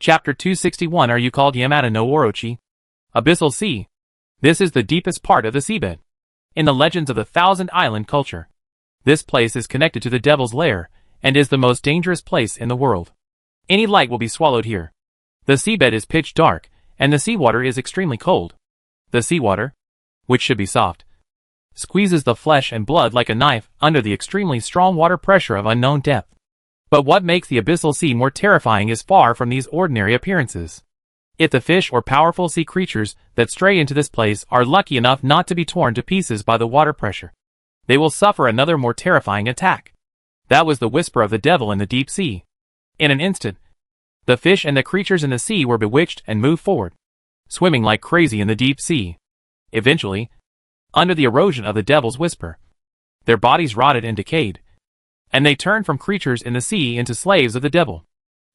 Chapter 261. Are you called Yamata no Orochi? Abyssal Sea. This is the deepest part of the seabed. In the legends of the Thousand Island culture, this place is connected to the Devil's Lair, and is the most dangerous place in the world. Any light will be swallowed here. The seabed is pitch dark, and the seawater is extremely cold. The seawater, which should be soft, squeezes the flesh and blood like a knife under the extremely strong water pressure of unknown depth. But what makes the abyssal sea more terrifying is far from these ordinary appearances. If the fish or powerful sea creatures that stray into this place are lucky enough not to be torn to pieces by the water pressure, they will suffer another more terrifying attack. That was the whisper of the devil in the deep sea. In an instant, the fish and the creatures in the sea were bewitched and moved forward, swimming like crazy in the deep sea. Eventually, under the erosion of the devil's whisper, their bodies rotted and decayed, and they turned from creatures in the sea into slaves of the devil.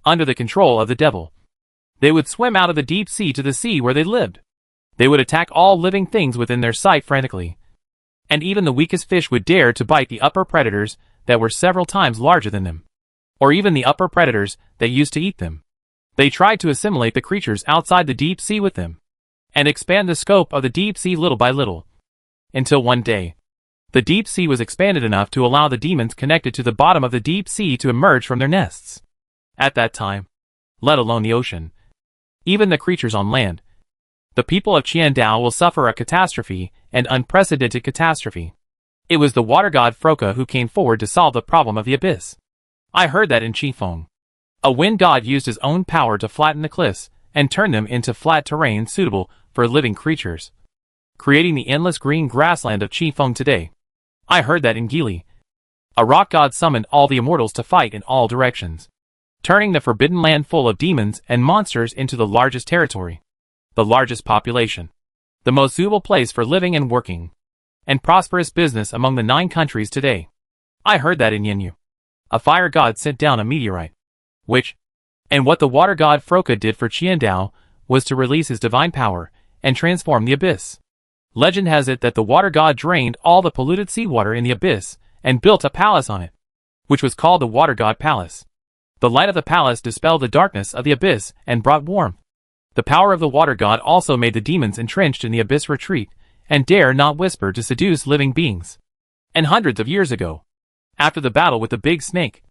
Under the control of the devil, they would swim out of the deep sea to the sea where they lived. They would attack all living things within their sight frantically, and even the weakest fish would dare to bite the upper predators that were several times larger than them, or even the upper predators that used to eat them. They tried to assimilate the creatures outside the deep sea with them, and expand the scope of the deep sea little by little, until one day, the deep sea was expanded enough to allow the demons connected to the bottom of the deep sea to emerge from their nests. At that time, let alone the ocean, even the creatures on land, the people of Qiandao will suffer a catastrophe, an unprecedented catastrophe. It was the water god Froka who came forward to solve the problem of the abyss. I heard that in Qifeng, a wind god used his own power to flatten the cliffs and turn them into flat terrain suitable for living creatures, creating the endless green grassland of Qifeng today. I heard that in Gili, a rock god summoned all the immortals to fight in all directions, turning the forbidden land full of demons and monsters into the largest territory, the largest population, the most suitable place for living and working, and prosperous business among the 9 countries today. I heard that in Yinyu, a fire god sent down a meteorite, and what the water god Froka did for Qiandao was to release his divine power and transform the abyss. Legend has it that the water god drained all the polluted seawater in the abyss and built a palace on it, which was called the Water God Palace. The light of the palace dispelled the darkness of the abyss and brought warmth. The power of the water god also made the demons entrenched in the abyss retreat and dare not whisper to seduce living beings. And hundreds of years ago, after the battle with the big snake,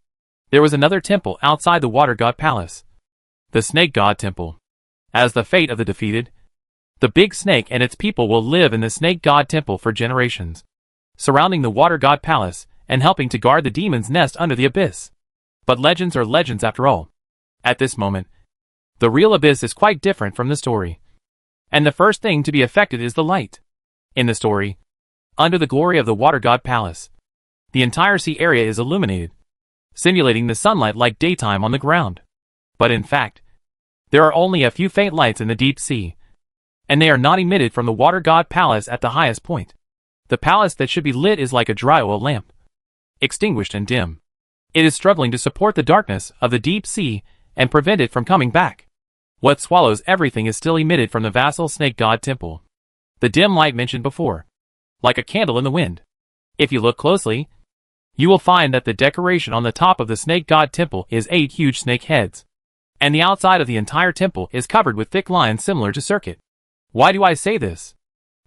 there was another temple outside the Water God Palace, the Snake God Temple. As the fate of the defeated, the big snake and its people will live in the Snake God Temple for generations, surrounding the Water God Palace and helping to guard the demon's nest under the abyss. But legends are legends after all. At this moment, the real abyss is quite different from the story, and the first thing to be affected is the light. In the story, under the glory of the Water God Palace, the entire sea area is illuminated, simulating the sunlight like daytime on the ground. But in fact, there are only a few faint lights in the deep sea, and they are not emitted from the Water God Palace at the highest point. The palace that should be lit is like a dry oil lamp, extinguished and dim. It is struggling to support the darkness of the deep sea and prevent it from coming back. What swallows everything is still emitted from the vassal Snake God Temple, the dim light mentioned before, like a candle in the wind. If you look closely, you will find that the decoration on the top of the Snake God Temple is 8 huge snake heads, and the outside of the entire temple is covered with thick lines similar to circuit. Why do I say this?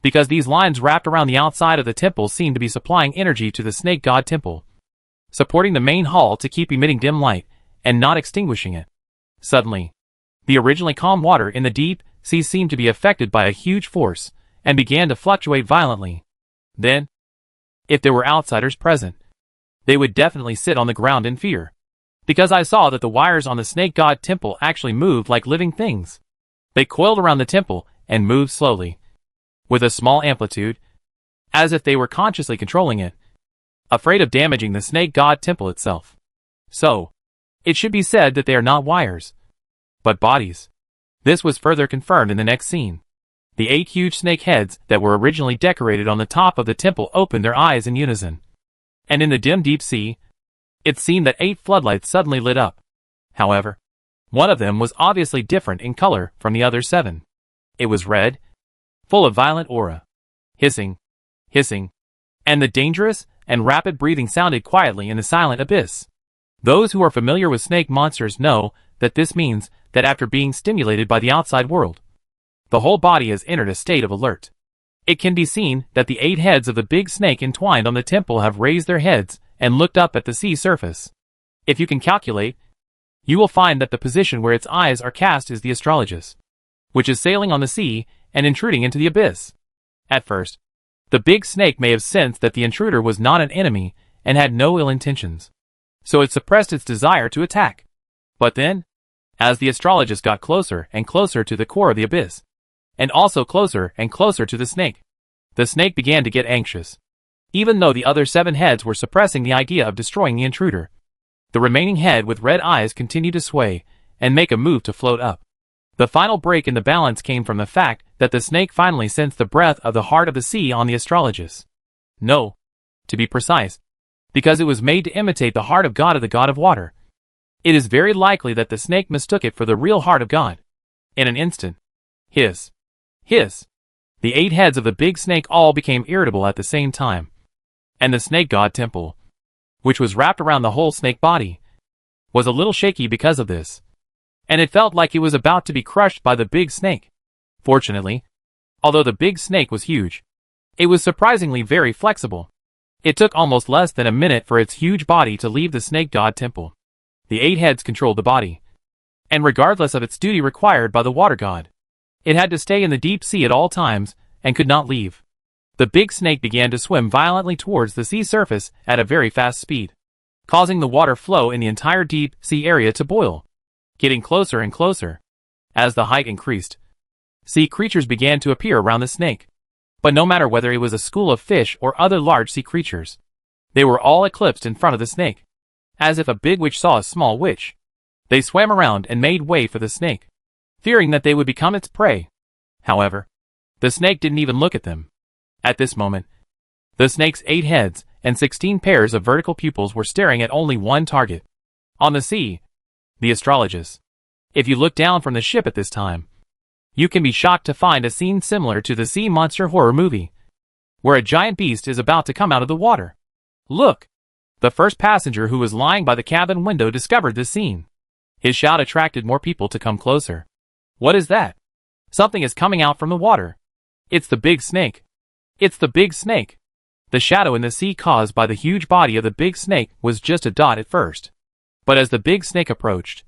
Because these lines wrapped around the outside of the temple seem to be supplying energy to the Snake God Temple, supporting the main hall to keep emitting dim light and not extinguishing it. Suddenly, the originally calm water in the deep sea seemed to be affected by a huge force and began to fluctuate violently. Then, if there were outsiders present, they would definitely sit on the ground in fear, because I saw that the wires on the Snake God Temple actually moved like living things. They coiled around the temple and moved slowly, with a small amplitude, as if they were consciously controlling it, afraid of damaging the Snake God Temple itself. So, it should be said that they are not wires, but bodies. This was further confirmed in the next scene. The 8 huge snake heads that were originally decorated on the top of the temple opened their eyes in unison. And in the dim deep sea, it seemed that 8 floodlights suddenly lit up. However, one of them was obviously different in color from the other 7. It was red, full of violent aura. Hissing, and the dangerous and rapid breathing sounded quietly in the silent abyss. Those who are familiar with snake monsters know that this means that after being stimulated by the outside world, the whole body has entered a state of alert. It can be seen that the 8 heads of the big snake entwined on the temple have raised their heads and looked up at the sea surface. If you can calculate, you will find that the position where its eyes are cast is the astrolagus, which is sailing on the sea and intruding into the abyss. At first, the big snake may have sensed that the intruder was not an enemy and had no ill intentions, so it suppressed its desire to attack. But then, as the astrologus got closer and closer to the core of the abyss, and also closer and closer to the snake began to get anxious. Even though the other 7 heads were suppressing the idea of destroying the intruder, the remaining head with red eyes continued to sway and make a move to float up. The final break in the balance came from the fact that the snake finally sensed the breath of the heart of the sea on the astrologus. No, to be precise, because it was made to imitate the heart of the god of water. It is very likely that the snake mistook it for the real heart of God. In an instant, the 8 heads of the big snake all became irritable at the same time. And the snake god temple, which was wrapped around the whole snake body, was a little shaky because of this. And it felt like it was about to be crushed by the big snake. Fortunately, although the big snake was huge, it was surprisingly very flexible. It took almost less than a minute for its huge body to leave the snake god temple. The 8 heads controlled the body, and regardless of its duty required by the water god, it had to stay in the deep sea at all times and could not leave. The big snake began to swim violently towards the sea surface at a very fast speed, causing the water flow in the entire deep sea area to boil, getting closer and closer. As the height increased, sea creatures began to appear around the snake. But no matter whether it was a school of fish or other large sea creatures, they were all eclipsed in front of the snake, as if a big witch saw a small witch. They swam around and made way for the snake, fearing that they would become its prey. However, the snake didn't even look at them. At this moment, the snake's 8 heads and 16 pairs of vertical pupils were staring at only one target. On the sea, the astrologus. If you look down from the ship at this time, you can be shocked to find a scene similar to the sea monster horror movie, where a giant beast is about to come out of the water. Look! The first passenger who was lying by the cabin window discovered this scene. His shout attracted more people to come closer. What is that? Something is coming out from the water. It's the big snake. It's the big snake. The shadow in the sea caused by the huge body of the big snake was just a dot at first. But as the big snake approached,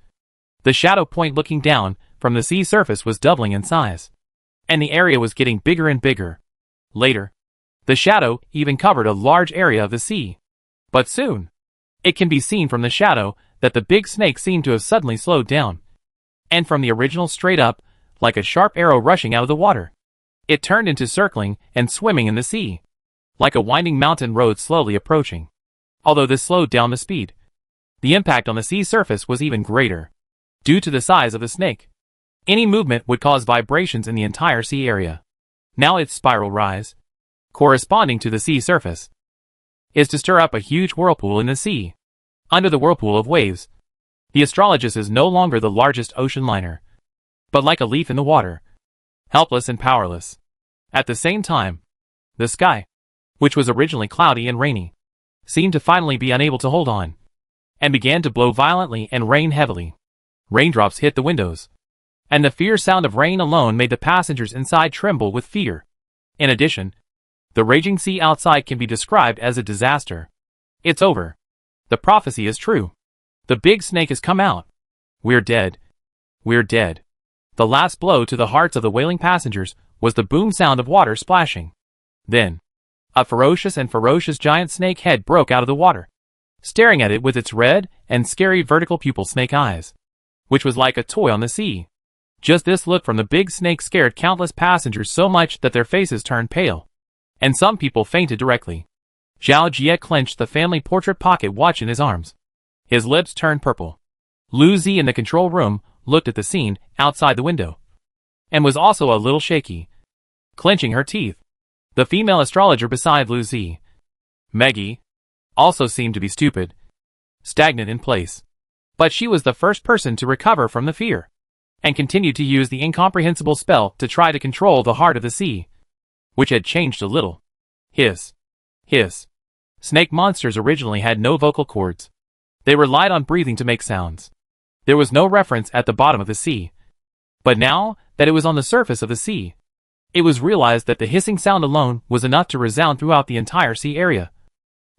the shadow point looking down from the sea surface was doubling in size, and the area was getting bigger and bigger. Later, the shadow even covered a large area of the sea. But soon, it can be seen from the shadow that the big snake seemed to have suddenly slowed down, and from the original straight up, like a sharp arrow rushing out of the water, it turned into circling and swimming in the sea, like a winding mountain road slowly approaching. Although this slowed down the speed, the impact on the sea surface was even greater, due to the size of the snake. Any movement would cause vibrations in the entire sea area. Now its spiral rise, corresponding to the sea surface, is to stir up a huge whirlpool in the sea. Under the whirlpool of waves, the astrologus is no longer the largest ocean liner, but like a leaf in the water, helpless and powerless. At the same time, the sky, which was originally cloudy and rainy, seemed to finally be unable to hold on, and began to blow violently and rain heavily. Raindrops hit the windows, and the fierce sound of rain alone made the passengers inside tremble with fear. In addition, the raging sea outside can be described as a disaster. It's over. The prophecy is true. The big snake has come out. We're dead. We're dead. The last blow to the hearts of the wailing passengers was the boom sound of water splashing. Then, a ferocious giant snake head broke out of the water, staring at it with its red and scary vertical pupil snake eyes, which was like a toy on the sea. Just this look from the big snake scared countless passengers so much that their faces turned pale, and some people fainted directly. Zhao Jie clenched the family portrait pocket watch in his arms. His lips turned purple. Lu Zi in the control room looked at the scene outside the window, and was also a little shaky, clenching her teeth. The female astrologer beside Lu Zi, Meggie, also seemed to be stupid, stagnant in place. But she was the first person to recover from the fear, and continued to use the incomprehensible spell to try to control the heart of the sea, which had changed a little. Hiss. Hiss. Snake monsters originally had no vocal cords. They relied on breathing to make sounds. There was no reference at the bottom of the sea. But now that it was on the surface of the sea, it was realized that the hissing sound alone was enough to resound throughout the entire sea area,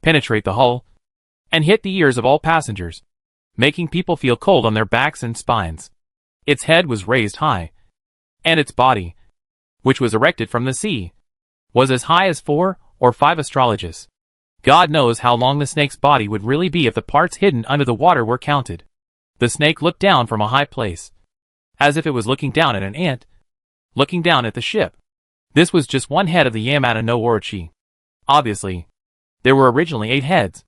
penetrate the hull, and hit the ears of all passengers, making people feel cold on their backs and spines. Its head was raised high, and its body, which was erected from the sea, was as high as 4 or 5 astrologers. God knows how long the snake's body would really be if the parts hidden under the water were counted. The snake looked down from a high place, as if it was looking down at an ant, looking down at the ship. This was just one head of the Yamata no Orochi. Obviously, there were originally 8 heads,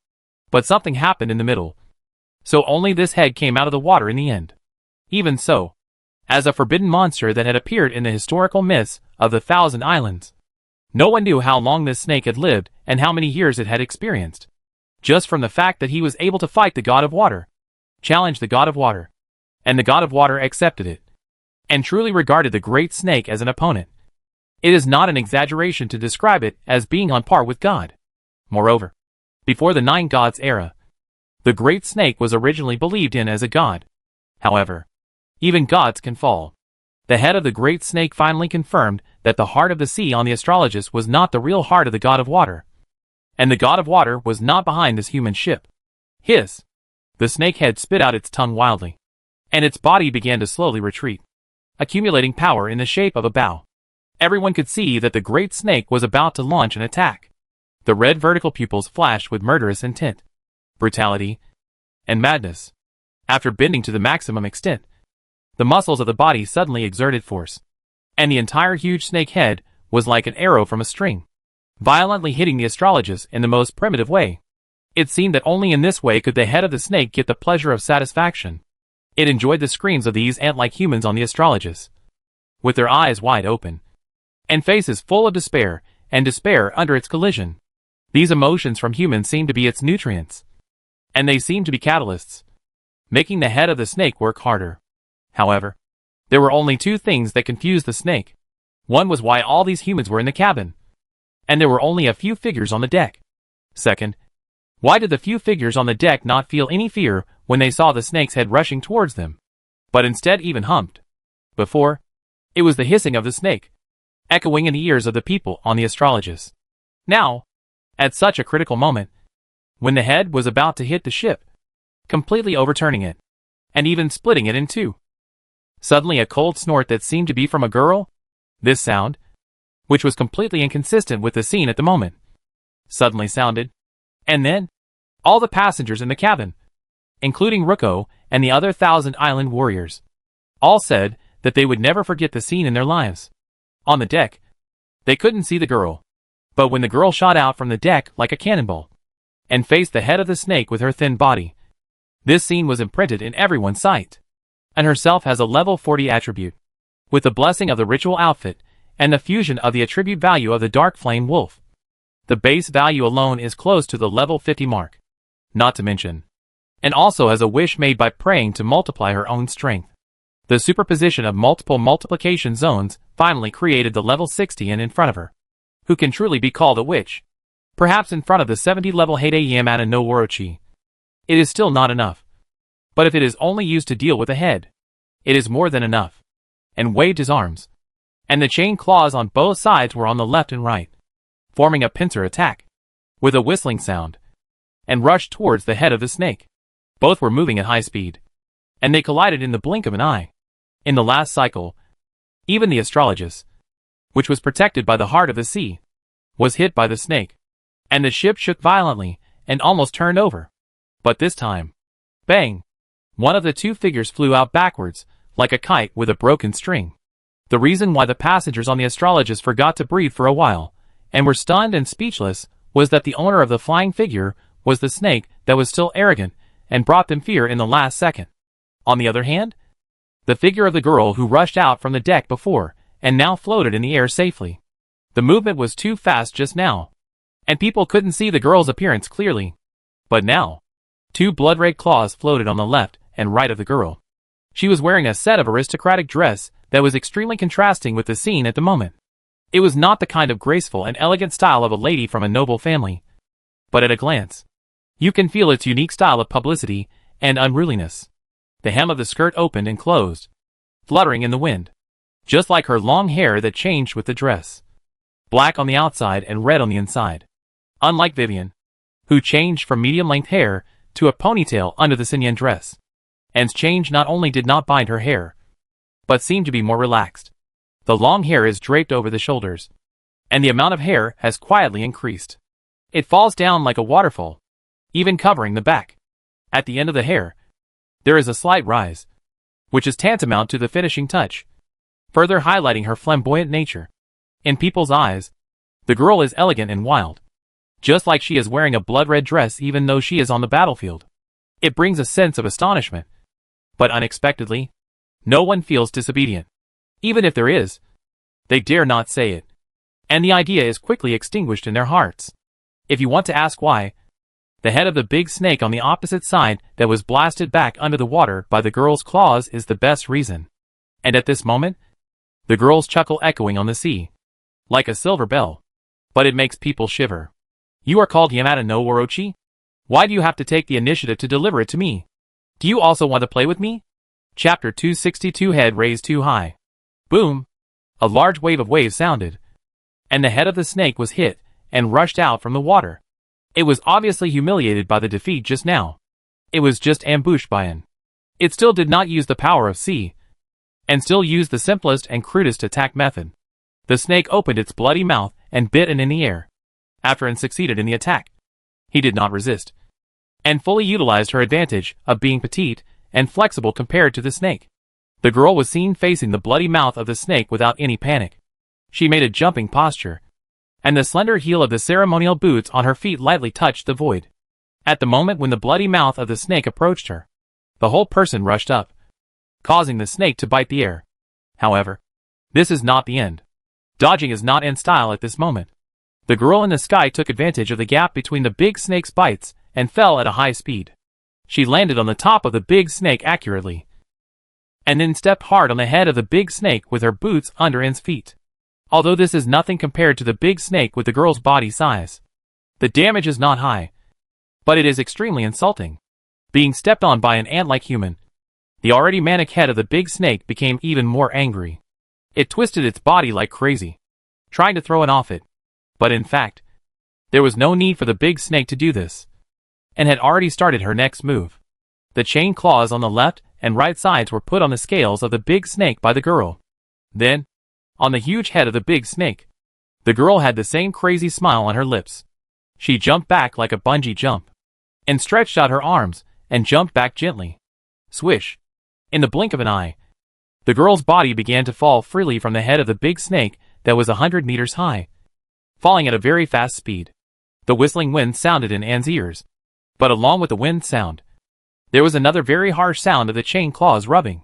but something happened in the middle, so only this head came out of the water in the end. Even so, as a forbidden monster that had appeared in the historical myths of the Thousand Islands, no one knew how long this snake had lived and how many years it had experienced. Just from the fact that he was able to fight the god of water, challenge the god of water, and the god of water accepted it, and truly regarded the great snake as an opponent. It is not an exaggeration to describe it as being on par with God. Moreover, before the 9 gods era, the great snake was originally believed in as a god. However, even gods can fall. The head of the great snake finally confirmed that the heart of the sea on the astrologist was not the real heart of the god of water, and the god of water was not behind this human ship. Hiss! The snake head spit out its tongue wildly, and its body began to slowly retreat, accumulating power in the shape of a bow. Everyone could see that the great snake was about to launch an attack. The red vertical pupils flashed with murderous intent, brutality, and madness. After bending to the maximum extent, the muscles of the body suddenly exerted force, and the entire huge snake head was like an arrow from a string, violently hitting the astrologist in the most primitive way. It seemed that only in this way could the head of the snake get the pleasure of satisfaction. It enjoyed the screams of these ant-like humans on the astrologist, with their eyes wide open, and faces full of despair, and despair under its collision. These emotions from humans seemed to be its nutrients, and they seemed to be catalysts, making the head of the snake work harder. However, there were only 2 things that confused the snake. One was why all these humans were in the cabin, and there were only a few figures on the deck. Second, why did the few figures on the deck not feel any fear when they saw the snake's head rushing towards them, but instead even humped? Before, it was the hissing of the snake, echoing in the ears of the people on the astrologist. Now, at such a critical moment, when the head was about to hit the ship, completely overturning it, and even splitting it in 2. Suddenly a cold snort that seemed to be from a girl, this sound, which was completely inconsistent with the scene at the moment, suddenly sounded, and then, all the passengers in the cabin, including Ruko and the other Thousand Island warriors, all said that they would never forget the scene in their lives. On the deck, they couldn't see the girl, but when the girl shot out from the deck like a cannonball, and faced the head of the snake with her thin body, this scene was imprinted in everyone's sight. And herself has a level 40 attribute, with the blessing of the ritual outfit, and the fusion of the attribute value of the dark flame wolf. The base value alone is close to the level 50 mark, not to mention, and also has a wish made by praying to multiply her own strength. The superposition of multiple multiplication zones finally created the level 60 and in front of her, who can truly be called a witch. Perhaps in front of the 70 level Heide Yamata no Orochi. It is still not enough. But if it is only used to deal with the head, it is more than enough. And waved his arms, and the chain claws on both sides were on the left and right, forming a pincer attack, with a whistling sound, and rushed towards the head of the snake. Both were moving at high speed, and they collided in the blink of an eye. In the last cycle, even the astrologist, which was protected by the heart of the sea, was hit by the snake, and the ship shook violently and almost turned over. But this time, bang! One of the 2 figures flew out backwards, like a kite with a broken string. The reason why the passengers on the astrologist forgot to breathe for a while, and were stunned and speechless, was that the owner of the flying figure was the snake that was still arrogant, and brought them fear in the last second. On the other hand, the figure of the girl who rushed out from the deck before, and now floated in the air safely. The movement was too fast just now, and people couldn't see the girl's appearance clearly. But now, 2 blood-red claws floated on the left and right of the girl. She was wearing a set of aristocratic dress that was extremely contrasting with the scene at the moment. It was not the kind of graceful and elegant style of a lady from a noble family, but at a glance, you can feel its unique style of publicity and unruliness. The hem of the skirt opened and closed, fluttering in the wind, just like her long hair that changed with the dress. Black on the outside and red on the inside. Unlike Vivian, who changed from medium-length hair to a ponytail under the Sinyan dress. Anne's change not only did not bind her hair, but seemed to be more relaxed. The long hair is draped over the shoulders, and the amount of hair has quietly increased. It falls down like a waterfall, even covering the back. At the end of the hair, there is a slight rise, which is tantamount to the finishing touch, further highlighting her flamboyant nature. In people's eyes, the girl is elegant and wild, just like she is wearing a blood-red dress even though she is on the battlefield. It brings a sense of astonishment, but unexpectedly, no one feels disobedient. Even if there is, they dare not say it, and the idea is quickly extinguished in their hearts. If you want to ask why, the head of the big snake on the opposite side that was blasted back under the water by the girl's claws is the best reason. And at this moment, the girl's chuckle echoing on the sea, like a silver bell. But it makes people shiver. You are called Yamada no Orochi? Why do you have to take the initiative to deliver it to me? Do you also want to play with me? Chapter 262 Head raised too high. Boom! A large wave of waves sounded, and the head of the snake was hit and rushed out from the water. It was obviously humiliated by the defeat just now. It was just ambushed by an. It still did not use the power of sea, and still used the simplest and crudest attack method. The snake opened its bloody mouth and bit An in the air. After An succeeded in the attack, he did not resist, and fully utilized her advantage of being petite and flexible compared to the snake. The girl was seen facing the bloody mouth of the snake without any panic. She made a jumping posture, and the slender heel of the ceremonial boots on her feet lightly touched the void. At the moment when the bloody mouth of the snake approached her, the whole person rushed up, causing the snake to bite the air. However, this is not the end. Dodging is not in style at this moment. The girl in the sky took advantage of the gap between the big snake's bites and fell at a high speed. She landed on the top of the big snake accurately, and then stepped hard on the head of the big snake with her boots under An's feet. Although this is nothing compared to the big snake with the girl's body size. The damage is not high, but it is extremely insulting. Being stepped on by an ant-like human, the already manic head of the big snake became even more angry. It twisted its body like crazy, trying to throw An off it. But in fact, there was no need for the big snake to do this, and had already started her next move. The chain claws on the left and right sides were put on the scales of the big snake by the girl. Then, on the huge head of the big snake, the girl had the same crazy smile on her lips. She jumped back like a bungee jump, and stretched out her arms, and jumped back gently. Swish! In the blink of an eye, the girl's body began to fall freely from the head of the big snake that was 100 meters high, falling at a very fast speed. The whistling wind sounded in An's ears, but along with the wind sound, there was another very harsh sound of the chain claws rubbing.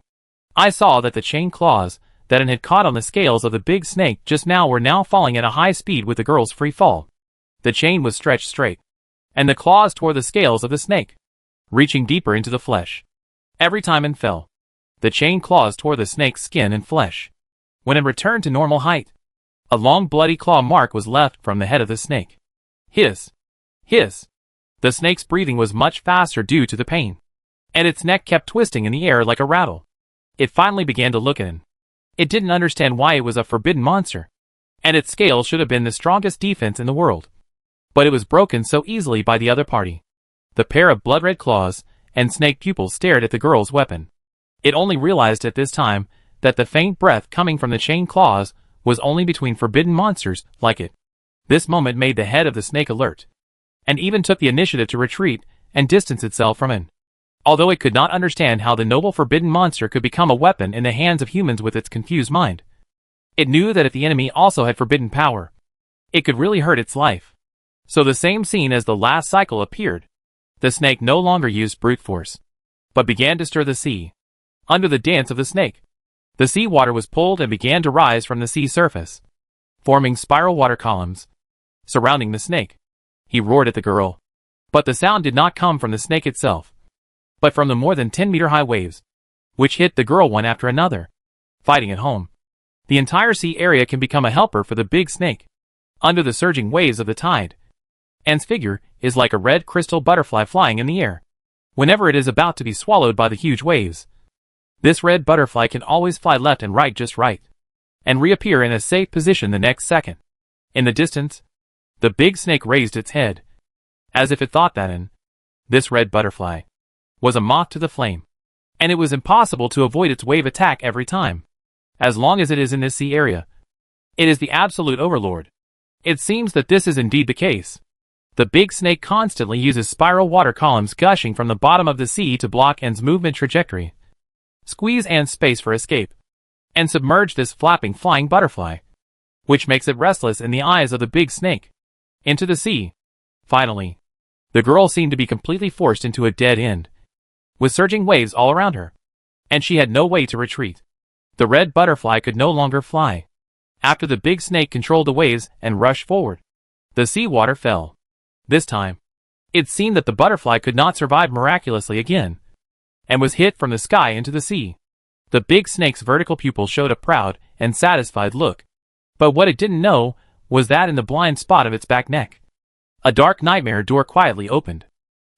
I saw that the chain claws that An had caught on the scales of the big snake just now were now falling at a high speed with the girl's free fall. The chain was stretched straight, and the claws tore the scales of the snake, reaching deeper into the flesh. Every time An fell, the chain claws tore the snake's skin and flesh. When it returned to normal height, a long bloody claw mark was left from the head of the snake. Hiss! Hiss! The snake's breathing was much faster due to the pain, and its neck kept twisting in the air like a rattle. It finally began to look at An. It didn't understand why it was a forbidden monster, and its scale should have been the strongest defense in the world. But it was broken so easily by the other party. The pair of blood-red claws and snake pupils stared at the girl's weapon. It only realized at this time that the faint breath coming from the chain claws was only between forbidden monsters like it. This moment made the head of the snake alert, and even took the initiative to retreat and distance itself from An. Although it could not understand how the noble forbidden monster could become a weapon in the hands of humans with its confused mind, it knew that if the enemy also had forbidden power, it could really hurt its life. So the same scene as the last cycle appeared. The snake no longer used brute force, but began to stir the sea. Under the dance of the snake, the sea water was pulled and began to rise from the sea surface, forming spiral water columns surrounding the snake. He roared at the girl, but the sound did not come from the snake itself, but from the more than 10-meter high waves, which hit the girl one after another. Fighting at home, the entire sea area can become a helper for the big snake. Under the surging waves of the tide, An's figure is like a red crystal butterfly flying in the air. whenever it is about to be swallowed by the huge waves. This red butterfly can always fly left and right just right, and reappear in a safe position the next second. In the distance, the big snake raised its head, as if it thought that this red butterfly was a moth to the flame, and it was impossible to avoid its wave attack every time. As long as it is in this sea area, it is the absolute overlord. It seems that this is indeed the case. The big snake constantly uses spiral water columns gushing from the bottom of the sea to block N's movement trajectory, squeeze N's space for escape, and submerge this flapping flying butterfly, which makes it restless in the eyes of the big snake, into the sea. Finally, the girl seemed to be completely forced into a dead end, with surging waves all around her, and she had no way to retreat. The red butterfly could no longer fly. After the big snake controlled the waves and rushed forward, the seawater fell. This time, it seemed that the butterfly could not survive miraculously again, and was hit from the sky into the sea. The big snake's vertical pupil showed a proud and satisfied look, but what it didn't know was that in the blind spot of its back neck, a dark nightmare door quietly opened.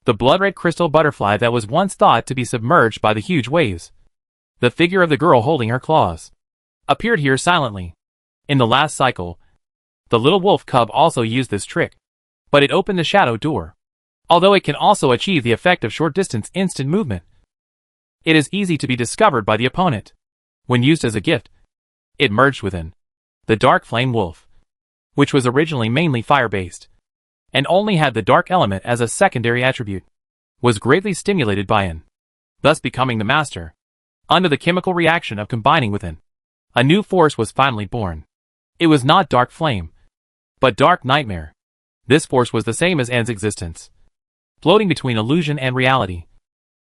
The blood-red crystal butterfly that was once thought to be submerged by the huge waves, the figure of the girl holding her claws, appeared here silently. In the last cycle, the little wolf cub also used this trick, but it opened the shadow door. Although it can also achieve the effect of short-distance instant movement, it is easy to be discovered by the opponent. When used as a gift, it merged within the dark flame wolf, which was originally mainly fire-based, and only had the dark element as a secondary attribute, was greatly stimulated by N, thus becoming the master. Under the chemical reaction of combining with N, a new force was finally born. It was not dark flame, but dark nightmare. This force was the same as N's existence, floating between illusion and reality,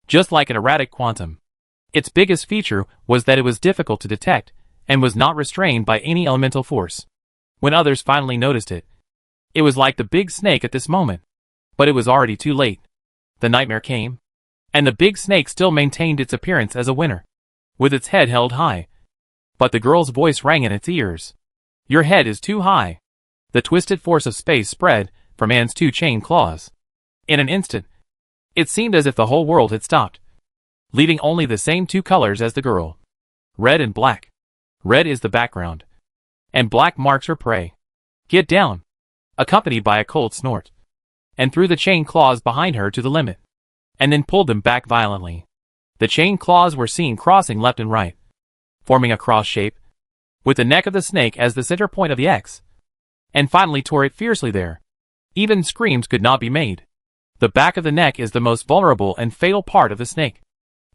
just like an erratic quantum. Its biggest feature was that it was difficult to detect and was not restrained by any elemental force. When others finally noticed it, it was like the big snake at this moment, but it was already too late. The nightmare came, and the big snake still maintained its appearance as a winner, with its head held high. But the girl's voice rang in its ears. "Your head is too high." The twisted force of space spread from N's two chain claws. In an instant, it seemed as if the whole world had stopped, leaving only the same two colors as the girl, red and black. Red is the background, and black marks her prey. "Get down," accompanied by a cold snort, and threw the chain claws behind her to the limit, and then pulled them back violently. The chain claws were seen crossing left and right, forming a cross shape, with the neck of the snake as the center point of the X, and finally tore it fiercely there. Even screams could not be made. The back of the neck is the most vulnerable and fatal part of the snake,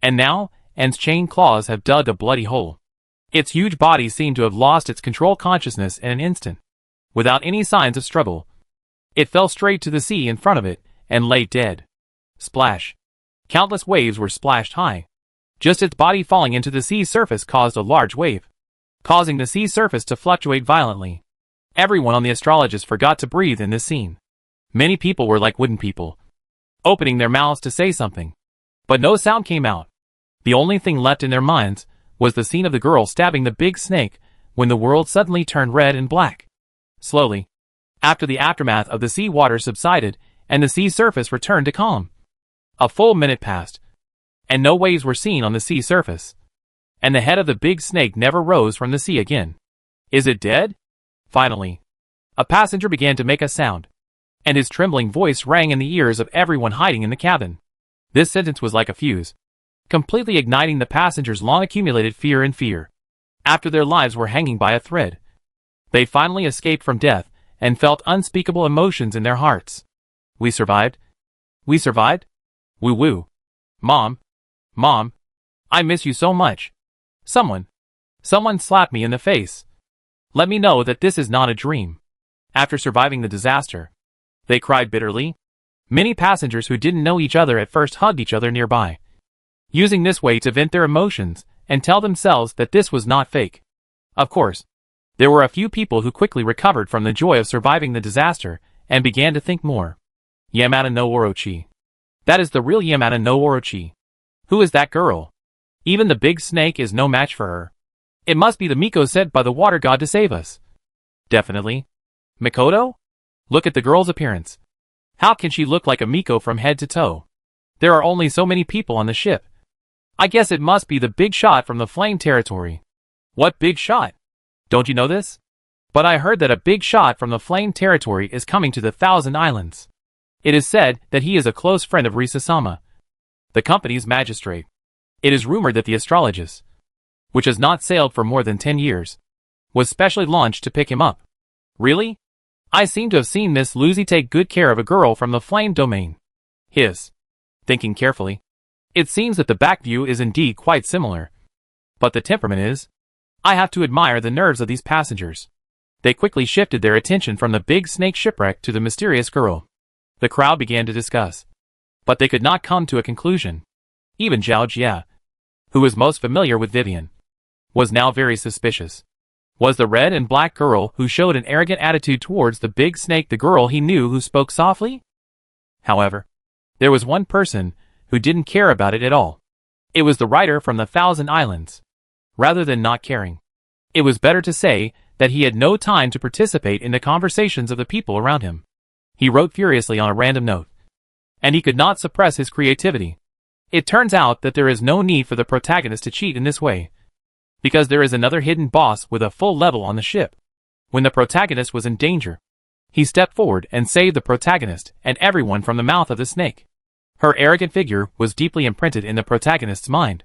and now N's chain claws have dug a bloody hole. Its huge body seemed to have lost its control consciousness in an instant. Without any signs of struggle, it fell straight to the sea in front of it and lay dead. Splash. Countless waves were splashed high. Just its body falling into the sea surface caused a large wave, causing the sea surface to fluctuate violently. Everyone on the astrologist forgot to breathe in this scene. Many people were like wooden people, opening their mouths to say something, but no sound came out. The only thing left in their minds was the scene of the girl stabbing the big snake when the world suddenly turned red and black. Slowly, after the aftermath of the sea water subsided and the sea surface returned to calm, a full minute passed, and no waves were seen on the sea surface, and the head of the big snake never rose from the sea again. "Is it dead?" Finally, a passenger began to make a sound, and his trembling voice rang in the ears of everyone hiding in the cabin. This sentence was like a fuse, completely igniting the passengers' long-accumulated fear and fear. After their lives were hanging by a thread, they finally escaped from death and felt unspeakable emotions in their hearts. "We survived. We survived. Woo-woo. Mom. Mom. I miss you so much. Someone slapped me in the face. Let me know that this is not a dream." After surviving the disaster, they cried bitterly. Many passengers who didn't know each other at first hugged each other nearby, using this way to vent their emotions and tell themselves that this was not fake. Of course, there were a few people who quickly recovered from the joy of surviving the disaster and began to think more. Yamada no Orochi. That is the real Yamada no Orochi. Who is that girl? Even the big snake is no match for her. It must be the Miko sent by the water god to save us. Definitely. Mikoto? Look at the girl's appearance. How can she look like a Miko from head to toe? There are only so many people on the ship. I guess it must be the big shot from the flame territory. What big shot? Don't you know this? But I heard that a big shot from the flame territory is coming to the Thousand Islands. It is said that he is a close friend of Risa-sama, the company's magistrate. It is rumored that the Astrologist, which has not sailed for more than 10 years, was specially launched to pick him up. Really? I seem to have seen Miss Lucy take good care of a girl from the flame domain. Thinking carefully, it seems that the back view is indeed quite similar. But the temperament is. I have to admire the nerves of these passengers. They quickly shifted their attention from the big snake shipwreck to the mysterious girl. The crowd began to discuss, but they could not come to a conclusion. Even Zhao Jia, who was most familiar with Vivian, was now very suspicious. Was the red and black girl who showed an arrogant attitude towards the big snake the girl he knew who spoke softly? However, there was one person who didn't care about it at all. It was the writer from the Thousand Islands. Rather than not caring, it was better to say that he had no time to participate in the conversations of the people around him. He wrote furiously on a random note, and he could not suppress his creativity. It turns out that there is no need for the protagonist to cheat in this way, because there is another hidden boss with a full level on the ship. When the protagonist was in danger, he stepped forward and saved the protagonist and everyone from the mouth of the snake. Her arrogant figure was deeply imprinted in the protagonist's mind,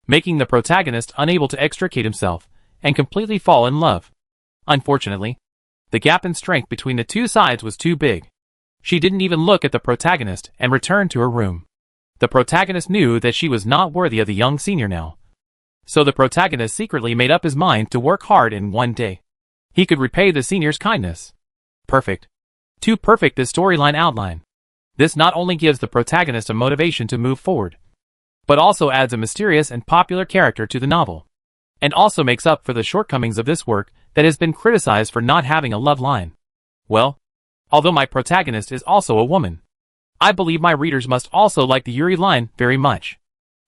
making the protagonist unable to extricate himself and completely fall in love. Unfortunately, the gap in strength between the two sides was too big. She didn't even look at the protagonist and returned to her room. The protagonist knew that she was not worthy of the young senior now. So the protagonist secretly made up his mind to work hard in one day. He could repay the senior's kindness. Perfect. Too perfect this storyline outline. This not only gives the protagonist a motivation to move forward, but also adds a mysterious and popular character to the novel, and also makes up for the shortcomings of this work that has been criticized for not having a love line. Well, although my protagonist is also a woman, I believe my readers must also like the Yuri line very much.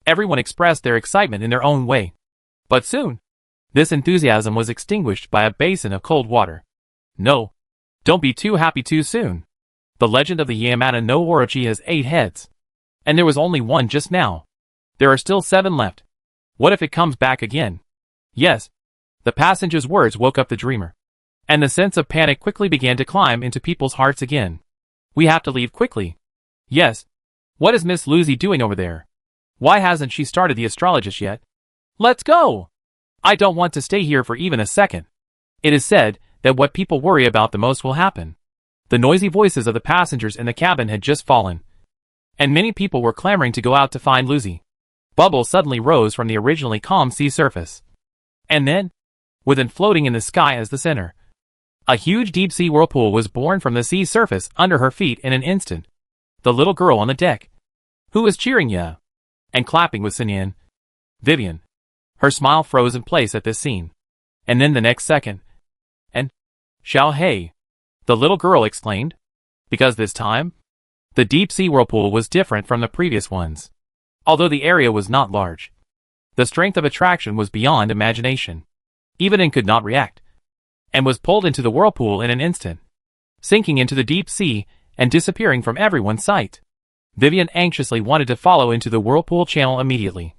Everyone expressed their excitement in their own way. But soon, this enthusiasm was extinguished by a basin of cold water. No, don't be too happy too soon. The legend of the Yamata no Orochi has 8 heads. And there was only one just now. There are still 7 left. What if it comes back again? Yes. The passenger's words woke up the dreamer. And the sense of panic quickly began to climb into people's hearts again. We have to leave quickly. Yes. What is Miss Lucy doing over there? Why hasn't she started the Astrologist yet? Let's go! I don't want to stay here for even a second. It is said that what people worry about the most will happen. The noisy voices of the passengers in the cabin had just fallen, and many people were clamoring to go out to find Lucy. Bubbles suddenly rose from the originally calm sea surface. And then, with it floating in the sky as the center, a huge deep-sea whirlpool was born from the sea surface under her feet in an instant. The little girl on the deck, who was cheering ya and clapping with Sinyan, Vivian. Her smile froze in place at this scene. And then the next second, and Xiao Hei, the little girl exclaimed, because this time, the deep-sea whirlpool was different from the previous ones. Although the area was not large, the strength of attraction was beyond imagination. Evelyn could not react, and was pulled into the whirlpool in an instant, sinking into the deep sea and disappearing from everyone's sight. Vivian anxiously wanted to follow into the whirlpool channel immediately.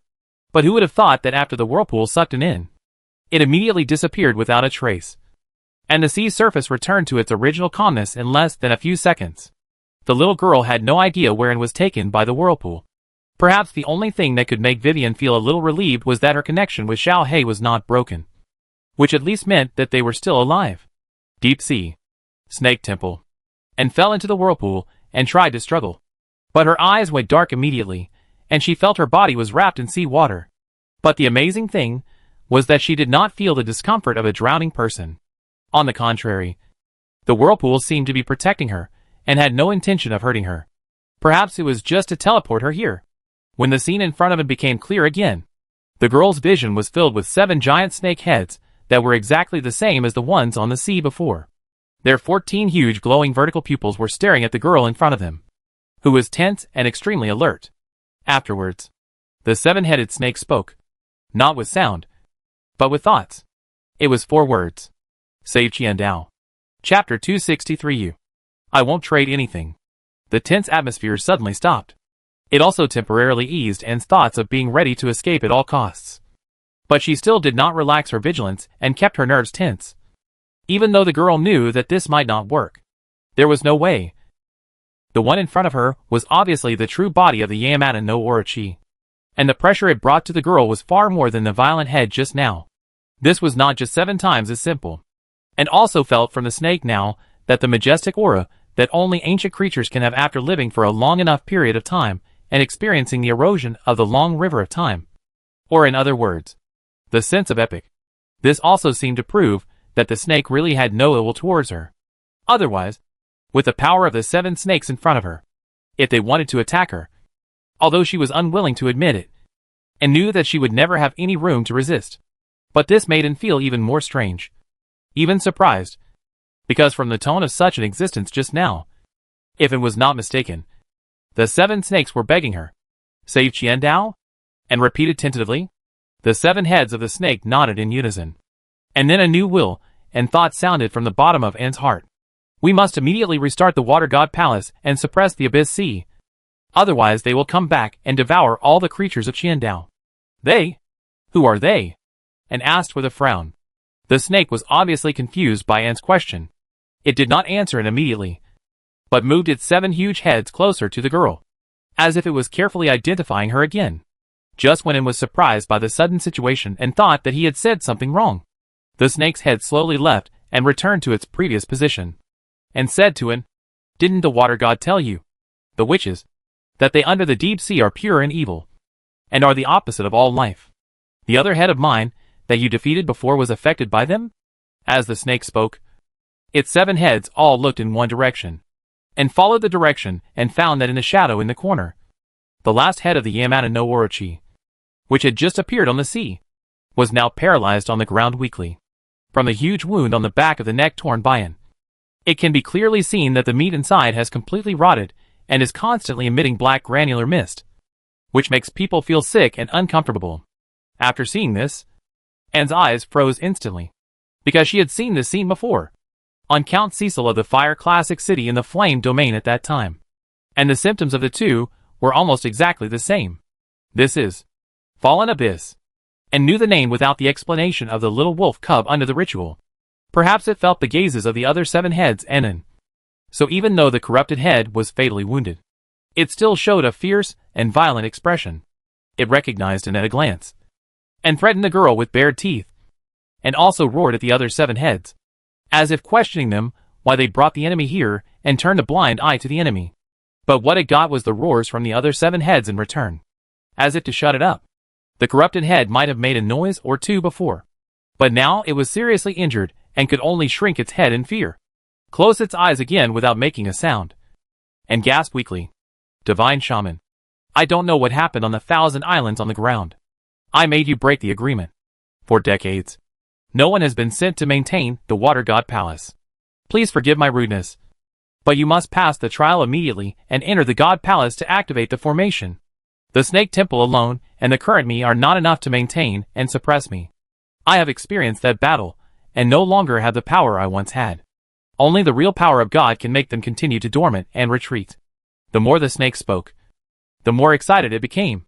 But who would have thought that after the whirlpool sucked it in, it immediately disappeared without a trace, and the sea surface returned to its original calmness in less than a few seconds. The little girl had no idea wherein was taken by the whirlpool. Perhaps the only thing that could make Vivian feel a little relieved was that her connection with Xiao Hei was not broken, which at least meant that they were still alive. Deep sea, snake temple, and fell into the whirlpool and tried to struggle. But her eyes went dark immediately, and she felt her body was wrapped in sea water. But the amazing thing was that she did not feel the discomfort of a drowning person. On the contrary, the whirlpool seemed to be protecting her and had no intention of hurting her. Perhaps it was just to teleport her here. When the scene in front of him became clear again, the girl's vision was filled with 7 giant snake heads that were exactly the same as the ones on the sea before. Their 14 huge glowing vertical pupils were staring at the girl in front of them, who was tense and extremely alert. Afterwards, the 7-headed snake spoke, not with sound, but with thoughts. It was 4 words. Save Qian Dao. Chapter 263 U. I won't trade anything. The tense atmosphere suddenly stopped. It also temporarily eased Anne's thoughts of being ready to escape at all costs. But she still did not relax her vigilance and kept her nerves tense. Even though the girl knew that this might not work. There was no way. The one in front of her was obviously the true body of the Yamata no Orochi. And the pressure it brought to the girl was far more than the violent head just now. This was not just 7 times as simple. And also felt from the snake now that the majestic aura that only ancient creatures can have after living for a long enough period of time and experiencing the erosion of the long river of time. Or in other words, the sense of epic. This also seemed to prove that the snake really had no ill will towards her. Otherwise, with the power of the 7 snakes in front of her, if they wanted to attack her, although she was unwilling to admit it, and knew that she would never have any room to resist. But this made him feel even more strange. Even surprised. Because from the tone of such an existence just now, if it was not mistaken, the 7 snakes were begging her, "Save Qiandao?" And repeated tentatively. The 7 heads of the snake nodded in unison. And then a new will and thought sounded from the bottom of Anne's heart. We must immediately restart the Water God Palace and suppress the Abyss Sea. Otherwise they will come back and devour all the creatures of Qiandao. They? Who are they? And asked with a frown. The snake was obviously confused by Anne's question. It did not answer it immediately, but moved its 7 huge heads closer to the girl, as if it was carefully identifying her again. Just when Anne was surprised by the sudden situation and thought that he had said something wrong, the snake's head slowly left and returned to its previous position, and said to Anne, "Didn't the water god tell you, the witches, that they under the deep sea are pure and evil, and are the opposite of all life? The other head of mine that you defeated before was affected by them?" As the snake spoke, its 7 heads all looked in one direction, and followed the direction and found that in the shadow in the corner, the last head of the Yamata no Orochi, which had just appeared on the sea, was now paralyzed on the ground weakly, from the huge wound on the back of the neck torn by Anne. It can be clearly seen that the meat inside has completely rotted and is constantly emitting black granular mist, which makes people feel sick and uncomfortable. After seeing this, Anne's eyes froze instantly, because she had seen this scene before, on Count Cecil of the Fire Classic City in the Flame Domain at that time, and the symptoms of the two were almost exactly the same. This is Fallen Abyss, and knew the name without the explanation of the little wolf cub under the ritual. Perhaps it felt the gazes of the other 7 heads and Anne. So even though the corrupted head was fatally wounded, it still showed a fierce and violent expression. It recognized Anne at a glance, and threatened the girl with bared teeth, and also roared at the other 7 heads, as if questioning them why they brought the enemy here and turned a blind eye to the enemy. But what it got was the roars from the other 7 heads in return, as if to shut it up. The corrupted head might have made a noise or two before, but now it was seriously injured and could only shrink its head in fear, close its eyes again without making a sound, and gasp weakly, "Divine Shaman, I don't know what happened on the 1,000 islands on the ground. I made you break the agreement. For decades, no one has been sent to maintain the Water God Palace. Please forgive my rudeness, but you must pass the trial immediately and enter the God Palace to activate the formation. The Snake Temple alone and the current me are not enough to maintain and suppress me. I have experienced that battle and no longer have the power I once had. Only the real power of God can make them continue to dormant and retreat." The more the snake spoke, the more excited it became,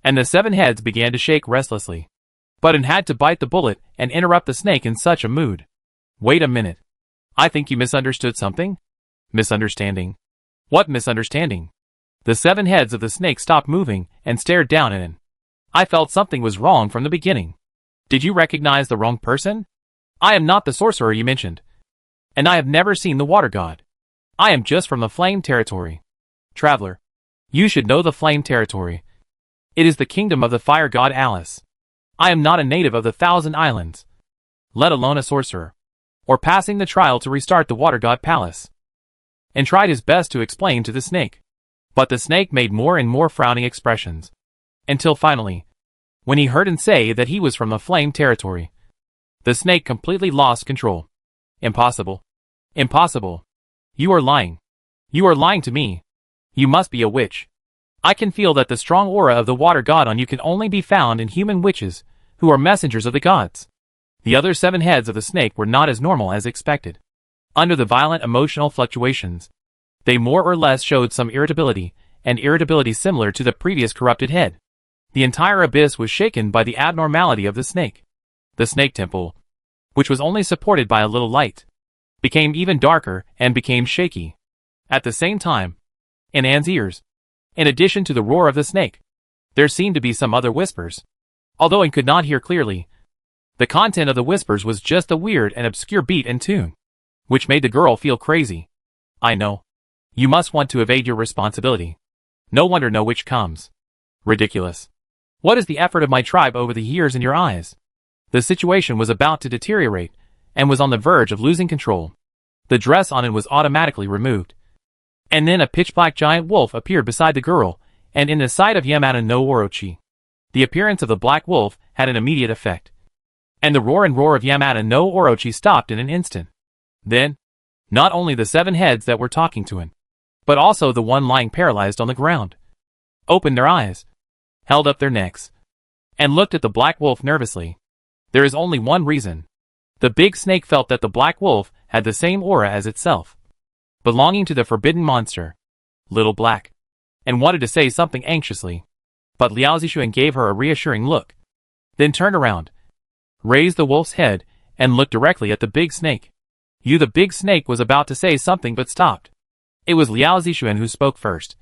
and the 7 heads began to shake restlessly. But Anne had to bite the bullet and interrupt the snake in such a mood. "Wait a minute. I think you misunderstood something?" "Misunderstanding? What misunderstanding?" The 7 heads of the snake stopped moving and stared down at Anne. "I felt something was wrong from the beginning. Did you recognize the wrong person? I am not the sorcerer you mentioned, and I have never seen the water god. I am just from the flame territory. Traveler, you should know the flame territory. It is the kingdom of the fire god Alice. I am not a native of the 1,000 islands, let alone a sorcerer, or passing the trial to restart the water god palace." And tried his best to explain to the snake. But the snake made more and more frowning expressions, until finally, when he heard Anne say that he was from the flame territory, the snake completely lost control. "Impossible. Impossible. You are lying. You are lying to me. You must be a witch. I can feel that the strong aura of the water god on you can only be found in human witches, who are messengers of the gods." The other 7 heads of the snake were not as normal as expected. Under the violent emotional fluctuations, they more or less showed some irritability, and irritability similar to the previous corrupted head. The entire abyss was shaken by the abnormality of the snake. The snake temple, which was only supported by a little light, became even darker and became shaky. At the same time, in Anne's ears, in addition to the roar of the snake, there seemed to be some other whispers. Although Anne could not hear clearly, the content of the whispers was just a weird and obscure beat and tune, which made the girl feel crazy. I know. You must want to evade your responsibility. No wonder no witch comes. Ridiculous. What is the effort of my tribe over the years in your eyes? The situation was about to deteriorate, and was on the verge of losing control. The dress on Anne was automatically removed. And then a pitch-black giant wolf appeared beside the girl, and in the sight of Yamada no Orochi. The appearance of the black wolf had an immediate effect. And the roar of Yamada no Orochi stopped in an instant. Then, not only the 7 heads that were talking to Anne, but also the one lying paralyzed on the ground, opened their eyes, held up their necks, and looked at the black wolf nervously. There is only one reason. The big snake felt that the black wolf had the same aura as itself, belonging to the forbidden monster, Little Black, and wanted to say something anxiously. But Liao Zixuan gave her a reassuring look, then turned around, raised the wolf's head, and looked directly at the big snake. The big snake was about to say something but stopped. It was Liao Zixuan who spoke first,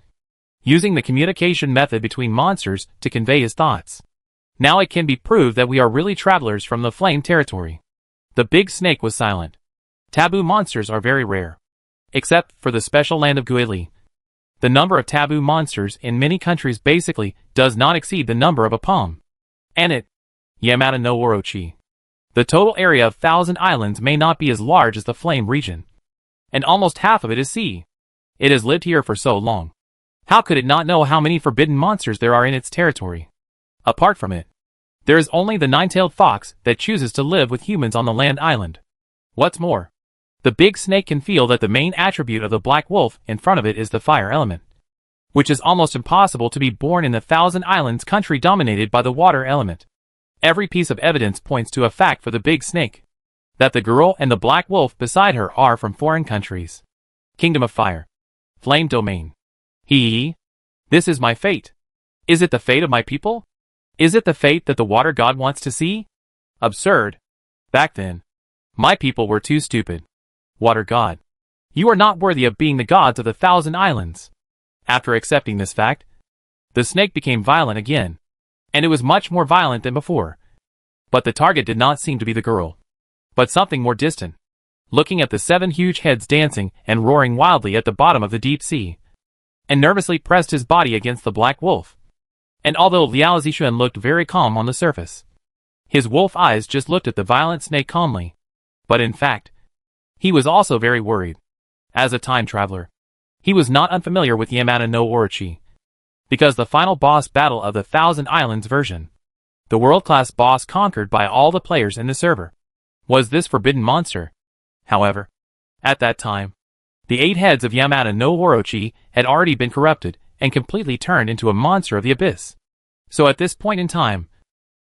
using the communication method between monsters to convey his thoughts. Now it can be proved that we are really travelers from the flame territory. The big snake was silent. Taboo monsters are very rare, except for the special land of Guili. The number of taboo monsters in many countries basically does not exceed the number of a palm. And it, Yamada no Orochi. The total area of 1,000 islands may not be as large as the flame region, and almost half of it is sea. It has lived here for so long. How could it not know how many forbidden monsters there are in its territory? Apart from it, there is only the 9-tailed fox that chooses to live with humans on the land island. What's more, the big snake can feel that the main attribute of the black wolf in front of it is the fire element, which is almost impossible to be born in the 1,000 Islands country dominated by the water element. Every piece of evidence points to a fact for the big snake, that the girl and the black wolf beside her are from foreign countries. Kingdom of Fire. Flame Domain. This is my fate. Is it the fate of my people? Is it the fate that the water god wants to see? Absurd. Back then, my people were too stupid. Water god, you are not worthy of being the gods of the 1,000 Islands. After accepting this fact, the snake became violent again, and it was much more violent than before. But the target did not seem to be the girl, but something more distant, looking at the 7 huge heads dancing and roaring wildly at the bottom of the deep sea, and nervously pressed his body against the black wolf. And although Liao Zixuan looked very calm on the surface, his wolf eyes just looked at the violent snake calmly. But in fact, he was also very worried. As a time traveler, he was not unfamiliar with Yamada no Orochi, because the final boss battle of the 1,000 Islands version, the world-class boss conquered by all the players in the server, was this forbidden monster. However, at that time, the 8 heads of Yamada no Orochi had already been corrupted and completely turned into a monster of the abyss. So at this point in time,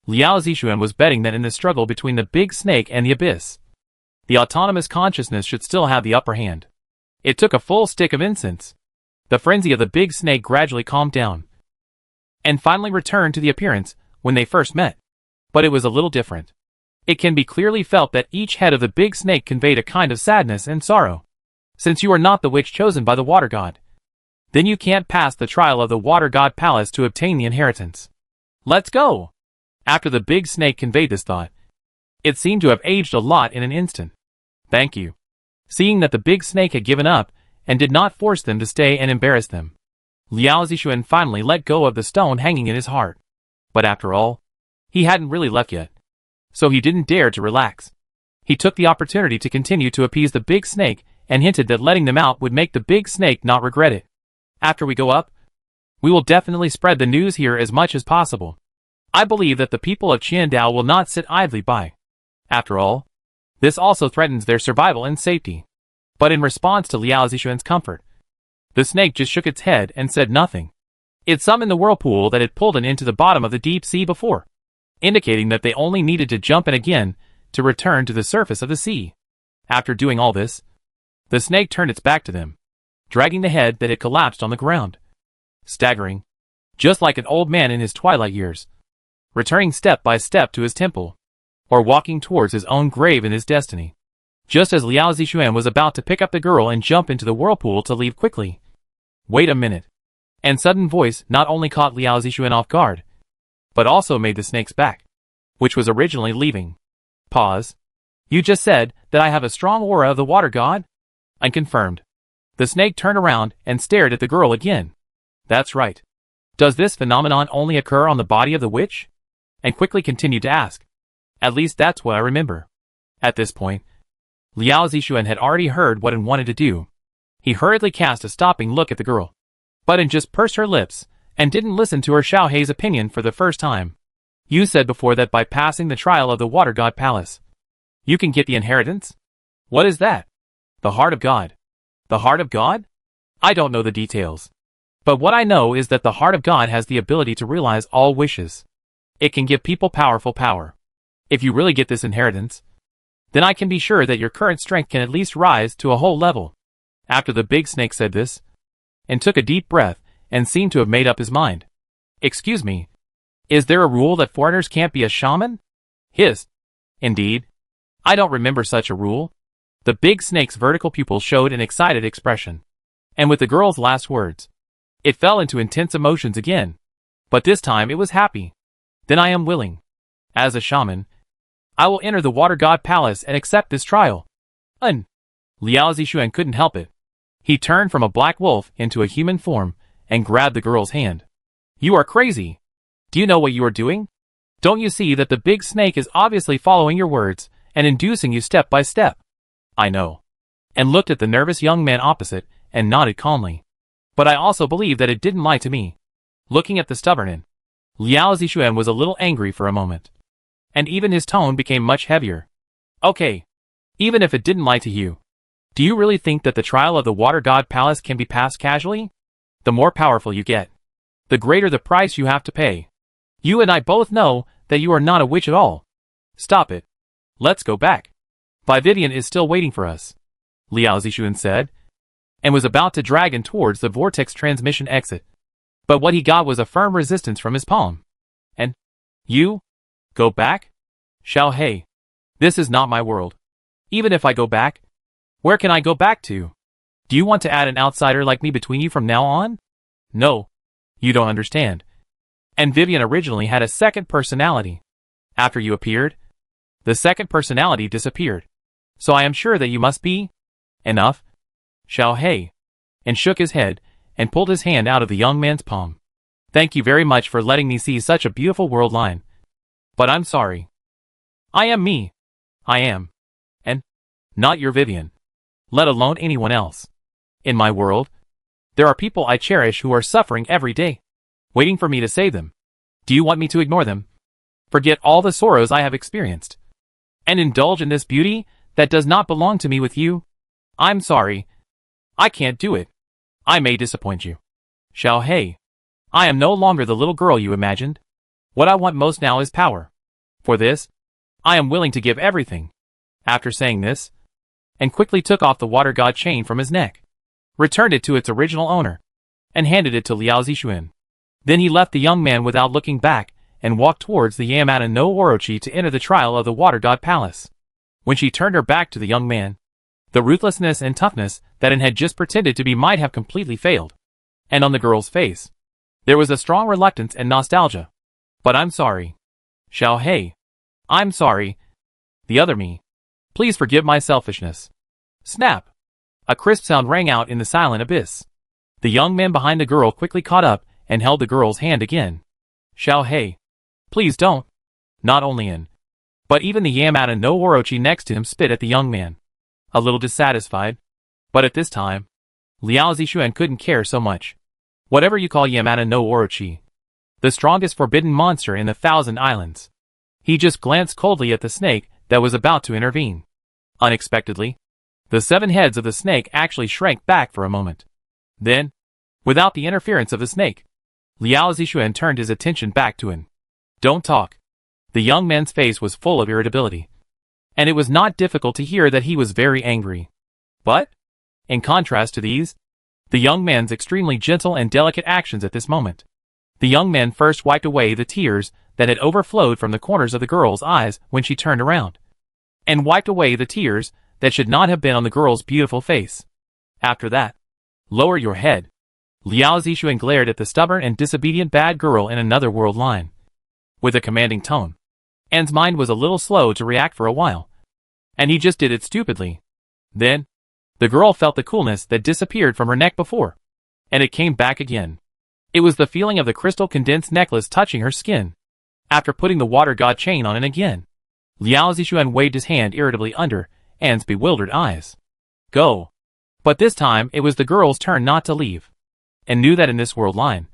Liao Zixuan was betting that in the struggle between the big snake and the abyss, the autonomous consciousness should still have the upper hand. It took a full stick of incense. The frenzy of the big snake gradually calmed down, and finally returned to the appearance when they first met. But it was a little different. It can be clearly felt that each head of the big snake conveyed a kind of sadness and sorrow. Since you are not the witch chosen by the water god, then you can't pass the trial of the water god palace to obtain the inheritance. Let's go! After the big snake conveyed this thought, it seemed to have aged a lot in an instant. Thank you. Seeing that the big snake had given up, and did not force them to stay and embarrass them, Liao Zixuan finally let go of the stone hanging in his heart. But after all, he hadn't really left yet, so he didn't dare to relax. He took the opportunity to continue to appease the big snake, and hinted that letting them out would make the big snake not regret it. After we go up, we will definitely spread the news here as much as possible. I believe that the people of Qiandao will not sit idly by. After all, this also threatens their survival and safety. But in response to Liao Zixuan's comfort, the snake just shook its head and said nothing. It summoned the whirlpool that had pulled it into the bottom of the deep sea before, indicating that they only needed to jump in again to return to the surface of the sea. After doing all this, the snake turned its back to them, dragging the head that had collapsed on the ground. staggering, just like an old man in his twilight years, returning step by step to his temple, or walking towards his own grave in his destiny. Just as Liao Zixuan was about to pick up the girl and jump into the whirlpool to leave quickly. Wait a minute. And sudden voice not only caught Liao Zixuan off guard, but also made the snake's back, which was originally leaving. Pause. You just said that I have a strong aura of the water god? Unconfirmed. The snake turned around and stared at the girl again. That's right. Does this phenomenon only occur on the body of the witch? And quickly continued to ask. At least that's what I remember. At this point, Liao Zixuan had already heard what he wanted to do. He hurriedly cast a stopping look at the girl, but just pursed her lips and didn't listen to her Xiao Hei's opinion for the first time. You said before that by passing the trial of the Water God Palace, you can get the inheritance? What is that? The Heart of God. The Heart of God? I don't know the details. But what I know is that the Heart of God has the ability to realize all wishes. It can give people powerful power. If you really get this inheritance, then I can be sure that your current strength can at least rise to a whole level. After the big snake said this, and took a deep breath, and seemed to have made up his mind. Excuse me, is there a rule that foreigners can't be a shaman? Hissed. Indeed. I don't remember such a rule. The big snake's vertical pupils showed an excited expression. And with the girl's last words, it fell into intense emotions again. But this time it was happy. Then I am willing. As a shaman, I will enter the Water God Palace and accept this trial. Liao Zixuan couldn't help it. He turned from a black wolf into a human form and grabbed the girl's hand. You are crazy. Do you know what you are doing? Don't you see that the big snake is obviously following your words and inducing you step by step? I know. And looked at the nervous young man opposite and nodded calmly. But I also believe that it didn't lie to me. Looking at the stubborn Liao Zixuan was a little angry for a moment. And even his tone became much heavier. Okay. Even if it didn't lie to you, do you really think that the trial of the Water God Palace can be passed casually? The more powerful you get, the greater the price you have to pay. You and I both know that you are not a witch at all. Stop it. Let's go back. Vivian is still waiting for us, Liao Zixuan said, and was about to drag him towards the vortex transmission exit. But what he got was a firm resistance from his palm. And you? Go back? Xiao Hei. This is not my world. Even if I go back, where can I go back to? Do you want to add an outsider like me between you from now on? No. You don't understand. And Vivian originally had a second personality. After you appeared, the second personality disappeared. So I am sure that you must be enough, Xiao Hei, and shook his head and pulled his hand out of the young man's palm. Thank you very much for letting me see such a beautiful world line. But I'm sorry. I am me. I am. And not your Vivian. Let alone anyone else. In my world, there are people I cherish who are suffering every day, waiting for me to save them. Do you want me to ignore them? Forget all the sorrows I have experienced, and indulge in this beauty that does not belong to me with you? I'm sorry. I can't do it. I may disappoint you. Xiao Hei, I am no longer the little girl you imagined. What I want most now is power. For this, I am willing to give everything. After saying this, and quickly took off the water god chain from his neck, returned it to its original owner, and handed it to Liao Zixuan. Then he left the young man without looking back and walked towards the Yamada no Orochi to enter the trial of the Water God Palace. When she turned her back to the young man, the ruthlessness and toughness that it had just pretended to be might have completely failed. And on the girl's face, there was a strong reluctance and nostalgia. But I'm sorry. Xiao Hei. I'm sorry. The other me. Please forgive my selfishness. Snap. A crisp sound rang out in the silent abyss. The young man behind the girl quickly caught up and held the girl's hand again. Xiao Hei. Please don't. Not only in, but even the Yamada no Orochi next to him spit at the young man. A little dissatisfied. But at this time, Liao Zixuan couldn't care so much. Whatever you call Yamada no Orochi, the strongest forbidden monster in the 1,000 Islands. He just glanced coldly at the snake that was about to intervene. Unexpectedly, the 7 heads of the snake actually shrank back for a moment. Then, without the interference of the snake, Liao Zixuan turned his attention back to him. Don't talk. The young man's face was full of irritability, and it was not difficult to hear that he was very angry. But, in contrast to these, the young man's extremely gentle and delicate actions at this moment. The young man first wiped away the tears that had overflowed from the corners of the girl's eyes when she turned around, and wiped away the tears that should not have been on the girl's beautiful face. After that, lower your head. Liao Zixuan glared at the stubborn and disobedient bad girl in another world line, with a commanding tone. An's mind was a little slow to react for a while, and he just did it stupidly. Then, the girl felt the coolness that disappeared from her neck before, and it came back again. It was the feeling of the crystal condensed necklace touching her skin. After putting the water god chain on it again, Liao Zixuan waved his hand irritably under An's bewildered eyes. Go. But this time it was the girl's turn not to leave, and knew that in this world line,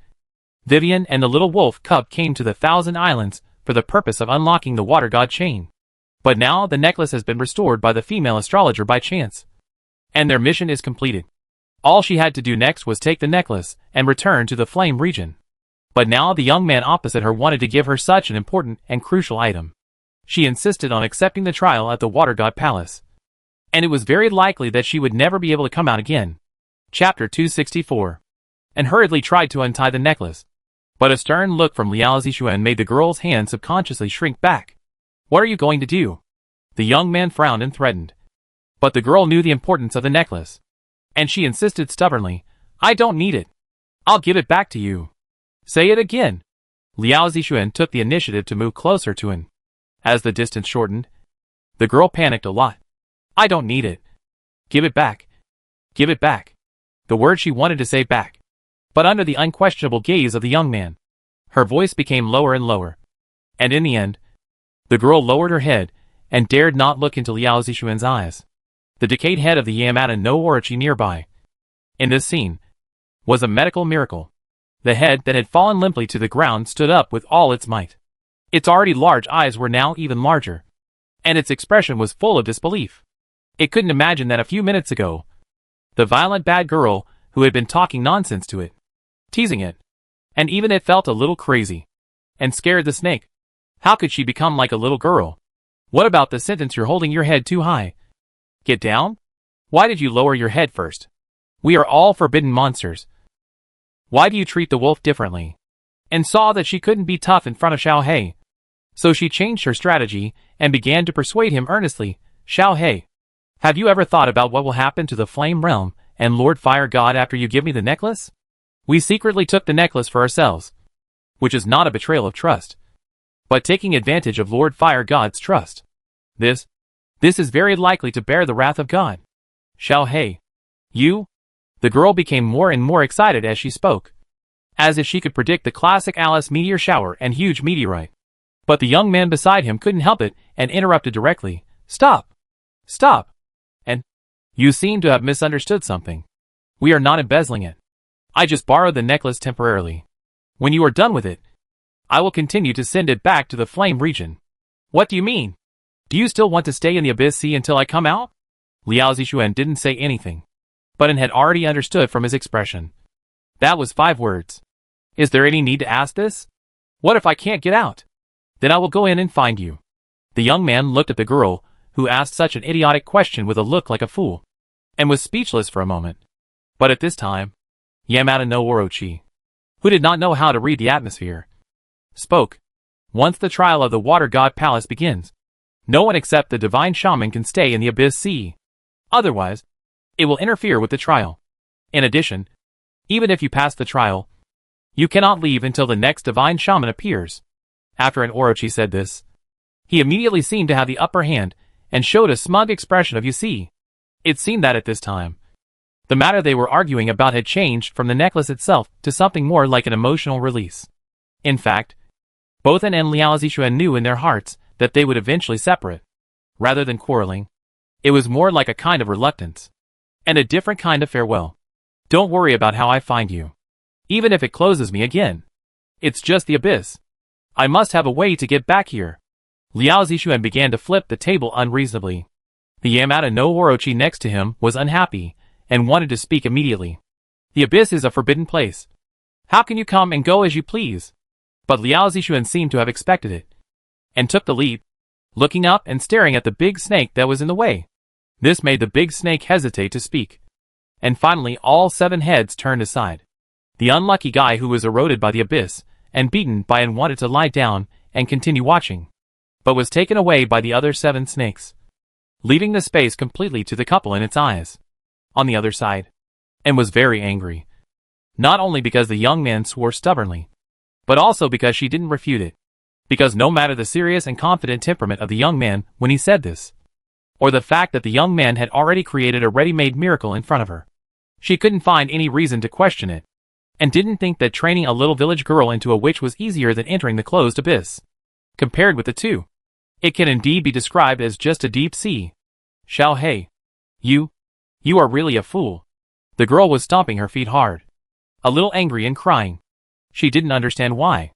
Vivian and the little wolf cub came to the 1,000 Islands for the purpose of unlocking the water god chain. But now the necklace has been restored by the female astrologer by chance, and their mission is completed. All she had to do next was take the necklace and return to the flame region. But now the young man opposite her wanted to give her such an important and crucial item. She insisted on accepting the trial at the water god palace, and it was very likely that she would never be able to come out again. Chapter 264. And hurriedly tried to untie the necklace, but a stern look from Liao Zixuan made the girl's hand subconsciously shrink back. What are you going to do? The young man frowned and threatened. But the girl knew the importance of the necklace, and she insisted stubbornly, I don't need it. I'll give it back to you. Say it again. Liao Zixuan took the initiative to move closer to him. As the distance shortened, the girl panicked a lot. I don't need it. Give it back. Give it back. The word she wanted to say back. But under the unquestionable gaze of the young man, her voice became lower and lower. And in the end, the girl lowered her head and dared not look into Liao Zixuan's eyes. The decayed head of the Yamada no Orochi nearby, in this scene, was a medical miracle. The head that had fallen limply to the ground stood up with all its might. Its already large eyes were now even larger, and its expression was full of disbelief. It couldn't imagine that a few minutes ago, the violent bad girl who had been talking nonsense to it, teasing it, and even it felt a little crazy, and scared the snake. How could she become like a little girl? What about the sentence you're holding your head too high? Get down? Why did you lower your head first? We are all forbidden monsters. Why do you treat the wolf differently? And saw that she couldn't be tough in front of Xiao Hei. So she changed her strategy and began to persuade him earnestly. Xiao Hei, have you ever thought about what will happen to the flame realm and Lord Fire God after you give me the necklace? We secretly took the necklace for ourselves, which is not a betrayal of trust, but taking advantage of Lord Fire God's trust. This is very likely to bear the wrath of God. Xiao Hei, you? The girl became more and more excited as she spoke, as if she could predict the classic Alice meteor shower and huge meteorite. But the young man beside him couldn't help it and interrupted directly. Stop! Stop! And you seem to have misunderstood something. We are not embezzling it. I just borrowed the necklace temporarily. When you are done with it, I will continue to send it back to the flame region. What do you mean? Do you still want to stay in the Abyss Sea until I come out? Liao Zixuan didn't say anything, but had already understood from his expression. That was 5 words. Is there any need to ask this? What if I can't get out? Then I will go in and find you. The young man looked at the girl, who asked such an idiotic question with a look like a fool, and was speechless for a moment. But at this time, Yamada no Orochi, who did not know how to read the atmosphere, spoke. Once the trial of the Water God Palace begins, no one except the divine shaman can stay in the Abyss Sea. Otherwise, it will interfere with the trial. In addition, even if you pass the trial, you cannot leave until the next divine shaman appears. After an Orochi said this, he immediately seemed to have the upper hand and showed a smug expression of you see. It seemed that at this time, the matter they were arguing about had changed from the necklace itself to something more like an emotional release. In fact, both An and Liao Zixuan knew in their hearts that they would eventually separate. Rather than quarreling, it was more like a kind of reluctance, and a different kind of farewell. Don't worry about how I find you. Even if it closes me again. It's just the abyss. I must have a way to get back here. Liao Zixuan began to flip the table unreasonably. The Yamada no Orochi next to him was unhappy, and wanted to speak immediately. The abyss is a forbidden place. How can you come and go as you please? But Liao Zixuan seemed to have expected it, and took the lead, looking up and staring at the big snake that was in the way. This made the big snake hesitate to speak. And finally all 7 heads turned aside. The unlucky guy who was eroded by the abyss and beaten by it wanted to lie down and continue watching, but was taken away by the other 7 snakes, leaving the space completely to the couple in its eyes, on the other side, and was very angry. Not only because the young man swore stubbornly, but also because she didn't refute it. Because no matter the serious and confident temperament of the young man when he said this, or the fact that the young man had already created a ready-made miracle in front of her, she couldn't find any reason to question it, and didn't think that training a little village girl into a witch was easier than entering the closed abyss. Compared with the two, it can indeed be described as just a deep sea. Xiao Hei, you are really a fool. The girl was stomping her feet hard, a little angry and crying. She didn't understand why.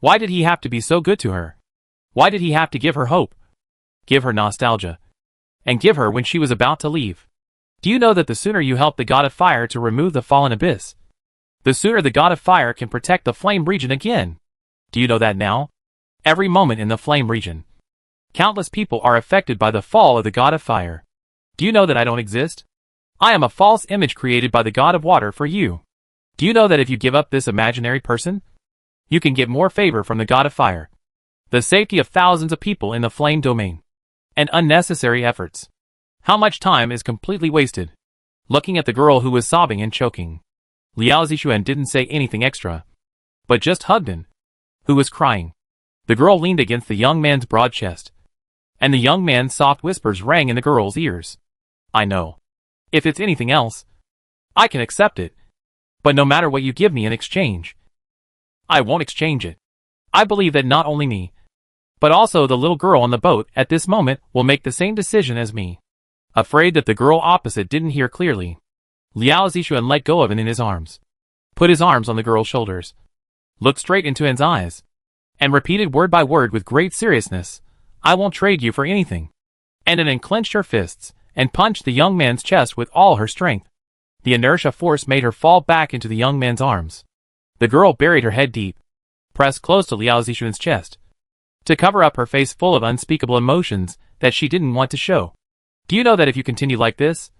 Why did he have to be so good to her? Why did he have to give her hope, give her nostalgia, and give her when she was about to leave? Do you know that the sooner you help the god of fire to remove the fallen abyss, the sooner the god of fire can protect the flame region again? Do you know that now? Every moment in the flame region, countless people are affected by the fall of the god of fire. Do you know that I don't exist? I am a false image created by the god of water for you. Do you know that if you give up this imaginary person, you can get more favor from the god of fire, the safety of thousands of people in the flame domain, and unnecessary efforts? How much time is completely wasted? Looking at the girl who was sobbing and choking, Liao Zixuan didn't say anything extra, but just hugged An, who was crying. The girl leaned against the young man's broad chest, and the young man's soft whispers rang in the girl's ears. I know. If it's anything else, I can accept it. But no matter what you give me in exchange, I won't exchange it. I believe that not only me, but also the little girl on the boat at this moment will make the same decision as me. Afraid that the girl opposite didn't hear clearly, Liao Zixuan let go of An in his arms, put his arms on the girl's shoulders, looked straight into An's eyes, and repeated word by word with great seriousness, I won't trade you for anything. And An clenched her fists and punched the young man's chest with all her strength. The inertia force made her fall back into the young man's arms. The girl buried her head deep, pressed close to Liao Zixuan's chest, to cover up her face full of unspeakable emotions that she didn't want to show. Do you know that if you continue like this,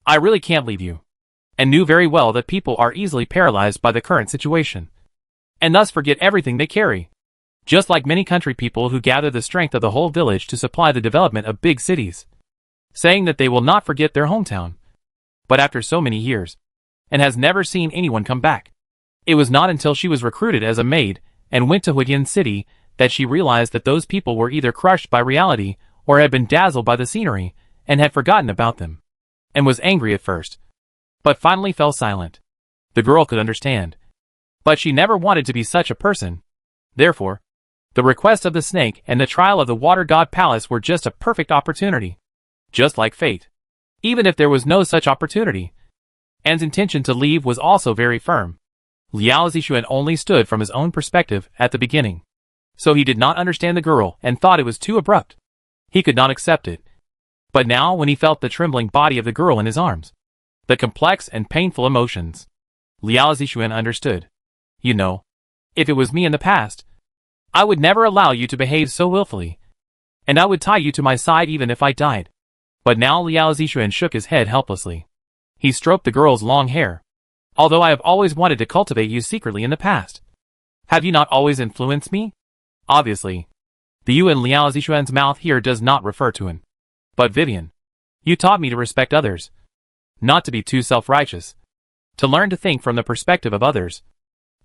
I really can't leave you? And knew very well that people are easily paralyzed by the current situation, and thus forget everything they carry. Just like many country people who gather the strength of the whole village to supply the development of big cities, saying that they will not forget their hometown. But after so many years, and has never seen anyone come back. It was not until she was recruited as a maid and went to Huidian City that she realized that those people were either crushed by reality or had been dazzled by the scenery and had forgotten about them, and was angry at first, but finally fell silent. The girl could understand, but she never wanted to be such a person. Therefore, the request of the snake and the trial of the water god palace were just a perfect opportunity. Just like fate. Even if there was no such opportunity, An's intention to leave was also very firm. Liao Zixuan only stood from his own perspective at the beginning, so he did not understand the girl and thought it was too abrupt. He could not accept it. But now when he felt the trembling body of the girl in his arms, the complex and painful emotions, Liao Zixuan understood. You know, if it was me in the past, I would never allow you to behave so willfully, and I would tie you to my side even if I died. But now Liao Zixuan shook his head helplessly. He stroked the girl's long hair. Although I have always wanted to cultivate you secretly in the past, have you not always influenced me? Obviously, the you in Liao Zixuan's mouth here does not refer to An. But Vivian, you taught me to respect others, not to be too self-righteous, to learn to think from the perspective of others,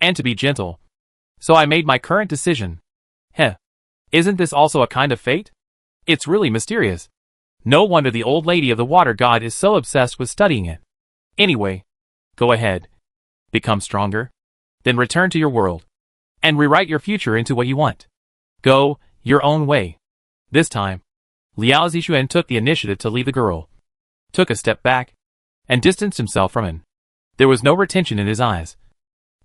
and to be gentle. So I made my current decision. Heh. Isn't this also a kind of fate? It's really mysterious. No wonder the old lady of the water god is so obsessed with studying it. Anyway, go ahead. Become stronger. Then return to your world, and rewrite your future into what you want. Go your own way. This time, Liao Zixuan took the initiative to leave the girl, took a step back, and distanced himself from An. There was no retention in his eyes,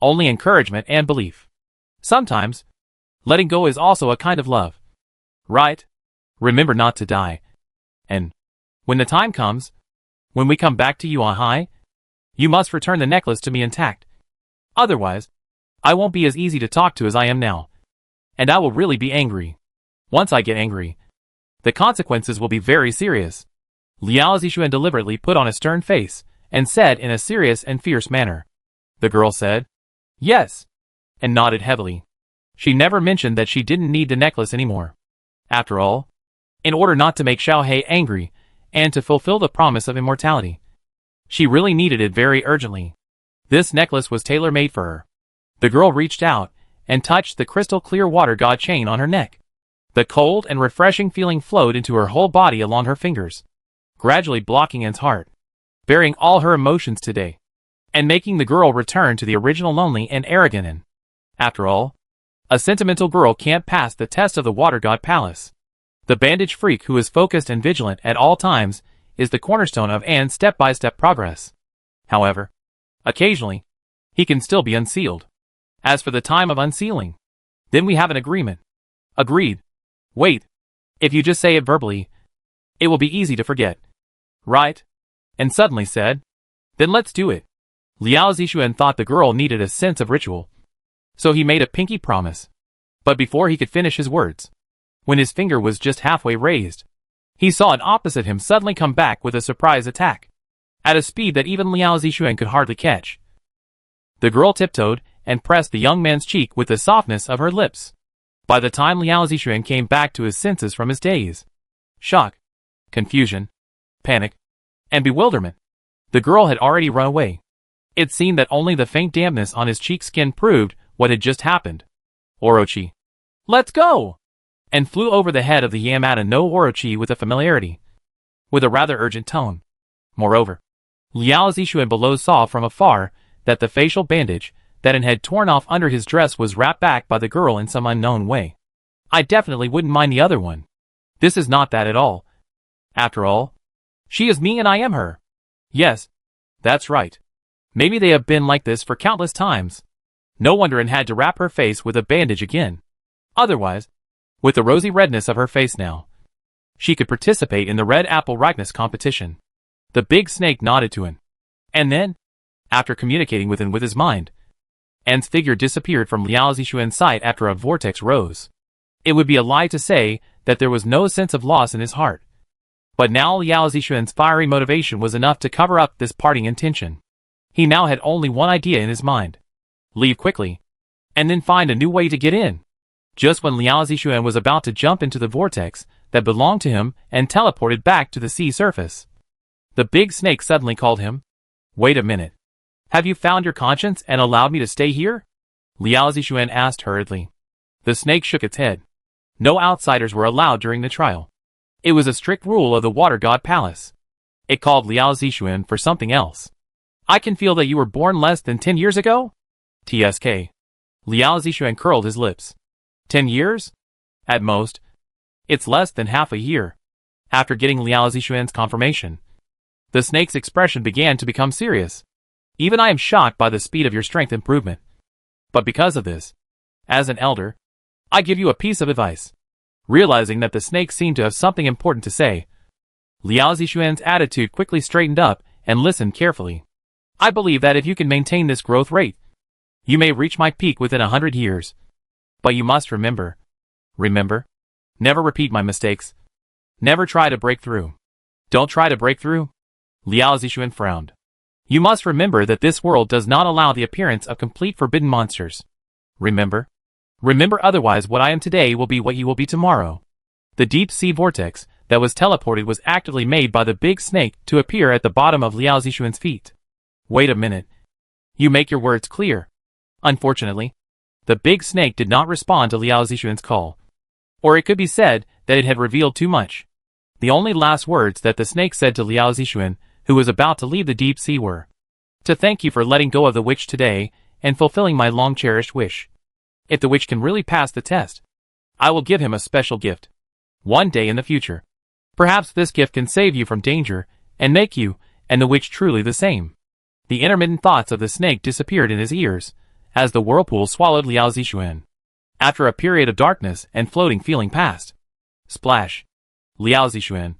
only encouragement and belief. Sometimes, letting go is also a kind of love. Right? Remember not to die. And when the time comes, when we come back to you on high, you must return the necklace to me intact. Otherwise, I won't be as easy to talk to as I am now. And I will really be angry. Once I get angry, the consequences will be very serious. Liao Zixuan deliberately put on a stern face and said in a serious and fierce manner. The girl said, "Yes," and nodded heavily. She never mentioned that she didn't need the necklace anymore. After all, in order not to make Xiao Hei angry, and to fulfill the promise of immortality, she really needed it very urgently. This necklace was tailor-made for her. The girl reached out and touched the crystal-clear water god chain on her neck. The cold and refreshing feeling flowed into her whole body along her fingers, gradually blocking Anne's heart, burying all her emotions today, and making the girl return to the original lonely and arrogant Anne. After all, a sentimental girl can't pass the test of the water god palace. The bandage freak who is focused and vigilant at all times is the cornerstone of Anne's step-by-step progress. However, occasionally, he can still be unsealed. As for the time of unsealing, then we have an agreement. Agreed. Wait. If you just say it verbally, it will be easy to forget. Right? And suddenly said, "Then let's do it." Liao Zixuan thought the girl needed a sense of ritual, so he made a pinky promise. But before he could finish his words, when his finger was just halfway raised, he saw an opposite him suddenly come back with a surprise attack, at a speed that even Liao Zixuan could hardly catch. The girl tiptoed and pressed the young man's cheek with the softness of her lips. By the time Liao Zixuan came back to his senses from his daze, shock, confusion, panic, and bewilderment, the girl had already run away. It seemed that only the faint dampness on his cheek skin proved what had just happened. "Orochi, let's go!" and flew over the head of the Yamada no Orochi with a familiarity, with a rather urgent tone. Moreover, Liao Zixuan below saw from afar that the facial bandage that Anne had torn off under his dress was wrapped back by the girl in some unknown way. I definitely wouldn't mind the other one. This is not that at all. After all, she is me and I am her. Yes, that's right. Maybe they have been like this for countless times. No wonder Anne had to wrap her face with a bandage again. Otherwise, with the rosy redness of her face now, she could participate in the red apple ripeness competition. The big snake nodded to Anne. And then, after communicating with Anne with his mind, Anne's figure disappeared from Liao Zixuan's sight after a vortex rose. It would be a lie to say that there was no sense of loss in his heart. But now Liao Zixuan's fiery motivation was enough to cover up this parting intention. He now had only one idea in his mind. Leave quickly, and then find a new way to get in. Just when Liao Zixuan was about to jump into the vortex that belonged to him and teleported back to the sea surface, the big snake suddenly called him. "Wait a minute. Have you found your conscience and allowed me to stay here?" Liao Zixuan asked hurriedly. The snake shook its head. No outsiders were allowed during the trial. It was a strict rule of the Water God Palace. It called Liao Zixuan for something else. "I can feel that you were born less than 10 years ago?" TSK. Liao Zixuan curled his lips. 10 years? At most. It's less than half a year. After getting Liao Zixuan's confirmation, the snake's expression began to become serious. "Even I am shocked by the speed of your strength improvement. But because of this, as an elder, I give you a piece of advice." Realizing that the snake seemed to have something important to say, Liao Zixuan's attitude quickly straightened up and listened carefully. "I believe that if you can maintain this growth rate, you may reach my peak within 100 years. But you must remember, never repeat my mistakes. Never try to break through. Don't try to break through." Liao Zixuan frowned. "You must remember that this world does not allow the appearance of complete forbidden monsters. Remember, otherwise what I am today will be what you will be tomorrow." The deep sea vortex that was teleported was actively made by the big snake to appear at the bottom of Liao Zixuan's feet. "Wait a minute. You make your words clear." Unfortunately, the big snake did not respond to Liao Zixuan's call. Or it could be said that it had revealed too much. The only last words that the snake said to Liao Zixuan, who was about to leave the deep sea, were, "To thank you for letting go of the witch today and fulfilling my long-cherished wish. If the witch can really pass the test, I will give him a special gift. One day in the future. Perhaps this gift can save you from danger and make you and the witch truly the same." The intermittent thoughts of the snake disappeared in his ears as the whirlpool swallowed Liao Zixuan. After a period of darkness and floating feeling passed. Splash. Liao Zixuan,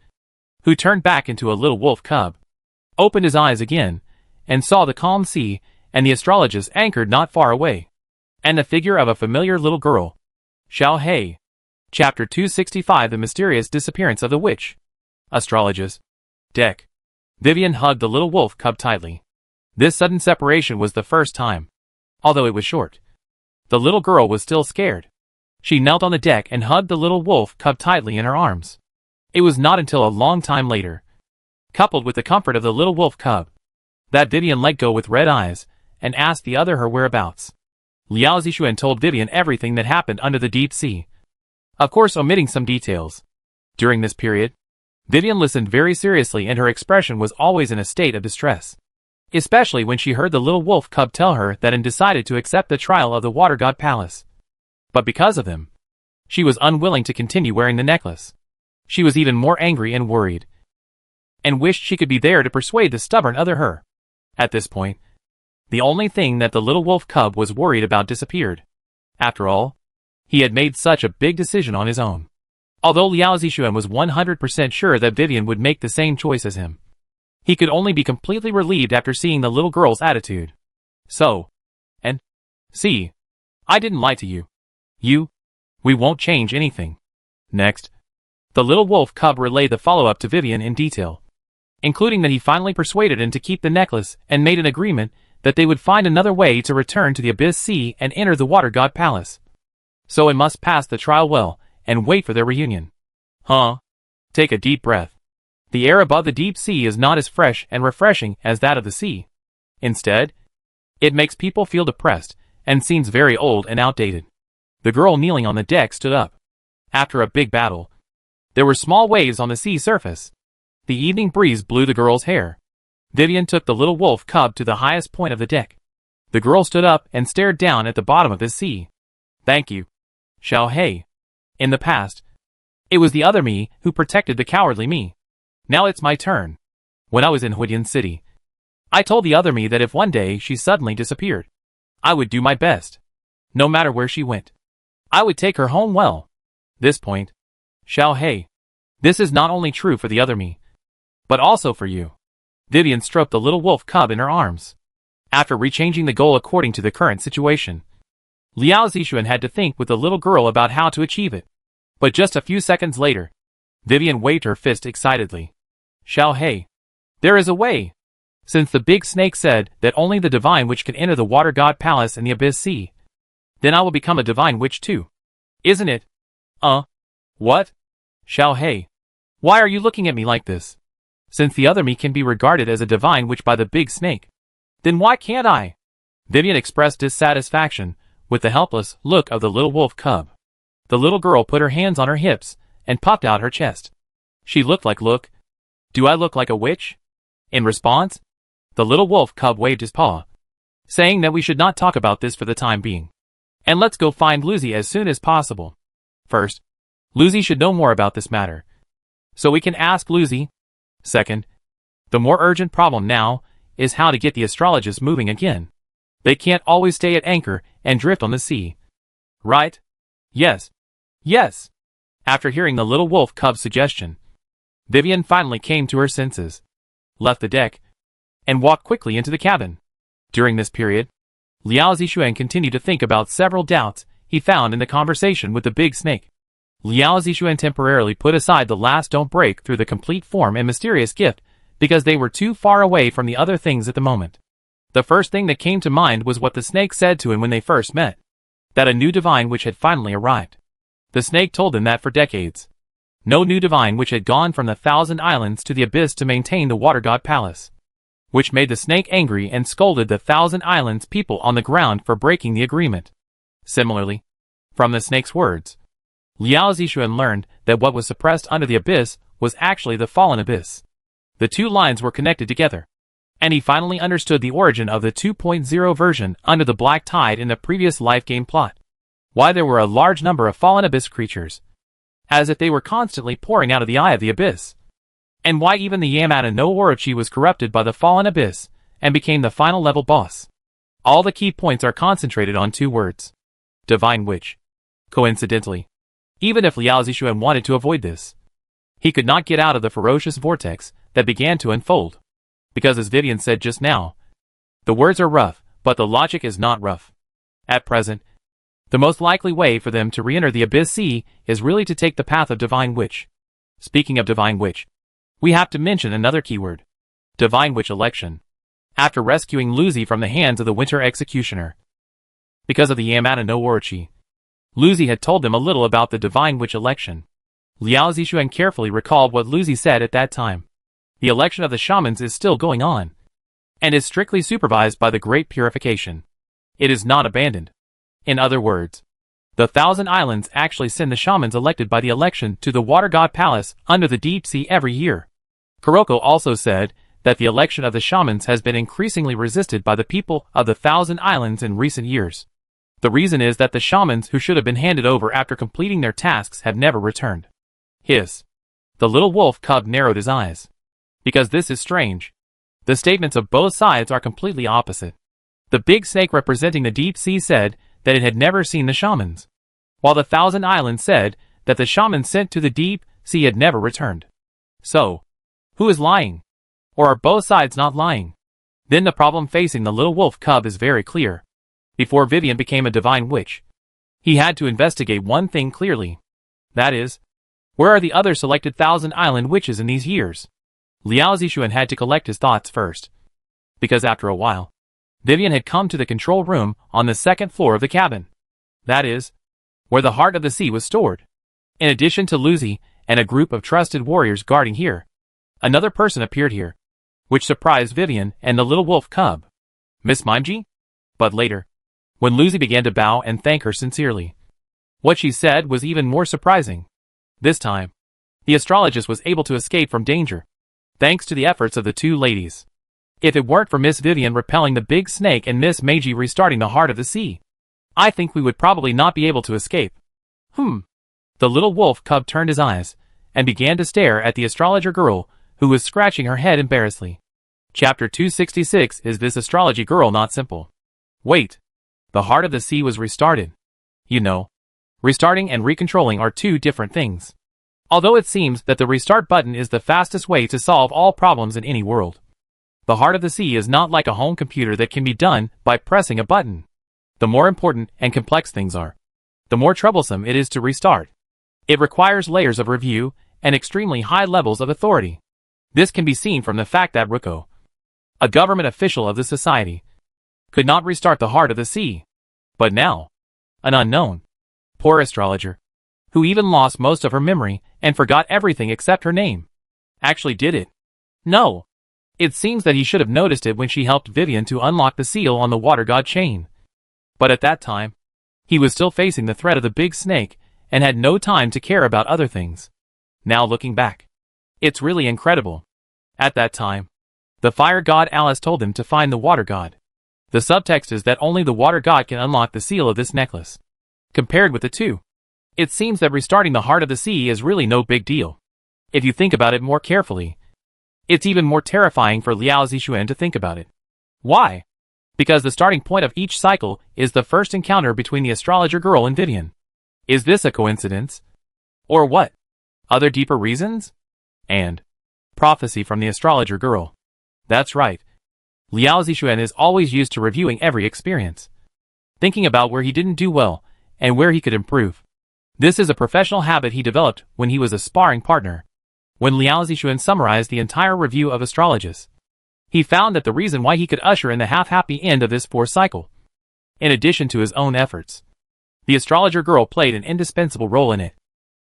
who turned back into a little wolf cub, opened his eyes again and saw the calm sea and the astrologist anchored not far away, and the figure of a familiar little girl. Xiao Hei. Chapter 265 The Mysterious Disappearance of the Witch. Astrologist. Deck. Vivian hugged the little wolf cub tightly. This sudden separation was the first time. Although it was short. The little girl was still scared. She knelt on the deck and hugged the little wolf cub tightly in her arms. It was not until a long time later, coupled with the comfort of the little wolf cub, that Vivian let go with red eyes and asked the other her whereabouts. Liao Zixuan told Vivian everything that happened under the deep sea, of course omitting some details. During this period, Vivian listened very seriously and her expression was always in a state of distress, especially when she heard the little wolf cub tell her that and decided to accept the trial of the water god palace. But because of him, she was unwilling to continue wearing the necklace. She was even more angry and worried, and wished she could be there to persuade the stubborn other her. At this point, the only thing that the little wolf cub was worried about disappeared. After all, he had made such a big decision on his own. Although Liao Zixuan was 100% sure that Vivian would make the same choice as him, he could only be completely relieved after seeing the little girl's attitude. So, and, see, I didn't lie to you. We won't change anything. Next, the little wolf cub relayed the follow-up to Vivian in detail, including that he finally persuaded him to keep the necklace and made an agreement that they would find another way to return to the Abyss Sea and enter the Water God Palace. So it must pass the trial well and wait for their reunion. Take a deep breath. The air above the deep sea is not as fresh and refreshing as that of the sea. Instead, it makes people feel depressed and seems very old and outdated. The girl kneeling on the deck stood up. After a big battle, there were small waves on the sea surface. The evening breeze blew the girl's hair. Vivian took the little wolf cub to the highest point of the deck. The girl stood up and stared down at the bottom of the sea. Thank you, Xiao Hei. In the past, it was the other me who protected the cowardly me. Now it's my turn. When I was in Huidian City, I told the other me that if one day she suddenly disappeared, I would do my best. No matter where she went, I would take her home well. This point, Xiao Hei, this is not only true for the other me, but also for you. Vivian stroked the little wolf cub in her arms. After rechanging the goal according to the current situation, Liao Zixuan had to think with the little girl about how to achieve it. But just a few seconds later, Vivian waved her fist excitedly. Xiao Hei, there is a way. Since the big snake said that only the divine witch can enter the water god palace in the Abyss Sea, then I will become a divine witch too. Isn't it? What? Xiao Hei, why are you looking at me like this? Since the other me can be regarded as a divine witch by the big snake, then why can't I? Vivian expressed dissatisfaction with the helpless look of the little wolf cub. The little girl put her hands on her hips and puffed out her chest. She looked like, do I look like a witch? In response, the little wolf cub waved his paw, saying that we should not talk about this for the time being. And let's go find Lucy as soon as possible. First, Lucy should know more about this matter, so we can ask Lucy. Second, the more urgent problem now is how to get the astrologists moving again. They can't always stay at anchor and drift on the sea. Right? Yes. Yes. After hearing the little wolf cub's suggestion, Vivian finally came to her senses, left the deck, and walked quickly into the cabin. During this period, Liao Zixuan continued to think about several doubts he found in the conversation with the big snake. Liao Zixuan temporarily put aside the last don't break through the complete form and mysterious gift because they were too far away from the other things at the moment. The first thing that came to mind was what the snake said to him when they first met, that a new divine witch had finally arrived. The snake told him that for decades, no new divine witch had gone from the 1,000 Islands to the Abyss to maintain the Water God Palace, which made the snake angry and scolded the 1,000 Islands people on the ground for breaking the agreement. Similarly, from the snake's words, Liao Zixuan learned that what was suppressed under the Abyss was actually the fallen Abyss. The two lines were connected together, and he finally understood the origin of the 2.0 version under the Black Tide in the previous life game plot. Why there were a large number of fallen Abyss creatures, as if they were constantly pouring out of the eye of the Abyss. And why even the Yamada no Orochi was corrupted by the fallen Abyss and became the final level boss. All the key points are concentrated on two words: Divine Witch. Coincidentally, even if Liao Zixuan wanted to avoid this, he could not get out of the ferocious vortex that began to unfold. Because as Vivian said just now, the words are rough, but the logic is not rough. At present, the most likely way for them to re-enter the Abyss Sea is really to take the path of Divine Witch. Speaking of Divine Witch, we have to mention another keyword: Divine Witch Election. After rescuing Lucy from the hands of the Winter Executioner. Because of the Yamata no Orochi, Lucy had told them a little about the Divine Witch Election. Liao Zixuan carefully recalled what Lucy said at that time. The election of the shamans is still going on, and is strictly supervised by the Great Purification. It is not abandoned. In other words, the Thousand Islands actually send the shamans elected by the election to the Water God Palace under the deep sea every year. Kuroko also said that the election of the shamans has been increasingly resisted by the people of the Thousand Islands in recent years. The reason is that the shamans who should have been handed over after completing their tasks have never returned. Hiss. The little wolf cub narrowed his eyes. Because this is strange. The statements of both sides are completely opposite. The big snake representing the deep sea said that it had never seen the shamans, while the Thousand Islands said that the shamans sent to the deep sea had never returned. So, who is lying? Or are both sides not lying? Then the problem facing the little wolf cub is very clear. Before Vivian became a divine witch, he had to investigate one thing clearly. That is, where are the other selected Thousand Island witches in these years? Liao Zixuan had to collect his thoughts first. Because after a while, Vivian had come to the control room on the second floor of the cabin. That is, where the heart of the sea was stored. In addition to Lucy and a group of trusted warriors guarding here, another person appeared here, which surprised Vivian and the little wolf cub. Miss Mimji? But later, when Lucy began to bow and thank her sincerely, what she said was even more surprising. This time, the astrologist was able to escape from danger, thanks to the efforts of the two ladies. If it weren't for Miss Vivian repelling the big snake and Miss Meiji restarting the heart of the sea, I think we would probably not be able to escape. The little wolf cub turned his eyes and began to stare at the astrologer girl, who was scratching her head embarrassedly. Chapter 266. Is this astrology girl not simple? Wait. The heart of the sea was restarted. You know, restarting and recontrolling are two different things. Although it seems that the restart button is the fastest way to solve all problems in any world, the heart of the sea is not like a home computer that can be done by pressing a button. The more important and complex things are, the more troublesome it is to restart. It requires layers of review and extremely high levels of authority. This can be seen from the fact that Ruko, a government official of the society, could not restart the heart of the sea. But now, an unknown, poor astrologer, who even lost most of her memory and forgot everything except her name, actually did it. No. It seems that he should have noticed it when she helped Vivian to unlock the seal on the water god chain. But at that time, he was still facing the threat of the big snake and had no time to care about other things. Now looking back, it's really incredible. At that time, the fire god Alice told him to find the water god. The subtext is that only the water god can unlock the seal of this necklace. Compared with the two, it seems that restarting the heart of the sea is really no big deal. If you think about it more carefully, it's even more terrifying for Liao Zixuan to think about it. Why? Because the starting point of each cycle is the first encounter between the astrologer girl and Vivian. Is this a coincidence? Or what? Other deeper reasons? And prophecy from the astrologer girl. That's right. Liao Zixuan is always used to reviewing every experience, thinking about where he didn't do well and where he could improve. This is a professional habit he developed when he was a sparring partner. When Liao Zixuan summarized the entire review of astrologists, he found that the reason why he could usher in the half-happy end of this fourth cycle, in addition to his own efforts, the astrologer girl played an indispensable role in it.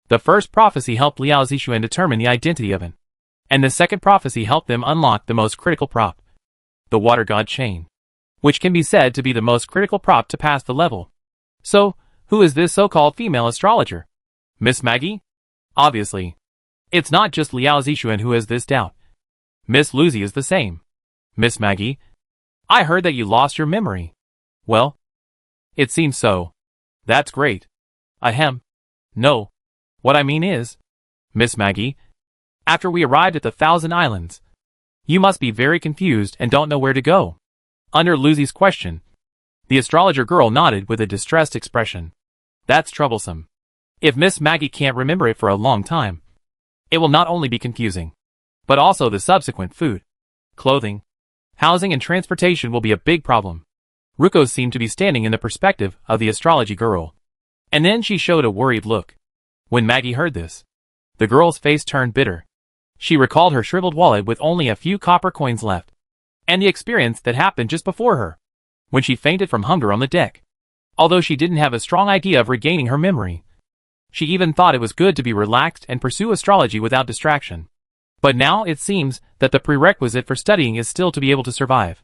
The first prophecy helped Liao Zixuan determine the identity of it, and the second prophecy helped them unlock the most critical prop, the water god chain, which can be said to be the most critical prop to pass the level. So, who is this so-called female astrologer? Miss Maggie? Obviously. It's not just Liao Zixuan who has this doubt. Miss Lucy is the same. Miss Maggie, I heard that you lost your memory. Well, it seems so. That's great. Ahem. No. What I mean is, Miss Maggie, after we arrived at the Thousand Islands, you must be very confused and don't know where to go. Under Lucy's question, the astrologer girl nodded with a distressed expression. That's troublesome. If Miss Maggie can't remember it for a long time, it will not only be confusing, but also the subsequent food, clothing, housing and transportation will be a big problem. Ruko seemed to be standing in the perspective of the astrology girl. And then she showed a worried look. When Maggie heard this, the girl's face turned bitter. She recalled her shriveled wallet with only a few copper coins left, and the experience that happened just before her, when she fainted from hunger on the deck. Although she didn't have a strong idea of regaining her memory, she even thought it was good to be relaxed and pursue astrology without distraction. But now it seems that the prerequisite for studying is still to be able to survive.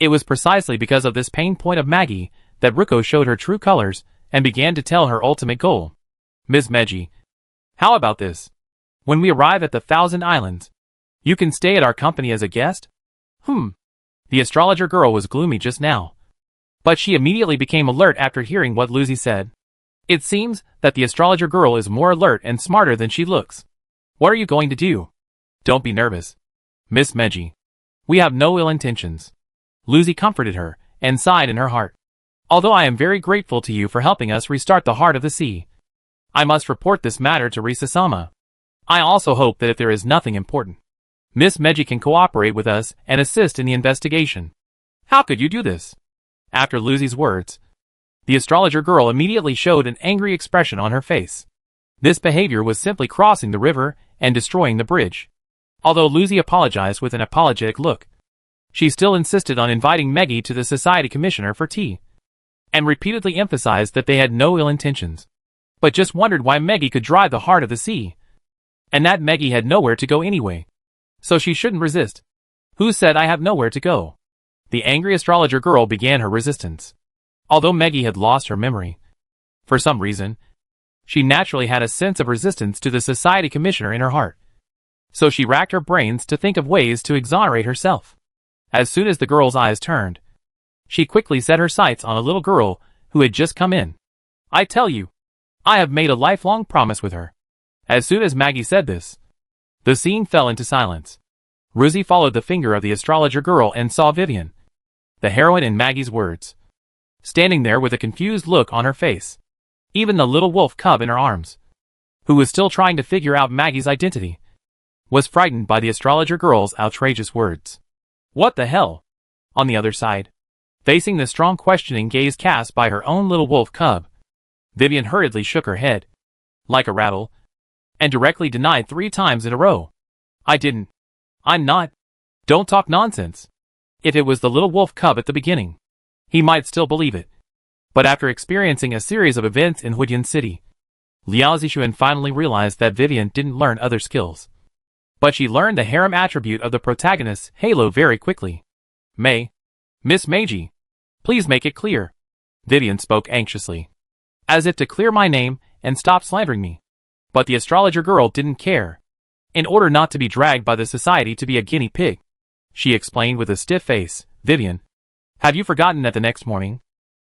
It was precisely because of this pain point of Maggie that Ruko showed her true colors and began to tell her ultimate goal. Ms. Meiji, how about this? When we arrive at the Thousand Islands, you can stay at our company as a guest? The astrologer girl was gloomy just now, but she immediately became alert after hearing what Lucy said. It seems that the astrologer girl is more alert and smarter than she looks. What are you going to do? Don't be nervous, Miss Meiji. We have no ill intentions. Lucy comforted her and sighed in her heart. Although I am very grateful to you for helping us restart the heart of the sea, I must report this matter to Risa-sama. I also hope that if there is nothing important, Miss Meiji can cooperate with us and assist in the investigation. How could you do this? After Lucy's words, the astrologer girl immediately showed an angry expression on her face. This behavior was simply crossing the river and destroying the bridge. Although Lucy apologized with an apologetic look, she still insisted on inviting Maggie to the Society Commissioner for tea, and repeatedly emphasized that they had no ill intentions, but just wondered why Maggie could drive the heart of the sea, and that Maggie had nowhere to go anyway, so she shouldn't resist. Who said I have nowhere to go? The angry astrologer girl began her resistance. Although Maggie had lost her memory, for some reason, she naturally had a sense of resistance to the Society Commissioner in her heart. So she racked her brains to think of ways to exonerate herself. As soon as the girl's eyes turned, she quickly set her sights on a little girl who had just come in. I tell you, I have made a lifelong promise with her. As soon as Maggie said this, the scene fell into silence. Ruzi followed the finger of the astrologer girl and saw Vivian, the heroine in Maggie's words, standing there with a confused look on her face. Even the little wolf cub in her arms, who was still trying to figure out Maggie's identity, was frightened by the astrologer girl's outrageous words. What the hell? On the other side, facing the strong questioning gaze cast by her own little wolf cub, Vivian hurriedly shook her head, like a rattle, and directly denied 3 times in a row. I didn't. I'm not. Don't talk nonsense. If it was the little wolf cub at the beginning, he might still believe it. But after experiencing a series of events in Huidian City, Liao Zixuan finally realized that Vivian didn't learn other skills. But she learned the harem attribute of the protagonist's halo very quickly. Miss Meiji, please make it clear. Vivian spoke anxiously, as if to clear my name and stop slandering me. But the astrologer girl didn't care. In order not to be dragged by the society to be a guinea pig, she explained with a stiff face, Vivian, have you forgotten that the next morning,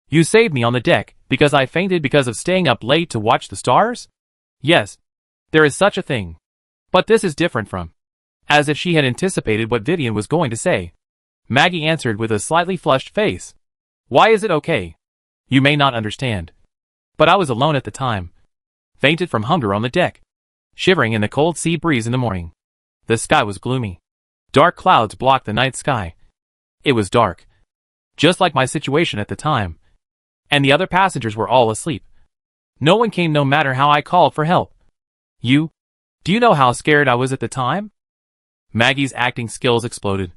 you saved me on the deck because I fainted because of staying up late to watch the stars? Yes, there is such a thing. But this is different from. As if she had anticipated what Vivian was going to say, Maggie answered with a slightly flushed face. Why is it okay? You may not understand, but I was alone at the time. Fainted from hunger on the deck, shivering in the cold sea breeze in the morning. The sky was gloomy. Dark clouds blocked the night sky. It was dark, just like my situation at the time, and the other passengers were all asleep. No one came no matter how I called for help. Do you know how scared I was at the time? Maggie's acting skills exploded,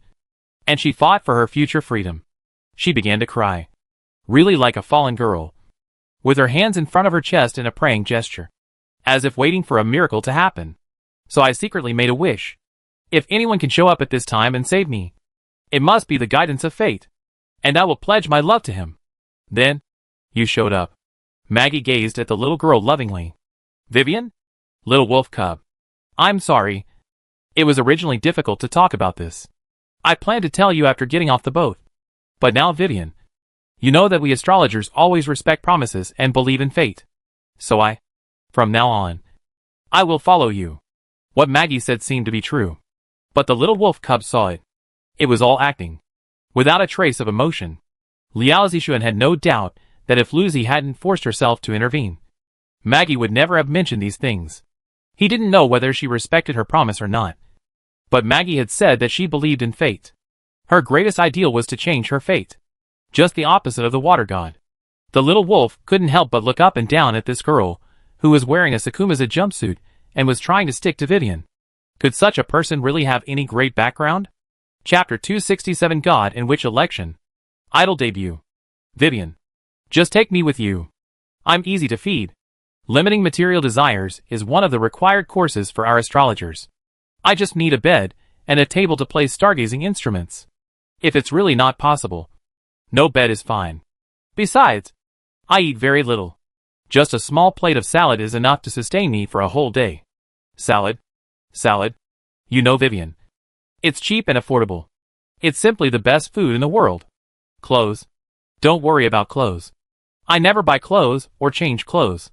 and she fought for her future freedom. She began to cry, really like a fallen girl, with her hands in front of her chest in a praying gesture, as if waiting for a miracle to happen. So I secretly made a wish. If anyone can show up at this time and save me, it must be the guidance of fate, and I will pledge my love to him. Then, you showed up. Maggie gazed at the little girl lovingly. Vivian? Little wolf cub. I'm sorry. It was originally difficult to talk about this. I planned to tell you after getting off the boat. But now, Vivian, you know that we astrologers always respect promises and believe in fate. So from now on, I will follow you. What Maggie said seemed to be true. But the little wolf cub saw it. It was all acting, without a trace of emotion. Liao Zixuan had no doubt that if Lucy hadn't forced herself to intervene, Maggie would never have mentioned these things. He didn't know whether she respected her promise or not. But Maggie had said that she believed in fate. Her greatest ideal was to change her fate. Just the opposite of the water god. The little wolf couldn't help but look up and down at this girl, who was wearing a Sakumaza jumpsuit and was trying to stick to Vivian. Could such a person really have any great background? Chapter 267 God and Witch Election. Idol Debut. Vivian. Just take me with you. I'm easy to feed. Limiting material desires is one of the required courses for our astrologers. I just need a bed and a table to play stargazing instruments. If it's really not possible, no bed is fine. Besides, I eat very little. Just a small plate of salad is enough to sustain me for a whole day. Salad? Salad? You know, Vivian. It's cheap and affordable. It's simply the best food in the world. Clothes? Don't worry about clothes. I never buy clothes or change clothes.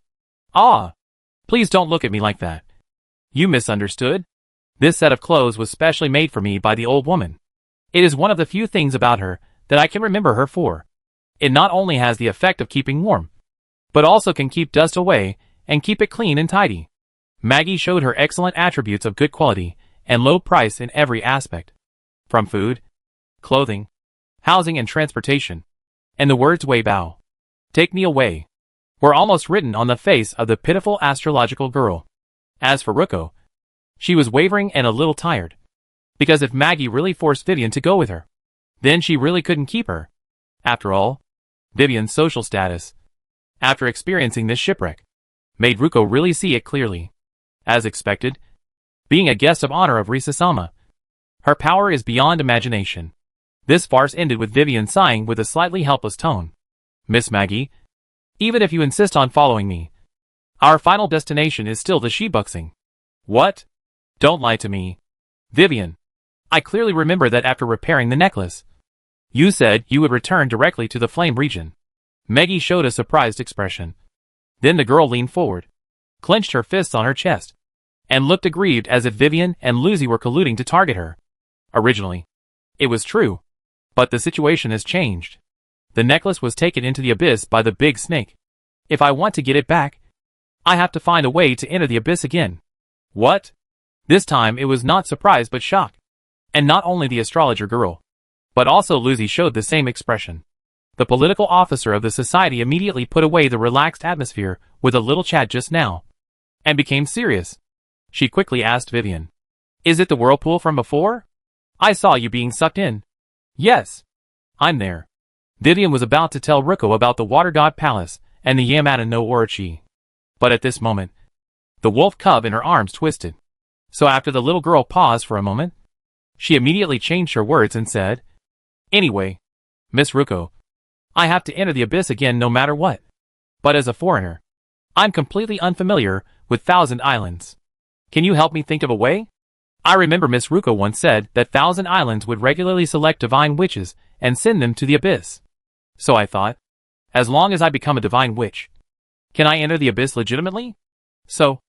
Ah! Please don't look at me like that. You misunderstood. This set of clothes was specially made for me by the old woman. It is one of the few things about her that I can remember her for. It not only has the effect of keeping warm, but also can keep dust away and keep it clean and tidy. Maggie showed her excellent attributes of good quality and low price in every aspect. From food, clothing, housing and transportation. And the words "way bow. Take me away," were almost written on the face of the pitiful astrological girl. As for Ruko, she was wavering and a little tired. Because if Maggie really forced Vivian to go with her, then she really couldn't keep her. After all, Vivian's social status, after experiencing this shipwreck, made Ruko really see it clearly. As expected, being a guest of honor of Risa-sama, her power is beyond imagination. This farce ended with Vivian sighing with a slightly helpless tone. Miss Maggie, even if you insist on following me, our final destination is still the Shibuxing. What? Don't lie to me. Vivian, I clearly remember that after repairing the necklace, you said you would return directly to the flame region. Maggie showed a surprised expression. Then the girl leaned forward, clenched her fists on her chest, and looked aggrieved as if Vivian and Lucy were colluding to target her. Originally, it was true, but the situation has changed. The necklace was taken into the abyss by the big snake. If I want to get it back, I have to find a way to enter the abyss again. What? This time it was not surprise but shock. And not only the astrologer girl, but also Lucy showed the same expression. The political officer of the society immediately put away the relaxed atmosphere with a little chat just now, and became serious. She quickly asked Vivian, "Is it the whirlpool from before? I saw you being sucked in." "Yes. I'm there." Vivian was about to tell Ruko about the Water God Palace and the Yamata no Orochi. But at this moment, the wolf cub in her arms twisted. So after the little girl paused for a moment, she immediately changed her words and said, "Anyway, Miss Ruko, I have to enter the abyss again no matter what. But as a foreigner, I'm completely unfamiliar with Thousand Islands. Can you help me think of a way? I remember Miss Ruko once said that Thousand Islands would regularly select divine witches and send them to the abyss. So I thought, as long as I become a divine witch, can I enter the abyss legitimately? So,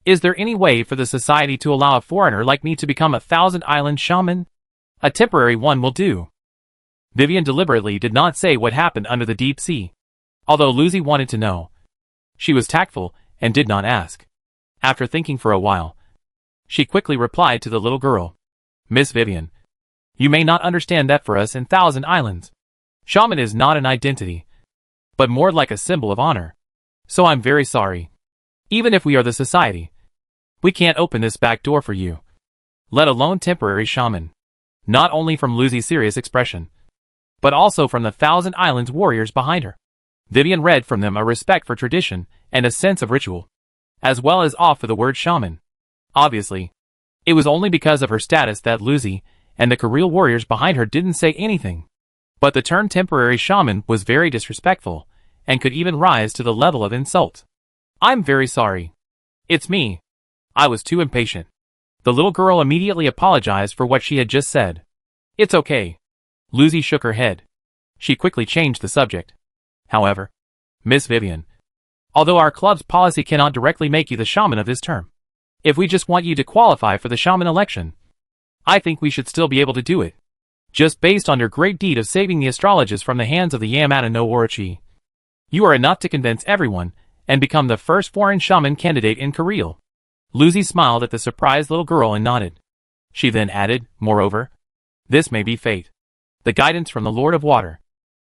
is there any way for the society to allow a foreigner like me to become a Thousand Island shaman? A temporary one will do." Vivian deliberately did not say what happened under the deep sea. Although Lucy wanted to know, she was tactful and did not ask. After thinking for a while, she quickly replied to the little girl, "Miss Vivian, you may not understand that for us in Thousand Islands, shaman is not an identity, but more like a symbol of honor. So I'm very sorry. Even if we are the society, we can't open this back door for you. Let alone temporary shaman." Not only from Lucy's serious expression, but also from the Thousand Islands warriors behind her, Vivian read from them a respect for tradition and a sense of ritual, as well as awe for the word shaman. Obviously, it was only because of her status that Lucy and the Kareel warriors behind her didn't say anything. But the term temporary shaman was very disrespectful, and could even rise to the level of insult. "I'm very sorry. It's me. I was too impatient." The little girl immediately apologized for what she had just said. "It's okay." Lucy shook her head. She quickly changed the subject. "However, Miss Vivian, although our club's policy cannot directly make you the shaman of this term, if we just want you to qualify for the shaman election, I think we should still be able to do it. Just based on your great deed of saving the astrologers from the hands of the Yamata no Orochi, you are enough to convince everyone and become the first foreign shaman candidate in Kareel." Lucy smiled at the surprised little girl and nodded. She then added, "Moreover, this may be fate. The guidance from the Lord of Water.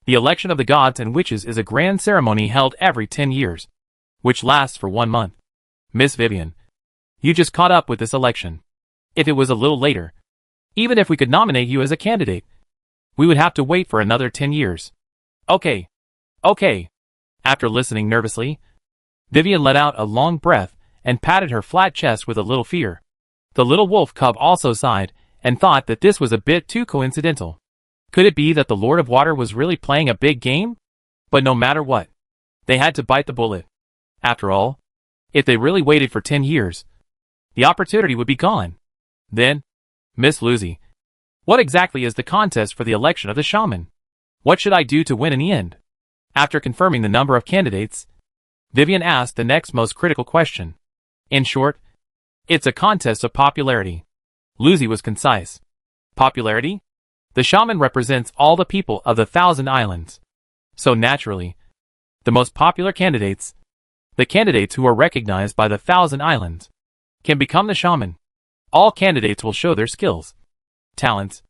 The election of the gods and witches is a grand ceremony held every 10 years, which lasts for 1 month. Miss Vivian, you just caught up with this election. If it was a little later, even if we could nominate you as a candidate, we would have to wait for another 10 years. Okay. Okay. After listening nervously, Vivian let out a long breath and patted her flat chest with a little fear. The little wolf cub also sighed and thought that this was a bit too coincidental. Could it be that the Lord of Water was really playing a big game? But no matter what, they had to bite the bullet. After all, if they really waited for 10 years, the opportunity would be gone. Then, Miss Lucy, what exactly is the contest for the election of the shaman? What should I do to win in the end? After confirming the number of candidates, Vivian asked the next most critical question. In short, it's a contest of popularity. Lucy was concise. Popularity? The shaman represents all the people of the 1,000 Islands. So naturally, the most popular candidates, the candidates who are recognized by the 1,000 Islands, can become the shaman. All candidates will show their skills, talents,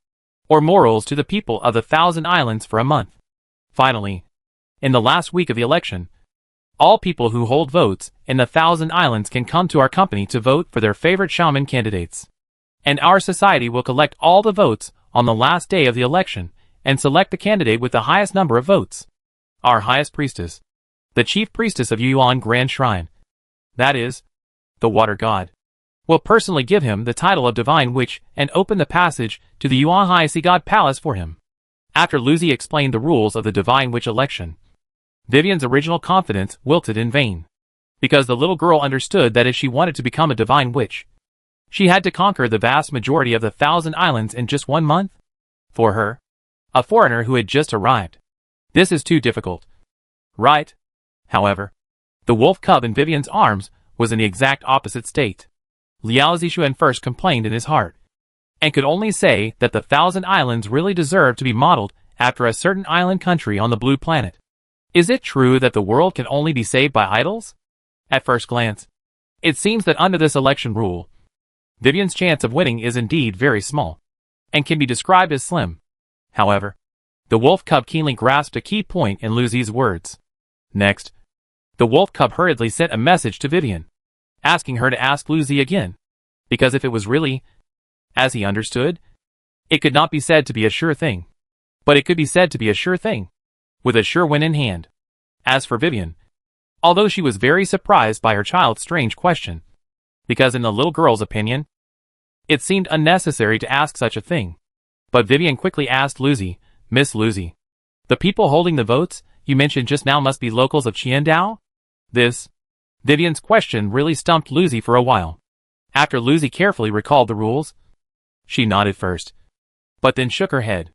or morals to the people of the 1,000 Islands for a month. Finally, in the last week of the election, all people who hold votes in the 1,000 Islands can come to our company to vote for their favorite shaman candidates. And our society will collect all the votes on the last day of the election and select the candidate with the highest number of votes. Our highest priestess, the chief priestess of Yuan Grand Shrine, that is, the water god, will personally give him the title of Divine Witch and open the passage to the Yuan High Sea God Palace for him. After Lucy explained the rules of the Divine Witch election, Vivian's original confidence wilted in vain, because the little girl understood that if she wanted to become a Divine Witch, she had to conquer the vast majority of the 1,000 Islands in just 1 month. For her, a foreigner who had just arrived, this is too difficult. Right? However, the wolf cub in Vivian's arms was in the exact opposite state. Liao Zixuan first complained in his heart, and could only say that the 1,000 Islands really deserved to be modeled after a certain island country on the blue planet. Is it true that the world can only be saved by idols? At first glance, it seems that under this election rule, Vivian's chance of winning is indeed very small, and can be described as slim. However, the wolf cub keenly grasped a key point in Lucy's words. Next, the wolf cub hurriedly sent a message to Vivian, asking her to ask Lucy again, because if it was really, as he understood, it could not be said to be a sure thing, but it could be said to be a sure thing, with a sure win in hand. As for Vivian, although she was very surprised by her child's strange question, because in the little girl's opinion, it seemed unnecessary to ask such a thing, but Vivian quickly asked Lucy, Miss Lucy, the people holding the votes you mentioned just now must be locals of Qiandao? Vivian's question really stumped Lucy for a while. After Lucy carefully recalled the rules, she nodded first, but then shook her head.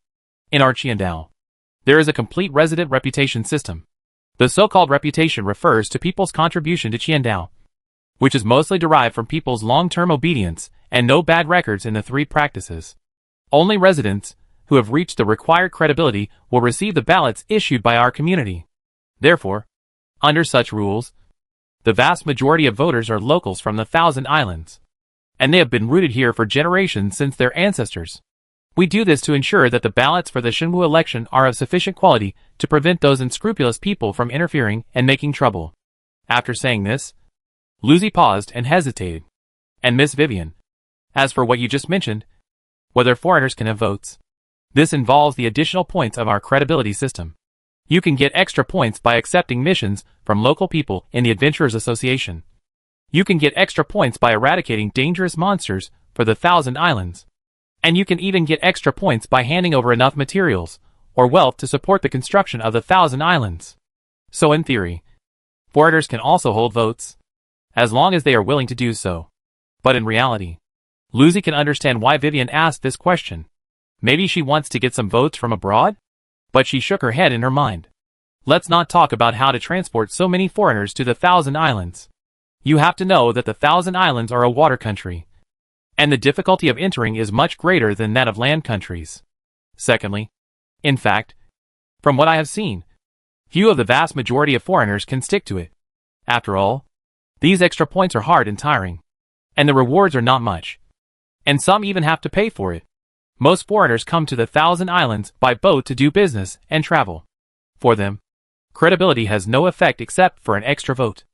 In our Qiandao, there is a complete resident reputation system. The so-called reputation refers to people's contribution to Qiandao, which is mostly derived from people's long-term obedience and no bad records in the 3 practices. Only residents who have reached the required credibility will receive the ballots issued by our community. Therefore, under such rules, the vast majority of voters are locals from the 1,000 Islands, and they have been rooted here for generations since their ancestors. We do this to ensure that the ballots for the Shenwu election are of sufficient quality to prevent those unscrupulous people from interfering and making trouble. After saying this, Lucy paused and hesitated. And Miss Vivian, as for what you just mentioned, whether foreigners can have votes, this involves the additional points of our credibility system. You can get extra points by accepting missions from local people in the Adventurers Association. You can get extra points by eradicating dangerous monsters for the 1,000 Islands. And you can even get extra points by handing over enough materials or wealth to support the construction of the 1,000 Islands. So in theory, foreigners can also hold votes, as long as they are willing to do so. But in reality, Lucy can understand why Vivian asked this question. Maybe she wants to get some votes from abroad? But she shook her head in her mind. Let's not talk about how to transport so many foreigners to the 1,000 Islands. You have to know that the 1,000 Islands are a water country, and the difficulty of entering is much greater than that of land countries. Secondly, in fact, from what I have seen, few of the vast majority of foreigners can stick to it. After all, these extra points are hard and tiring, and the rewards are not much, and some even have to pay for it. Most foreigners come to the 1,000 Islands by boat to do business and travel. For them, credibility has no effect except for an extra vote.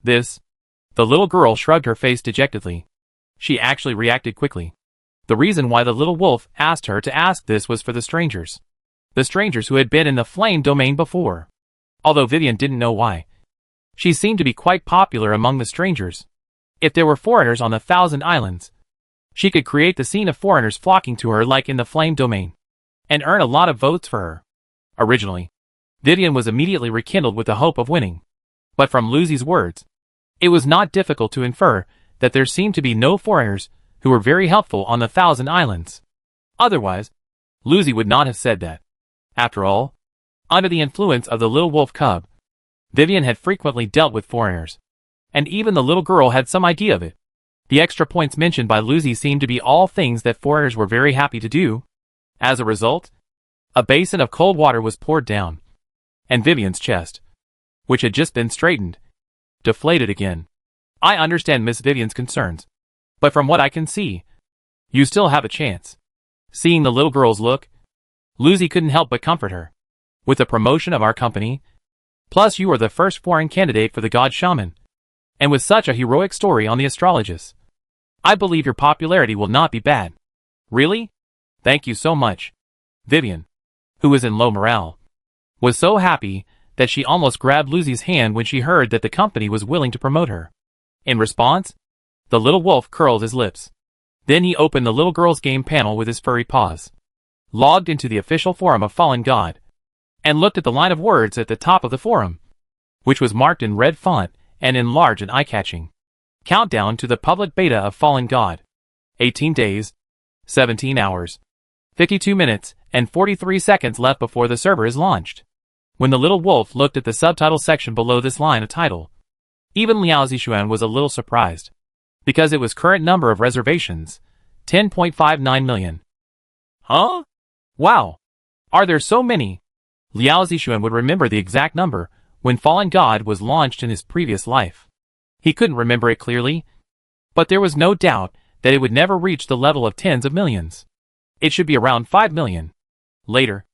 The little girl shrugged her face dejectedly. She actually reacted quickly. The reason why the little wolf asked her to ask this was for the strangers. The strangers who had been in the flame domain before. Although Vivian didn't know why. She seemed to be quite popular among the strangers. If there were foreigners on the 1,000 Islands, she could create the scene of foreigners flocking to her like in the flame domain, and earn a lot of votes for her. Originally, Vivian was immediately rekindled with the hope of winning. But from Lucy's words, it was not difficult to infer that there seemed to be no foreigners who were very helpful on the 1,000 Islands. Otherwise, Lucy would not have said that. After all, under the influence of the little wolf cub, Vivian had frequently dealt with foreigners, and even the little girl had some idea of it. The extra points mentioned by Lucy seemed to be all things that foreigners were very happy to do. As a result, a basin of cold water was poured down, and Vivian's chest, which had just been straightened, deflated again. I understand Miss Vivian's concerns, but from what I can see, you still have a chance. Seeing the little girl's look, Lucy couldn't help but comfort her. With the promotion of our company, plus you are the first foreign candidate for the God Shaman, and with such a heroic story on the astrologist, I believe your popularity will not be bad. Really? Thank you so much. Vivian, who was in low morale, was so happy that she almost grabbed Lucy's hand when she heard that the company was willing to promote her. In response, the little wolf curled his lips. Then he opened the little girl's game panel with his furry paws, logged into the official forum of Fallen God, and looked at the line of words at the top of the forum, which was marked in red font and in large and eye-catching. Countdown to the public beta of Fallen God. 18 days, 17 hours, 52 minutes, and 43 seconds left before the server is launched. When the little wolf looked at the subtitle section below this line of title, even Liao Zixuan was a little surprised, because it was current number of reservations, 10.59 million. Huh? Wow! Are there so many? Liao Zixuan would remember the exact number when Fallen God was launched in his previous life. He couldn't remember it clearly, but there was no doubt that it would never reach the level of tens of millions. It should be around 5 million. Later,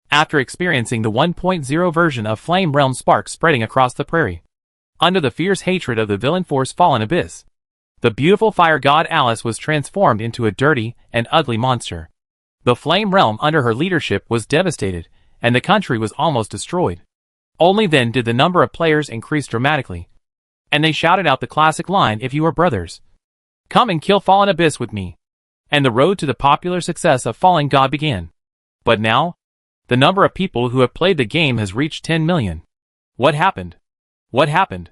after experiencing the 1.0 version of Flame Realm sparks spreading across the prairie, under the fierce hatred of the villain force Fallen Abyss, the beautiful fire god Alice was transformed into a dirty and ugly monster. The Flame Realm under her leadership was devastated, and the country was almost destroyed. Only then did the number of players increase dramatically, and they shouted out the classic line, "If you are brothers, come and kill Fallen Abyss with me." And the road to the popular success of Fallen God began. But now, the number of people who have played the game has reached 10 million. What happened? What happened?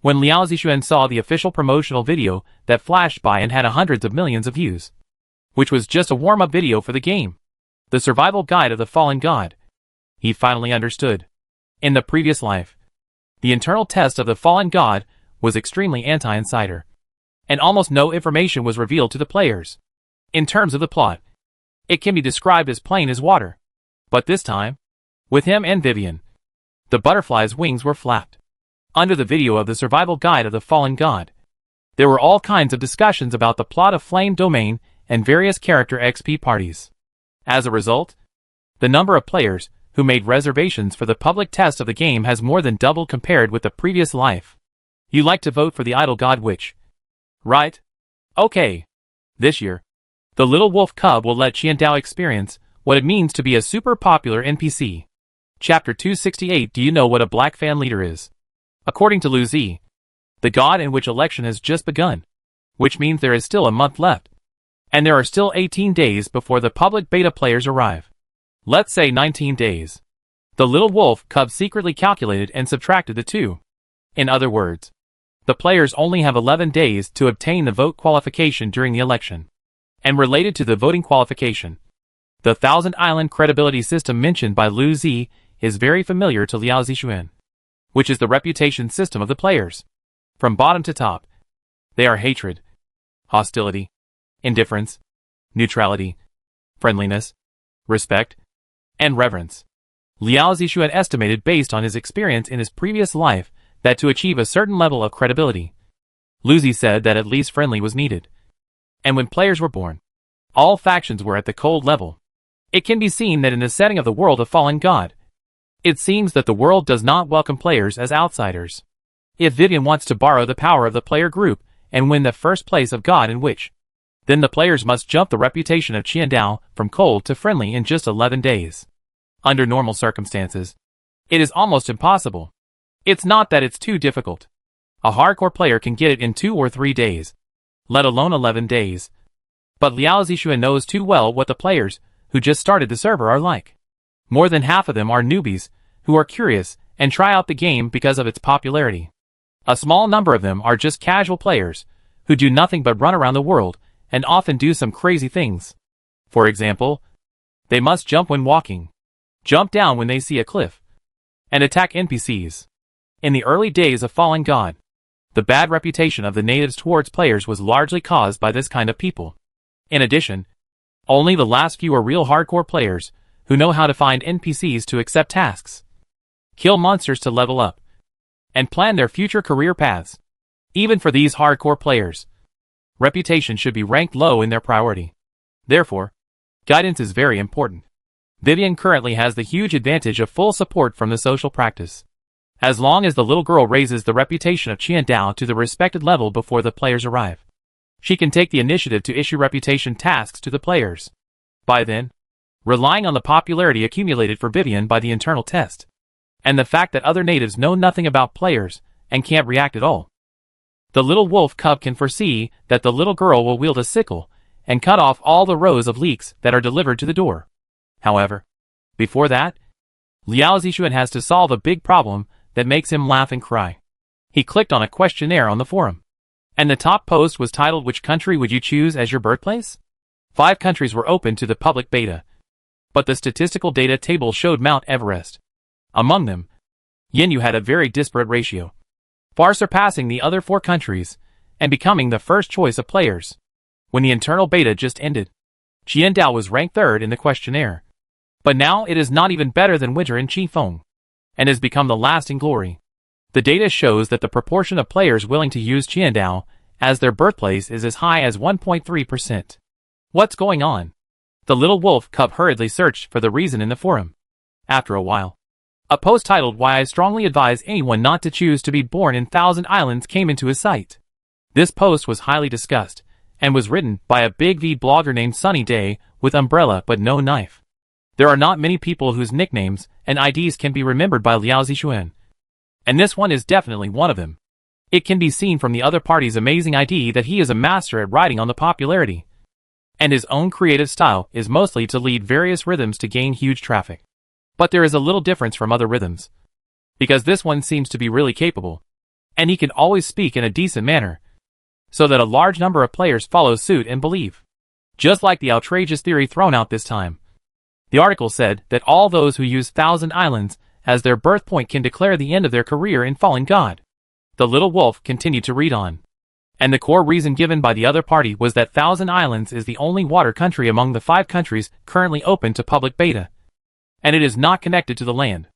When Liao Zixuan saw the official promotional video that flashed by and had hundreds of millions of views, which was just a warm-up video for the game, the survival guide of the Fallen God, he finally understood. In the previous life, the internal test of the Fallen God was extremely anti-insider, and almost no information was revealed to the players. In terms of the plot, it can be described as plain as water. But this time, with him and Vivian, the butterfly's wings were flapped. Under the video of the survival guide of the Fallen God, there were all kinds of discussions about the plot of Flame Domain and various character XP parties. As a result, the number of players who made reservations for the public test of the game has more than doubled compared with the previous life. You like to vote for the idol god witch, right? Okay. This year, the little wolf cub will let Qiandao experience what it means to be a super popular NPC. Chapter 268. Do you know what a black fan leader is? According to Lu Zi, the god in which election has just begun, which means there is still a month left, and there are still 18 days before the public beta players arrive. Let's say 19 days. The little wolf cub secretly calculated and subtracted the two. In other words, the players only have 11 days to obtain the vote qualification during the election. And related to the voting qualification, the 1,000 Island credibility system mentioned by Lu Zi is very familiar to Liao Zixuan, which is the reputation system of the players. From bottom to top, they are hatred, hostility, indifference, neutrality, friendliness, respect, and reverence. Liao Zixuan estimated based on his experience in his previous life that to achieve a certain level of credibility, Lu Zi said that at least friendly was needed. And when players were born, all factions were at the cold level. It can be seen that in the setting of the world of Fallen God, it seems that the world does not welcome players as outsiders. If Vivian wants to borrow the power of the player group and win the first place of God in which Then the players must jump the reputation of Qiandao from cold to friendly in just 11 days. Under normal circumstances, it is almost impossible. It's not that it's too difficult. A hardcore player can get it in 2 or 3 days, let alone 11 days. But Liao Zixuan knows too well what the players who just started the server are like. More than half of them are newbies who are curious and try out the game because of its popularity. A small number of them are just casual players who do nothing but run around the world and often do some crazy things. For example, they must jump when walking, jump down when they see a cliff, and attack NPCs. In the early days of Fallen God, the bad reputation of the natives towards players was largely caused by this kind of people. In addition, only the last few are real hardcore players who know how to find NPCs to accept tasks, kill monsters to level up, and plan their future career paths. Even for these hardcore players, reputation should be ranked low in their priority. Therefore, guidance is very important. Vivian currently has the huge advantage of full support from the social practice. As long as the little girl raises the reputation of Qiandao to the respected level before the players arrive, she can take the initiative to issue reputation tasks to the players. By then, relying on the popularity accumulated for Vivian by the internal test, and the fact that other natives know nothing about players and can't react at all, the little wolf cub can foresee that the little girl will wield a sickle and cut off all the rows of leeks that are delivered to the door. However, before that, Liao Zixuan has to solve a big problem that makes him laugh and cry. He clicked on a questionnaire on the forum, and the top post was titled, "Which country would you choose as your birthplace?" 5 countries were open to the public beta, but the statistical data table showed Mount Everest. Among them, Yenyu had a very disparate ratio, far surpassing the other 4 countries, and becoming the first choice of players. When the internal beta just ended, Qiandao was ranked 3rd in the questionnaire, but now it is not even better than winter in Qifeng, and has become the last in glory. The data shows that the proportion of players willing to use Qiandao as their birthplace is as high as 1.3%. What's going on? The little wolf cub hurriedly searched for the reason in the forum. After a while, a post titled "Why I Strongly Advise Anyone Not to Choose to Be Born in Thousand Islands" came into his sight. This post was highly discussed, and was written by a big V blogger named Sunny Day with umbrella but no knife. There are not many people whose nicknames and IDs can be remembered by Liao Zixuan, and this one is definitely one of them. It can be seen from the other party's amazing ID that he is a master at riding on the popularity, and his own creative style is mostly to lead various rhythms to gain huge traffic. But there is a little difference from other rhythms, because this one seems to be really capable, and he can always speak in a decent manner, so that a large number of players follow suit and believe. Just like the outrageous theory thrown out this time. The article said that all those who use Thousand Islands as their birth point can declare the end of their career in Fallen God. The little wolf continued to read on, and the core reason given by the other party was that Thousand Islands is the only water country among the 5 countries currently open to public beta, and it is not connected to the land.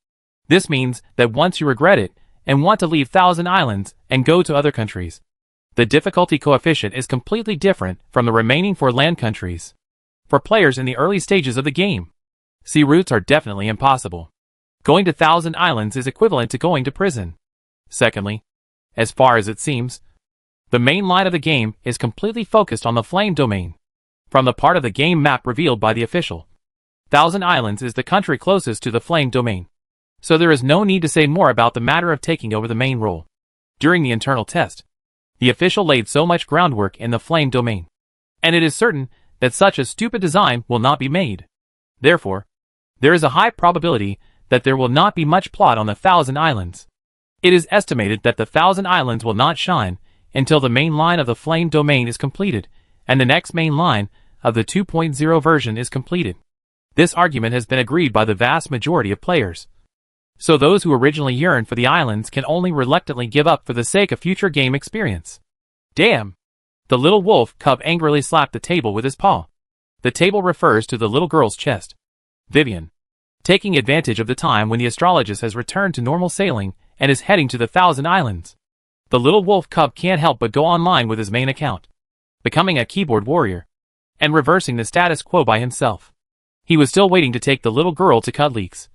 This means that once you regret it and want to leave Thousand Islands and go to other countries, the difficulty coefficient is completely different from the remaining 4 land countries. For players in the early stages of the game, sea routes are definitely impossible. Going to Thousand Islands is equivalent to going to prison. Secondly, as far as it seems, the main line of the game is completely focused on the Flame domain. From the part of the game map revealed by the official, Thousand Islands is the country closest to the Flame domain, so there is no need to say more about the matter of taking over the main role. During the internal test, the official laid so much groundwork in the Flame domain, and it is certain that such a stupid design will not be made. Therefore, there is a high probability that there will not be much plot on the Thousand Islands. It is estimated that the Thousand Islands will not shine until the main line of the Flame domain is completed, and the next main line of the 2.0 version is completed. This argument has been agreed by the vast majority of players. So those who originally yearned for the islands can only reluctantly give up for the sake of future game experience. Damn! The little wolf cub angrily slapped the table with his paw. The table refers to the little girl's chest. Vivian, taking advantage of the time when the astrologist has returned to normal sailing and is heading to the Thousand Islands. The little wolf cub can't help but go online with his main account, becoming a keyboard warrior, and reversing the status quo by himself. He was still waiting to take the little girl to cut leaks,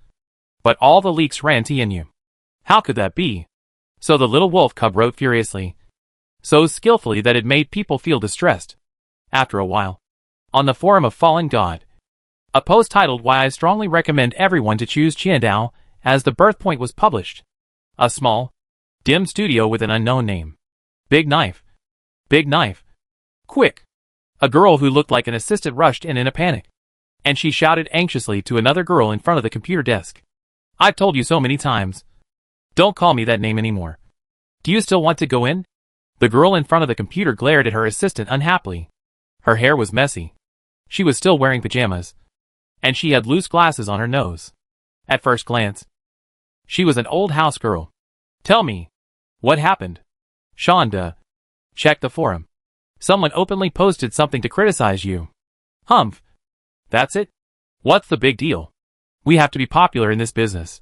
but all the leaks ran to Yenyu. How could that be? So the little wolf cub wrote furiously, so skillfully that it made people feel distressed. After a while, on the forum of Fallen God, a post titled "Why I Strongly Recommend Everyone to Choose Qiandao" as the birth point was published. A small, dim studio with an unknown name. Big knife. Big knife. Quick. A girl who looked like an assistant rushed in a panic, and she shouted anxiously to another girl in front of the computer desk. "I've told you so many times. Don't call me that name anymore. Do you still want to go in?" The girl in front of the computer glared at her assistant unhappily. Her hair was messy. She was still wearing pajamas, and she had loose glasses on her nose. At first glance, she was an old house girl. "Tell me, what happened?" "Shonda, check the forum. Someone openly posted something to criticize you." "Humph. That's it? What's the big deal? We have to be popular in this business.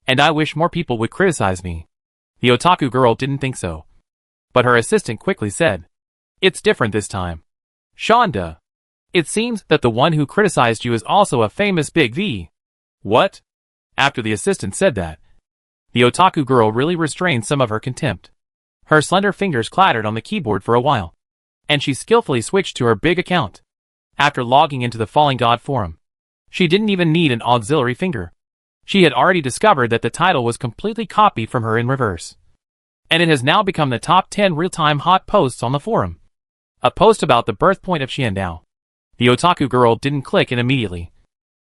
And I wish more people would criticize me." The otaku girl didn't think so. But her assistant quickly said, "It's different this time. Shonda, it seems that the one who criticized you is also a famous Big V." "What?" After the assistant said that, the otaku girl really restrained some of her contempt. Her slender fingers clattered on the keyboard for a while, and she skillfully switched to her big account. After logging into the Fallen God forum, she didn't even need an auxiliary finger. She had already discovered that the title was completely copied from her in reverse, and it has now become the top 10 real-time hot posts on the forum. A post about the birthpoint of Qiandao. The otaku girl didn't click it immediately,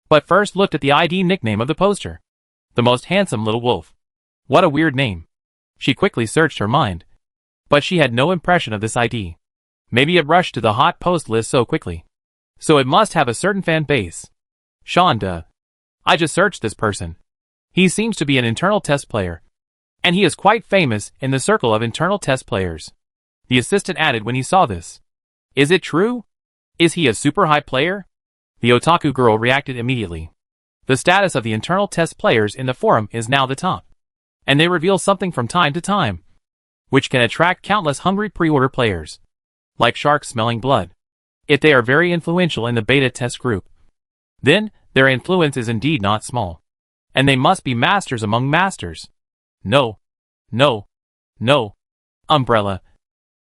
but first looked at the ID nickname of the poster. The Most Handsome Little Wolf. What a weird name. She quickly searched her mind, but she had no impression of this ID. Maybe it rushed to the hot post list so quickly, so it must have a certain fan base. "Shonda, I just searched this person. He seems to be an internal test player, and he is quite famous in the circle of internal test players." The assistant added when he saw this. "Is it true? Is he a super high player?" The otaku girl reacted immediately. The status of the internal test players in the forum is now the top, and they reveal something from time to time, which can attract countless hungry pre-order players, like sharks smelling blood. If they are very influential in the beta test group, then their influence is indeed not small, and they must be masters among masters. No. No. No. Umbrella.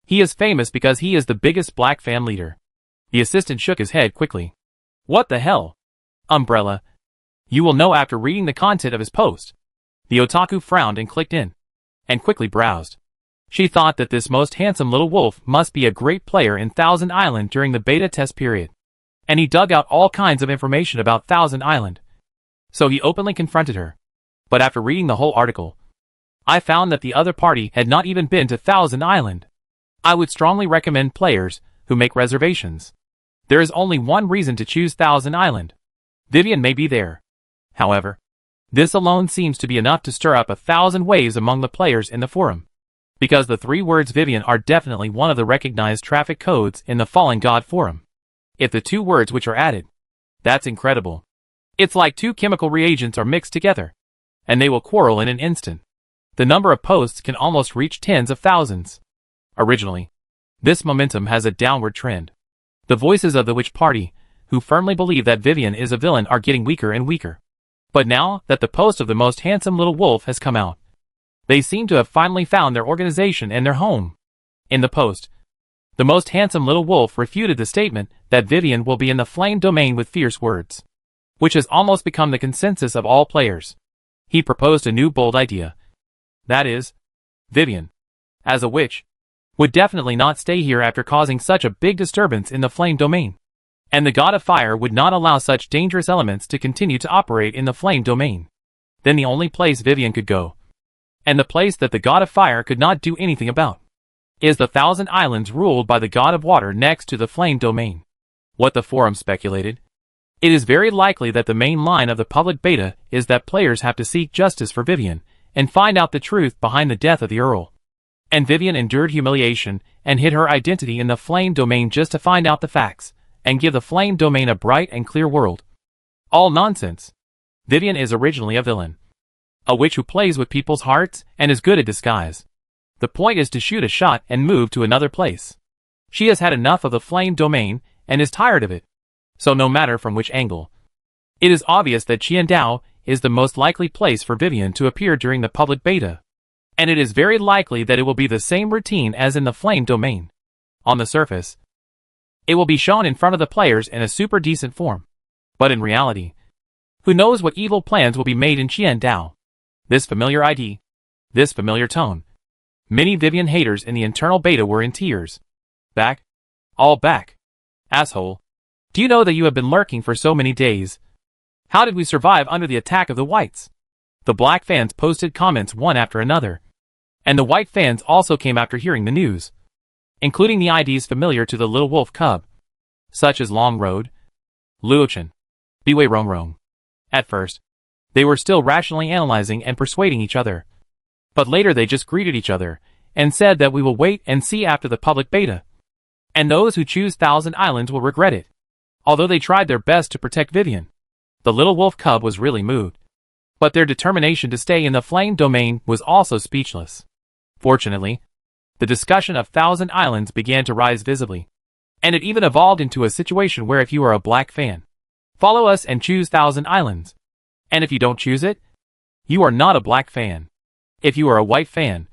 He is famous because he is the biggest black fan leader. The assistant shook his head quickly. "What the hell? Umbrella. You will know after reading the content of his post." The otaku frowned and clicked in, and quickly browsed. She thought that this Most Handsome Little Wolf must be a great player in Thousand Island during the beta test period, and he dug out all kinds of information about Thousand Island. So he openly confronted her. But after reading the whole article, I found that the other party had not even been to Thousand Island. I would strongly recommend players who make reservations. There is only one reason to choose Thousand Island. Vivian may be there. However, this alone seems to be enough to stir up 1,000 waves among the players in the forum, because the 3 words Vivian are definitely one of the recognized traffic codes in the Fallen God forum. If the 2 words which are added, that's incredible. It's like 2 chemical reagents are mixed together, and they will quarrel in an instant. The number of posts can almost reach tens of thousands. Originally, this momentum has a downward trend. The voices of the witch party, who firmly believe that Vivian is a villain, are getting weaker and weaker. But now that the post of the Most Handsome Little Wolf has come out, they seem to have finally found their organization and their home. In the post, the Most Handsome Little Wolf refuted the statement that Vivian will be in the flame domain with fierce words, which has almost become the consensus of all players. He proposed a new bold idea. That is, Vivian, as a witch, would definitely not stay here after causing such a big disturbance in the flame domain. And the God of Fire would not allow such dangerous elements to continue to operate in the flame domain. Then the only place Vivian could go, and the place that the God of Fire could not do anything about, is the Thousand Islands ruled by the God of Water next to the flame domain. What the forum speculated. It is very likely that the main line of the public beta is that players have to seek justice for Vivian, and find out the truth behind the death of the Earl. And Vivian endured humiliation, and hid her identity in the flame domain just to find out the facts, and give the flame domain a bright and clear world. All nonsense. Vivian is originally a villain, a witch who plays with people's hearts and is good at disguise. The point is to shoot a shot and move to another place. She has had enough of the flame domain and is tired of it. So no matter from which angle, it is obvious that Qiandao is the most likely place for Vivian to appear during the public beta. And it is very likely that it will be the same routine as in the flame domain. On the surface, It will be shown in front of the players in a super decent form. But in reality, who knows what evil plans will be made in Qiandao? This familiar ID. This familiar tone. Many Vivian haters in the internal beta were in tears. Back? All back. Asshole. Do you know that you have been lurking for so many days? How did we survive under the attack of the whites? The black fans posted comments one after another. And the white fans also came after hearing the news, including the IDs familiar to the little wolf cub, such as Long Road, Luochen, Biwei Rong Rong. At first, they were still rationally analyzing and persuading each other. But later they just greeted each other, and said that we will wait and see after the public beta. And those who choose Thousand Islands will regret it. Although they tried their best to protect Vivian, the little wolf cub was really moved. But their determination to stay in the flame domain was also speechless. Fortunately, the discussion of Thousand Islands began to rise visibly. And it even evolved into a situation where if you are a black fan, follow us and choose Thousand Islands. And if you don't choose it, you are not a black fan. If you are a white fan,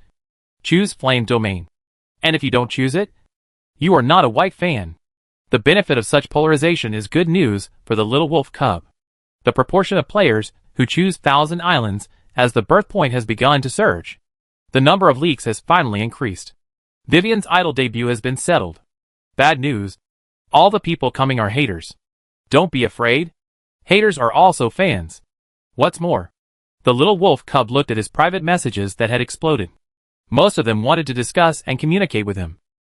choose Flame Domain. And if you don't choose it, you are not a white fan. The benefit of such polarization is good news for the little wolf cub. The proportion of players who choose Thousand Islands as the birth point has begun to surge. The number of leaks has finally increased. Vivian's idol debut has been settled. Bad news. All the people coming are haters. Don't be afraid. Haters are also fans. What's more, the little wolf cub looked at his private messages that had exploded. Most of them wanted to discuss and communicate with him,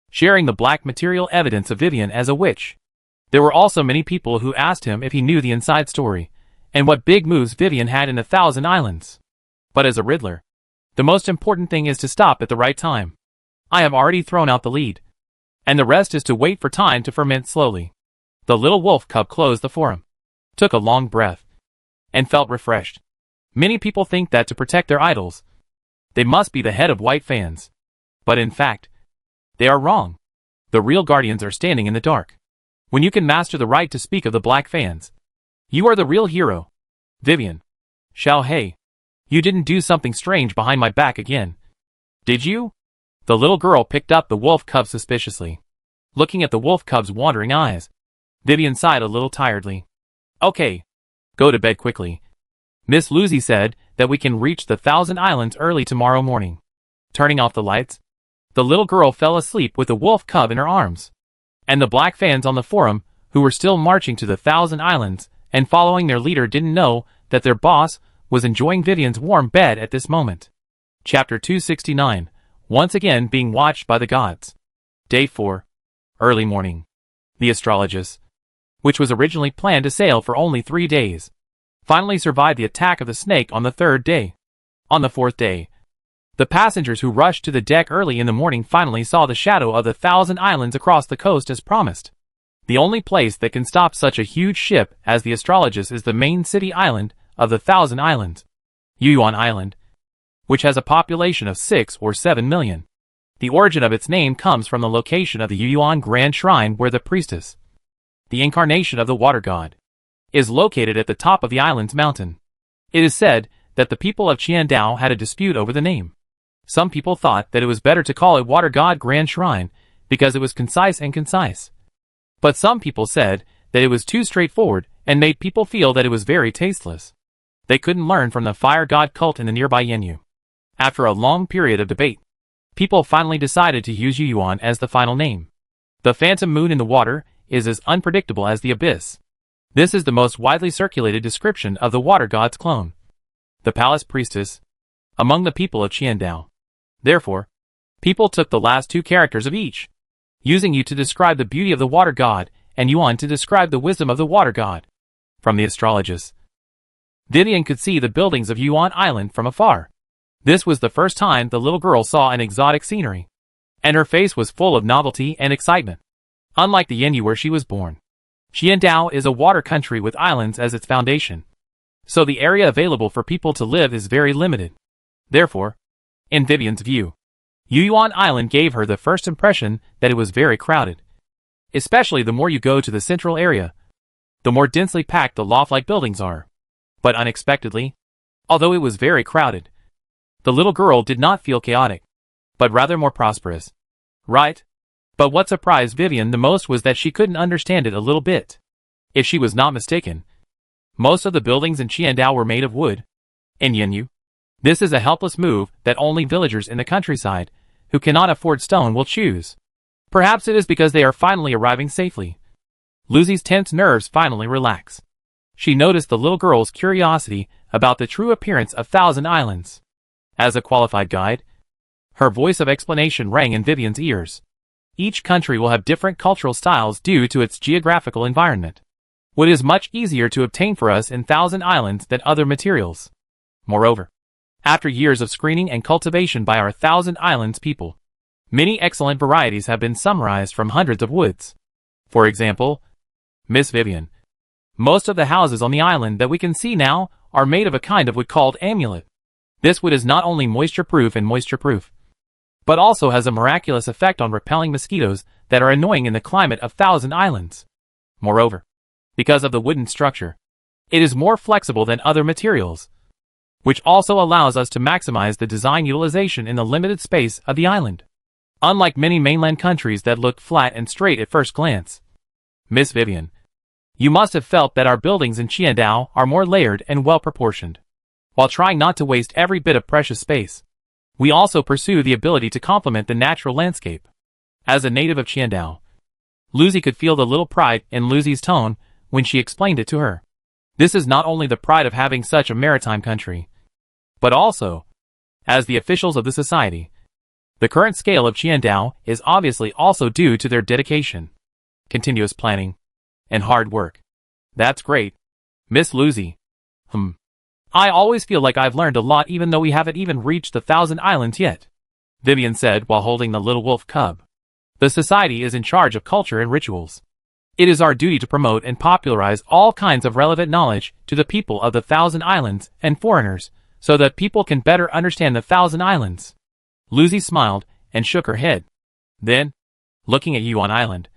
sharing the black material evidence of Vivian as a witch. There were also many people who asked him if he knew the inside story, and what big moves Vivian had in the Thousand Islands. But as a Riddler, the most important thing is to stop at the right time. I have already thrown out the lead, and the rest is to wait for time to ferment slowly. The little wolf cub closed the forum, took a long breath, and felt refreshed. Many people think that to protect their idols, they must be the head of white fans. But in fact, they are wrong. The real guardians are standing in the dark. When you can master the right to speak of the black fans, you are the real hero. Vivian. Xiao Hei. You didn't do something strange behind my back again, did you? The little girl picked up the wolf cub suspiciously, looking at the wolf cub's wandering eyes. Vivian sighed a little tiredly. Okay. Go to bed quickly. Miss Lucy said that we can reach the Thousand Islands early tomorrow morning. Turning off the lights, the little girl fell asleep with the wolf cub in her arms. And the black fans on the forum, who were still marching to the Thousand Islands and following their leader, didn't know that their boss was enjoying Vivian's warm bed at this moment. Chapter 269, once again being watched by the gods. Day 4. Early morning. The Astrologus, which was originally planned to sail for only 3 days, finally survived the attack of the snake on the 3rd day. On the 4th day, the passengers who rushed to the deck early in the morning finally saw the shadow of the Thousand Islands across the coast as promised. The only place that can stop such a huge ship as the Astrologus is the main city island of the Thousand Islands, Yuyuan Island, which has a population of 6 or 7 million. The origin of its name comes from the location of the Yuyuan Grand Shrine, where the priestess, the incarnation of the water god, is located at the top of the island's mountain. It is said that the people of Qiandao had a dispute over the name. Some people thought that it was better to call it Water God Grand Shrine because it was concise. But some people said that it was too straightforward and made people feel that it was very tasteless. They couldn't learn from the fire god cult in the nearby Yenyu. After a long period of debate, people finally decided to use Yuyuan as the final name. The phantom moon in the water is as unpredictable as the abyss. This is the most widely circulated description of the water god's clone, the palace priestess, among the people of Qiandao. Therefore, people took the last 2 characters of each, using Yu to describe the beauty of the water god and Yuan to describe the wisdom of the water god. From the Astrologus, Vivian could see the buildings of Yuyuan Island from afar. This was the first time the little girl saw an exotic scenery, and her face was full of novelty and excitement. Unlike the Yenyu where she was born, Qiandao is a water country with islands as its foundation, so the area available for people to live is very limited. Therefore, in Vivian's view, Yuyuan Island gave her the first impression that it was very crowded. Especially the more you go to the central area, the more densely packed the loft-like buildings are. But unexpectedly, although it was very crowded, the little girl did not feel chaotic, but rather more prosperous. Right? But what surprised Vivian the most was that she couldn't understand it a little bit. If she was not mistaken, most of the buildings in Qiandao were made of wood. In Yinyu, this is a helpless move that only villagers in the countryside, who cannot afford stone, will choose. Perhaps it is because they are finally arriving safely. Lucy's tense nerves finally relax. She noticed the little girl's curiosity about the true appearance of Thousand Islands. As a qualified guide, her voice of explanation rang in Vivian's ears. Each country will have different cultural styles due to its geographical environment. Wood is much easier to obtain for us in Thousand Islands than other materials. Moreover, after years of screening and cultivation by our Thousand Islands people, many excellent varieties have been summarized from hundreds of woods. For example, Miss Vivian, most of the houses on the island that we can see now are made of a kind of wood called amulet. This wood is not only moisture-proof and moisture-proof, but also has a miraculous effect on repelling mosquitoes that are annoying in the climate of Thousand Islands. Moreover, because of the wooden structure, it is more flexible than other materials, which also allows us to maximize the design utilization in the limited space of the island. Unlike many mainland countries that look flat and straight at first glance. Miss Vivian, you must have felt that our buildings in Qiandao are more layered and well-proportioned. While trying not to waste every bit of precious space, we also pursue the ability to complement the natural landscape. As a native of Qiandao, Lucy could feel the little pride in Lucy's tone when she explained it to her. This is not only the pride of having such a maritime country, but also, as the officials of the society, the current scale of Qiandao is obviously also due to their dedication, continuous planning, and hard work. That's great, Miss Lucy. I always feel like I've learned a lot even though we haven't even reached the Thousand Islands yet, Vivian said while holding the little wolf cub. The society is in charge of culture and rituals. It is our duty to promote and popularize all kinds of relevant knowledge to the people of the Thousand Islands and foreigners, so that people can better understand the Thousand Islands. Lucy smiled and shook her head. Then, looking at Yuan Island,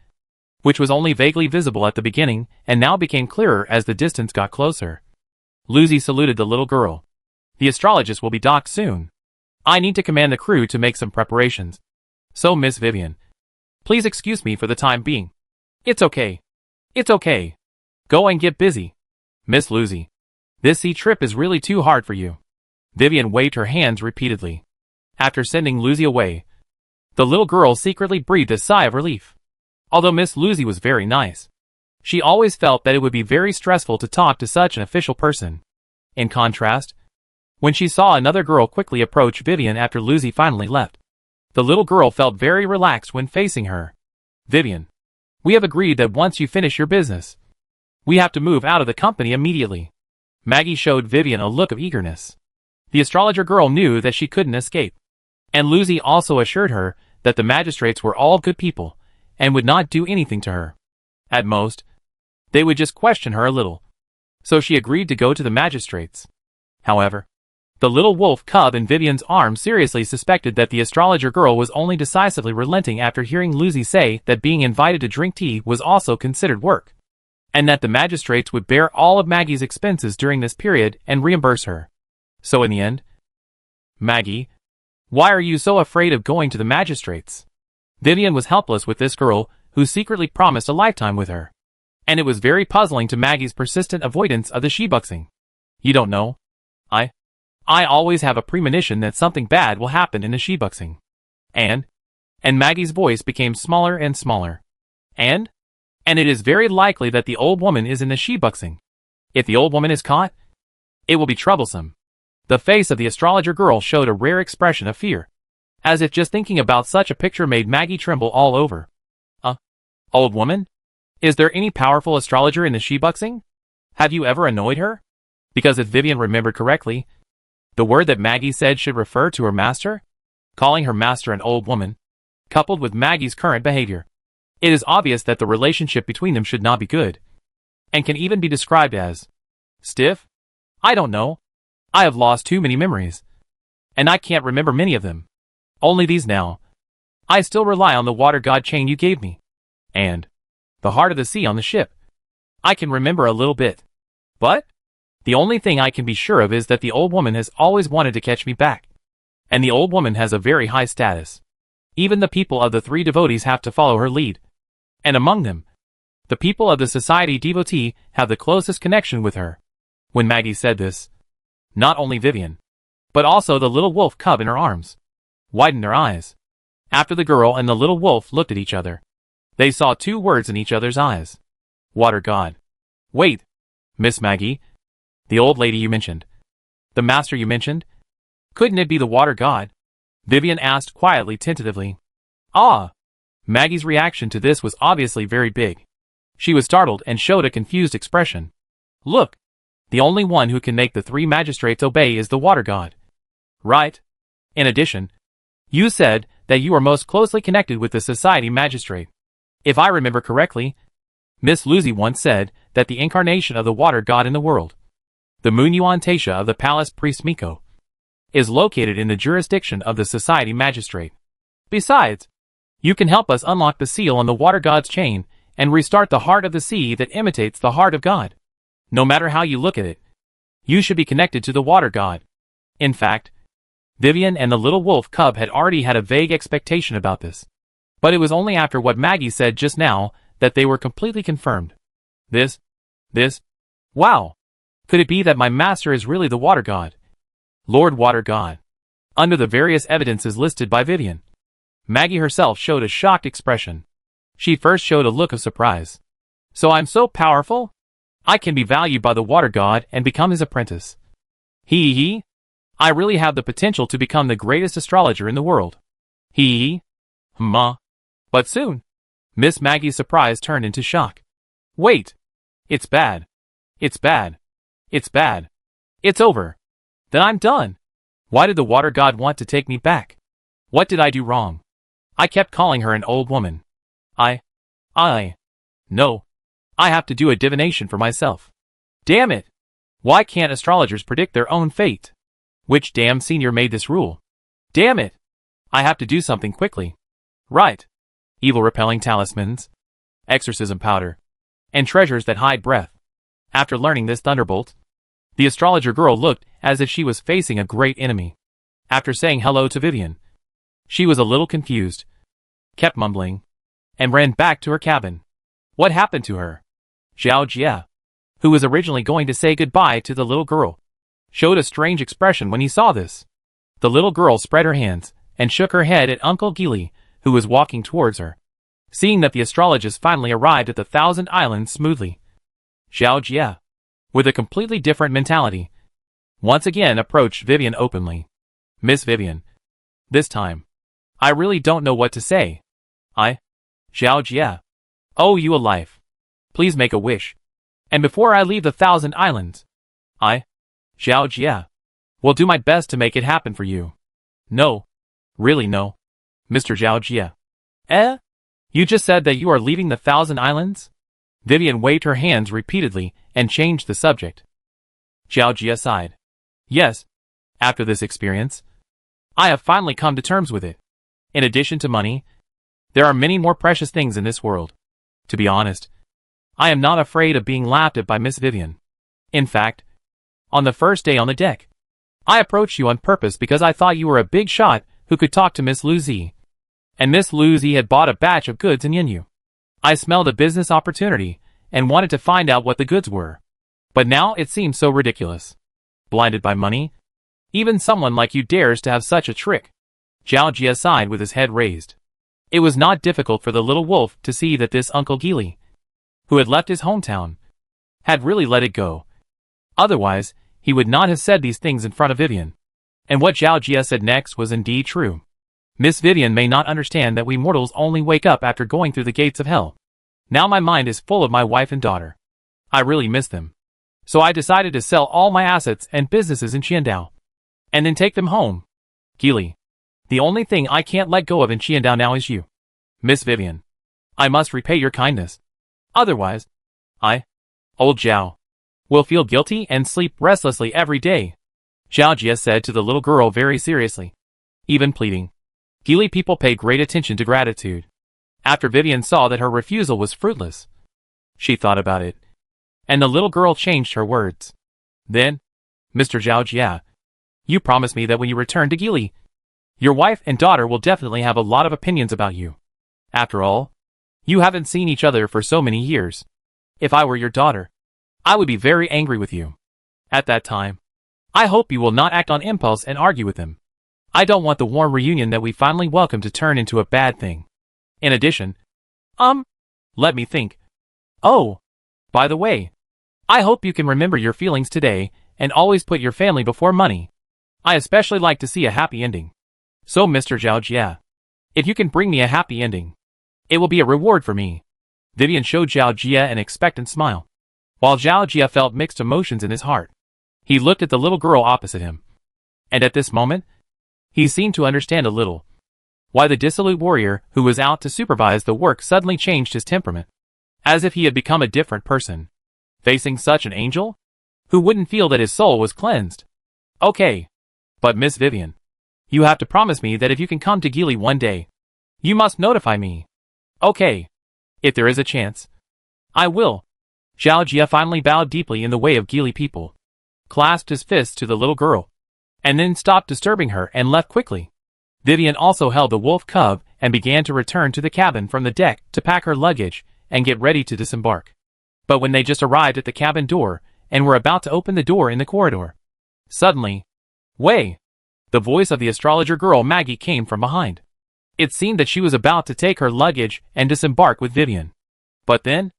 which was only vaguely visible at the beginning and now became clearer as the distance got closer, Lucy saluted the little girl. The astrologist will be docked soon. I need to command the crew to make some preparations. So Miss Vivian, please excuse me for the time being. It's okay. It's okay. Go and get busy. Miss Lucy, this sea trip is really too hard for you. Vivian waved her hands repeatedly. After sending Lucy away, the little girl secretly breathed a sigh of relief. Although Miss Lucy was very nice, she always felt that it would be very stressful to talk to such an official person. In contrast, when she saw another girl quickly approach Vivian after Lucy finally left, the little girl felt very relaxed when facing her. Vivian, we have agreed that once you finish your business, we have to move out of the company immediately. Maggie showed Vivian a look of eagerness. The astrologer girl knew that she couldn't escape, and Lucy also assured her that the magistrates were all good people and would not do anything to her. At most, they would just question her a little. So she agreed to go to the magistrates. However, the little wolf cub in Vivian's arms seriously suspected that the astrologer girl was only decisively relenting after hearing Lucy say that being invited to drink tea was also considered work, and that the magistrates would bear all of Maggie's expenses during this period and reimburse her. So in the end, Maggie, why are you so afraid of going to the magistrates? Vivian was helpless with this girl who secretly promised a lifetime with her. And it was very puzzling to Maggie's persistent avoidance of the shibuxing. You don't know? I always have a premonition that something bad will happen in the shibuxing. And Maggie's voice became smaller and smaller. And it is very likely that the old woman is in the shibuxing. If the old woman is caught, it will be troublesome. The face of the astrologer girl showed a rare expression of fear, as if just thinking about such a picture made Maggie tremble all over. Old woman? Is there any powerful astrologer in the shibuxing? Have you ever annoyed her? Because if Vivian remembered correctly, the word that Maggie said should refer to her master, calling her master an old woman, coupled with Maggie's current behavior. It is obvious that the relationship between them should not be good, and can even be described as stiff? I don't know. I have lost too many memories, and I can't remember many of them. Only these now. I still rely on the water god chain you gave me, and the heart of the sea on the ship. I can remember a little bit. But the only thing I can be sure of is that the old woman has always wanted to catch me back. And the old woman has a very high status. Even the people of the three devotees have to follow her lead. And among them, the people of the society devotee have the closest connection with her. When Maggie said this, not only Vivian, but also the little wolf cub in her arms, widened their eyes. After the girl and the little wolf looked at each other, they saw two words in each other's eyes. Water God. Wait, Miss Maggie, the old lady you mentioned, the master you mentioned, couldn't it be the water god? Vivian asked quietly, tentatively. Ah! Maggie's reaction to this was obviously very big. She was startled and showed a confused expression. Look! The only one who can make the three magistrates obey is the water god. Right? In addition, you said that you are most closely connected with the society magistrate. If I remember correctly, Miss Lucy once said that the incarnation of the water god in the world, the Munuantasia of the palace priest Miko, is located in the jurisdiction of the society magistrate. Besides, you can help us unlock the seal on the water god's chain and restart the heart of the sea that imitates the heart of God. No matter how you look at it, you should be connected to the water god. In fact, Vivian and the little wolf cub had already had a vague expectation about this. But it was only after what Maggie said just now that they were completely confirmed. Wow! Could it be that my master is really the water god? Lord Water God. Under the various evidences listed by Vivian, Maggie herself showed a shocked expression. She first showed a look of surprise. So I'm so powerful? I can be valued by the water god and become his apprentice. Hee. I really have the potential to become the greatest astrologer in the world. Hee. But soon, Miss Maggie's surprise turned into shock. Wait. It's bad. It's bad. It's bad. It's over. Then I'm done. Why did the water god want to take me back? What did I do wrong? I kept calling her an old woman. No. I have to do a divination for myself. Damn it! Why can't astrologers predict their own fate? Which damn senior made this rule? Damn it! I have to do something quickly. Right. Evil repelling talismans, exorcism powder, and treasures that hide breath. After learning this thunderbolt, the astrologer girl looked as if she was facing a great enemy. After saying hello to Vivian, she was a little confused, kept mumbling, and ran back to her cabin. What happened to her? Zhao Jia, who was originally going to say goodbye to the little girl, showed a strange expression when he saw this. The little girl spread her hands and shook her head at Uncle Gili, who was walking towards her. Seeing that the astrologist finally arrived at the Thousand Islands smoothly, Zhao Jia, with a completely different mentality, once again approached Vivian openly. Miss Vivian. This time, I really don't know what to say. Zhao Jia. Oh, you a life. Please make a wish. And before I leave the Thousand Islands, Zhao Jia, will do my best to make it happen for you. No. Really no. Mr. Zhao Jia. You just said that you are leaving the Thousand Islands? Vivian waved her hands repeatedly and changed the subject. Zhao Jia sighed. Yes. After this experience, I have finally come to terms with it. In addition to money, there are many more precious things in this world. To be honest, I am not afraid of being laughed at by Miss Vivian. In fact, on the first day on the deck, I approached you on purpose because I thought you were a big shot who could talk to Miss Lucy. And Miss Lucy had bought a batch of goods in Yinyu. I smelled a business opportunity and wanted to find out what the goods were. But now it seems so ridiculous. Blinded by money? Even someone like you dares to have such a trick. Zhao Jia sighed with his head raised. It was not difficult for the little wolf to see that this Uncle Gili, who had left his hometown, had really let it go. Otherwise, he would not have said these things in front of Vivian. And what Zhao Jia said next was indeed true. Miss Vivian may not understand that we mortals only wake up after going through the gates of hell. Now my mind is full of my wife and daughter. I really miss them. So I decided to sell all my assets and businesses in Qiandao, and then take them home. Gili, the only thing I can't let go of in Qiandao now is you. Miss Vivian, I must repay your kindness. Otherwise, old Zhao, will feel guilty and sleep restlessly every day. Zhao Jia said to the little girl very seriously, even pleading. Gili people paid great attention to gratitude. After Vivian saw that her refusal was fruitless, she thought about it, and the little girl changed her words. Then, Mr. Zhao Jia, you promise me that when you return to Gili, Your wife and daughter will definitely have a lot of opinions about you. After all, you haven't seen each other for so many years. If I were your daughter, I would be very angry with you. At that time, I hope you will not act on impulse and argue with him. I don't want the warm reunion that we finally welcomed to turn into a bad thing. In addition, let me think. Oh, by the way, I hope you can remember your feelings today and always put your family before money. I especially like to see a happy ending. So Mr. Zhao Jia, if you can bring me a happy ending, it will be a reward for me. Vivian showed Zhao Jia an expectant smile, while Zhao Jia felt mixed emotions in his heart. He looked at the little girl opposite him, and at this moment, he seemed to understand a little why the dissolute warrior who was out to supervise the work suddenly changed his temperament, as if he had become a different person. Facing such an angel, who wouldn't feel that his soul was cleansed? Okay, but Miss Vivian, you have to promise me that if you can come to Gili one day, you must notify me. Okay, if there is a chance, I will. Zhao Jia finally bowed deeply in the way of Gili people, clasped his fists to the little girl, and then stopped disturbing her and left quickly. Vivian also held the wolf cub and began to return to the cabin from the deck to pack her luggage and get ready to disembark. But when they just arrived at the cabin door and were about to open the door in the corridor, suddenly, Wei! The voice of the astrologer girl Maggie came from behind. It seemed that she was about to take her luggage and disembark with Vivian. But then,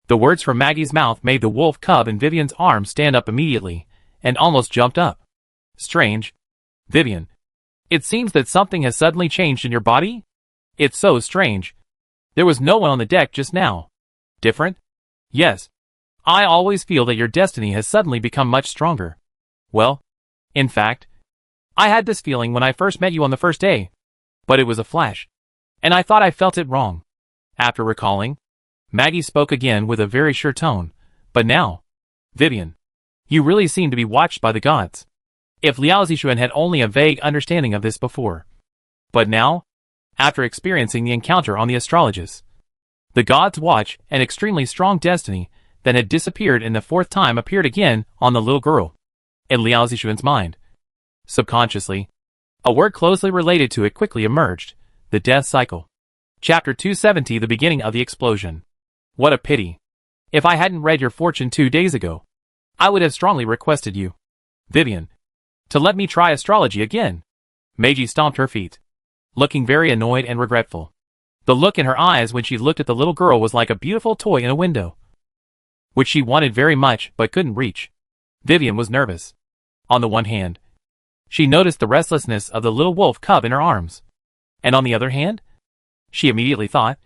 the words from Maggie's mouth made the wolf cub in Vivian's arms stand up immediately, and almost jumped up. Strange. Vivian, it seems that something has suddenly changed in your body? It's so strange. There was no one on the deck just now. Different? Yes. I always feel that your destiny has suddenly become much stronger. Well, in fact, I had this feeling when I first met you on the first day, but it was a flash, and I thought I felt it wrong. After recalling, Maggie spoke again with a very sure tone, but now, Vivian, you really seem to be watched by the gods. If Liao Zixuan had only a vague understanding of this before. But now, after experiencing the encounter on the astrologist, the gods' watch, an extremely strong destiny that had disappeared in the fourth time appeared again on the little girl. In Liao Zixuan's mind, subconsciously, a word closely related to it quickly emerged, the death cycle. Chapter 270, the beginning of the explosion. What a pity. If I hadn't read your fortune 2 days ago, I would have strongly requested you, Vivian, to let me try astrology again. Meiji stomped her feet, looking very annoyed and regretful. The look in her eyes when she looked at the little girl was like a beautiful toy in a window, which she wanted very much but couldn't reach. Vivian was nervous. On the one hand, she noticed the restlessness of the little wolf cub in her arms, and on the other hand, she immediately thought,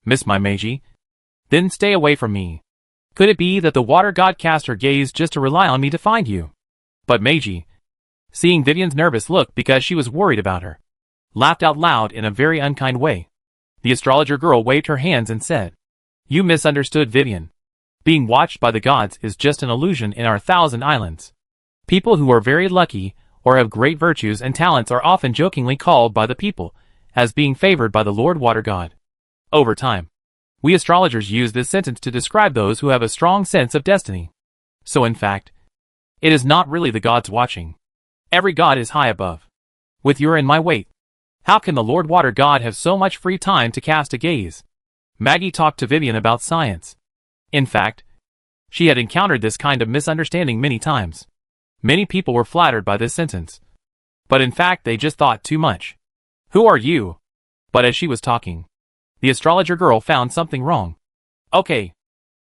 Miss my Meiji, then stay away from me. Could it be that the water god cast her gaze just to rely on me to find you? But Meiji, seeing Vivian's nervous look because she was worried about her, laughed out loud in a very unkind way. The astrologer girl waved her hands and said, You misunderstood, Vivian. Being watched by the gods is just an illusion in our 1,000 islands. People who are very lucky or have great virtues and talents are often jokingly called by the people as being favored by the Lord Water God. Over time, we astrologers use this sentence to describe those who have a strong sense of destiny. So in fact, it is not really the gods watching. Every god is high above, with your and my weight. How can the Lord Water God have so much free time to cast a gaze? Maggie talked to Vivian about science. In fact, she had encountered this kind of misunderstanding many times. Many people were flattered by this sentence, but in fact they just thought too much. Who are you? But as she was talking, the astrologer girl found something wrong. Okay,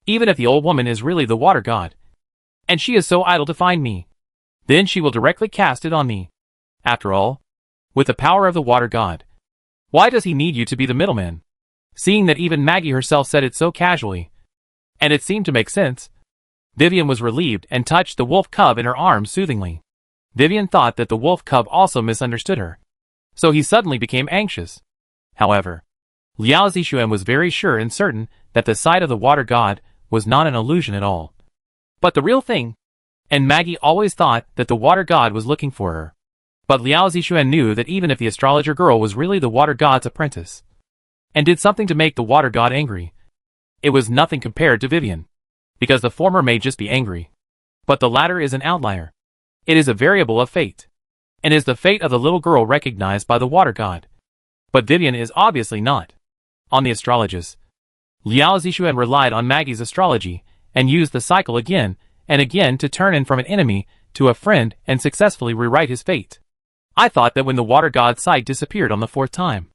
even if the old woman is really the water god, and she is so idle to find me, then she will directly cast it on me. After all, with the power of the water god, why does he need you to be the middleman? Seeing that even Maggie herself said it so casually, and it seemed to make sense, Vivian was relieved and touched the wolf cub in her arms soothingly. Vivian thought that the wolf cub also misunderstood her, so he suddenly became anxious. However, Liao Zixuan was very sure and certain that the sight of the water god was not an illusion at all, but the real thing, and Maggie always thought that the water god was looking for her. But Liao Zixuan knew that even if the astrologer girl was really the water god's apprentice, and did something to make the water god angry, it was nothing compared to Vivian, because the former may just be angry, but the latter is an outlier. It is a variable of fate. And is the fate of the little girl recognized by the water god? But Vivian is obviously not. On the astrologist, Liao Zixuan relied on Maggie's astrology and used the cycle again and again to turn in from an enemy to a friend and successfully rewrite his fate. I thought that when the water god's sight disappeared on the 4th time,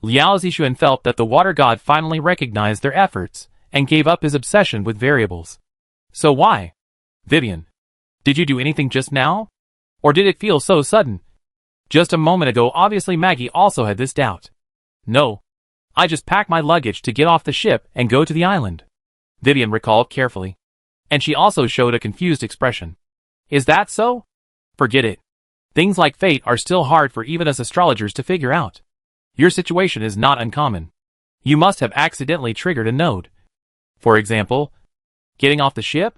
Liao Zixuan felt that the water god finally recognized their efforts and gave up his obsession with variables. So why? Vivian, did you do anything just now? Or did it feel so sudden? Just a moment ago, obviously Maggie also had this doubt. No. I just packed my luggage to get off the ship and go to the island. Vivian recalled carefully. And she also showed a confused expression. Is that so? Forget it. Things like fate are still hard for even us astrologers to figure out. Your situation is not uncommon. You must have accidentally triggered a node. For example, getting off the ship?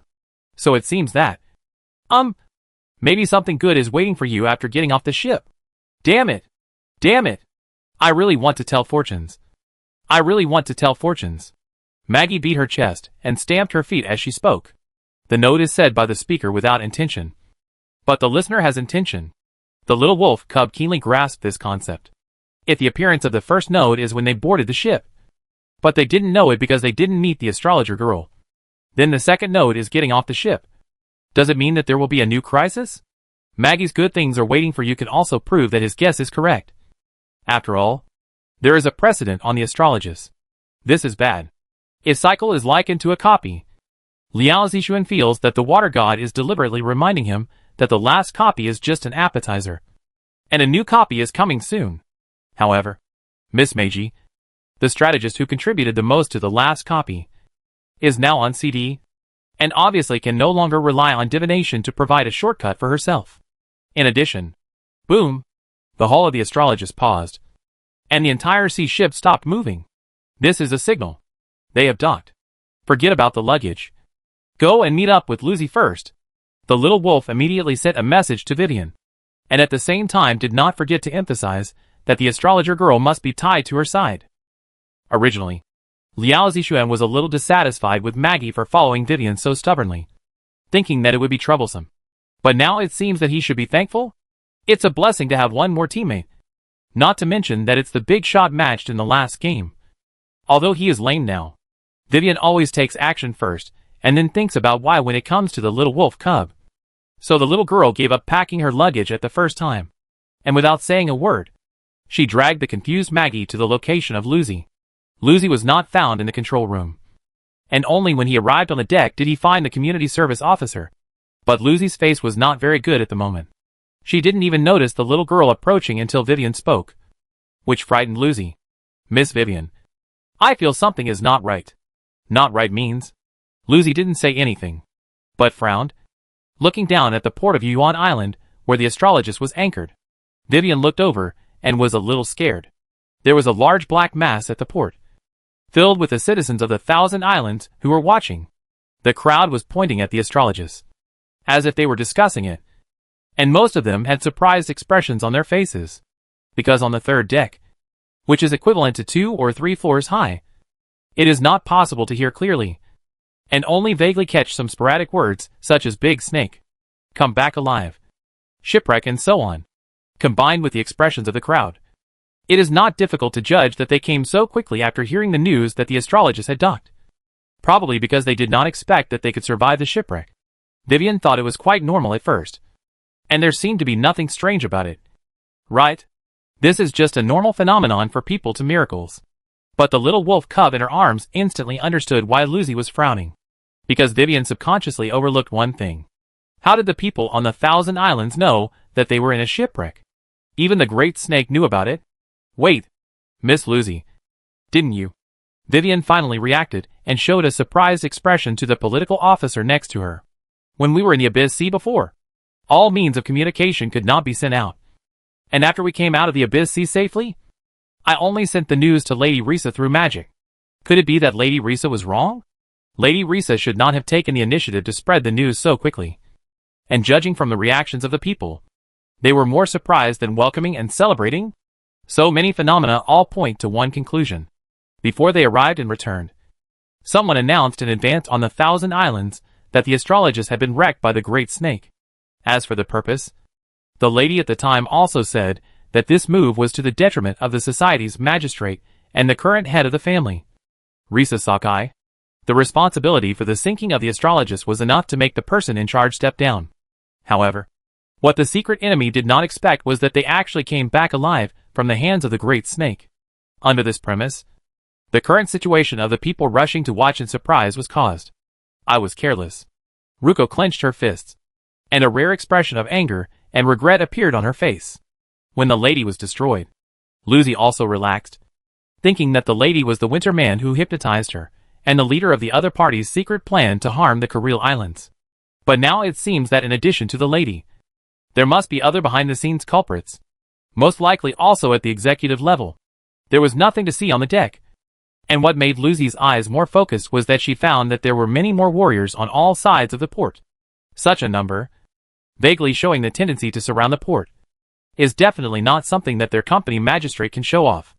So it seems that, maybe something good is waiting for you after getting off the ship. Damn it! Damn it! I really want to tell fortunes. I really want to tell fortunes. Maggie beat her chest and stamped her feet as she spoke. The node is said by the speaker without intention. But the listener has intention. The little wolf cub keenly grasped this concept. If the appearance of the first node is when they boarded the ship. But they didn't know it because they didn't meet the astrologer girl. Then the second node is getting off the ship. Does it mean that there will be a new crisis? Maggie's good things are waiting for you can also prove that his guess is correct. After all, there is a precedent on the astrologist. This is bad. If cycle is likened to a copy, Liao Zixuan feels that the water god is deliberately reminding him that the last copy is just an appetizer. And a new copy is coming soon. However, Miss Meiji, the strategist who contributed the most to the last copy, is now on CD, and obviously can no longer rely on divination to provide a shortcut for herself. In addition, boom, the hull of the astrologist paused, and the entire sea ship stopped moving. This is a signal. They have docked. Forget about the luggage. Go and meet up with Lucy first. The little wolf immediately sent a message to Vivian, and at the same time did not forget to emphasize that the astrologer girl must be tied to her side. Originally, Liao Zixuan was a little dissatisfied with Maggie for following Vivian so stubbornly, thinking that it would be troublesome. But now it seems that he should be thankful. It's a blessing to have one more teammate. Not to mention that it's the big shot matched in the last game. Although he is lame now, Vivian always takes action first, and then thinks about why when it comes to the little wolf cub. So the little girl gave up packing her luggage at the first time. And without saying a word, she dragged the confused Maggie to the location of Lucy. Lucy was not found in the control room. And only when he arrived on the deck did he find the community service officer. But Lucy's face was not very good at the moment. She didn't even notice the little girl approaching until Vivian spoke, which frightened Lucy. Miss Vivian, I feel something is not right. Not right means? Lucy didn't say anything, but frowned, looking down at the port of Yuan Island where the astrologist was anchored. Vivian looked over and was a little scared. There was a large black mass at the port, filled with the citizens of the 1,000 islands who were watching. The crowd was pointing at the astrologist, as if they were discussing it, and most of them had surprised expressions on their faces, because on the 3rd deck, which is equivalent to 2 or 3 floors high, it is not possible to hear clearly, and only vaguely catch some sporadic words such as big snake, come back alive, shipwreck and so on, combined with the expressions of the crowd. It is not difficult to judge that they came so quickly after hearing the news that the astrologist had docked. Probably because they did not expect that they could survive the shipwreck. Vivian thought it was quite normal at first, and there seemed to be nothing strange about it. Right? This is just a normal phenomenon for people to miracles. But the little wolf cub in her arms instantly understood why Lucy was frowning. Because Vivian subconsciously overlooked one thing. How did the people on the 1,000 islands know that they were in a shipwreck? Even the great snake knew about it. Wait, Miss Lucy, didn't you? Vivian finally reacted and showed a surprised expression to the political officer next to her. When we were in the Abyss Sea before, all means of communication could not be sent out. And after we came out of the Abyss Sea safely, I only sent the news to Lady Risa through magic. Could it be that Lady Risa was wrong? Lady Risa should not have taken the initiative to spread the news so quickly. And judging from the reactions of the people, they were more surprised than welcoming and celebrating. So many phenomena all point to one conclusion. Before they arrived and returned, someone announced in advance on the 1,000 islands that the astrologist had been wrecked by the great snake. As for the purpose, The lady at the time also said that this move was to the detriment of the society's magistrate and the current head of the family, Risa Sakai. The responsibility for the sinking of the astrologist was enough to make the person in charge step down. However, what the secret enemy did not expect was that they actually came back alive from the hands of the great snake. Under this premise, the current situation of the people rushing to watch in surprise was caused. I was careless. Ruko clenched her fists, and a rare expression of anger and regret appeared on her face. When the lady was destroyed, Lucy also relaxed, thinking that the lady was the Winter Man who hypnotized her, and the leader of the other party's secret plan to harm the Kuril Islands. But now it seems that in addition to the lady, there must be other behind-the-scenes culprits, most likely also at the executive level. There was nothing to see on the deck, and what made Lucy's eyes more focused was that she found that there were many more warriors on all sides of the port. Such a number, vaguely showing the tendency to surround the port, is definitely not something that their company magistrate can show off.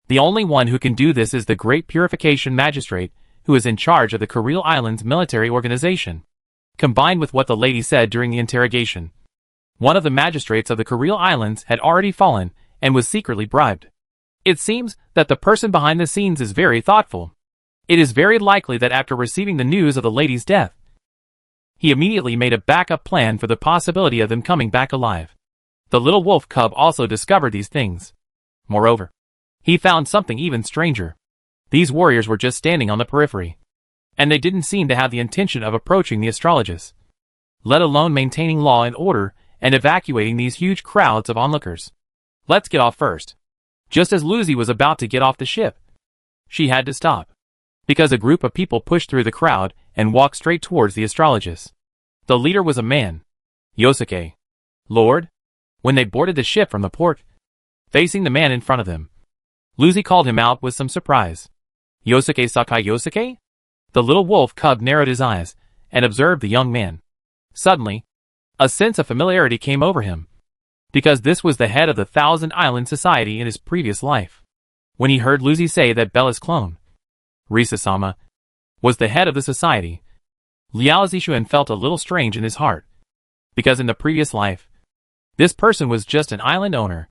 The only one who can do this is the Great Purification Magistrate, who is in charge of the Kuril Islands military organization. Combined with what the lady said during the interrogation, one of the magistrates of the Kuril Islands had already fallen and was secretly bribed. It seems that the person behind the scenes is very thoughtful. It is very likely that after receiving the news of the lady's death, he immediately made a backup plan for the possibility of them coming back alive. The little wolf cub also discovered these things. Moreover, he found something even stranger. These warriors were just standing on the periphery, and they didn't seem to have the intention of approaching the astrologist, let alone maintaining law and order and evacuating these huge crowds of onlookers. Let's get off first. Just as Lucy was about to get off the ship, she had to stop, because a group of people pushed through the crowd and walked straight towards the astrologist. The leader was a man, Yosuke. Lord, when they boarded the ship from the port, facing the man in front of them, Lucy called him out with some surprise. Yosuke Sakai. Yosuke? The little wolf cub narrowed his eyes and observed the young man. Suddenly, a sense of familiarity came over him, because this was the head of the Thousand Island Society in his previous life. When he heard Lucy say that Bella's clone, Risa-sama, was the head of the society, Liao Zishuan felt a little strange in his heart, because in the previous life, this person was just an island owner.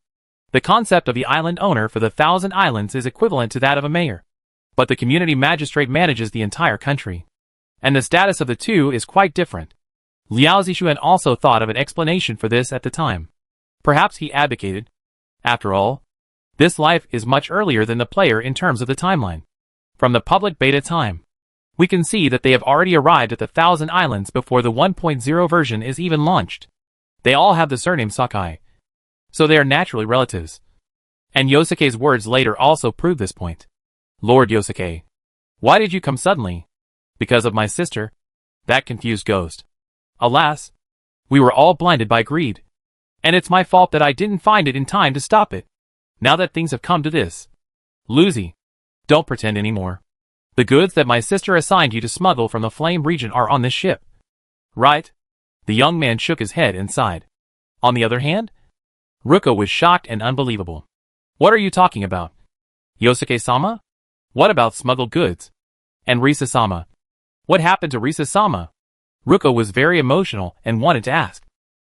The concept of the island owner for the Thousand Islands is equivalent to that of a mayor, but the community magistrate manages the entire country, and the status of the two is quite different. Liao Zishuan also thought of an explanation for this at the time. Perhaps he advocated, after all, this life is much earlier than the player in terms of the timeline. From the public beta time, we can see that they have already arrived at the Thousand Islands before the 1.0 version is even launched. They all have the surname Sakai, so they are naturally relatives. And Yosuke's words later also prove this point. Lord Yosuke, why did you come suddenly? Because of my sister? That confused Ghost. Alas, we were all blinded by greed, and it's my fault that I didn't find it in time to stop it. Now that things have come to this, Lucy, don't pretend anymore. The goods that my sister assigned you to smuggle from the Flame region are on this ship. Right? The young man shook his head and sighed. On the other hand, Ruko was shocked and unbelievable. What are you talking about? Yosuke-sama? What about smuggled goods? And Risa-sama? What happened to Risa-sama? Ruko was very emotional and wanted to ask,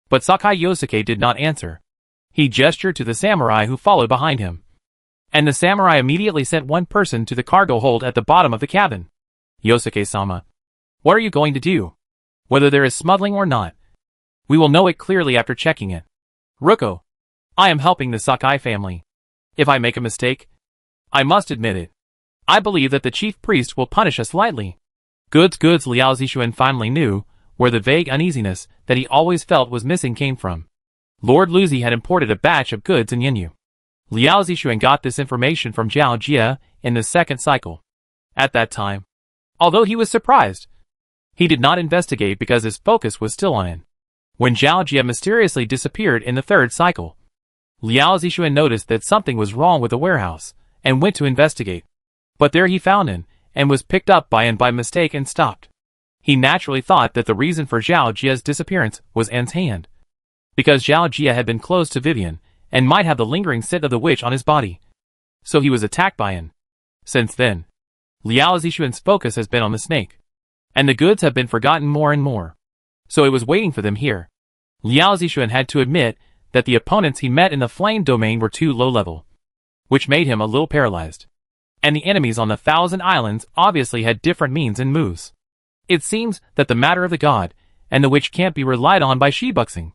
but Sakai Yosuke did not answer. He gestured to the samurai who followed behind him, and the samurai immediately sent one person to the cargo hold at the bottom of the cabin. Yosuke-sama, what are you going to do? Whether there is smuggling or not, we will know it clearly after checking it. Ruko, I am helping the Sakai family. If I make a mistake, I must admit it. I believe that the chief priest will punish us lightly. Goods. Liao Zishuan finally knew where the vague uneasiness that he always felt was missing came from. Lord Lucy had imported a batch of goods in Yinyu. Liao Zishuan got this information from Zhao Jia in the second cycle. At that time, although he was surprised, he did not investigate because his focus was still on it. When Zhao Jia mysteriously disappeared in the third cycle, Liao Zishuan noticed that something was wrong with the warehouse and went to investigate. But there he found An and was picked up by An by mistake and stopped. He naturally thought that the reason for Zhao Jia's disappearance was An's hand, because Zhao Jia had been close to Vivian and might have the lingering scent of the witch on his body. So he was attacked by An. Since then, Liao Zishuan's focus has been on the snake, and the goods have been forgotten more and more. So it was waiting for them here. Liao Zishuan had to admit that the opponents he met in the flame domain were too low level, which made him a little paralyzed. And the enemies on the Thousand Islands obviously had different means and moves. It seems that the matter of the god and the witch can't be relied on by Shibuxing.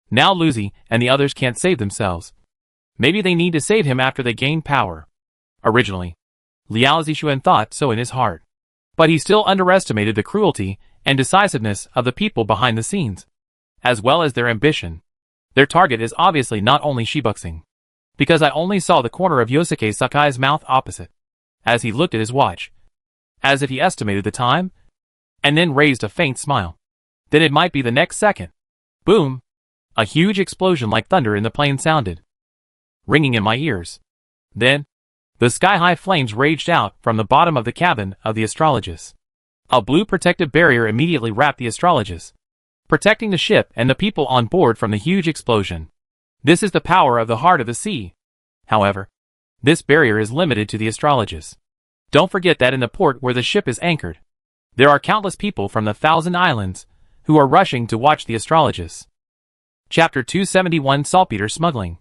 Now Lucy and the others can't save themselves. Maybe they need to save him after they gain power. Originally, Liao Zixuan thought so in his heart. But he still underestimated the cruelty and decisiveness of the people behind the scenes, as well as their ambition. Their target is obviously not only Shibuxing, because I only saw the corner of Yosuke Sakai's mouth opposite, as he looked at his watch, as if he estimated the time, and then raised a faint smile. Then it might be the next second. Boom! A huge explosion like thunder in the plane sounded, ringing in my ears. Then, the sky-high flames raged out from the bottom of the cabin of the astrologist. A blue protective barrier immediately wrapped the astrologist, protecting the ship and the people on board from the huge explosion. This is the power of the heart of the sea. However, this barrier is limited to the astrologist. Don't forget that in the port where the ship is anchored, there are countless people from the Thousand Islands who are rushing to watch the astrologist. Chapter 271 Saltpeter Smuggling.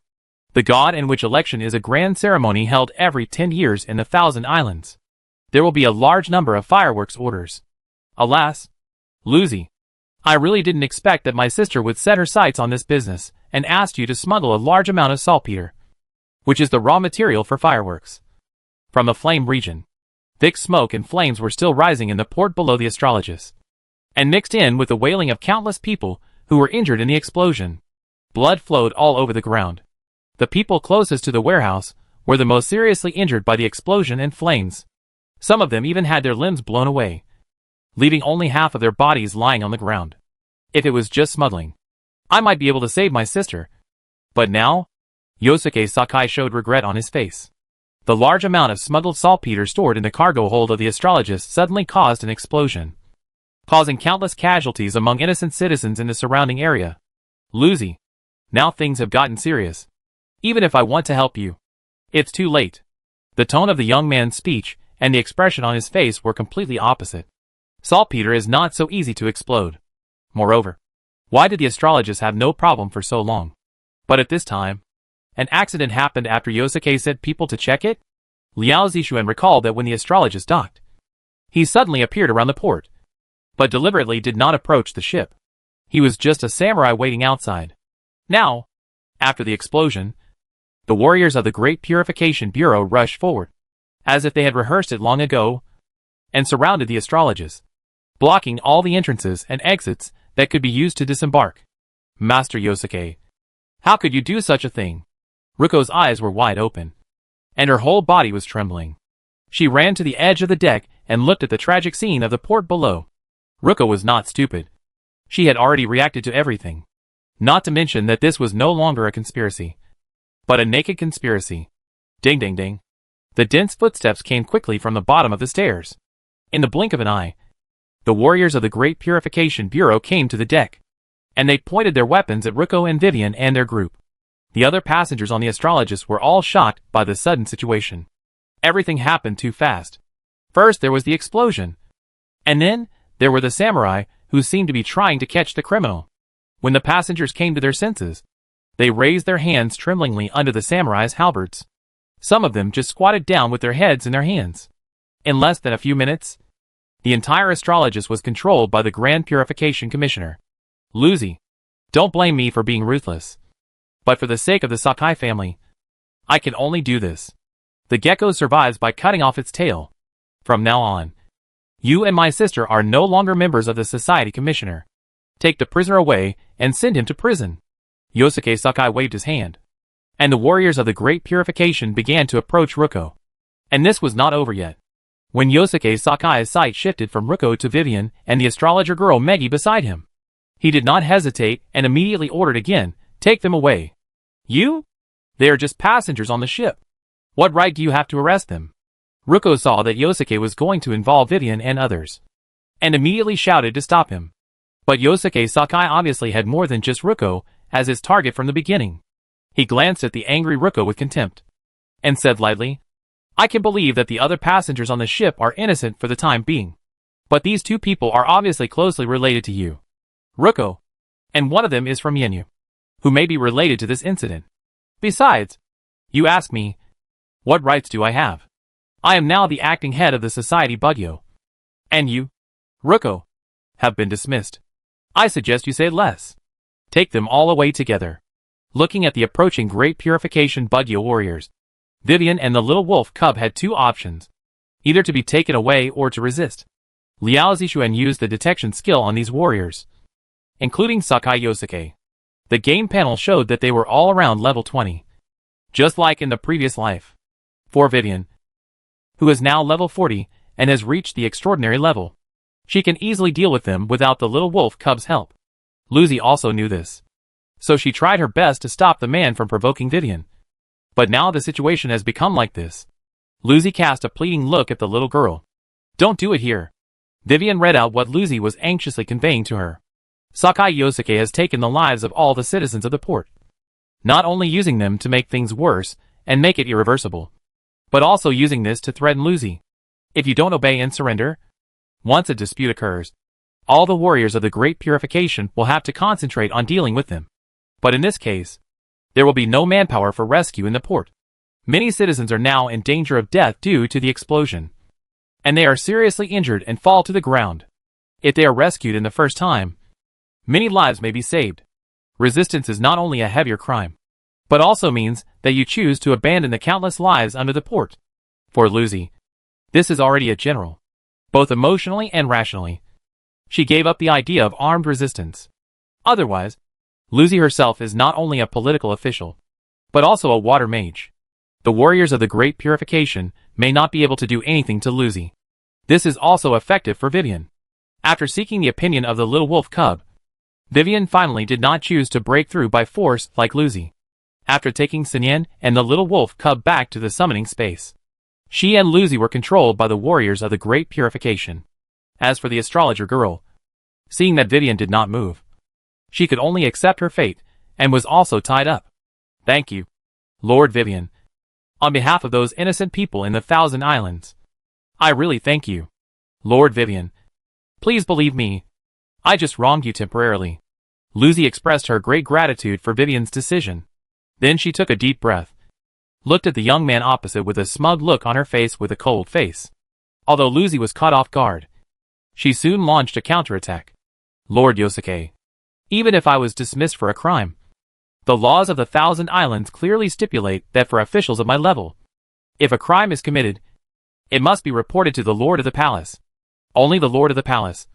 The God and Witch election is a grand ceremony held every 10 years in the Thousand Islands. There will be a large number of fireworks orders. Alas, Lucy, I really didn't expect that my sister would set her sights on this business and asked you to smuggle a large amount of saltpeter, which is the raw material for fireworks. From the flame region, thick smoke and flames were still rising in the port below the astrologist, and mixed in with the wailing of countless people who were injured in the explosion. Blood flowed all over the ground. The people closest to the warehouse were the most seriously injured by the explosion and flames. Some of them even had their limbs blown away, leaving only half of their bodies lying on the ground. If it was just smuggling, I might be able to save my sister. But now? Yosuke Sakai showed regret on his face. The large amount of smuggled saltpeter stored in the cargo hold of the astrologist suddenly caused an explosion, causing countless casualties among innocent citizens in the surrounding area. Lucy, now things have gotten serious. Even if I want to help you, it's too late. The tone of the young man's speech and the expression on his face were completely opposite. Saltpeter is not so easy to explode. Moreover, why did the astrologist have no problem for so long? But at this time, an accident happened after Yosuke sent people to check it? Liao Zixuan recalled that when the astrologist docked, he suddenly appeared around the port, but deliberately did not approach the ship. He was just a samurai waiting outside. Now, after the explosion, the warriors of the Great Purification Bureau rushed forward, as if they had rehearsed it long ago, and surrounded the astrologist, blocking all the entrances and exits that could be used to disembark. Master Yosuke, how could you do such a thing? Ruko's eyes were wide open, and her whole body was trembling. She ran to the edge of the deck and looked at the tragic scene of the port below. Ruko was not stupid. She had already reacted to everything. Not to mention that this was no longer a conspiracy, but a naked conspiracy. Ding ding ding. The dense footsteps came quickly from the bottom of the stairs. In the blink of an eye, the warriors of the Great Purification Bureau came to the deck, and they pointed their weapons at Ruko and Vivian and their group. The other passengers on the astrologist were all shocked by the sudden situation. Everything happened too fast. First there was the explosion, and then there were the samurai who seemed to be trying to catch the criminal. When the passengers came to their senses, they raised their hands tremblingly under the samurai's halberds. Some of them just squatted down with their heads in their hands. In less than a few minutes, the entire astrologist was controlled by the Grand Purification Commissioner. Lucy, don't blame me for being ruthless. But for the sake of the Sakai family, I can only do this. The gecko survives by cutting off its tail. From now on, you and my sister are no longer members of the Society Commissioner. Take the prisoner away and send him to prison. Yosuke Sakai waved his hand, and the warriors of the Great Purification began to approach Ruko. And this was not over yet. When Yosuke Sakai's sight shifted from Ruko to Vivian and the astrologer girl Meggy beside him, he did not hesitate and immediately ordered again, "Take them away." "You? They are just passengers on the ship. What right do you have to arrest them?" Ruko saw that Yosuke was going to involve Vivian and others, and immediately shouted to stop him. But Yosuke Sakai obviously had more than just Ruko as his target from the beginning. He glanced at the angry Ruko with contempt, and said lightly, "I can believe that the other passengers on the ship are innocent for the time being. But these two people are obviously closely related to you, Ruko, and one of them is from Yenyu, who may be related to this incident. Besides, you ask me, what rights do I have? I am now the acting head of the society Bugyo. And you, Ruko, have been dismissed. I suggest you say less. Take them all away together. Looking at the approaching Great Purification Bugyo warriors, Vivian and the little wolf cub had two options, either to be taken away or to resist. Liao Zixuan used the detection skill on these warriors, including Sakai Yosuke. The game panel showed that they were all around level 20, just like in the previous life. For Vivian, who is now level 40 and has reached the extraordinary level, she can easily deal with them without the little wolf cub's help. Lucy also knew this, so she tried her best to stop the man from provoking Vivian. But now the situation has become like this. Lucy cast a pleading look at the little girl. Don't do it here. Vivian read out what Lucy was anxiously conveying to her. Sakai Yosuke has taken the lives of all the citizens of the port, not only using them to make things worse and make it irreversible, but also using this to threaten Lucy. If you don't obey and surrender, once a dispute occurs, all the warriors of the Great Purification will have to concentrate on dealing with them. But in this case, there will be no manpower for rescue in the port. Many citizens are now in danger of death due to the explosion, and they are seriously injured and fall to the ground. If they are rescued in the first time, many lives may be saved. Resistance is not only a heavier crime, but also means that you choose to abandon the countless lives under the port. For Lucy, this is already a general, both emotionally and rationally. She gave up the idea of armed resistance. Otherwise, Lucy herself is not only a political official, but also a water mage. The warriors of the Great Purification may not be able to do anything to Lucy. This is also effective for Vivian. After seeking the opinion of the little wolf cub, Vivian finally did not choose to break through by force like Lucy. After taking Sinyan and the little wolf cub back to the summoning space, she and Lucy were controlled by the warriors of the Great Purification. As for the astrologer girl, seeing that Vivian did not move, she could only accept her fate and was also tied up. Thank you, Lord Vivian. On behalf of those innocent people in the Thousand Islands, I really thank you. Lord Vivian, please believe me, I just wronged you temporarily. Lucy expressed her great gratitude for Vivian's decision. Then she took a deep breath, looked at the young man opposite with a smug look on her face with a cold face. Although Lucy was caught off guard, she soon launched a counterattack. Lord Yosuke, even if I was dismissed for a crime, the laws of the Thousand Islands clearly stipulate that for officials of my level, if a crime is committed, it must be reported to the Lord of the Palace. Only the Lord of the Palace,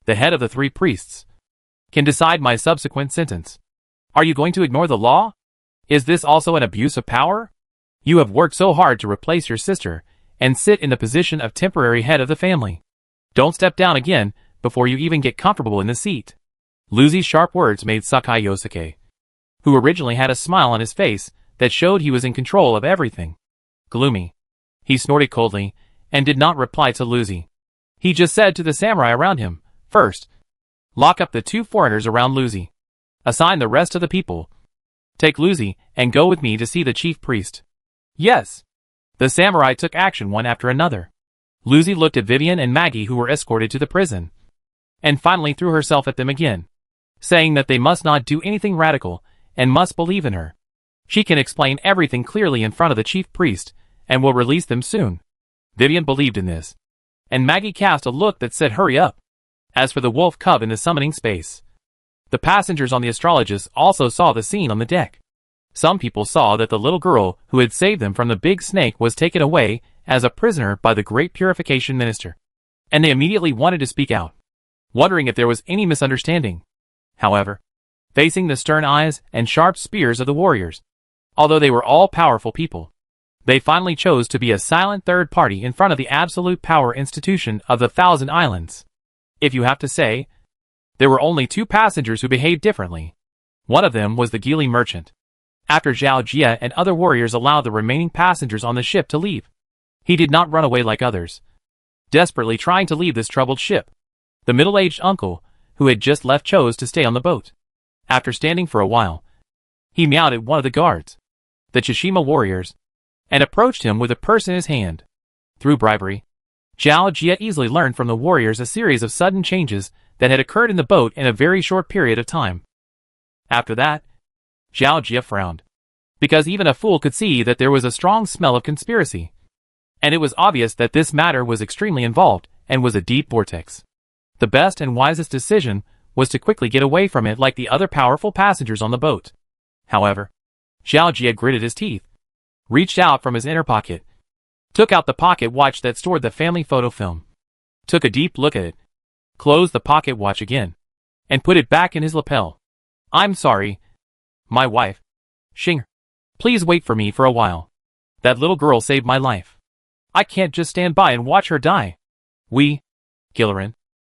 the head of the three priests, can decide my subsequent sentence. Are you going to ignore the law? Is this also an abuse of power? You have worked so hard to replace your sister and sit in the position of temporary head of the family. Don't step down again before you even get comfortable in the seat. Lucy's sharp words made Sakai Yosuke, who originally had a smile on his face that showed he was in control of everything, gloomy. He snorted coldly and did not reply to Lucy. He just said to the samurai around him, first, lock up the two foreigners around Lucy. Assign the rest of the people. Take Lucy and go with me to see the chief priest. Yes. The samurai took action one after another. Lucy looked at Vivian and Maggie, who were escorted to the prison, and finally threw herself at them again, saying that they must not do anything radical and must believe in her. She can explain everything clearly in front of the chief priest and will release them soon. Vivian believed in this, and Maggie cast a look that said hurry up. As for the wolf cub in the summoning space, the passengers on the astrologist also saw the scene on the deck. Some people saw that the little girl who had saved them from the big snake was taken away as a prisoner by the Great Purification Minister, and they immediately wanted to speak out, wondering if there was any misunderstanding. However, facing the stern eyes and sharp spears of the warriors, although they were all powerful people, they finally chose to be a silent third party in front of the absolute power institution of the Thousand Islands. If you have to say, there were only two passengers who behaved differently. One of them was the Geely merchant. After Zhao Jia and other warriors allowed the remaining passengers on the ship to leave, he did not run away like others, desperately trying to leave this troubled ship. The middle-aged uncle, who had just left, chose to stay on the boat. After standing for a while, he meowed at one of the guards, the Tsushima warriors, and approached him with a purse in his hand. Through bribery, Zhao Jia easily learned from the warriors a series of sudden changes that had occurred in the boat in a very short period of time. After that, Zhao Jia frowned. Because even a fool could see that there was a strong smell of conspiracy. And it was obvious that this matter was extremely involved and was a deep vortex. The best and wisest decision was to quickly get away from it like the other powerful passengers on the boat. However, Zhao Jia gritted his teeth, reached out from his inner pocket, took out the pocket watch that stored the family photo film, took a deep look at it, closed the pocket watch again, and put it back in his lapel. I'm sorry, my wife. Xing. Please wait for me for a while. That little girl saved my life. I can't just stand by and watch her die. We, Gillerin,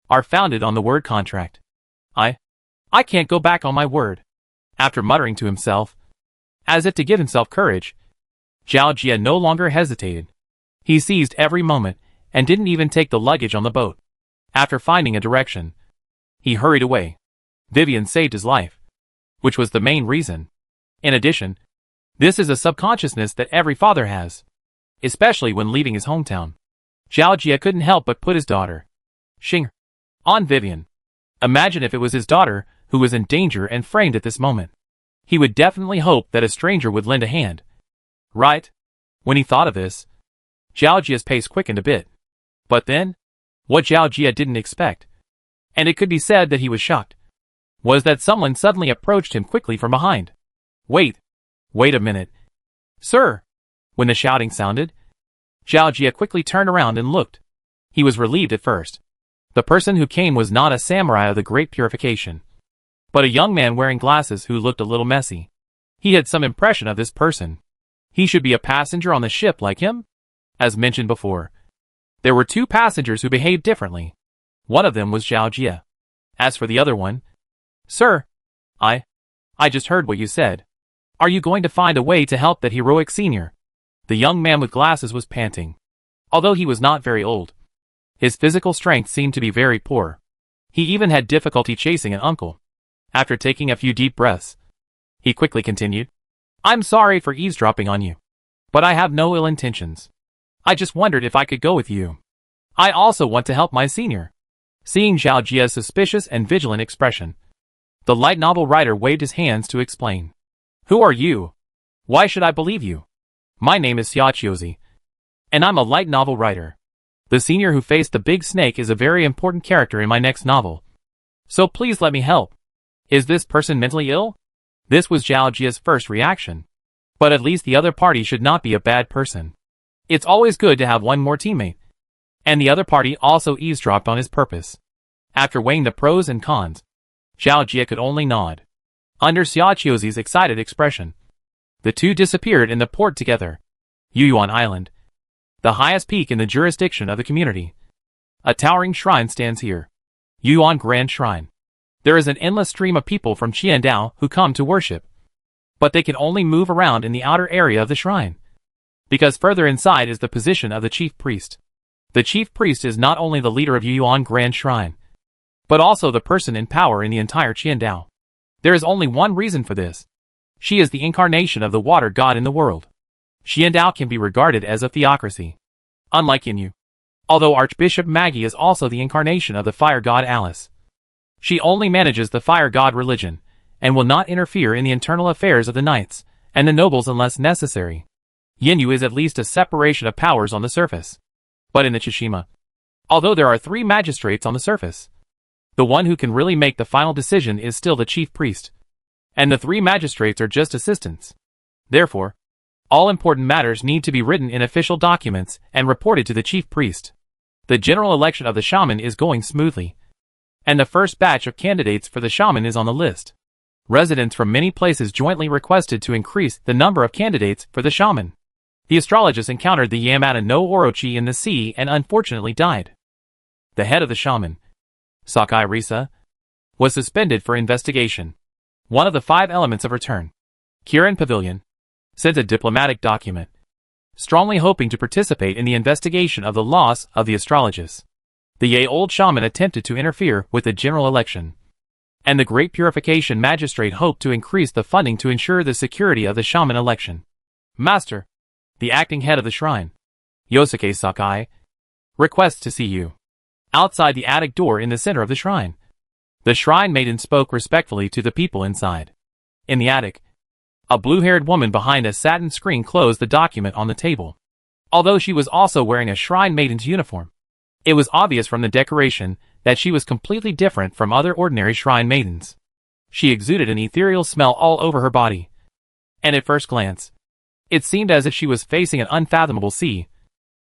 are founded on the word contract. I can't go back on my word. After muttering to himself, as if to give himself courage, Zhao Jia no longer hesitated. He seized every moment and didn't even take the luggage on the boat. After finding a direction, he hurried away. Vivian saved his life, which was the main reason. In addition, this is a subconsciousness that every father has, especially when leaving his hometown. Zhao Jia couldn't help but put his daughter, Xing, on Vivian. Imagine if it was his daughter who was in danger and framed at this moment. He would definitely hope that a stranger would lend a hand. Right? When he thought of this, Zhao Jia's pace quickened a bit. But then, what Zhao Jia didn't expect, and it could be said that he was shocked, was that someone suddenly approached him quickly from behind. Wait a minute. Sir! When the shouting sounded, Zhao Jia quickly turned around and looked. He was relieved at first. The person who came was not a samurai of the Great Purification, but a young man wearing glasses who looked a little messy. He had some impression of this person. He should be a passenger on the ship like him? As mentioned before, there were two passengers who behaved differently. One of them was Zhao Jia. As for the other one, Sir, I just heard what you said. Are you going to find a way to help that heroic senior? The young man with glasses was panting. Although he was not very old, his physical strength seemed to be very poor. He even had difficulty chasing an uncle. After taking a few deep breaths, he quickly continued. I'm sorry for eavesdropping on you, but I have no ill intentions. I just wondered if I could go with you. I also want to help my senior. Seeing Zhao Jia's suspicious and vigilant expression, the light novel writer waved his hands to explain. Who are you? Why should I believe you? My name is Xiaoqiozi, and I'm a light novel writer. The senior who faced the big snake is a very important character in my next novel. So please let me help. Is this person mentally ill? This was Zhao Jia's first reaction. But at least the other party should not be a bad person. It's always good to have one more teammate. And the other party also eavesdropped on his purpose. After weighing the pros and cons, Zhao Jia could only nod. Under Xiaoqiozi's excited expression, the two disappeared in the port together. Yuyuan Island, the highest peak in the jurisdiction of the community. A towering shrine stands here. Yuyuan Grand Shrine. There is an endless stream of people from Qiandao who come to worship. But they can only move around in the outer area of the shrine, because further inside is the position of the chief priest. The chief priest is not only the leader of Yuyuan Grand Shrine, but also the person in power in the entire Qiandao. There is only one reason for this. She is the incarnation of the water god in the world. Qiandao can be regarded as a theocracy. Unlike Yinyu, although Archbishop Maggie is also the incarnation of the fire god Alice. She only manages the fire god religion, and will not interfere in the internal affairs of the knights and the nobles unless necessary. Yinyu is at least a separation of powers on the surface. But in the Tsushima, although there are 3 magistrates on the surface, the one who can really make the final decision is still the chief priest, and the 3 magistrates are just assistants. Therefore, all important matters need to be written in official documents and reported to the chief priest. The general election of the shaman is going smoothly, and the first batch of candidates for the shaman is on the list. Residents from many places jointly requested to increase the number of candidates for the shaman. The astrologist encountered the Yamata no Orochi in the sea and unfortunately died. The head of the shaman, Sakai Risa, was suspended for investigation. One of the 5 elements of return, Kirin Pavilion, sent a diplomatic document, strongly hoping to participate in the investigation of the loss of the astrologist. The ye-old shaman attempted to interfere with the general election, and the Great Purification Magistrate hoped to increase the funding to ensure the security of the shaman election. Master, the acting head of the shrine, Yosuke Sakai, requests to see you. Outside the attic door in the center of the shrine. The shrine maiden spoke respectfully to the people inside. In the attic, A blue-haired woman behind a satin screen closed the document on the table. Although she was also wearing a shrine maiden's uniform, it was obvious from the decoration that she was completely different from other ordinary shrine maidens. She exuded an ethereal smell all over her body, and at first glance, it seemed as if she was facing an unfathomable sea,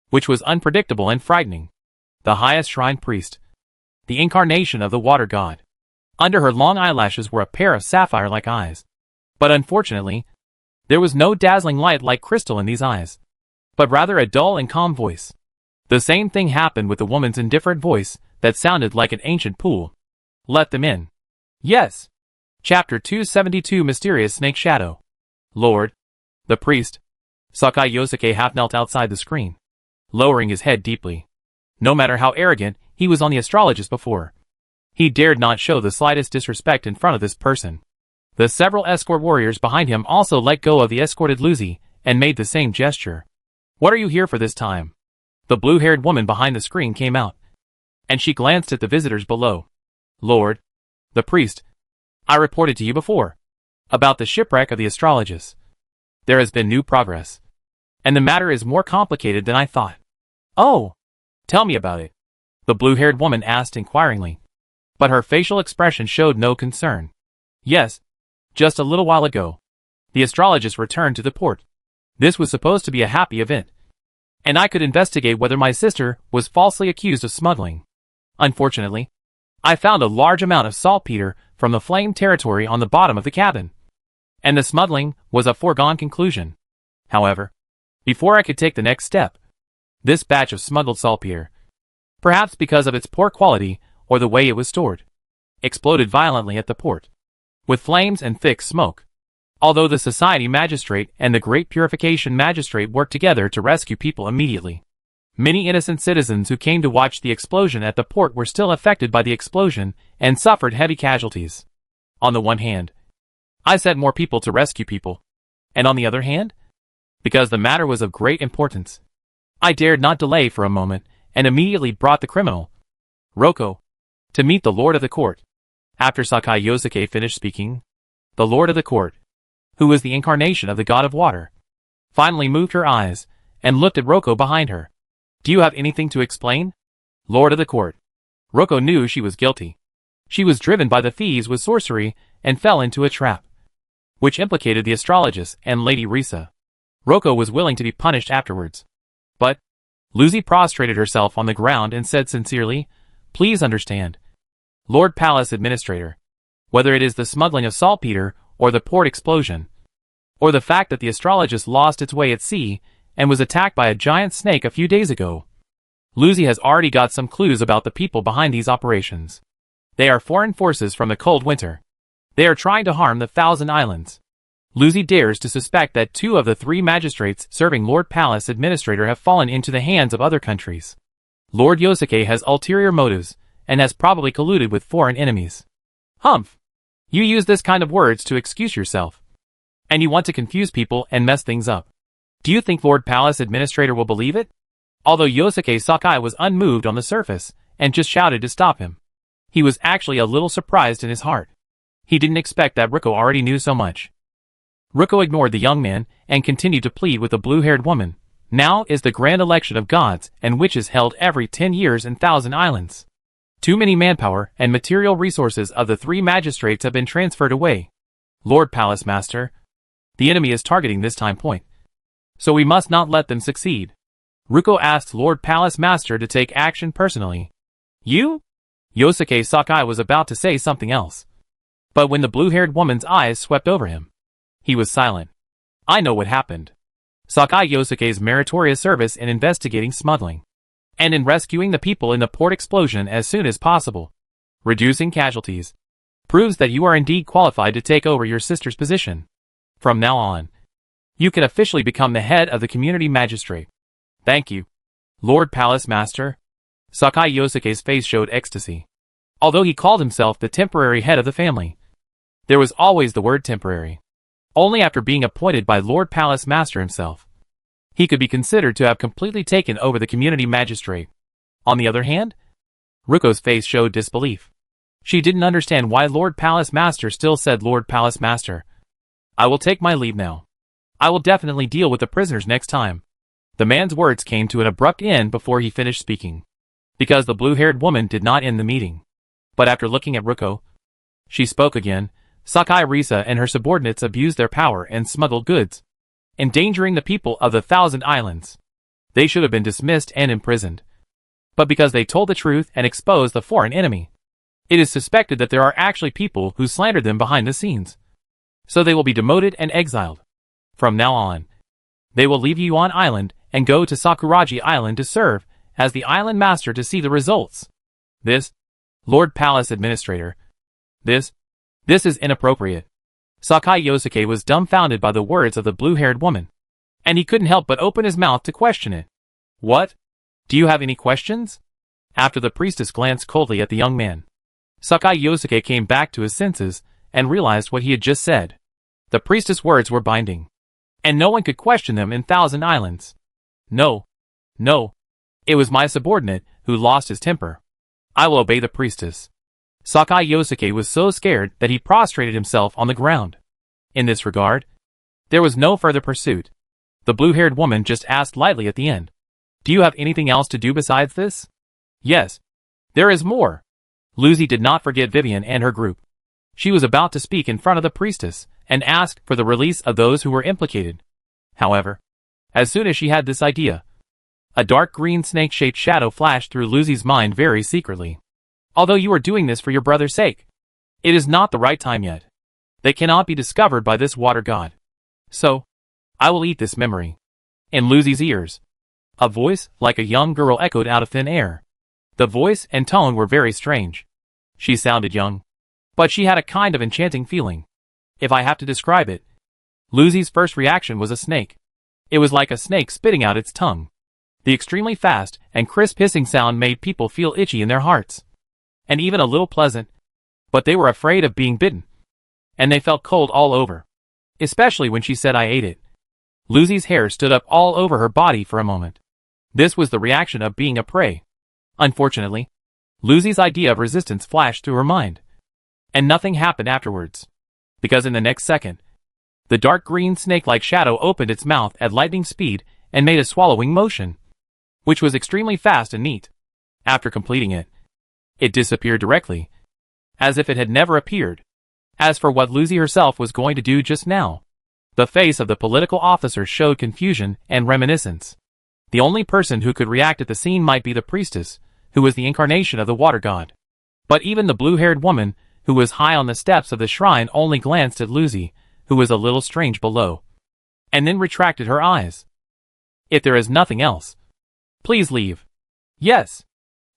which was unpredictable and frightening. The highest shrine priest, the incarnation of the water god. Under her long eyelashes were a pair of sapphire-like eyes. But unfortunately, there was no dazzling light like crystal in these eyes, but rather a dull and calm voice. The same thing happened with the woman's indifferent voice that sounded like an ancient pool. Let them in. Yes. Chapter 272 Mysterious Snake Shadow. Lord. The priest. Sakai Yosuke half knelt outside the screen, lowering his head deeply. No matter how arrogant he was on the astrologist before, he dared not show the slightest disrespect in front of this person. The several escort warriors behind him also let go of the escorted Lucy and made the same gesture. What are you here for this time? The blue-haired woman behind the screen came out, and she glanced at the visitors below. Lord. The priest. I reported to you before about the shipwreck of the astrologist. There has been new progress, and the matter is more complicated than I thought. Oh, tell me about it, the blue-haired woman asked inquiringly, but her facial expression showed no concern. Yes, just a little while ago, the astrologist returned to the port. This was supposed to be a happy event, and I could investigate whether my sister was falsely accused of smuggling. Unfortunately, I found a large amount of saltpeter from the flame territory on the bottom of the cabin, and the smuggling was a foregone conclusion. However, before I could take the next step, this batch of smuggled saltpeter, perhaps because of its poor quality or the way it was stored, exploded violently at the port, with flames and thick smoke. Although the society magistrate and the great purification magistrate worked together to rescue people immediately, many innocent citizens who came to watch the explosion at the port were still affected by the explosion and suffered heavy casualties. On the one hand, I sent more people to rescue people, and on the other hand, because the matter was of great importance, I dared not delay for a moment and immediately brought the criminal, Roko, to meet the Lord of the Court. After Sakai Yosuke finished speaking, the Lord of the Court, who was the incarnation of the god of water, finally moved her eyes and looked at Roko behind her. Do you have anything to explain? Lord of the Court. Roko knew she was guilty. She was driven by the thieves with sorcery and fell into a trap, which implicated the astrologist and Lady Risa. Roko was willing to be punished afterwards. But Lucy prostrated herself on the ground and said sincerely, Please understand, Lord Palace Administrator, whether it is the smuggling of saltpeter or the port explosion, or the fact that the astrologist lost its way at sea and was attacked by a giant snake a few days ago, Lucy has already got some clues about the people behind these operations. They are foreign forces from the cold winter. They are trying to harm the Thousand Islands. Lucy dares to suspect that 2 of the 3 magistrates serving Lord Palace Administrator have fallen into the hands of other countries. Lord Yosuke has ulterior motives and has probably colluded with foreign enemies. Humph! You use this kind of words to excuse yourself, and you want to confuse people and mess things up. Do you think Lord Palace Administrator will believe it? Although Yosuke Sakai was unmoved on the surface and just shouted to stop him, he was actually a little surprised in his heart. He didn't expect that Riko already knew so much. Riko ignored the young man and continued to plead with the blue-haired woman. Now is the grand election of gods and witches held every 10 years in Thousand Islands. Too many manpower and material resources of the 3 magistrates have been transferred away. Lord Palace Master, the enemy is targeting this time point, so we must not let them succeed. Riko asked Lord Palace Master to take action personally. You? Yosuke Sakai was about to say something else, but when the blue-haired woman's eyes swept over him, he was silent. I know what happened. Sakai Yosuke's meritorious service in investigating smuggling, and in rescuing the people in the port explosion as soon as possible, reducing casualties, proves that you are indeed qualified to take over your sister's position. From now on, you can officially become the head of the community magistrate. Thank you, Lord Palace Master. Sakai Yosuke's face showed ecstasy. Although he called himself the temporary head of the family, there was always the word temporary. Only after being appointed by Lord Palace Master himself, he could be considered to have completely taken over the community magistrate. On the other hand, Riko's face showed disbelief. She didn't understand why Lord Palace Master still said Lord Palace Master. I will take my leave now. I will definitely deal with the prisoners next time. The man's words came to an abrupt end before he finished speaking, because the blue-haired woman did not end the meeting. But after looking at Ruko, she spoke again. Sakai Risa and her subordinates abused their power and smuggled goods, endangering the people of the Thousand Islands. They should have been dismissed and imprisoned. But because they told the truth and exposed the foreign enemy, it is suspected that there are actually people who slandered them behind the scenes. So they will be demoted and exiled. From now on, they will leave Yuan Island and go to Sakuraji Island to serve as the island master to see the results. This, Lord Palace Administrator, this is inappropriate. Sakai Yosuke was dumbfounded by the words of the blue-haired woman, and he couldn't help but open his mouth to question it. What? Do you have any questions? After the priestess glanced coldly at the young man, Sakai Yosuke came back to his senses and realized what he had just said. The priestess' words were binding, and no one could question them in Thousand Islands. No. It was my subordinate who lost his temper. I will obey the priestess. Sakai Yosuke was so scared that he prostrated himself on the ground. In this regard, there was no further pursuit. The blue-haired woman just asked lightly at the end, "Do you have anything else to do besides this?" "Yes. There is more." Lucy did not forget Vivian and her group. She was about to speak in front of the priestess and ask for the release of those who were implicated. However, as soon as she had this idea, a dark green snake-shaped shadow flashed through Lucy's mind very secretly. "Although you are doing this for your brother's sake, it is not the right time yet. They cannot be discovered by this water god. So, I will eat this memory." In Lucy's ears, a voice like a young girl echoed out of thin air. The voice and tone were very strange. She sounded young, but she had a kind of enchanting feeling. If I have to describe it, Lucy's first reaction was a snake. It was like a snake spitting out its tongue. The extremely fast and crisp hissing sound made people feel itchy in their hearts, and even a little pleasant, but they were afraid of being bitten, and they felt cold all over, especially when she said "I ate it." Lucy's hair stood up all over her body for a moment. This was the reaction of being a prey. Unfortunately, Lucy's idea of resistance flashed through her mind, and nothing happened afterwards, because in the next second, the dark green snake-like shadow opened its mouth at lightning speed and made a swallowing motion, which was extremely fast and neat. After completing it, it disappeared directly, as if it had never appeared. As for what Lucy herself was going to do just now, the face of the political officer showed confusion and reminiscence. The only person who could react at the scene might be the priestess, who was the incarnation of the water god. But even the blue-haired woman, who was high on the steps of the shrine, only glanced at Lucy, who was a little strange below, and then retracted her eyes. "If there is nothing else, please leave." "Yes.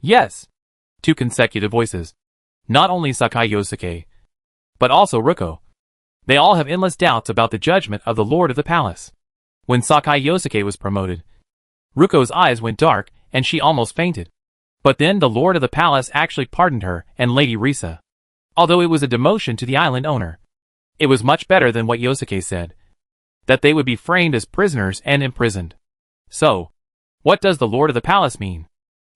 Yes." Two consecutive voices. Not only Sakai Yosuke, but also Ruko. They all have endless doubts about the judgment of the Lord of the Palace. When Sakai Yosuke was promoted, Ruko's eyes went dark and she almost fainted. But then the Lord of the Palace actually pardoned her and Lady Risa. Although it was a demotion to the island owner, it was much better than what Yosuke said, that they would be framed as prisoners and imprisoned. So, what does the Lord of the Palace mean?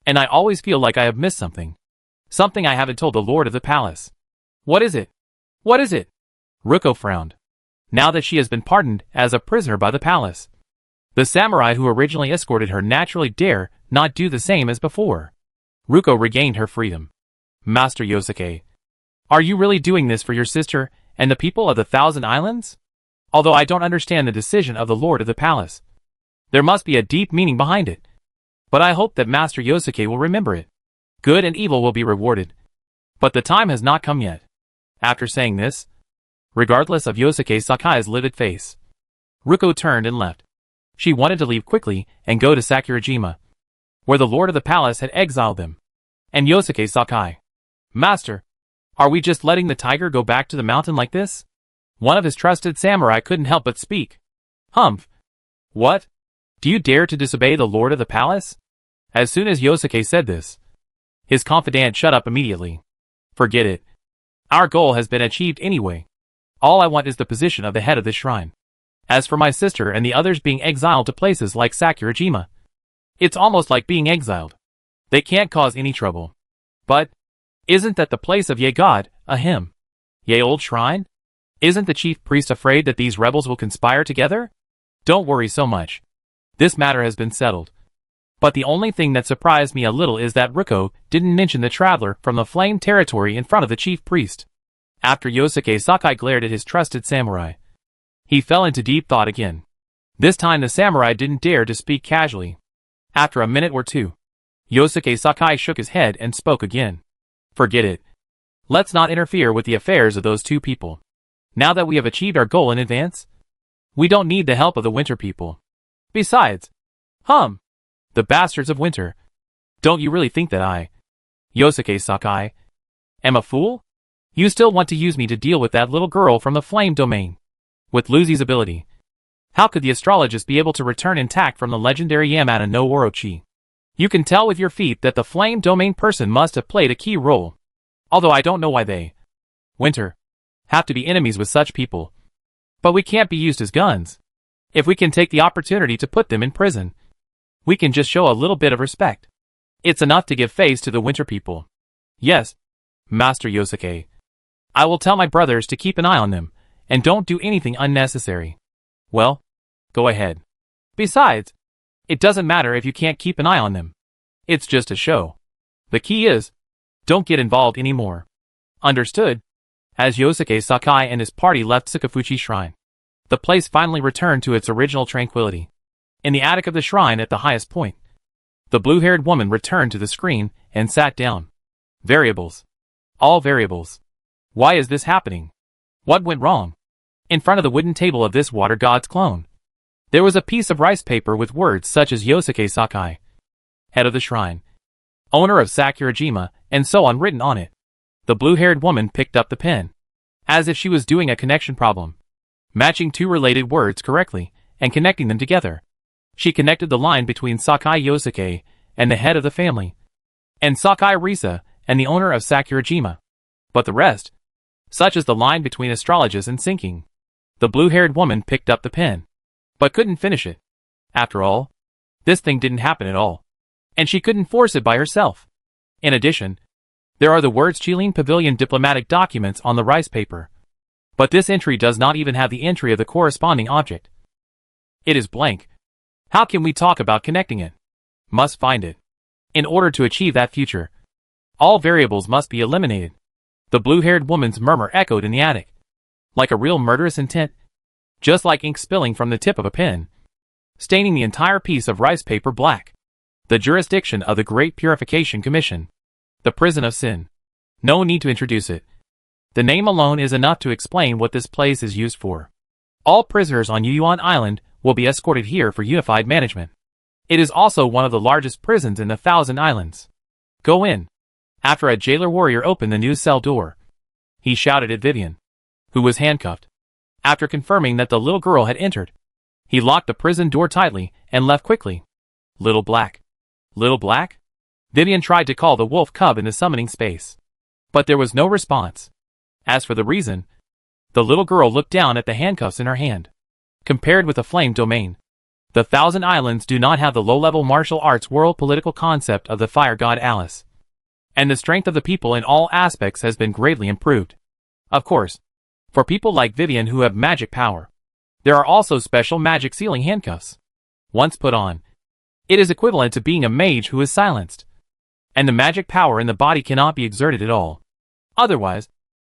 And I always feel like I have missed something. Something I haven't told the Lord of the Palace. What is it? What is it? Ruko frowned. Now that she has been pardoned as a prisoner by the palace, the samurai who originally escorted her naturally dare not do the same as before. Ruko regained her freedom. "Master Yosuke, are you really doing this for your sister and the people of the Thousand Islands? Although I don't understand the decision of the Lord of the Palace, there must be a deep meaning behind it. But I hope that Master Yosuke will remember it. Good and evil will be rewarded. But the time has not come yet." After saying this, regardless of Yosuke Sakai's livid face, Ruko turned and left. She wanted to leave quickly and go to Sakurajima, where the Lord of the Palace had exiled them. And Yosuke Sakai. "Master, are we just letting the tiger go back to the mountain like this?" One of his trusted samurai couldn't help but speak. "Humph. What? Do you dare to disobey the Lord of the Palace?" As soon as Yosuke said this, his confidant shut up immediately. "Forget it. Our goal has been achieved anyway. All I want is the position of the head of the shrine. As for my sister and the others being exiled to places like Sakurajima, it's almost like being exiled. They can't cause any trouble. But, isn't that the place of Ye God, a hymn? Ye old shrine? Isn't the chief priest afraid that these rebels will conspire together? Don't worry so much. This matter has been settled. But the only thing that surprised me a little is that Riko didn't mention the traveler from the flame territory in front of the chief priest. After Yosuke Sakai glared at his trusted samurai, he fell into deep thought again. This time the samurai didn't dare to speak casually. After a minute or two, Yosuke Sakai shook his head and spoke again. Forget it. Let's not interfere with the affairs of those two people. Now that we have achieved our goal in advance, we don't need the help of the winter people. Besides, the bastards of winter. Don't you really think that I, Yosuke Sakai, am a fool? You still want to use me to deal with that little girl from the flame domain. With Luzi's ability, how could the astrologist be able to return intact from the legendary Yamata no Orochi? You can tell with your feet that the flame domain person must have played a key role. Although I don't know why they, winter, have to be enemies with such people. But we can't be used as guns. If we can take the opportunity to put them in prison, we can just show a little bit of respect. It's enough to give face to the winter people. Yes, Master Yosuke. I will tell my brothers to keep an eye on them, and don't do anything unnecessary. Well, go ahead. Besides, it doesn't matter if you can't keep an eye on them. It's just a show. The key is, don't get involved anymore. Understood? As Yosuke Sakai and his party left Sukafuchi Shrine, the place finally returned to its original tranquility. In the attic of the shrine at the highest point, the blue-haired woman returned to the screen and sat down. Variables. All variables. Why is this happening? What went wrong? In front of the wooden table of this water god's clone, there was a piece of rice paper with words such as Yosuke Sakai, head of the shrine, owner of Sakurajima, and so on written on it. The blue-haired woman picked up the pen, as if she was doing a connection problem, matching two related words correctly and connecting them together. She connected the line between Sakai Yosuke and the head of the family, and Sakai Risa and the owner of Sakurajima. But the rest, such as the line between astrologers and sinking. The blue-haired woman picked up the pen, but couldn't finish it. After all, this thing didn't happen at all, and she couldn't force it by herself. In addition, there are the words Chilean Pavilion diplomatic documents on the rice paper. But this entry does not even have the entry of the corresponding object. It is blank. How can we talk about connecting it? Must find it. In order to achieve that future, all variables must be eliminated. The blue-haired woman's murmur echoed in the attic, like a real murderous intent, just like ink spilling from the tip of a pen, staining the entire piece of rice paper black. The jurisdiction of the Great Purification Commission. The prison of sin. No need to introduce it. The name alone is enough to explain what this place is used for. All prisoners on Yuyuan Island will be escorted here for unified management. It is also one of the largest prisons in the Thousand Islands. Go in. After a jailer warrior opened the new cell door, he shouted at Vivian, who was handcuffed. After confirming that the little girl had entered, he locked the prison door tightly and left quickly. Little Black. Little Black? Vivian tried to call the wolf cub in the summoning space, but there was no response. As for the reason, the little girl looked down at the handcuffs in her hand. Compared with the flame domain, the Thousand Islands do not have the low-level martial arts world political concept of the fire god Alice, and the strength of the people in all aspects has been greatly improved. Of course, for people like Vivian who have magic power, there are also special magic sealing handcuffs. Once put on, it is equivalent to being a mage who is silenced, and the magic power in the body cannot be exerted at all. Otherwise,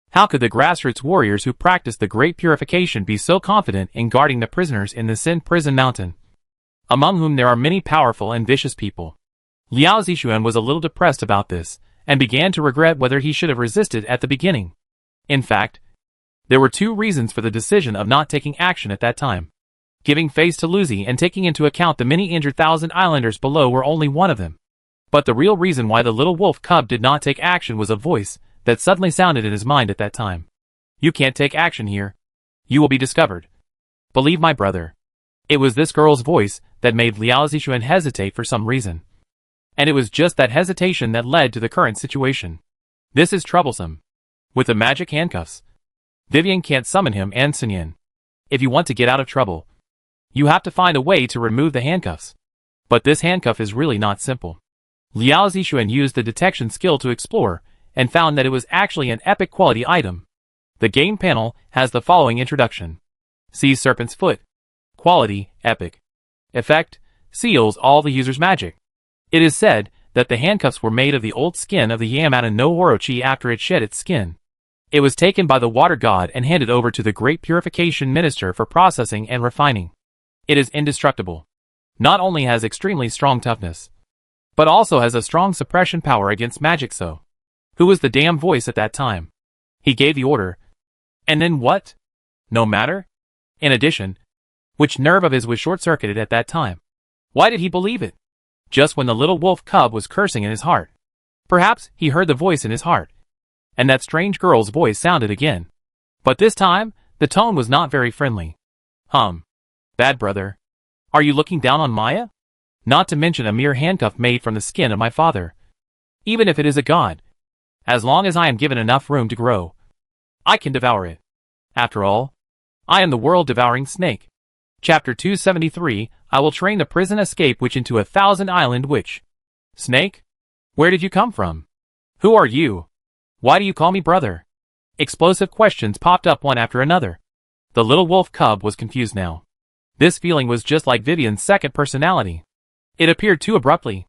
how could the grassroots warriors who practice the great purification be so confident in guarding the prisoners in the Sin Prison Mountain, among whom there are many powerful and vicious people? Liao Zixuan was a little depressed about this, and began to regret whether he should have resisted at the beginning. In fact, there were two reasons for the decision of not taking action at that time. Giving face to Luzi and taking into account the many injured Thousand Islanders below were only one of them. But the real reason why the little wolf cub did not take action was a voice that suddenly sounded in his mind at that time. You can't take action here. You will be discovered. Believe my brother. It was this girl's voice that made Liao Zixuan hesitate for some reason. And it was just that hesitation that led to the current situation. This is troublesome. With the magic handcuffs, Vivian can't summon him and Sunyin. If you want to get out of trouble, you have to find a way to remove the handcuffs. But this handcuff is really not simple. Liao Zixuan used the detection skill to explore, and found that it was actually an epic quality item. The game panel has the following introduction. Sea Serpent's Foot. Quality, epic. Effect, seals all the user's magic. It is said that the handcuffs were made of the old skin of the Yamata no Orochi after it shed its skin. It was taken by the water god and handed over to the great purification minister for processing and refining. It is indestructible. Not only has extremely strong toughness, but also has a strong suppression power against magic. So, who was the damn voice at that time? He gave the order. And then what? No matter? In addition, which nerve of his was short-circuited at that time? Why did he believe it? Just when the little wolf cub was cursing in his heart. Perhaps he heard the voice in his heart. And that strange girl's voice sounded again. But this time, the tone was not very friendly. Bad brother. Are you looking down on Maya? Not to mention a mere handcuff made from the skin of my father. Even if it is a god. As long as I am given enough room to grow, I can devour it. After all, I am the world-devouring snake. Chapter 273, I will train the prison escape witch into a 1,000-island witch. Snake? Where did you come from? Who are you? Why do you call me brother? Explosive questions popped up one after another. The little wolf cub was confused now. This feeling was just like Vivian's second personality. It appeared too abruptly.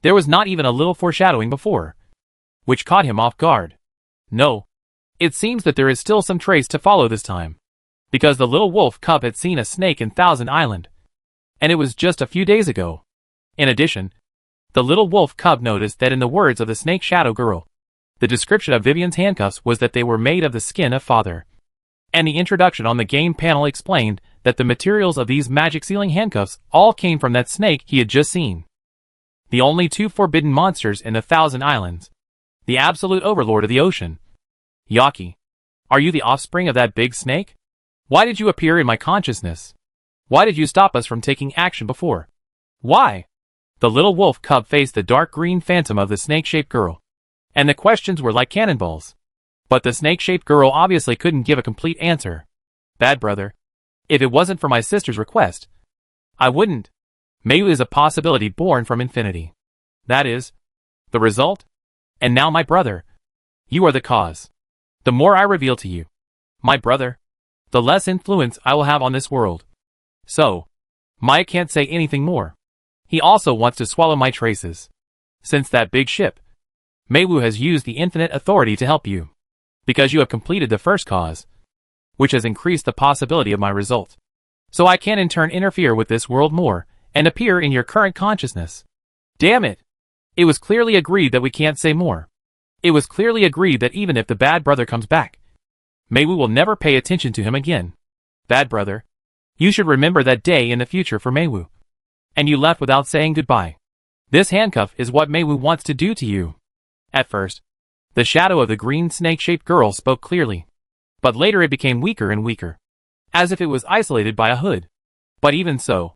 There was not even a little foreshadowing before, which caught him off guard. No. It seems that there is still some trace to follow this time. Because the little wolf cub had seen a snake in 1,000 Island. And it was just a few days ago. In addition, the little wolf cub noticed that in the words of the snake shadow girl, the description of Vivian's handcuffs was that they were made of the skin of father. And the introduction on the game panel explained that the materials of these magic sealing handcuffs all came from that snake he had just seen. The only two forbidden monsters in the 1,000 Islands. The absolute overlord of the ocean. Yaki, are you the offspring of that big snake? Why did you appear in my consciousness? Why did you stop us from taking action before? Why? The little wolf cub faced the dark green phantom of the snake-shaped girl. And the questions were like cannonballs. But the snake-shaped girl obviously couldn't give a complete answer. Bad brother. If it wasn't for my sister's request, I wouldn't. Mayu is a possibility born from infinity. That is the result. And now my brother. You are the cause. The more I reveal to you, my brother, the less influence I will have on this world. So, Maya can't say anything more. He also wants to swallow my traces. Since that big ship, Meiwu has used the infinite authority to help you. Because you have completed the first cause, which has increased the possibility of my result. So I can in turn interfere with this world more, and appear in your current consciousness. Damn it! It was clearly agreed that we can't say more. It was clearly agreed that even if the bad brother comes back, Meiwu will never pay attention to him again. Bad brother, you should remember that day in the future for Meiwu. And you left without saying goodbye. This handcuff is what Meiwu wants to do to you. At first, the shadow of the green snake-shaped girl spoke clearly. But later it became weaker and weaker. As if it was isolated by a hood. But even so,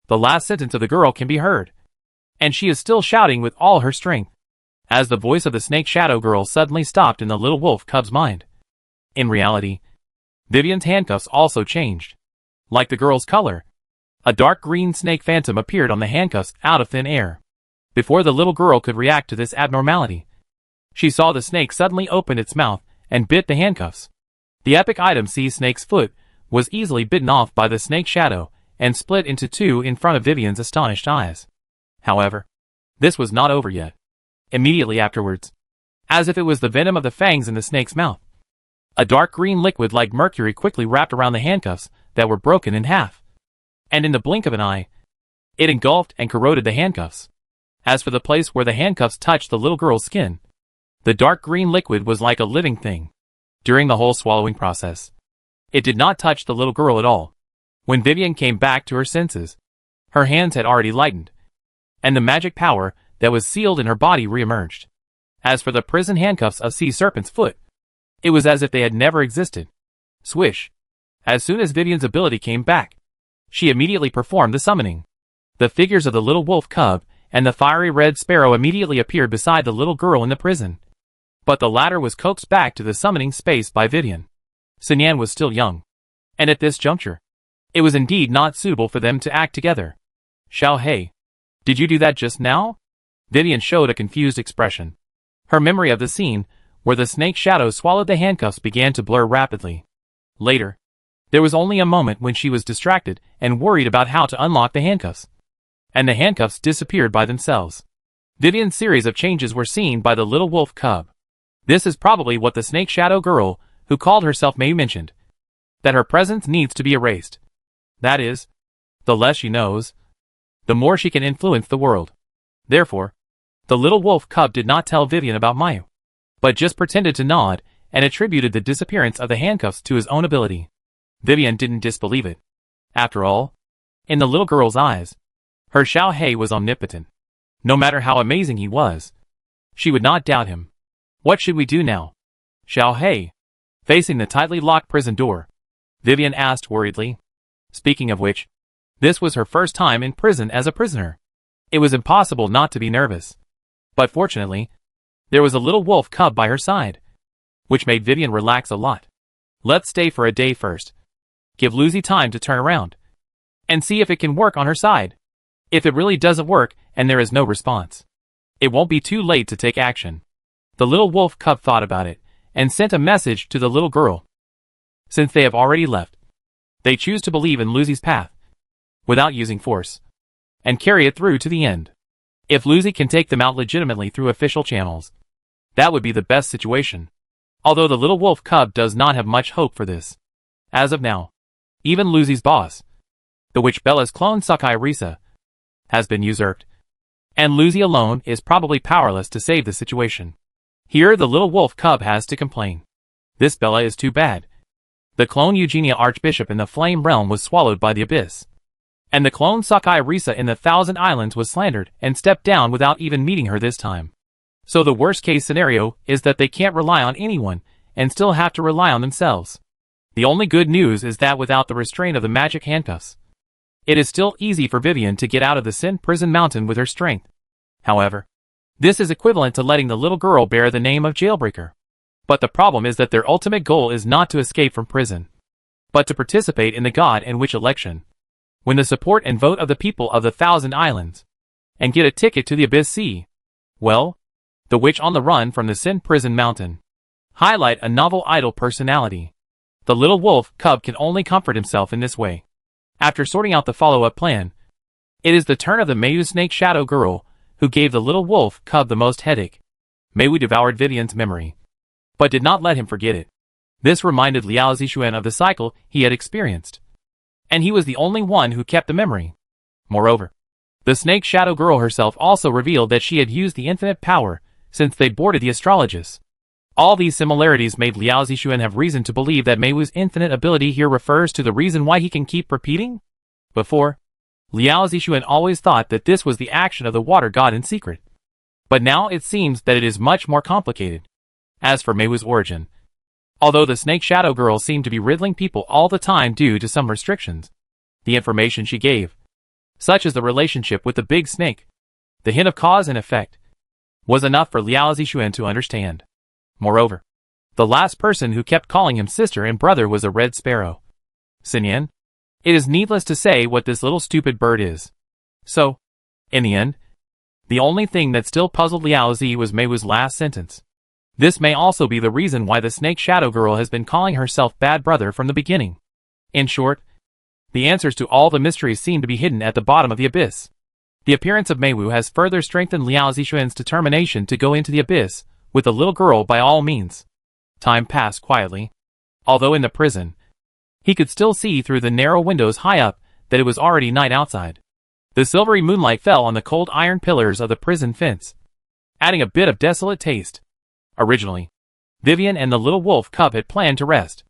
the last sentence of the girl can be heard. And she is still shouting with all her strength. As the voice of the snake shadow girl suddenly stopped in the little wolf cub's mind. In reality, Vivian's handcuffs also changed. Like the girl's color, a dark green snake phantom appeared on the handcuffs out of thin air. Before the little girl could react to this abnormality, she saw the snake suddenly open its mouth and bit the handcuffs. The epic item Sea Snake's Foot was easily bitten off by the snake shadow and split into two in front of Vivian's astonished eyes. However, this was not over yet. Immediately afterwards, as if it was the venom of the fangs in the snake's mouth, a dark green liquid like mercury quickly wrapped around the handcuffs that were broken in half. And in the blink of an eye, it engulfed and corroded the handcuffs. As for the place where the handcuffs touched the little girl's skin, the dark green liquid was like a living thing. During the whole swallowing process, it did not touch the little girl at all. When Vivian came back to her senses, her hands had already lightened, and the magic power that was sealed in her body re-emerged. As for the prison handcuffs of Sea Serpent's Foot, it was as if they had never existed. Swish! As soon as Vivian's ability came back, she immediately performed the summoning. The figures of the little wolf cub and the fiery red sparrow immediately appeared beside the little girl in the prison. But the latter was coaxed back to the summoning space by Vivian. Sinyan was still young. And at this juncture, it was indeed not suitable for them to act together. Xiao Hei, did you do that just now? Vivian showed a confused expression. Her memory of the scene where the snake shadow swallowed the handcuffs began to blur rapidly. Later, there was only a moment when she was distracted and worried about how to unlock the handcuffs. And the handcuffs disappeared by themselves. Vivian's series of changes were seen by the little wolf cub. This is probably what the snake shadow girl, who called herself May, mentioned. That her presence needs to be erased. That is, the less she knows, the more she can influence the world. Therefore, the little wolf cub did not tell Vivian about Mayu, but just pretended to nod and attributed the disappearance of the handcuffs to his own ability. Vivian didn't disbelieve it. After all, in the little girl's eyes, her Xiao Hei was omnipotent. No matter how amazing he was, she would not doubt him. What should we do now? Xiao Hei, facing the tightly locked prison door, Vivian asked worriedly. Speaking of which, this was her first time in prison as a prisoner. It was impossible not to be nervous. But fortunately, there was a little wolf cub by her side, which made Vivian relax a lot. Let's stay for a day first. Give Lucy time to turn around, and see if it can work on her side. If it really doesn't work and there is no response, it won't be too late to take action. The little wolf cub thought about it, and sent a message to the little girl. Since they have already left, they choose to believe in Lucy's path, without using force, and carry it through to the end. If Lucy can take them out legitimately through official channels, that would be the best situation. Although the little wolf cub does not have much hope for this. As of now, even Lucy's boss, the witch Bella's clone Sakai Risa, has been usurped, and Lucy alone is probably powerless to save the situation. Here the little wolf cub has to complain. This Bella is too bad. The clone Eugenia Archbishop in the Flame Realm was swallowed by the abyss, and the clone Sakai Risa in the Thousand Islands was slandered and stepped down without even meeting her this time. So the worst case scenario is that they can't rely on anyone and still have to rely on themselves. The only good news is that without the restraint of the magic handcuffs, it is still easy for Vivian to get out of the Sin Prison Mountain with her strength. However, this is equivalent to letting the little girl bear the name of Jailbreaker. But the problem is that their ultimate goal is not to escape from prison, but to participate in the God and Witch election, win the support and vote of the people of the Thousand Islands, and get a ticket to the Abyss Sea. Well, the witch on the run from the Sin Prison Mountain. Highlight a novel idol personality. The little wolf cub can only comfort himself in this way. After sorting out the follow-up plan, it is the turn of the Mayu Snake Shadow Girl, who gave the little wolf cub the most headache. Mayu devoured Vivian's memory, but did not let him forget it. This reminded Liao Zixuan of the cycle he had experienced, and he was the only one who kept the memory. Moreover, the Snake Shadow Girl herself also revealed that she had used the infinite power since they boarded the astrologist. All these similarities made Liao Zixuan have reason to believe that Meiwu's infinite ability here refers to the reason why he can keep repeating. Before, Liao Zixuan always thought that this was the action of the water god in secret. But now it seems that it is much more complicated. As for Meiwu's origin, although the Snake Shadow Girl seemed to be riddling people all the time due to some restrictions, the information she gave, such as the relationship with the big snake, the hint of cause and effect, was enough for Liao Zixuan to understand. Moreover, the last person who kept calling him sister and brother was a red sparrow. Sinyan? It is needless to say what this little stupid bird is. So, in the end, the only thing that still puzzled Liao Zi was Meiwu's last sentence. This may also be the reason why the Snake Shadow Girl has been calling herself Bad Brother from the beginning. In short, the answers to all the mysteries seem to be hidden at the bottom of the abyss. The appearance of Meiwu has further strengthened Liao Zixuan's determination to go into the abyss with the little girl by all means. Time passed quietly. Although in the prison, he could still see through the narrow windows high up that it was already night outside. The silvery moonlight fell on the cold iron pillars of the prison fence, adding a bit of desolate taste. Originally, Vivian and the little wolf cub had planned to rest,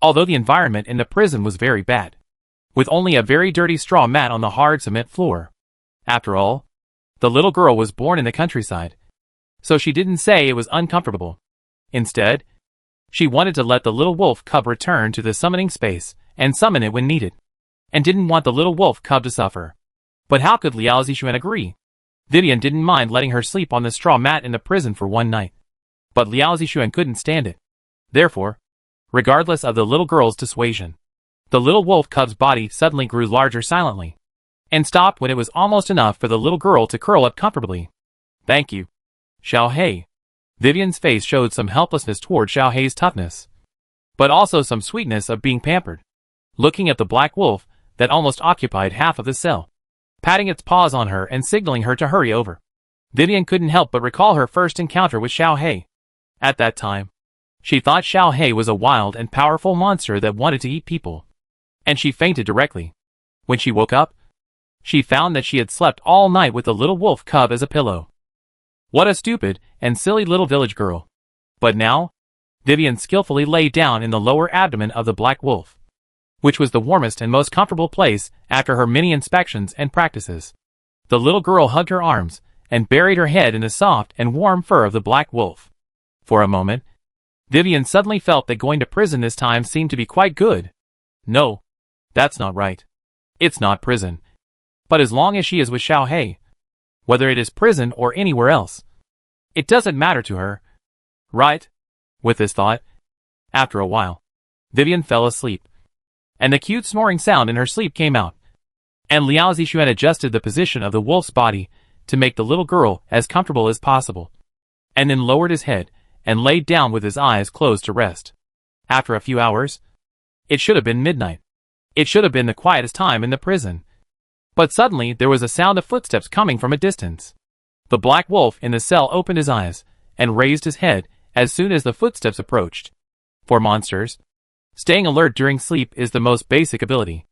although the environment in the prison was very bad, with only a very dirty straw mat on the hard cement floor. After all, the little girl was born in the countryside, so she didn't say it was uncomfortable. Instead, she wanted to let the little wolf cub return to the summoning space and summon it when needed, and didn't want the little wolf cub to suffer. But how could Liao Zixuan agree? Vivian didn't mind letting her sleep on the straw mat in the prison for one night, but Liao Zixuan couldn't stand it. Therefore, regardless of the little girl's dissuasion, the little wolf cub's body suddenly grew larger silently, and stopped when it was almost enough for the little girl to curl up comfortably. Thank you, Xiao Hei. Vivian's face showed some helplessness toward Xiaohei's toughness, but also some sweetness of being pampered. Looking at the black wolf that almost occupied half of the cell, patting its paws on her and signaling her to hurry over, Vivian couldn't help but recall her first encounter with Xiaohei. At that time, she thought Xiaohei was a wild and powerful monster that wanted to eat people, and she fainted directly. When she woke up, she found that she had slept all night with the little wolf cub as a pillow. What a stupid and silly little village girl. But now, Vivian skillfully lay down in the lower abdomen of the black wolf, which was the warmest and most comfortable place after her many inspections and practices. The little girl hugged her arms and buried her head in the soft and warm fur of the black wolf. For a moment, Vivian suddenly felt that going to prison this time seemed to be quite good. No, that's not right. It's not prison. But as long as she is with Xiaohei, whether it is prison or anywhere else, it doesn't matter to her. Right? With this thought, after a while, Vivian fell asleep, and the cute snoring sound in her sleep came out, and Liao Zixuan adjusted the position of the wolf's body to make the little girl as comfortable as possible, and then lowered his head and laid down with his eyes closed to rest. After a few hours, it should have been midnight. It should have been the quietest time in the prison. But suddenly there was a sound of footsteps coming from a distance. The black wolf in the cell opened his eyes and raised his head as soon as the footsteps approached. For monsters, staying alert during sleep is the most basic ability.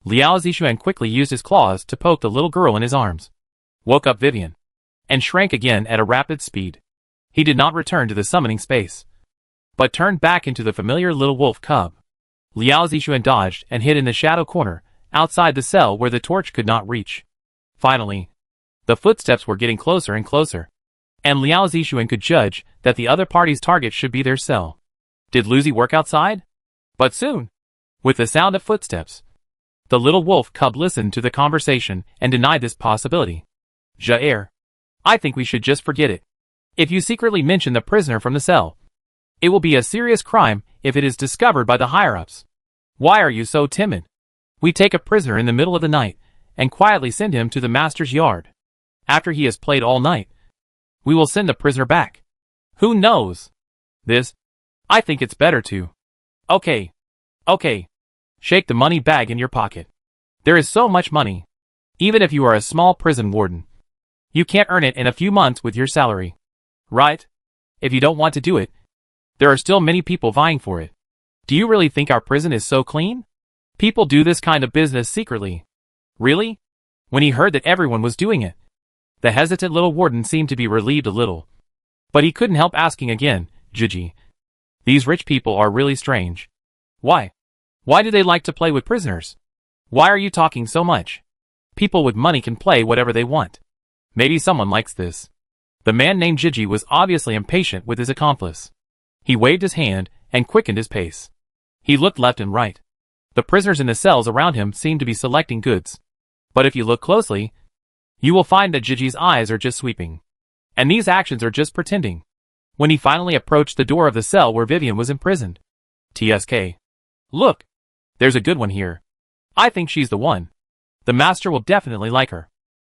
Liao Zixuan quickly used his claws to poke the little girl in his arms, woke up Vivian, and shrank again at a rapid speed. He did not return to the summoning space, but turned back into the familiar little wolf cub. Liao Zixuan dodged and hid in the shadow corner, outside the cell where the torch could not reach. Finally, the footsteps were getting closer and closer, and Liao Zixuan could judge that the other party's target should be their cell. Did Lucy work outside? But soon, with the sound of footsteps, the little wolf cub listened to the conversation and denied this possibility. Jair, I think we should just forget it. If you secretly mention the prisoner from the cell, it will be a serious crime if it is discovered by the higher-ups. Why are you so timid? We take a prisoner in the middle of the night and quietly send him to the master's yard. After he has played all night, we will send the prisoner back. Who knows? I think it's better to. Okay. Shake the money bag in your pocket. There is so much money. Even if you are a small prison warden, you can't earn it in a few months with your salary. Right? If you don't want to do it, there are still many people vying for it. Do you really think our prison is so clean? People do this kind of business secretly. Really? When he heard that everyone was doing it, the hesitant little warden seemed to be relieved a little. But he couldn't help asking again, Jiji, these rich people are really strange. Why? Why do they like to play with prisoners? Why are you talking so much? People with money can play whatever they want. Maybe someone likes this. The man named Jiji was obviously impatient with his accomplice. He waved his hand and quickened his pace. He looked left and right. The prisoners in the cells around him seemed to be selecting goods. But if you look closely, you will find that Jiji's eyes are just sweeping. And these actions are just pretending. When he finally approached the door of the cell where Vivian was imprisoned. TSK. Look! There's a good one here. I think she's the one. The master will definitely like her.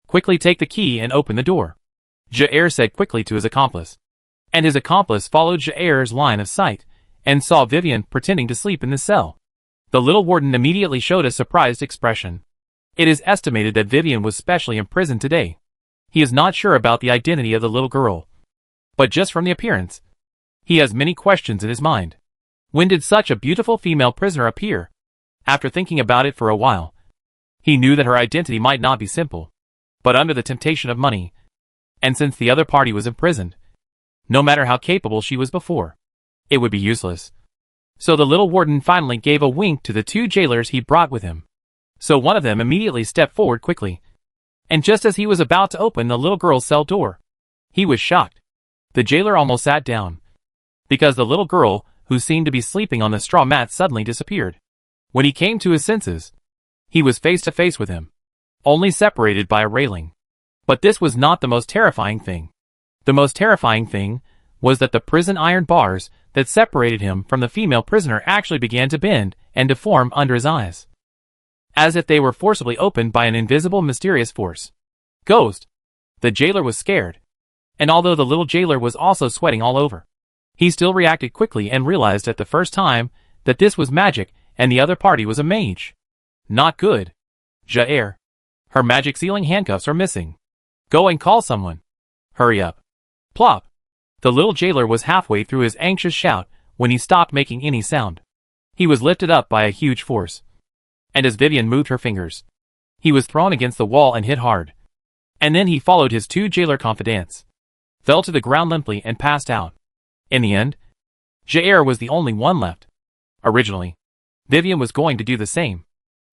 Quickly take the key and open the door, Jair said quickly to his accomplice. And his accomplice followed Jair's line of sight, and saw Vivian pretending to sleep in the cell. The little warden immediately showed a surprised expression. It is estimated that Vivian was specially imprisoned today. He is not sure about the identity of the little girl. But just from the appearance, he has many questions in his mind. When did such a beautiful female prisoner appear? After thinking about it for a while, he knew that her identity might not be simple, but under the temptation of money. And since the other party was imprisoned, no matter how capable she was before, it would be useless. So the little warden finally gave a wink to the two jailers he brought with him. So one of them immediately stepped forward quickly. And just as he was about to open the little girl's cell door, he was shocked. The jailer almost sat down, because the little girl, who seemed to be sleeping on the straw mat, suddenly disappeared. When he came to his senses, he was face to face with him, only separated by a railing. But this was not the most terrifying thing. The most terrifying thing was that the prison iron bars that separated him from the female prisoner actually began to bend and deform under his eyes, as if they were forcibly opened by an invisible mysterious force. Ghost! The jailer was scared. And although the little jailer was also sweating all over, he still reacted quickly and realized at the first time that this was magic and the other party was a mage. Not good. Jair. Her magic sealing handcuffs are missing. Go and call someone. Hurry up. Plop. The little jailer was halfway through his anxious shout when he stopped making any sound. He was lifted up by a huge force. And as Vivian moved her fingers, he was thrown against the wall and hit hard. And then he followed his two jailer confidants, fell to the ground limply and passed out. In the end, Jair was the only one left. Originally, Vivian was going to do the same,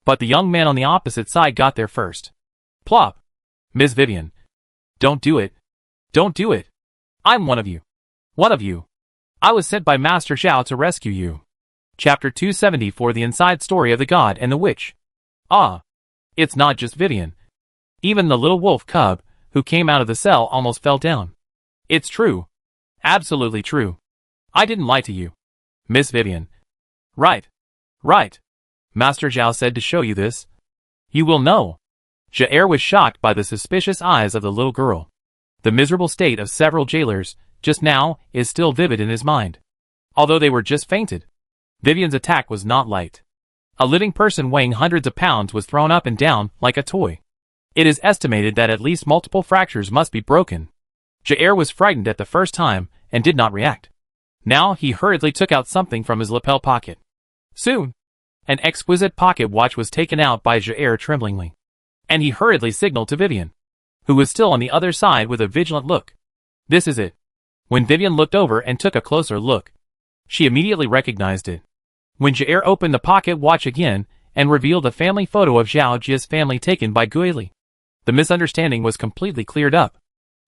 but the young man on the opposite side got there first. Plop. Miss Vivian. Don't do it. Don't do it. I'm one of you. One of you. I was sent by Master Zhao to rescue you. Chapter 274 The Inside Story of the God and the Witch. Ah. It's not just Vivian. Even the little wolf cub, who came out of the cell, almost fell down. It's true. Absolutely true. I didn't lie to you. Miss Vivian. Right. Right. Master Zhao said to show you this. You will know. Jair was shocked by the suspicious eyes of the little girl. The miserable state of several jailers, just now, is still vivid in his mind. Although they were just fainted, Vivian's attack was not light. A living person weighing hundreds of pounds was thrown up and down like a toy. It is estimated that at least multiple fractures must be broken. Jair was frightened at the first time and did not react. Now he hurriedly took out something from his lapel pocket. Soon, an exquisite pocket watch was taken out by Jair tremblingly. And he hurriedly signaled to Vivian, who was still on the other side with a vigilant look. This is it. When Vivian looked over and took a closer look, she immediately recognized it. When Jair opened the pocket watch again and revealed a family photo of Zhao Jia's family taken by Guili, the misunderstanding was completely cleared up.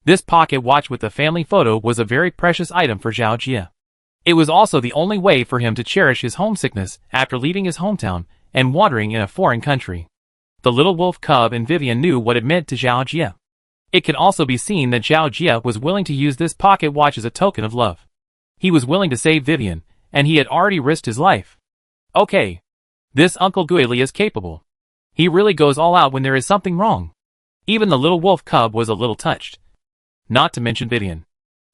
This pocket watch with the family photo was a very precious item for Zhao Jia. It was also the only way for him to cherish his homesickness after leaving his hometown and wandering in a foreign country. The little wolf cub and Vivian knew what it meant to Zhao Jia. It can also be seen that Zhao Jia was willing to use this pocket watch as a token of love. He was willing to save Vivian, and he had already risked his life. Okay. This Uncle Guili is capable. He really goes all out when there is something wrong. Even the little wolf cub was a little touched. Not to mention Vivian.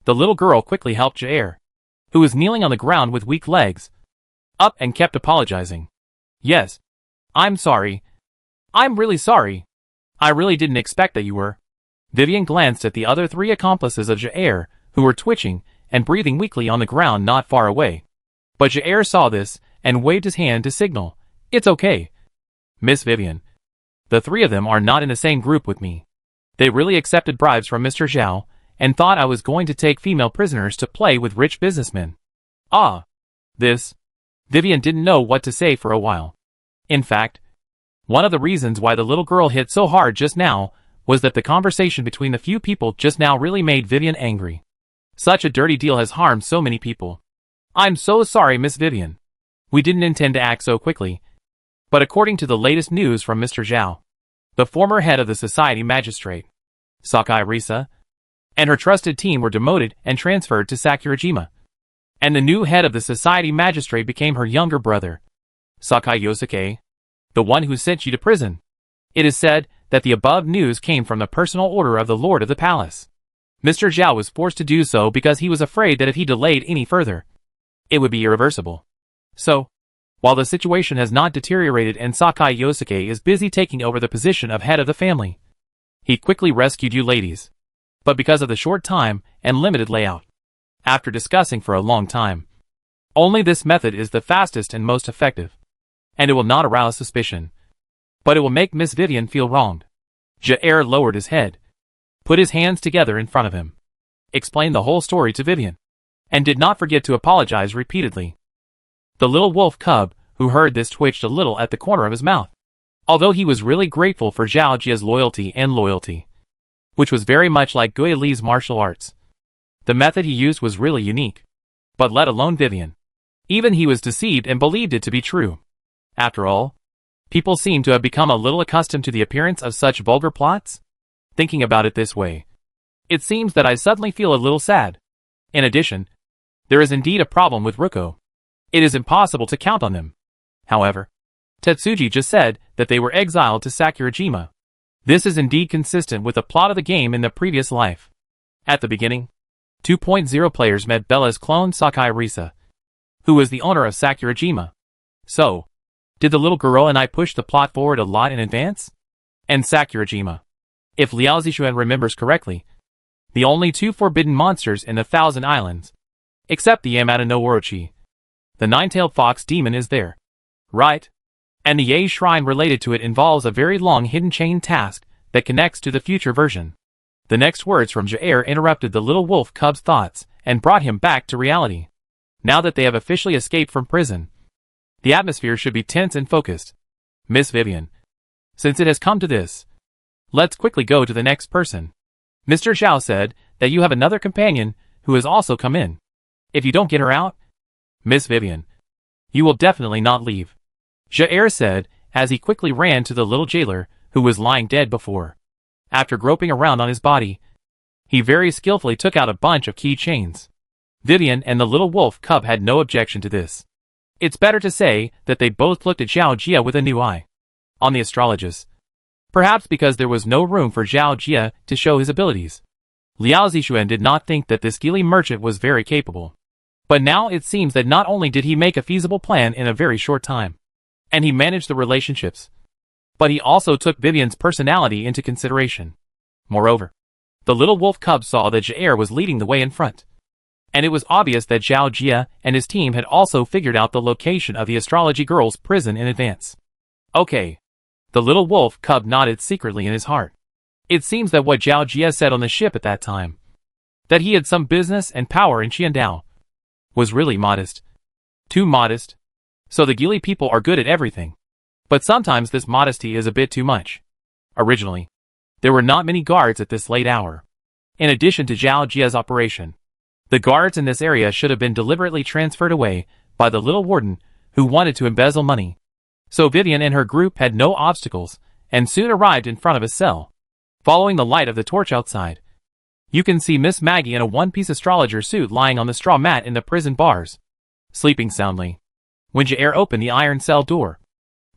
The little girl quickly helped Jair, who was kneeling on the ground with weak legs, up and kept apologizing. Yes. I'm sorry. I'm really sorry. I really didn't expect that you were. Vivian glanced at the other three accomplices of Jair, who were twitching and breathing weakly on the ground not far away. But Jair saw this and waved his hand to signal, It's okay. Miss Vivian. The three of them are not in the same group with me. They really accepted bribes from Mr. Zhao and thought I was going to take female prisoners to play with rich businessmen. Ah. This. Vivian didn't know what to say for a while. In fact, one of the reasons why the little girl hit so hard just now was that the conversation between the few people just now really made Vivian angry. Such a dirty deal has harmed so many people. I'm so sorry, Miss Vivian. We didn't intend to act so quickly. But according to the latest news from Mr. Zhao, the former head of the society magistrate, Sakai Risa, and her trusted team were demoted and transferred to Sakurajima. And the new head of the society magistrate became her younger brother, Sakai Yosuke, the one who sent you to prison. It is said that the above news came from the personal order of the Lord of the Palace. Mr. Zhao was forced to do so because he was afraid that if he delayed any further, it would be irreversible. So, while the situation has not deteriorated and Sakai Yosuke is busy taking over the position of head of the family, he quickly rescued you ladies. But because of the short time and limited layout, after discussing for a long time, only this method is the fastest and most effective. And it will not arouse suspicion. But it will make Miss Vivian feel wronged. Jair lowered his head, put his hands together in front of him, explained the whole story to Vivian, and did not forget to apologize repeatedly. The little wolf cub, who heard this, twitched a little at the corner of his mouth. Although he was really grateful for Zhao Jia's loyalty, which was very much like Gui Li's martial arts. The method he used was really unique. But let alone Vivian. Even he was deceived and believed it to be true. After all, people seem to have become a little accustomed to the appearance of such vulgar plots. Thinking about it this way, it seems that I suddenly feel a little sad. In addition, there is indeed a problem with Ruko. It is impossible to count on them. However, Tetsuji just said that they were exiled to Sakurajima. This is indeed consistent with the plot of the game in the previous life. At the beginning, 2.0 players met Bella's clone Sakai Risa, who was the owner of Sakurajima. So, did the little girl and I push the plot forward a lot in advance? And Sakurajima. If Liao Zixuan remembers correctly, the only two forbidden monsters in the Thousand Islands, except the Yamata no Orochi. The nine-tailed fox demon is there. Right? And the Ye shrine related to it involves a very long hidden chain task that connects to the future version. The next words from Jair interrupted the little wolf cub's thoughts and brought him back to reality. Now that they have officially escaped from prison, the atmosphere should be tense and focused. Miss Vivian. Since it has come to this, let's quickly go to the next person. Mr. Zhao said that you have another companion who has also come in. If you don't get her out, Miss Vivian, you will definitely not leave. Jair said as he quickly ran to the little jailer who was lying dead before. After groping around on his body, he very skillfully took out a bunch of key chains. Vivian and the little wolf cub had no objection to this. It's better to say that they both looked at Zhao Jia with a new eye. On the astrologist. Perhaps because there was no room for Zhao Jia to show his abilities. Liao Zixuan did not think that this Geely merchant was very capable. But now it seems that not only did he make a feasible plan in a very short time, and he managed the relationships, but he also took Vivian's personality into consideration. Moreover, the little wolf cub saw that Jair was leading the way in front. And it was obvious that Zhao Jia and his team had also figured out the location of the astrology girl's prison in advance. Okay. The little wolf cub nodded secretly in his heart. It seems that what Zhao Jia said on the ship at that time, that he had some business and power in Qiandao, was really modest. Too modest. So the Geely people are good at everything. But sometimes this modesty is a bit too much. Originally, there were not many guards at this late hour. In addition to Zhao Jia's operation, the guards in this area should have been deliberately transferred away by the little warden who wanted to embezzle money. So Vivian and her group had no obstacles, and soon arrived in front of his cell. Following the light of the torch outside, you can see Miss Maggie in a one-piece astrologer suit lying on the straw mat in the prison bars, sleeping soundly. When Jair opened the iron cell door,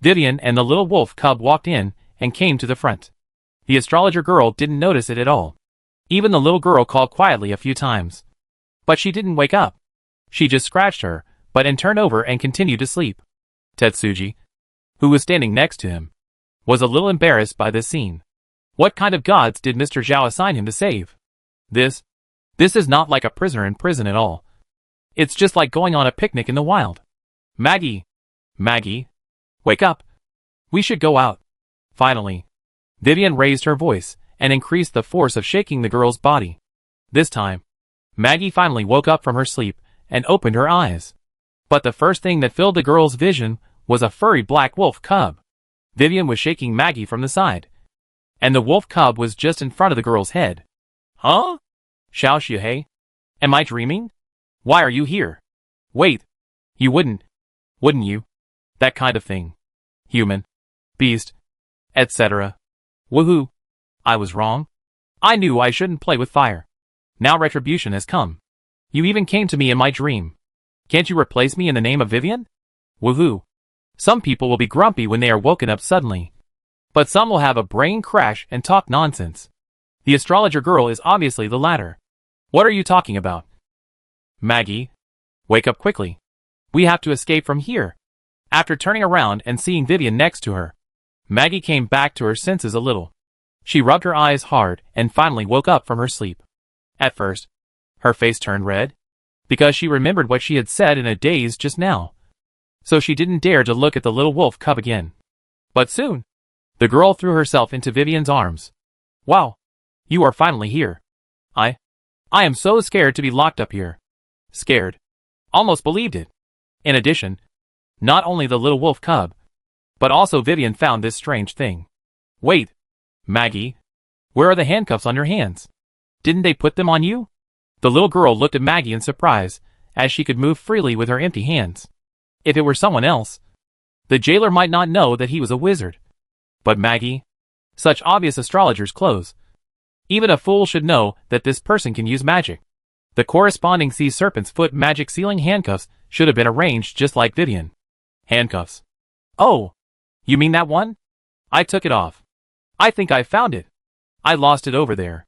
Vivian and the little wolf cub walked in and came to the front. The astrologer girl didn't notice it at all. Even the little girl called quietly a few times. But she didn't wake up. She just scratched her, but and turned over and continued to sleep. Tetsuji, who was standing next to him, was a little embarrassed by this scene. What kind of gods did Mr. Zhao assign him to save? This is not like a prisoner in prison at all. It's just like going on a picnic in the wild. Maggie, wake up. We should go out. Finally, Vivian raised her voice and increased the force of shaking the girl's body. This time, Maggie finally woke up from her sleep and opened her eyes. But the first thing that filled the girl's vision was a furry black wolf cub. Vivian was shaking Maggie from the side, and the wolf cub was just in front of the girl's head. Huh? Xiao Xiuhei? Am I dreaming? Why are you here? Wait. You wouldn't you? That kind of thing. Human. Beast. Etc. Woohoo. I was wrong. I knew I shouldn't play with fire. Now retribution has come. You even came to me in my dream. Can't you replace me in the name of Vivian? Woohoo. Some people will be grumpy when they are woken up suddenly. But some will have a brain crash and talk nonsense. The astrologer girl is obviously the latter. What are you talking about? Maggie, wake up quickly. We have to escape from here. After turning around and seeing Vivian next to her, Maggie came back to her senses a little. She rubbed her eyes hard and finally woke up from her sleep. At first, her face turned red, because she remembered what she had said in a daze just now. So she didn't dare to look at the little wolf cub again. But soon, the girl threw herself into Vivian's arms. Wow, you are finally here. I am so scared to be locked up here. Scared. Almost believed it. In addition, not only the little wolf cub, but also Vivian found this strange thing. Wait, Maggie, where are the handcuffs on your hands? Didn't they put them on you? The little girl looked at Maggie in surprise, as she could move freely with her empty hands. If it were someone else, the jailer might not know that he was a wizard. But Maggie, such obvious astrologer's clothes. Even a fool should know that this person can use magic. The corresponding sea serpent's foot magic sealing handcuffs should have been arranged just like Vivian. Handcuffs. Oh, you mean that one? I took it off. I think I found it. I lost it over there.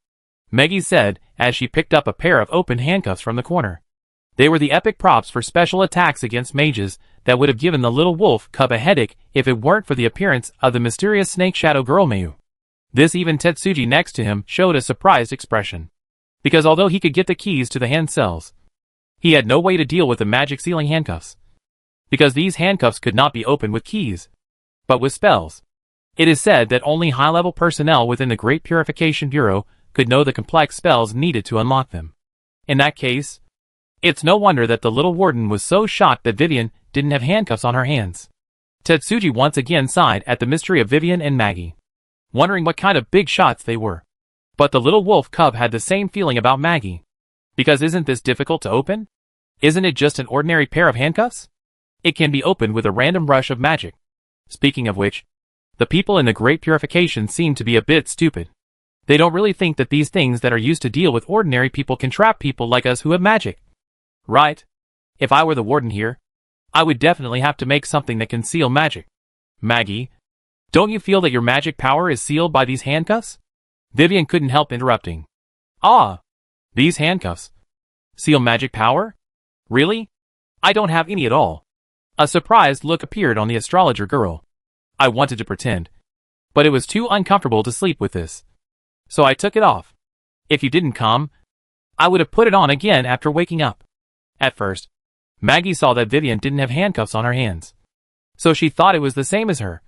Maggie said as she picked up a pair of open handcuffs from the corner. They were the epic props for special attacks against mages that would have given the little wolf cub a headache if it weren't for the appearance of the mysterious snake shadow girl Mayu. This even Tetsuji next to him showed a surprised expression. Because although he could get the keys to the hand cells, he had no way to deal with the magic sealing handcuffs. Because these handcuffs could not be opened with keys, but with spells. It is said that only high-level personnel within the Great Purification Bureau could know the complex spells needed to unlock them. In that case, it's no wonder that the little warden was so shocked that Vivian didn't have handcuffs on her hands. Tetsuji once again sighed at the mystery of Vivian and Maggie, wondering what kind of big shots they were. But the little wolf cub had the same feeling about Maggie. Because isn't this difficult to open? Isn't it just an ordinary pair of handcuffs? It can be opened with a random rush of magic. Speaking of which, the people in the Great Purification seem to be a bit stupid. They don't really think that these things that are used to deal with ordinary people can trap people like us who have magic. Right? If I were the warden here, I would definitely have to make something that can seal magic. Maggie, don't you feel that your magic power is sealed by these handcuffs? Vivian couldn't help interrupting. Ah, these handcuffs. Seal magic power? Really? I don't have any at all. A surprised look appeared on the astrologer girl. I wanted to pretend, but it was too uncomfortable to sleep with this. So I took it off. If you didn't come, I would have put it on again after waking up. At first, Maggie saw that Vivian didn't have handcuffs on her hands, so she thought it was the same as her.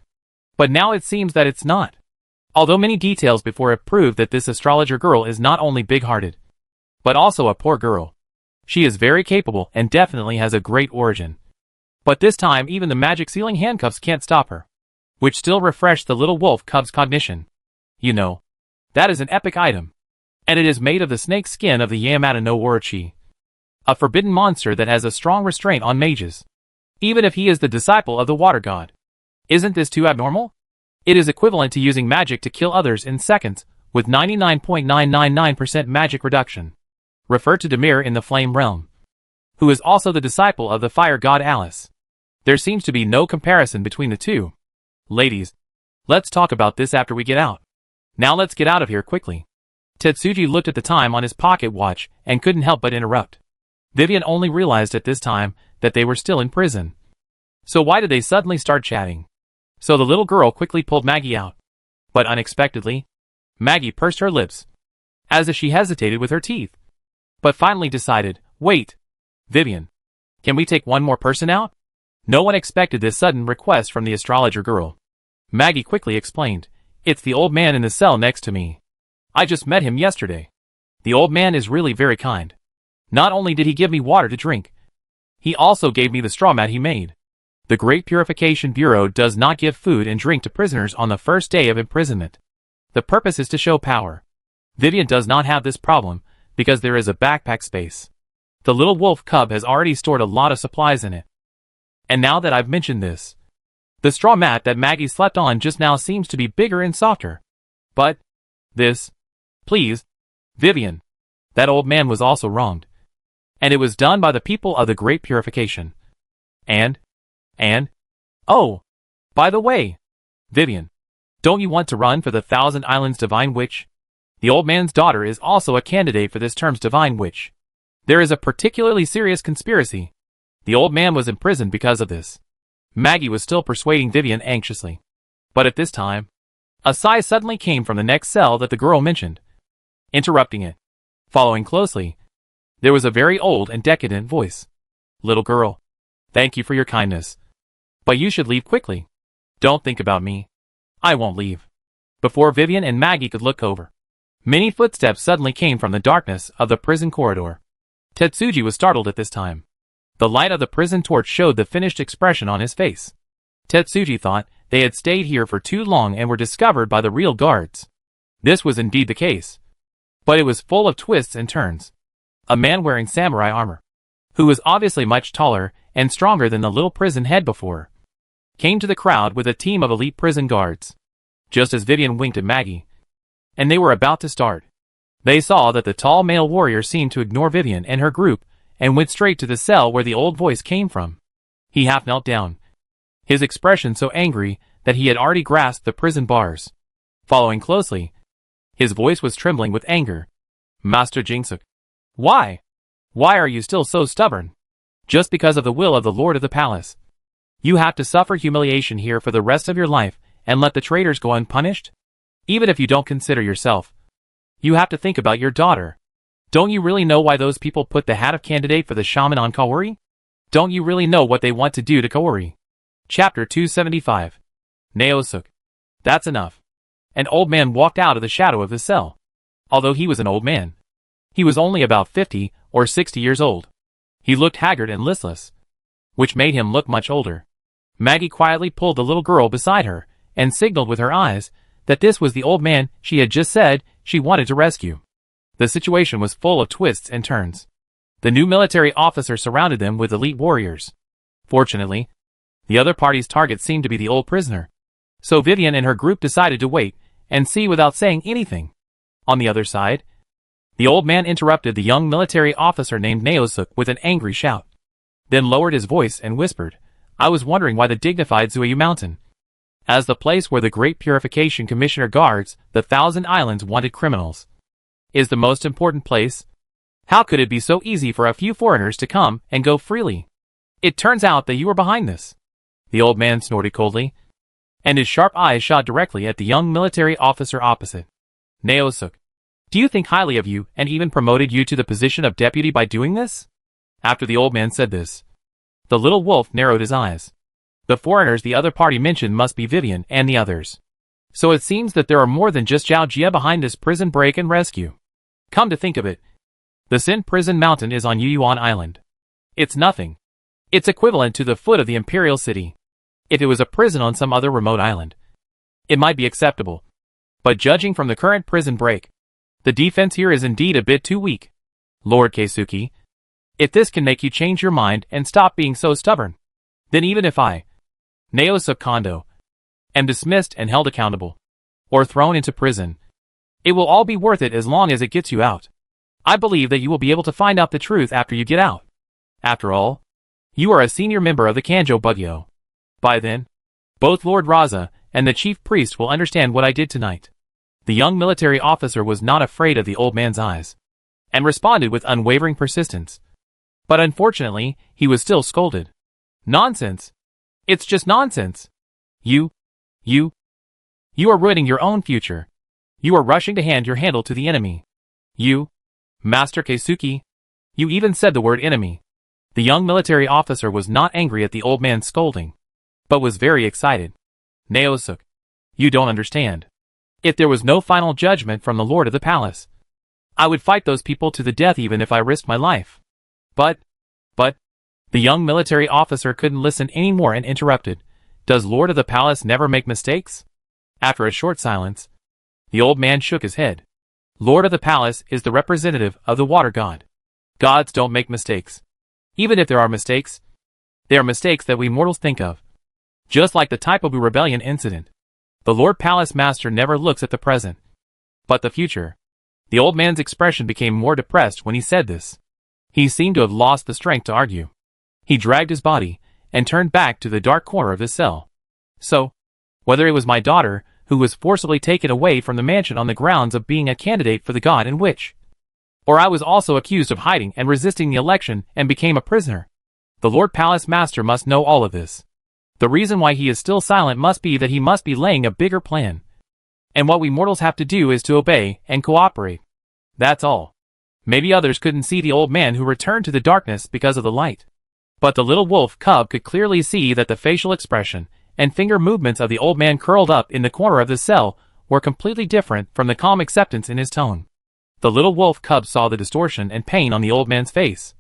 But now it seems that it's not. Although many details before it proved that this astrologer girl is not only big-hearted, but also a poor girl. She is very capable and definitely has a great origin. But this time even the magic sealing handcuffs can't stop her, which still refreshed the little wolf cub's cognition. You know, that is an epic item, and it is made of the snake skin of the Yamata no Orochi, a forbidden monster that has a strong restraint on mages, even if he is the disciple of the water god. Isn't this too abnormal? It is equivalent to using magic to kill others in seconds, with 99.999% magic reduction. Refer to Demir in the Flame Realm, who is also the disciple of the fire god Alice. There seems to be no comparison between the two. Ladies, let's talk about this after we get out. Now let's get out of here quickly. Tetsuji looked at the time on his pocket watch and couldn't help but interrupt. Vivian only realized at this time that they were still in prison. So why did they suddenly start chatting? So the little girl quickly pulled Maggie out. But unexpectedly, Maggie pursed her lips, as if she hesitated with her teeth. But finally decided, wait, Vivian, can we take one more person out? No one expected this sudden request from the astrologer girl. Maggie quickly explained, it's the old man in the cell next to me. I just met him yesterday. The old man is really very kind. Not only did he give me water to drink, he also gave me the straw mat he made. The Great Purification Bureau does not give food and drink to prisoners on the first day of imprisonment. The purpose is to show power. Vivian does not have this problem, because there is a backpack space. The little wolf cub has already stored a lot of supplies in it. And now that I've mentioned this, the straw mat that Maggie slept on just now seems to be bigger and softer. But, please, Vivian, that old man was also wronged. And it was done by the people of the Great Purification. Oh, by the way, Vivian, don't you want to run for the Thousand Islands Divine Witch? The old man's daughter is also a candidate for this term's Divine Witch. There is a particularly serious conspiracy. The old man was imprisoned because of this. Maggie was still persuading Vivian anxiously. But at this time, a sigh suddenly came from the next cell that the girl mentioned, interrupting it. Following closely, there was a very old and decadent voice. Little girl, thank you for your kindness. But you should leave quickly. Don't think about me. I won't leave. Before Vivian and Maggie could look over, many footsteps suddenly came from the darkness of the prison corridor. Tetsuji was startled at this time. The light of the prison torch showed the finished expression on his face. Tetsuji thought they had stayed here for too long and were discovered by the real guards. This was indeed the case. But it was full of twists and turns. A man wearing samurai armor, who was obviously much taller and stronger than the little prison head before, came to the crowd with a team of elite prison guards. Just as Vivian winked at Maggie, and they were about to start, they saw that the tall male warrior seemed to ignore Vivian and her group and went straight to the cell where the old voice came from. He half knelt down, his expression so angry that he had already grasped the prison bars. Following closely, his voice was trembling with anger. Master Jingsuk. Why? Why are you still so stubborn? Just because of the will of the Lord of the Palace. You have to suffer humiliation here for the rest of your life and let the traitors go unpunished? Even if you don't consider yourself. You have to think about your daughter. Don't you really know why those people put the hat of candidate for the shaman on Kaori? Don't you really know what they want to do to Kaori? Chapter 275. Naosuk. That's enough. An old man walked out of the shadow of the cell. Although he was an old man, he was only about 50 or 60 years old. He looked haggard and listless, which made him look much older. Maggie quietly pulled the little girl beside her and signaled with her eyes that this was the old man she had just said she wanted to rescue. The situation was full of twists and turns. The new military officer surrounded them with elite warriors. Fortunately, the other party's target seemed to be the old prisoner. So Vivian and her group decided to wait and see without saying anything. On the other side, the old man interrupted the young military officer named Naosuk with an angry shout. Then lowered his voice and whispered, I was wondering why the dignified Zuiyu Mountain, as the place where the Great Purification Commissioner guards the 1,000 Islands wanted criminals, is the most important place. How could it be so easy for a few foreigners to come and go freely? It turns out that you were behind this. The old man snorted coldly, and his sharp eyes shot directly at the young military officer opposite. Naosuk, do you think highly of you and even promoted you to the position of deputy by doing this? After the old man said this, the little wolf narrowed his eyes. The foreigners the other party mentioned must be Vivian and the others. So it seems that there are more than just Zhao Jia behind this prison break and rescue. Come to think of it, the Sin Prison Mountain is on Yuyuan Island. It's nothing. It's equivalent to the foot of the Imperial City. If it was a prison on some other remote island, it might be acceptable. But judging from the current prison break, the defense here is indeed a bit too weak. Lord Keisuke, if this can make you change your mind and stop being so stubborn, then even if I, Naosuk Kondo, am dismissed and held accountable, or thrown into prison, it will all be worth it as long as it gets you out. I believe that you will be able to find out the truth after you get out. After all, you are a senior member of the Kanjo Bugyo. By then, both Lord Raza and the chief priest will understand what I did tonight. The young military officer was not afraid of the old man's eyes, and responded with unwavering persistence. But unfortunately, he was still scolded. Nonsense. It's just nonsense. You are ruining your own future. You are rushing to hand your handle to the enemy. You, Master Keisuke, you even said the word enemy. The young military officer was not angry at the old man's scolding, but was very excited. Naosuk, you don't understand. If there was no final judgment from the Lord of the Palace, I would fight those people to the death even if I risked my life. But, the young military officer couldn't listen anymore and interrupted. Does Lord of the Palace never make mistakes? After a short silence, the old man shook his head. Lord of the Palace is the representative of the water god. Gods don't make mistakes. Even if there are mistakes, they are mistakes that we mortals think of. Just like the Taipobu rebellion incident. The Lord Palace Master never looks at the present, but the future. The old man's expression became more depressed when he said this. He seemed to have lost the strength to argue. He dragged his body and turned back to the dark corner of his cell. So, whether it was my daughter, who was forcibly taken away from the mansion on the grounds of being a candidate for the god and witch, or I was also accused of hiding and resisting the election and became a prisoner, the Lord Palace Master must know all of this. The reason why he is still silent must be that he must be laying a bigger plan. And what we mortals have to do is to obey and cooperate. That's all. Maybe others couldn't see the old man who returned to the darkness because of the light. But the little wolf cub could clearly see that the facial expression and finger movements of the old man curled up in the corner of the cell were completely different from the calm acceptance in his tone. The little wolf cub saw the distortion and pain on the old man's face,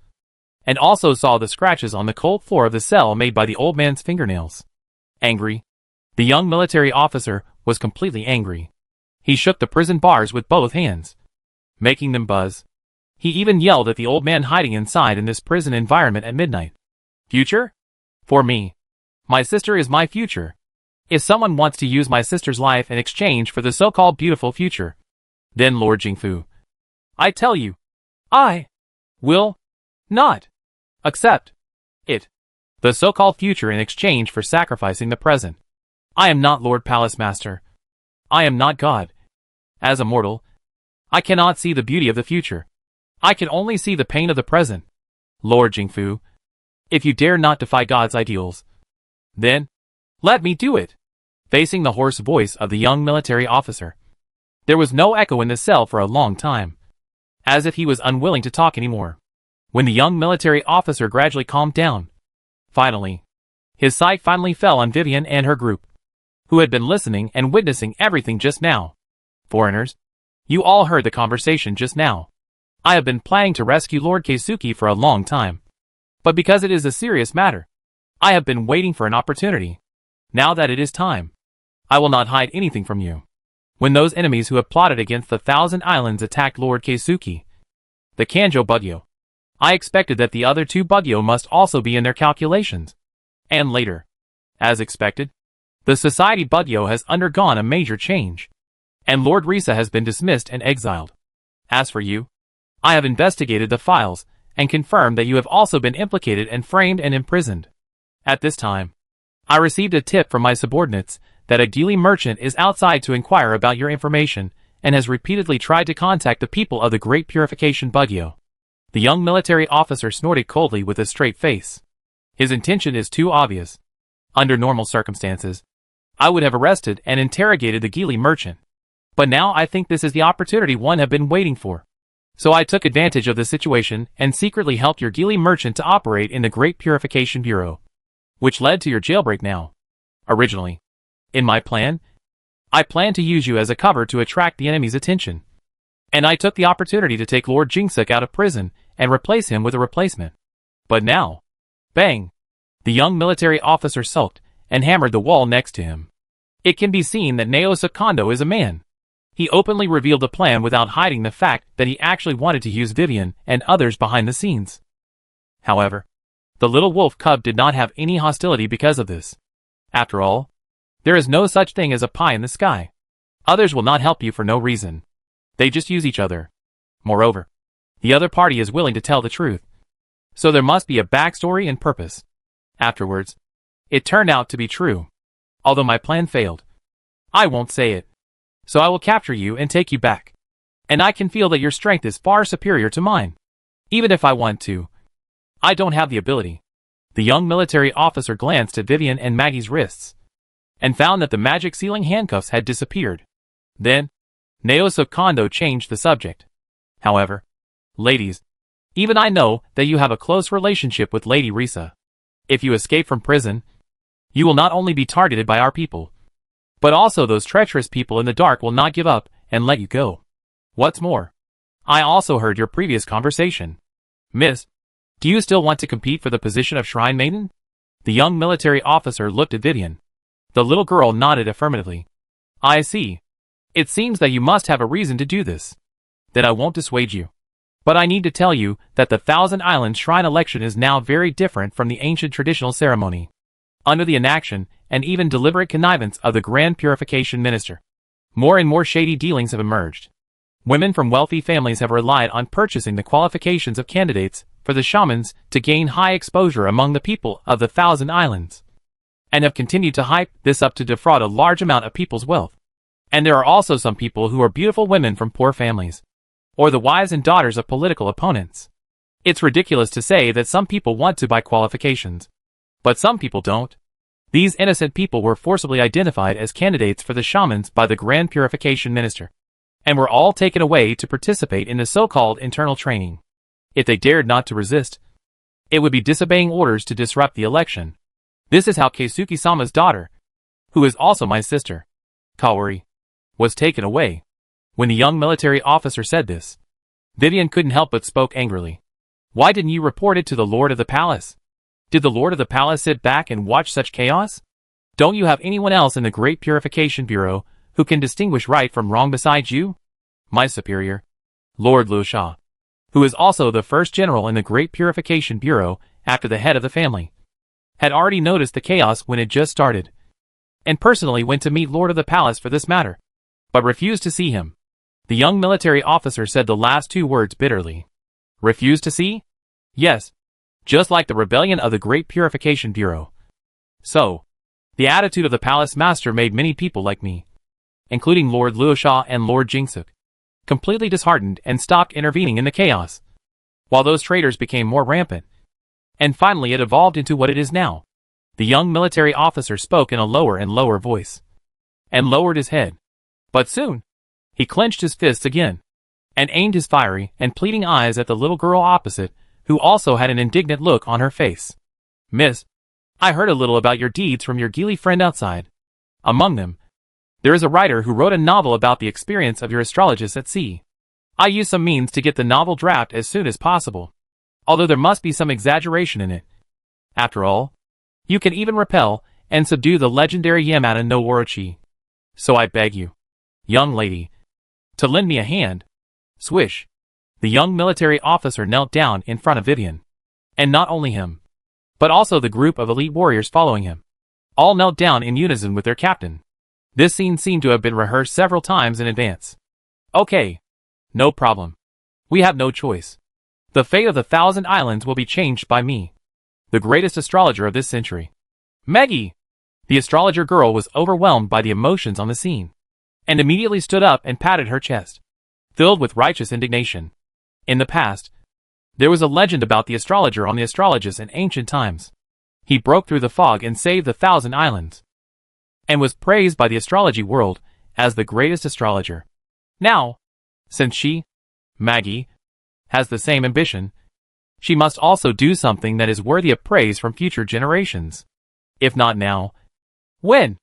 and also saw the scratches on the cold floor of the cell made by the old man's fingernails. Angry. The young military officer was completely angry. He shook the prison bars with both hands, making them buzz. He even yelled at the old man hiding inside in this prison environment at midnight. Future? For me. My sister is my future. If someone wants to use my sister's life in exchange for the so-called beautiful future, then Lord Jingfu, I tell you, I will not accept it. The so-called future in exchange for sacrificing the present. I am not Lord Palace Master. I am not God. As a mortal, I cannot see the beauty of the future. I can only see the pain of the present. Lord Jingfu, if you dare not defy God's ideals, then let me do it. Facing the hoarse voice of the young military officer, there was no echo in the cell for a long time, as if he was unwilling to talk anymore. When the young military officer gradually calmed down, finally, his sight finally fell on Vivian and her group, who had been listening and witnessing everything just now. Foreigners, you all heard the conversation just now. I have been planning to rescue Lord Keisuke for a long time, but because it is a serious matter, I have been waiting for an opportunity. Now that it is time, I will not hide anything from you. When those enemies who have plotted against the Thousand Islands attacked Lord Keisuke, the Kanjo Bugyo, I expected that the other two Bugyo must also be in their calculations. And later, as expected, the Society Bugyo has undergone a major change, and Lord Risa has been dismissed and exiled. As for you, I have investigated the files and confirmed that you have also been implicated and framed and imprisoned. At this time, I received a tip from my subordinates that a Geely merchant is outside to inquire about your information and has repeatedly tried to contact the people of the Great Purification Bugyo. The young military officer snorted coldly with a straight face. His intention is too obvious. Under normal circumstances, I would have arrested and interrogated the Geely merchant. But now I think this is the opportunity one have been waiting for. So I took advantage of the situation and secretly helped your Geely merchant to operate in the Great Purification Bureau, which led to your jailbreak now. Originally, in my plan, I planned to use you as a cover to attract the enemy's attention. And I took the opportunity to take Lord Jingsuk out of prison and replace him with a replacement. But now, bang! The young military officer sulked and hammered the wall next to him. It can be seen that Naosa Kondo is a man. He openly revealed the plan without hiding the fact that he actually wanted to use Vivian and others behind the scenes. However, the little wolf cub did not have any hostility because of this. After all, there is no such thing as a pie in the sky. Others will not help you for no reason. They just use each other. Moreover, the other party is willing to tell the truth. So there must be a backstory and purpose. Afterwards, it turned out to be true. Although my plan failed. I won't say it. So I will capture you and take you back. And I can feel that your strength is far superior to mine. Even if I want to, I don't have the ability. The young military officer glanced at Vivian and Maggie's wrists, and found that the magic sealing handcuffs had disappeared. Then, Naosa Kondo changed the subject. However, ladies, even I know that you have a close relationship with Lady Risa. If you escape from prison, you will not only be targeted by our people, but also those treacherous people in the dark will not give up and let you go. What's more, I also heard your previous conversation. Miss, do you still want to compete for the position of Shrine Maiden? The young military officer looked at Vivian. The little girl nodded affirmatively. I see. It seems that you must have a reason to do this. Then I won't dissuade you. But I need to tell you that the Thousand Islands Shrine election is now very different from the ancient traditional ceremony. Under the inaction and even deliberate connivance of the Grand Purification Minister, more and more shady dealings have emerged. Women from wealthy families have relied on purchasing the qualifications of candidates for the shamans to gain high exposure among the people of the Thousand Islands, and have continued to hype this up to defraud a large amount of people's wealth. And there are also some people who are beautiful women from poor families, or the wives and daughters of political opponents. It's ridiculous to say that some people want to buy qualifications, but some people don't. These innocent people were forcibly identified as candidates for the shamans by the Grand Purification Minister, and were all taken away to participate in the so-called internal training. If they dared not to resist, it would be disobeying orders to disrupt the election. This is how Keisuke-sama's daughter, who is also my sister, Kaori, was taken away. When the young military officer said this, Vivian couldn't help but spoke angrily. Why didn't you report it to the Lord of the Palace? Did the Lord of the Palace sit back and watch such chaos? Don't you have anyone else in the Great Purification Bureau who can distinguish right from wrong besides you? My superior, Lord Liu Sha, who is also the first general in the Great Purification Bureau after the head of the family, had already noticed the chaos when it just started, and personally went to meet Lord of the Palace for this matter, but refused to see him. The young military officer said the last two words bitterly. Refused to see? Yes. Just like the rebellion of the Great Purification Bureau. So, the attitude of the palace master made many people like me, including Lord Liu Sha and Lord Jingsuk, completely disheartened and stopped intervening in the chaos, while those traitors became more rampant. And finally it evolved into what it is now. The young military officer spoke in a lower and lower voice, and lowered his head. But soon, he clenched his fists again, and aimed his fiery and pleading eyes at the little girl opposite, who also had an indignant look on her face. "Miss, I heard a little about your deeds from your Geely friend outside. Among them, there is a writer who wrote a novel about the experience of your astrologist at sea. I use some means to get the novel draft as soon as possible, although there must be some exaggeration in it. After all, you can even repel and subdue the legendary Yamata no Orochi. So I beg you, young lady, to lend me a hand." Swish. The young military officer knelt down in front of Vivian. And not only him, but also the group of elite warriors following him. All knelt down in unison with their captain. This scene seemed to have been rehearsed several times in advance. "Okay. No problem. We have no choice. The fate of the 1,000 Islands will be changed by me, the greatest astrologer of this century." "Maggie!" The astrologer girl was overwhelmed by the emotions on the scene, and immediately stood up and patted her chest, filled with righteous indignation. In the past, there was a legend about the astrologer on the astrologist in ancient times. He broke through the fog and saved the 1,000 Islands, and was praised by the astrology world as the greatest astrologer. Now, since she, Maggie, has the same ambition, she must also do something that is worthy of praise from future generations. If not now, when?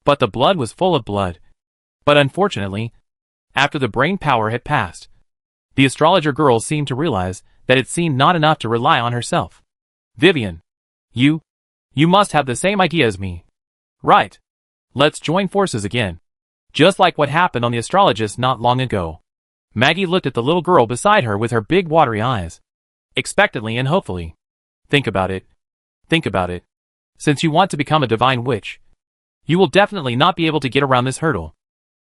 But the blood was full of blood. But unfortunately, after the brain power had passed, the astrologer girl seemed to realize that it seemed not enough to rely on herself. "Vivian, you must have the same idea as me. Right? Let's join forces again. Just like what happened on the astrologist not long ago." Maggie looked at the little girl beside her with her big watery eyes, expectantly and hopefully. Think about it. Think about it. Since you want to become a divine witch, you will definitely not be able to get around this hurdle.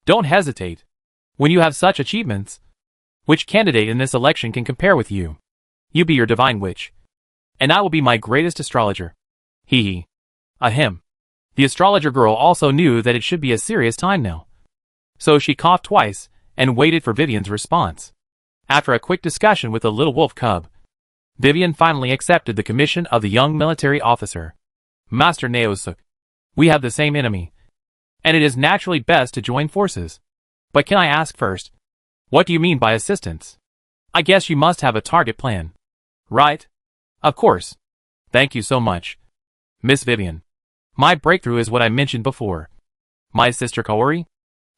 Don't hesitate. When you have such achievements, which candidate in this election can compare with you? You be your divine witch, and I will be my greatest astrologer. Hee hee. Ahem. The astrologer girl also knew that it should be a serious time now, so she coughed twice and waited for Vivian's response. After a quick discussion with the little wolf cub, Vivian finally accepted the commission of the young military officer. "Master Naosuke, we have the same enemy, and it is naturally best to join forces. But can I ask first, what do you mean by assistance? I guess you must have a target plan, right?" "Of course. Thank you so much, Miss Vivian. My breakthrough is what I mentioned before. My sister Kaori?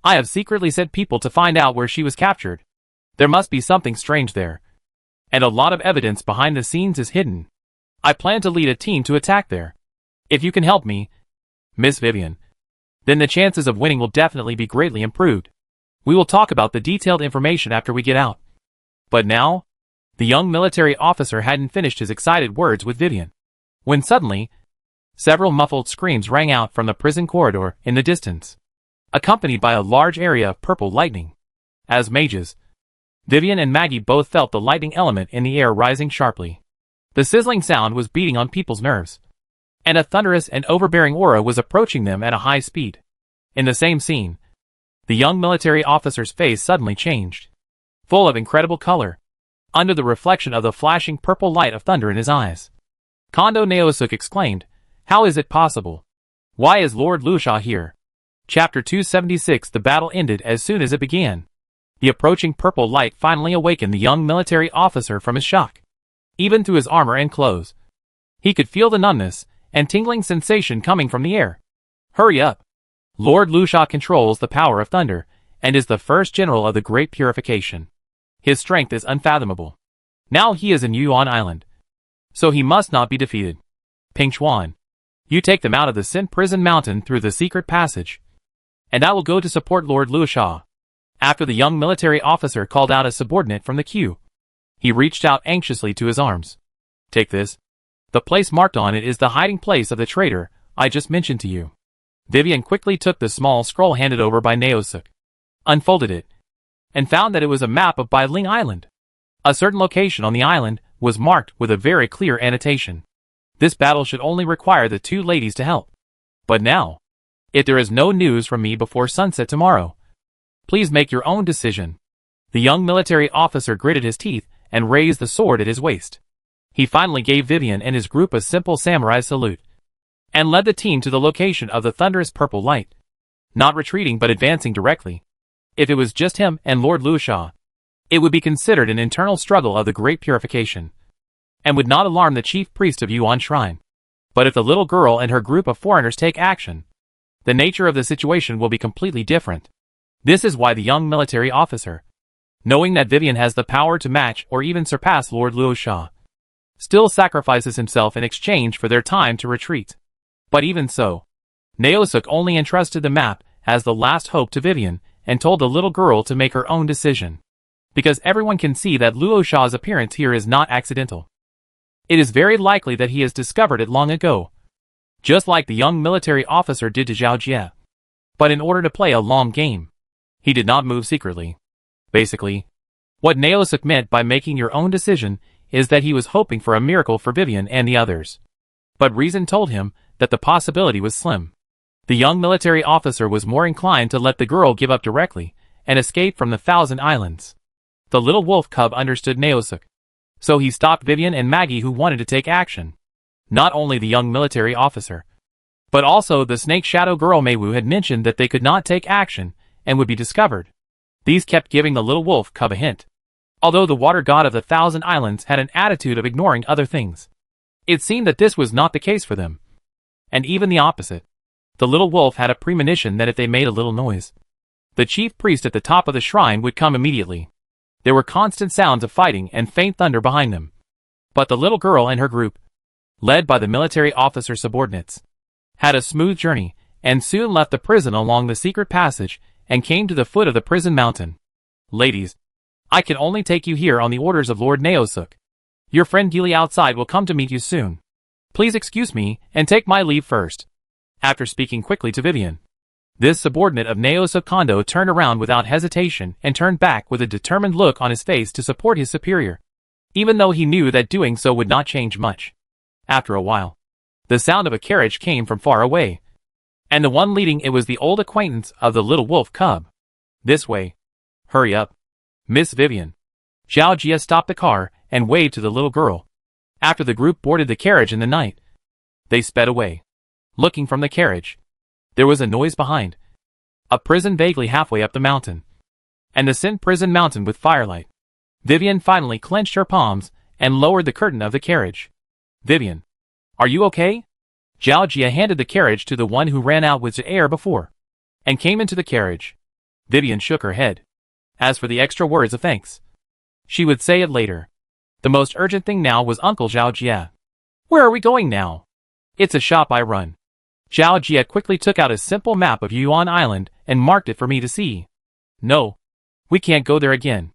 I have secretly sent people to find out where she was captured. There must be something strange there, and a lot of evidence behind the scenes is hidden. I plan to lead a team to attack there. If you can help me, Miss Vivian, then the chances of winning will definitely be greatly improved. We will talk about the detailed information after we get out." But now, the young military officer hadn't finished his excited words with Vivian, when suddenly, several muffled screams rang out from the prison corridor in the distance, accompanied by a large area of purple lightning. As mages, Vivian and Maggie both felt the lightning element in the air rising sharply. The sizzling sound was beating on people's nerves, and a thunderous and overbearing aura was approaching them at a high speed. In the same scene, the young military officer's face suddenly changed, full of incredible color, under the reflection of the flashing purple light of thunder in his eyes. Kondo Naosuke exclaimed, "How is it possible? Why is Lord Lusha here?" Chapter 276. The battle ended as soon as it began. The approaching purple light finally awakened the young military officer from his shock. Even through his armor and clothes, he could feel the numbness and tingling sensation coming from the air. "Hurry up! Lord Lusha controls the power of thunder, and is the first general of the Great Purification. His strength is unfathomable. Now he is in Yuan Island, so he must not be defeated. Ping Chuan, you take them out of the Sin Prison Mountain through the secret passage, and I will go to support Lord Lusha." After the young military officer called out a subordinate from the queue, he reached out anxiously to his arms. "Take this. The place marked on it is the hiding place of the traitor I just mentioned to you." Vivian quickly took the small scroll handed over by Naosuke, unfolded it, and found that it was a map of Bailing Island. A certain location on the island was marked with a very clear annotation. This battle should only require the two ladies to help. But now, if there is no news from me before sunset tomorrow, please make your own decision. The young military officer gritted his teeth and raised the sword at his waist. He finally gave Vivian and his group a simple samurai salute, and led the team to the location of the thunderous purple light, not retreating but advancing directly. If it was just him and Lord Luosha, it would be considered an internal struggle of the Great Purification, and would not alarm the chief priest of Yuan Shrine. But if the little girl and her group of foreigners take action, the nature of the situation will be completely different. This is why the young military officer, knowing that Vivian has the power to match or even surpass Lord Luosha, still sacrifices himself in exchange for their time to retreat. But even so, Naosuk only entrusted the map as the last hope to Vivian and told the little girl to make her own decision, because everyone can see that Luosha's appearance here is not accidental. It is very likely that he has discovered it long ago, just like the young military officer did to Zhao Jie. But in order to play a long game, he did not move secretly. Basically, what Naosuk meant by making your own decision is that he was hoping for a miracle for Vivian and the others. But reason told him that the possibility was slim. The young military officer was more inclined to let the girl give up directly and escape from the Thousand Islands. The little wolf cub understood Naosuk, so he stopped Vivian and Maggie, who wanted to take action. Not only the young military officer, but also the snake shadow girl Meiwu had mentioned that they could not take action and would be discovered. These kept giving the little wolf cub a hint. Although the water god of the Thousand Islands had an attitude of ignoring other things, it seemed that this was not the case for them. And even the opposite. The little wolf had a premonition that if they made a little noise, the chief priest at the top of the shrine would come immediately. There were constant sounds of fighting and faint thunder behind them. But the little girl and her group, led by the military officer subordinates, had a smooth journey and soon left the prison along the secret passage and came to the foot of the prison mountain. Ladies, I can only take you here on the orders of Lord Naosuk. Your friend Gili outside will come to meet you soon. Please excuse me and take my leave first. After speaking quickly to Vivian, this subordinate of Naosuk Kondo turned around without hesitation and turned back with a determined look on his face to support his superior, even though he knew that doing so would not change much. After a while, the sound of a carriage came from far away, and the one leading it was the old acquaintance of the little wolf cub. This way. Hurry up, Miss Vivian. Zhao Jie stopped the car and waved to the little girl. After the group boarded the carriage in the night, they sped away. Looking from the carriage, there was a noise behind. A prison vaguely halfway up the mountain. And the Sin prison mountain with firelight. Vivian finally clenched her palms and lowered the curtain of the carriage. Vivian, are you okay? Zhao Jie handed the carriage to the one who ran out with the air before, and came into the carriage. Vivian shook her head. As for the extra words of thanks, she would say it later. The most urgent thing now was Uncle Zhao Jie. Where are we going now? It's a shop I run. Zhao Jie quickly took out a simple map of Yuan Island and marked it for me to see. No, we can't go there again.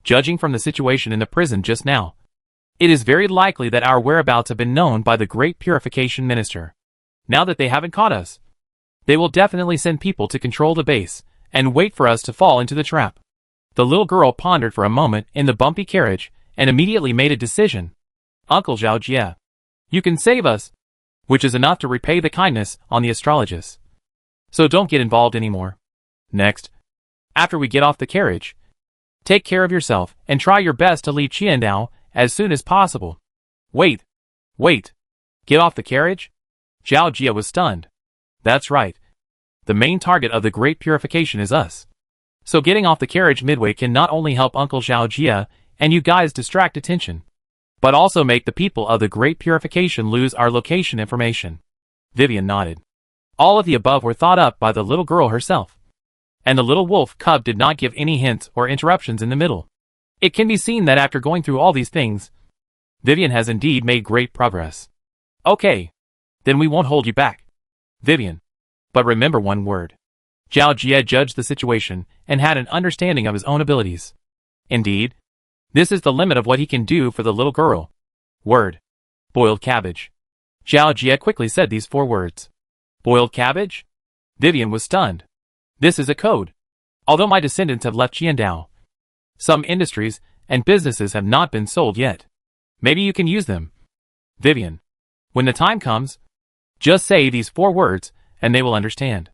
Judging from the situation in the prison just now, it is very likely that our whereabouts have been known by the Great Purification Minister. Now that they haven't caught us, they will definitely send people to control the base and wait for us to fall into the trap. The little girl pondered for a moment in the bumpy carriage and immediately made a decision. Uncle Zhao Jie, you can save us, which is enough to repay the kindness on the astrologist. So don't get involved anymore. Next, after we get off the carriage, take care of yourself and try your best to leave Qiandao as soon as possible. Wait. Get off the carriage? Zhao Jie was stunned. That's right. The main target of the Great Purification is us. So getting off the carriage midway can not only help Uncle Zhao Jie and you guys distract attention, but also make the people of the Great Purification lose our location information. Vivian nodded. All of the above were thought up by the little girl herself, and the little wolf cub did not give any hints or interruptions in the middle. It can be seen that after going through all these things, Vivian has indeed made great progress. Okay, then we won't hold you back, Vivian. But remember one word. Zhao Jie judged the situation and had an understanding of his own abilities. Indeed, this is the limit of what he can do for the little girl. Word. Boiled cabbage. Zhao Jie quickly said these 4 words. Boiled cabbage? Vivian was stunned. This is a code. Although my descendants have left Qiandao, some industries and businesses have not been sold yet. Maybe you can use them. Vivian. When the time comes, just say these 4 words and they will understand.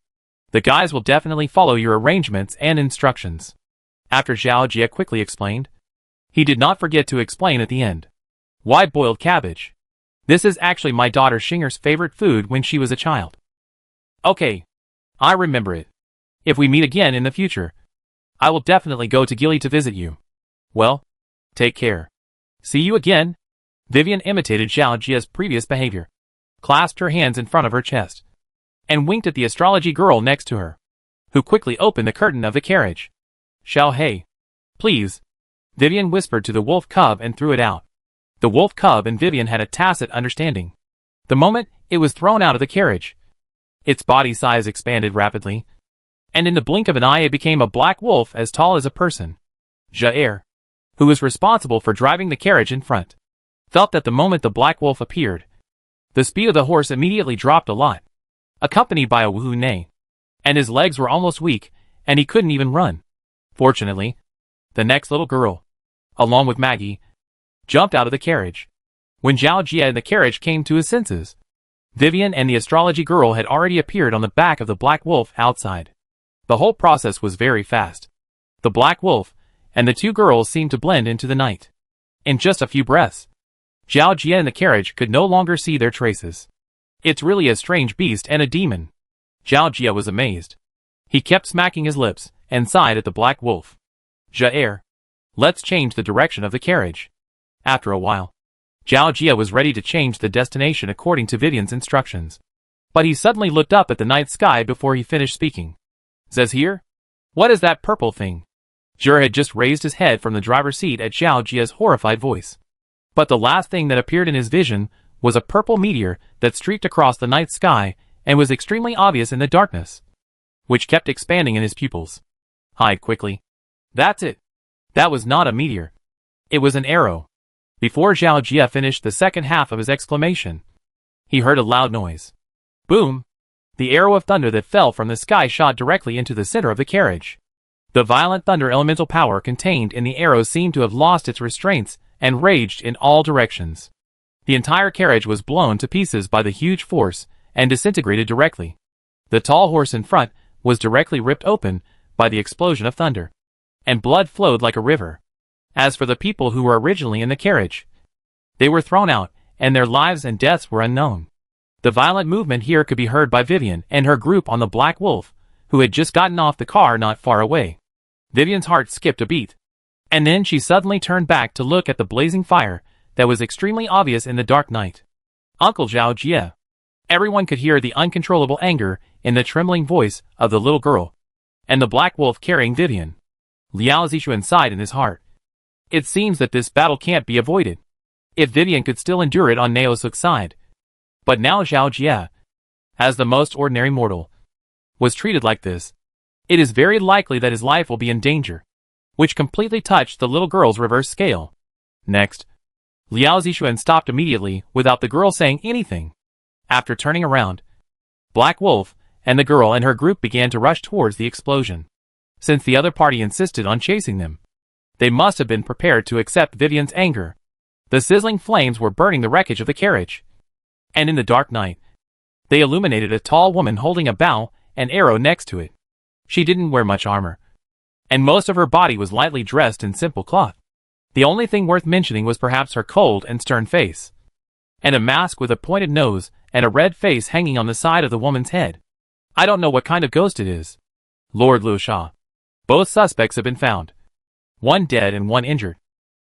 The guys will definitely follow your arrangements and instructions. After Zhao Jie quickly explained. He did not forget to explain at the end. Why boiled cabbage? This is actually my daughter Xinger's favorite food when she was a child. Okay. I remember it. If we meet again in the future, I will definitely go to Gili to visit you. Well, take care. See you again. Vivian imitated Zhao Jie's previous behavior, clasped her hands in front of her chest, and winked at the astrology girl next to her, who quickly opened the curtain of the carriage. Xiao Hei. Please. Vivian whispered to the wolf cub and threw it out. The wolf cub and Vivian had a tacit understanding. The moment it was thrown out of the carriage, its body size expanded rapidly, and in the blink of an eye it became a black wolf as tall as a person. Jair, who was responsible for driving the carriage in front, felt that the moment the black wolf appeared, the speed of the horse immediately dropped a lot, accompanied by a woohoo neigh, and his legs were almost weak, and he couldn't even run. Fortunately, the next little girl, along with Maggie, jumped out of the carriage. When Zhao Jie and the carriage came to his senses, Vivian and the astrology girl had already appeared on the back of the black wolf outside. The whole process was very fast. The black wolf and the two girls seemed to blend into the night. In just a few breaths, Zhao Jie and the carriage could no longer see their traces. It's really a strange beast and a demon. Zhao Jie was amazed. He kept smacking his lips and sighed at the black wolf. Jair, let's change the direction of the carriage. After a while, Zhao Jie was ready to change the destination according to Vivian's instructions. But he suddenly looked up at the night sky before he finished speaking. Says here? What is that purple thing? Jur had just raised his head from the driver's seat at Zhao Jie's horrified voice. But the last thing that appeared in his vision was a purple meteor that streaked across the night sky and was extremely obvious in the darkness, which kept expanding in his pupils. Hide quickly. That's it. That was not a meteor. It was an arrow. Before Zhao Jie finished the second half of his exclamation, he heard a loud noise. Boom! The arrow of thunder that fell from the sky shot directly into the center of the carriage. The violent thunder elemental power contained in the arrow seemed to have lost its restraints and raged in all directions. The entire carriage was blown to pieces by the huge force and disintegrated directly. The tall horse in front was directly ripped open by the explosion of thunder, and blood flowed like a river. As for the people who were originally in the carriage, they were thrown out, and their lives and deaths were unknown. The violent movement here could be heard by Vivian and her group on the Black Wolf, who had just gotten off the car not far away. Vivian's heart skipped a beat, and then she suddenly turned back to look at the blazing fire that was extremely obvious in the dark night. Uncle Zhao Jie. Everyone could hear the uncontrollable anger in the trembling voice of the little girl, and the Black Wolf carrying Vivian. Liao Zixuan sighed in his heart. It seems that this battle can't be avoided. If Vivian could still endure it on Naosuk's side. But now Zhao Jie, as the most ordinary mortal, was treated like this. It is very likely that his life will be in danger, which completely touched the little girl's reverse scale. Next, Liao Zixuan stopped immediately without the girl saying anything. After turning around, Black Wolf and the girl and her group began to rush towards the explosion. Since the other party insisted on chasing them, they must have been prepared to accept Vivian's anger. The sizzling flames were burning the wreckage of the carriage, and in the dark night, they illuminated a tall woman holding a bow and arrow next to it. She didn't wear much armor, and most of her body was lightly dressed in simple cloth. The only thing worth mentioning was perhaps her cold and stern face, and a mask with a pointed nose and a red face hanging on the side of the woman's head. I don't know what kind of ghost it is. Lord Liu Sha. Both suspects have been found. One dead and one injured.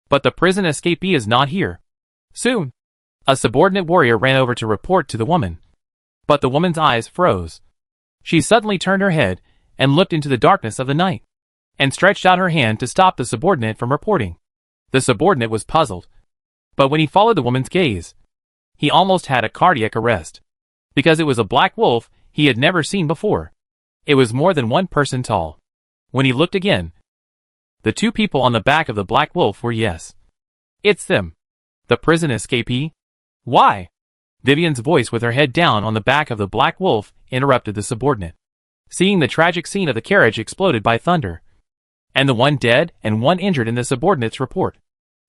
But the prison escapee is not here. Soon. A subordinate warrior ran over to report to the woman. But the woman's eyes froze. She suddenly turned her head and looked into the darkness of the night, and stretched out her hand to stop the subordinate from reporting. The subordinate was puzzled. But when he followed the woman's gaze, he almost had a cardiac arrest. Because it was a black wolf he had never seen before. It was more than 1 person tall. When he looked again, the 2 people on the back of the black wolf were yes. It's them. The prison escapee? Why? Vivian's voice with her head down on the back of the black wolf interrupted the subordinate. Seeing the tragic scene of the carriage exploded by thunder, and the 1 dead and 1 injured in the subordinate's report,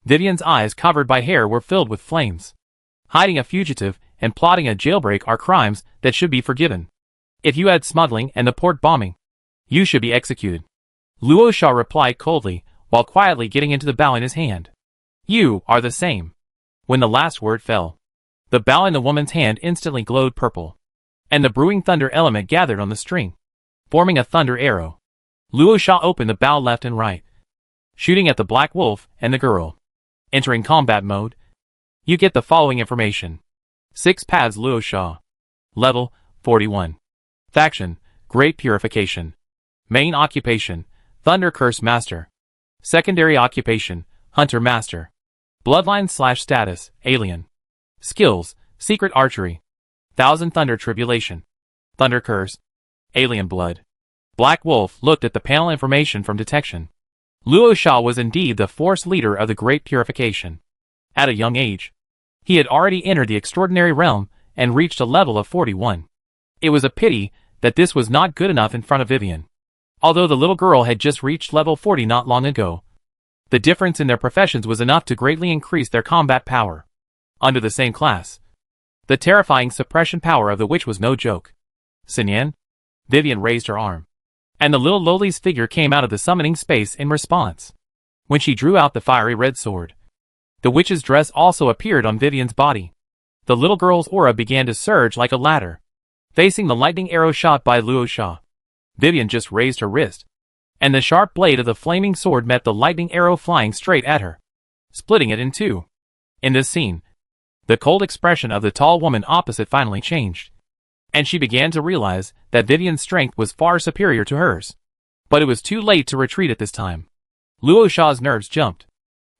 Vivian's eyes covered by hair were filled with flames. Hiding a fugitive and plotting a jailbreak are crimes that should be forgiven. If you had smuggling and the port bombing, you should be executed. Luo Sha replied coldly, while quietly getting into the bow in his hand. You are the same. When the last word fell, the bow in the woman's hand instantly glowed purple, and the brewing thunder element gathered on the string, forming a thunder arrow. Luo Sha opened the bow left and right, shooting at the Black Wolf and the girl. Entering combat mode, you get the following information. 6 paths Luo Sha. Level, 41. Faction, Great Purification. Main occupation, Thunder Curse Master. Secondary occupation, Hunter Master. Bloodline/status, Alien. Skills, Secret Archery. Thousand Thunder Tribulation. Thunder Curse. Alien Blood. Black Wolf looked at the panel information from detection. Luo Sha was indeed the force leader of the Great Purification. At a young age, he had already entered the extraordinary realm and reached a level of 41. It was a pity that this was not good enough in front of Vivian. Although the little girl had just reached level 40 not long ago, the difference in their professions was enough to greatly increase their combat power. Under the same class, the terrifying suppression power of the witch was no joke. Sinyan? Vivian raised her arm, and the little lowly's figure came out of the summoning space in response. When she drew out the fiery red sword, the witch's dress also appeared on Vivian's body. The little girl's aura began to surge like a ladder, facing the lightning arrow shot by Luo Sha. Vivian just raised her wrist, and the sharp blade of the flaming sword met the lightning arrow flying straight at her, splitting it in two. In this scene, the cold expression of the tall woman opposite finally changed, and she began to realize that Vivian's strength was far superior to hers. But it was too late to retreat at this time. Luo Sha's nerves jumped,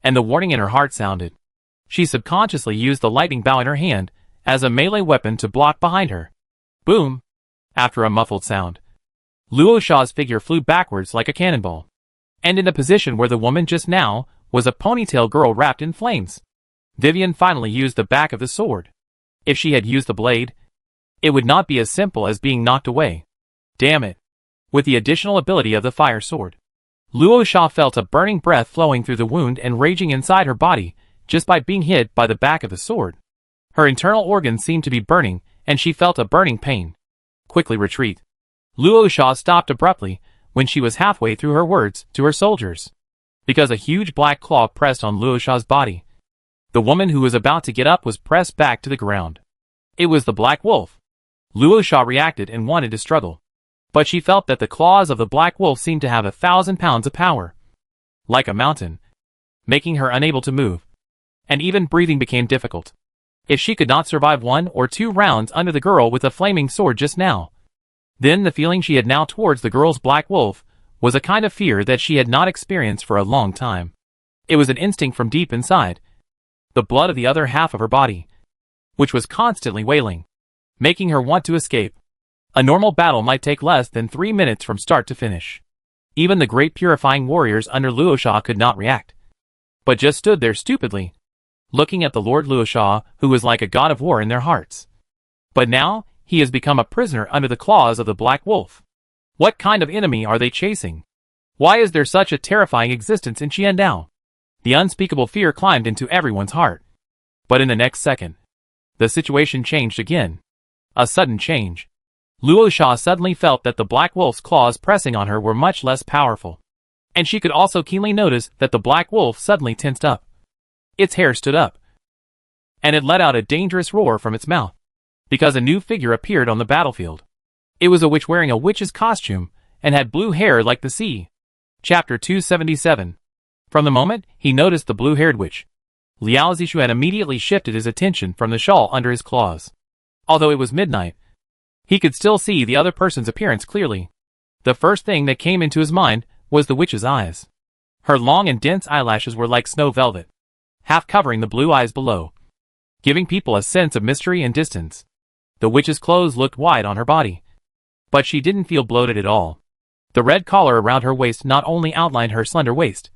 and the warning in her heart sounded. She subconsciously used the lightning bow in her hand as a melee weapon to block behind her. Boom! After a muffled sound, Luo Sha's figure flew backwards like a cannonball, and in the position where the woman just now was a ponytail girl wrapped in flames. Vivian finally used the back of the sword. If she had used the blade, it would not be as simple as being knocked away. Damn it! With the additional ability of the fire sword, Luo Sha felt a burning breath flowing through the wound and raging inside her body just by being hit by the back of the sword. Her internal organs seemed to be burning, and she felt a burning pain. Quickly retreat. Luo Sha stopped abruptly when she was halfway through her words to her soldiers, because a huge black claw pressed on Luo Sha's body. The woman who was about to get up was pressed back to the ground. It was the Black Wolf. Luo Sha reacted and wanted to struggle, but she felt that the claws of the Black Wolf seemed to have 1,000 pounds of power, like a mountain, making her unable to move, and even breathing became difficult. If she could not survive 1 or 2 rounds under the girl with a flaming sword just now, then the feeling she had now towards the girl's Black Wolf was a kind of fear that she had not experienced for a long time. It was an instinct from deep inside, the blood of the other half of her body, which was constantly wailing, making her want to escape. A normal battle might take less than 3 minutes from start to finish. Even the great purifying warriors under Luo Sha could not react, but just stood there stupidly, looking at the Lord Luo Sha, who was like a god of war in their hearts. But now, he has become a prisoner under the claws of the Black Wolf. What kind of enemy are they chasing? Why is there such a terrifying existence in Qiandao? The unspeakable fear climbed into everyone's heart. But in the next second, the situation changed again. A sudden change. Luo Sha suddenly felt that the Black Wolf's claws pressing on her were much less powerful. And she could also keenly notice that the Black Wolf suddenly tensed up. Its hair stood up, and it let out a dangerous roar from its mouth, because a new figure appeared on the battlefield. It was a witch wearing a witch's costume, and had blue hair like the sea. Chapter 277. From the moment he noticed the blue-haired witch, Liao Zixuan immediately shifted his attention from the shawl under his claws. Although it was midnight, he could still see the other person's appearance clearly. The first thing that came into his mind was the witch's eyes. Her long and dense eyelashes were like snow velvet, half covering the blue eyes below, giving people a sense of mystery and distance. The witch's clothes looked wide on her body, but she didn't feel bloated at all. The red collar around her waist not only outlined her slender waist,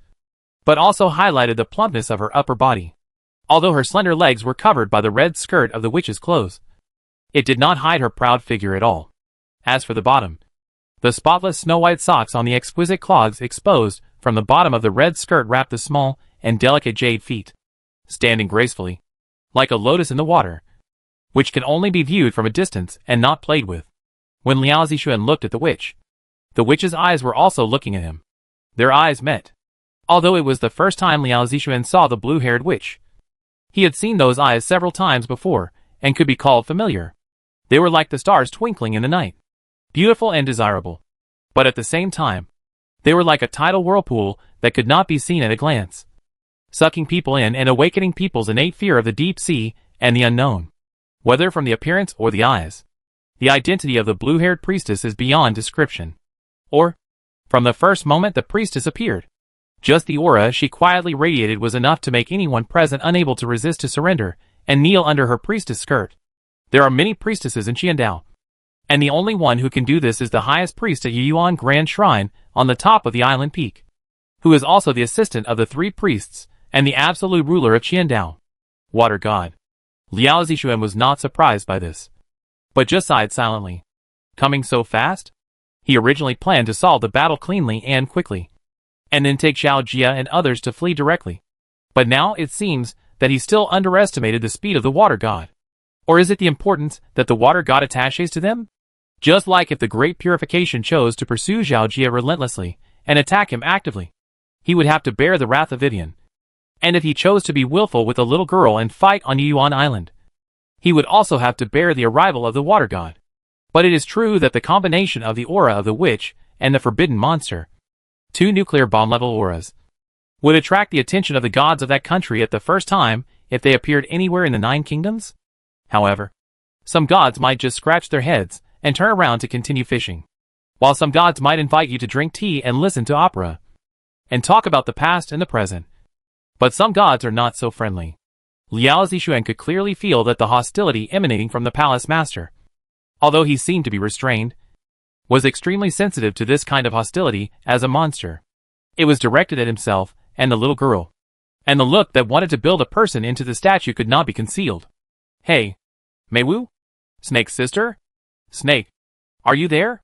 but also highlighted the plumpness of her upper body. Although her slender legs were covered by the red skirt of the witch's clothes, it did not hide her proud figure at all. As for the bottom, the spotless snow-white socks on the exquisite clogs exposed from the bottom of the red skirt wrapped the small and delicate jade feet, standing gracefully, like a lotus in the water, which can only be viewed from a distance and not played with. When Liao Zixuan looked at the witch's eyes were also looking at him. Their eyes met. Although it was the first time Liao Zixuan saw the blue-haired witch, he had seen those eyes several times before, and could be called familiar. They were like the stars twinkling in the night. Beautiful and desirable. But at the same time, they were like a tidal whirlpool that could not be seen at a glance, sucking people in and awakening people's innate fear of the deep sea and the unknown. Whether from the appearance or the eyes, the identity of the blue-haired priestess is beyond description. Or, from the first moment the priestess appeared, just the aura she quietly radiated was enough to make anyone present unable to resist to surrender and kneel under her priestess skirt. There are many priestesses in Qiandao, and the only one who can do this is the highest priest at Yuyuan Grand Shrine on the top of the island peak, who is also the assistant of the 3 priests and the absolute ruler of Qiandao. Water God. Liao Zixuan was not surprised by this, but just sighed silently. Coming so fast? He originally planned to solve the battle cleanly and quickly, and then take Xiao Jia and others to flee directly. But now it seems that he still underestimated the speed of the Water God. Or is it the importance that the Water God attaches to them? Just like if the Great Purification chose to pursue Xiao Jia relentlessly and attack him actively, he would have to bear the wrath of Vivian. And if he chose to be willful with the little girl and fight on Yuyuan Island, he would also have to bear the arrival of the Water God. But it is true that the combination of the aura of the witch and the forbidden monster, 2 nuclear bomb-level auras, would attract the attention of the gods of that country at the first time if they appeared anywhere in the 9 kingdoms. However, some gods might just scratch their heads and turn around to continue fishing, while some gods might invite you to drink tea and listen to opera, and talk about the past and the present. But some gods are not so friendly. Liao Zixuan could clearly feel that the hostility emanating from the palace master, although he seemed to be restrained, was extremely sensitive to this kind of hostility as a monster. It was directed at himself and the little girl, and the look that wanted to build a person into the statue could not be concealed. Hey, Meiwu? Snake's sister? Snake, are you there?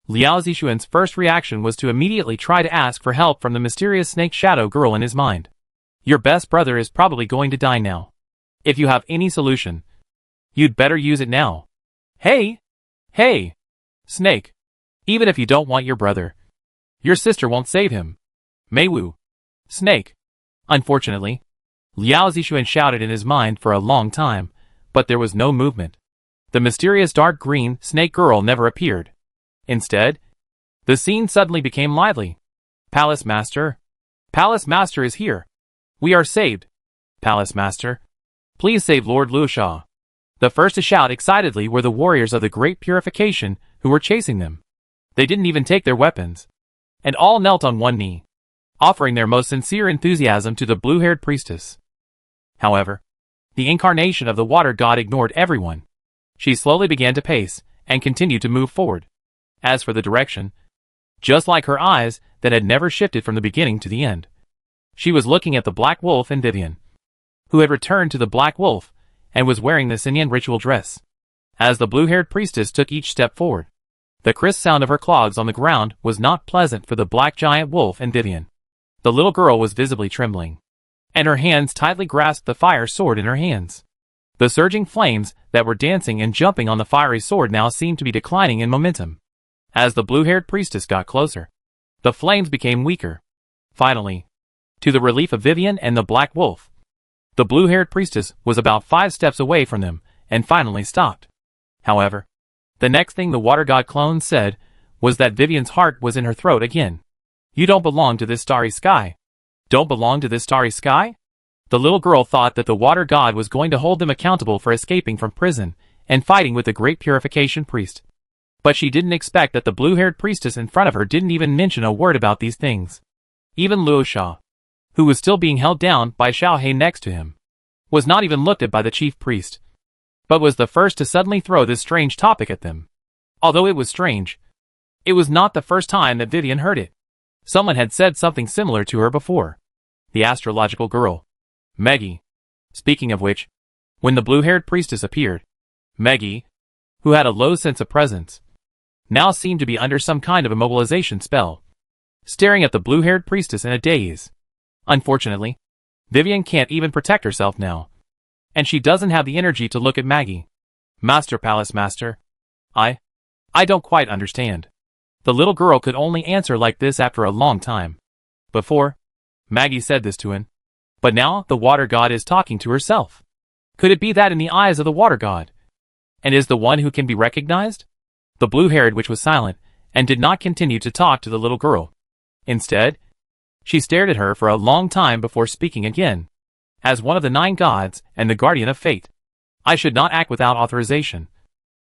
Liao Zixuan's first reaction was to immediately try to ask for help from the mysterious snake shadow girl in his mind. Your best brother is probably going to die now. If you have any solution, you'd better use it now. Hey! Hey! Snake! Even if you don't want your brother, your sister won't save him. Meiwu. Snake. Unfortunately, Liao Zixuan shouted in his mind for a long time, but there was no movement. The mysterious dark green snake girl never appeared. Instead, the scene suddenly became lively. Palace Master? Palace Master is here. We are saved. Palace Master, please save Lord Luosha. The first to shout excitedly were the warriors of the Great Purification who were chasing them. They didn't even take their weapons, and all knelt on one knee, offering their most sincere enthusiasm to the blue-haired priestess. However, the incarnation of the Water God ignored everyone. She slowly began to pace and continued to move forward. As for the direction, just like her eyes that had never shifted from the beginning to the end, she was looking at the Black Wolf and Vivian, who had returned to the Black Wolf and was wearing the Xinyan ritual dress. As the blue-haired priestess took each step forward, the crisp sound of her clogs on the ground was not pleasant for the Black Giant Wolf and Vivian. The little girl was visibly trembling, and her hands tightly grasped the fire sword in her hands. The surging flames that were dancing and jumping on the fiery sword now seemed to be declining in momentum. As the blue-haired priestess got closer, the flames became weaker. Finally, to the relief of Vivian and the Black Wolf, the blue-haired priestess was about 5 steps away from them and finally stopped. However, the next thing the Water God clone said was that Vivian's heart was in her throat again. You don't belong to this starry sky. Don't belong to this starry sky? The little girl thought that the Water God was going to hold them accountable for escaping from prison and fighting with the Great Purification priest. But she didn't expect that the blue-haired priestess in front of her didn't even mention a word about these things. Even Luo Sha, who was still being held down by Xiao He next to him, was not even looked at by the chief priest, but was the first to suddenly throw this strange topic at them. Although it was strange, it was not the first time that Vivian heard it. Someone had said something similar to her before. The astrological girl, Meggie. Speaking of which, when the blue-haired priestess appeared, Meggie, who had a low sense of presence, now seemed to be under some kind of immobilization spell, staring at the blue-haired priestess in a daze. Unfortunately, Vivian can't even protect herself now, and she doesn't have the energy to look at Maggie. Master, Palace Master, I don't quite understand. The little girl could only answer like this after a long time. Before, Maggie said this to him. But now the water god is talking to herself. Could it be that in the eyes of the water god? And is the one who can be recognized? The blue-haired witch was silent, and did not continue to talk to the little girl. Instead, she stared at her for a long time before speaking again. As one of the 9 gods, and the guardian of fate, I should not act without authorization.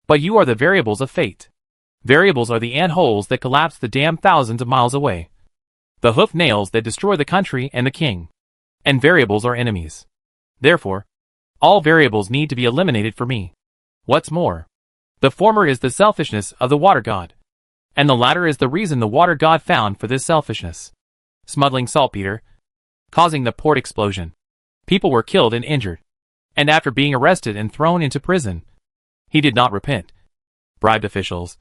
But you are the variables of fate. Variables are the ant-holes that collapse the dam thousands of miles away. The hoof nails that destroy the country and the king. And variables are enemies. Therefore, all variables need to be eliminated for me. What's more, the former is the selfishness of the water god, and the latter is the reason the water god found for this selfishness. Smuggling saltpeter, causing the port explosion. People were killed and injured, and after being arrested and thrown into prison, he did not repent. Bribed officials,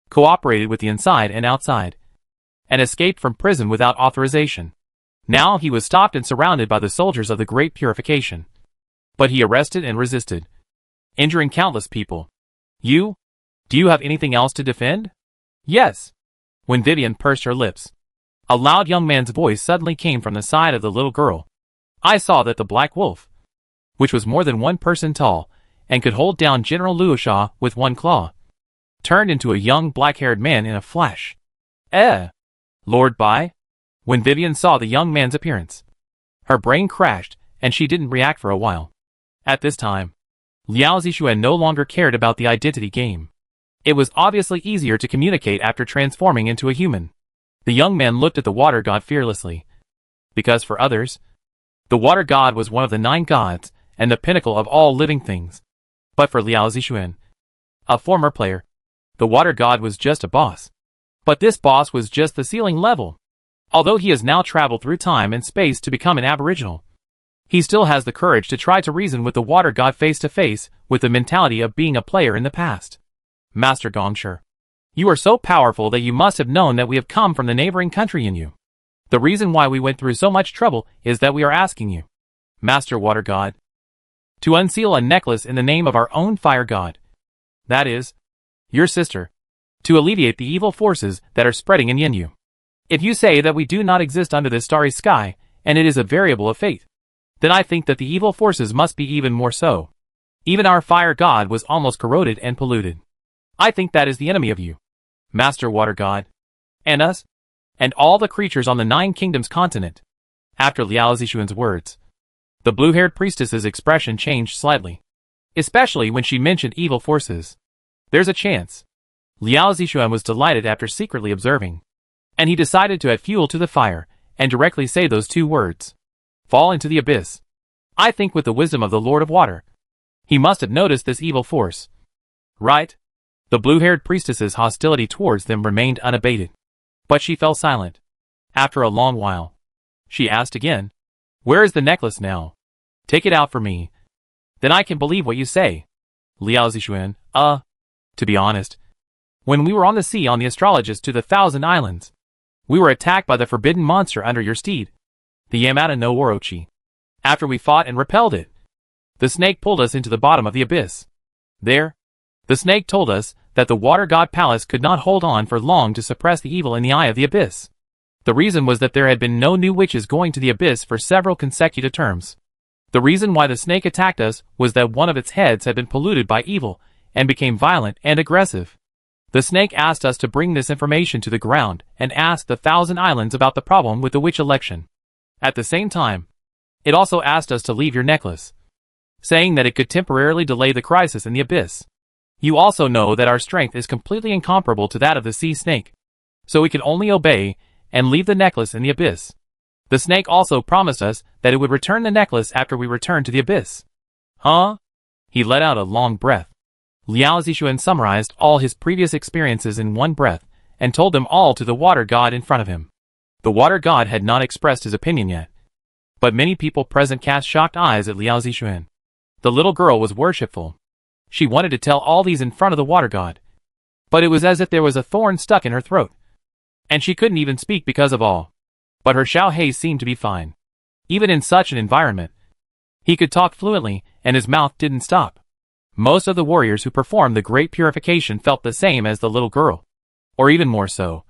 cooperated with the inside and outside, and escaped from prison without authorization. Now he was stopped and surrounded by the soldiers of the Great Purification. But he arrested and resisted, injuring countless people. Do you have anything else to defend? Yes. When Vivian pursed her lips, a loud young man's voice suddenly came from the side of the little girl. I saw that the black wolf, which was more than 1 person tall, and could hold down General Luosha with 1 claw, turned into a young black-haired man in a flash. Lord Bai? When Vivian saw the young man's appearance, her brain crashed, and she didn't react for a while. At this time, Liao Zixuan no longer cared about the identity game. It was obviously easier to communicate after transforming into a human. The young man looked at the water god fearlessly. Because for others, the water god was one of the 9 gods, and the pinnacle of all living things. But for Liao Zixuan, a former player, the water god was just a boss. But this boss was just the ceiling level. Although he has now traveled through time and space to become an aboriginal, he still has the courage to try to reason with the water god face to face, with the mentality of being a player in the past. Master Gongshi, you are so powerful that you must have known that we have come from the neighboring country in you. The reason why we went through so much trouble is that we are asking you, Master Water God, to unseal a necklace in the name of our own fire god. That is, your sister, to alleviate the evil forces that are spreading in Yinyu. If you say that we do not exist under this starry sky, and it is a variable of fate, then I think that the evil forces must be even more so. Even our fire god was almost corroded and polluted. I think that is the enemy of you, Master Water God, and us, and all the creatures on the 9 Kingdoms continent. After Liao Zixuan's words, the blue-haired priestess's expression changed slightly, especially when she mentioned evil forces. There's a chance. Liao Zixuan was delighted after secretly observing, and he decided to add fuel to the fire, and directly say those 2 words. Fall into the abyss. I think with the wisdom of the Lord of Water, he must have noticed this evil force. Right? The blue-haired priestess's hostility towards them remained unabated. But she fell silent. After a long while, she asked again, Where is the necklace now? Take it out for me. Then I can believe what you say. Liao Zixuan, to be honest, when we were on the sea on the astrologist to the 1,000 Islands, we were attacked by the forbidden monster under your steed, the Yamata no Orochi. After we fought and repelled it, the snake pulled us into the bottom of the abyss. There, the snake told us that the water god palace could not hold on for long to suppress the evil in the eye of the abyss. The reason was that there had been no new witches going to the abyss for several consecutive terms. The reason why the snake attacked us was that one of its heads had been polluted by evil and became violent and aggressive. The snake asked us to bring this information to the ground and asked the 1,000 Islands about the problem with the witch election. At the same time, it also asked us to leave your necklace, saying that it could temporarily delay the crisis in the abyss. You also know that our strength is completely incomparable to that of the sea snake, so we can only obey and leave the necklace in the abyss. The snake also promised us that it would return the necklace after we returned to the abyss. Huh? He let out a long breath. Liao Zixuan summarized all his previous experiences in one breath, and told them all to the water god in front of him. The water god had not expressed his opinion yet, but many people present cast shocked eyes at Liao Zixuan. The little girl was worshipful. She wanted to tell all these in front of the water god, but it was as if there was a thorn stuck in her throat, and she couldn't even speak because of all. But her Xiao seemed to be fine. Even in such an environment, he could talk fluently, and his mouth didn't stop. Most of the warriors who performed the Great Purification felt the same as the little girl, or even more so.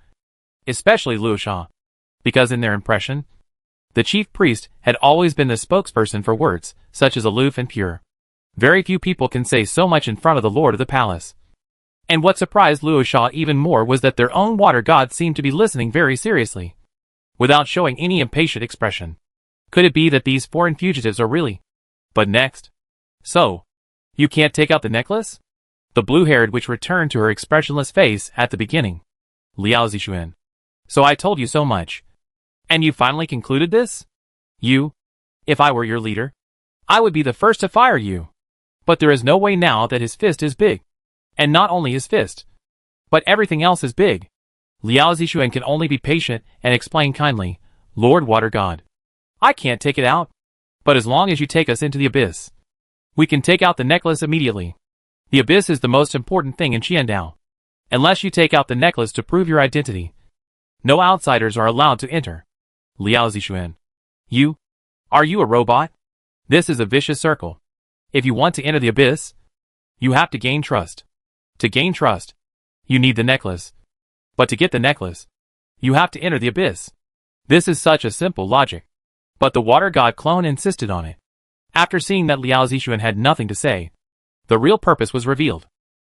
Especially Luosha. Because in their impression, the chief priest had always been the spokesperson for words, such as aloof and pure. Very few people can say so much in front of the lord of the palace. And what surprised Luo Sha even more was that their own water god seemed to be listening very seriously, without showing any impatient expression. Could it be that these foreign fugitives are really? But next. So, you can't take out the necklace? The blue-haired witch returned to her expressionless face at the beginning. Liao Zixuan. So I told you so much. And you finally concluded this? You? If I were your leader, I would be the first to fire you. But there is no way now that his fist is big. And not only his fist, but everything else is big. Liao Zixuan can only be patient and explain kindly, Lord Water God, I can't take it out. But as long as you take us into the abyss, we can take out the necklace immediately. The abyss is the most important thing in Qiandao. Unless you take out the necklace to prove your identity, no outsiders are allowed to enter. Liao Zixuan. You? Are you a robot? This is a vicious circle. If you want to enter the abyss, you have to gain trust. To gain trust, you need the necklace. But to get the necklace, you have to enter the abyss. This is such a simple logic. But the water god clone insisted on it. After seeing that Liao Zixuan had nothing to say, the real purpose was revealed.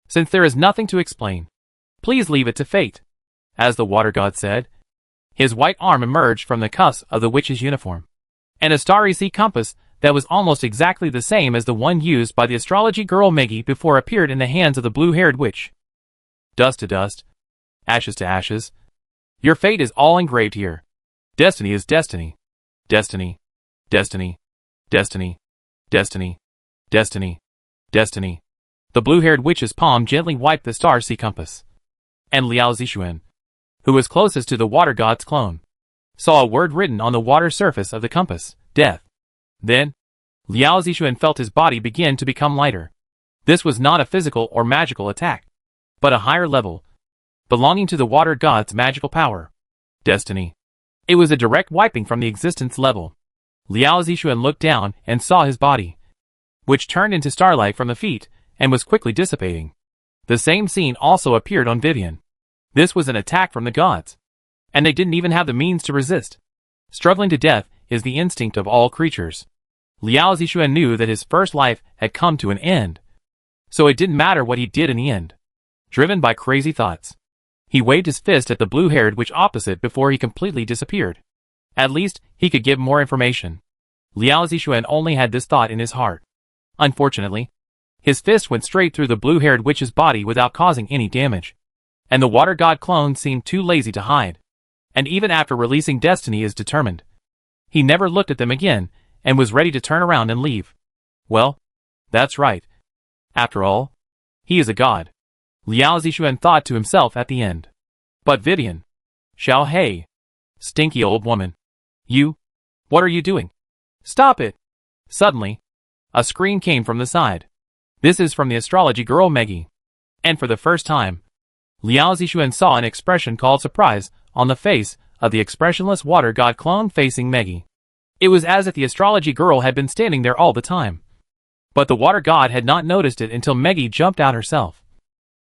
Since there is nothing to explain, please leave it to fate. As the water god said, his white arm emerged from the cusp of the witch's uniform, and a starry sea compass that was almost exactly the same as the one used by the astrology girl Meggy before appeared in the hands of the blue-haired witch. Dust to dust, ashes to ashes. Your fate is all engraved here. Destiny is destiny. Destiny. Destiny. Destiny. Destiny. Destiny. Destiny. The blue-haired witch's palm gently wiped the star sea compass. And Liao Zixuan, who was closest to the water god's clone, saw a word written on the water surface of the compass, death. Then, Liao Zixuan felt his body begin to become lighter. This was not a physical or magical attack, but a higher level, belonging to the water god's magical power. Destiny. It was a direct wiping from the existence level. Liao Zixuan looked down and saw his body, which turned into starlight from the feet and was quickly dissipating. The same scene also appeared on Vivian. This was an attack from the gods, and they didn't even have the means to resist. Struggling to death is the instinct of all creatures. Liao Zixuan knew that his first life had come to an end, so it didn't matter what he did in the end. Driven by crazy thoughts, he waved his fist at the blue-haired witch opposite before he completely disappeared. At least, he could give more information. Liao Zixuan only had this thought in his heart. Unfortunately, his fist went straight through the blue-haired witch's body without causing any damage. And the water god clone seemed too lazy to hide. And even after releasing Destiny is determined, he never looked at them again and was ready to turn around and leave. Well, that's right. After all, he is a god. Liao Zixuan thought to himself at the end. But Vivian. Xiao Hei. Stinky old woman. You? What are you doing? Stop it! Suddenly, a scream came from the side. This is from the astrology girl Meggy. And for the first time, Liao Zixuan saw an expression called surprise on the face of the expressionless water god clone facing Meggy. It was as if the astrology girl had been standing there all the time. But the water god had not noticed it until Meggy jumped out herself,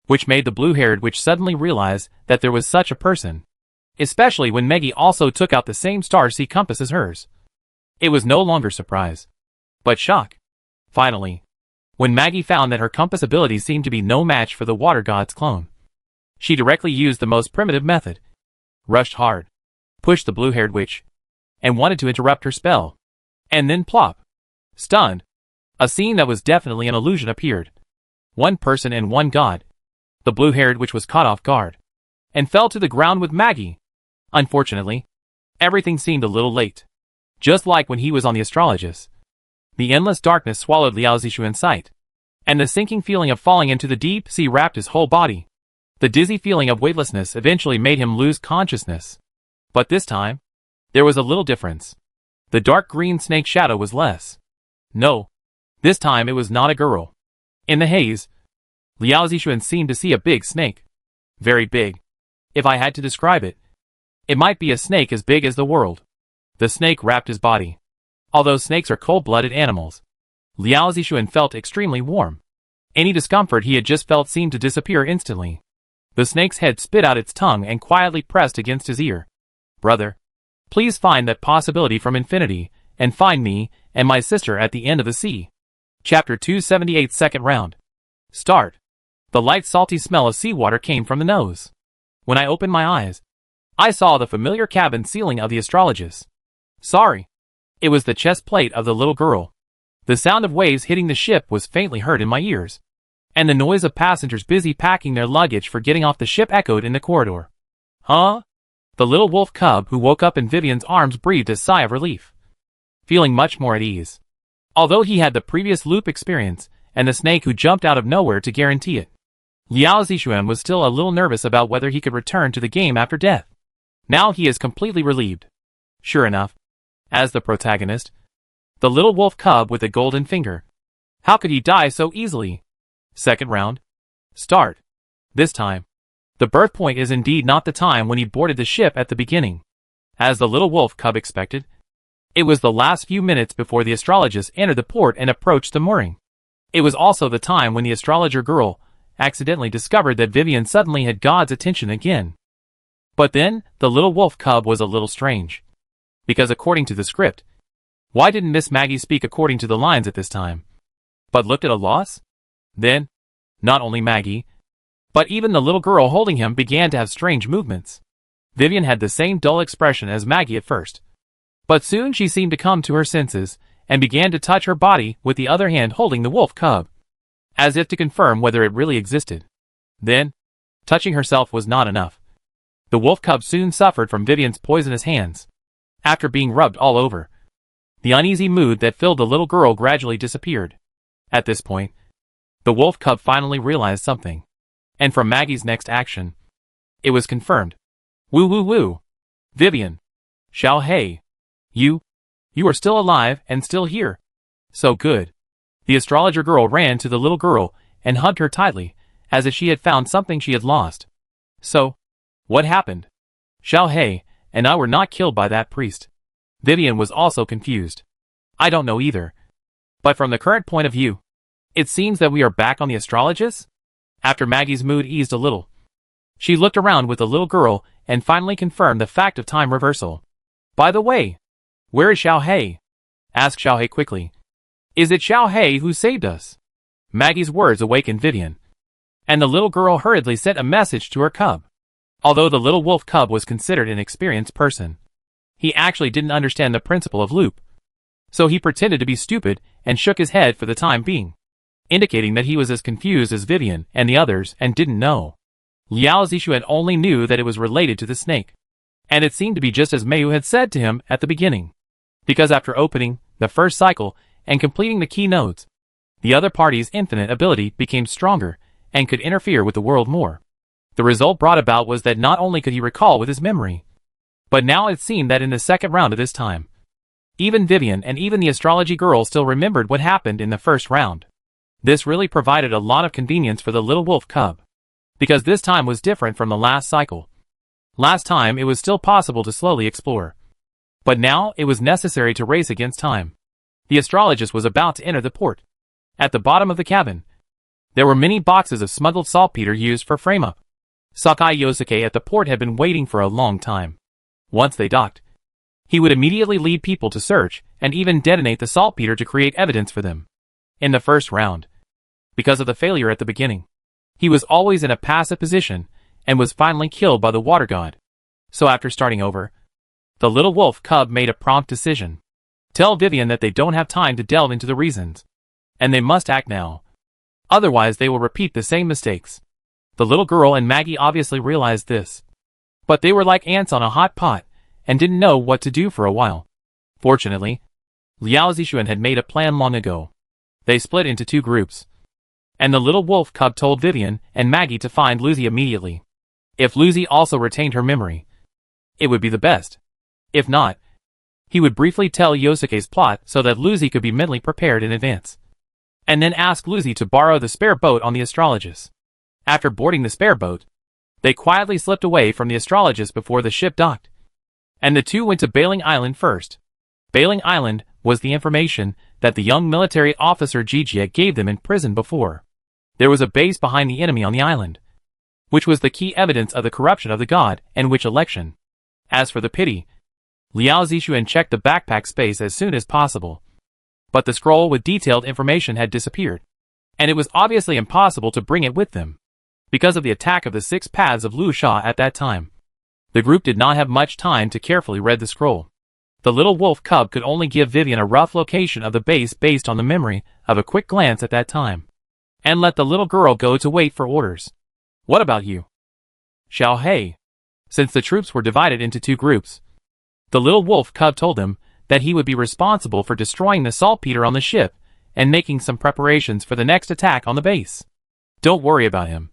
which made the blue-haired witch suddenly realize that there was such a person, especially when Meggy also took out the same star sea compass as hers. It was no longer surprise, but shock. Finally, when Maggie found that her compass abilities seemed to be no match for the water god's clone, she directly used the most primitive method, rushed hard, pushed the blue-haired witch, and wanted to interrupt her spell. And then plop! Stunned, a scene that was definitely an illusion appeared. One person and one god. The blue-haired witch was caught off guard, and fell to the ground with Maggie. Unfortunately, everything seemed a little late. Just like when he was on the astrologist. The endless darkness swallowed Liao Zixuan's sight, and the sinking feeling of falling into the deep sea wrapped his whole body. The dizzy feeling of weightlessness eventually made him lose consciousness. But this time, there was a little difference. The dark green snake shadow was less. No, this time it was not a girl. In the haze, Liao Zixuan seemed to see a big snake. Very big. If I had to describe it, it might be a snake as big as the world. The snake wrapped his body. Although snakes are cold-blooded animals, Liao Zixuan felt extremely warm. Any discomfort he had just felt seemed to disappear instantly. The snake's head spit out its tongue and quietly pressed against his ear. Brother. Please find that possibility from infinity, and find me and my sister at the end of the sea. Chapter 278 Second Round. Start. The light salty smell of seawater came from the nose. When I opened my eyes, I saw the familiar cabin ceiling of the astrologist. Sorry. It was the chest plate of the little girl. The sound of waves hitting the ship was faintly heard in my ears, and the noise of passengers busy packing their luggage for getting off the ship echoed in the corridor. Huh? The little wolf cub who woke up in Vivian's arms breathed a sigh of relief, feeling much more at ease. Although he had the previous loop experience, and the snake who jumped out of nowhere to guarantee it, Liao Zixuan was still a little nervous about whether he could return to the game after death. Now he is completely relieved. Sure enough, as the protagonist, the little wolf cub with the golden finger. How could he die so easily? Second round. Start. This time, the birth point is indeed not the time when he boarded the ship at the beginning. As the little wolf cub expected, it was the last few minutes before the astrologist entered the port and approached the mooring. It was also the time when the astrologer girl accidentally discovered that Vivian suddenly had God's attention again. But then, the little wolf cub was a little strange. Because according to the script, why didn't Miss Maggie speak according to the lines at this time, but looked at a loss? Then, not only Maggie, but even the little girl holding him began to have strange movements. Vivian had the same dull expression as Maggie at first, but soon she seemed to come to her senses and began to touch her body with the other hand holding the wolf cub, as if to confirm whether it really existed. Then, touching herself was not enough. The wolf cub soon suffered from Vivian's poisonous hands. After being rubbed all over, the uneasy mood that filled the little girl gradually disappeared. At this point, the wolf cub finally realized something, and from Maggie's next action, it was confirmed. Woo woo woo. Vivian. Xiao Hei. You are still alive and still here. So good. The astrologer girl ran to the little girl and hugged her tightly, as if she had found something she had lost. So, what happened? Xiao Hei and I were not killed by that priest. Vivian was also confused. I don't know either. But from the current point of view, it seems that we are back on the astrologist? After Maggie's mood eased a little, she looked around with the little girl and finally confirmed the fact of time reversal. By the way, where is Xiao Hei? Asked Xiao Hei quickly. Is it Xiao Hei who saved us? Maggie's words awakened Vivian, and the little girl hurriedly sent a message to her cub. Although the little wolf cub was considered an experienced person, he actually didn't understand the principle of loop. So he pretended to be stupid and shook his head for the time being, indicating that he was as confused as Vivian and the others and didn't know. Liao Zixuan only knew that it was related to the snake, and it seemed to be just as Mayu had said to him at the beginning. Because after opening the first cycle and completing the key nodes, the other party's infinite ability became stronger and could interfere with the world more. The result brought about was that not only could he recall with his memory, but now it seemed that in the second round of this time, even Vivian and even the astrology girl still remembered what happened in the first round. This really provided a lot of convenience for the little wolf cub, because this time was different from the last cycle. Last time it was still possible to slowly explore, but now it was necessary to race against time. The astrologist was about to enter the port. At the bottom of the cabin, there were many boxes of smuggled saltpeter used for frame-up. Sakai Yosuke at the port had been waiting for a long time. Once they docked, he would immediately lead people to search and even detonate the saltpeter to create evidence for them. In the first round, because of the failure at the beginning, he was always in a passive position and was finally killed by the water god. So after starting over, the little wolf cub made a prompt decision. Tell Vivian that they don't have time to delve into the reasons, and they must act now. Otherwise they will repeat the same mistakes. The little girl and Maggie obviously realized this, but they were like ants on a hot pot and didn't know what to do for a while. Fortunately, Liao Zixuan had made a plan long ago. They split into two groups, and the little wolf cub told Vivian and Maggie to find Lucy immediately. If Lucy also retained her memory, it would be the best. If not, he would briefly tell Yosuke's plot so that Lucy could be mentally prepared in advance, and then ask Lucy to borrow the spare boat on the astrologist. After boarding the spare boat, they quietly slipped away from the astrologist before the ship docked, and the two went to Bailing Island first. Bailing Island was the information that the young military officer Jijia gave them in prison before. There was a base behind the enemy on the island, which was the key evidence of the corruption of the god and witch election. As for the pity, Liao Zixuan checked the backpack space as soon as possible. But the scroll with detailed information had disappeared, and it was obviously impossible to bring it with them, because of the attack of the 6 paths of Lu Sha at that time. The group did not have much time to carefully read the scroll. The little wolf cub could only give Vivian a rough location of the base based on the memory of a quick glance at that time, and let the little girl go to wait for orders. What about you? Xiao Hei. Since the troops were divided into 2 groups, the little wolf cub told them that he would be responsible for destroying the saltpeter on the ship and making some preparations for the next attack on the base. Don't worry about him.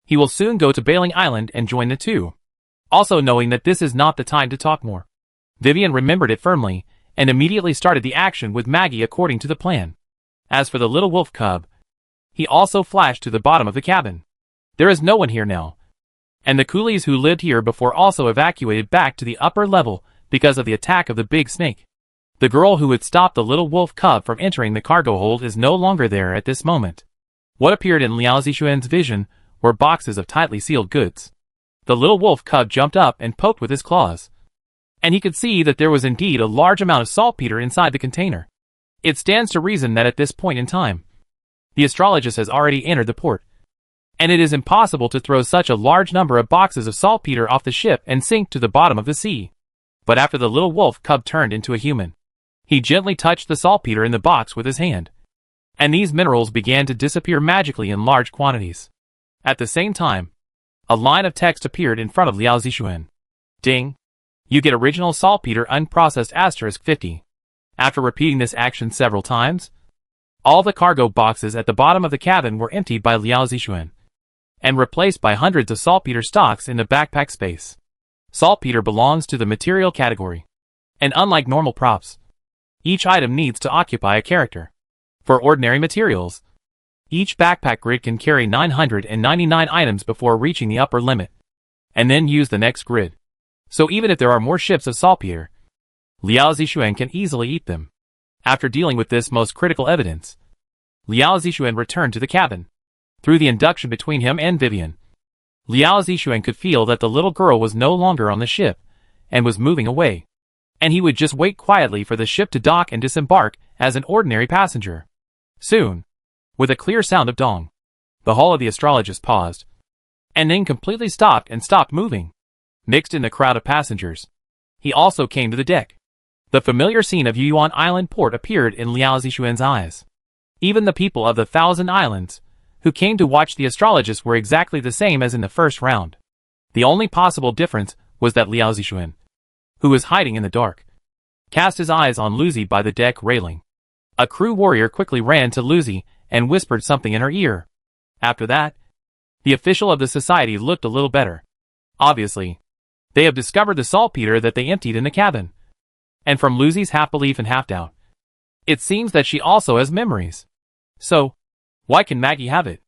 He will soon go to Bailing Island and join the 2. Also knowing that this is not the time to talk more, Vivian remembered it firmly and immediately started the action with Maggie according to the plan. As for the little wolf cub, he also flashed to the bottom of the cabin. There is no one here now, and the coolies who lived here before also evacuated back to the upper level because of the attack of the big snake. The girl who had stopped the little wolf cub from entering the cargo hold is no longer there at this moment. What appeared in Liao Zixuan's vision were boxes of tightly sealed goods. The little wolf cub jumped up and poked with his claws, and he could see that there was indeed a large amount of saltpeter inside the container. It stands to reason that at this point in time, the astrologist has already entered the port, and it is impossible to throw such a large number of boxes of saltpeter off the ship and sink to the bottom of the sea. But after the little wolf cub turned into a human, he gently touched the saltpeter in the box with his hand, and these minerals began to disappear magically in large quantities. At the same time, a line of text appeared in front of Liao Zixuan. Ding! You get original saltpeter unprocessed *50. After repeating this action several times, all the cargo boxes at the bottom of the cabin were emptied by Liao Zixuan, and replaced by hundreds of saltpeter stocks in the backpack space. Saltpeter belongs to the material category, and unlike normal props, each item needs to occupy a character. For ordinary materials, each backpack grid can carry 999 items before reaching the upper limit, and then use the next grid. So even if there are more ships of saltpeter, Liao Zixuan can easily eat them. After dealing with this most critical evidence, Liao Zixuan returned to the cabin. Through the induction between him and Vivian, Liao Zixuan could feel that the little girl was no longer on the ship, and was moving away, and he would just wait quietly for the ship to dock and disembark as an ordinary passenger. Soon, with a clear sound of dong, the hull of the astrologist paused, and then completely stopped and stopped moving. Mixed in the crowd of passengers, he also came to the deck. The familiar scene of Yuan Island port appeared in Liao Zixuan's eyes. Even the people of the 1,000 Islands, who came to watch the astrologist, were exactly the same as in the first round. The only possible difference was that Liao Zixuan, who was hiding in the dark, cast his eyes on Lucy by the deck railing. A crew warrior quickly ran to Lucy and whispered something in her ear. After that, the official of the society looked a little better. Obviously, they have discovered the saltpeter that they emptied in the cabin. And from Lucy's half-belief and half-doubt, it seems that she also has memories. So, why can Maggie have it?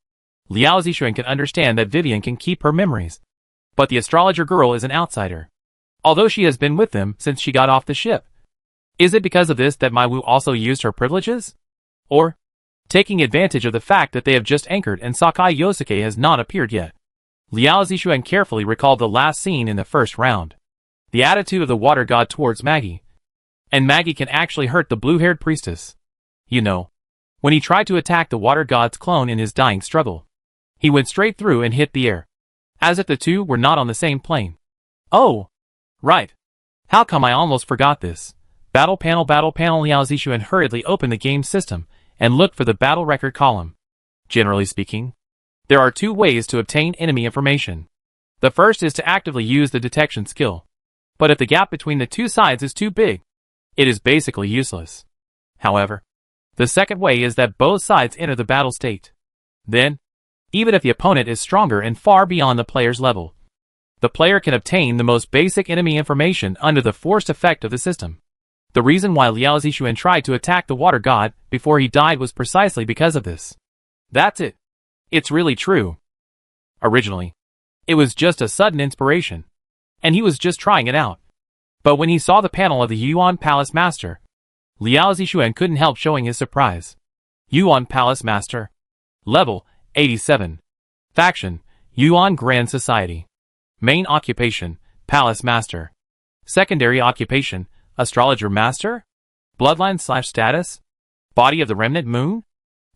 Liao Zixuan can understand that Vivian can keep her memories, but the astrologer girl is an outsider, although she has been with them since she got off the ship. Is it because of this that Mai Wu also used her privileges? Or, taking advantage of the fact that they have just anchored and Sakai Yosuke has not appeared yet? Liao Zixuan carefully recalled the last scene in the first round. The attitude of the water god towards Maggie. And Maggie can actually hurt the blue-haired priestess. You know, when he tried to attack the water god's clone in his dying struggle, he went straight through and hit the air, as if the two were not on the same plane. Oh, right. How come I almost forgot this? Battle panel. Liao Zixuan hurriedly opened the game system and looked for the battle record column. Generally speaking, there are 2 ways to obtain enemy information. The first is to actively use the detection skill. But if the gap between the 2 sides is too big, it is basically useless. However, the second way is that both sides enter the battle state. Then, even if the opponent is stronger and far beyond the player's level, the player can obtain the most basic enemy information under the forced effect of the system. The reason why Liao Zixuan tried to attack the water god before he died was precisely because of this. That's it. It's really true. Originally, it was just a sudden inspiration, and he was just trying it out. But when he saw the panel of the Yuan Palace Master, Liao Zixuan couldn't help showing his surprise. Yuan Palace Master. Level, 87. Faction, Yuan Grand Society. Main occupation, Palace Master. Secondary occupation, astrologer master? Bloodline/status? Body of the remnant moon?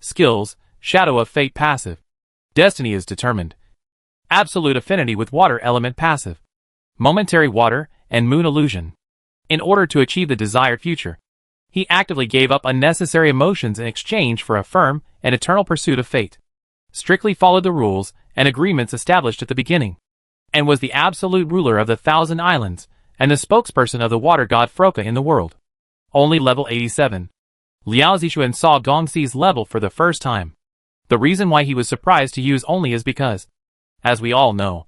Skills, shadow of fate passive. Destiny is determined. Absolute affinity with water element passive. Momentary water and moon illusion. In order to achieve the desired future, he actively gave up unnecessary emotions in exchange for a firm and eternal pursuit of fate. Strictly followed the rules and agreements established at the beginning, and was the absolute ruler of the 1,000 islands and the spokesperson of the water god Froka in the world. Only level 87. Liao Zixuan saw Gongxi's level for the first time. The reason why he was surprised to use only is because, as we all know,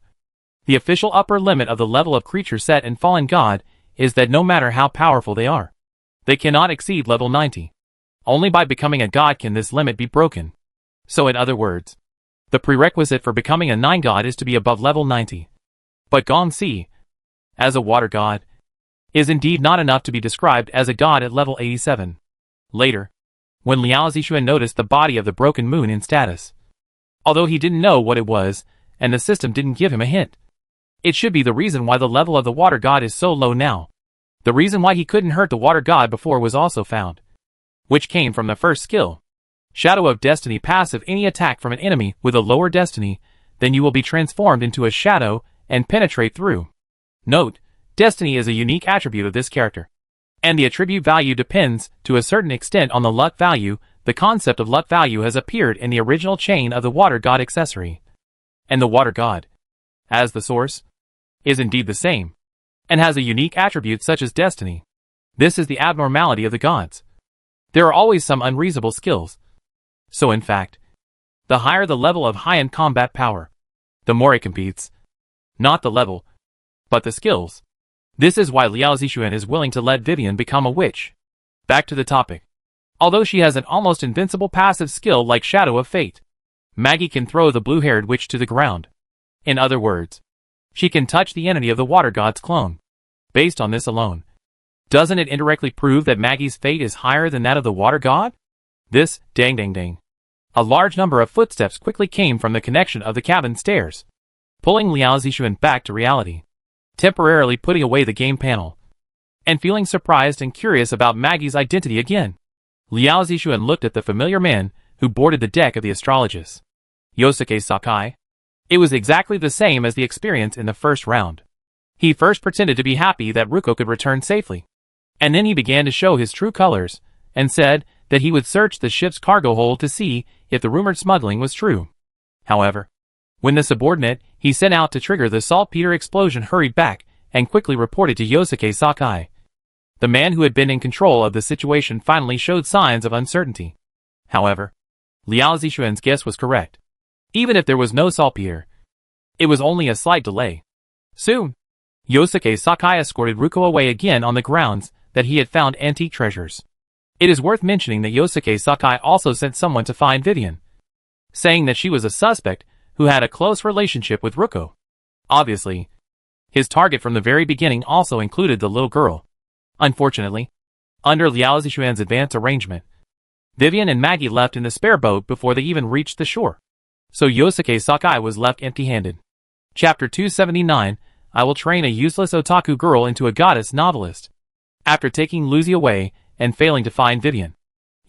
the official upper limit of the level of creature set and fallen god is that no matter how powerful they are, they cannot exceed level 90. Only by becoming a god can this limit be broken. So in other words, the prerequisite for becoming a 9 god is to be above level 90. But Gongxi, as a water god, is indeed not enough to be described as a god at level 87. Later, when Liao Zixuan noticed the body of the broken moon in status, although he didn't know what it was, and the system didn't give him a hint, it should be the reason why the level of the water god is so low now. The reason why he couldn't hurt the water god before was also found, which came from the first skill. Shadow of Destiny passive. Any attack from an enemy with a lower destiny, then you will be transformed into a shadow and penetrate through. Note, destiny is a unique attribute of this character, and the attribute value depends to a certain extent on the luck value. The concept of luck value has appeared in the original chain of the water god accessory, and the water god, as the source, is indeed the same, and has a unique attribute such as destiny. This is the abnormality of the gods. There are always some unreasonable skills. So in fact, the higher the level of high-end combat power, the more it competes. Not the level, but the skills. This is why Liao Zixuan is willing to let Vivian become a witch. Back to the topic. Although she has an almost invincible passive skill like Shadow of Fate, Maggie can throw the blue-haired witch to the ground. In other words, she can touch the entity of the water god's clone. Based on this alone, doesn't it indirectly prove that Maggie's fate is higher than that of the water god? This, dang dang dang. A large number of footsteps quickly came from the connection of the cabin stairs, pulling Liao Zixuan back to reality, temporarily putting away the game panel, and feeling surprised and curious about Maggie's identity again. Liao Zixuan looked at the familiar man who boarded the deck of the astrologist. Yosuke Sakai. It was exactly the same as the experience in the first round. He first pretended to be happy that Ruko could return safely, and then he began to show his true colors, and said that he would search the ship's cargo hold to see if the rumored smuggling was true. However, when the subordinate he sent out to trigger the saltpeter explosion hurried back and quickly reported to Yosuke Sakai, the man who had been in control of the situation finally showed signs of uncertainty. However, Liao Zixuan's guess was correct. Even if there was no saltpeter, it was only a slight delay. Soon, Yosuke Sakai escorted Ruko away again on the grounds that he had found antique treasures. It is worth mentioning that Yosuke Sakai also sent someone to find Vivian, saying that she was a suspect who had a close relationship with Ruko. Obviously, his target from the very beginning also included the little girl. Unfortunately, under Liao Zixuan's advance arrangement, Vivian and Maggie left in the spare boat before they even reached the shore. So Yosuke Sakai was left empty-handed. Chapter 279, I will train a useless otaku girl into a goddess novelist. After taking Lucy away and failing to find Vivian,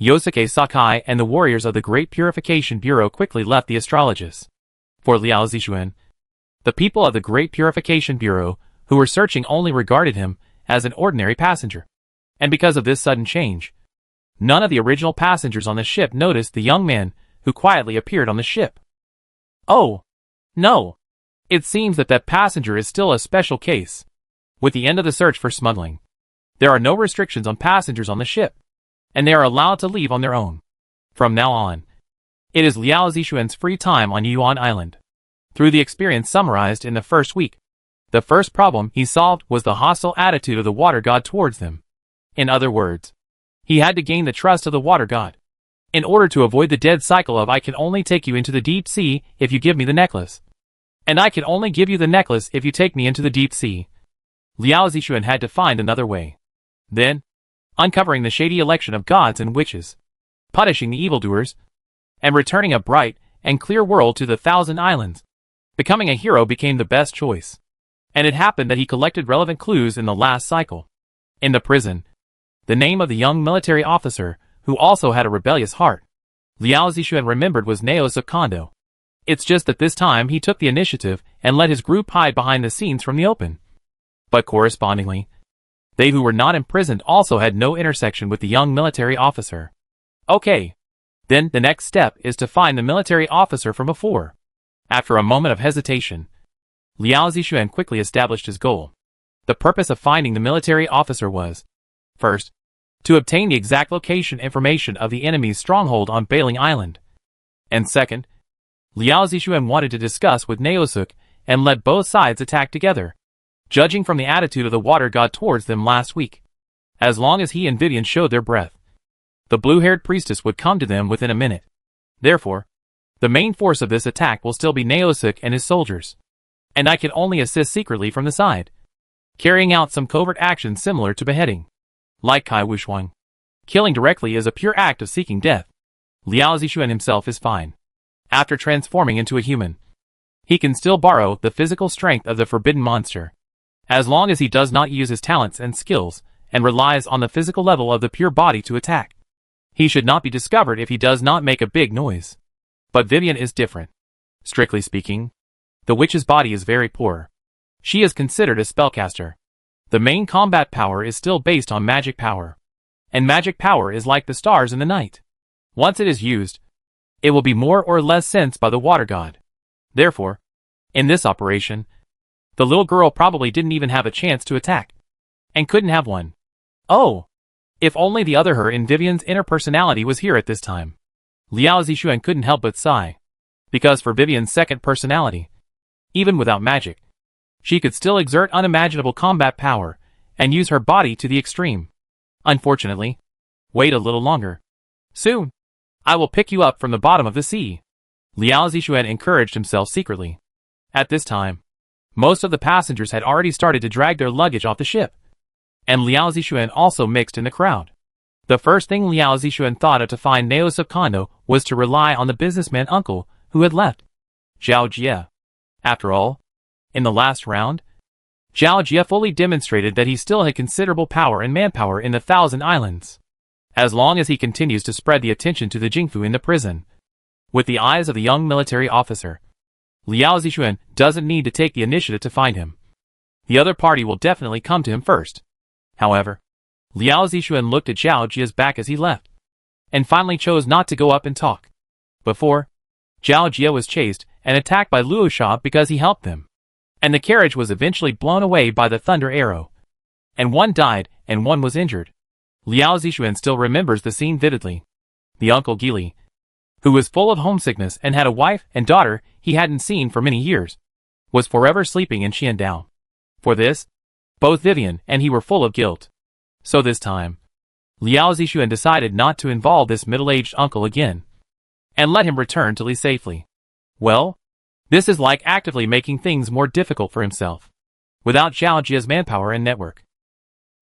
Yosuke Sakai and the warriors of the Great Purification Bureau quickly left the astrologist. For Liao Zixuan, the people of the Great Purification Bureau who were searching only regarded him as an ordinary passenger. And because of this sudden change, none of the original passengers on the ship noticed the young man who quietly appeared on the ship. Oh, no. It seems that passenger is still a special case. With the end of the search for smuggling, there are no restrictions on passengers on the ship, and they are allowed to leave on their own. From now on, it is Liao Zixuan's free time on Yuan Island. Through the experience summarized in the first week, the first problem he solved was the hostile attitude of the water god towards them. In other words, he had to gain the trust of the water god, in order to avoid the dead cycle of I can only take you into the deep sea if you give me the necklace, and I can only give you the necklace if you take me into the deep sea. Liao Zixuan had to find another way. Then, uncovering the shady election of gods and witches, punishing the evildoers, and returning a bright and clear world to the 1,000 islands, becoming a hero became the best choice. And it happened that he collected relevant clues in the last cycle. In the prison, the name of the young military officer, who also had a rebellious heart, Liao Zixuan remembered, was Naosuk Kondo. It's just that this time he took the initiative and let his group hide behind the scenes from the open. But correspondingly, they who were not imprisoned also had no intersection with the young military officer. Okay. Then the next step is to find the military officer from before. After a moment of hesitation, Liao Zixuan quickly established his goal. The purpose of finding the military officer was, first, to obtain the exact location information of the enemy's stronghold on Bailing Island. And second, Liao Zixuan wanted to discuss with Naosuk and let both sides attack together, judging from the attitude of the water god towards them last week. As long as he and Vivian showed their breath, the blue-haired priestess would come to them within a minute. Therefore, the main force of this attack will still be Naosuk and his soldiers, and I can only assist secretly from the side, carrying out some covert actions similar to beheading. Like Kai Wushuang, killing directly is a pure act of seeking death. Liao Zixuan himself is fine. After transforming into a human, he can still borrow the physical strength of the forbidden monster, as long as he does not use his talents and skills and relies on the physical level of the pure body to attack. He should not be discovered if he does not make a big noise. But Vivian is different. Strictly speaking, the witch's body is very poor. She is considered a spellcaster. The main combat power is still based on magic power. And magic power is like the stars in the night. Once it is used, it will be more or less sensed by the water god. Therefore, in this operation, the little girl probably didn't even have a chance to attack. And couldn't have one. Oh! If only the other her in Vivian's inner personality was here at this time. Liao Zixuan couldn't help but sigh. Because for Vivian's second personality, even without magic, she could still exert unimaginable combat power and use her body to the extreme. Unfortunately, wait a little longer. Soon, I will pick you up from the bottom of the sea. Liao Zixuan encouraged himself secretly. At this time, most of the passengers had already started to drag their luggage off the ship, and Liao Zixuan also mixed in the crowd. The first thing Liao Zixuan thought of to find Naosuk Kondo was to rely on the businessman uncle who had left, Zhao Jie. After all, in the last round, Zhao Jie fully demonstrated that he still had considerable power and manpower in the Thousand Islands. As long as he continues to spread the attention to the Jingfu in the prison, with the eyes of the young military officer, Liao Zixuan doesn't need to take the initiative to find him. The other party will definitely come to him first. However, Liao Zixuan looked at Zhao Jie's back as he left, and finally chose not to go up and talk. Before, Zhao Jie was chased and attacked by Luo Sha because he helped them, and the carriage was eventually blown away by the thunder arrow, and one died and one was injured. Liao Zixuan still remembers the scene vividly. The uncle Gili, who was full of homesickness and had a wife and daughter he hadn't seen for many years, was forever sleeping in Xiandao. For this, both Vivian and he were full of guilt. So this time, Liao Zixuan decided not to involve this middle-aged uncle again, and let him return to Li safely. Well, this is like actively making things more difficult for himself, without Zhao Jie's manpower and network.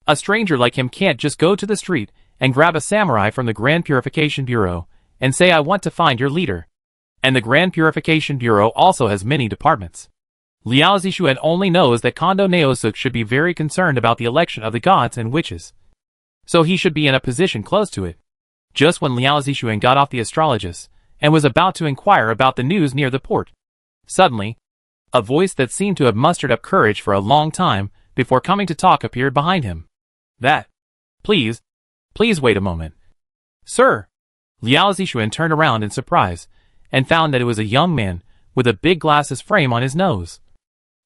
A stranger like him can't just go to the street and grab a samurai from the Grand Purification Bureau and say, I want to find your leader. And the Grand Purification Bureau also has many departments. Liao Zixuan only knows that Kondo Naosuk should be very concerned about the election of the gods and witches, so he should be in a position close to it. Just when Liao Zixuan got off the astrologist and was about to inquire about the news near the port, suddenly, a voice that seemed to have mustered up courage for a long time before coming to talk appeared behind him. Please wait a moment. Sir! Liao Zixuan turned around in surprise and found that it was a young man with a big glasses frame on his nose,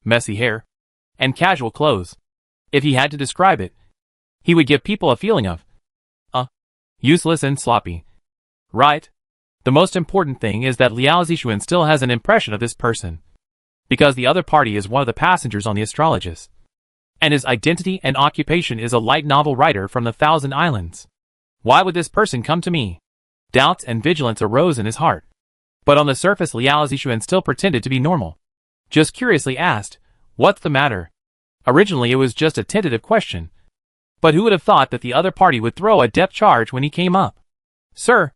messy hair, and casual clothes. If he had to describe it, he would give people a feeling of, useless and sloppy. Right? The most important thing is that Liao Zixuan still has an impression of this person, because the other party is one of the passengers on the astrologist, and his identity and occupation is a light novel writer from the Thousand Islands. Why would this person come to me? Doubts and vigilance arose in his heart. But on the surface Liao Zixuan still pretended to be normal. Just curiously asked, what's the matter? Originally it was just a tentative question. But who would have thought that the other party would throw a depth charge when he came up? Sir,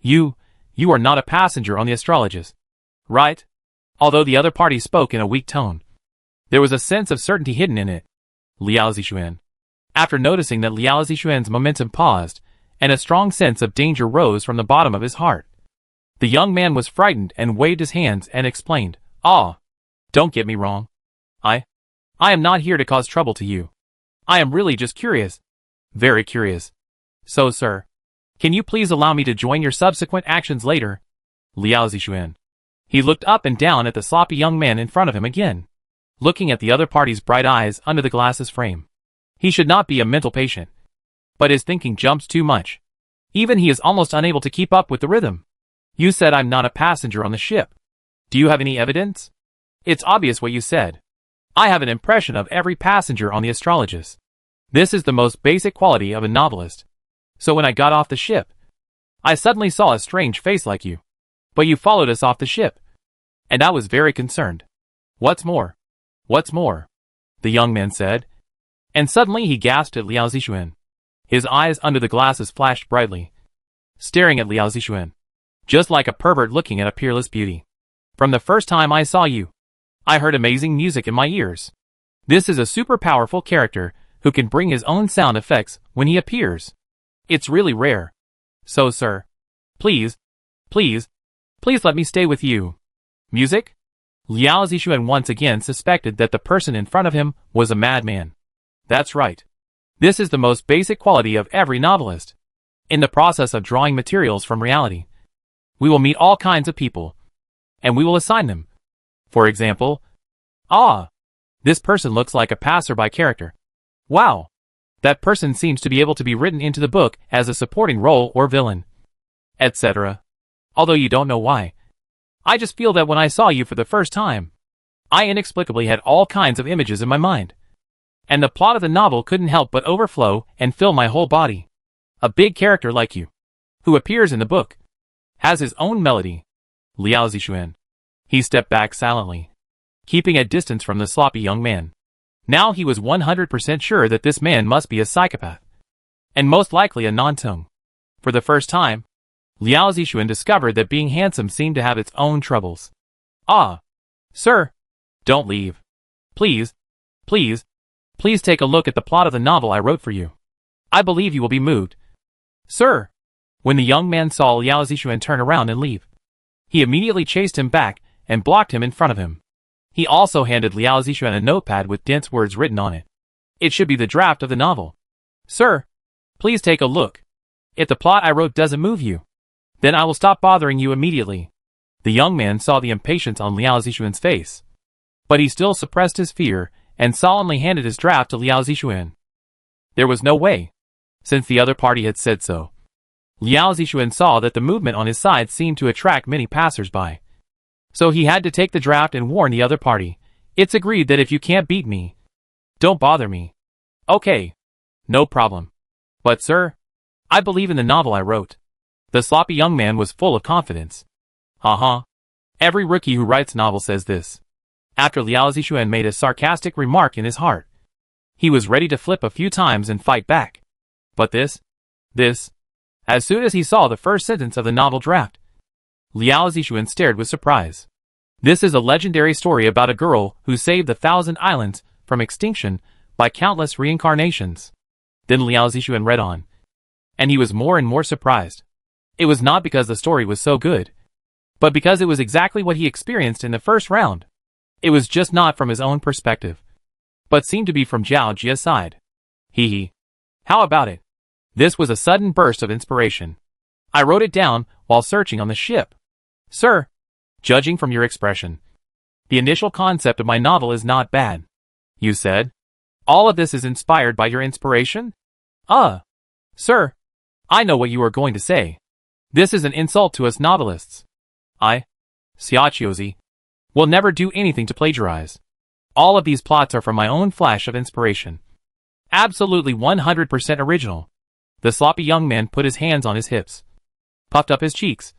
you are not a passenger on the astrologist, right? Although the other party spoke in a weak tone. There was a sense of certainty hidden in it. Liao Zixuan. After noticing that Liao Zixuan's momentum paused, and a strong sense of danger rose from the bottom of his heart. The young man was frightened and waved his hands and explained, "Ah, don't get me wrong. I am not here to cause trouble to you. I am really just curious. Very curious. So, sir, can you please allow me to join your subsequent actions later?" Liao Zixuan. He looked up and down at the sloppy young man in front of him again, looking at the other party's bright eyes under the glasses frame. He should not be a mental patient. But his thinking jumps too much. Even he is almost unable to keep up with the rhythm. "You said I'm not a passenger on the ship. Do you have any evidence?" "It's obvious what you said. I have an impression of every passenger on the Astrologist. This is the most basic quality of a novelist. So when I got off the ship, I suddenly saw a strange face like you. But you followed us off the ship. And I was very concerned. What's more? What's more?" the young man said. And suddenly he gasped at Liao Zixuan. His eyes under the glasses flashed brightly, staring at Liao Zixuan, just like a pervert looking at a peerless beauty. "From the first time I saw you, I heard amazing music in my ears. This is a super powerful character who can bring his own sound effects when he appears. It's really rare. So, sir, please let me stay with you." Music? Liao Zixuan once again suspected that the person in front of him was a madman. That's right. This is the most basic quality of every novelist. In the process of drawing materials from reality, we will meet all kinds of people, and we will assign them. For example, this person looks like a passerby character. Wow, that person seems to be able to be written into the book as a supporting role or villain, etc. Although you don't know why. I just feel that when I saw you for the first time, I inexplicably had all kinds of images in my mind. And the plot of the novel couldn't help but overflow and fill my whole body. A big character like you, who appears in the book, has his own melody." Liao Zixuan. He stepped back silently, keeping a distance from the sloppy young man. Now he was 100% sure that this man must be a psychopath, and most likely a non-tongue. For the first time, Liao Zixuan discovered that being handsome seemed to have its own troubles. Sir, don't leave. Please take a look at the plot of the novel I wrote for you. I believe you will be moved. Sir. When the young man saw Liao Zixuan turn around and leave, he immediately chased him back and blocked him in front of him. He also handed Liao Zixuan a notepad with dense words written on it. It should be the draft of the novel. Sir, please take a look. If the plot I wrote doesn't move you, then I will stop bothering you immediately. The young man saw the impatience on Liao Zixuan's face, but he still suppressed his fear and solemnly handed his draft to Liao Zixuan. There was no way, since the other party had said so. Liao Zixuan saw that the movement on his side seemed to attract many passers-by. So he had to take the draft and warn the other party. "It's agreed that if you can't beat me, don't bother me." "Okay, no problem. But sir, I believe in the novel I wrote." The sloppy young man was full of confidence. Every rookie who writes novels says this. After Liao Zixuan made a sarcastic remark in his heart, he was ready to flip a few times and fight back. But this, as soon as he saw the first sentence of the novel draft, Liao Zixuan stared with surprise. This is a legendary story about a girl who saved the 1,000 islands from extinction by countless reincarnations. Then Liao Zixuan read on, and he was more and more surprised. It was not because the story was so good, but because it was exactly what he experienced in the first round. It was just not from his own perspective, but seemed to be from Zhao Jia's side. How about it? This was a sudden burst of inspiration. I wrote it down while searching on the ship. Sir, judging from your expression, the initial concept of my novel is not bad. You said, all of this is inspired by your inspiration? Sir, I know what you are going to say. This is an insult to us novelists. Xiaozi, will never do anything to plagiarize. All of these plots are from my own flash of inspiration. Absolutely 100% original. The sloppy young man put his hands on his hips, puffed up his cheeks,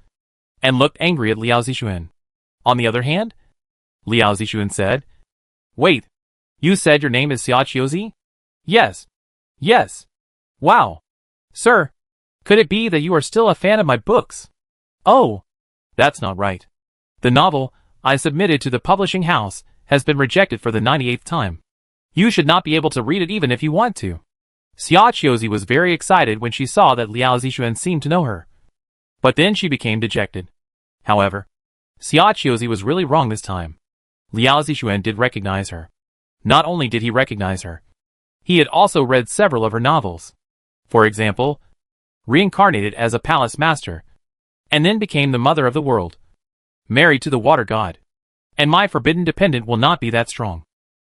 and looked angry at Liao Zixuan. On the other hand, Liao Zixuan said, "Wait, you said your name is Xiaozi?" Yes. Wow. Sir, could it be that you are still a fan of my books? Oh, that's not right. The novel I submitted to the publishing house has been rejected for the 98th time. You should not be able to read it even if you want to. Xia Qiuzi was very excited when she saw that Liao Zixuan seemed to know her. But then she became dejected. However, Xia Qiuzi was really wrong this time. Liao Zixuan did recognize her. Not only did he recognize her, he had also read several of her novels. For example, reincarnated as a palace master, and then became the mother of the world, married to the water god. And my forbidden dependent will not be that strong.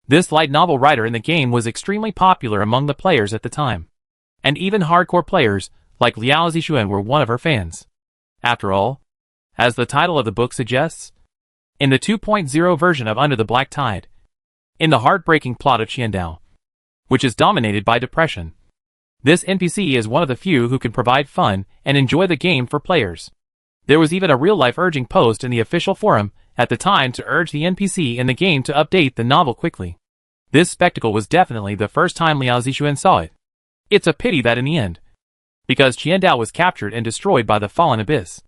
This light novel writer in the game was extremely popular among the players at the time. And even hardcore players, like Liao Zixuan, were one of her fans. After all, as the title of the book suggests, in the 2.0 version of Under the Black Tide, in the heartbreaking plot of Qiandao, which is dominated by depression, this NPC is one of the few who can provide fun and enjoy the game for players. There was even a real-life urging post in the official forum at the time to urge the NPC in the game to update the novel quickly. This spectacle was definitely the first time Liao Zixuan saw it. It's a pity that in the end, because Qiandao was captured and destroyed by the fallen abyss,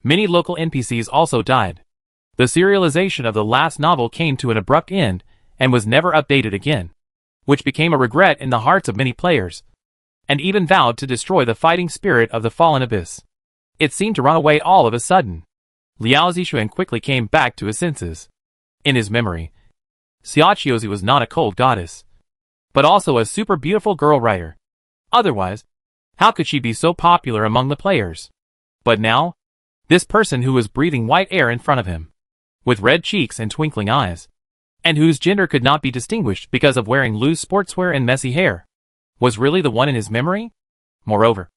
many local NPCs also died. The serialization of the last novel came to an abrupt end and was never updated again, which became a regret in the hearts of many players, and even vowed to destroy the fighting spirit of the fallen abyss. It seemed to run away all of a sudden. Liao Zixuan quickly came back to his senses. In his memory, Xia Qiuzi was not a cold goddess, but also a super beautiful girl writer. Otherwise, how could she be so popular among the players? But now, this person who was breathing white air in front of him, with red cheeks and twinkling eyes, and whose gender could not be distinguished because of wearing loose sportswear and messy hair, was really the one in his memory? Moreover,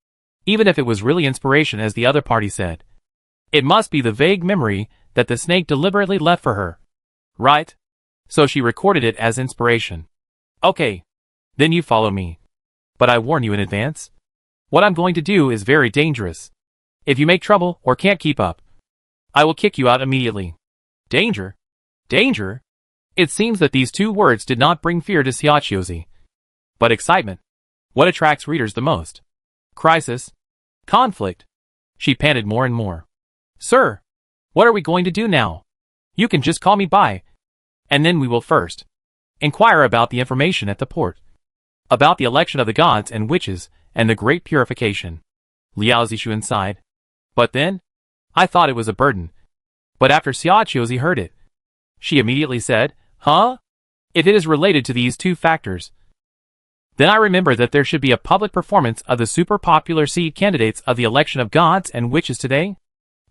even if it was really inspiration as the other party said, it must be the vague memory that the snake deliberately left for her. Right? So she recorded it as inspiration. Okay. Then you follow me. But I warn you in advance. What I'm going to do is very dangerous. If you make trouble or can't keep up, I will kick you out immediately. Danger? Danger? It seems that these two words did not bring fear to Xia Qiuzi, but excitement. What attracts readers the most? Crisis? Conflict? She panted more and more. Sir, what are we going to do now? You can just call me by, and then we will first inquire about the information at the port, about the election of the gods and witches and the great purification. Liao Zixuan sighed. But then, I thought it was a burden. But after Xia Qiuzi heard it, she immediately said, Huh? If it is related to these two factors, then I remember that there should be a public performance of the super popular seed candidates of the election of gods and witches today.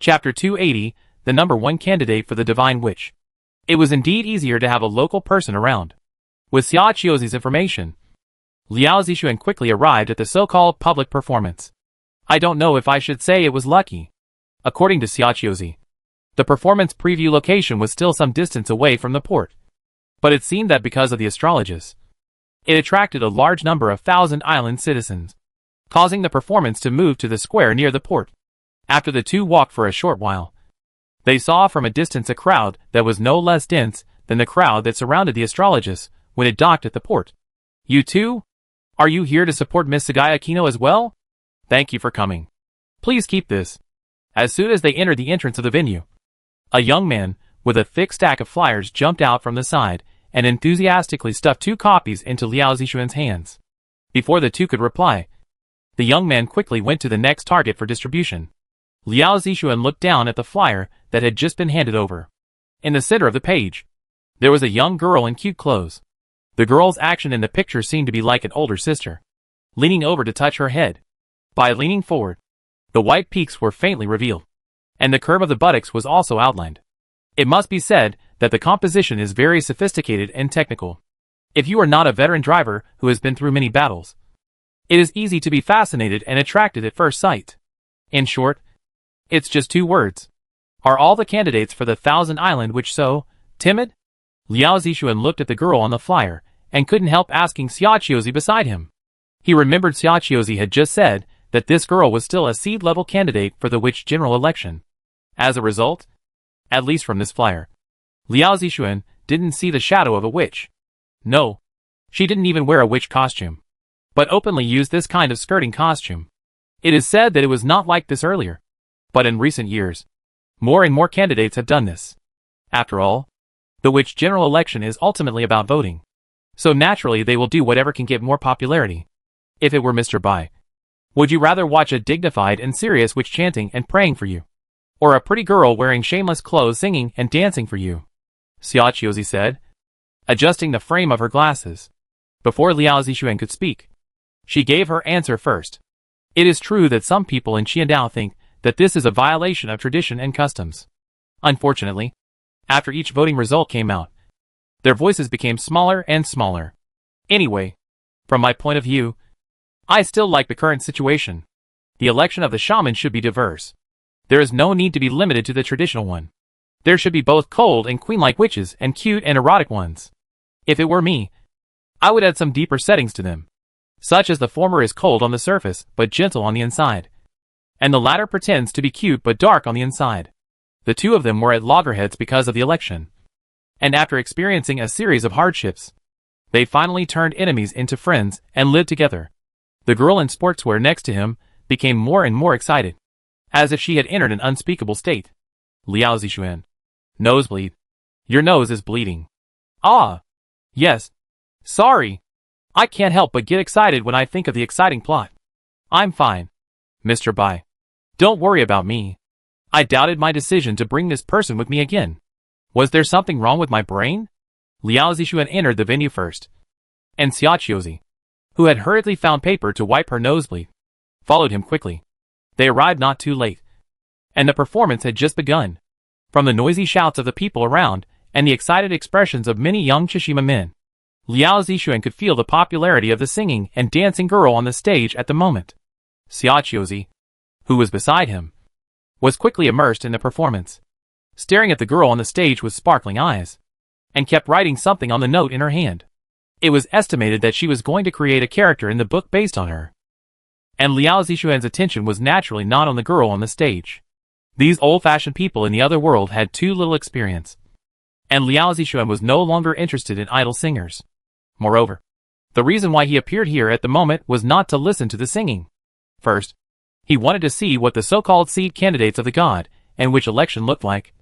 Chapter 280, the number 1 candidate for the divine witch. It was indeed easier to have a local person around. With Xia Qiuzi's information, Liao Zixuan quickly arrived at the so-called public performance. I don't know if I should say it was lucky. According to Xia Qiuzi, the performance preview location was still some distance away from the port. But it seemed that because of the astrologists, it attracted a large number of Thousand Island citizens, causing the performance to move to the square near the port. After the two walked for a short while, they saw from a distance a crowd that was no less dense than the crowd that surrounded the astrologists when it docked at the port. You too? Are you here to support Miss Sagaya Kino as well? Thank you for coming. Please keep this. As soon as they entered the entrance of the venue, a young man with a thick stack of flyers jumped out from the side and enthusiastically stuffed 2 copies into Liao Zixuan's hands. Before the two could reply, the young man quickly went to the next target for distribution. Liao Zixuan looked down at the flyer that had just been handed over. In the center of the page, there was a young girl in cute clothes. The girl's action in the picture seemed to be like an older sister, leaning over to touch her head. By leaning forward, the white peaks were faintly revealed, and the curve of the buttocks was also outlined. It must be said that the composition is very sophisticated and technical. If you are not a veteran driver who has been through many battles, it is easy to be fascinated and attracted at first sight. In short, it's just 2 words. Are all the candidates for the Thousand Island witch so timid? Liao Zixuan looked at the girl on the flyer and couldn't help asking Xia Qiuzi beside him. He remembered Xia Qiuzi had just said that this girl was still a seed-level candidate for the witch general election. As a result, at least from this flyer, Liao Zixuan didn't see the shadow of a witch. No, she didn't even wear a witch costume, but openly used this kind of skirting costume. It is said that it was not like this earlier, but in recent years, more and more candidates have done this. After all, the which general election is ultimately about voting. So naturally they will do whatever can get more popularity. If it were Mr. Bai, would you rather watch a dignified and serious witch chanting and praying for you? Or a pretty girl wearing shameless clothes singing and dancing for you? Xiaoqiozi said, adjusting the frame of her glasses. Before Liao Zixuan could speak, she gave her answer first. It is true that some people in Qiandao think that this is a violation of tradition and customs. Unfortunately, after each voting result came out, their voices became smaller and smaller. Anyway, from my point of view, I still like the current situation. The election of the shaman should be diverse. There is no need to be limited to the traditional one. There should be both cold and queen-like witches and cute and erotic ones. If it were me, I would add some deeper settings to them, such as the former is cold on the surface but gentle on the inside, and the latter pretends to be cute but dark on the inside. The two of them were at loggerheads because of the election, and after experiencing a series of hardships, they finally turned enemies into friends and lived together. The girl in sportswear next to him became more and more excited, as if she had entered an unspeakable state. Liao Zixuan. Nosebleed. Your nose is bleeding. Ah. Yes. Sorry. I can't help but get excited when I think of the exciting plot. I'm fine. Mr. Bai. Don't worry about me. I doubted my decision to bring this person with me again. Was there something wrong with my brain? Liao Zixuan entered the venue first, and Xiaoqiozi, who had hurriedly found paper to wipe her nosebleed, followed him quickly. They arrived not too late, and the performance had just begun. From the noisy shouts of the people around and the excited expressions of many young Tsushima men, Liao Zixuan could feel the popularity of the singing and dancing girl on the stage at the moment. Xiaoqiozi, who was beside him, was quickly immersed in the performance, staring at the girl on the stage with sparkling eyes, and kept writing something on the note in her hand. It was estimated that she was going to create a character in the book based on her. And Liao Zixuan's attention was naturally not on the girl on the stage. These old-fashioned people in the other world had too little experience, and Liao Zixuan was no longer interested in idle singers. Moreover, the reason why he appeared here at the moment was not to listen to the singing. First, he wanted to see what the so-called seed candidates of the god and witch election looked like.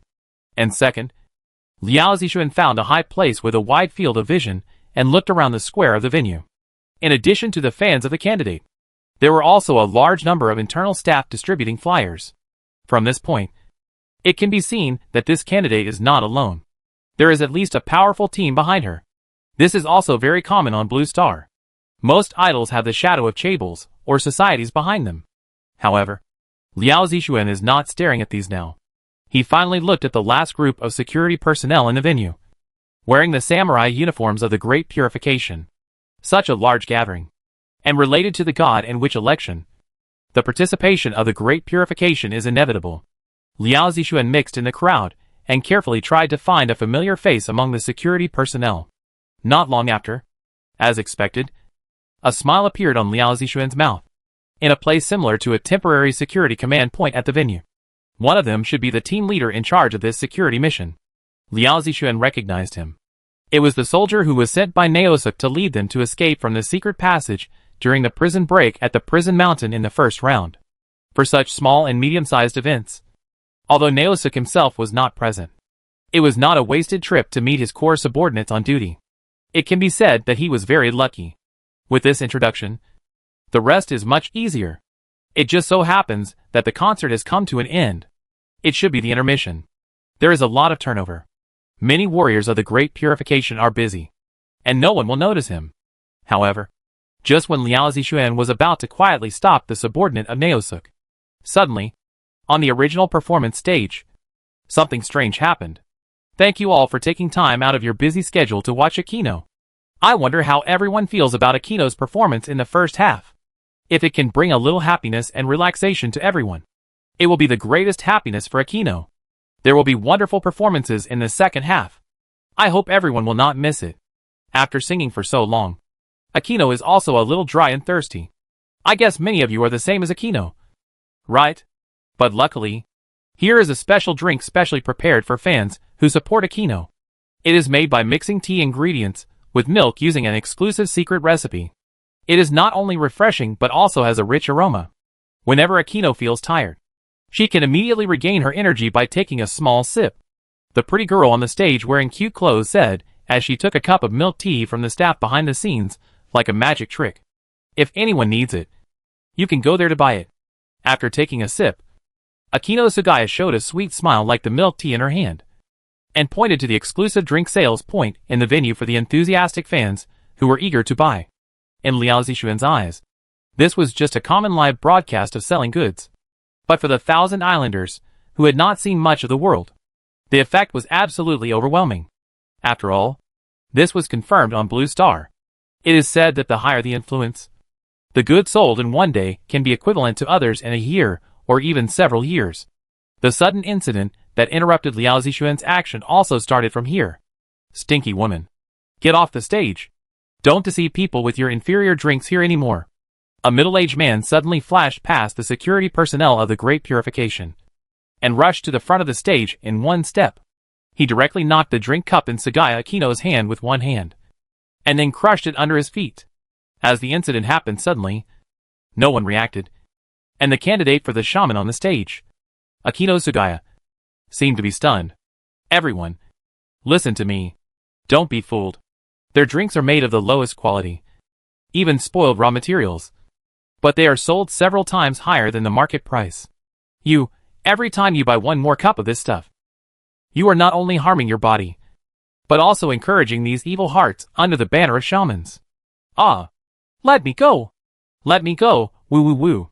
And second, Liao Zixuan found a high place with a wide field of vision and looked around the square of the venue. In addition to the fans of the candidate, there were also a large number of internal staff distributing flyers. From this point, it can be seen that this candidate is not alone. There is at least a powerful team behind her. This is also very common on Blue Star. Most idols have the shadow of chaebols or societies behind them. However, Liao Zixuan is not staring at these now. He finally looked at the last group of security personnel in the venue, wearing the samurai uniforms of the Great Purification. Such a large gathering, and related to the god and witch election, the participation of the Great Purification is inevitable. Liao Zixuan mixed in the crowd and carefully tried to find a familiar face among the security personnel. Not long after, as expected, a smile appeared on Liao Zixuan's mouth, in a place similar to a temporary security command point at the venue. One of them should be the team leader in charge of this security mission. Liao Zixuan recognized him. It was the soldier who was sent by Naosuk to lead them to escape from the secret passage during the prison break at the prison mountain in the first round. For such small and medium-sized events, although Naosuk himself was not present, it was not a wasted trip to meet his core subordinates on duty. It can be said that he was very lucky. With this introduction, the rest is much easier. It just so happens that the concert has come to an end. It should be the intermission. There is a lot of turnover. Many warriors of the Great Purification are busy, and no one will notice him. However, just when Liao Zixuan was about to quietly stop the subordinate of Naosuk, suddenly, on the original performance stage, something strange happened. Thank you all for taking time out of your busy schedule to watch Akino. I wonder how everyone feels about Akino's performance in the first half. If it can bring a little happiness and relaxation to everyone, it will be the greatest happiness for Akino. There will be wonderful performances in the second half. I hope everyone will not miss it. After singing for so long, Akino is also a little dry and thirsty. I guess many of you are the same as Akino, right? But luckily, here is a special drink specially prepared for fans who support Akino. It is made by mixing tea ingredients with milk using an exclusive secret recipe. It is not only refreshing but also has a rich aroma. Whenever Akino feels tired, she can immediately regain her energy by taking a small sip. the pretty girl on the stage wearing cute clothes said, as she took a cup of milk tea from the staff behind the scenes, like a magic trick. If anyone needs it, you can go there to buy it. After taking a sip, Akino Sugaya showed a sweet smile like the milk tea in her hand, and pointed to the exclusive drink sales point in the venue for the enthusiastic fans who were eager to buy. In Liao Zixuan's eyes, this was just a common live broadcast of selling goods. But for the 1,000 islanders, who had not seen much of the world, the effect was absolutely overwhelming. After all, this was confirmed on Blue Star. It is said that the higher the influence, the goods sold in one day can be equivalent to others in a year or even several years. The sudden incident that interrupted Liao Zixuan's action also started from here. Stinky woman. Get off the stage. Don't deceive people with your inferior drinks here anymore. A middle-aged man suddenly flashed past the security personnel of the Great Purification and rushed to the front of the stage in one step. He directly knocked the drink cup in Sugaya Akino's hand with one hand, and then crushed it under his feet. As the incident happened suddenly, no one reacted, and the candidate for the shaman on the stage, Akino Sugaya, seemed to be stunned. Everyone, listen to me. Don't be fooled. Their drinks are made of the lowest quality, even spoiled raw materials, but they are sold several times higher than the market price. Every time you buy one more cup of this stuff, you are not only harming your body, but also encouraging these evil hearts under the banner of shamans. Ah! Let me go! Let me go, woo woo woo.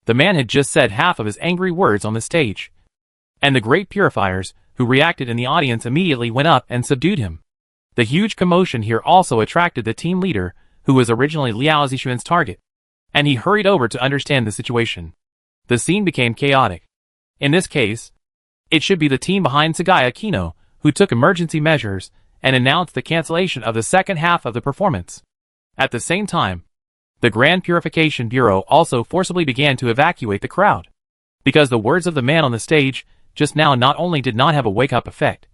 The man had just said half of his angry words on the stage, and the great purifiers, who reacted in the audience, immediately went up and subdued him. The huge commotion here also attracted the team leader, who was originally Liao Zixuan's target, and he hurried over to understand the situation. The scene became chaotic. In this case, it should be the team behind Sugaya Akino, who took emergency measures and announced the cancellation of the second half of the performance. At the same time, the Grand Purification Bureau also forcibly began to evacuate the crowd, because the words of the man on the stage just now not only did not have a wake-up effect,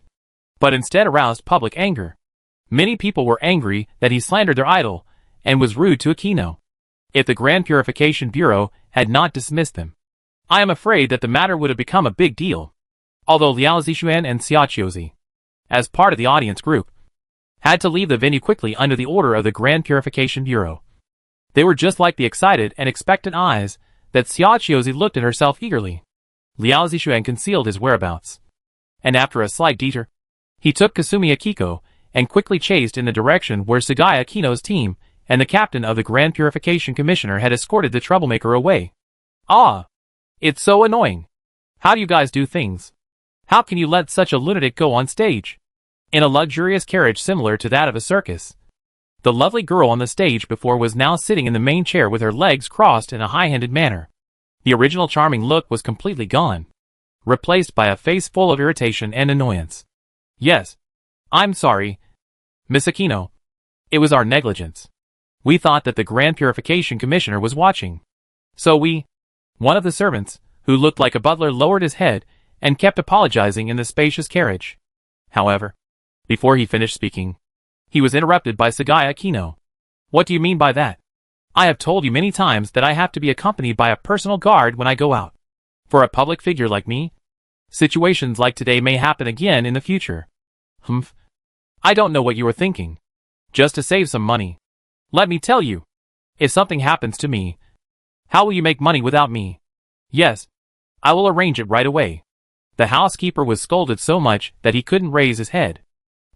but instead aroused public anger. Many people were angry that he slandered their idol and was rude to Akino. If the Grand Purification Bureau had not dismissed them, I am afraid that the matter would have become a big deal. Although Liao Zixuan and Xiaochiozi, as part of the audience group, had to leave the venue quickly under the order of the Grand Purification Bureau, they were just like the excited and expectant eyes that Xiaochiozi looked at herself eagerly. Liao Zixuan concealed his whereabouts, and after a slight detour, he took Kasumi Akiko and quickly chased in the direction where Sugaya Akino's team and the captain of the Grand Purification Commissioner had escorted the troublemaker away. Ah! It's so annoying. How do you guys do things? How can you let such a lunatic go on stage? In a luxurious carriage similar to that of a circus, the lovely girl on the stage before was now sitting in the main chair with her legs crossed in a high-handed manner. The original charming look was completely gone, replaced by a face full of irritation and annoyance. Yes, I'm sorry, Miss Akino. It was our negligence. We thought that the Grand Purification Commissioner was watching. So one of the servants, who looked like a butler, lowered his head and kept apologizing in the spacious carriage. However, before he finished speaking, he was interrupted by Sugaya Akino. What do you mean by that? I have told you many times that I have to be accompanied by a personal guard when I go out. For a public figure like me, situations like today may happen again in the future. Humph. I don't know what you were thinking. Just to save some money. Let me tell you, if something happens to me, how will you make money without me? Yes, I will arrange it right away. The housekeeper was scolded so much that he couldn't raise his head.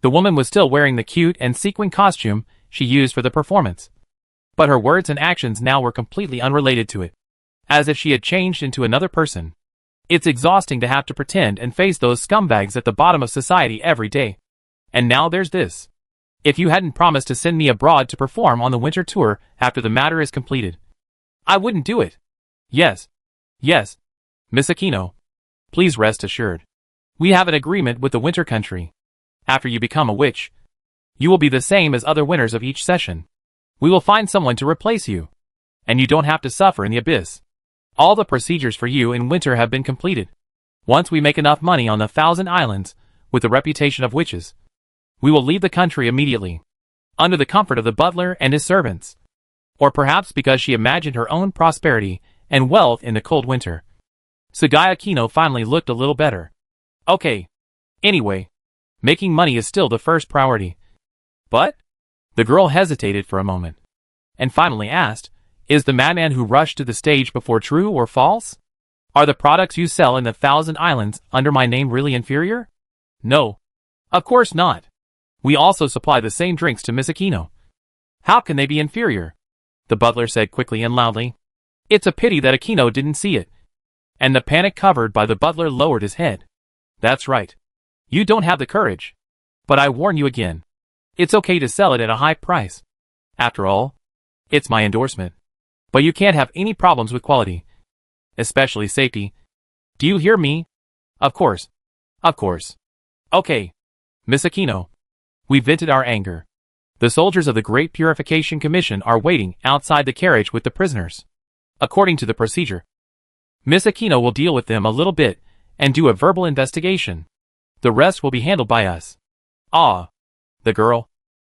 The woman was still wearing the cute and sequin costume she used for the performance, but her words and actions now were completely unrelated to it, as if she had changed into another person. It's exhausting to have to pretend and face those scumbags at the bottom of society every day. And now there's this. If you hadn't promised to send me abroad to perform on the winter tour after the matter is completed, I wouldn't do it. Yes, Miss Akino. Please rest assured. We have an agreement with the winter country. After you become a witch, you will be the same as other winners of each session. We will find someone to replace you, and you don't have to suffer in the abyss. All the procedures for you in winter have been completed. Once we make enough money on the 1,000 islands with the reputation of witches, we will leave the country immediately, under the comfort of the butler and his servants. Or perhaps because she imagined her own prosperity and wealth in the cold winter, Sugaya Akino finally looked a little better. Okay. Anyway, Making money is still the first priority. But? The girl hesitated for a moment, and finally asked, is the madman who rushed to the stage before true or false? Are the products you sell in the 1,000 Islands under my name really inferior? No. Of course not. We also supply the same drinks to Miss Aquino. How can they be inferior? The butler said quickly and loudly. It's a pity that Aquino didn't see it. And the panic covered by the butler lowered his head. That's right. You don't have the courage. But I warn you again. It's okay to sell it at a high price. After all, it's my endorsement. But you can't have any problems with quality. Especially safety. Do you hear me? Of course. Of course. Okay. Miss Aquino. We vented our anger. The soldiers of the Great Purification Commission are waiting outside the carriage with the prisoners. According to the procedure, Miss Aquino will deal with them a little bit and do a verbal investigation. The rest will be handled by us. Ah. The girl,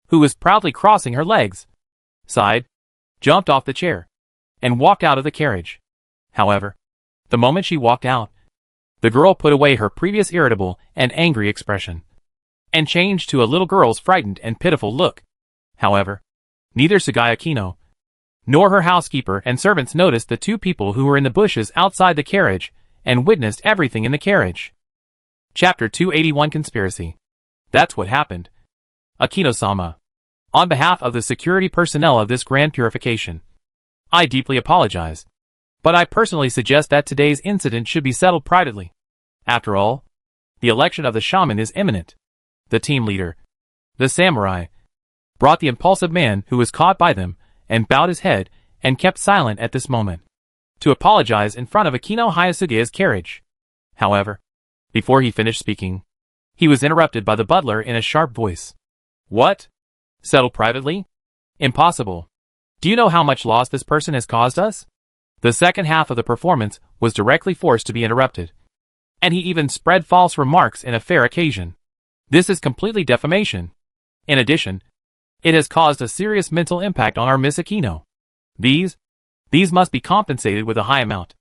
who was proudly crossing her legs, sighed, jumped off the chair, and walked out of the carriage. However, the moment she walked out, the girl put away her previous irritable and angry expression, and changed to a little girl's frightened and pitiful look. However, neither Sagai Aquino, nor her housekeeper and servants noticed the two people who were in the bushes outside the carriage and witnessed everything in the carriage. Chapter 281 Conspiracy. That's what happened. Aquino-sama. On behalf of the security personnel of this grand purification, I deeply apologize. But I personally suggest that today's incident should be settled privately. After all, the election of the shaman is imminent. The team leader, the samurai, brought the impulsive man who was caught by them and bowed his head and kept silent at this moment, to apologize in front of Aquino Hayasuge's carriage. However, before he finished speaking, he was interrupted by the butler in a sharp voice. What? Settled privately? Impossible. Do you know how much loss this person has caused us? The second half of the performance was directly forced to be interrupted. And he even spread false remarks in a fair occasion. This is completely defamation. In addition, it has caused a serious mental impact on our Miss Aquino. These must be compensated with a high amount.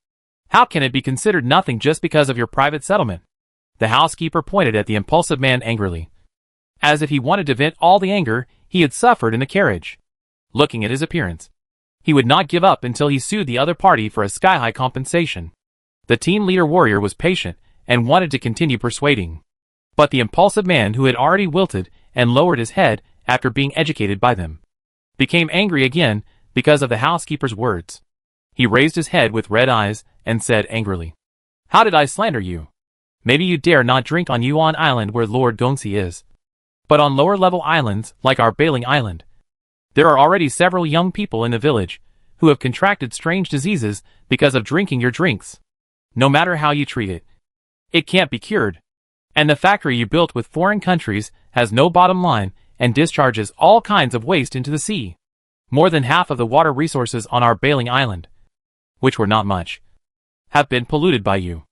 How can it be considered nothing just because of your private settlement? The housekeeper pointed at the impulsive man angrily, as if he wanted to vent all the anger he had suffered in the carriage. Looking at his appearance, he would not give up until he sued the other party for a sky-high compensation. The team leader warrior was patient and wanted to continue persuading. But the impulsive man who had already wilted and lowered his head after being educated by them, became angry again because of the housekeeper's words. He raised his head with red eyes and said angrily, How did I slander you? Maybe you dare not drink on Yuan Island where Lord Gongxi is. But on lower-level islands, like our Bailing Island, there are already several young people in the village who have contracted strange diseases because of drinking your drinks. No matter how you treat it, it can't be cured. And the factory you built with foreign countries has no bottom line and discharges all kinds of waste into the sea. More than half of the water resources on our Bailing Island, which were not much, have been polluted by you.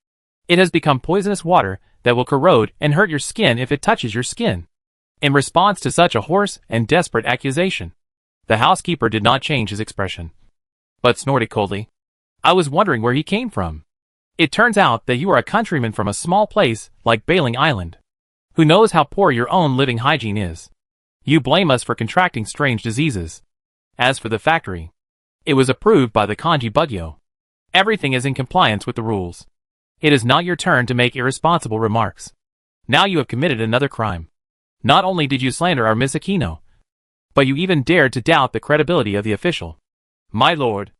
It has become poisonous water that will corrode and hurt your skin if it touches your skin. In response to such a hoarse and desperate accusation, the housekeeper did not change his expression, but snorted coldly. I was wondering where he came from. It turns out that you are a countryman from a small place like Bailing Island. Who knows how poor your own living hygiene is? You blame us for contracting strange diseases. As for the factory, it was approved by the Kanji Bugyo. Everything is in compliance with the rules. It is not your turn to make irresponsible remarks. Now you have committed another crime. Not only did you slander our Miss Aquino, but you even dared to doubt the credibility of the official. My lord,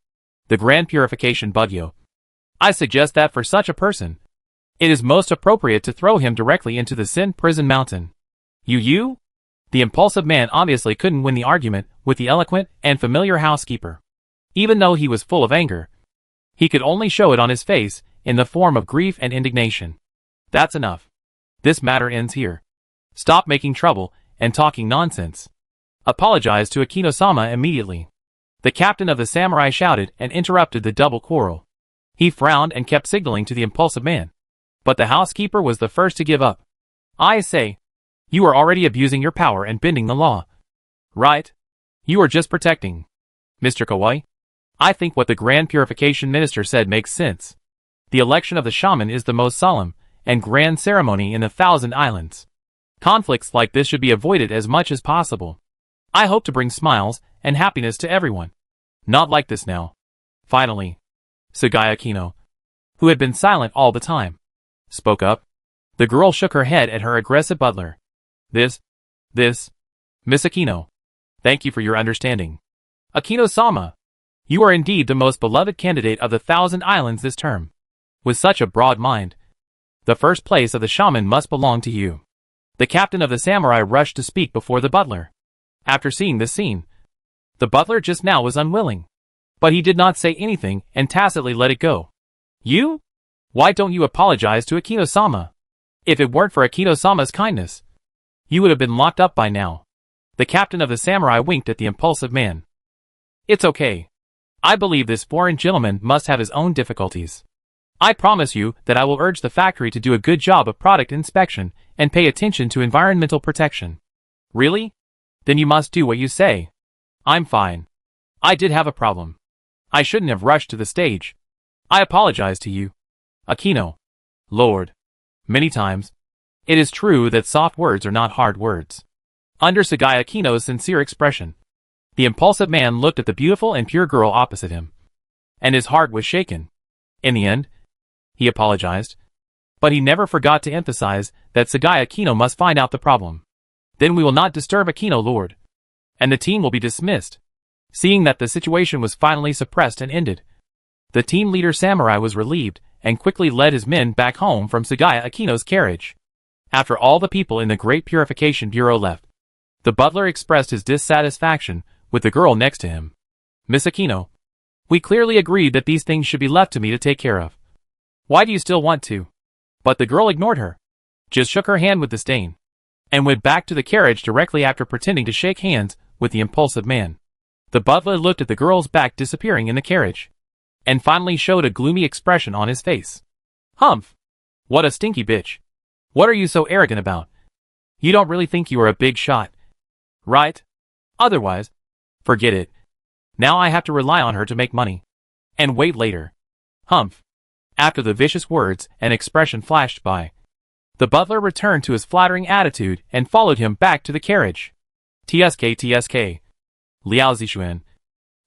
the Grand Purification Bugyo, I suggest that for such a person, it is most appropriate to throw him directly into the Sin Prison Mountain. You? The impulsive man obviously couldn't win the argument with the eloquent and familiar housekeeper. Even though he was full of anger, he could only show it on his face in the form of grief and indignation. That's enough. This matter ends here. Stop making trouble and talking nonsense. Apologize to Aquino-sama immediately. The captain of the samurai shouted and interrupted the double quarrel. He frowned and kept signaling to the impulsive man. But the housekeeper was the first to give up. I say, you are already abusing your power and bending the law. Right? You are just protecting. Mr. Kawai, I think what the Grand Purification Minister said makes sense. The election of the shaman is the most solemn and grand ceremony in the 1,000 Islands. Conflicts like this should be avoided as much as possible. I hope to bring smiles and happiness to everyone. Not like this now. Finally, Sagaya Kino, who had been silent all the time, spoke up. The girl shook her head at her aggressive butler. This, Miss Aquino. Thank you for your understanding. Aquino-sama, you are indeed the most beloved candidate of the 1,000 Islands this term. With such a broad mind, the first place of the shaman must belong to you. The captain of the samurai rushed to speak before the butler. After seeing this scene, the butler just now was unwilling. But he did not say anything and tacitly let it go. You? Why don't you apologize to Aquino-sama? If it weren't for Aquino-sama's kindness, you would have been locked up by now. The captain of the samurai winked at the impulsive man. It's okay. I believe this foreign gentleman must have his own difficulties. I promise you that I will urge the factory to do a good job of product inspection and pay attention to environmental protection. Really? Then you must do what you say. I'm fine. I did have a problem. I shouldn't have rushed to the stage. I apologize to you. Aquino. Lord. Many times. It is true that soft words are not hard words. Under Sagaya Aquino's sincere expression, the impulsive man looked at the beautiful and pure girl opposite him, and his heart was shaken. In the end, he apologized, but he never forgot to emphasize that Sagaya Aquino must find out the problem. Then we will not disturb Aquino, Lord, and the team will be dismissed. Seeing that the situation was finally suppressed and ended, the team leader samurai was relieved and quickly led his men back home from Sagaya Aquino's carriage. After all the people in the Great Purification Bureau left, the butler expressed his dissatisfaction with the girl next to him. Miss Aquino, we clearly agreed that these things should be left to me to take care of. Why do you still want to? But the girl ignored her, just shook her hand with disdain, and went back to the carriage directly after pretending to shake hands with the impulsive man. The butler looked at the girl's back disappearing in the carriage, and finally showed a gloomy expression on his face. Humph! What a stinky bitch! What are you so arrogant about? You don't really think you are a big shot, right? Otherwise, forget it. Now I have to rely on her to make money. And wait later. Humph! After the vicious words, an expression flashed by. The butler returned to his flattering attitude and followed him back to the carriage. TSK. Liao Zixuan,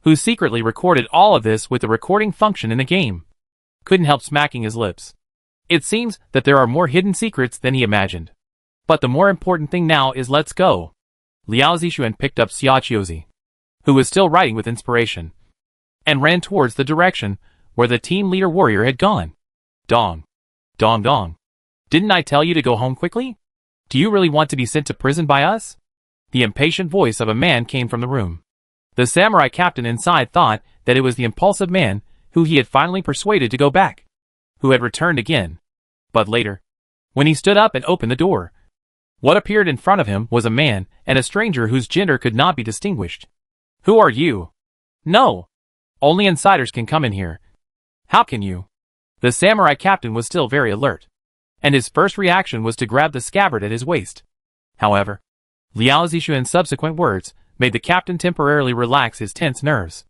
who secretly recorded all of this with the recording function in the game, couldn't help smacking his lips. It seems that there are more hidden secrets than he imagined. But the more important thing now is let's go. Liao Zixuan picked up Xiaochiozi, who was still writing with inspiration, and ran towards the direction where the team leader warrior had gone. Dong. Dong dong. Didn't I tell you to go home quickly? Do you really want to be sent to prison by us? The impatient voice of a man came from the room. The samurai captain inside thought that it was the impulsive man who he had finally persuaded to go back, who had returned again. But later, when he stood up and opened the door, what appeared in front of him was a man and a stranger whose gender could not be distinguished. Who are you? No. Only insiders can come in here. How can you? The samurai captain was still very alert, and his first reaction was to grab the scabbard at his waist. However, Liao Zixuan's subsequent words made the captain temporarily relax his tense nerves.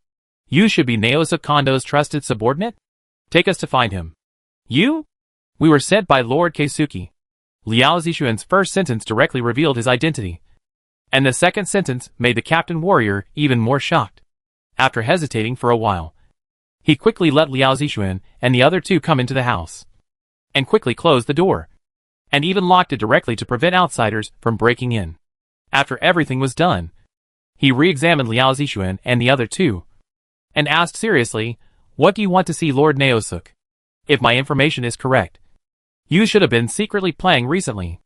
You should be Naosa Kondo's trusted subordinate? Take us to find him. You? We were sent by Lord Keisuke. Liao Zixuan's first sentence directly revealed his identity, and the second sentence made the captain warrior even more shocked. After hesitating for a while, he quickly let Liao Zixuan and the other two come into the house, and quickly closed the door, and even locked it directly to prevent outsiders from breaking in. After everything was done, he re-examined Liao Zixuan and the other two, and asked seriously, what do you want to see, Lord Naosuk? If my information is correct, you should have been secretly planning recently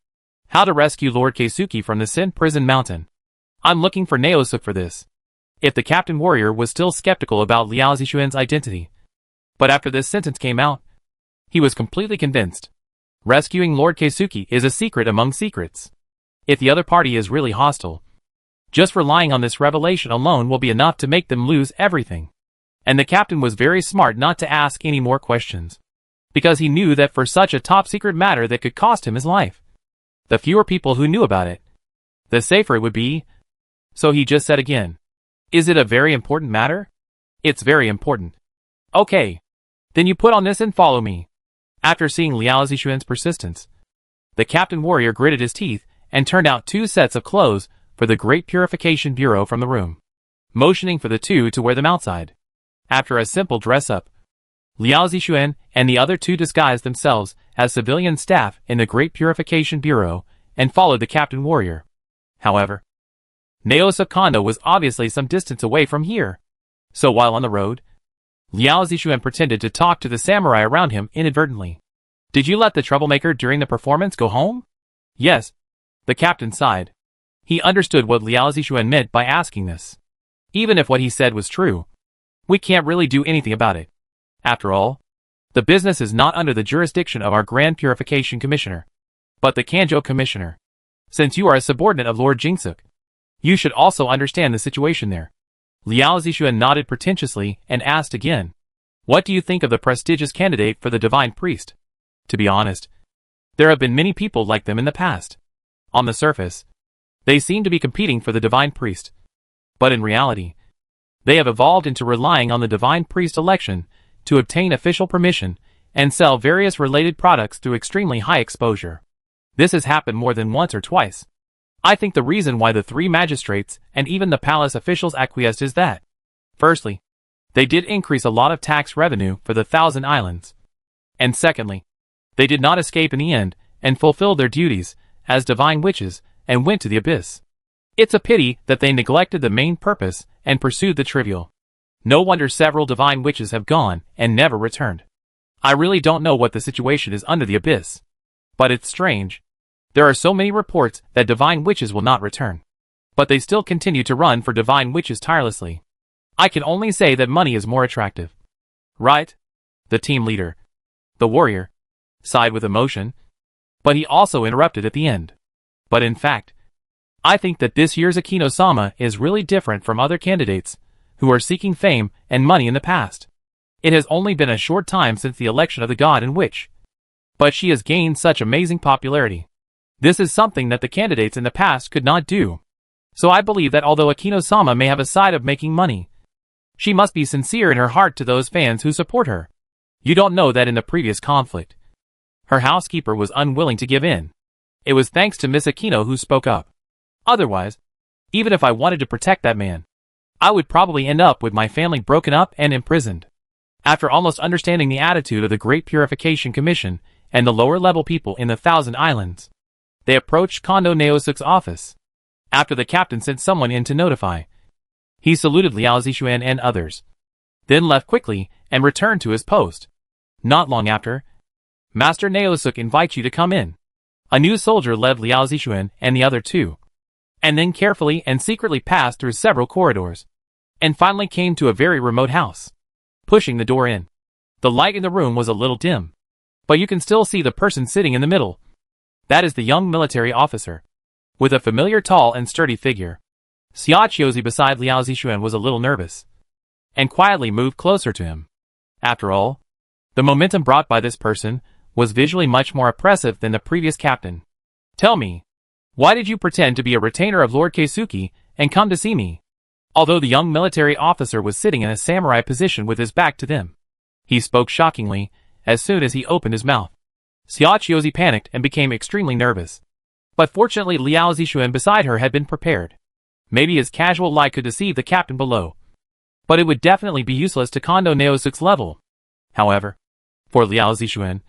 how to rescue Lord Keisuke from the Sin Prison Mountain. I'm looking for Naosuk for this. If the captain warrior was still skeptical about Liao Zixuan's identity, but after this sentence came out, he was completely convinced. Rescuing Lord Keisuke is a secret among secrets. If the other party is really hostile, just relying on this revelation alone will be enough to make them lose everything. And the captain was very smart not to ask any more questions, because he knew that for such a top-secret matter that could cost him his life, the fewer people who knew about it, the safer it would be. So he just said again, is it a very important matter? It's very important. Okay. Then you put on this and follow me. After seeing Liao Zixuan's persistence, the captain warrior gritted his teeth and turned out 2 sets of clothes for the Great Purification Bureau from the room, motioning for the 2 to wear them outside. After a simple dress-up, Liao Zixuan and the other 2 disguised themselves as civilian staff in the Great Purification Bureau and followed the captain warrior. However, Naosuk Kondo was obviously some distance away from here, so while on the road, Liao Zixuan pretended to talk to the samurai around him inadvertently. "Did you let the troublemaker during the performance go home?" "Yes." The captain sighed. He understood what Liao Zixuan meant by asking this. Even if what he said was true, we can't really do anything about it. After all, the business is not under the jurisdiction of our Grand Purification Commissioner, but the Kanjo Commissioner. Since you are a subordinate of Lord Jingsuk, you should also understand the situation there. Liao Zixuan nodded pretentiously and asked again, "What do you think of the prestigious candidate for the Divine Priest?" To be honest, there have been many people like them in the past. On the surface, they seem to be competing for the Divine Priest. But in reality, they have evolved into relying on the Divine Priest election to obtain official permission and sell various related products through extremely high exposure. This has happened more than once or twice. I think the reason why the 3 magistrates and even the palace officials acquiesced is that, firstly, they did increase a lot of tax revenue for the 1,000 Islands, and secondly, they did not escape in the end and fulfilled their duties as divine witches and went to the abyss. It's a pity that they neglected the main purpose and pursued the trivial. No wonder several divine witches have gone and never returned. I really don't know what the situation is under the abyss, but it's strange. There are so many reports that divine witches will not return, but they still continue to run for divine witches tirelessly. I can only say that money is more attractive. Right? The team leader, the warrior, sighed with emotion, but he also interrupted at the end. But in fact, I think that this year's Akino-sama is really different from other candidates who are seeking fame and money in the past. It has only been a short time since the election of the god and witch, but she has gained such amazing popularity. This is something that the candidates in the past could not do. So I believe that although Akino-sama may have a side of making money, she must be sincere in her heart to those fans who support her. You don't know that in the previous conflict, her housekeeper was unwilling to give in. It was thanks to Miss Aquino who spoke up. Otherwise, even if I wanted to protect that man, I would probably end up with my family broken up and imprisoned. After almost understanding the attitude of the Great Purification Commission and the lower-level people in the 1,000 Islands, they approached Kondo Naosuk's office. After the captain sent someone in to notify, he saluted Liao Zixuan and others, then left quickly and returned to his post. Not long after, "Master Naosuk invites you to come in." A new soldier led Liao Zixuan and the other 2, and then carefully and secretly passed through several corridors, and finally came to a very remote house. Pushing the door in, the light in the room was a little dim, but you can still see the person sitting in the middle. That is the young military officer, with a familiar tall and sturdy figure. Xiaochiozi beside Liao Zixuan was a little nervous, and quietly moved closer to him. After all, the momentum brought by this person was visually much more oppressive than the previous captain. "Tell me, why did you pretend to be a retainer of Lord Keisuke and come to see me?" Although the young military officer was sitting in a samurai position with his back to them, he spoke shockingly as soon as he opened his mouth. Xiaochiozi panicked and became extremely nervous. But fortunately Liao Zixuan beside her had been prepared. Maybe his casual lie could deceive the captain below, but it would definitely be useless to Kondo Naosuk's level. However, for Liao Zixuan,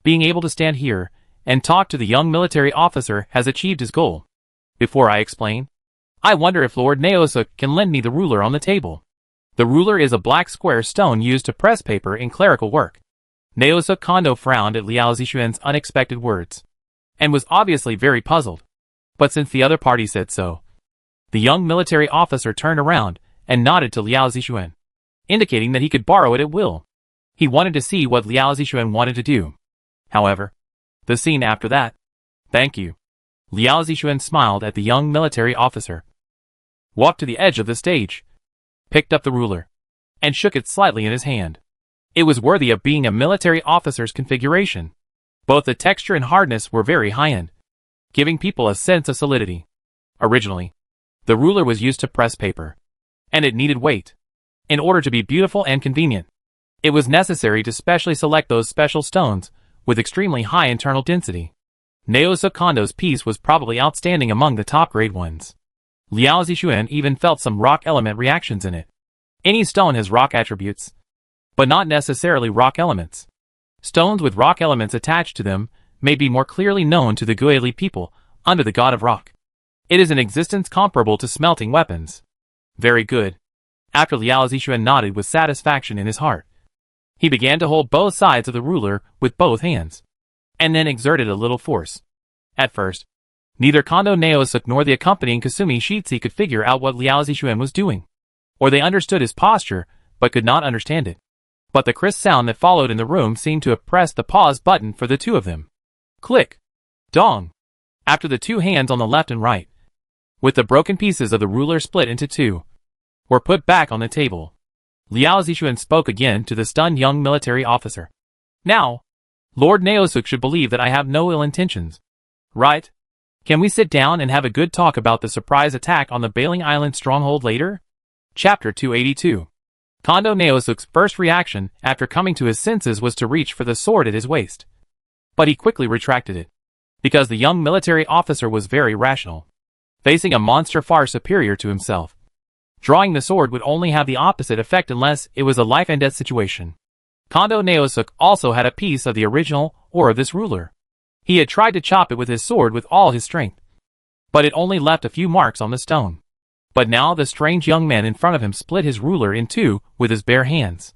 being able to stand here and talk to the young military officer has achieved his goal. Before I explain, I wonder if Lord Naosuk can lend me the ruler on the table. The ruler is a black square stone used to press paper in clerical work. Naosuk Kondo frowned at Liao Zixuan's unexpected words, and was obviously very puzzled. But since the other party said so, the young military officer turned around and nodded to Liao Zixuan, indicating that he could borrow it at will. He wanted to see what Liao Zixuan wanted to do. However, the scene after that. "Thank you." Liao Zixuan smiled at the young military officer, walked to the edge of the stage, picked up the ruler, and shook it slightly in his hand. It was worthy of being a military officer's configuration. Both the texture and hardness were very high-end, giving people a sense of solidity. Originally, the ruler was used to press paper, and it needed weight. In order to be beautiful and convenient, it was necessary to specially select those special stones with extremely high internal density. Naosuk Kondo's piece was probably outstanding among the top-grade ones. Liao Zixuan even felt some rock element reactions in it. Any stone has rock attributes, but not necessarily rock elements. Stones with rock elements attached to them may be more clearly known to the Guili people under the god of rock. It is an existence comparable to smelting weapons. Very good. After Liao Zixuan nodded with satisfaction in his heart, he began to hold both sides of the ruler with both hands, and then exerted a little force. At first, neither Kondo Naosuk nor the accompanying Kasumi Shitsi could figure out what Liao Zixuan was doing, or they understood his posture, but could not understand it. But the crisp sound that followed in the room seemed to have pressed the pause button for the two of them. Click! Dong! After the two hands on the left and right, with the broken pieces of the ruler split into two, were put back on the table, Liao Zixuan spoke again to the stunned young military officer. Now, Lord Naosuk should believe that I have no ill intentions. Right? Can we sit down and have a good talk about the surprise attack on the Bailing Island stronghold later? Chapter 282. Kondo Naosuk's first reaction after coming to his senses was to reach for the sword at his waist. But he quickly retracted it, because the young military officer was very rational, facing a monster far superior to himself. Drawing the sword would only have the opposite effect unless it was a life and death situation. Kondo Naosuk also had a piece of the original ore of this ruler. He had tried to chop it with his sword with all his strength, but it only left a few marks on the stone. But now the strange young man in front of him split his ruler in two with his bare hands.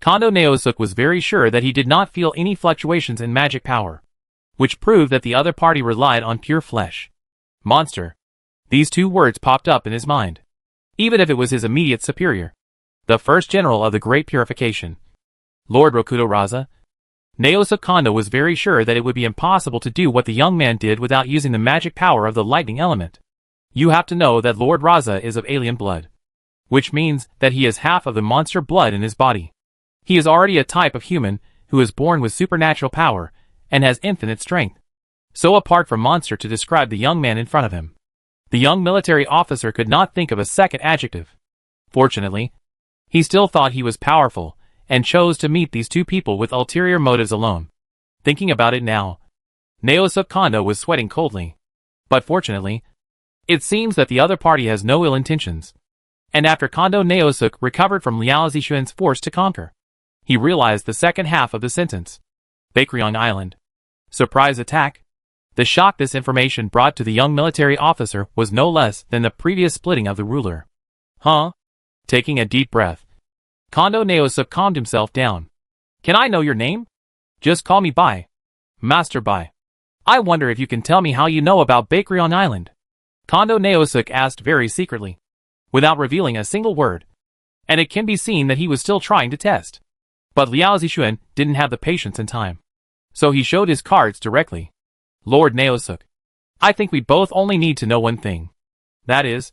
Kondo Naosuk was very sure that he did not feel any fluctuations in magic power, which proved that the other party relied on pure flesh. Monster. These two words popped up in his mind, even if it was his immediate superior, the first general of the Great Purification, Lord Rokudo Raza. Naosuk Kondo was very sure that it would be impossible to do what the young man did without using the magic power of the lightning element. You have to know that Lord Raza is of alien blood, which means that he has half of the monster blood in his body. He is already a type of human who is born with supernatural power and has infinite strength. So apart from monster to describe the young man in front of him, the young military officer could not think of a second adjective. Fortunately, he still thought he was powerful and chose to meet these two people with ulterior motives alone. Thinking about it now, Naosuk Kondo was sweating coldly. But fortunately, it seems that the other party has no ill intentions. And after Kondo Naosuk recovered from Liao Zixuan's force to conquer, he realized the second half of the sentence. Baekryong Island. Surprise attack? The shock this information brought to the young military officer was no less than the previous splitting of the ruler. Huh? Taking a deep breath, Kondo Naosuk calmed himself down. Can I know your name? Just call me Bai. Master Bai. I wonder if you can tell me how you know about Baekryong Island. Kondo Naosuk asked very secretly, without revealing a single word, and it can be seen that he was still trying to test. But Liao Zixuan didn't have the patience and time, so he showed his cards directly. Lord Naosuk, I think we both only need to know one thing. That is,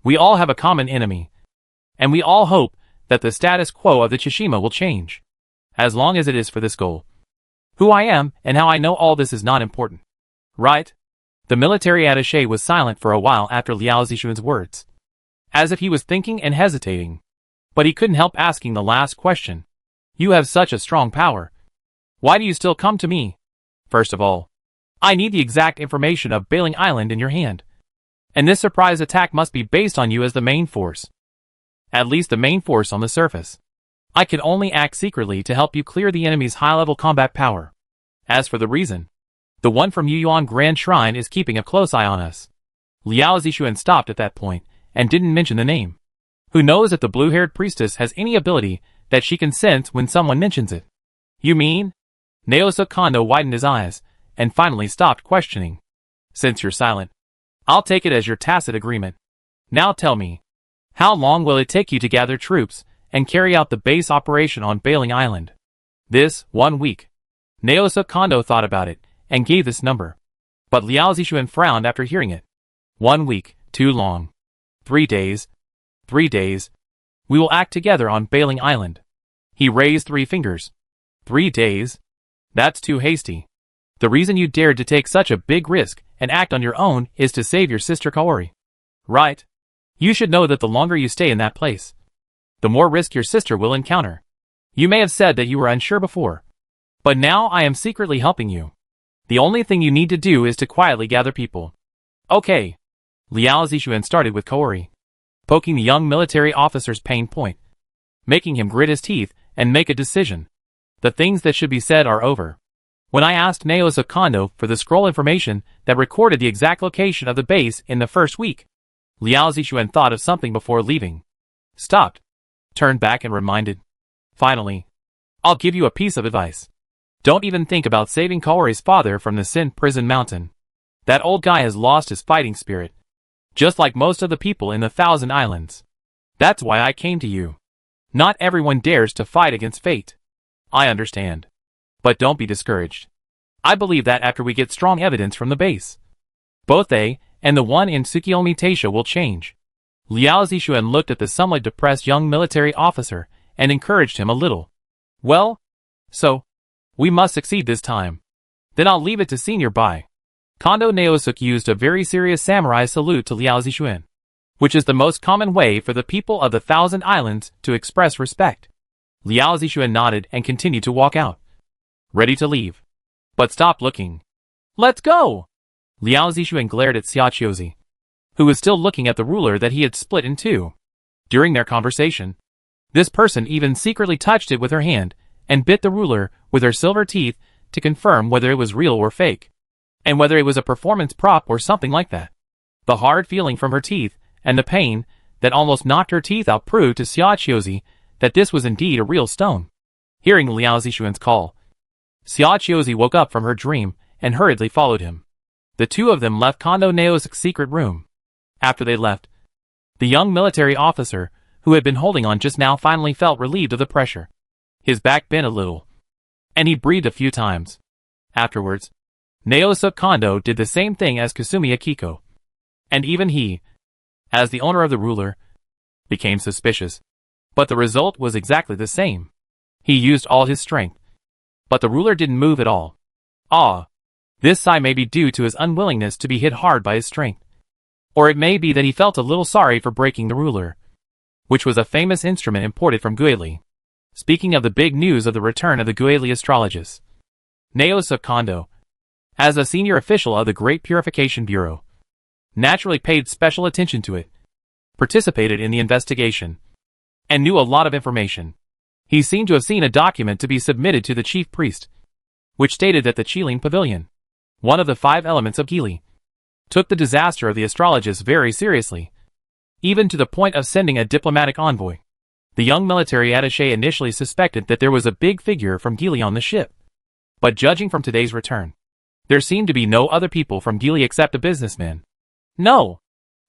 we all have a common enemy, and we all hope that the status quo of the Tsushima will change, as long as it is for this goal. Who I am and how I know all this is not important. Right? The military attaché was silent for a while after Liao Zixuan's words, as if he was thinking and hesitating. But he couldn't help asking the last question. You have such a strong power. Why do you still come to me? First of all, I need the exact information of Bailing Island in your hand. And this surprise attack must be based on you as the main force. At least the main force on the surface. I can only act secretly to help you clear the enemy's high-level combat power. As for the reason, the one from Yuyuan Grand Shrine is keeping a close eye on us. Liao Zixuan stopped at that point, and didn't mention the name. Who knows if the blue-haired priestess has any ability that she can sense when someone mentions it? You mean? Naosuk Kondo widened his eyes, and finally stopped questioning. Since you're silent, I'll take it as your tacit agreement. Now tell me, how long will it take you to gather troops and carry out the base operation on Bailing Island? This, 1 week. Naosuk Kondo thought about it, and gave this number. But Liao Zixuan frowned after hearing it. 1 week, too long. 3 days. 3 days. We will act together on Bailing Island. He raised 3 fingers. 3 days? That's too hasty. The reason you dared to take such a big risk and act on your own is to save your sister Kaori. Right? You should know that the longer you stay in that place, the more risk your sister will encounter. You may have said that you were unsure before, but now I am secretly helping you. The only thing you need to do is to quietly gather people. Okay. Liao Zixuan started with Kaori, poking the young military officer's pain point, making him grit his teeth and make a decision. The things that should be said are over. When I asked Naosa Kondo for the scroll information that recorded the exact location of the base in the first week, Liao Zixuan thought of something before leaving. Stopped, turned back and reminded. Finally, I'll give you a piece of advice. Don't even think about saving Kaori's father from the Sin Prison Mountain. That old guy has lost his fighting spirit, just like most of the people in the Thousand Islands. That's why I came to you. Not everyone dares to fight against fate. I understand. But don't be discouraged. I believe that after we get strong evidence from the base, both they and the one in Tsukiyomi Taisha will change. Liao Zixuan looked at the somewhat depressed young military officer and encouraged him a little. Well, so, we must succeed this time. Then I'll leave it to Senior Bai. Kondo Naosuk used a very serious samurai salute to Liao Zixuan, which is the most common way for the people of the Thousand Islands to express respect. Liao Zixuan nodded and continued to walk out, ready to leave. But stop looking. Let's go! Liao Zixuan glared at Xiaochiozi, who was still looking at the ruler that he had split in two. During their conversation, this person even secretly touched it with her hand and bit the ruler with her silver teeth to confirm whether it was real or fake, and whether it was a performance prop or something like that. The hard feeling from her teeth and the pain that almost knocked her teeth out proved to Xiaochiozi that this was indeed a real stone. Hearing Liao Zixuan's call, Xiaochiozi woke up from her dream and hurriedly followed him. The two of them left Kondo Naosuk's secret room. After they left, the young military officer, who had been holding on just now, finally felt relieved of the pressure. His back bent a little, and he breathed a few times. Afterwards, Naosuk Kondo did the same thing as Kasumi Akiko. And even he, as the owner of the ruler, became suspicious. But the result was exactly the same. He used all his strength, but the ruler didn't move at all. This sigh may be due to his unwillingness to be hit hard by his strength. Or it may be that he felt a little sorry for breaking the ruler, which was a famous instrument imported from Guili. Speaking of the big news of the return of the Guili astrologist, Naosuk Kondo, as a senior official of the Great Purification Bureau, naturally paid special attention to it, participated in the investigation, and knew a lot of information. He seemed to have seen a document to be submitted to the chief priest, which stated that the Qilin Pavilion, one of the 5 elements of Guili, took the disaster of the astrologists very seriously, even to the point of sending a diplomatic envoy. The young military attaché initially suspected that there was a big figure from Guili on the ship, but judging from today's return, there seemed to be no other people from Guili except a businessman. No!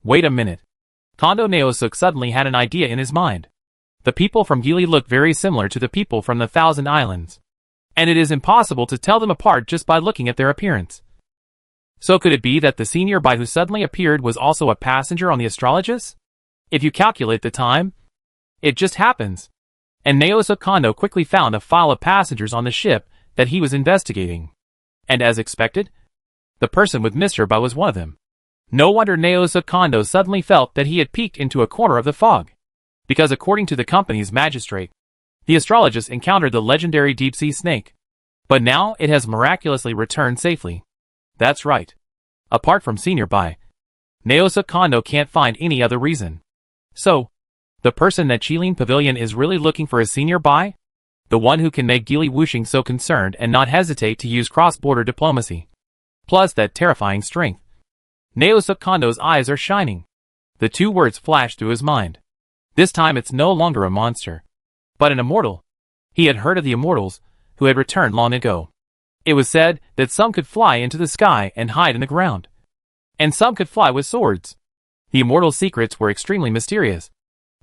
Wait a minute. Kondo Naosuk suddenly had an idea in his mind. The people from Guili look very similar to the people from the Thousand Islands, and it is impossible to tell them apart just by looking at their appearance. So could it be that the senior Bai who suddenly appeared was also a passenger on the astrologist? If you calculate the time, it just happens. And Naosuk Kondo quickly found a file of passengers on the ship that he was investigating. And as expected, the person with Mr. Bai was one of them. No wonder Naosuk Kondo suddenly felt that he had peeked into a corner of the fog, because according to the company's magistrate, the astrologist encountered the legendary deep-sea snake. But now it has miraculously returned safely. That's right. Apart from Senior Bai, Naosuk Kondo can't find any other reason. So, the person that Qilin Pavilion is really looking for is Senior Bai? The one who can make Guili Wuxing so concerned and not hesitate to use cross-border diplomacy. Plus that terrifying strength. Naosuk Kondo's eyes are shining. The 2 words flashed through his mind. This time it's no longer a monster, but an immortal. He had heard of the immortals, who had returned long ago. It was said that some could fly into the sky and hide in the ground, and some could fly with swords. The immortals' secrets were extremely mysterious,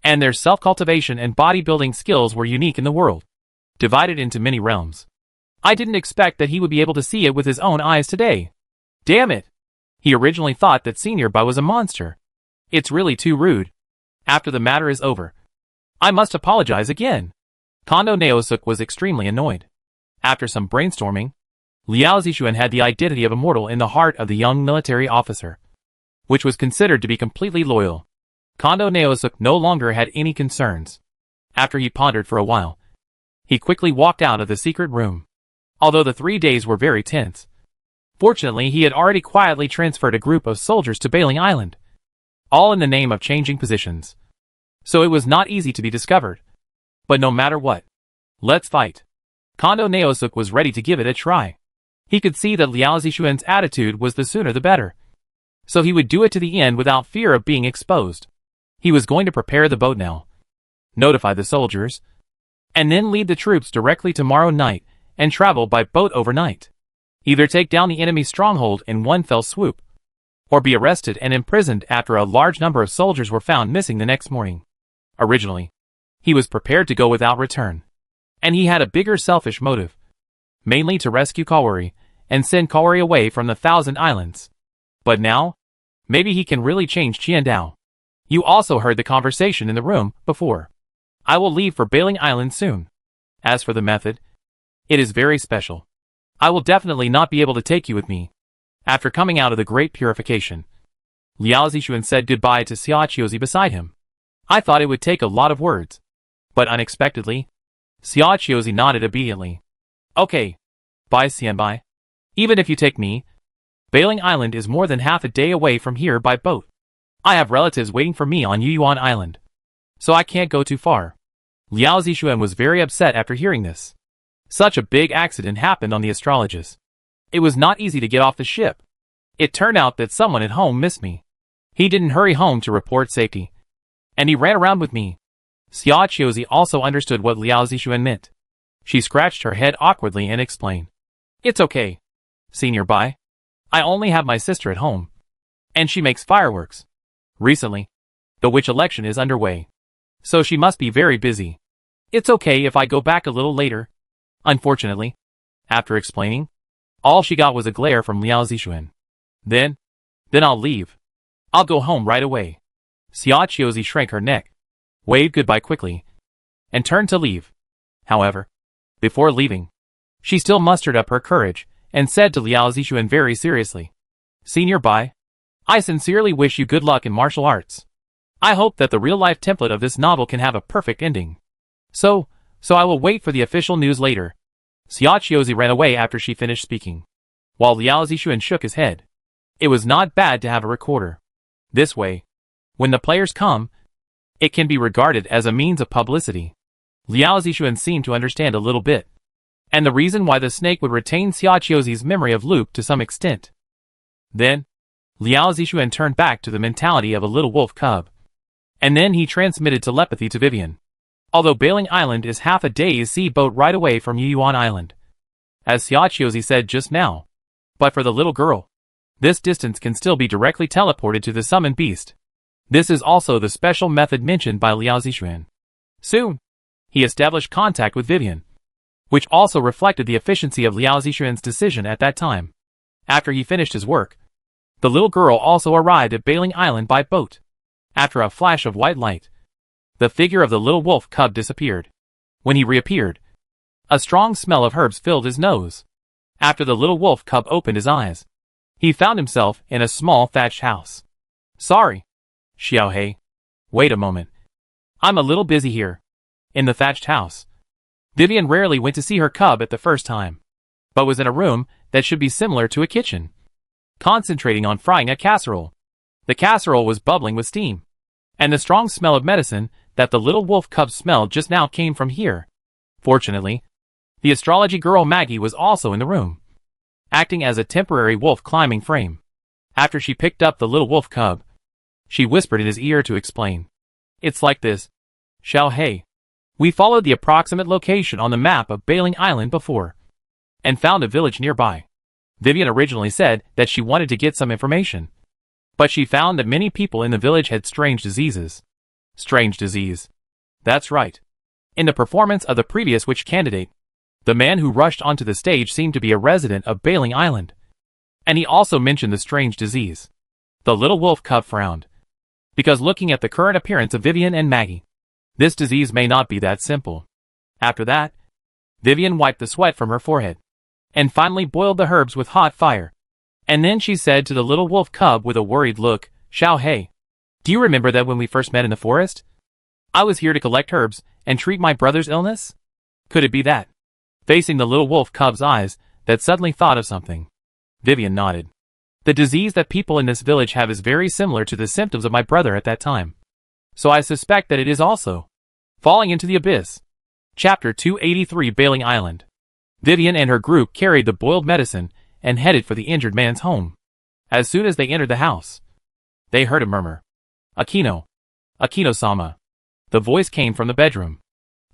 and their self-cultivation and bodybuilding skills were unique in the world, divided into many realms. I didn't expect that he would be able to see it with his own eyes today. Damn it! He originally thought that Senior Bai was a monster. It's really too rude. After the matter is over, I must apologize again. Kondo Naosuk was extremely annoyed. After some brainstorming, Liao Zixuan had the identity of immortal in the heart of the young military officer, which was considered to be completely loyal. Kondo Naosuk no longer had any concerns. After he pondered for a while, he quickly walked out of the secret room. Although the 3 days were very tense, Fortunately, he had already quietly transferred a group of soldiers to Bailing Island, all in the name of changing positions. So it was not easy to be discovered. But no matter what, let's fight. Kondo Naosuk was ready to give it a try. He could see that Liao Zixuan's attitude was the sooner the better. So he would do it to the end without fear of being exposed. He was going to prepare the boat now, notify the soldiers, and then lead the troops directly tomorrow night and travel by boat overnight. Either take down the enemy stronghold in one fell swoop, or be arrested and imprisoned after a large number of soldiers were found missing the next morning. Originally, he was prepared to go without return, and he had a bigger selfish motive, mainly to rescue Kawari and send Kawari away from the Thousand Islands. But now, maybe he can really change Qiandao. You also heard the conversation in the room before. I will leave for Bailing Island soon. As for the method, it is very special. I will definitely not be able to take you with me. After coming out of the Great Purification, Liao Zixuan said goodbye to Xia Qiuzi beside him. I thought it would take a lot of words, but unexpectedly, Xia Qiuzi nodded obediently. Okay. Bye, Xianbai. Even if you take me, Bailing Island is more than half a day away from here by boat. I have relatives waiting for me on Yuyuan Island, so I can't go too far. Liao Zixuan was very upset after hearing this. Such a big accident happened on the Astrologus. It was not easy to get off the ship. It turned out that someone at home missed me. He didn't hurry home to report safety, and he ran around with me. Xia Qiuzi also understood what Liao Zixuan meant. She scratched her head awkwardly and explained. It's okay, Senior Bai. I only have my sister at home, and she makes fireworks. Recently, the witch election is underway, so she must be very busy. It's okay if I go back a little later. Unfortunately, after explaining, all she got was a glare from Liao Zixuan. Then I'll leave. I'll go home right away. Xia Qiuzi shrank her neck, waved goodbye quickly, and turned to leave. However, before leaving, she still mustered up her courage and said to Liao Zixuan very seriously, Senior Bai, I sincerely wish you good luck in martial arts. I hope that the real-life template of this novel can have a perfect ending. So I will wait for the official news later. Xia Qiuzi ran away after she finished speaking, while Liao Zixuan shook his head. It was not bad to have a recorder. This way, when the players come, it can be regarded as a means of publicity. Liao Zixuan seemed to understand a little bit, and the reason why the snake would retain Xia Qiuzi's memory of Luke to some extent. Then, Liao Zixuan turned back to the mentality of a little wolf cub, and then he transmitted telepathy to Vivian. Although Bailing Island is half a day's sea boat ride away from Yuyuan Island, as Xia Qiuzi said just now, but for the little girl, this distance can still be directly teleported to the summoned beast. This is also the special method mentioned by Liao Zixuan. Soon, he established contact with Vivian, which also reflected the efficiency of Liao Zixuan's decision at that time. After he finished his work, the little girl also arrived at Bailing Island by boat. After a flash of white light, the figure of the little wolf cub disappeared. When he reappeared, a strong smell of herbs filled his nose. After the little wolf cub opened his eyes, he found himself in a small thatched house. Sorry, Xiaohei. Wait a moment. I'm a little busy here. In the thatched house, Vivian rarely went to see her cub at the first time, but was in a room that should be similar to a kitchen, concentrating on frying a casserole. The casserole was bubbling with steam, and the strong smell of medicine that the little wolf cub smelled just now came from here. Fortunately, the astrology girl Maggie was also in the room, acting as a temporary wolf climbing frame. After she picked up the little wolf cub, she whispered in his ear to explain. It's like this, Xiaohei. We followed the approximate location on the map of Bailing Island before, and found a village nearby. Vivian originally said that she wanted to get some information, but she found that many people in the village had strange diseases. Strange disease. That's right. In the performance of the previous witch candidate, the man who rushed onto the stage seemed to be a resident of Bailing Island, and he also mentioned the strange disease. The little wolf cub frowned, because looking at the current appearance of Vivian and Maggie, this disease may not be that simple. After that, Vivian wiped the sweat from her forehead, and finally boiled the herbs with hot fire. And then she said to the little wolf cub with a worried look, Xiaohei, do you remember that when we first met in the forest? I was here to collect herbs and treat my brother's illness? Could it be that? Facing the little wolf cub's eyes, that suddenly thought of something. Vivian nodded. The disease that people in this village have is very similar to the symptoms of my brother at that time. So I suspect that it is also falling into the abyss. Chapter 283 Bailing Island. Vivian and her group carried the boiled medicine and headed for the injured man's home. As soon as they entered the house, they heard a murmur. Akino. Akino-sama. The voice came from the bedroom.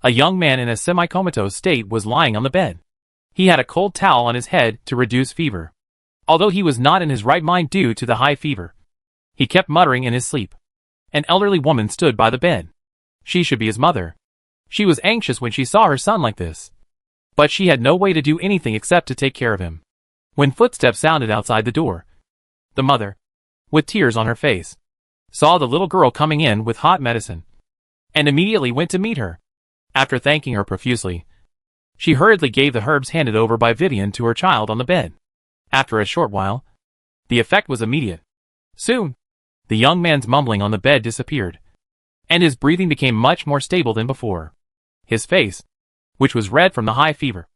A young man in a semi-comatose state was lying on the bed. He had a cold towel on his head to reduce fever. Although he was not in his right mind due to the high fever, he kept muttering in his sleep. An elderly woman stood by the bed. She should be his mother. She was anxious when she saw her son like this. But she had no way to do anything except to take care of him. When footsteps sounded outside the door, the mother, with tears on her face, saw the little girl coming in with hot medicine, and immediately went to meet her. After thanking her profusely, she hurriedly gave the herbs handed over by Vivian to her child on the bed. After a short while, the effect was immediate. Soon, the young man's mumbling on the bed disappeared, and his breathing became much more stable than before. His face, which was red from the high fever,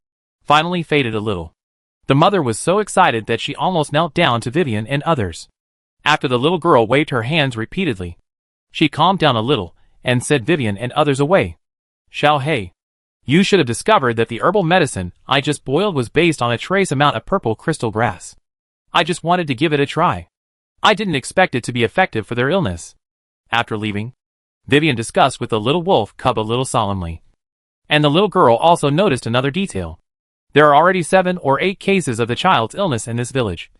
finally faded a little. The mother was so excited that she almost knelt down to Vivian and others. After the little girl waved her hands repeatedly, she calmed down a little and said Vivian and others away. Xiao Hei, you should have discovered that the herbal medicine I just boiled was based on a trace amount of purple crystal grass. I just wanted to give it a try. I didn't expect it to be effective for their illness. After leaving, Vivian discussed with the little wolf cub a little solemnly. And the little girl also noticed another detail. There are already 7 or 8 cases of the child's illness in this village,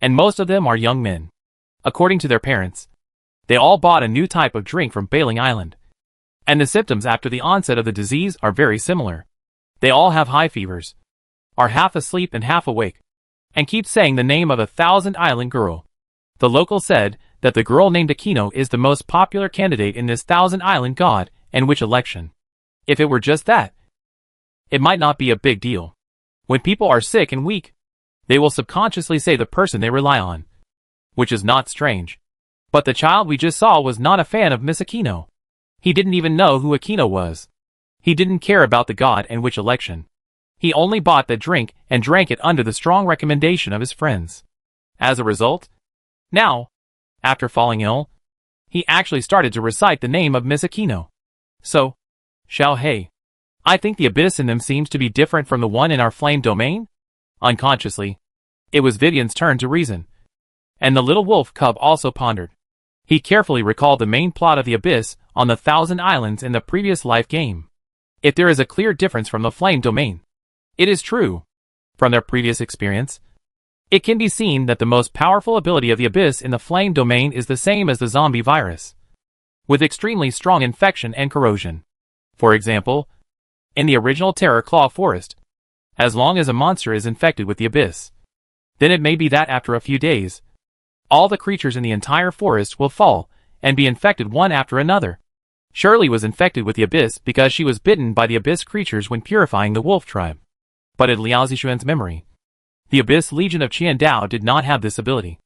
and most of them are young men. According to their parents, they all bought a new type of drink from Bailing Island. And the symptoms after the onset of the disease are very similar. They all have high fevers, are half asleep and half awake, and keep saying the name of a Thousand Island girl. The local said that the girl named Akino is the most popular candidate in this Thousand Island god and witch election. If it were just that, it might not be a big deal. When people are sick and weak, they will subconsciously say the person they rely on, which is not strange. But the child we just saw was not a fan of Miss Akino. He didn't even know who Akino was. He didn't care about the god and witch election. He only bought the drink and drank it under the strong recommendation of his friends. As a result, now, after falling ill, he actually started to recite the name of Miss Akino. So, Xiao Hei, I think the abyss in them seems to be different from the one in our flame domain? Unconsciously, it was Vivian's turn to reason. And the little wolf cub also pondered. He carefully recalled the main plot of the abyss on the Thousand Islands in the previous life game. If there is a clear difference from the flame domain, it is true. From their previous experience, it can be seen that the most powerful ability of the abyss in the flame domain is the same as the zombie virus, with extremely strong infection and corrosion. For example, in the original Terror Claw Forest, as long as a monster is infected with the abyss, then it may be that after a few days, all the creatures in the entire forest will fall and be infected one after another. Shirley was infected with the abyss because she was bitten by the abyss creatures when purifying the wolf tribe. But in Liao Zixuan's memory, the Abyss Legion of Qiandao did not have this ability.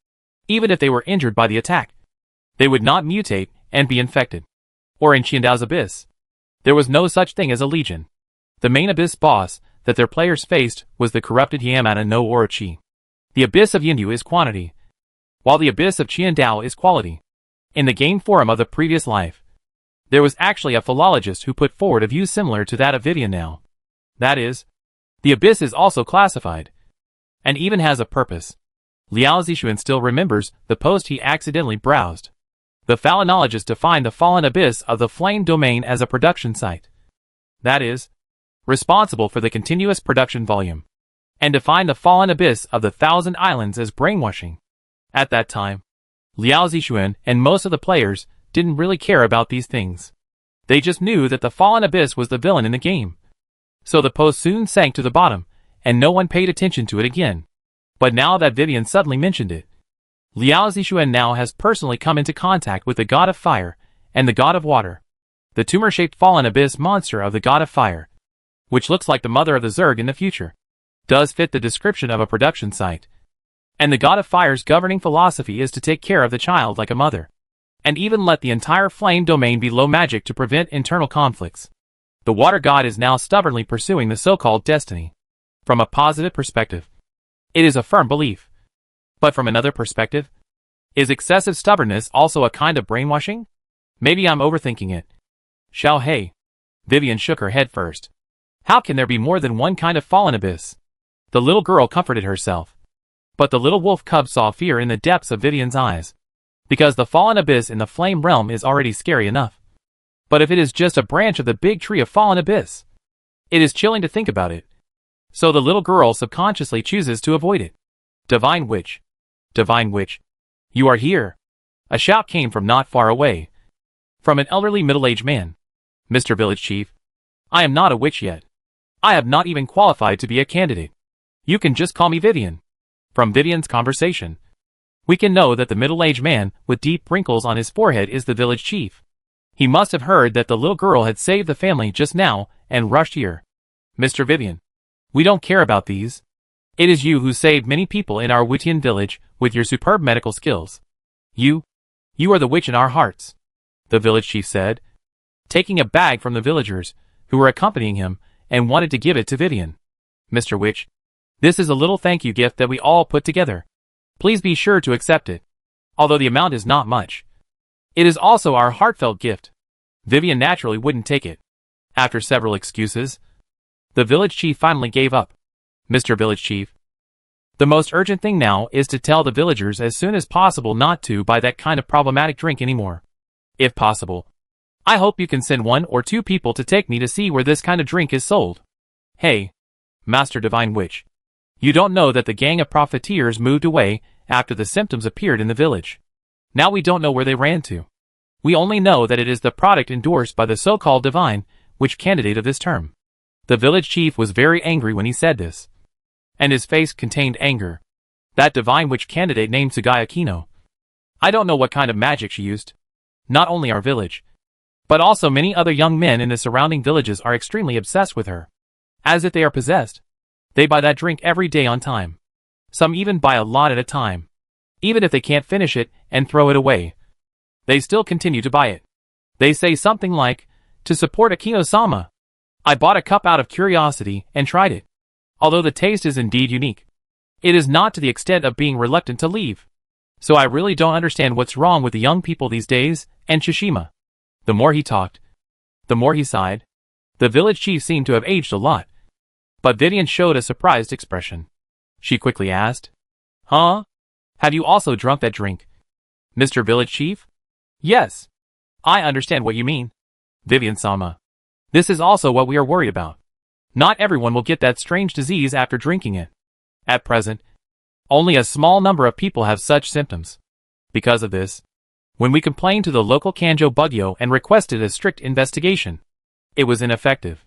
Even if they were injured by the attack, they would not mutate and be infected. Or in Qiandao's Abyss, there was no such thing as a legion. The main Abyss boss that their players faced was the corrupted Yamata no Orochi. The Abyss of Yinyu is quantity, while the Abyss of Qiandao is quality. In the game forum of the previous life, there was actually a philologist who put forward a view similar to that of Vivian now. That is, the Abyss is also classified, and even has a purpose. Liao Zixuan still remembers the post he accidentally browsed. The phallonologist defined the fallen abyss of the flame domain as a production site. That is, responsible for the continuous production volume, and defined the fallen abyss of the Thousand Islands as brainwashing. At that time, Liao Zixuan and most of the players didn't really care about these things. They just knew that the fallen abyss was the villain in the game. So the post soon sank to the bottom, and no one paid attention to it again. But now that Vivian suddenly mentioned it, Liao Zixuan now has personally come into contact with the god of fire and the god of water. The tumor-shaped fallen abyss monster of the god of fire, which looks like the mother of the Zerg in the future, does fit the description of a production site. And the god of fire's governing philosophy is to take care of the child like a mother, and even let the entire flame domain be low magic to prevent internal conflicts. The water god is now stubbornly pursuing the so-called destiny. From a positive perspective, it is a firm belief. But from another perspective, is excessive stubbornness also a kind of brainwashing? Maybe I'm overthinking it. Xiao Hei. Vivian shook her head first. How can there be more than one kind of fallen abyss? The little girl comforted herself. But the little wolf cub saw fear in the depths of Vivian's eyes. Because the fallen abyss in the flame realm is already scary enough. But if it is just a branch of the big tree of fallen abyss, it is chilling to think about it. So the little girl subconsciously chooses to avoid it. Divine Witch. Divine Witch. You are here. A shout came from not far away. From an elderly middle-aged man. Mr. Village Chief. I am not a witch yet. I have not even qualified to be a candidate. You can just call me Vivian. From Vivian's conversation, we can know that the middle-aged man with deep wrinkles on his forehead is the village chief. He must have heard that the little girl had saved the family just now and rushed here. Mr. Vivian. We don't care about these. It is you who saved many people in our Wutian village with your superb medical skills. You are the witch in our hearts, the village chief said, taking a bag from the villagers who were accompanying him and wanted to give it to Vivian. Mr. Witch, this is a little thank you gift that we all put together. Please be sure to accept it. Although the amount is not much, it is also our heartfelt gift. Vivian naturally wouldn't take it. After several excuses, the village chief finally gave up. Mr. Village Chief, the most urgent thing now is to tell the villagers as soon as possible not to buy that kind of problematic drink anymore. If possible, I hope you can send 1 or 2 people to take me to see where this kind of drink is sold. Hey, Master Divine Witch, you don't know that the gang of profiteers moved away after the symptoms appeared in the village. Now we don't know where they ran to. We only know that it is the product endorsed by the so-called Divine Witch candidate of this term. The village chief was very angry when he said this. And his face contained anger. That Divine Witch candidate named Sugaya Kino. I don't know what kind of magic she used. Not only our village, but also many other young men in the surrounding villages are extremely obsessed with her. As if they are possessed. They buy that drink every day on time. Some even buy a lot at a time. Even if they can't finish it and throw it away, they still continue to buy it. They say something like, to support Akino-sama. I bought a cup out of curiosity and tried it. Although the taste is indeed unique, it is not to the extent of being reluctant to leave. So I really don't understand what's wrong with the young people these days, and Shishima. The more he talked, the more he sighed. The village chief seemed to have aged a lot. But Vivian showed a surprised expression. She quickly asked, Huh? Have you also drunk that drink? Mr. Village Chief? Yes. I understand what you mean. Vivian-sama. This is also what we are worried about. Not everyone will get that strange disease after drinking it. At present, only a small number of people have such symptoms. Because of this, when we complained to the local Kanjo Bugyo and requested a strict investigation, it was ineffective.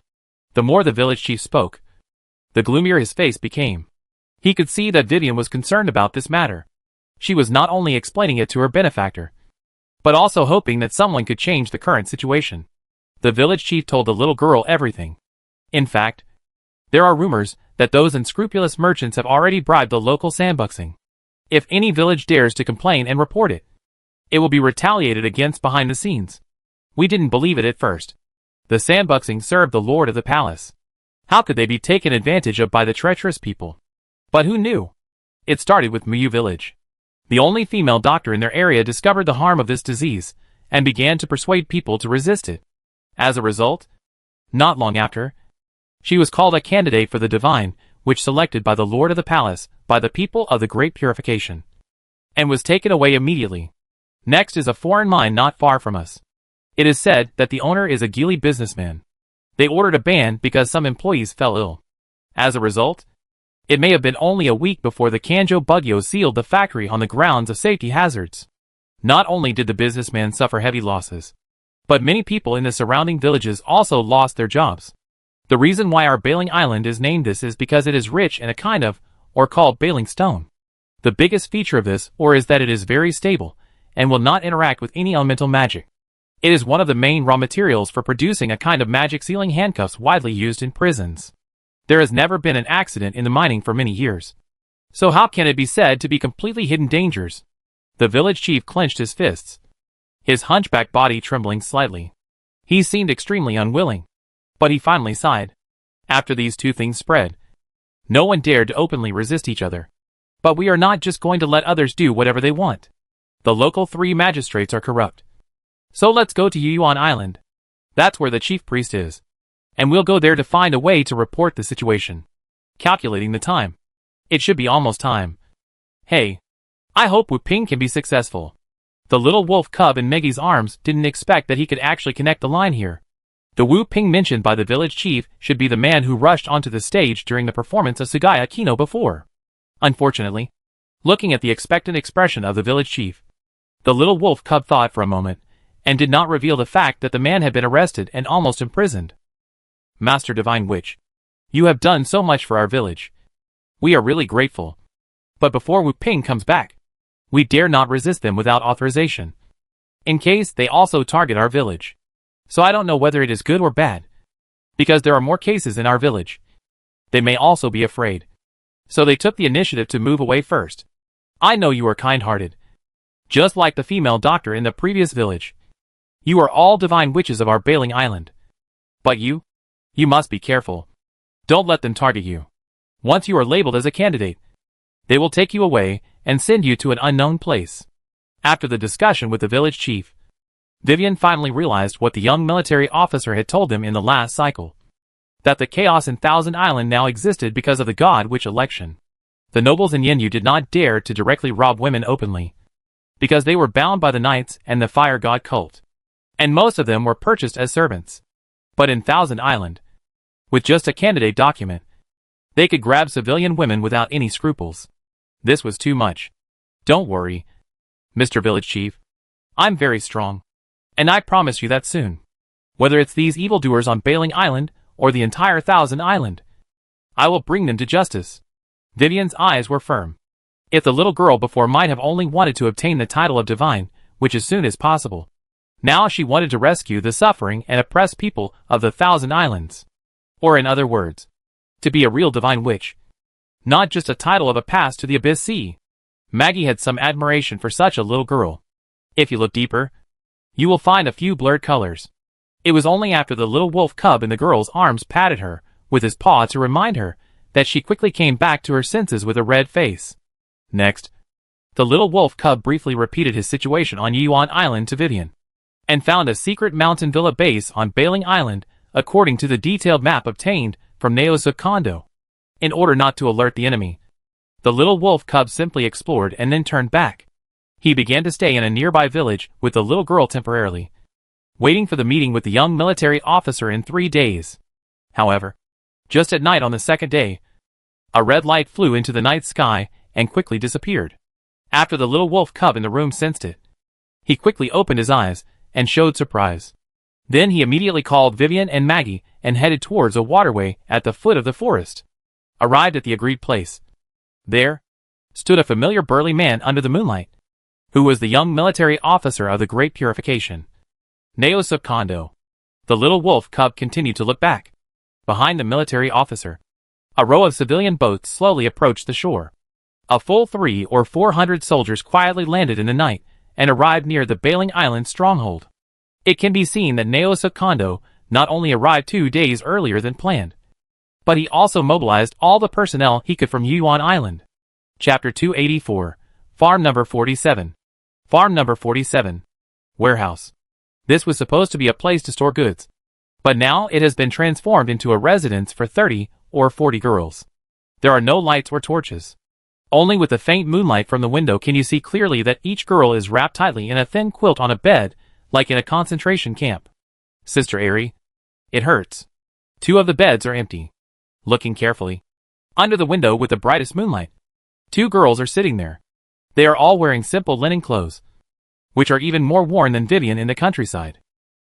The more the village chief spoke, the gloomier his face became. He could see that Vivian was concerned about this matter. She was not only explaining it to her benefactor, but also hoping that someone could change the current situation. The village chief told the little girl everything. In fact, there are rumors that those unscrupulous merchants have already bribed the local sandboxing. If any village dares to complain and report it, it will be retaliated against behind the scenes. We didn't believe it at first. The sandboxing served the lord of the palace. How could they be taken advantage of by the treacherous people? But who knew? It started with Miyu village. The only female doctor in their area discovered the harm of this disease, and began to persuade people to resist it. As a result, not long after, she was called a candidate for the Divine Witch selected by the Lord of the Palace, by the people of the Great Purification, and was taken away immediately. Next is a foreign mine not far from us. It is said that the owner is a Gili businessman. They ordered a ban because some employees fell ill. As a result, it may have been only a week before the Kanjo Bugyo sealed the factory on the grounds of safety hazards. Not only did the businessman suffer heavy losses, but many people in the surrounding villages also lost their jobs. The reason why our Bailing Island is named this is because it is rich in a kind of, or called Bailing Stone. The biggest feature of this ore is that it is very stable, and will not interact with any elemental magic. It is one of the main raw materials for producing a kind of magic sealing handcuffs widely used in prisons. There has never been an accident in the mining for many years. So how can it be said to be completely hidden dangers? The village chief clenched his fists, his hunchback body trembling slightly. He seemed extremely unwilling. But he finally sighed. After these two things spread, no one dared to openly resist each other. But we are not just going to let others do whatever they want. The local 3 magistrates are corrupt. So let's go to Yuyuan Island. That's where the chief priest is. And we'll go there to find a way to report the situation. Calculating the time. It should be almost time. Hey. I hope Wu Ping can be successful. The little wolf cub in Meggy's arms didn't expect that he could actually connect the line here. The Wu Ping mentioned by the village chief should be the man who rushed onto the stage during the performance of Sugaya Kino before. Unfortunately, looking at the expectant expression of the village chief, the little wolf cub thought for a moment, and did not reveal the fact that the man had been arrested and almost imprisoned. Master Divine Witch, you have done so much for our village. We are really grateful. But before Wu Ping comes back, we dare not resist them without authorization. In case they also target our village. So I don't know whether it is good or bad. Because there are more cases in our village. They may also be afraid. So they took the initiative to move away first. I know you are kind-hearted. Just like the female doctor in the previous village. You are all divine witches of our Bailing Island. But you must be careful. Don't let them target you. Once you are labeled as a candidate, they will take you away and send you to an unknown place. After the discussion with the village chief, Vivian finally realized what the young military officer had told them in the last cycle. That the chaos in Thousand Island now existed because of the God Witch election. The nobles in Yenyu did not dare to directly rob women openly, because they were bound by the knights and the fire god cult. And most of them were purchased as servants. But in Thousand Island, with just a candidate document, they could grab civilian women without any scruples. This was too much. Don't worry, Mr. Village Chief. I'm very strong. And I promise you that soon. Whether it's these evildoers on Bailing Island, or the entire Thousand Island, I will bring them to justice. Vivian's eyes were firm. If the little girl before might have only wanted to obtain the title of divine, which as soon as possible, now she wanted to rescue the suffering and oppressed people of the Thousand Islands. Or in other words, to be a real divine witch. Not just a title of a pass to the Abyss Sea. Maggie had some admiration for such a little girl. If you look deeper, you will find a few blurred colors. It was only after the little wolf cub in the girl's arms patted her with his paw to remind her that she quickly came back to her senses with a red face. Next, the little wolf cub briefly repeated his situation on Yuan Island to Vivian, and found a secret mountain villa base on Bailing Island according to the detailed map obtained from Naosuk Kondo. In order not to alert the enemy, the little wolf cub simply explored and then turned back. He began to stay in a nearby village with the little girl temporarily, waiting for the meeting with the young military officer in 3 days. However, just at night on the second day, a red light flew into the night sky and quickly disappeared. After the little wolf cub in the room sensed it, he quickly opened his eyes and showed surprise. Then he immediately called Vivian and Maggie and headed towards a waterway at the foot of the forest. Arrived at the agreed place. There stood a familiar burly man under the moonlight, who was the young military officer of the Great Purification. Naosuk Kondo. The little wolf cub continued to look back. Behind the military officer, a row of civilian boats slowly approached the shore. A full 300 or 400 soldiers quietly landed in the night and arrived near the Bailing Island stronghold. It can be seen that Naosuk Kondo not only arrived 2 days earlier than planned, but he also mobilized all the personnel he could from Yuan Island. Chapter 284. Farm number 47. Farm number 47. Warehouse. This was supposed to be a place to store goods, but now it has been transformed into a residence for 30 or 40 girls. There are no lights or torches. Only with the faint moonlight from the window can you see clearly that each girl is wrapped tightly in a thin quilt on a bed, like in a concentration camp. Sister Airy, it hurts. 2 of the beds are empty. Looking carefully, under the window with the brightest moonlight, 2 girls are sitting there. They are all wearing simple linen clothes, which are even more worn than Vivian in the countryside.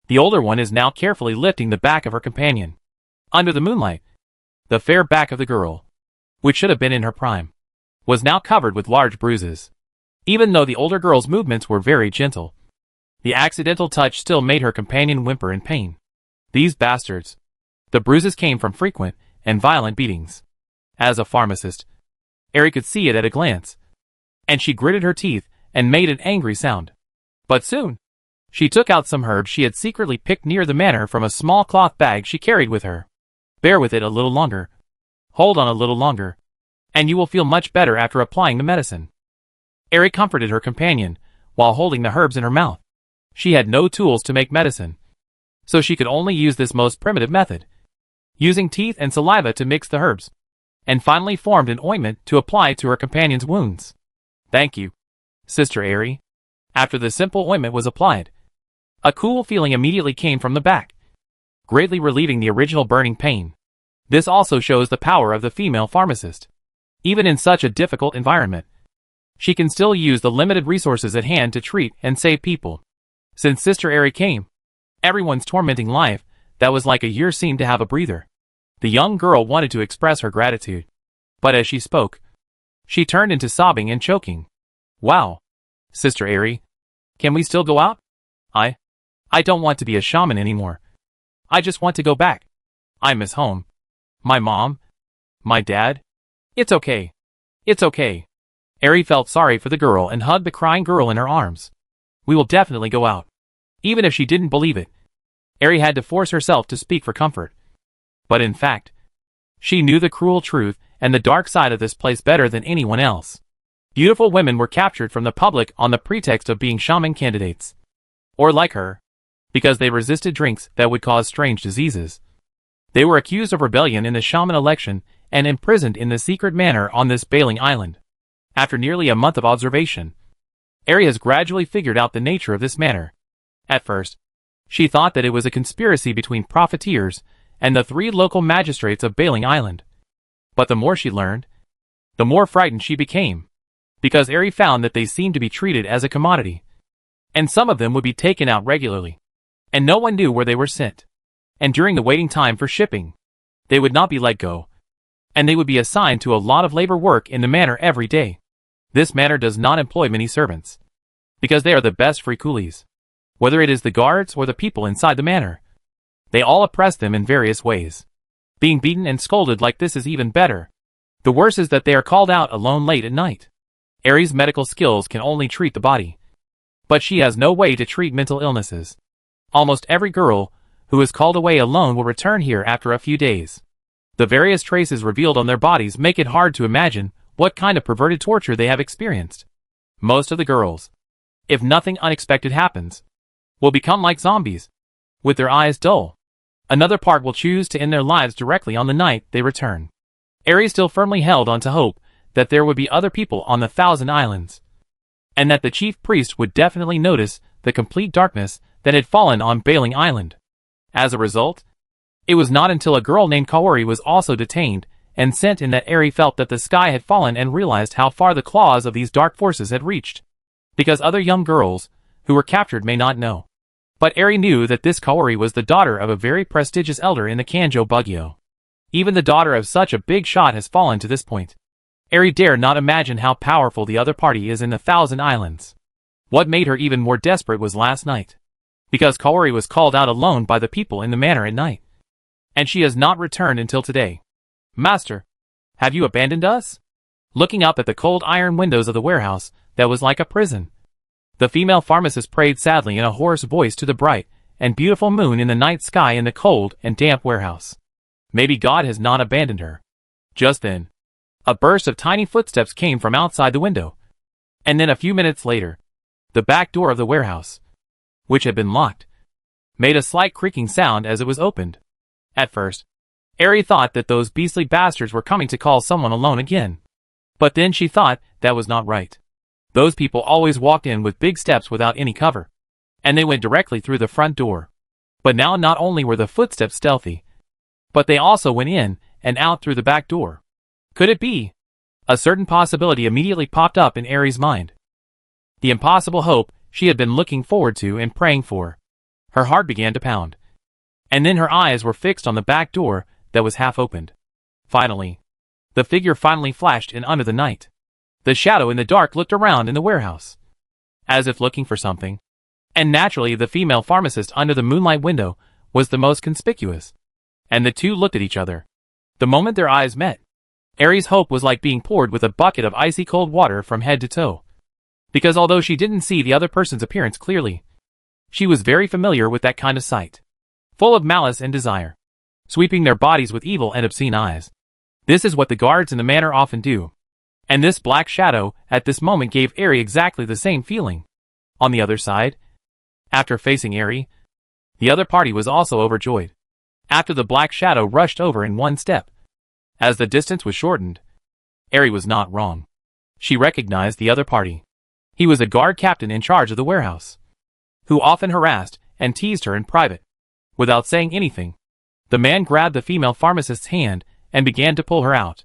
The older one is now carefully lifting the back of her companion. Under the moonlight, the fair back of the girl, which should have been in her prime, was now covered with large bruises. Even though the older girl's movements were very gentle, the accidental touch still made her companion whimper in pain. These bastards. The bruises came from frequent and violent beatings. As a pharmacist, Airy could see it at a glance, and she gritted her teeth and made an angry sound. But soon, she took out some herbs she had secretly picked near the manor from a small cloth bag she carried with her. Bear with it a little longer. Hold on a little longer. and you will feel much better after applying the medicine." Eri comforted her companion, while holding the herbs in her mouth. She had no tools to make medicine, so she could only use this most primitive method, using teeth and saliva to mix the herbs, and finally formed an ointment to apply to her companion's wounds. "Thank you, Sister Eri." After the simple ointment was applied, a cool feeling immediately came from the back, greatly relieving the original burning pain. This also shows the power of the female pharmacist. Even in such a difficult environment, she can still use the limited resources at hand to treat and save people. Since Sister Eri came, everyone's tormenting life that was like a year seemed to have a breather. The young girl wanted to express her gratitude, but as she spoke, she turned into sobbing and choking. "Wow, Sister Eri, can we still go out? I don't want to be a shaman anymore. I just want to go back. I miss home. My mom. My dad. It's okay. It's okay." Eri felt sorry for the girl and hugged the crying girl in her arms. "We will definitely go out." Even if she didn't believe it, Eri had to force herself to speak for comfort. But in fact, she knew the cruel truth and the dark side of this place better than anyone else. Beautiful women were captured from the public on the pretext of being shaman candidates, or like her, because they resisted drinks that would cause strange diseases. They were accused of rebellion in the shaman election and imprisoned in the secret manor on this Bailing Island. After nearly a month of observation, Eri has gradually figured out the nature of this manor. At first, she thought that it was a conspiracy between profiteers and the 3 local magistrates of Bailing Island. But the more she learned, the more frightened she became, because Eri found that they seemed to be treated as a commodity, and some of them would be taken out regularly, and no one knew where they were sent. And during the waiting time for shipping, they would not be let go, and they would be assigned to a lot of labor work in the manor every day. This manor does not employ many servants, because they are the best free coolies. Whether it is the guards or the people inside the manor, they all oppress them in various ways. Being beaten and scolded like this is even better. The worst is that they are called out alone late at night. Eri's medical skills can only treat the body, but she has no way to treat mental illnesses. Almost every girl who is called away alone will return here after a few days. The various traces revealed on their bodies make it hard to imagine what kind of perverted torture they have experienced. Most of the girls, if nothing unexpected happens, will become like zombies, with their eyes dull. Another part will choose to end their lives directly on the night they return. Eri still firmly held on to hope that there would be other people on the 1,000 Islands, and that the chief priest would definitely notice the complete darkness that had fallen on Bailing Island. As a result, it was not until a girl named Kaori was also detained and sent in that Eri felt that the sky had fallen and realized how far the claws of these dark forces had reached. Because other young girls who were captured may not know, but Eri knew that this Kaori was the daughter of a very prestigious elder in the Kanjo Bugyo. Even the daughter of such a big shot has fallen to this point. Eri dared not imagine how powerful the other party is in the 1,000 Islands. What made her even more desperate was last night, because Kaori was called out alone by the people in the manor at night, and she has not returned until today. "Master, have you abandoned us?" Looking up at the cold iron windows of the warehouse that was like a prison, the female pharmacist prayed sadly in a hoarse voice to the bright and beautiful moon in the night sky in the cold and damp warehouse. Maybe God has not abandoned her. Just then, a burst of tiny footsteps came from outside the window, and then a few minutes later, the back door of the warehouse, which had been locked, made a slight creaking sound as it was opened. At first, Eri thought that those beastly bastards were coming to call someone alone again. But then she thought that was not right. Those people always walked in with big steps without any cover, and they went directly through the front door. But now not only were the footsteps stealthy, but they also went in and out through the back door. Could it be? A certain possibility immediately popped up in Eri's mind. The impossible hope she had been looking forward to and praying for. Her heart began to pound, and then her eyes were fixed on the back door that was half opened. Finally, the figure finally flashed in under the night. The shadow in the dark looked around in the warehouse, as if looking for something, and naturally the female pharmacist under the moonlight window was the most conspicuous, and the two looked at each other. The moment their eyes met, Eri's hope was like being poured with a bucket of icy cold water from head to toe, because although she didn't see the other person's appearance clearly, she was very familiar with that kind of sight, full of malice and desire, sweeping their bodies with evil and obscene eyes. This is what the guards in the manor often do. And this black shadow at this moment gave Eri exactly the same feeling. On the other side, after facing Eri, the other party was also overjoyed. After the black shadow rushed over in one step. As the distance was shortened, Eri was not wrong. She recognized the other party. He was a guard captain in charge of the warehouse, who often harassed and teased her in private. Without saying anything, the man grabbed the female pharmacist's hand and began to pull her out.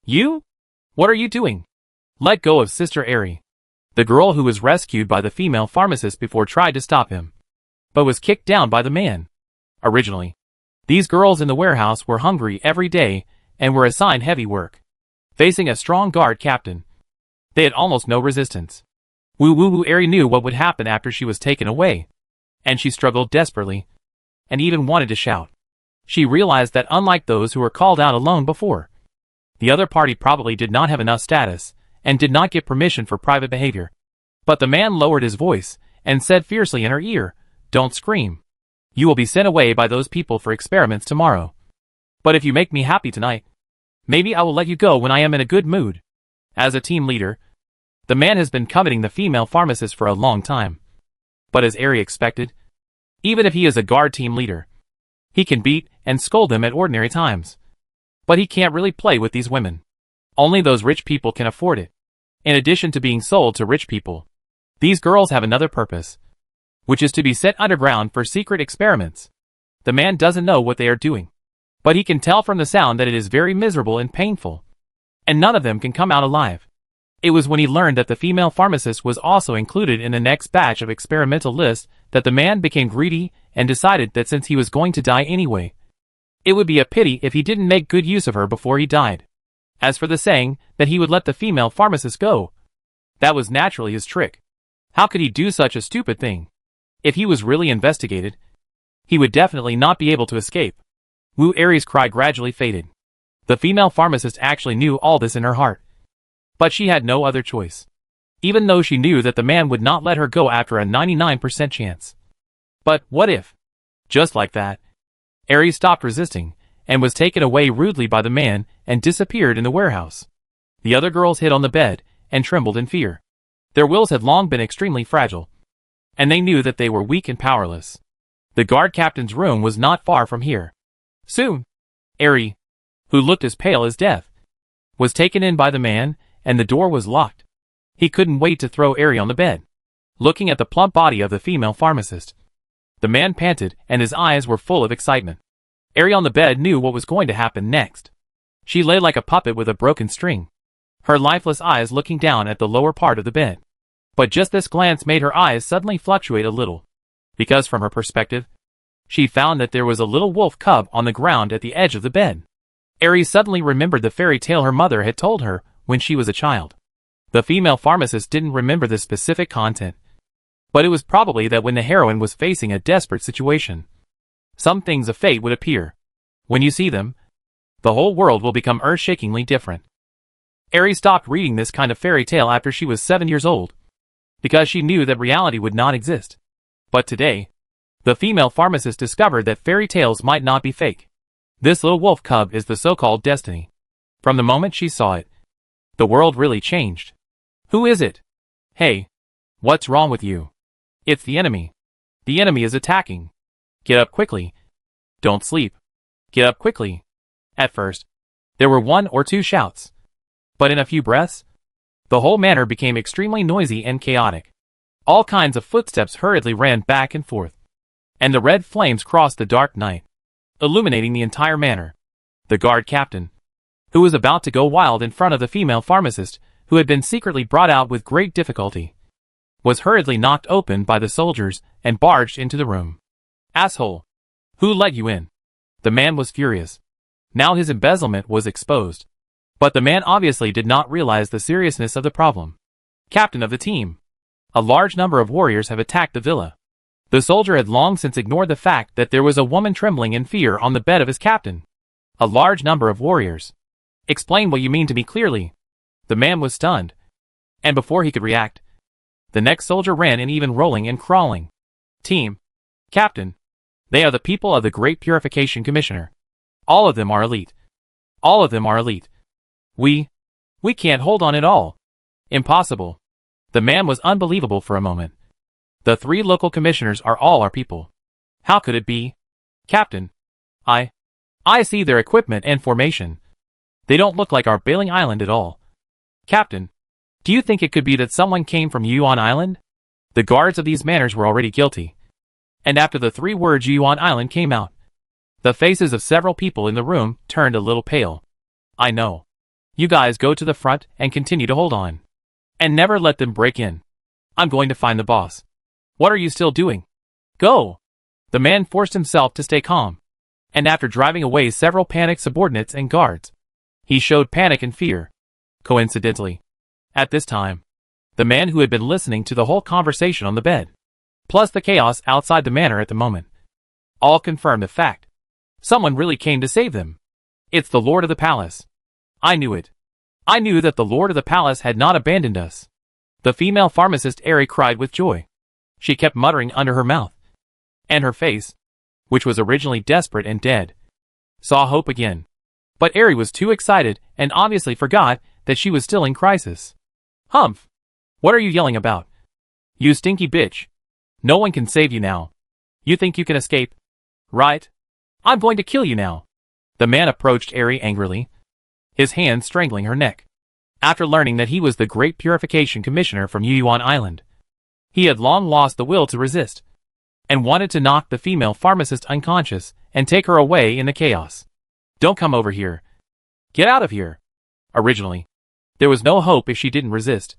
You? What are you doing? Let go of Sister Eri. The girl who was rescued by the female pharmacist before tried to stop him, but was kicked down by the man. Originally, these girls in the warehouse were hungry every day and were assigned heavy work. Facing a strong guard captain, they had almost no resistance. Woo Eri knew what would happen after she was taken away, and she struggled desperately, and even wanted to shout. She realized that unlike those who were called out alone before, the other party probably did not have enough status, and did not get permission for private behavior. But the man lowered his voice, and said fiercely in her ear, "Don't scream. You will be sent away by those people for experiments tomorrow. But if you make me happy tonight, maybe I will let you go when I am in a good mood." As a team leader, the man has been coveting the female pharmacist for a long time. But as Eri expected, even if he is a guard team leader, he can beat and scold them at ordinary times. But he can't really play with these women. Only those rich people can afford it. In addition to being sold to rich people, these girls have another purpose, which is to be sent underground for secret experiments. The man doesn't know what they are doing, but he can tell from the sound that it is very miserable and painful, and none of them can come out alive. It was when he learned that the female pharmacist was also included in the next batch of experimental lists that the man became greedy and decided that since he was going to die anyway, it would be a pity if he didn't make good use of her before he died. As for the saying that he would let the female pharmacist go, that was naturally his trick. How could he do such a stupid thing? If he was really investigated, he would definitely not be able to escape. Eri's cry gradually faded. The female pharmacist actually knew all this in her heart. But she had no other choice, even though she knew that the man would not let her go after a 99% chance. But what if? Just like that, Eri stopped resisting, and was taken away rudely by the man and disappeared in the warehouse. The other girls hid on the bed and trembled in fear. Their wills had long been extremely fragile, and they knew that they were weak and powerless. The guard captain's room was not far from here. Soon, Eri, who looked as pale as death, was taken in by the man, and the door was locked. He couldn't wait to throw Eri on the bed. Looking at the plump body of the female pharmacist, the man panted and his eyes were full of excitement. Eri on the bed knew what was going to happen next. She lay like a puppet with a broken string, her lifeless eyes looking down at the lower part of the bed. But just this glance made her eyes suddenly fluctuate a little, because from her perspective, she found that there was a little wolf cub on the ground at the edge of the bed. Eri suddenly remembered the fairy tale her mother had told her when she was a child. The female pharmacist didn't remember the specific content, but it was probably that when the heroine was facing a desperate situation, some things of fate would appear. When you see them, the whole world will become earth-shakingly different. Eri stopped reading this kind of fairy tale after she was 7 years old, because she knew that reality would not exist. But today, the female pharmacist discovered that fairy tales might not be fake. This little wolf cub is the so-called destiny. From the moment she saw it, the world really changed. Who is it? Hey, what's wrong with you? It's the enemy. The enemy is attacking. Get up quickly. Don't sleep. Get up quickly. At first, there were 1 or 2 shouts. But in a few breaths, the whole manor became extremely noisy and chaotic. All kinds of footsteps hurriedly ran back and forth, and the red flames crossed the dark night, illuminating the entire manor. The guard captain, who was about to go wild in front of the female pharmacist, who had been secretly brought out with great difficulty, was hurriedly knocked open by the soldiers and barged into the room. Asshole! Who let you in? The man was furious. Now his embezzlement was exposed. But the man obviously did not realize the seriousness of the problem. Captain of the team. A large number of warriors have attacked the villa. The soldier had long since ignored the fact that there was a woman trembling in fear on the bed of his captain. A large number of warriors. Explain what you mean to me clearly. The man was stunned. And before he could react, the next soldier ran in, even rolling and crawling. Team. Captain. They are the people of the Great Purification Commissioner. All of them are elite. All of them are elite. We can't hold on at all. Impossible. The man was unbelievable for a moment. The 3 local commissioners are all our people. How could it be? Captain, I see their equipment and formation. They don't look like our Bailing Island at all. Captain, do you think it could be that someone came from Yuan Island? The guards of these manors were already guilty. And after the 3 words Yuan Island came out, the faces of several people in the room turned a little pale. I know. You guys go to the front and continue to hold on. And never let them break in. I'm going to find the boss. What are you still doing? Go! The man forced himself to stay calm. And after driving away several panicked subordinates and guards, he showed panic and fear. Coincidentally, at this time, the man who had been listening to the whole conversation on the bed, plus the chaos outside the manor at the moment, all confirmed the fact. Someone really came to save them. It's the Lord of the Palace. I knew it. I knew that the Lord of the Palace had not abandoned us. The female pharmacist Ari cried with joy. She kept muttering under her mouth. And her face, which was originally desperate and dead, saw hope again. But Ari was too excited and obviously forgot that she was still in crisis. Humph! What are you yelling about? You stinky bitch. No one can save you now. You think you can escape? Right? I'm going to kill you now. The man approached Ari angrily, his hand strangling her neck. After learning that he was the Great Purification Commissioner from Yuan Island, he had long lost the will to resist, and wanted to knock the female pharmacist unconscious and take her away in the chaos. Don't come over here. Get out of here. Originally, there was no hope if she didn't resist.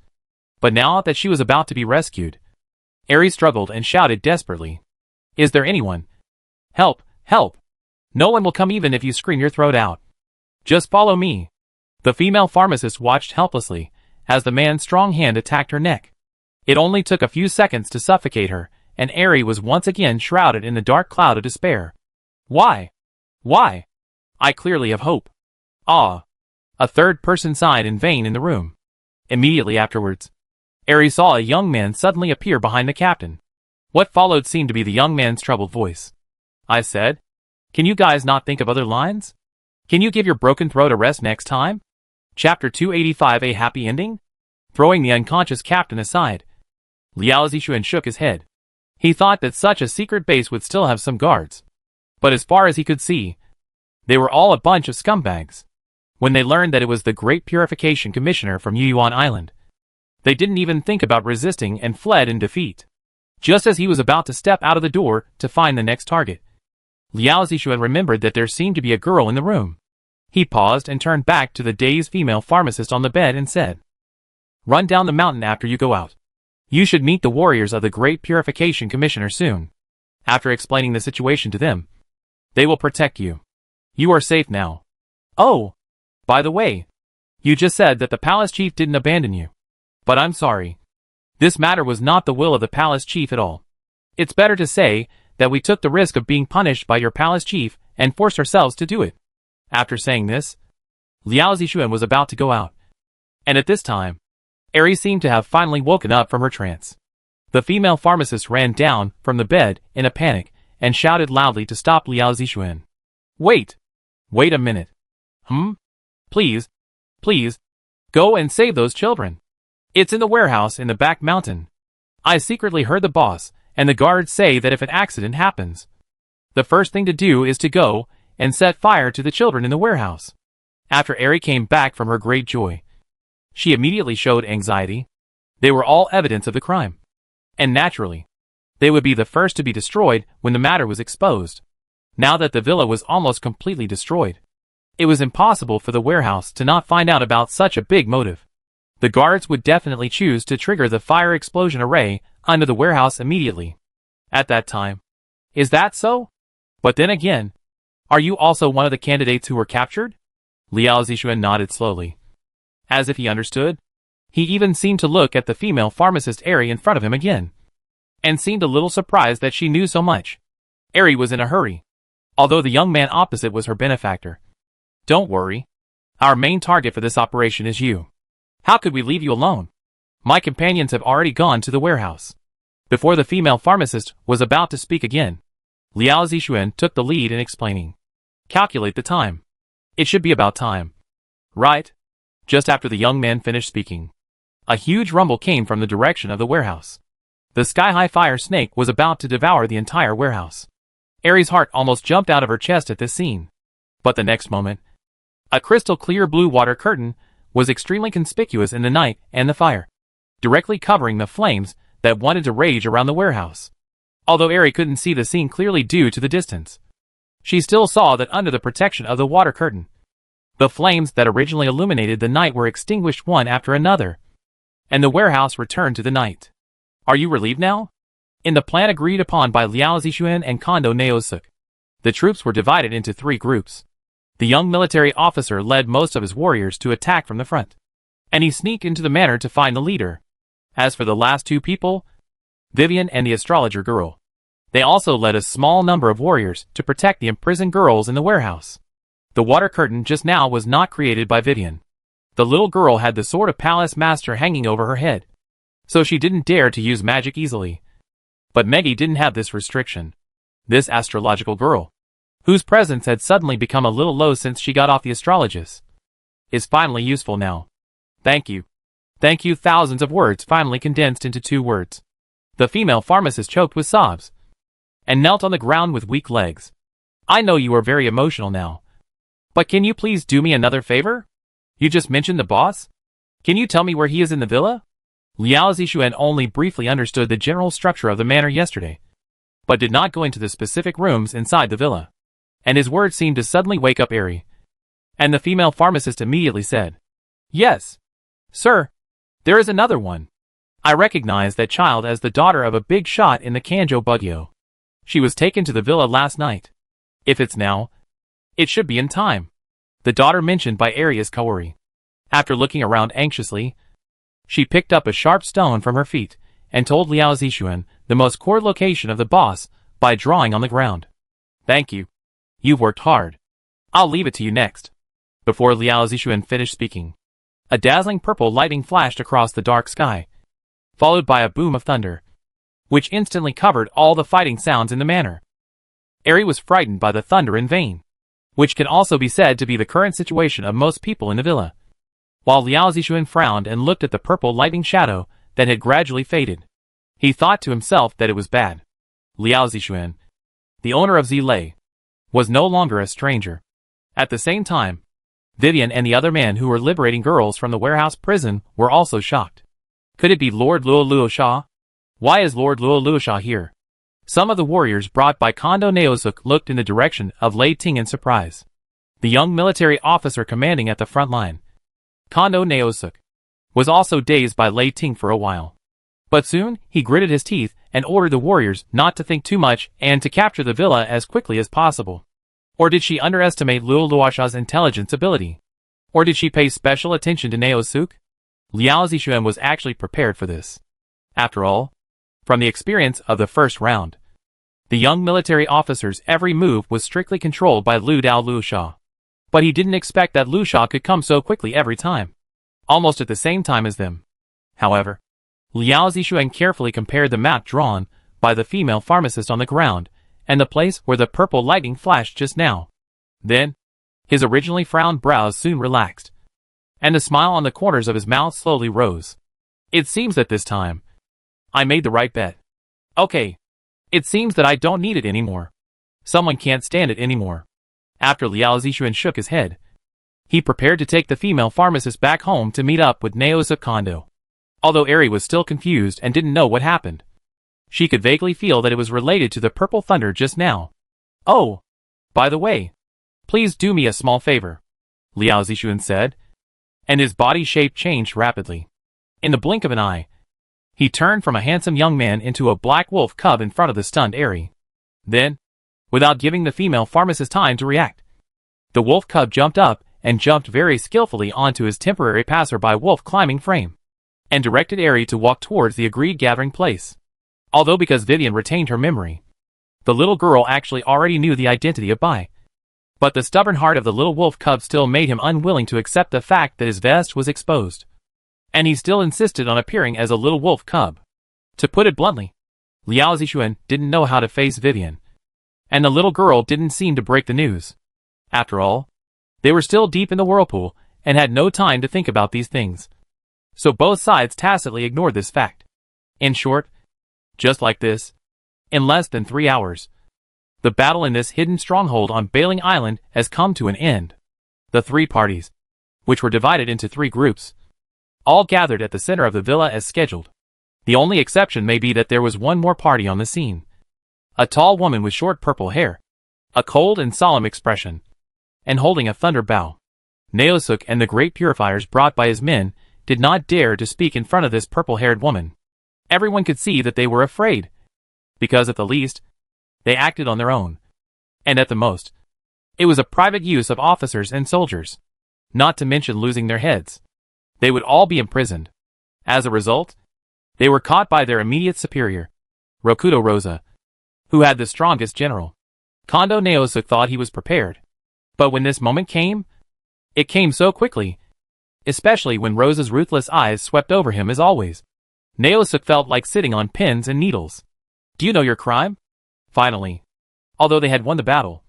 But now that she was about to be rescued, Ari struggled and shouted desperately. Is there anyone? Help, help. No one will come even if you scream your throat out. Just follow me. The female pharmacist watched helplessly as the man's strong hand attacked her neck. It only took a few seconds to suffocate her, and Ari was once again shrouded in the dark cloud of despair. Why? Why? I clearly have hope. Ah! A third person sighed in vain in the room. Immediately afterwards, Ari saw a young man suddenly appear behind the captain. What followed seemed to be the young man's troubled voice. I said, can you guys not think of other lines? Can you give your broken throat a rest next time? Chapter 285 A Happy Ending? Throwing the unconscious captain aside, Liao Zixuan shook his head. He thought that such a secret base would still have some guards. But as far as he could see, they were all a bunch of scumbags. When they learned that it was the Great Purification Commissioner from Yuan Island, they didn't even think about resisting and fled in defeat. Just as he was about to step out of the door to find the next target, Liao Zixuan remembered that there seemed to be a girl in the room. He paused and turned back to the dazed female pharmacist on the bed and said, run down the mountain after you go out. You should meet the warriors of the Great Purification Commissioner soon. After explaining the situation to them, they will protect you. You are safe now. Oh! By the way, you just said that the palace chief didn't abandon you. But I'm sorry. This matter was not the will of the palace chief at all. It's better to say that we took the risk of being punished by your palace chief and forced ourselves to do it. After saying this, Liao Zixuan was about to go out. And at this time, Ari seemed to have finally woken up from her trance. The female pharmacist ran down from the bed in a panic and shouted loudly to stop Liao Zixuan. Wait! Wait a minute. Please, please, go and save those children. It's in the warehouse in the back mountain. I secretly heard the boss and the guards say that if an accident happens, the first thing to do is to go and set fire to the children in the warehouse. After Ari came back from her great joy, she immediately showed anxiety. They were all evidence of the crime. And naturally, they would be the first to be destroyed when the matter was exposed. Now that the villa was almost completely destroyed, it was impossible for the warehouse to not find out about such a big motive. The guards would definitely choose to trigger the fire explosion array under the warehouse immediately. At that time. Is that so? But then again, are you also one of the candidates who were captured? Liao Zixuan nodded slowly, as if he understood. He even seemed to look at the female pharmacist Ari in front of him again, and seemed a little surprised that she knew so much. Ari was in a hurry, although the young man opposite was her benefactor. Don't worry. Our main target for this operation is you. How could we leave you alone? My companions have already gone to the warehouse. Before the female pharmacist was about to speak again, Liao Zixuan took the lead in explaining. Calculate the time. It should be about time. Right? Just after the young man finished speaking, a huge rumble came from the direction of the warehouse. The sky-high fire snake was about to devour the entire warehouse. Ari's heart almost jumped out of her chest at this scene. But the next moment, a crystal-clear blue water curtain was extremely conspicuous in the night and the fire, directly covering the flames that wanted to rage around the warehouse. Although Ari couldn't see the scene clearly due to the distance, she still saw that under the protection of the water curtain, the flames that originally illuminated the night were extinguished one after another, and the warehouse returned to the night. Are you relieved now? In the plan agreed upon by Liao Zixuan and Kondo Naosuk, the troops were divided into 3 groups. The young military officer led most of his warriors to attack from the front, and he sneaked into the manor to find the leader. As for the last 2 people, Vivian and the astrologer girl, they also led a small number of warriors to protect the imprisoned girls in the warehouse. The water curtain just now was not created by Vivian. The little girl had the sword of Palace Master hanging over her head, so she didn't dare to use magic easily. But Meggie didn't have this restriction. This astrological girl, whose presence had suddenly become a little low since she got off the astrologist, is finally useful now. Thank you. Thank you. Thousands of words finally condensed into 2 words. The female pharmacist choked with sobs and knelt on the ground with weak legs. I know you are very emotional now, but can you please do me another favor? You just mentioned the boss? Can you tell me where he is in the villa? Liao Zixuan only briefly understood the general structure of the manor yesterday, but did not go into the specific rooms inside the villa, and his words seemed to suddenly wake up Ari. And the female pharmacist immediately said, Yes, sir, there is another one. I recognize that child as the daughter of a big shot in the Kanjo Bugyo. She was taken to the villa last night. If it's now, it should be in time. The daughter mentioned by Ari is Kaori. After looking around anxiously, she picked up a sharp stone from her feet and told Liao Zixuan the most core location of the boss by drawing on the ground. Thank you. You've worked hard. I'll leave it to you next. Before Liao Zixuan finished speaking, a dazzling purple lightning flashed across the dark sky, followed by a boom of thunder, which instantly covered all the fighting sounds in the manor. Ari was frightened by the thunder in vain, which can also be said to be the current situation of most people in the villa. While Liao Zixuan frowned and looked at the purple lightning shadow that had gradually faded, he thought to himself that it was bad. Liao Zixuan, the owner of Zilei, was no longer a stranger. At the same time, Vivian and the other man who were liberating girls from the warehouse prison were also shocked. Could it be Lord Luo Luosha? Why is Lord Luo Luosha here? Some of the warriors brought by Kondo Naosuk looked in the direction of Lei Ting in surprise. The young military officer commanding at the front line, Kondo Naosuk, was also dazed by Lei Ting for a while. But soon, he gritted his teeth and ordered the warriors not to think too much and to capture the villa as quickly as possible. Or did she underestimate Luo Luosha's intelligence ability? Or did she pay special attention to Naosuk? Liao Zixuan was actually prepared for this. After all, from the experience of the first round, the young military officer's every move was strictly controlled by Lu Dao Luosha. But he didn't expect that Luosha could come so quickly every time, almost at the same time as them. However, Liao Zixuan carefully compared the map drawn by the female pharmacist on the ground and the place where the purple lightning flashed just now. Then, his originally frowned brows soon relaxed, and the smile on the corners of his mouth slowly rose. It seems that this time, I made the right bet. Okay. It seems that I don't need it anymore. Someone can't stand it anymore. After Liao Zixuan shook his head, he prepared to take the female pharmacist back home to meet up with Naosuk Kondo. Although Ari was still confused and didn't know what happened, she could vaguely feel that it was related to the purple thunder just now. Oh, by the way, please do me a small favor, Liao Zixuan said, and his body shape changed rapidly. In the blink of an eye, he turned from a handsome young man into a black wolf cub in front of the stunned Ari. Then, without giving the female pharmacist time to react, the wolf cub jumped up and jumped very skillfully onto his temporary passerby wolf climbing frame, and directed Ari to walk towards the agreed gathering place. Although because Vivian retained her memory, the little girl actually already knew the identity of Bai. But the stubborn heart of the little wolf cub still made him unwilling to accept the fact that his vest was exposed, and he still insisted on appearing as a little wolf cub. To put it bluntly, Liao Zixuan didn't know how to face Vivian, and the little girl didn't seem to break the news. After all, They were still deep in the whirlpool and had no time to think about these things. So both sides tacitly ignored this fact. In short, just like this, in less than 3 hours, the battle in this hidden stronghold on Bailing Island has come to an end. The three parties, which were divided into 3 groups, all gathered at the center of the villa as scheduled. The only exception may be that there was one more party on the scene. A tall woman with short purple hair, a cold and solemn expression, and holding a thunder bow. Naosuk and the great purifiers brought by his men did not dare to speak in front of this purple-haired woman. Everyone could see that they were afraid, because at the least, they acted on their own, and at the most, it was a private use of officers and soldiers, not to mention losing their heads. They would all be imprisoned. As a result, they were caught by their immediate superior, Rokudo Rosa, who had the strongest general. Kondo Naosuk thought he was prepared. But when this moment came, it came so quickly, especially when Rosa's ruthless eyes swept over him as always. Naosuk felt like sitting on pins and needles. Do you know your crime? Finally, although they had won the battle,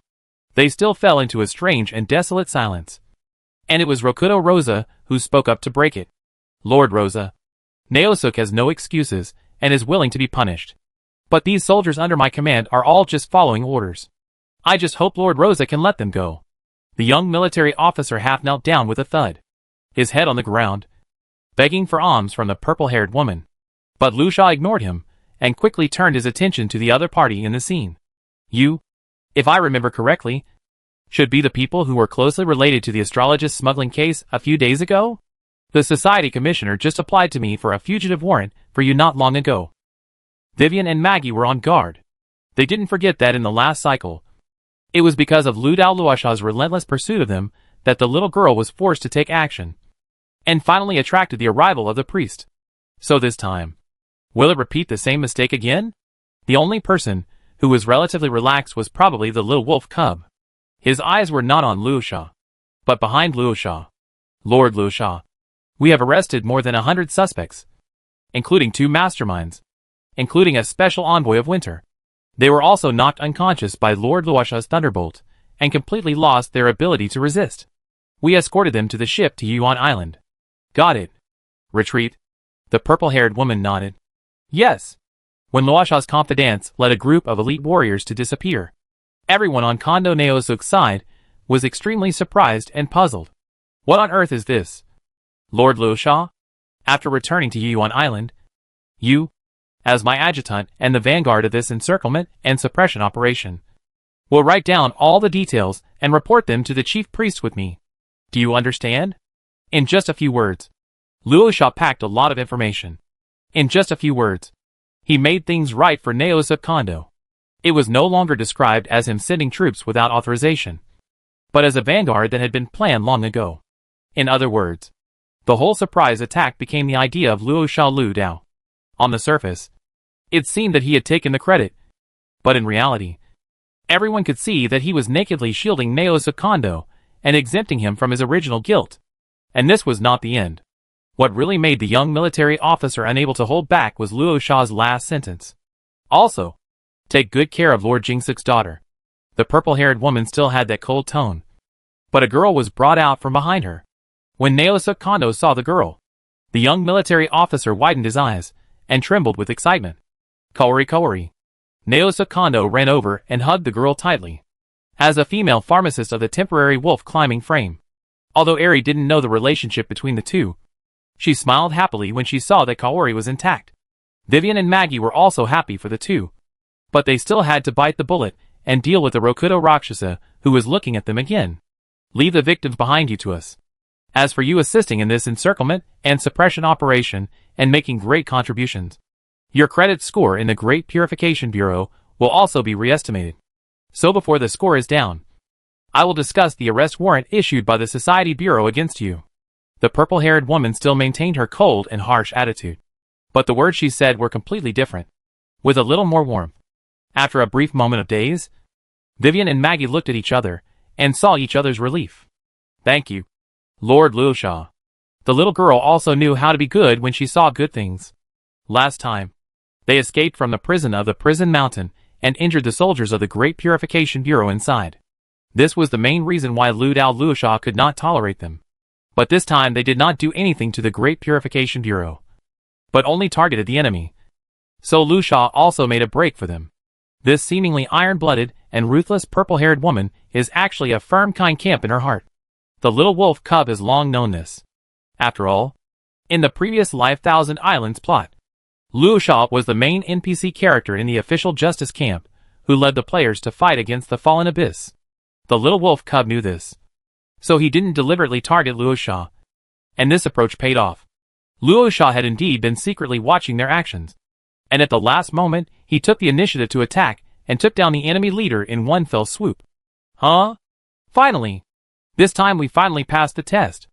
they still fell into a strange and desolate silence. And it was Rokudo Rosa who spoke up to break it. Lord Rosa, Naosuk has no excuses and is willing to be punished. But these soldiers under my command are all just following orders. I just hope Lord Rosa can let them go. The young military officer half knelt down with a thud, his head on the ground, begging for alms from the purple-haired woman. But Lu Sha ignored him, and quickly turned his attention to the other party in the scene. You, if I remember correctly, should be the people who were closely related to the astrologist smuggling case a few days ago? The society commissioner just applied to me for a fugitive warrant for you not long ago. Vivian and Maggie were on guard. They didn't forget that in the last cycle, it was because of Lu Dao Luosha's relentless pursuit of them that the little girl was forced to take action, and finally attracted the arrival of the priest. So this time, will it repeat the same mistake again? The only person who was relatively relaxed was probably the little wolf cub. His eyes were not on Lu Sha, but behind Lu Sha. Lord Lu Sha, we have arrested more than 100 suspects, including 2 masterminds, including a special envoy of winter. They were also knocked unconscious by Lord Luosha's thunderbolt, and completely lost their ability to resist. We escorted them to the ship to Yuan Island. Got it. Retreat. The purple-haired woman nodded. Yes. When Luosha's confidants led a group of elite warriors to disappear, everyone on Kondo Naosuk's side was extremely surprised and puzzled. What on earth is this? Lord Luosha? After returning to Yuan Island, you, as my adjutant and the vanguard of this encirclement and suppression operation, will write down all the details and report them to the chief priest with me. Do you understand? In just a few words, Luosha packed a lot of information. In just a few words, he made things right for Naosuk Kondo. It was no longer described as him sending troops without authorization, but as a vanguard that had been planned long ago. In other words, the whole surprise attack became the idea of Luosha Lu Dao. On the surface, it seemed that he had taken the credit, but in reality, everyone could see that he was nakedly shielding Naosuk Kondo and exempting him from his original guilt. And this was not the end. What really made the young military officer unable to hold back was Luosha's last sentence. Also, take good care of Lord Jingsuk's daughter. The purple-haired woman still had that cold tone, but a girl was brought out from behind her. When Naosuk Kondo saw the girl, the young military officer widened his eyes and trembled with excitement. Kaori Kaori. Naosuk Kondo ran over and hugged the girl tightly. As a female pharmacist of the temporary wolf climbing frame, although Eri didn't know the relationship between the two, she smiled happily when she saw that Kaori was intact. Vivian and Maggie were also happy for the two, but they still had to bite the bullet and deal with the Rokudo Rakshasa who was looking at them again. Leave the victims behind you to us. As for you assisting in this encirclement and suppression operation and making great contributions, your credit score in the Great Purification Bureau will also be re-estimated. So before the score is down, I will discuss the arrest warrant issued by the Society Bureau against you. The purple-haired woman still maintained her cold and harsh attitude, but the words she said were completely different, with a little more warmth. After a brief moment of daze, Vivian and Maggie looked at each other and saw each other's relief. Thank you, Lord Luosha. The little girl also knew how to be good when she saw good things. Last time, they escaped from the prison of the Prison Mountain and injured the soldiers of the Great Purification Bureau inside. This was the main reason why Lu Dao Luosha could not tolerate them. But this time they did not do anything to the Great Purification Bureau, but only targeted the enemy. So Luosha also made a break for them. This seemingly iron-blooded and ruthless purple-haired woman is actually a firm kind camp in her heart. The little wolf cub has long known this. After all, in the previous live Thousand Islands plot, Luosha was the main NPC character in the official justice camp, who led the players to fight against the fallen abyss. The little wolf cub knew this, so he didn't deliberately target Luosha, and this approach paid off. Luosha had indeed been secretly watching their actions, and at the last moment he took the initiative to attack and took down the enemy leader in one fell swoop. Huh? Finally! This time we finally passed the test.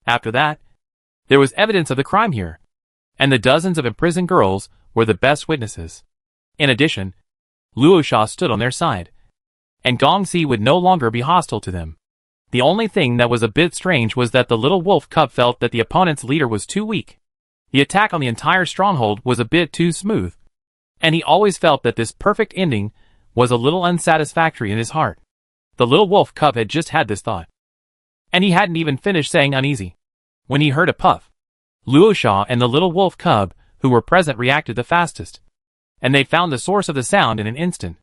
After that, there was evidence of the crime here, and the dozens of imprisoned girls were the best witnesses. In addition, Luosha stood on their side, and Gongxi would no longer be hostile to them. The only thing that was a bit strange was that the little wolf cub felt that the opponent's leader was too weak. The attack on the entire stronghold was a bit too smooth, and he always felt that this perfect ending was a little unsatisfactory in his heart. The little wolf cub had just had this thought, and he hadn't even finished saying uneasy when he heard a puff. Luosha and the little wolf cub, who were present, reacted the fastest, and they found the source of the sound in an instant.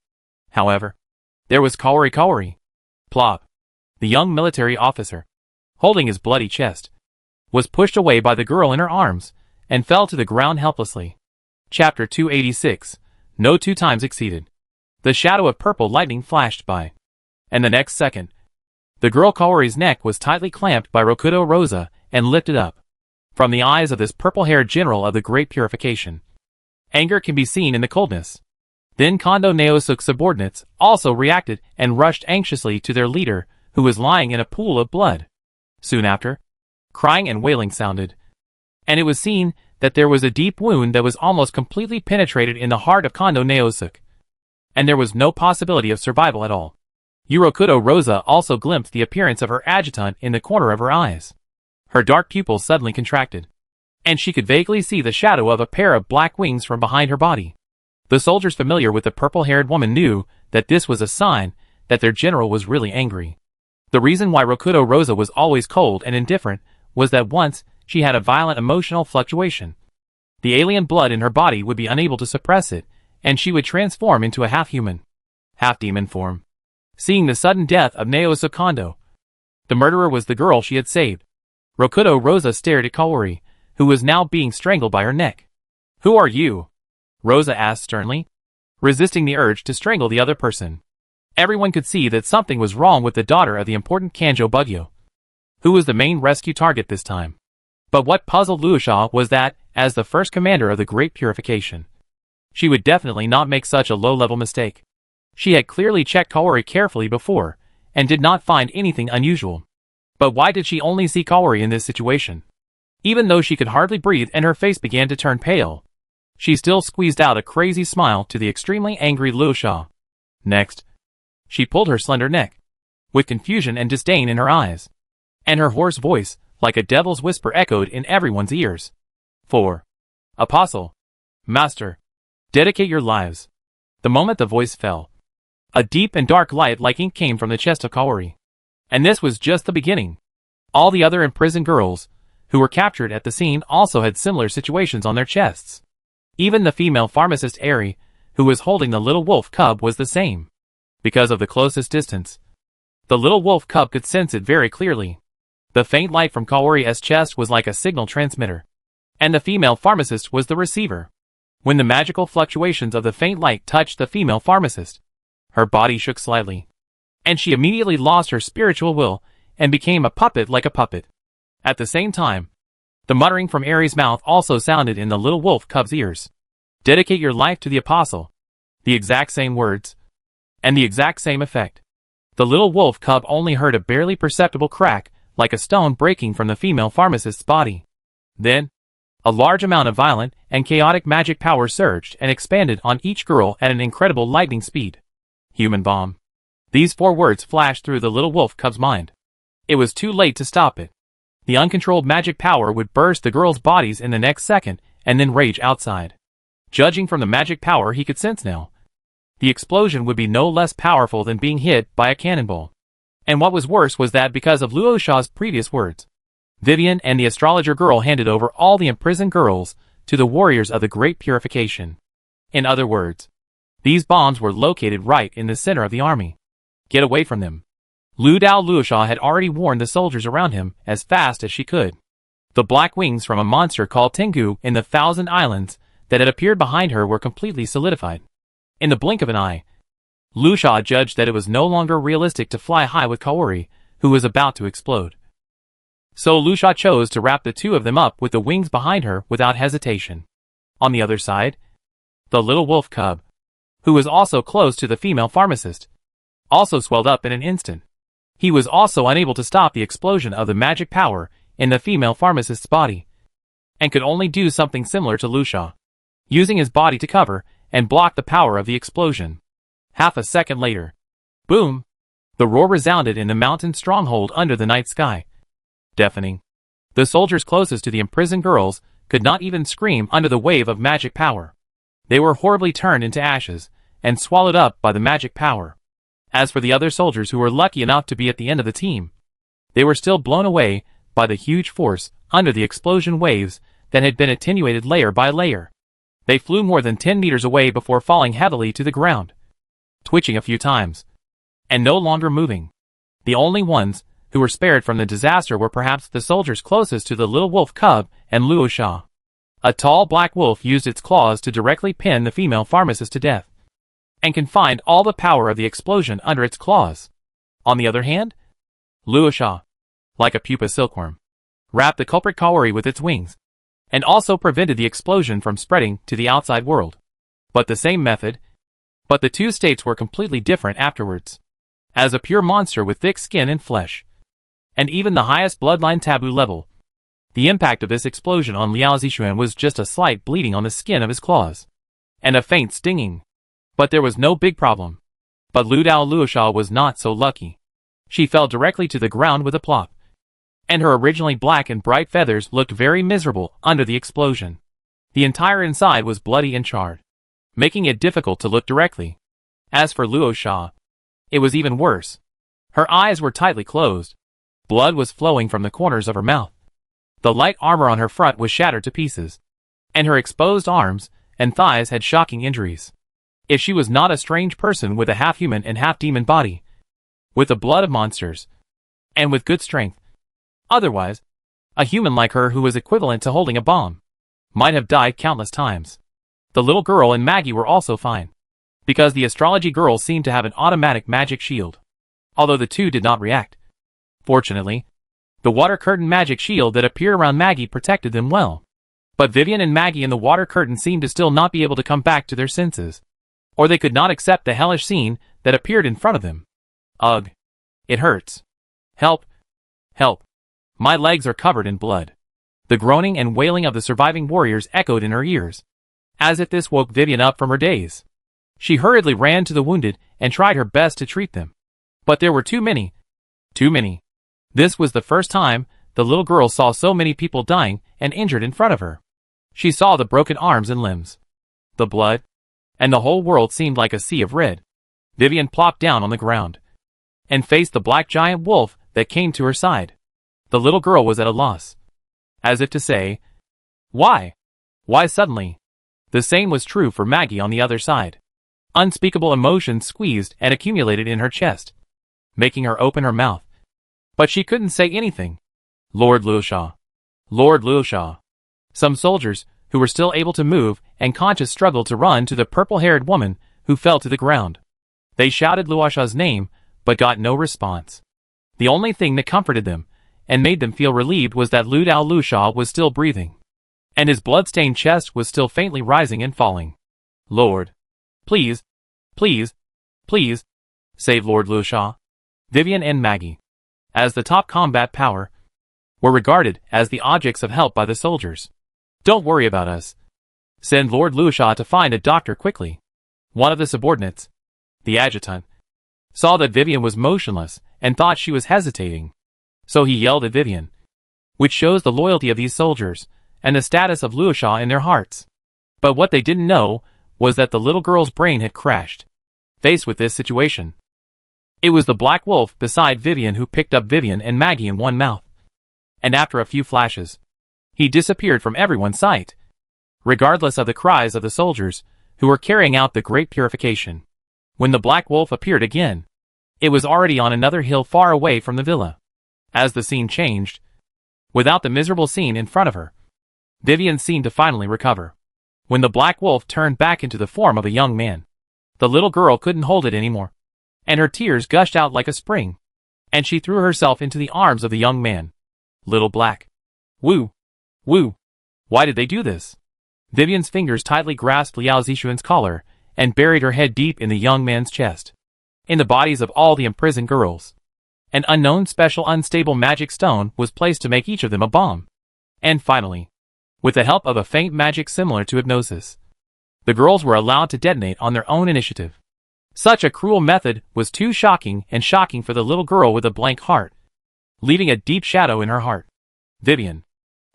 However, there was Kaori. Plop. The young military officer, holding his bloody chest, was pushed away by the girl in her arms and fell to the ground helplessly. Chapter 286. No 2 times exceeded. The shadow of purple lightning flashed by, and the next second, the girl Kaori's neck was tightly clamped by Rokudo Rosa and lifted up. From the eyes of this purple-haired general of the Great Purification, anger can be seen in the coldness. Then Kondo Naosuk's subordinates also reacted and rushed anxiously to their leader, who was lying in a pool of blood. Soon after, crying and wailing sounded, and it was seen that there was a deep wound that was almost completely penetrated in the heart of Kondo Naosuk, and there was no possibility of survival at all. Rokudo Rosa also glimpsed the appearance of her adjutant in the corner of her eyes. Her dark pupils suddenly contracted, and she could vaguely see the shadow of a pair of black wings from behind her body. The soldiers familiar with the purple-haired woman knew that this was a sign that their general was really angry. The reason why Rokudo Rosa was always cold and indifferent was that once she had a violent emotional fluctuation, the alien blood in her body would be unable to suppress it, and she would transform into a half-human, half-demon form. Seeing the sudden death of Naosu Kondo, the murderer was the girl she had saved. Rokudo Rosa stared at Kaori, who was now being strangled by her neck. "Who are you?" Rosa asked sternly, resisting the urge to strangle the other person. Everyone could see that something was wrong with the daughter of the important Kanjo Bugyo, who was the main rescue target this time. But what puzzled Luosha was that, as the first commander of the Great Purification, she would definitely not make such a low-level mistake. She had clearly checked Kaori carefully before, and did not find anything unusual. But why did she only see Kaori in this situation? Even though she could hardly breathe and her face began to turn pale, she still squeezed out a crazy smile to the extremely angry Luosha. Next, she pulled her slender neck, with confusion and disdain in her eyes, and her hoarse voice, like a devil's whisper, echoed in everyone's ears. "For Apostle, Master, dedicate your lives." The moment the voice fell, a deep and dark light like ink came from the chest of Kaori. And this was just the beginning. All the other imprisoned girls, who were captured at the scene, also had similar situations on their chests. Even the female pharmacist Eri, who was holding the little wolf cub, was the same. Because of the closest distance, the little wolf cub could sense it very clearly. The faint light from Kaori's chest was like a signal transmitter, and the female pharmacist was the receiver. When the magical fluctuations of the faint light touched the female pharmacist, her body shook slightly, and she immediately lost her spiritual will and became a puppet like a puppet. At the same time, the muttering from Eri's mouth also sounded in the little wolf cub's ears. "Dedicate your life to the apostle." The exact same words, and the exact same effect. The little wolf cub only heard a barely perceptible crack, like a stone breaking from the female pharmacist's body. Then, a large amount of violent and chaotic magic power surged and expanded on each girl at an incredible lightning speed. "Human bomb." These 4 words flashed through the little wolf cub's mind. It was too late to stop it. The uncontrolled magic power would burst the girls' bodies in the next second and then rage outside. Judging from the magic power he could sense now, the explosion would be no less powerful than being hit by a cannonball. And what was worse was that because of Luo Sha's previous words, Vivian and the astrologer girl handed over all the imprisoned girls to the warriors of the Great Purification. In other words, these bombs were located right in the center of the army. Get away from them. Lu Dao Luosha had already warned the soldiers around him as fast as she could. The black wings from a monster called Tengu in the Thousand Islands that had appeared behind her were completely solidified. In the blink of an eye, Luosha judged that it was no longer realistic to fly high with Kaori, who was about to explode. So Luosha chose to wrap the two of them up with the wings behind her without hesitation. On the other side, the little wolf cub, who was also close to the female pharmacist, also swelled up in an instant. He was also unable to stop the explosion of the magic power in the female pharmacist's body, and could only do something similar to Luosha, using his body to cover and block the power of the explosion. Half a second later, boom! The roar resounded in the mountain stronghold under the night sky, deafening. The soldiers closest to the imprisoned girls could not even scream under the wave of magic power. They were horribly turned into ashes and swallowed up by the magic power. As for the other soldiers who were lucky enough to be at the end of the team, they were still blown away by the huge force under the explosion waves that had been attenuated layer by layer. They flew more than 10 meters away before falling heavily to the ground, twitching a few times, and no longer moving. The only ones who were spared from the disaster were perhaps the soldiers closest to the little wolf cub and Luosha. A tall black wolf used its claws to directly pin the female pharmacist to death, and confined all the power of the explosion under its claws. On the other hand, Luosha, like a pupa silkworm, wrapped the culprit Kaori with its wings, and also prevented the explosion from spreading to the outside world. But the same method, but the two states were completely different afterwards. As a pure monster with thick skin and flesh, and even the highest bloodline taboo level, the impact of this explosion on Liao Zixuan was just a slight bleeding on the skin of his claws, and a faint stinging. But there was no big problem. But Lu Dao Luosha was not so lucky. She fell directly to the ground with a plop, and her originally black and bright feathers looked very miserable under the explosion. The entire inside was bloody and charred, making it difficult to look directly. As for Luosha, it was even worse. Her eyes were tightly closed. Blood was flowing from the corners of her mouth. The light armor on her front was shattered to pieces, and her exposed arms and thighs had shocking injuries. If she was not a strange person with a half-human and half-demon body, with the blood of monsters, and with good strength, otherwise, a human like her who was equivalent to holding a bomb, might have died countless times. The little girl and Maggie were also fine, because the astrology girl seemed to have an automatic magic shield, although the two did not react. Fortunately, the water curtain magic shield that appeared around Maggie protected them well. But Vivian and Maggie in the water curtain seemed to still not be able to come back to their senses, or they could not accept the hellish scene that appeared in front of them. Ugh. It hurts. Help. Help. My legs are covered in blood. The groaning and wailing of the surviving warriors echoed in her ears, as if this woke Vivian up from her daze. She hurriedly ran to the wounded and tried her best to treat them. But there were too many. Too many. This was the first time the little girl saw so many people dying and injured in front of her. She saw the broken arms and limbs, the blood, and the whole world seemed like a sea of red. Vivian plopped down on the ground and faced the black giant wolf that came to her side. The little girl was at a loss, as if to say, "Why? Why suddenly?" The same was true for Maggie on the other side. Unspeakable emotions squeezed and accumulated in her chest, making her open her mouth. But she couldn't say anything. Lord Luosha. Lord Luosha. Some soldiers, who were still able to move and conscious, struggled to run to the purple-haired woman who fell to the ground. They shouted Luosha's name, but got no response. The only thing that comforted them and made them feel relieved was that Lu Dao Luosha was still breathing, and his blood-stained chest was still faintly rising and falling. Lord. Please, please, please, save Lord Luosha. Vivian and Maggie, as the top combat power, were regarded as the objects of help by the soldiers. Don't worry about us. Send Lord Luosha to find a doctor quickly. One of the subordinates, the adjutant, saw that Vivian was motionless and thought she was hesitating. So he yelled at Vivian, which shows the loyalty of these soldiers and the status of Luosha in their hearts. But what they didn't know was that the little girl's brain had crashed. Faced with this situation, It was the Black Wolf beside Vivian who picked up Vivian and Maggie in one mouth. And after a few flashes, he disappeared from everyone's sight, regardless of the cries of the soldiers who were carrying out the great purification. When the Black Wolf appeared again, it was already on another hill far away from the villa. As the scene changed, without the miserable scene in front of her, Vivian seemed to finally recover. When the Black Wolf turned back into the form of a young man, the little girl couldn't hold it anymore, and her tears gushed out like a spring, and she threw herself into the arms of the young man. Little Black. Woo! Woo! Why did they do this? Vivian's fingers tightly grasped Liao Zixuan's collar and buried her head deep in the young man's chest. In the bodies of all the imprisoned girls, an unknown special unstable magic stone was placed to make each of them a bomb. And finally, with the help of a faint magic similar to hypnosis, the girls were allowed to detonate on their own initiative. Such a cruel method was too shocking for the little girl with a blank heart, leaving a deep shadow in her heart. Vivian.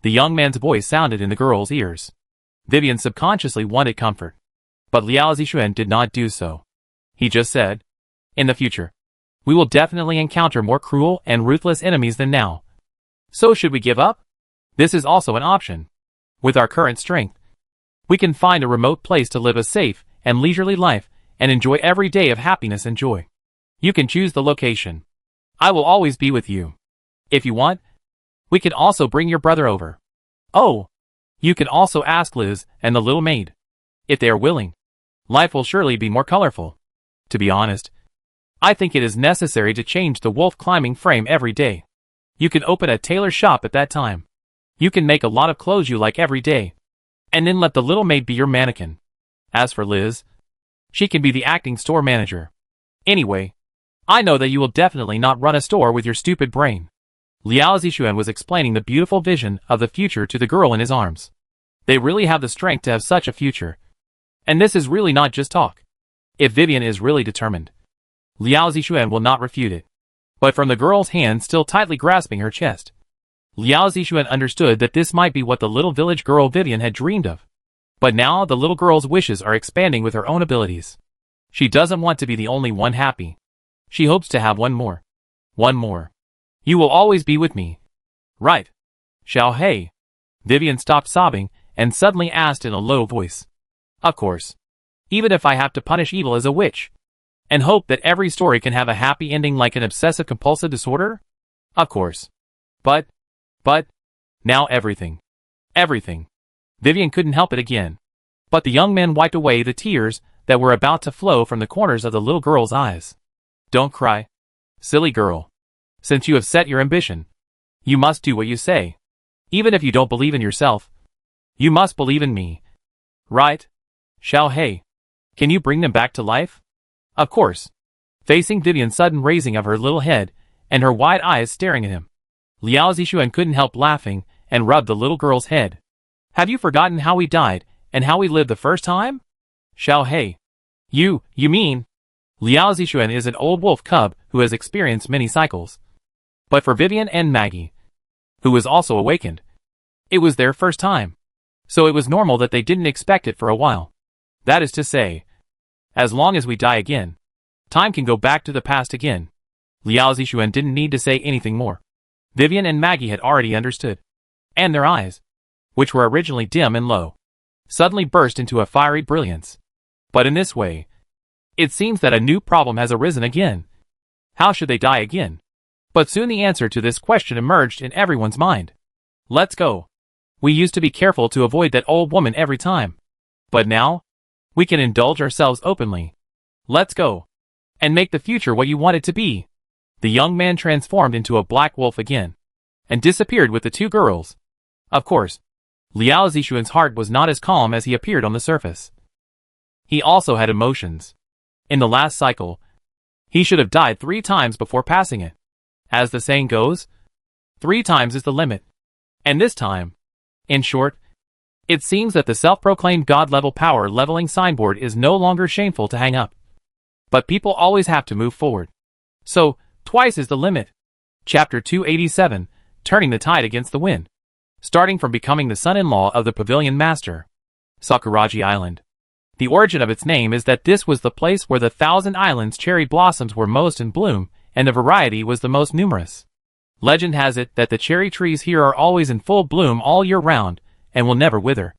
The young man's voice sounded in the girl's ears. Vivian subconsciously wanted comfort, but Liao Zixuan did not do so. He just said, "In the future, we will definitely encounter more cruel and ruthless enemies than now. So should we give up? This is also an option. With our current strength, we can find a remote place to live a safe and leisurely life and enjoy every day of happiness and joy. You can choose the location. I will always be with you. If you want, we can also bring your brother over. Oh, you can also ask Liz and the little maid. If they are willing, life will surely be more colorful. To be honest, I think it is necessary to change the wolf climbing frame every day. You can open a tailor shop at that time. You can make a lot of clothes you like every day, and then let the little maid be your mannequin. As for Liz, she can be the acting store manager. Anyway, I know that you will definitely not run a store with your stupid brain." Liao Zixuan was explaining the beautiful vision of the future to the girl in his arms. They really have the strength to have such a future. And this is really not just talk. If Vivian is really determined, Liao Zixuan will not refute it. But from the girl's hand still tightly grasping her chest, Liao Zixuan understood that this might be what the little village girl Vivian had dreamed of. But now the little girl's wishes are expanding with her own abilities. She doesn't want to be the only one happy. She hopes to have one more. One more. You will always be with me. Right? Xiao Hei. Vivian stopped sobbing and suddenly asked in a low voice. Of course. Even if I have to punish evil as a witch, and hope that every story can have a happy ending like an obsessive-compulsive disorder? Of course. But, now everything. Vivian couldn't help it again. But the young man wiped away the tears that were about to flow from the corners of the little girl's eyes. Don't cry. Silly girl. Since you have set your ambition, you must do what you say. Even if you don't believe in yourself, you must believe in me. Right? Xiao Hei. Can you bring them back to life? Of course. Facing Vivian's sudden raising of her little head and her wide eyes staring at him, Liao Zixuan couldn't help laughing and rubbed the little girl's head. Have you forgotten how we died and how we lived the first time? Xiao Hei. You mean? Liao Zixuan is an old wolf cub who has experienced many cycles. But for Vivian and Maggie, who was also awakened, it was their first time. So it was normal that they didn't expect it for a while. That is to say, as long as we die again, time can go back to the past again. Liao Zixuan didn't need to say anything more. Vivian and Maggie had already understood. And their eyes, which were originally dim and low, suddenly burst into a fiery brilliance. But in this way, it seems that a new problem has arisen again. How should they die again? But soon the answer to this question emerged in everyone's mind. Let's go. We used to be careful to avoid that old woman every time. But now, we can indulge ourselves openly. Let's go. And make the future what you want it to be. The young man transformed into a black wolf again, and disappeared with the two girls. Of course, Liao Zixuan's heart was not as calm as he appeared on the surface. He also had emotions. In the last cycle, he should have died 3 times before passing it. As the saying goes, 3 times is the limit. And this time, in short, it seems that the self-proclaimed God-level power leveling signboard is no longer shameful to hang up. But people always have to move forward. So, twice is the limit. Chapter 287, Turning the Tide Against the Wind. Starting from becoming the son-in-law of the Pavilion Master. Sakuraji Island. The origin of its name is that this was the place where the Thousand Islands cherry blossoms were most in bloom, and the variety was the most numerous. Legend has it that the cherry trees here are always in full bloom all year round, and will never wither.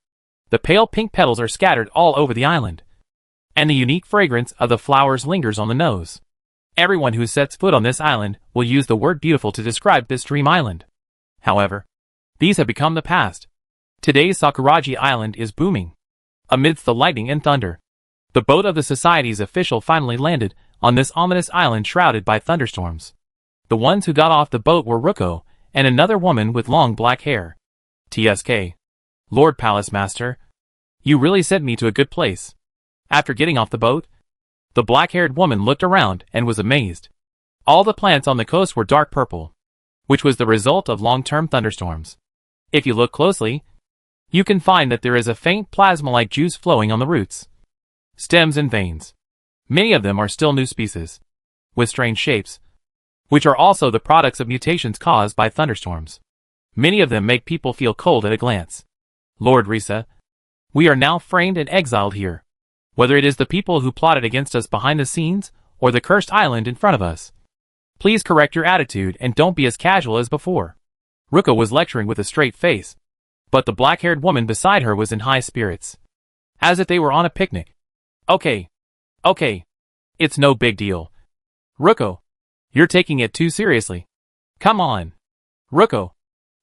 The pale pink petals are scattered all over the island, and the unique fragrance of the flowers lingers on the nose. Everyone who sets foot on this island will use the word beautiful to describe this dream island. However, these have become the past. Today's Sakuraji Island is booming. Amidst the lightning and thunder, the boat of the society's official finally landed on this ominous island shrouded by thunderstorms. The ones who got off the boat were Ruko and another woman with long black hair. TSK. Lord Palace Master, you really sent me to a good place. After getting off the boat, the black-haired woman looked around and was amazed. All the plants on the coast were dark purple, which was the result of long-term thunderstorms. If you look closely, you can find that there is a faint plasma-like juice flowing on the roots, stems and veins. Many of them are still new species, with strange shapes, which are also the products of mutations caused by thunderstorms. Many of them make people feel cold at a glance. Lord Risa, we are now framed and exiled here. Whether it is the people who plotted against us behind the scenes, or the cursed island in front of us. Please correct your attitude and don't be as casual as before. Ruko was lecturing with a straight face, but the black-haired woman beside her was in high spirits, as if they were on a picnic. Okay. It's no big deal. Ruko, you're taking it too seriously. Come on. Ruko,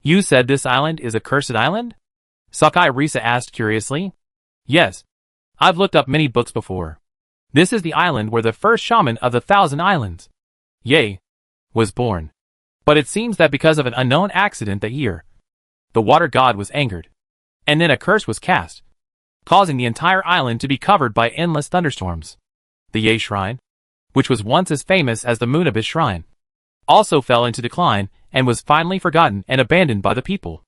you said this island is a cursed island? Sakai Risa asked curiously. Yes. I've looked up many books before. This is the island where the first shaman of the Thousand Islands, was born. But it seems that because of an unknown accident that year, the water god was angered, and then a curse was cast, causing the entire island to be covered by endless thunderstorms. The Ye Shrine, which was once as famous as the Moonabis Shrine, also fell into decline and was finally forgotten and abandoned by the people,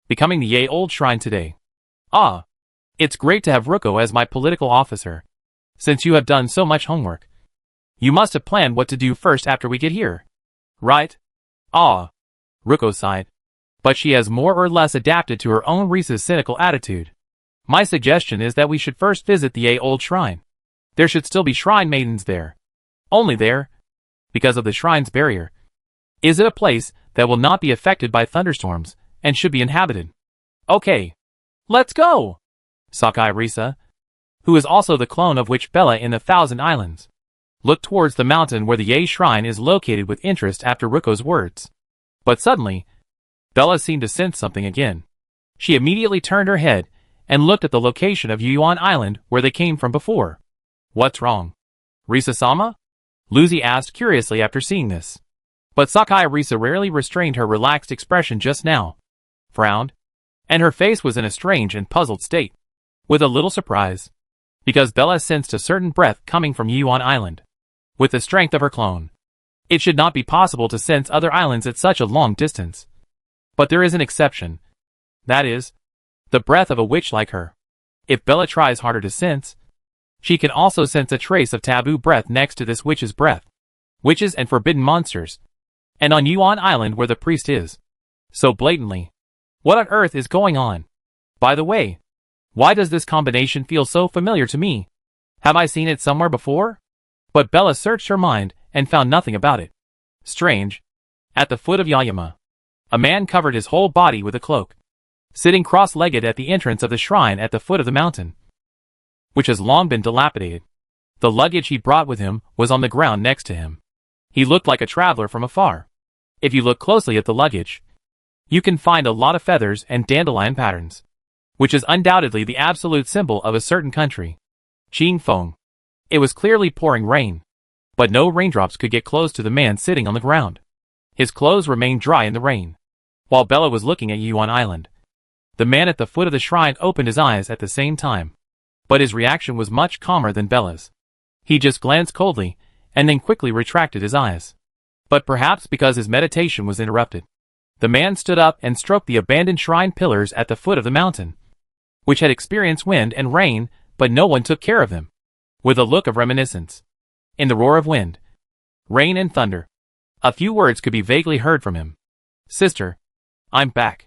becoming the Ye Old Shrine today. Ah, it's great to have Ruko as my political officer. Since you have done so much homework, you must have planned what to do first after we get here. Right? Ah. Ruko sighed. But she has more or less adapted to her own Risa's cynical attitude. My suggestion is that we should first visit the Ye Old Shrine. There should still be shrine maidens there. Only there, because of the shrine's barrier. Is it a place that will not be affected by thunderstorms, and should be inhabited? Okay. Let's go! Sakai Risa, who is also the clone of Witch Bella in the Thousand Islands, looked towards the mountain where the Ye Shrine is located with interest after Ruko's words. But suddenly, Bella seemed to sense something again. She immediately turned her head and looked at the location of Yuan Island where they came from before. What's wrong? Risa-sama? Lucy asked curiously after seeing this. But Sakai Risa rarely restrained her relaxed expression just now, frowned, and her face was in a strange and puzzled state, with a little surprise, because Bella sensed a certain breath coming from Yuan Island. With the strength of her clone, it should not be possible to sense other islands at such a long distance. But there is an exception. That is, the breath of a witch like her. If Bella tries harder to sense, she can also sense a trace of taboo breath next to this witch's breath. Witches and forbidden monsters. And on Yuan Island where the priest is. So blatantly. What on earth is going on? By the way, why does this combination feel so familiar to me? Have I seen it somewhere before? But Bella searched her mind and found nothing about it. Strange. At the foot of Yayama, a man covered his whole body with a cloak, sitting cross-legged at the entrance of the shrine at the foot of the mountain, which has long been dilapidated. The luggage he brought with him was on the ground next to him. He looked like a traveler from afar. If you look closely at the luggage, you can find a lot of feathers and dandelion patterns, which is undoubtedly the absolute symbol of a certain country. Qing Feng. It was clearly pouring rain, but no raindrops could get close to the man sitting on the ground. His clothes remained dry in the rain. While Bella was looking at Yuan Island, the man at the foot of the shrine opened his eyes at the same time. But his reaction was much calmer than Bella's. He just glanced coldly, and then quickly retracted his eyes. But perhaps because his meditation was interrupted, the man stood up and stroked the abandoned shrine pillars at the foot of the mountain, which had experienced wind and rain, but no one took care of them. With a look of reminiscence. In the roar of wind, rain and thunder, a few words could be vaguely heard from him. Sister, I'm back.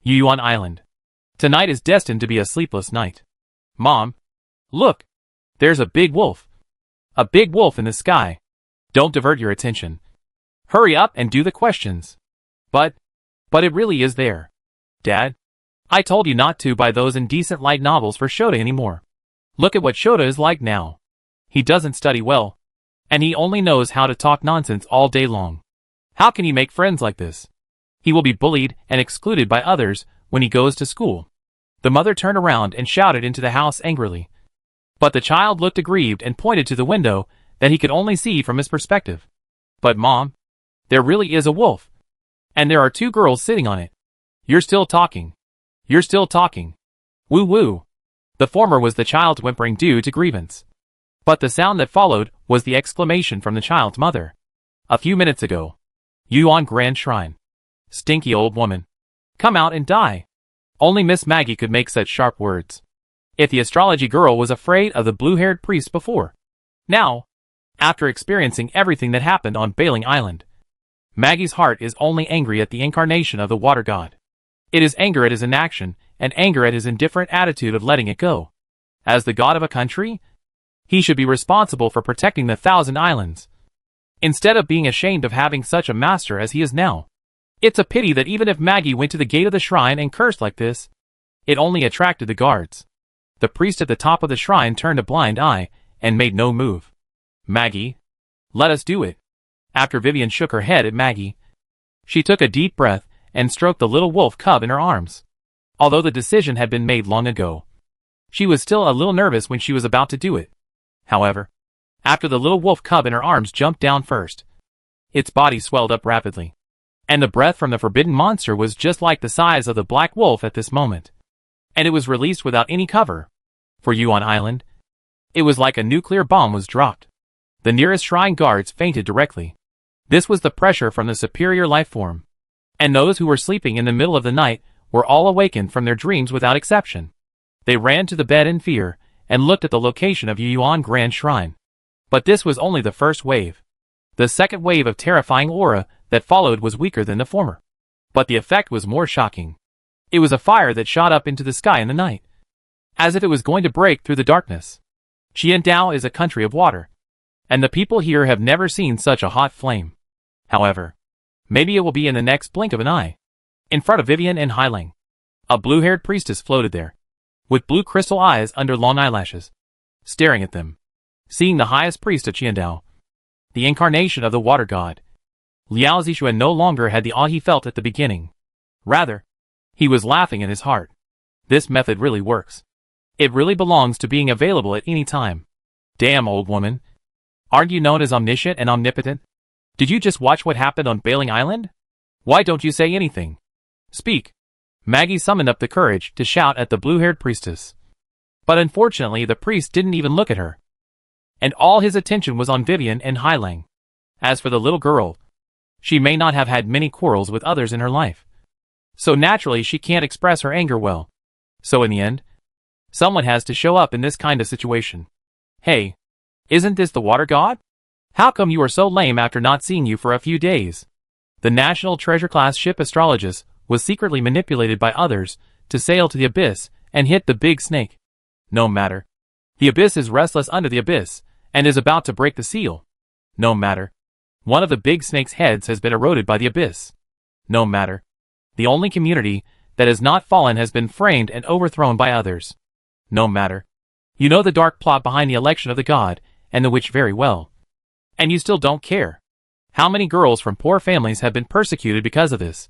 Yuan Island. Tonight is destined to be a sleepless night. Mom, look, There's a big wolf. A big wolf in the sky. Don't divert your attention. Hurry up and do the questions. But it really is there. Dad, I told you not to buy those indecent light novels for Shota anymore. Look at what Shota is like now. He doesn't study well, and he only knows how to talk nonsense all day long. How can he make friends like this? He will be bullied and excluded by others when he goes to school. The mother turned around and shouted into the house angrily. But the child looked aggrieved and pointed to the window that he could only see from his perspective. But Mom, there really is a wolf. And there are two girls sitting on it. You're still talking. You're still talking. Woo woo. The former was the child's whimpering due to grievance. But the sound that followed was the exclamation from the child's mother. A few minutes ago. Yuan Grand Shrine. Stinky old woman. Come out and die. Only Miss Maggie could make such sharp words. If the astrology girl was afraid of the blue-haired priest before. Now, after experiencing everything that happened on Bailing Island, Maggie's heart is only angry at the incarnation of the water god. It is anger at his inaction, and anger at his indifferent attitude of letting it go. As the god of a country, he should be responsible for protecting the 1,000 islands, instead of being ashamed of having such a master as he is now. It's a pity that even if Maggie went to the gate of the shrine and cursed like this, it only attracted the guards. The priest at the top of the shrine turned a blind eye and made no move. Maggie, let us do it. After Vivian shook her head at Maggie, she took a deep breath and stroked the little wolf cub in her arms. Although the decision had been made long ago, she was still a little nervous when she was about to do it. However, after the little wolf cub in her arms jumped down first, its body swelled up rapidly, and the breath from the forbidden monster was just like the size of the black wolf at this moment. And it was released without any cover. For Yuan Island, it was like a nuclear bomb was dropped. The nearest shrine guards fainted directly. This was the pressure from the superior life form. And those who were sleeping in the middle of the night were all awakened from their dreams without exception. They ran to the bed in fear and looked at the location of Yuan Grand Shrine. But this was only the first wave. The second wave of terrifying aura that followed was weaker than the former. But the effect was more shocking. It was a fire that shot up into the sky in the night, as if it was going to break through the darkness. Qiandao is a country of water, and the people here have never seen such a hot flame. However, maybe it will be in the next blink of an eye. In front of Vivian and Hailing, a blue-haired priestess floated there, with blue crystal eyes under long eyelashes, staring at them. Seeing the highest priest of Qiandao, the incarnation of the water god, Liao Zixuan no longer had the awe he felt at the beginning. Rather, he was laughing in his heart. This method really works. It really belongs to being available at any time. Damn, old woman. Aren't you known as omniscient and omnipotent? Did you just watch what happened on Bailing Island? Why don't you say anything? Speak. Maggie summoned up the courage to shout at the blue-haired priestess. But unfortunately the priest didn't even look at her. And all his attention was on Vivian and Hailing. As for the little girl, she may not have had many quarrels with others in her life. So naturally she can't express her anger well. So in the end, someone has to show up in this kind of situation. Hey, isn't this the water god? How come you are so lame after not seeing you for a few days? The National Treasure class ship Astrologus was secretly manipulated by others to sail to the abyss and hit the big snake. No matter. The abyss is restless under the abyss and is about to break the seal. No matter. One of the big snake's heads has been eroded by the abyss. No matter. The only community that has not fallen has been framed and overthrown by others. No matter. You know the dark plot behind the election of the god and the witch very well. And you still don't care. How many girls from poor families have been persecuted because of this?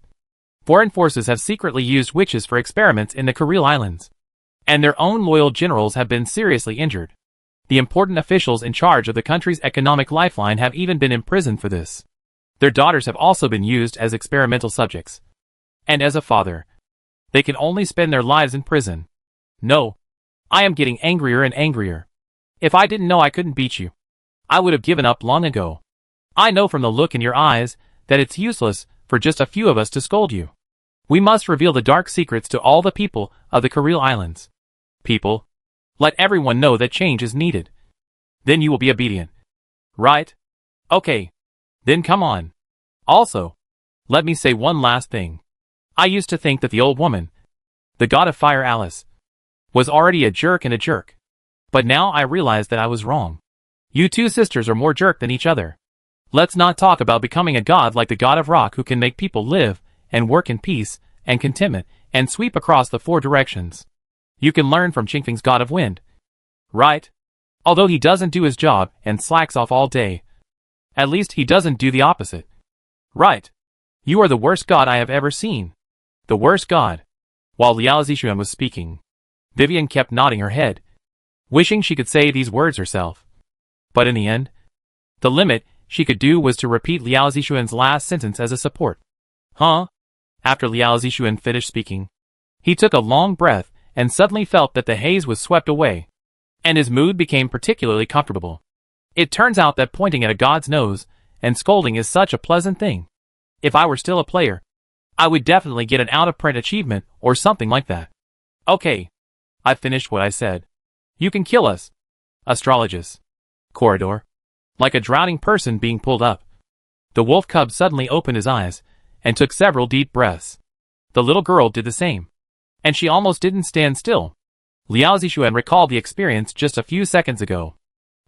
Foreign forces have secretly used witches for experiments in the Kuril Islands. And their own loyal generals have been seriously injured. The important officials in charge of the country's economic lifeline have even been imprisoned for this. Their daughters have also been used as experimental subjects. And as a father, they can only spend their lives in prison. No. I am getting angrier and angrier. If I didn't know I couldn't beat you, I would have given up long ago. I know from the look in your eyes that it's useless for just a few of us to scold you. We must reveal the dark secrets to all the people of the Kuril Islands. People, let everyone know that change is needed. Then you will be obedient. Right? Okay. Then come on. Also, let me say one last thing. I used to think that the old woman, the god of fire Alice, was already a jerk and a jerk. But now I realize that I was wrong. You two sisters are more jerk than each other. Let's not talk about becoming a god like the god of rock who can make people live and work in peace and contentment and sweep across the four directions. You can learn from Qingfeng's god of wind. Right? Although he doesn't do his job and slacks off all day. At least he doesn't do the opposite. Right. You are the worst god I have ever seen. The worst god. While Liao Zixuan was speaking, Vivian kept nodding her head, wishing she could say these words herself. But in the end, the limit she could do was to repeat Liao Zixuan's last sentence as a support. Huh? After Liao Zixuan finished speaking, he took a long breath and suddenly felt that the haze was swept away, and his mood became particularly comfortable. It turns out that pointing at a god's nose and scolding is such a pleasant thing. If I were still a player, I would definitely get an out-of-print achievement or something like that. Okay. I finished what I said. You can kill us. Astrologus. Corridor. Like a drowning person being pulled up. The wolf cub suddenly opened his eyes and took several deep breaths. The little girl did the same. And she almost didn't stand still. Liao Zixuan recalled the experience just a few seconds ago.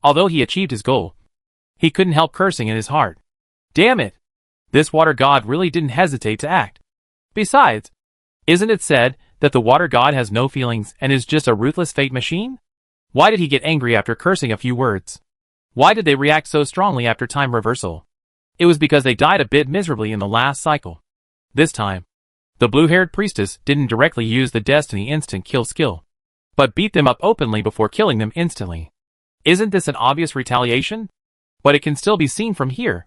Although he achieved his goal, he couldn't help cursing in his heart. Damn it! This water god really didn't hesitate to act. Besides, isn't it said that the water god has no feelings and is just a ruthless fate machine? Why did he get angry after cursing a few words? Why did they react so strongly after time reversal? It was because they died a bit miserably in the last cycle. This time, the blue-haired priestess didn't directly use the destiny instant kill skill, but beat them up openly before killing them instantly. Isn't this an obvious retaliation? But it can still be seen from here.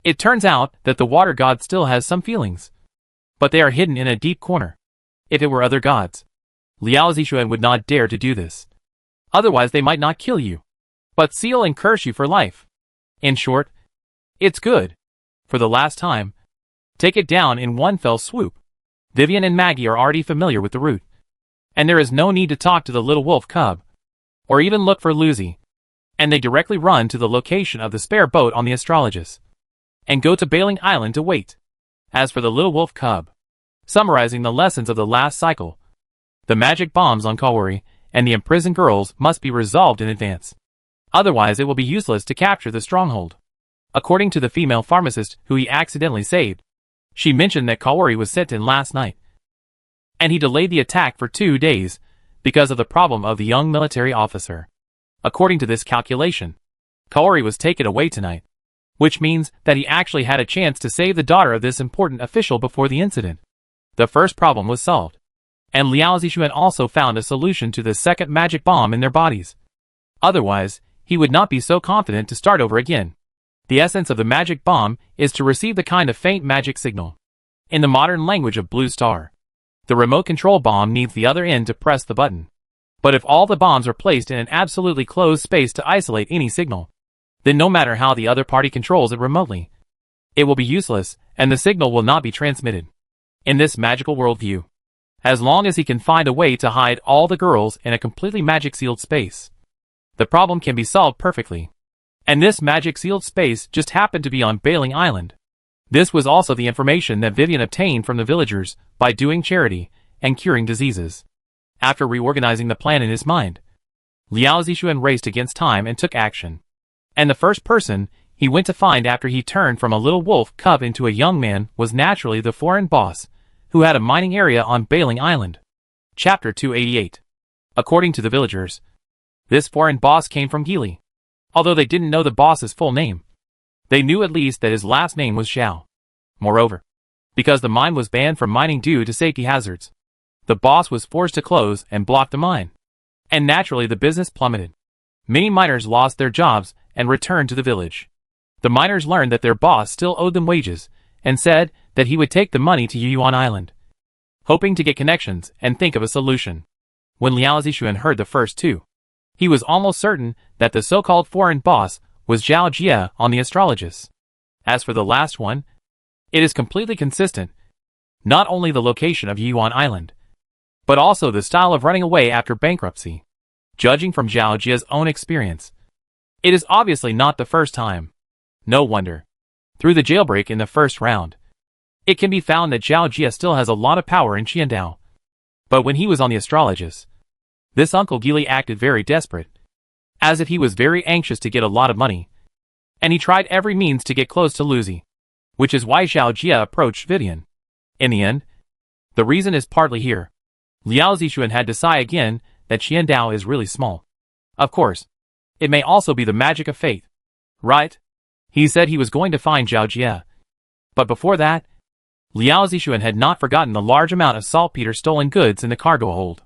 It turns out that the water god still has some feelings, but they are hidden in a deep corner. If it were other gods, Liao Zixuan would not dare to do this. Otherwise they might not kill you, but seal and curse you for life. In short, it's good. For the last time, take it down in one fell swoop. Vivian and Maggie are already familiar with the route, and there is no need to talk to the little wolf cub, or even look for Lucy, and they directly run to the location of the spare boat on the Astrologus, and go to Bailing Island to wait. As for the little wolf cub, summarizing the lessons of the last cycle, the magic bombs on Kawari and the imprisoned girls must be resolved in advance. Otherwise it will be useless to capture the stronghold. According to the female pharmacist who he accidentally saved, she mentioned that Kawari was sent in last night, and he delayed the attack for 2 days because of the problem of the young military officer. According to this calculation, Kawari was taken away tonight, which means that he actually had a chance to save the daughter of this important official before the incident. The first problem was solved, and Liao Zixuan also found a solution to the second magic bomb in their bodies. Otherwise, he would not be so confident to start over again. The essence of the magic bomb is to receive the kind of faint magic signal. In the modern language of Blue Star, the remote control bomb needs the other end to press the button. But if all the bombs are placed in an absolutely closed space to isolate any signal, then no matter how the other party controls it remotely, it will be useless and the signal will not be transmitted. In this magical worldview, as long as he can find a way to hide all the girls in a completely magic-sealed space, the problem can be solved perfectly. And this magic-sealed space just happened to be on Bailing Island. This was also the information that Vivian obtained from the villagers by doing charity and curing diseases. After reorganizing the plan in his mind, Liao Zixuan raced against time and took action. And the first person he went to find after he turned from a little wolf cub into a young man was naturally the foreign boss, who had a mining area on Bailing Island. Chapter 288. According to the villagers, this foreign boss came from Gili. Although they didn't know the boss's full name, they knew at least that his last name was Xiao. Moreover, because the mine was banned from mining due to safety hazards, the boss was forced to close and block the mine. And naturally the business plummeted. Many miners lost their jobs and returned to the village. The miners learned that their boss still owed them wages, and said that he would take the money to Yuan Island, hoping to get connections and think of a solution. When Liao Zixuan heard the first two, he was almost certain that the so-called foreign boss was Zhao Jie on the Astrologus. As for the last one, it is completely consistent. Not only the location of Yuan Island, but also the style of running away after bankruptcy. Judging from Zhao Jie's own experience, it is obviously not the first time. No wonder. Through the jailbreak in the first round, it can be found that Zhao Jie still has a lot of power in Qiandao. But when he was on the Astrologus, this Uncle Gili acted very desperate. as if he was very anxious to get a lot of money. And he tried every means to get close to Lucy, which is why Zhao Jie approached Vivian. In the end, the reason is partly here. Liao Zixuan had to sigh again that Qiandao is really small. Of course, it may also be the magic of fate. Right? He said he was going to find Zhao Jie. But before that, Liao Zixuan had not forgotten the large amount of saltpeter stolen goods in the cargo hold.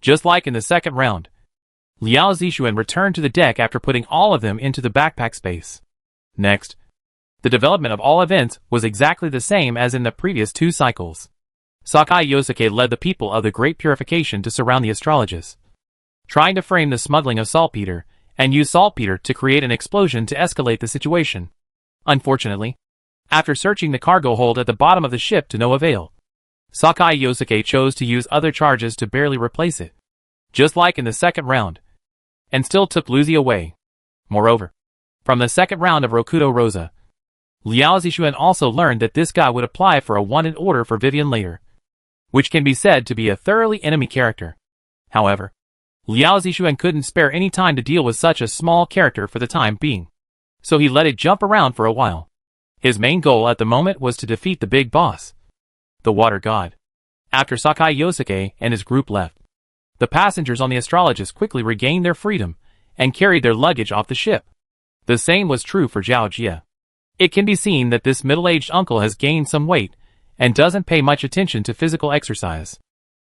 Just like in the second round, Liao Zixuan returned to the deck after putting all of them into the backpack space. Next, the development of all events was exactly the same as in the previous 2 cycles. Sakai Yosuke led the people of the Great Purification to surround the astrologers, trying to frame the smuggling of saltpeter and use saltpeter to create an explosion to escalate the situation. Unfortunately, after searching the cargo hold at the bottom of the ship to no avail, Sakai Yosuke chose to use other charges to barely replace it, just like in the second round, and still took Lucy away. Moreover, from the second round of Rokudo Rosa, Liao Zixuan also learned that this guy would apply for a wanted order for Vivian later, which can be said to be a thoroughly enemy character. However, Liao Zixuan couldn't spare any time to deal with such a small character for the time being, so he let it jump around for a while. His main goal at the moment was to defeat the big boss, the water god. After Sakai Yosuke and his group left, the passengers on the astrologist quickly regained their freedom and carried their luggage off the ship. The same was true for Zhao Jie. It can be seen that this middle-aged uncle has gained some weight and doesn't pay much attention to physical exercise.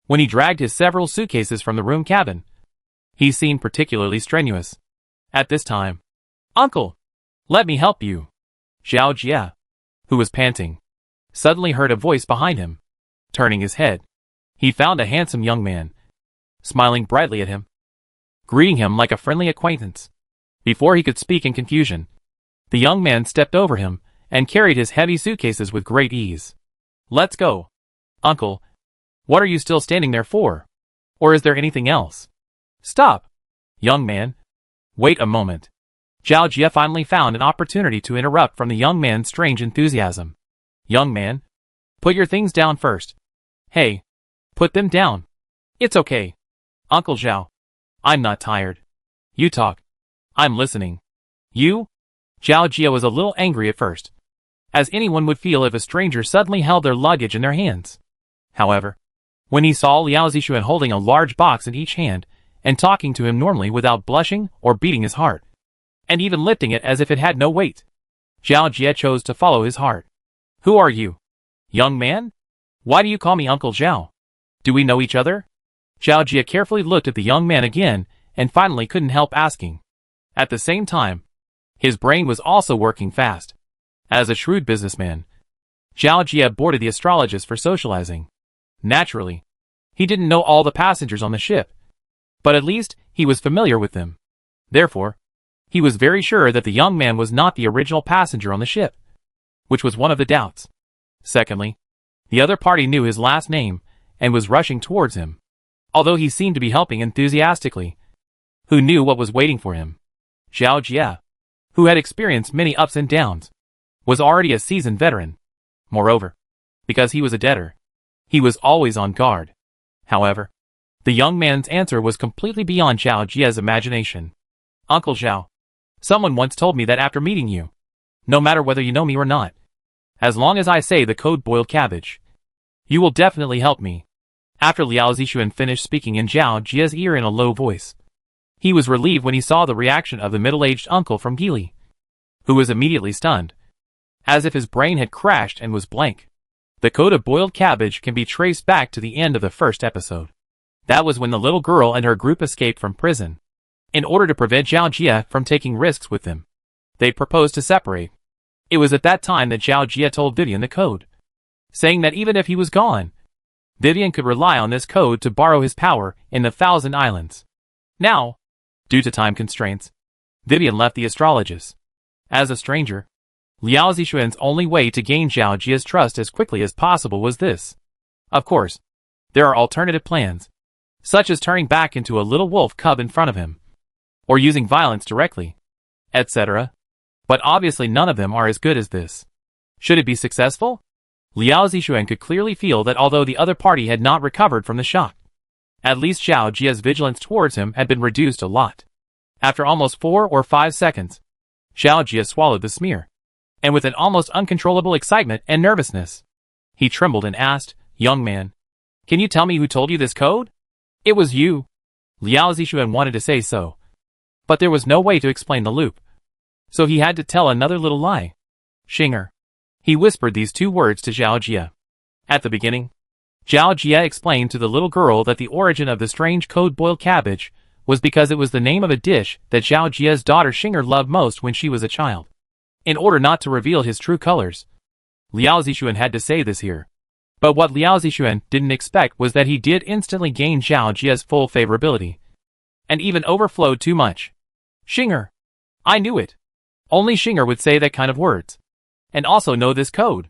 When he dragged his several suitcases from the room cabin, he seemed particularly strenuous. At this time, "Uncle, let me help you." Zhao Jie, who was panting, suddenly heard a voice behind him. Turning his head, he found a handsome young man, smiling brightly at him, greeting him like a friendly acquaintance. Before he could speak in confusion, the young man stepped over him and carried his heavy suitcases with great ease. "Let's go. Uncle, what are you still standing there for? Or is there anything else?" "Stop, young man. Wait a moment." Zhao Jie finally found an opportunity to interrupt from the young man's strange enthusiasm. "Young man, put your things down first." "Hey, put them down." "It's okay. Uncle Zhao, I'm not tired. You talk. I'm listening." "You?" Zhao Jie was a little angry at first, as anyone would feel if a stranger suddenly held their luggage in their hands. However, when he saw Liao Zixuan holding a large box in each hand and talking to him normally without blushing or beating his heart, and even lifting it as if it had no weight, Zhao Jie chose to follow his heart. "Who are you, young man? Why do you call me Uncle Zhao? Do we know each other?" Zhao Jie carefully looked at the young man again and finally couldn't help asking. At the same time, his brain was also working fast. As a shrewd businessman, Zhao Jie boarded the astrologist for socializing. Naturally, he didn't know all the passengers on the ship, but at least he was familiar with them. Therefore, he was very sure that the young man was not the original passenger on the ship, which was one of the doubts. Secondly, the other party knew his last name and was rushing towards him, although he seemed to be helping enthusiastically. Who knew what was waiting for him? Zhao Jie, who had experienced many ups and downs, was already a seasoned veteran. Moreover, because he was a debtor, he was always on guard. However, the young man's answer was completely beyond Zhao Jie's imagination. "Uncle Zhao, someone once told me that after meeting you, no matter whether you know me or not, as long as I say the code boiled cabbage, you will definitely help me." After Liao Zixuan finished speaking in Zhao Jie's ear in a low voice, he was relieved when he saw the reaction of the middle-aged uncle from Gili, who was immediately stunned, as if his brain had crashed and was blank. The code of boiled cabbage can be traced back to the end of the first episode. That was when the little girl and her group escaped from prison. In order to prevent Zhao Jie from taking risks with them, they proposed to separate. It was at that time that Zhao Jie told Vivian the code, saying that even if he was gone, Vivian could rely on this code to borrow his power in the Thousand Islands. Now, due to time constraints, Vivian left the astrologist. As a stranger, Liao Zixuan's only way to gain Zhao Jie's trust as quickly as possible was this. Of course, there are alternative plans, such as turning back into a little wolf cub in front of him, or using violence directly, etc. But obviously none of them are as good as this. Should it be successful? Liao Zixuan could clearly feel that although the other party had not recovered from the shock, at least Zhao Jie's vigilance towards him had been reduced a lot. After almost 4 or 5 seconds, Zhao Jia swallowed the smear. And with an almost uncontrollable excitement and nervousness, he trembled and asked, "Young man, can you tell me who told you this code?" "It was you." Liao Zixuan wanted to say so, but there was no way to explain the loop. So he had to tell another little lie. "Xinger." He whispered these 2 words to Zhao Jia. At the beginning, Zhao Jia explained to the little girl that the origin of the strange code boiled cabbage was because it was the name of a dish that Zhao Jia's daughter Xinger loved most when she was a child. In order not to reveal his true colors, Liao Zixuan had to say this here. But what Liao Zixuan didn't expect was that he did instantly gain Zhao Jia's full favorability, and even overflowed too much. "Xinger. I knew it. Only Xinger would say that kind of words. And also know this code."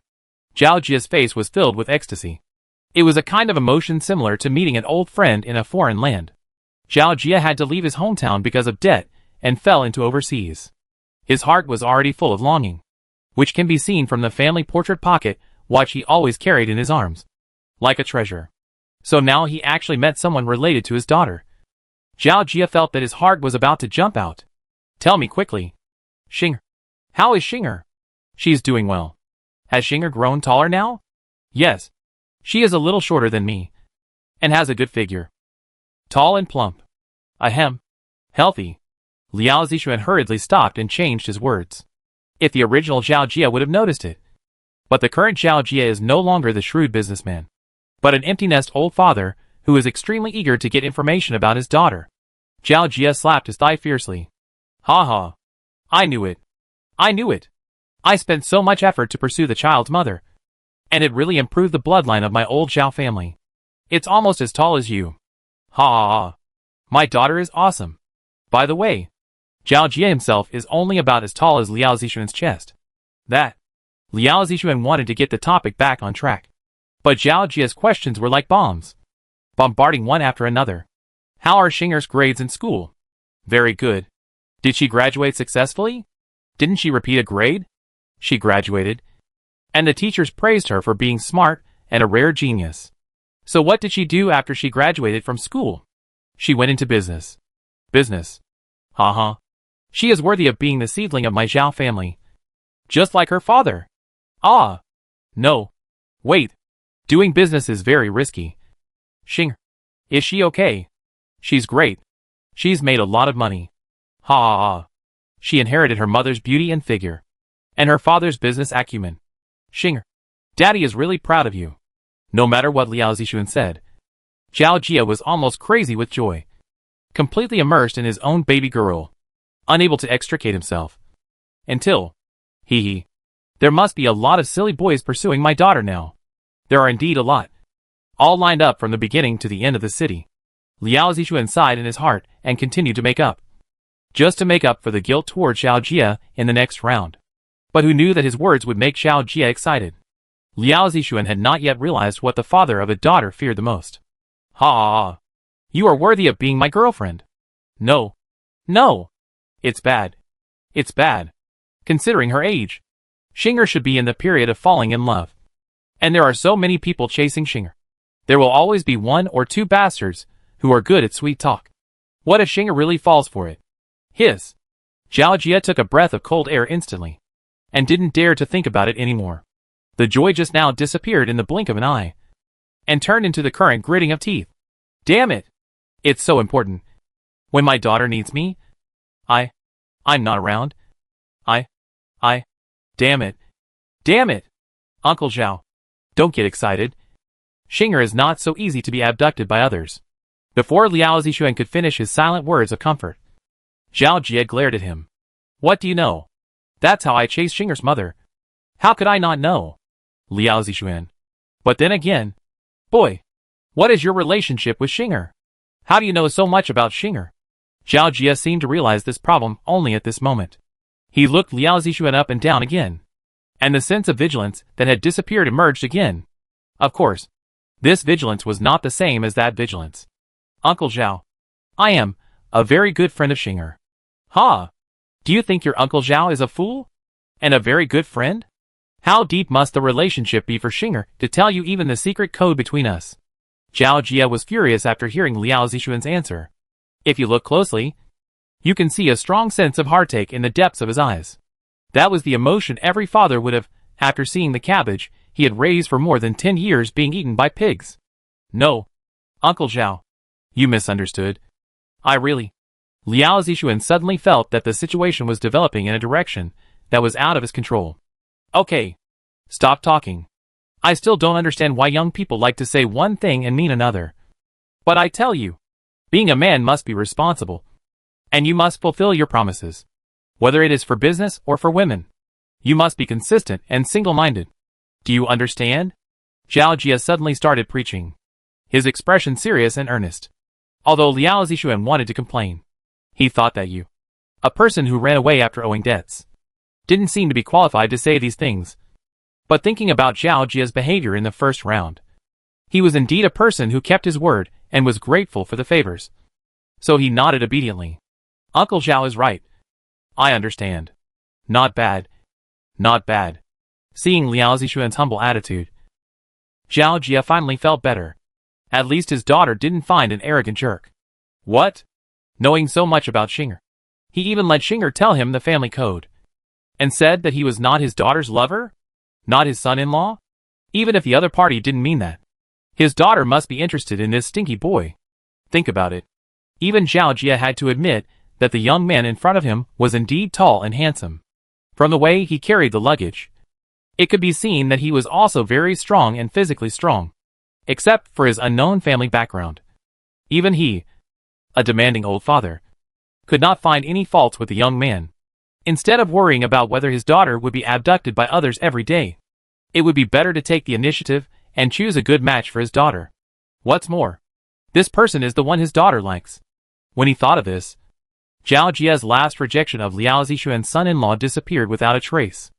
Zhao Jia's face was filled with ecstasy. It was a kind of emotion similar to meeting an old friend in a foreign land. Zhao Jia had to leave his hometown because of debt and fell into overseas. His heart was already full of longing, which can be seen from the family portrait pocket watch he always carried in his arms, like a treasure. So now he actually met someone related to his daughter. Zhao Jia felt that his heart was about to jump out. "Tell me quickly. Xinger. How is Xinger?" "She's doing well." "Has Xinger grown taller now?" "Yes. She is a little shorter than me, and has a good figure. Tall and plump. Ahem. Healthy." Liao Zixuan hurriedly stopped and changed his words. If the original Zhao Jia would have noticed it. But the current Zhao Jia is no longer the shrewd businessman, but an empty-nest old father who is extremely eager to get information about his daughter. Zhao Jia slapped his thigh fiercely. "Ha ha. I knew it. I knew it. I spent so much effort to pursue the child's mother, and it really improved the bloodline of my old Zhao family. It's almost as tall as you. Ha ha ha. My daughter is awesome. By the way, Zhao Jia himself is only about as tall as Liao Zixuan's chest." That. Liao Zixuan wanted to get the topic back on track. But Zhao Jia's questions were like bombs, bombarding one after another. "How are Xinger's grades in school?" "Very good." "Did she graduate successfully?" "Didn't she repeat a grade?" "She graduated. And the teachers praised her for being smart and a rare genius." "So what did she do after she graduated from school?" "She went into business." "Business. Haha. She is worthy of being the seedling of my Zhao family. Just like her father." "Ah. No. Wait. Doing business is very risky." "Xinger. Is she okay?" "She's great. She's made a lot of money." "Ha ha ha. She inherited her mother's beauty and figure, and her father's business acumen." "Xinger. Daddy is really proud of you." No matter what Liao Zixuan said, Zhao Jia was almost crazy with joy, completely immersed in his own baby girl, unable to extricate himself. Until, hee. There must be a lot of silly boys pursuing my daughter now. There are indeed a lot. All lined up from the beginning to the end of the city. Liao Zixuan sighed in his heart and continued to make up. Just to make up for the guilt toward Zhao Jia in the next round. But who knew that his words would make Zhao Jia excited? Liao Zixuan had not yet realized what the father of a daughter feared the most. "Ha ha ha. You are worthy of being my girlfriend." "No. No. It's bad. It's bad. Considering her age. Xinger should be in the period of falling in love. And there are so many people chasing Xinger. There will always be 1 or 2 bastards who are good at sweet talk. What if Xinger really falls for it?" Hiss. Zhao Jia took a breath of cold air instantly, and didn't dare to think about it anymore. The joy just now disappeared in the blink of an eye, and turned into the current gritting of teeth. "Damn it! It's so important. When my daughter needs me, I'm not around. Damn it. Damn it! Uncle Zhao. Don't get excited. Xinger is not so easy to be abducted by others." Before Liao Zixuan could finish his silent words of comfort, Zhao Jia glared at him. "What do you know? That's how I chased Xinger's mother. How could I not know?" Liao Zixuan. "But then again, boy, what is your relationship with Xinger? How do you know so much about Xinger?" Zhao Jia seemed to realize this problem only at this moment. He looked Liao Zixuan up and down again, and the sense of vigilance that had disappeared emerged again. Of course, this vigilance was not the same as that vigilance. "Uncle Zhao, I am a very good friend of Xinger." "Ha! Do you think your Uncle Zhao is a fool? And a very good friend? How deep must the relationship be for Xinger to tell you even the secret code between us?" Zhao Jia was furious after hearing Liao Zixuan's answer. If you look closely, You can see a strong sense of heartache in the depths of his eyes. That was the emotion every father would have, after seeing the cabbage he had raised for more than 10 years being eaten by pigs. No, Uncle Zhao. You misunderstood. I really... Liao Zixuan suddenly felt that the situation was developing in a direction that was out of his control. Okay. Stop talking. I still don't understand why young people like to say one thing and mean another. But I tell you, being a man must be responsible. And you must fulfill your promises. Whether it is for business or for women. You must be consistent and single-minded. Do you understand? Zhao Jia suddenly started preaching. His expression serious and earnest. Although Liao Zixuan wanted to complain. He thought that you, a person who ran away after owing debts, didn't seem to be qualified to say these things. But thinking about Zhao Jia's behavior in the first round, he was indeed a person who kept his word and was grateful for the favors. So he nodded obediently. Uncle Zhao is right. I understand. Not bad. Not bad. Seeing Liao Zixuan's humble attitude, Zhao Jia finally felt better. At least his daughter didn't find an arrogant jerk. What? Knowing so much about Xinger, he even let Xinger tell him the family code. And said that he was not his daughter's lover? Not his son-in-law? Even if the other party didn't mean that. His daughter must be interested in this stinky boy. Think about it. Even Zhao Jia had to admit that the young man in front of him was indeed tall and handsome. From the way he carried the luggage, it could be seen that he was also very strong and physically strong. Except for his unknown family background. Even he, a demanding old father, could not find any faults with the young man. Instead of worrying about whether his daughter would be abducted by others every day, it would be better to take the initiative and choose a good match for his daughter. What's more, this person is the one his daughter likes. When he thought of this, Zhao Jia's last rejection of Liao Zixuan's son-in-law disappeared without a trace.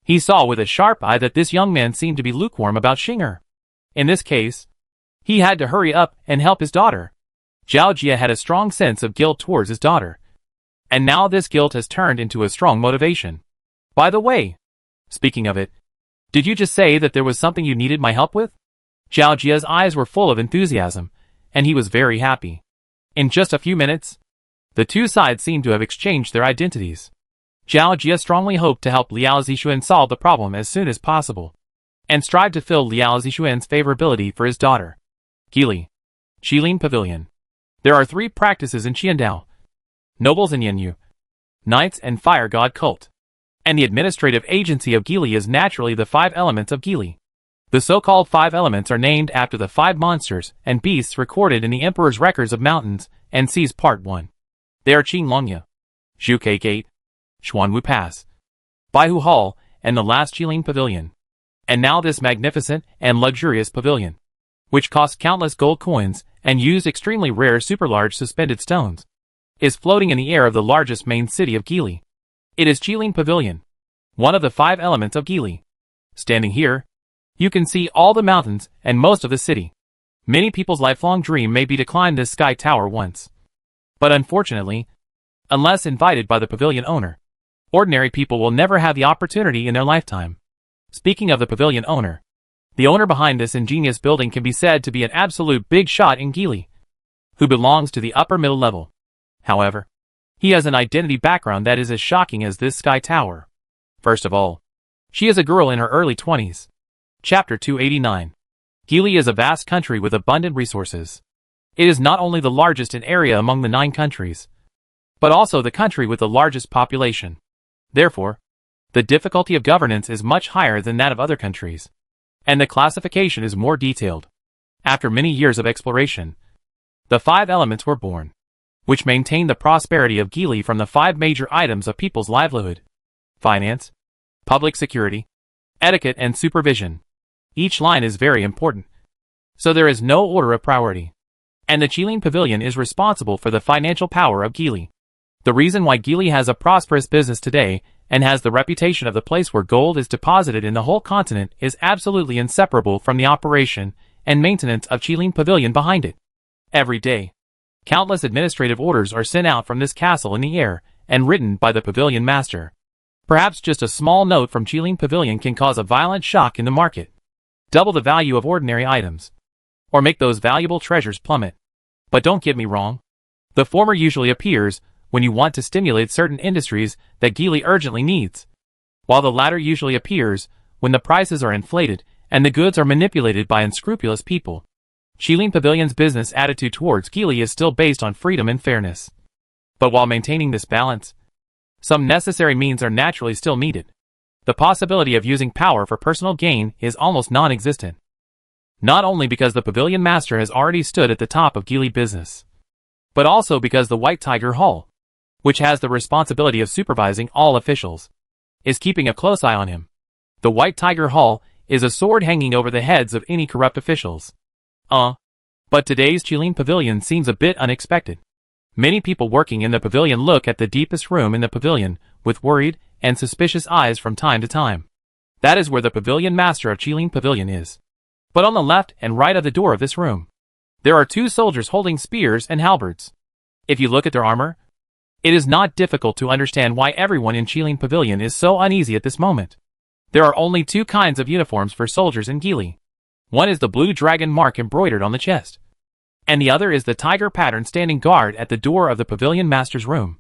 He saw with a sharp eye that this young man seemed to be lukewarm about Xinger. In this case, he had to hurry up and help his daughter. Zhao Jia had a strong sense of guilt towards his daughter. And now this guilt has turned into a strong motivation. By the way, speaking of it, did you just say that there was something you needed my help with? Zhao Jia's eyes were full of enthusiasm, and he was very happy. In just a few minutes, the two sides seemed to have exchanged their identities. Zhao Jia strongly hoped to help Liao Zixuan solve the problem as soon as possible, and strive to fill Liao Zixuan's favorability for his daughter. Gili, Qilin Pavilion. There are 3 practices in Qiandao. Nobles in Yanyu, Knights and Fire God Cult. And the administrative agency of Gili is naturally the 5 elements of Gili. The so-called 5 elements are named after the 5 monsters and beasts recorded in the Emperor's Records of Mountains and Seas Part 1. They are Qinglongya, Zhuke Gate, Xuanwu Pass, Baihu Hall, and the last Qilin Pavilion. And now this magnificent and luxurious pavilion, which cost countless gold coins and used extremely rare super-large suspended stones, is floating in the air of the largest main city of Gili. It is Qilin Pavilion, one of the 5 elements of Gili. Standing here, you can see all the mountains and most of the city. Many people's lifelong dream may be to climb this sky tower once. But unfortunately, unless invited by the pavilion owner, ordinary people will never have the opportunity in their lifetime. Speaking of the pavilion owner, the owner behind this ingenious building can be said to be an absolute big shot in Gili, who belongs to the upper middle level. However, he has an identity background that is as shocking as this sky tower. First of all, she is a girl in her early 20s. Chapter 289. Gili is a vast country with abundant resources. It is not only the largest in area among the 9 countries, but also the country with the largest population. Therefore, the difficulty of governance is much higher than that of other countries, and the classification is more detailed. After many years of exploration, the 5 elements were born, which maintain the prosperity of Gili from the 5 major items of people's livelihood: finance, public security, etiquette and supervision. Each line is very important, so there is no order of priority. And the Qilin Pavilion is responsible for the financial power of Gili. The reason why Gili has a prosperous business today and has the reputation of the place where gold is deposited in the whole continent is absolutely inseparable from the operation and maintenance of Qilin Pavilion behind it. Every day, countless administrative orders are sent out from this castle in the air and written by the pavilion master. Perhaps just a small note from Qilin Pavilion can cause a violent shock in the market, double the value of ordinary items, or make those valuable treasures plummet. But don't get me wrong, the former usually appears when you want to stimulate certain industries that Geely urgently needs, while the latter usually appears when the prices are inflated and the goods are manipulated by unscrupulous people. Qilin Pavilion's business attitude towards Geely is still based on freedom and fairness. But while maintaining this balance, some necessary means are naturally still needed. The possibility of using power for personal gain is almost non-existent. Not only because the pavilion master has already stood at the top of Geely business, but also because the White Tiger Hall, which has the responsibility of supervising all officials, is keeping a close eye on him. The White Tiger Hall is a sword hanging over the heads of any corrupt officials. But today's Qilin Pavilion seems a bit unexpected. Many people working in the pavilion look at the deepest room in the pavilion with worried and suspicious eyes from time to time. That is where the pavilion master of Qilin Pavilion is. But on the left and right of the door of this room, there are two soldiers holding spears and halberds. If you look at their armor, it is not difficult to understand why everyone in Qilin Pavilion is so uneasy at this moment. There are only two kinds of uniforms for soldiers in Geely. One is the blue dragon mark embroidered on the chest, and the other is the tiger pattern standing guard at the door of the pavilion master's room.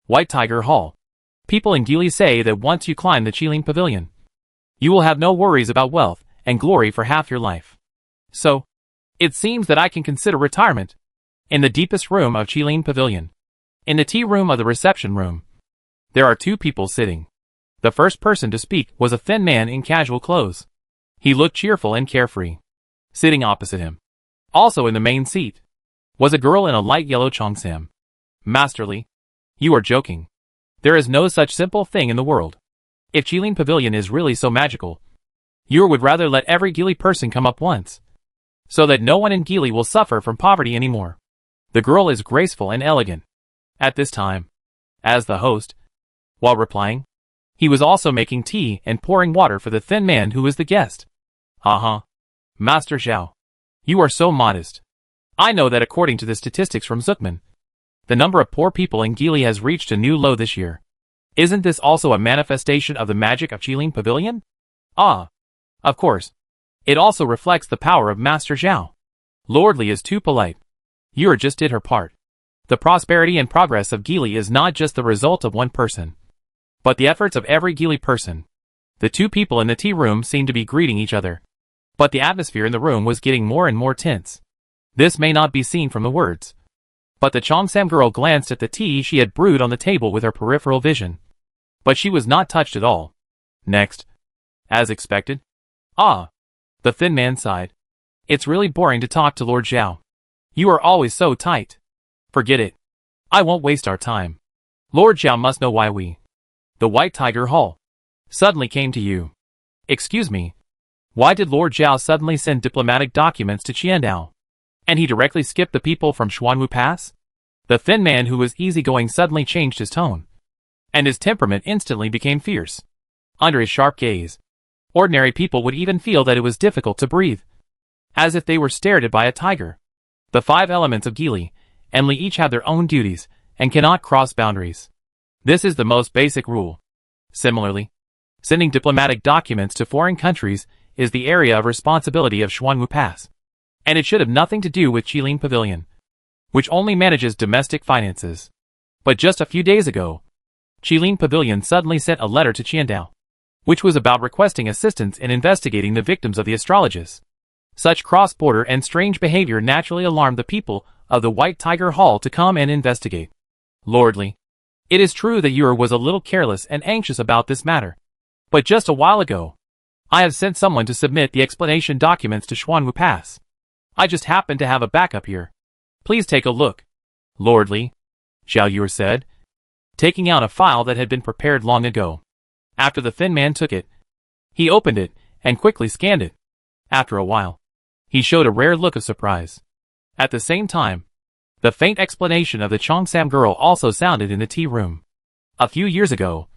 White Tiger Hall. People in Geely say that once you climb the Qilin Pavilion, you will have no worries about wealth and glory for half your life. So, it seems that I can consider retirement in the deepest room of Qilin Pavilion. In the tea room of the reception room, there are two people sitting. The first person to speak was a thin man in casual clothes. He looked cheerful and carefree. Sitting opposite him, also in the main seat, was a girl in a light yellow cheongsam. Masterly. You are joking. There is no such simple thing in the world. If Qilin Pavilion is really so magical, you would rather let every Geely person come up once, so that no one in Geely will suffer from poverty anymore. The girl is graceful and elegant. At this time, as the host, while replying, he was also making tea and pouring water for the thin man who was the guest. Master Zhao. You are so modest. I know that according to the statistics from Zuckman, the number of poor people in Geely has reached a new low this year. Isn't this also a manifestation of the magic of Qilin Pavilion? Of course. It also reflects the power of Master Zhao. Lordly is too polite. You just did her part. The prosperity and progress of Geely is not just the result of one person, but the efforts of every Geely person. The two people in the tea room seemed to be greeting each other, but the atmosphere in the room was getting more and more tense. This may not be seen from the words, but the cheongsam girl glanced at the tea she had brewed on the table with her peripheral vision. But she was not touched at all. Next, as expected, the thin man sighed. It's really boring to talk to Lord Zhao. You are always so tight. Forget it. I won't waste our time. Lord Zhao must know why we, the White Tiger Hall, suddenly came to you. Excuse me. Why did Lord Zhao suddenly send diplomatic documents to Qiandao? And he directly skipped the people from Xuanwu Pass? The thin man who was easygoing suddenly changed his tone, and his temperament instantly became fierce. Under his sharp gaze, ordinary people would even feel that it was difficult to breathe, as if they were stared at by a tiger. The 5 elements of Geely and Li each have their own duties and cannot cross boundaries. This is the most basic rule. Similarly, sending diplomatic documents to foreign countries is the area of responsibility of Xuanwu Pass, and it should have nothing to do with Qilin Pavilion, which only manages domestic finances. But just a few days ago, Qilin Pavilion suddenly sent a letter to Qiandao, which was about requesting assistance in investigating the victims of the astrologists. Such cross-border and strange behavior naturally alarmed the people of the White Tiger Hall to come and investigate. Lordly, it is true that Ur was a little careless and anxious about this matter, but just a while ago, I have sent someone to submit the explanation documents to Xuanwu Pass. I just happen to have a backup here. Please take a look. Lordly, Zhao Ur said, taking out a file that had been prepared long ago. After the thin man took it, he opened it and quickly scanned it. After a while, he showed a rare look of surprise. At the same time, the faint explanation of the cheongsam girl also sounded in the tea room. A few years ago,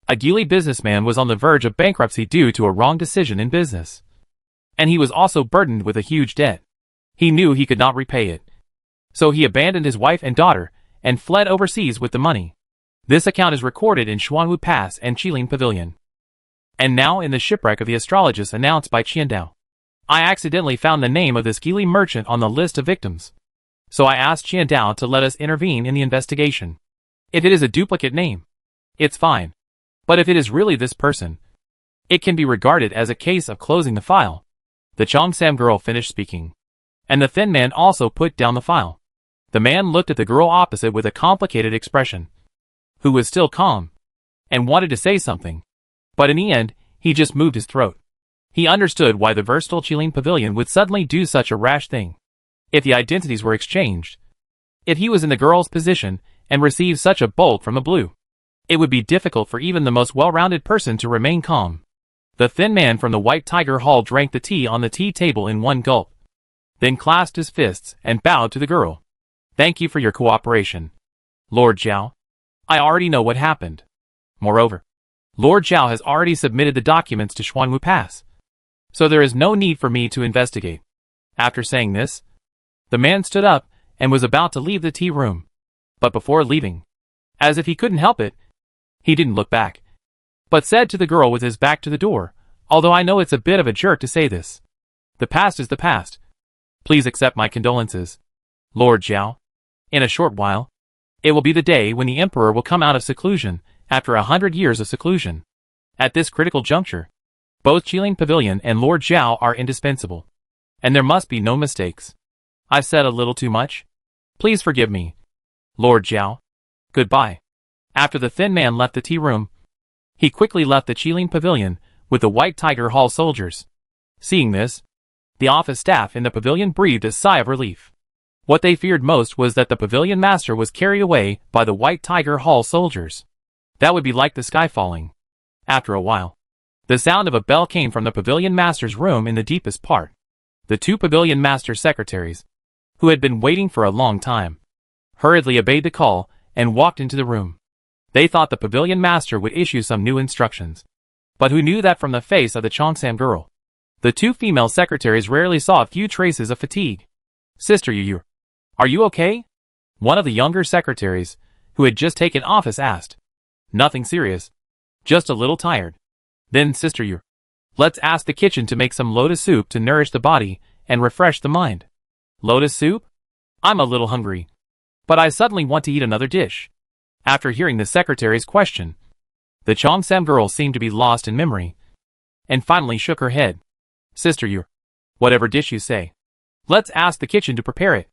a Geely businessman was on the verge of bankruptcy due to a wrong decision in business, and he was also burdened with a huge debt. He knew he could not repay it, so he abandoned his wife and daughter and fled overseas with the money. This account is recorded in Xuanwu Pass and Qilin Pavilion, and now in the shipwreck of the astrologist announced by Qiandao. I accidentally found the name of this Geely merchant on the list of victims, so I asked Qiandao to let us intervene in the investigation. If it is a duplicate name, it's fine. But if it is really this person, it can be regarded as a case of closing the file. The Cheongsam girl finished speaking, and the thin man also put down the file. The man looked at the girl opposite with a complicated expression, who was still calm, and wanted to say something. But in the end, he just moved his throat. He understood why the versatile Qilin Pavilion would suddenly do such a rash thing. If the identities were exchanged, if he was in the girl's position and received such a bolt from the blue, it would be difficult for even the most well-rounded person to remain calm. The thin man from the White Tiger Hall drank the tea on the tea table in one gulp, then clasped his fists and bowed to the girl. Thank you for your cooperation, Lord Zhao. I already know what happened. Moreover, Lord Zhao has already submitted the documents to Xuanwu Pass, so there is no need for me to investigate. After saying this, the man stood up and was about to leave the tea room. But before leaving, as if he couldn't help it, he didn't look back, but said to the girl with his back to the door, although I know it's a bit of a jerk to say this. The past is the past. Please accept my condolences, Lord Zhao. In a short while, it will be the day when the emperor will come out of seclusion after 100 years of seclusion. At this critical juncture, both Qilin Pavilion and Lord Zhao are indispensable, and there must be no mistakes. I've said a little too much. Please forgive me, Lord Zhao. Goodbye. After the thin man left the tea room, he quickly left the Qilin Pavilion with the White Tiger Hall soldiers. Seeing this, the office staff in the pavilion breathed a sigh of relief. What they feared most was that the pavilion master was carried away by the White Tiger Hall soldiers. That would be like the sky falling. After a while, the sound of a bell came from the pavilion master's room in the deepest part. The two pavilion master secretaries, who had been waiting for a long time, hurriedly obeyed the call and walked into the room. They thought the pavilion master would issue some new instructions, but who knew that from the face of the Cheongsam girl, the two female secretaries rarely saw a few traces of fatigue. Sister Yu, are you okay? One of the younger secretaries, who had just taken office, asked. Nothing serious. Just a little tired. Then, Sister Yu, let's ask the kitchen to make some lotus soup to nourish the body and refresh the mind. Lotus soup? I'm a little hungry, but I suddenly want to eat another dish. After hearing the secretary's question, the Cheongsam girl seemed to be lost in memory, and finally shook her head. Sister Yu, whatever dish you say, let's ask the kitchen to prepare it.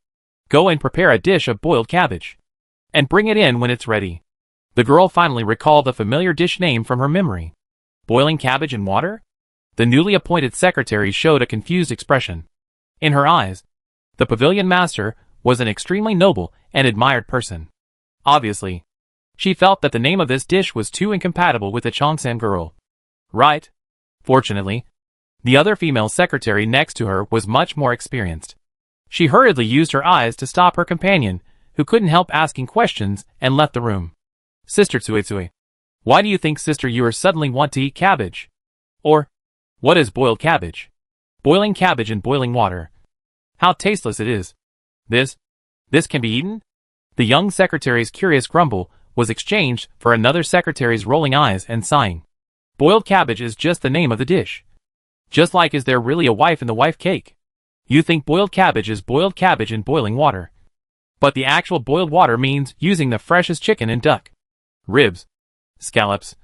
Go and prepare a dish of boiled cabbage, and bring it in when it's ready. The girl finally recalled the familiar dish name from her memory. Boiling cabbage in water? The newly appointed secretary showed a confused expression. In her eyes, the pavilion master was an extremely noble and admired person. Obviously, she felt that the name of this dish was too incompatible with the Cheongsam girl. Right. Fortunately, the other female secretary next to her was much more experienced. She hurriedly used her eyes to stop her companion, who couldn't help asking questions, and left the room. Sister Tsuetsue, why do you think Sister Yu suddenly want to eat cabbage? Or, what is boiled cabbage? Boiling cabbage in boiling water. How tasteless it is. This can be eaten? The young secretary's curious grumble was exchanged for another secretary's rolling eyes and sighing. Boiled cabbage is just the name of the dish. Just like is there really a wife in the wife cake? You think boiled cabbage is boiled cabbage in boiling water. But the actual boiled water means using the freshest chicken and duck, ribs, scallops,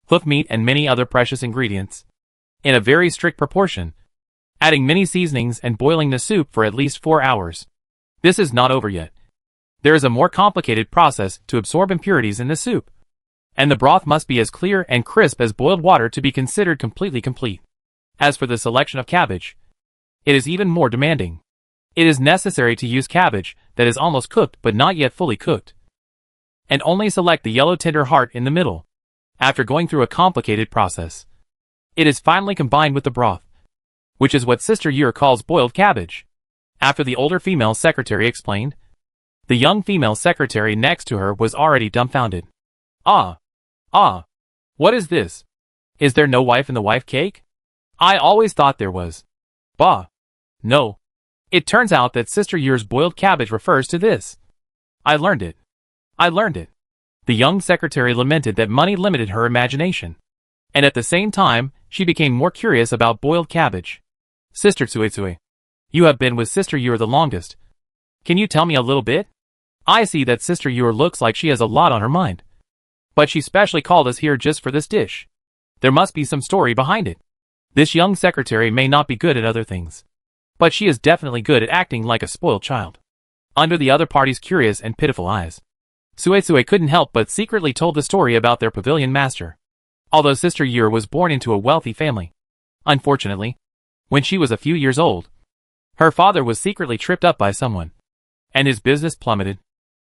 hoof meat and many other precious ingredients, in a very strict proportion, adding many seasonings and boiling the soup for at least 4 hours. This is not over yet. There is a more complicated process to absorb impurities in the soup, and the broth must be as clear and crisp as boiled water to be considered completely complete. As for the selection of cabbage, it is even more demanding. It is necessary to use cabbage that is almost cooked but not yet fully cooked, and only select the yellow tender heart in the middle. After going through a complicated process, it is finally combined with the broth, which is what Sister Yu calls boiled cabbage. After the older female secretary explained, the young female secretary next to her was already dumbfounded. Ah, what is this? Is there no wife in the wife cake? I always thought there was. Bah. No. It turns out that Sister Yu's boiled cabbage refers to this. I learned it. The young secretary lamented that money limited her imagination, and at the same time, she became more curious about boiled cabbage. Sister Tsuetsue, you have been with Sister Yu the longest. Can you tell me a little bit? I see that Sister Yor looks like she has a lot on her mind. But she specially called us here just for this dish. There must be some story behind it. This young secretary may not be good at other things, but she is definitely good at acting like a spoiled child. Under the other party's curious and pitiful eyes, Suetsue couldn't help but secretly told the story about their pavilion master. Although Sister Yor was born into a wealthy family, unfortunately, when she was a few years old, her father was secretly tripped up by someone, and his business plummeted.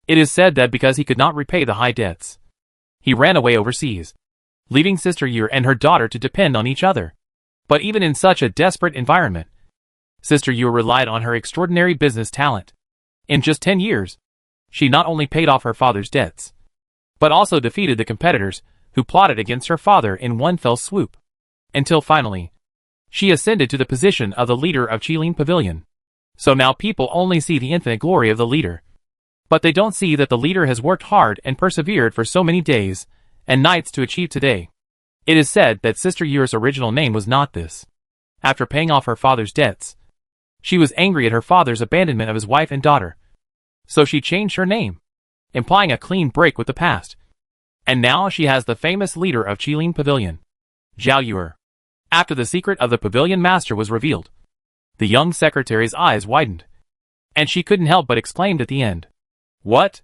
It is said that because he could not repay the high debts, he ran away overseas, leaving Sister Yor and her daughter to depend on each other. But even in such a desperate environment, Sister Yor relied on her extraordinary business talent. In just 10 years, she not only paid off her father's debts, but also defeated the competitors who plotted against her father in one fell swoop. Until finally, she ascended to the position of the leader of Qilin Pavilion. So now people only see the infinite glory of the leader, but they don't see that the leader has worked hard and persevered for so many days and nights to achieve today. It is said that Sister Yor's original name was not this. After paying off her father's debts, she was angry at her father's abandonment of his wife and daughter. So she changed her name, implying a clean break with the past. And now she has the famous leader of Qilin Pavilion, Zhao Yuer. After the secret of the pavilion master was revealed, the young secretary's eyes widened, and she couldn't help but exclaimed at the end, "What?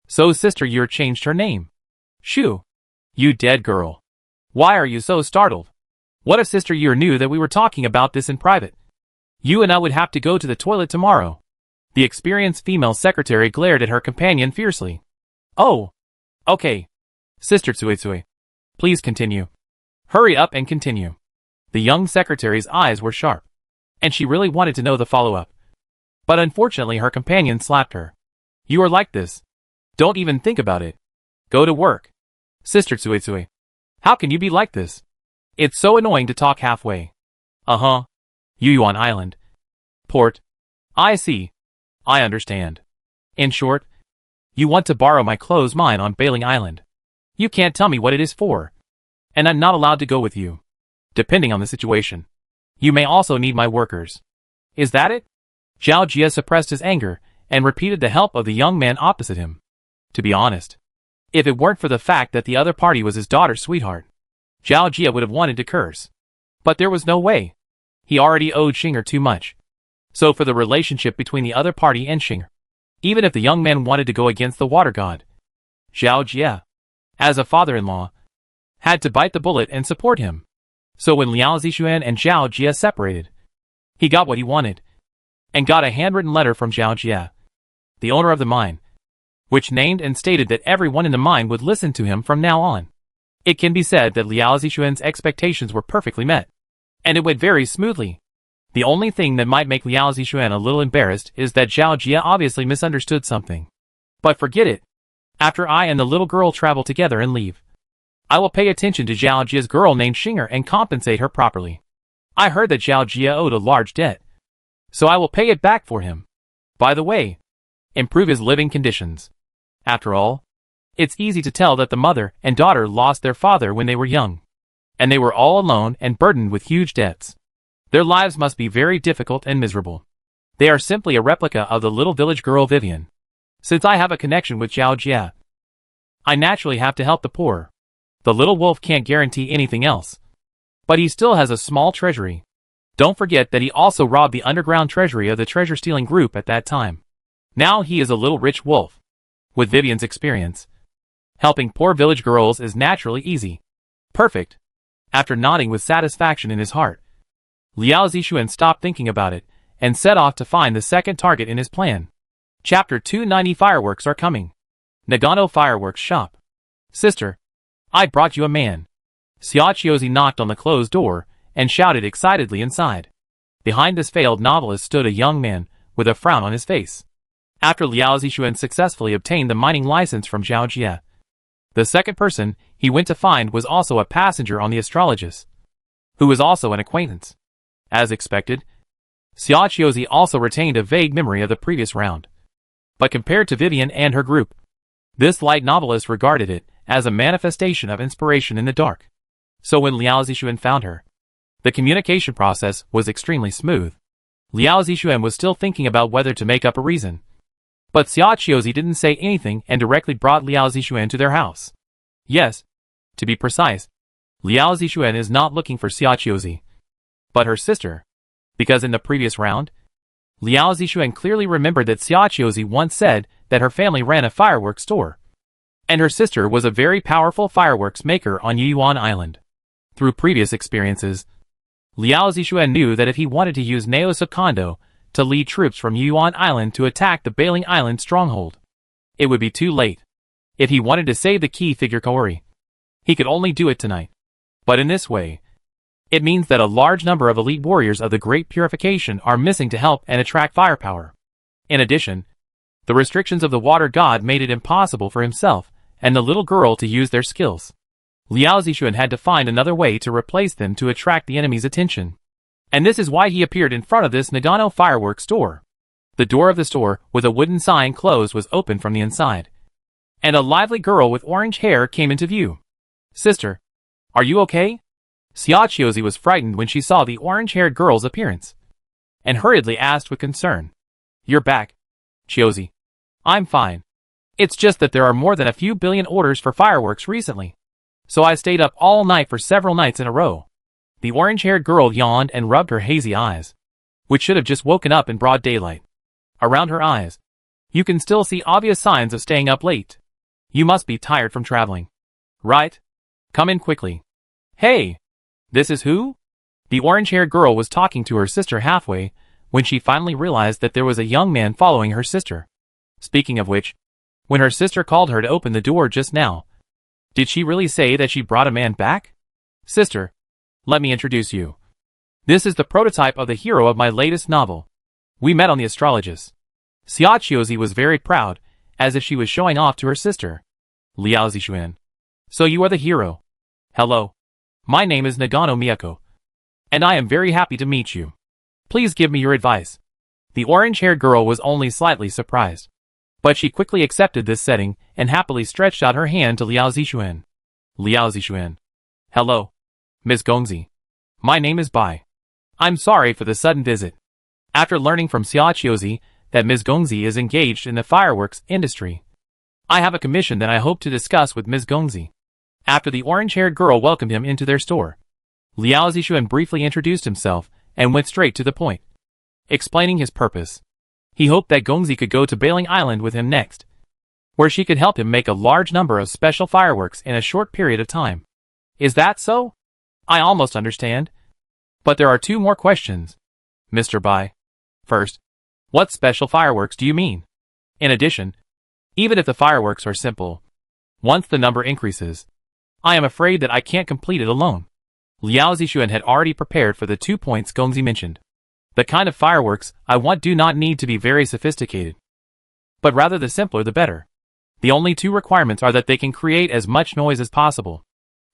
So Sister Yor changed her name? Shoo! You dead girl. Why are you so startled? What if Sister Yor knew that we were talking about this in private? You and I would have to go to the toilet tomorrow." The experienced female secretary glared at her companion fiercely. "Oh, okay. Sister Tsuetsue, please continue. Hurry up and continue." The young secretary's eyes were sharp, and she really wanted to know the follow-up. But unfortunately her companion slapped her. "You are like this. Don't even think about it. Go to work. Sister Tsuetsue, how can you be like this? It's so annoying to talk halfway." "Uh-huh. Yuyuan Island. Port. I see. I understand. In short, you want to borrow my clothes mine on Bailing Island. You can't tell me what it is for. And I'm not allowed to go with you. Depending on the situation, you may also need my workers. Is that it?" Zhao Jia suppressed his anger and repeated the help of the young man opposite him. To be honest, if it weren't for the fact that the other party was his daughter's sweetheart, Zhao Jia would have wanted to curse. But there was no way. He already owed Xinger too much. So for the relationship between the other party and Xinger, even if the young man wanted to go against the water god, Zhao Jia, as a father-in-law, had to bite the bullet and support him. So when Liao Zixuan and Zhao Jia separated, he got what he wanted, and got a handwritten letter from Zhao Jia, the owner of the mine, which named and stated that everyone in the mine would listen to him from now on. It can be said that Liao Zixuan's expectations were perfectly met, and it went very smoothly. The only thing that might make Liao Zixuan a little embarrassed is that Zhao Jia obviously misunderstood something. But forget it. After I and the little girl travel together and leave, I will pay attention to Zhao Jia's girl named Xinger and compensate her properly. I heard that Zhao Jia owed a large debt, so I will pay it back for him. By the way, improve his living conditions. After all, it's easy to tell that the mother and daughter lost their father when they were young, and they were all alone and burdened with huge debts. Their lives must be very difficult and miserable. They are simply a replica of the little village girl Vivian. Since I have a connection with Zhao Jia, I naturally have to help the poor. The little wolf can't guarantee anything else, but he still has a small treasury. Don't forget that he also robbed the underground treasury of the treasure-stealing group at that time. Now he is a little rich wolf. With Vivian's experience, helping poor village girls is naturally easy. Perfect. After nodding with satisfaction in his heart, Liao Zixuan stopped thinking about it and set off to find the second target in his plan. Chapter 290 Fireworks are coming. Nagano Fireworks Shop. "Sister, I brought you a man." Xiaochiozi knocked on the closed door and shouted excitedly inside. Behind this failed novelist stood a young man with a frown on his face. After Liao Zixuan successfully obtained the mining license from Zhao Jia, the second person he went to find was also a passenger on the Astrologist, who was also an acquaintance. As expected, Xiaochiozi also retained a vague memory of the previous round. But compared to Vivian and her group, this light novelist regarded it as a manifestation of inspiration in the dark. So when Liao Zixuan found her, the communication process was extremely smooth. Liao Zixuan was still thinking about whether to make up a reason, But Xia Qiuzi didn't say anything and directly brought Liao Zixuan to their house. Yes, to be precise, Liao Zixuan is not looking for Xia Qiuzi, but her sister. Because in the previous round, Liao Zixuan clearly remembered that Xia Qiuzi once said that her family ran a fireworks store, and her sister was a very powerful fireworks maker on Yuyuan Island. Through previous experiences, Liao Zixuan knew that if he wanted to use Neo Secondo to lead troops from Yuyuan Island to attack the Bailing Island stronghold, it would be too late. If he wanted to save the key figure Kaori, he could only do it tonight. But in this way, it means that a large number of elite warriors of the Great Purification are missing to help and attract firepower. In addition, the restrictions of the water god made it impossible for himself and the little girl to use their skills. Liao Zixuan had to find another way to replace them to attract the enemy's attention. And this is why he appeared in front of this Nagano fireworks store. The door of the store, with a wooden sign closed, was open from the inside, and a lively girl with orange hair came into view. Sister, are you okay? Xia Qiuzi was frightened when she saw the orange-haired girl's appearance, and hurriedly asked with concern. You're back, Qiuzi. I'm fine. It's just that there are more than a few billion orders for fireworks recently, so I stayed up all night for several nights in a row. The orange-haired girl yawned and rubbed her hazy eyes, which should have just woken up in broad daylight. Around her eyes, you can still see obvious signs of staying up late. You must be tired from traveling. Right? Come in quickly. Hey! This is who? The orange-haired girl was talking to her sister halfway, when she finally realized that there was a young man following her sister. Speaking of which, when her sister called her to open the door just now, did she really say that she brought a man back? Sister, let me introduce you. This is the prototype of the hero of my latest novel. We met on the astrologus. Xia Qiuzi was very proud, as if she was showing off to her sister. Liao Zixuan. So you are the hero. Hello. My name is Nagano Miyako, and I am very happy to meet you. Please give me your advice. The orange-haired girl was only slightly surprised, but she quickly accepted this setting and happily stretched out her hand to Liao Zixuan. Liao Zixuan. Hello, Miss Gongzi. My name is Bai. I'm sorry for the sudden visit. After learning from Xia Qiuzi that Ms. Gongzi is engaged in the fireworks industry, I have a commission that I hope to discuss with Ms. Gongzi. After the orange-haired girl welcomed him into their store, Liao Zixuan briefly introduced himself and went straight to the point, explaining his purpose. He hoped that Gongzi could go to Bailing Island with him next, where she could help him make a large number of special fireworks in a short period of time. Is that so? I almost understand. But there are two more questions, Mr. Bai. First, what special fireworks do you mean? In addition, even if the fireworks are simple, once the number increases, I am afraid that I can't complete it alone. Liao Zixuan had already prepared for the 2 points Gongzi mentioned. The kind of fireworks I want do not need to be very sophisticated, but rather the simpler the better. The only two requirements are that they can create as much noise as possible,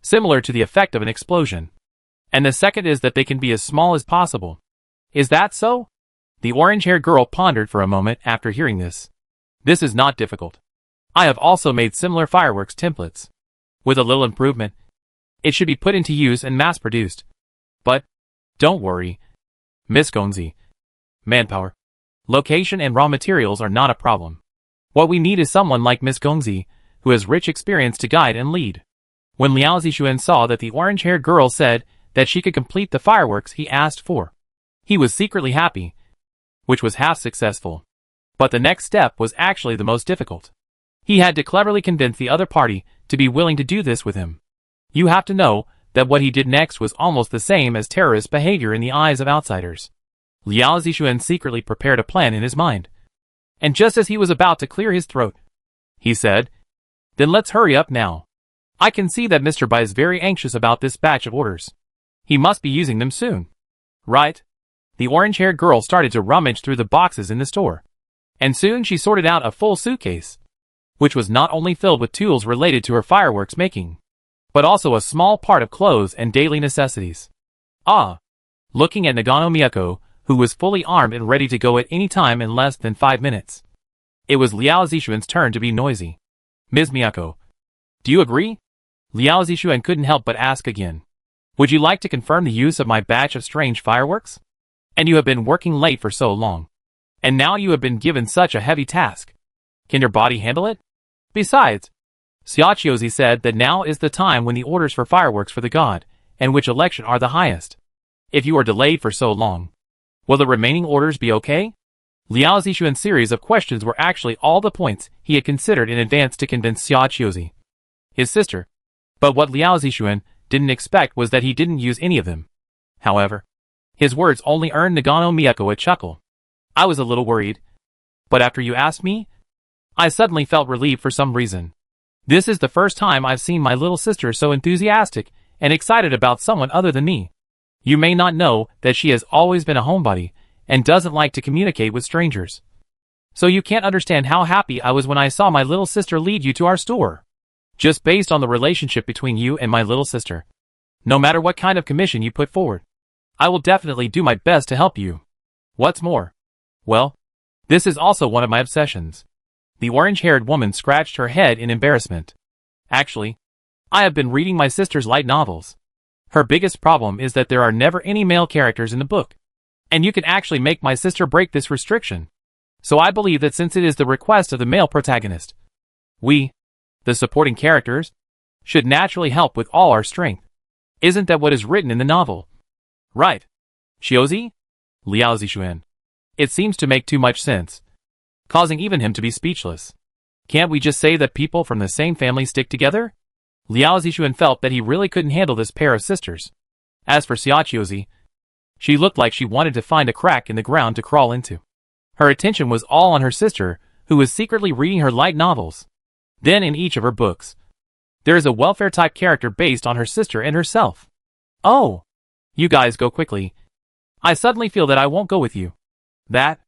similar to the effect of an explosion. And the second is that they can be as small as possible. Is that so? The orange-haired girl pondered for a moment after hearing this. This is not difficult. I have also made similar fireworks templates. With a little improvement, it should be put into use and mass-produced. But, don't worry, Miss Gongzi. Manpower, location and raw materials are not a problem. What we need is someone like Miss Gongzi, who has rich experience to guide and lead. When Liao Zixuan saw that the orange-haired girl said that she could complete the fireworks he asked for, he was secretly happy, which was half successful. But the next step was actually the most difficult. He had to cleverly convince the other party to be willing to do this with him. You have to know that what he did next was almost the same as terrorist behavior in the eyes of outsiders. Liao Zixuan secretly prepared a plan in his mind. And just as he was about to clear his throat, he said, Then let's hurry up now. I can see that Mr. Bai is very anxious about this batch of orders. He must be using them soon. Right? The orange-haired girl started to rummage through the boxes in the store, and soon she sorted out a full suitcase, which was not only filled with tools related to her fireworks making, but also a small part of clothes and daily necessities. Ah! Looking at Nagano Miyako, who was fully armed and ready to go at any time in less than 5 minutes, it was Liao Zixuan's turn to be noisy. Ms. Miyako, do you agree? Liao Zixuan couldn't help but ask again. Would you like to confirm the use of my batch of strange fireworks? And you have been working late for so long. And now you have been given such a heavy task. Can your body handle it? Besides, Xiaochiozi said that now is the time when the orders for fireworks for the god, and which election are the highest. If you are delayed for so long, will the remaining orders be okay? Liao Zixuan's series of questions were actually all the points he had considered in advance to convince Xiaochiozi, his sister. But what Liao Zixuan didn't expect was that he didn't use any of them. However, his words only earned Nagano Miyako a chuckle. I was a little worried. But after you asked me, I suddenly felt relieved for some reason. This is the first time I've seen my little sister so enthusiastic and excited about someone other than me. You may not know that she has always been a homebody and doesn't like to communicate with strangers. So you can't understand how happy I was when I saw my little sister lead you to our store. Just based on the relationship between you and my little sister. No matter what kind of commission you put forward, I will definitely do my best to help you. What's more, well, this is also one of my obsessions. The orange-haired woman scratched her head in embarrassment. Actually, I have been reading my sister's light novels. Her biggest problem is that there are never any male characters in the book. And you can actually make my sister break this restriction. So I believe that since it is the request of the male protagonist, we, the supporting characters, should naturally help with all our strength. Isn't that what is written in the novel? Right. Xiozi? Liao Zixuan. It seems to make too much sense, causing even him to be speechless. Can't we just say that people from the same family stick together? Liao Zixuan felt that he really couldn't handle this pair of sisters. As for Xiaochiozi, she looked like she wanted to find a crack in the ground to crawl into. Her attention was all on her sister, who was secretly reading her light novels. Then in each of her books, there is a welfare-type character based on her sister and herself. Oh! You guys go quickly. I suddenly feel that I won't go with you. That?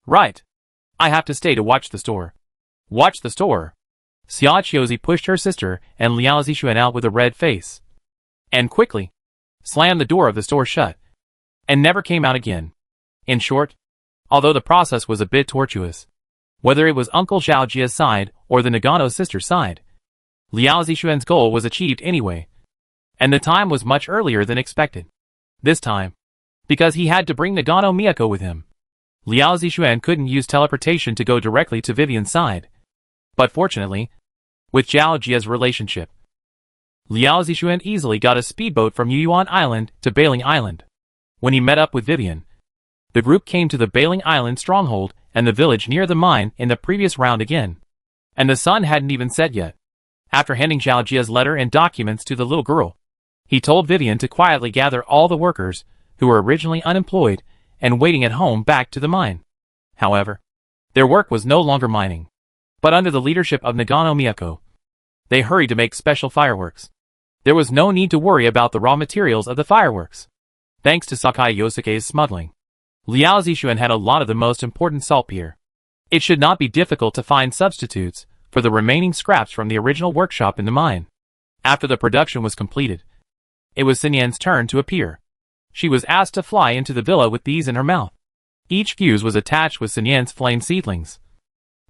Right. I have to stay to watch the store. Watch the store? Xiaochiozi pushed her sister and Liao Zixuan out with a red face. And quickly slammed the door of the store shut. And never came out again. In short, although the process was a bit tortuous, whether it was Uncle Xiaojia's side or the Nagano sister's side, Liao Zixuan's goal was achieved anyway. And the time was much earlier than expected. This time, because he had to bring Nagano Miyako with him. Liao Zixuan couldn't use teleportation to go directly to Vivian's side. But fortunately, with Zhao Jia's relationship, Liao Zixuan easily got a speedboat from Yuyuan Island to Bailing Island. When he met up with Vivian, the group came to the Bailing Island stronghold and the village near the mine in the previous round again. And the sun hadn't even set yet. After handing Zhao Jia's letter and documents to the little girl, he told Vivian to quietly gather all the workers who were originally unemployed and waiting at home back to the mine. However, their work was no longer mining, but under the leadership of Nagano Miyako. They hurried to make special fireworks. There was no need to worry about the raw materials of the fireworks. Thanks to Sakai Yosuke's smuggling, Liao Zixuan had a lot of the most important saltpeter. It should not be difficult to find substitutes for the remaining scraps from the original workshop in the mine. After the production was completed, it was Xinyan's turn to appear. She was asked to fly into the villa with these in her mouth. Each fuse was attached with Xinyan's flame seedlings,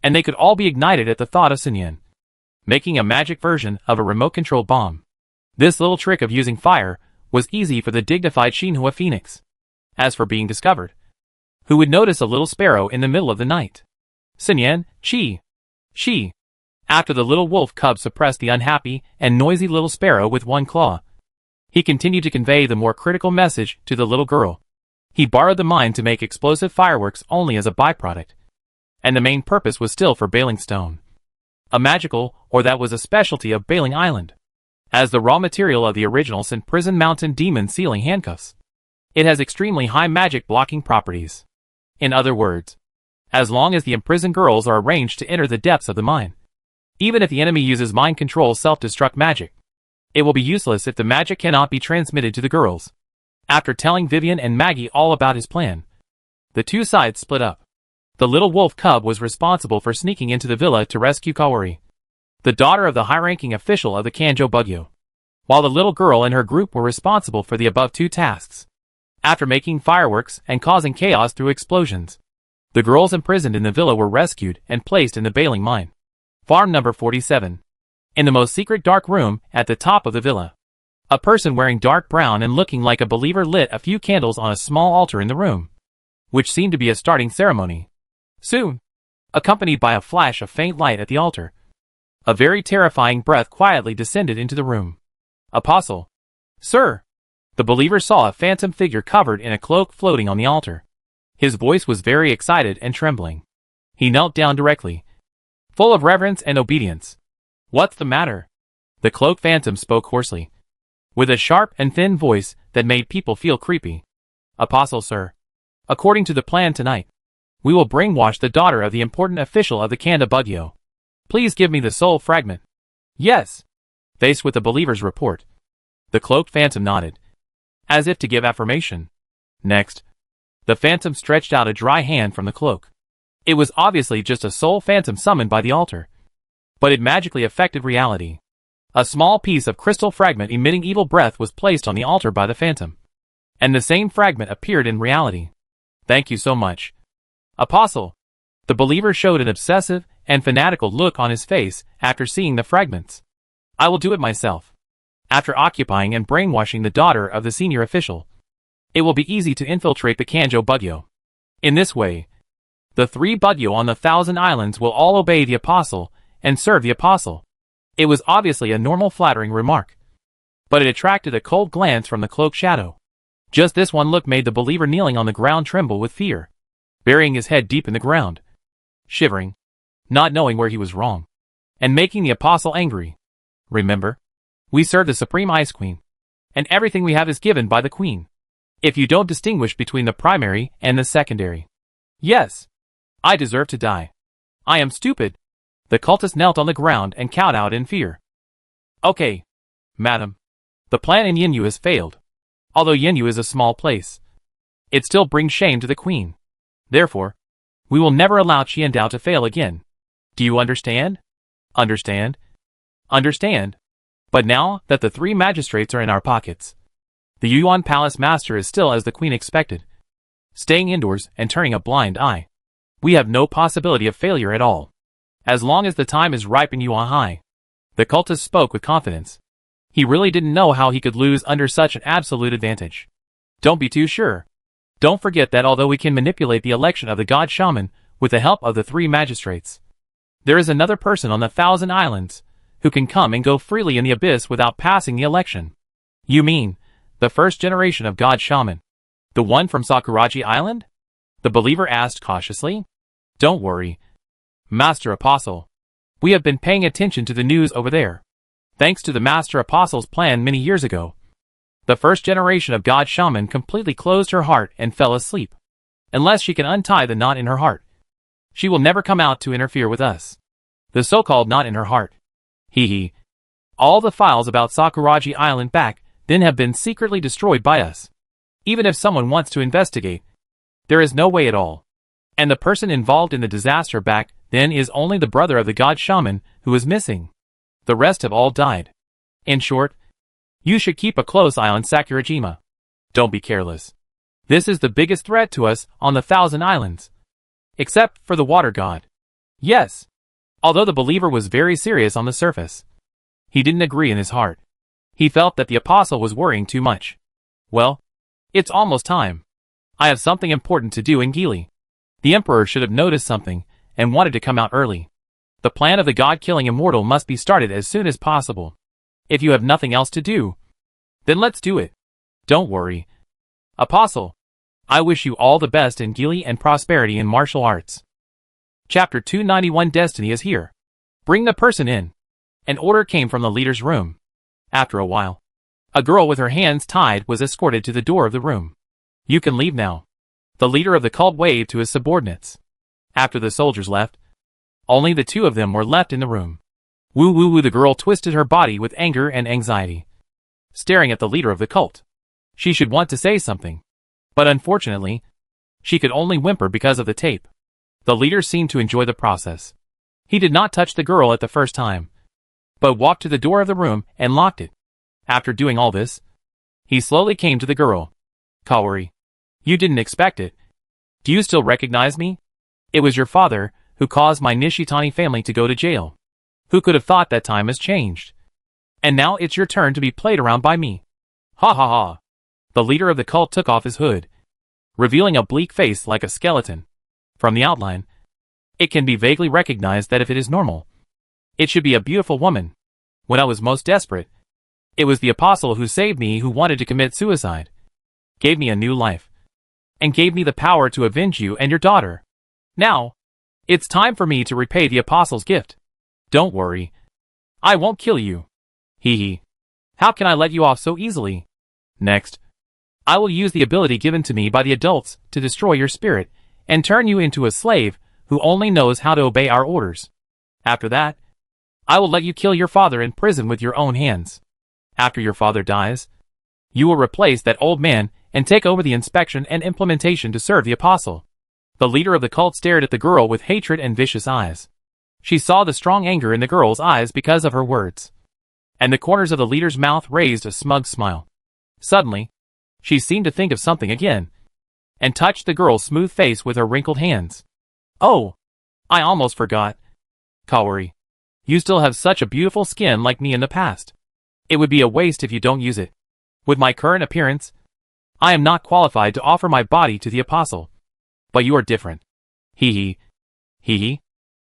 and they could all be ignited at the thought of Xinyan, making a magic version of a remote-controlled bomb. This little trick of using fire was easy for the dignified Xinhua Phoenix. As for being discovered, who would notice a little sparrow in the middle of the night? Xinyan, she. After the little wolf cub suppressed the unhappy and noisy little sparrow with one claw, he continued to convey the more critical message to the little girl. He borrowed the mine to make explosive fireworks only as a byproduct, and the main purpose was still for Bailing Stone, a magical, or that was a specialty of Bailing Island, as the raw material of the original St. Prison Mountain Demon Sealing Handcuffs. It has extremely high magic blocking properties. In other words, as long as the imprisoned girls are arranged to enter the depths of the mine, even if the enemy uses mind control self-destruct magic, it will be useless if the magic cannot be transmitted to the girls. After telling Vivian and Maggie all about his plan, the two sides split up. The little wolf cub was responsible for sneaking into the villa to rescue Kaori, the daughter of the high-ranking official of the Kanjo Bugyo, while the little girl and her group were responsible for the above two tasks. After making fireworks and causing chaos through explosions, the girls imprisoned in the villa were rescued and placed in the Bailing Mine. Farm number 47. In the most secret dark room at the top of the villa, a person wearing dark brown and looking like a believer lit a few candles on a small altar in the room, which seemed to be a starting ceremony. Soon, accompanied by a flash of faint light at the altar. A very terrifying breath quietly descended into the room. Apostle. Sir. The believer saw a phantom figure covered in a cloak floating on the altar. His voice was very excited and trembling. He knelt down directly, full of reverence and obedience. What's the matter? The cloaked phantom spoke hoarsely, with a sharp and thin voice that made people feel creepy. Apostle, sir. According to the plan tonight, we will brainwash the daughter of the important official of the Kanda Bugyo. Please give me the soul fragment. Yes. Faced with the believer's report, the cloaked phantom nodded, as if to give affirmation. Next, the phantom stretched out a dry hand from the cloak. It was obviously just a soul phantom summoned by the altar, but it magically affected reality. A small piece of crystal fragment emitting evil breath was placed on the altar by the phantom, and the same fragment appeared in reality. Thank you so much, Apostle. The believer showed an obsessive and fanatical look on his face after seeing the fragments. I will do it myself. After occupying and brainwashing the daughter of the senior official, it will be easy to infiltrate the Kanjo Bugyo. In this way, the 3 Bugyo on the 1,000 Islands will all obey the Apostle and serve the Apostle. It was obviously a normal flattering remark, but it attracted a cold glance from the cloaked shadow. Just this one look made the believer kneeling on the ground tremble with fear, burying his head deep in the ground, shivering, not knowing where he was wrong, and making the Apostle angry. Remember, we serve the Supreme Ice Queen, and everything we have is given by the Queen. If you don't distinguish between the primary and the secondary. Yes, I deserve to die. I am stupid. The cultist knelt on the ground and cowed out in fear. Okay, madam. The plan in Yinyu has failed. Although Yinyu is a small place, it still brings shame to the Queen. Therefore, we will never allow Qiandao to fail again. Do you understand? Understand? Understand. But now that the 3 magistrates are in our pockets, the Yuan Palace Master is still as the Queen expected, staying indoors and turning a blind eye. We have no possibility of failure at all, as long as the time is ripe in Yuan Hai. The cultist spoke with confidence. He really didn't know how he could lose under such an absolute advantage. Don't be too sure. Don't forget that although we can manipulate the election of the God Shaman with the help of the 3 magistrates, there is another person on the 1,000 Islands who can come and go freely in the abyss without passing the election. You mean the first generation of God Shaman? The one from Sakuraji Island? The believer asked cautiously. Don't worry, Master Apostle. We have been paying attention to the news over there. Thanks to the Master Apostle's plan many years ago, the first generation of God Shaman completely closed her heart and fell asleep. Unless she can untie the knot in her heart, she will never come out to interfere with us. The so-called knot in her heart. Hee hee. All the files about Sakuraji Island back then have been secretly destroyed by us. Even if someone wants to investigate, there is no way at all. And the person involved in the disaster back then is only the brother of the God Shaman who is missing. The rest have all died. In short, you should keep a close eye on Sakurajima. Don't be careless. This is the biggest threat to us on the 1,000 Islands. Except for the water god. Yes. Although the believer was very serious on the surface, he didn't agree in his heart. He felt that the Apostle was worrying too much. Well, it's almost time. I have something important to do in Gili. The Emperor should have noticed something and wanted to come out early. The plan of the god-killing immortal must be started as soon as possible. If you have nothing else to do, then let's do it. Don't worry, Apostle. I wish you all the best in Gili and prosperity in martial arts. Chapter 291 Destiny is here. Bring the person in. An order came from the leader's room. After a while, a girl with her hands tied was escorted to the door of the room. You can leave now. The leader of the cult waved to his subordinates. After the soldiers left, only the 2 of them were left in the room. Woo woo woo, the girl twisted her body with anger and anxiety, staring at the leader of the cult. She should want to say something, but unfortunately, she could only whimper because of the tape. The leader seemed to enjoy the process. He did not touch the girl at the first time, but walked to the door of the room and locked it. After doing all this, he slowly came to the girl. Kawari, you didn't expect it. Do you still recognize me? It was your father who caused my Nishitani family to go to jail. Who could have thought that time has changed? And now it's your turn to be played around by me. Ha ha ha. The leader of the cult took off his hood, revealing a bleak face like a skeleton. From the outline, It can be vaguely recognized that if it is normal, it should be a beautiful woman. When I was most desperate, it was the apostle who saved me, who wanted to commit suicide, gave me a new life, and gave me the power to avenge you and your daughter. Now, it's time for me to repay the apostle's gift. Don't worry. I won't kill you. Hee hee. How can I let you off so easily? Next, I will use the ability given to me by the adults to destroy your spirit and turn you into a slave who only knows how to obey our orders. After that, I will let you kill your father in prison with your own hands. After your father dies, you will replace that old man and take over the inspection and implementation to serve the apostle. The leader of the cult stared at the girl with hatred and vicious eyes. She saw the strong anger in the girl's eyes because of her words, and the corners of the leader's mouth raised a smug smile. Suddenly, she seemed to think of something again, and touched the girl's smooth face with her wrinkled hands. Oh, I almost forgot. Kaori, you still have such a beautiful skin like me in the past. It would be a waste if you don't use it. With my current appearance, I am not qualified to offer my body to the apostle. But you are different. Hee hee. Hee hee.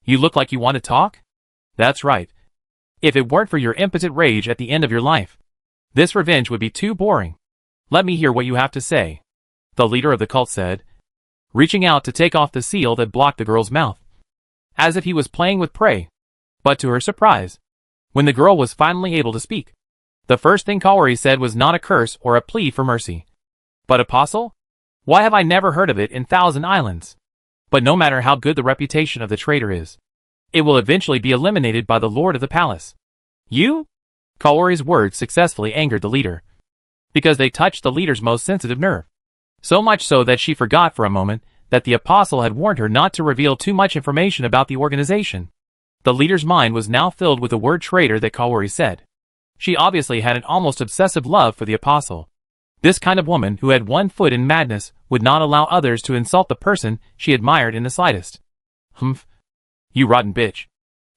You look like you want to talk? That's right. If it weren't for your impotent rage at the end of your life, this revenge would be too boring. Let me hear what you have to say, the leader of the cult said, reaching out to take off the seal that blocked the girl's mouth, as if he was playing with prey. But to her surprise, when the girl was finally able to speak, the first thing Kaori said was not a curse or a plea for mercy. But apostle? Why have I never heard of it in 1,000 islands? But no matter how good the reputation of the traitor is, it will eventually be eliminated by the lord of the palace. You? Kaori's words successfully angered the leader, because they touched the leader's most sensitive nerve. So much so that she forgot for a moment that the apostle had warned her not to reveal too much information about the organization. The leader's mind was now filled with the word traitor that Kaori said. She obviously had an almost obsessive love for the apostle. This kind of woman who had one foot in madness would not allow others to insult the person she admired in the slightest. Humph. You rotten bitch.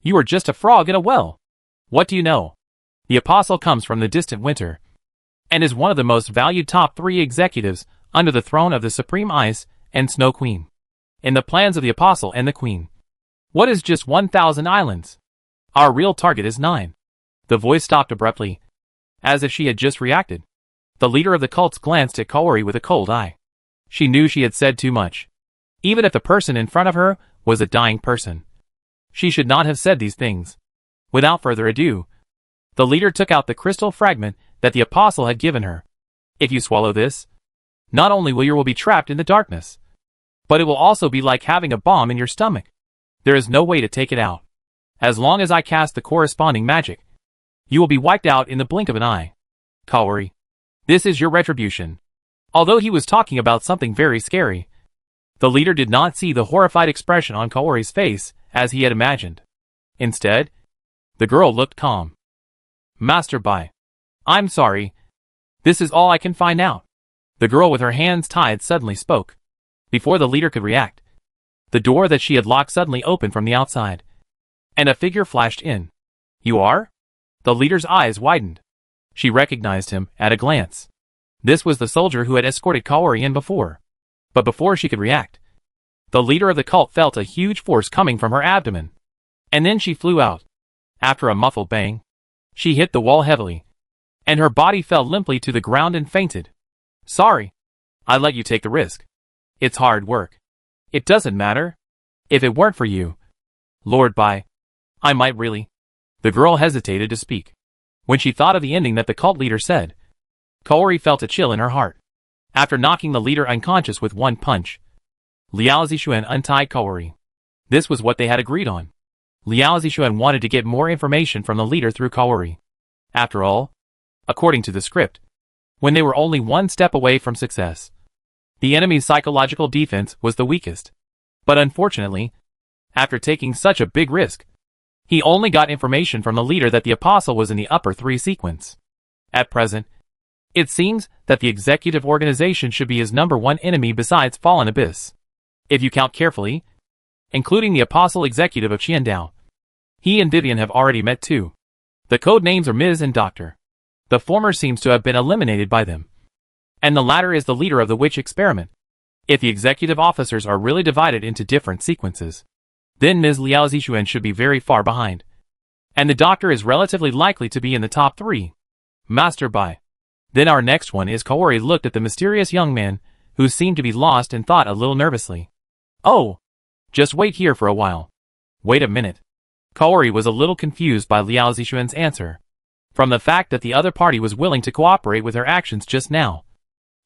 You are just a frog in a well. What do you know? The apostle comes from the distant winter, and is one of the most valued top 3 executives under the throne of the Supreme Ice and Snow Queen. In the plans of the apostle and the queen, what is just 1,000 islands? Our real target is 9. The voice stopped abruptly, as if she had just reacted. The leader of the cults glanced at Kaori with a cold eye. She knew she had said too much. Even if the person in front of her was a dying person, she should not have said these things. Without further ado, the leader took out the crystal fragment that the apostle had given her. If you swallow this, not only will you be trapped in the darkness, but it will also be like having a bomb in your stomach. There is no way to take it out. As long as I cast the corresponding magic, you will be wiped out in the blink of an eye. Kaori, this is your retribution. Although he was talking about something very scary, the leader did not see the horrified expression on Kaori's face as he had imagined. Instead, the girl looked calm. Master Bai, I'm sorry. This is all I can find out. The girl with her hands tied suddenly spoke. Before the leader could react, the door that she had locked suddenly opened from the outside, and a figure flashed in. You are? The leader's eyes widened. She recognized him at a glance. This was the soldier who had escorted Kaori in before. But before she could react, the leader of the cult felt a huge force coming from her abdomen. And then she flew out. After a muffled bang, she hit the wall heavily, and her body fell limply to the ground and fainted. Sorry. I let you take the risk. It's hard work. It doesn't matter. If it weren't for you, Lord Bai, I might really. The girl hesitated to speak. When she thought of the ending that the cult leader said, Kaori felt a chill in her heart. After knocking the leader unconscious with one punch, Liao Zixuan untied Kaori. This was what they had agreed on. Liao Zixuan wanted to get more information from the leader through Kaori. After all, according to the script, when they were only one step away from success, the enemy's psychological defense was the weakest. But unfortunately, after taking such a big risk, he only got information from the leader that the apostle was in the upper 3 sequence. At present, it seems that the executive organization should be his #1 enemy besides Fallen Abyss. If you count carefully, including the apostle executive of Qiandao, he and Vivian have already met too. The code names are Ms. and Dr. The former seems to have been eliminated by them, and the latter is the leader of the witch experiment. If the executive officers are really divided into different sequences, then Ms. Liao Zixuan should be very far behind. And the doctor is relatively likely to be in the top 3. Master Bai. Then our next one is Kaori looked at the mysterious young man, who seemed to be lost and thought a little nervously. Oh! Just wait here for a while. Wait a minute. Kaori was a little confused by Liao Zixuan's answer. From the fact that the other party was willing to cooperate with her actions just now,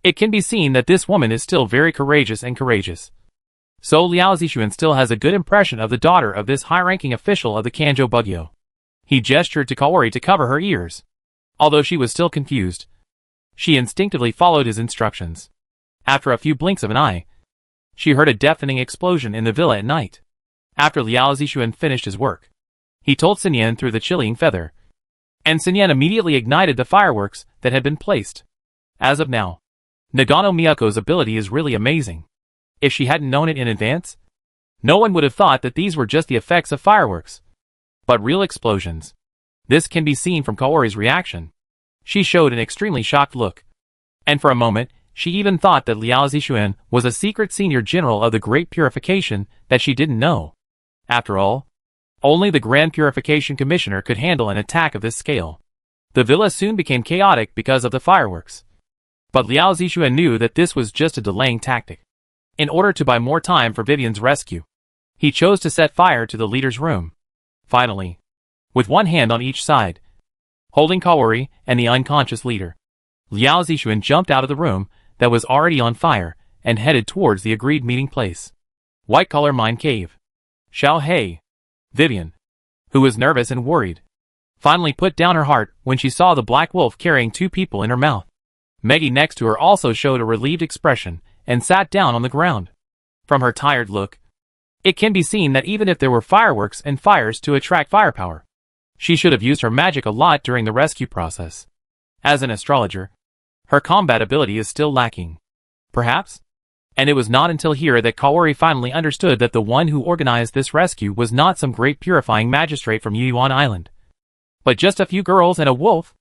it can be seen that this woman is still very courageous. So Liao Zixuan still has a good impression of the daughter of this high-ranking official of the Kanjo Bugyo. He gestured to Kaori to cover her ears. Although she was still confused, she instinctively followed his instructions. After a few blinks of an eye, she heard a deafening explosion in the villa at night. After Liao Zixuan finished his work, he told Sun Yan through the chilling feather, and Sun Yan immediately ignited the fireworks that had been placed. As of now, Nagano Miyako's ability is really amazing. If she hadn't known it in advance, no one would have thought that these were just the effects of fireworks, but real explosions. This can be seen from Kaori's reaction. She showed an extremely shocked look, and for a moment, she even thought that Liao Zixuan was a secret senior general of the Great Purification that she didn't know. After all, only the Grand Purification Commissioner could handle an attack of this scale. The villa soon became chaotic because of the fireworks. But Liao Zixuan knew that this was just a delaying tactic. In order to buy more time for Vivian's rescue, he chose to set fire to the leader's room. Finally, with one hand on each side, holding Kaori and the unconscious leader, Liao Zixuan jumped out of the room that was already on fire and headed towards the agreed meeting place. White Collar Mine Cave. Xiao Hei. Vivian, who was nervous and worried, finally put down her heart when she saw the black wolf carrying 2 people in her mouth. Maggie next to her also showed a relieved expression and sat down on the ground. From her tired look, it can be seen that even if there were fireworks and fires to attract firepower, she should have used her magic a lot during the rescue process. As an astrologer, her combat ability is still lacking. Perhaps? And it was not until here that Kaori finally understood that the one who organized this rescue was not some great purifying magistrate from Yuyuan Island, but just a few girls and a wolf.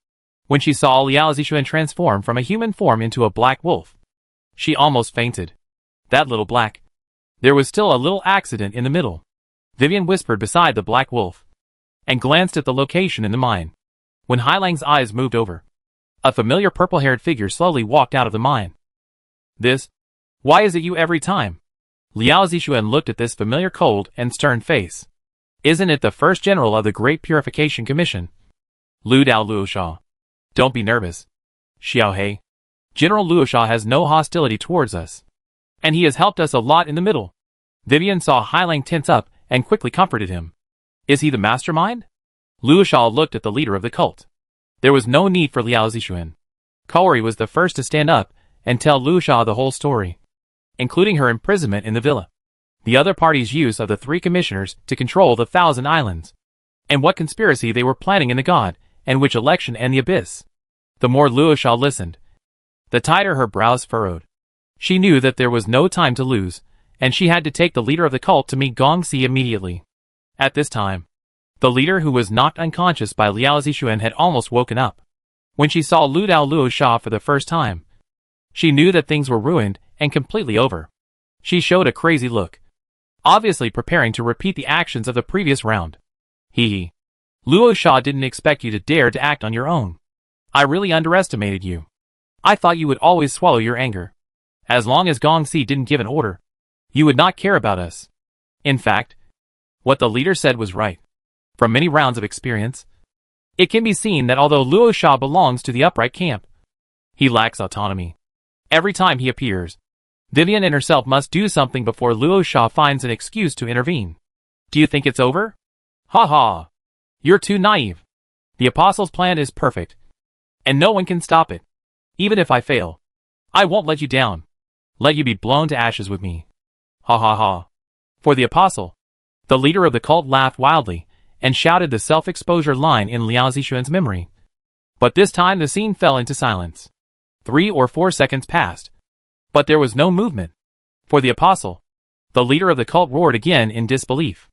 When she saw Liao Zixuan transform from a human form into a black wolf, she almost fainted. That little black. There was still a little accident in the middle. Vivian whispered beside the black wolf, and glanced at the location in the mine. When Hailang's eyes moved over, a familiar purple-haired figure slowly walked out of the mine. This? Why is it you every time? Liao Zixuan looked at this familiar cold and stern face. Isn't it the first general of the Great Purification Commission? Lu Dao Luosha. Don't be nervous. Xiao Hei. General Luosha has no hostility towards us, and he has helped us a lot in the middle. Vivian saw Hailang tense up and quickly comforted him. Is he the mastermind? Luosha looked at the leader of the cult. There was no need for Liao Zixuan. Kaori was the first to stand up and tell Luosha the whole story, including her imprisonment in the villa, the other party's use of the 3 commissioners to control the 1,000 islands, and what conspiracy they were planning in the God, and which election and the abyss. The more Luosha listened, the tighter her brows furrowed. She knew that there was no time to lose, and she had to take the leader of the cult to meet Gongxi immediately. At this time, the leader who was knocked unconscious by Liao Zixuan had almost woken up. When she saw Lu Dao Luosha for the first time, she knew that things were ruined and completely over. She showed a crazy look, obviously preparing to repeat the actions of the previous round. Hee. Luosha didn't expect you to dare to act on your own. I really underestimated you. I thought you would always swallow your anger. As long as Gongxi didn't give an order, you would not care about us. In fact, what the leader said was right. From many rounds of experience, it can be seen that although Luosha belongs to the upright camp, he lacks autonomy. Every time he appears, Vivian and herself must do something before Luosha finds an excuse to intervene. Do you think it's over? Ha ha! You're too naive. The Apostle's plan is perfect, and no one can stop it. Even if I fail, I won't let you down. Let you be blown to ashes with me. Ha ha ha. For the Apostle, the leader of the cult laughed wildly and shouted the self-exposure line in Liao Zixuan's memory. But this time the scene fell into silence. 3 or 4 seconds passed, but there was no movement. For the Apostle, the leader of the cult roared again in disbelief.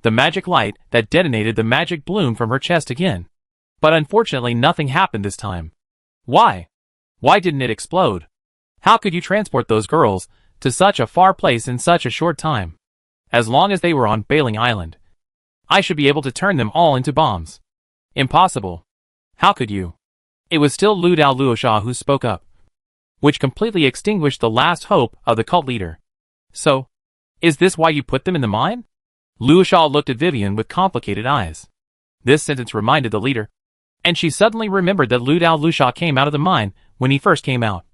The magic light that detonated the magic bloomed from her chest again. But unfortunately nothing happened this time. Why? Why didn't it explode? How could you transport those girls to such a far place in such a short time? As long as they were on Bailing Island, I should be able to turn them all into bombs. Impossible. How could you? It was still Lu Dao Luosha who spoke up, which completely extinguished the last hope of the cult leader. So, is this why you put them in the mine? Luosha looked at Vivian with complicated eyes. This sentence reminded the leader, and she suddenly remembered that Lu Dao Luosha came out of the mine when he first came out.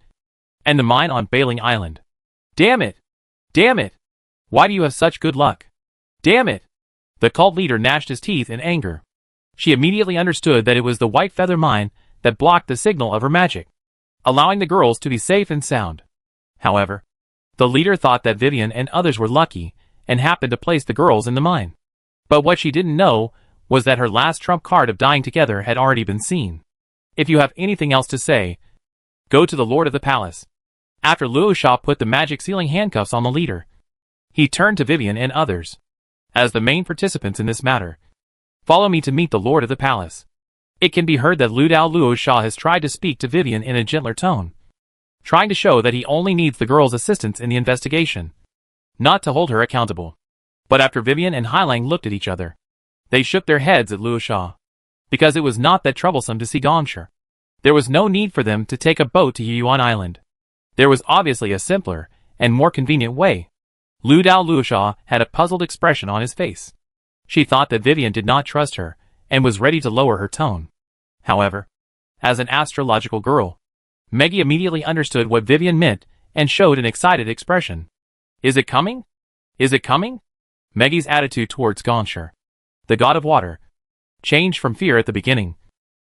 And the mine on Bailing Island. Damn it! Damn it! Why do you have such good luck? Damn it! The cult leader gnashed his teeth in anger. She immediately understood that it was the White Feather Mine that blocked the signal of her magic, allowing the girls to be safe and sound. However, the leader thought that Vivian and others were lucky and happened to place the girls in the mine. But what she didn't know was that her last trump card of dying together had already been seen. If you have anything else to say, go to the Lord of the Palace. After Luosha put the magic sealing handcuffs on the leader, he turned to Vivian and others. As the main participants in this matter, follow me to meet the Lord of the Palace. It can be heard that Lu Dao Luosha has tried to speak to Vivian in a gentler tone, trying to show that he only needs the girl's assistance in the investigation, not to hold her accountable. But after Vivian and Hailang looked at each other, they shook their heads at Luosha, because it was not that troublesome to see Gongshi. There was no need for them to take a boat to Yuan Island. There was obviously a simpler and more convenient way. Lu Dao Luosha had a puzzled expression on his face. She thought that Vivian did not trust her and was ready to lower her tone. However, as an astrological girl, Meggie immediately understood what Vivian meant and showed an excited expression. Is it coming? Is it coming? Meggie's attitude towards Gongshi, the god of water, changed from fear at the beginning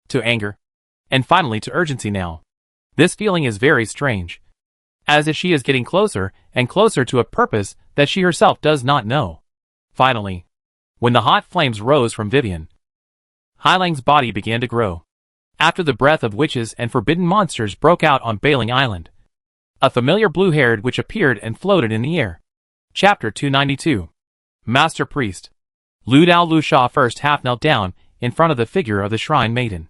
to anger, and finally to urgency now. This feeling is very strange, as if she is getting closer and closer to a purpose that she herself does not know. Finally, when the hot flames rose from Vivian, Hailang's body began to grow. After the breath of witches and forbidden monsters broke out on Bailing Island, a familiar blue-haired witch appeared and floated in the air. Chapter 292. Master Priest. Lu Dao Luosha first half knelt down in front of the figure of the Shrine Maiden.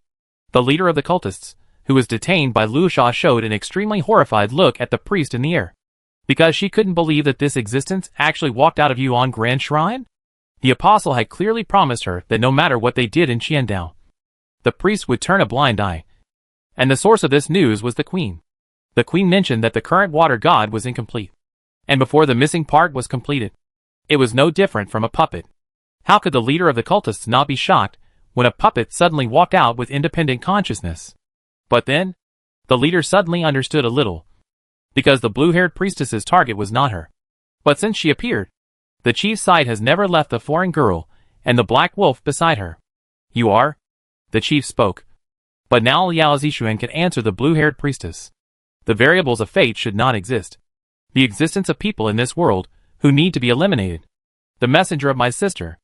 The leader of the cultists, who was detained by Luosha, showed an extremely horrified look at the priest in the air, because she couldn't believe that this existence actually walked out of Yuan Grand Shrine. The apostle had clearly promised her that no matter what they did in Qiandao, the priest would turn a blind eye. And the source of this news was the queen. The queen mentioned that the current water god was incomplete, and before the missing part was completed, it was no different from a puppet. How could the leader of the cultists not be shocked when a puppet suddenly walked out with independent consciousness? But then, the leader suddenly understood a little, because the blue-haired priestess's target was not her. But since she appeared, the chief's sight has never left the foreign girl and the black wolf beside her. You are? The chief spoke. But now Liao Zixuan can answer the blue-haired priestess. The variables of fate should not exist. The existence of people in this world who need to be eliminated. The messenger of my sister.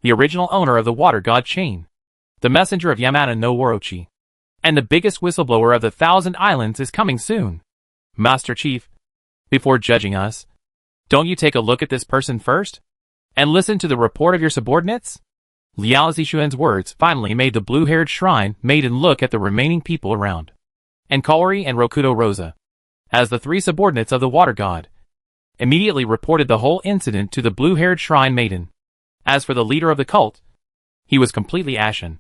The original owner of the water god chain. The messenger of Yamada no Orochi. And the biggest whistleblower of the 1,000 Islands is coming soon. Master Chief, before judging us, don't you take a look at this person first? And listen to the report of your subordinates? Liao Zixuan's words finally made the blue-haired shrine maiden look at the remaining people around, and Kaori and Rokudo Rosa, as the three subordinates of the water god, immediately reported the whole incident to the blue-haired shrine maiden. As for the leader of the cult, he was completely ashen,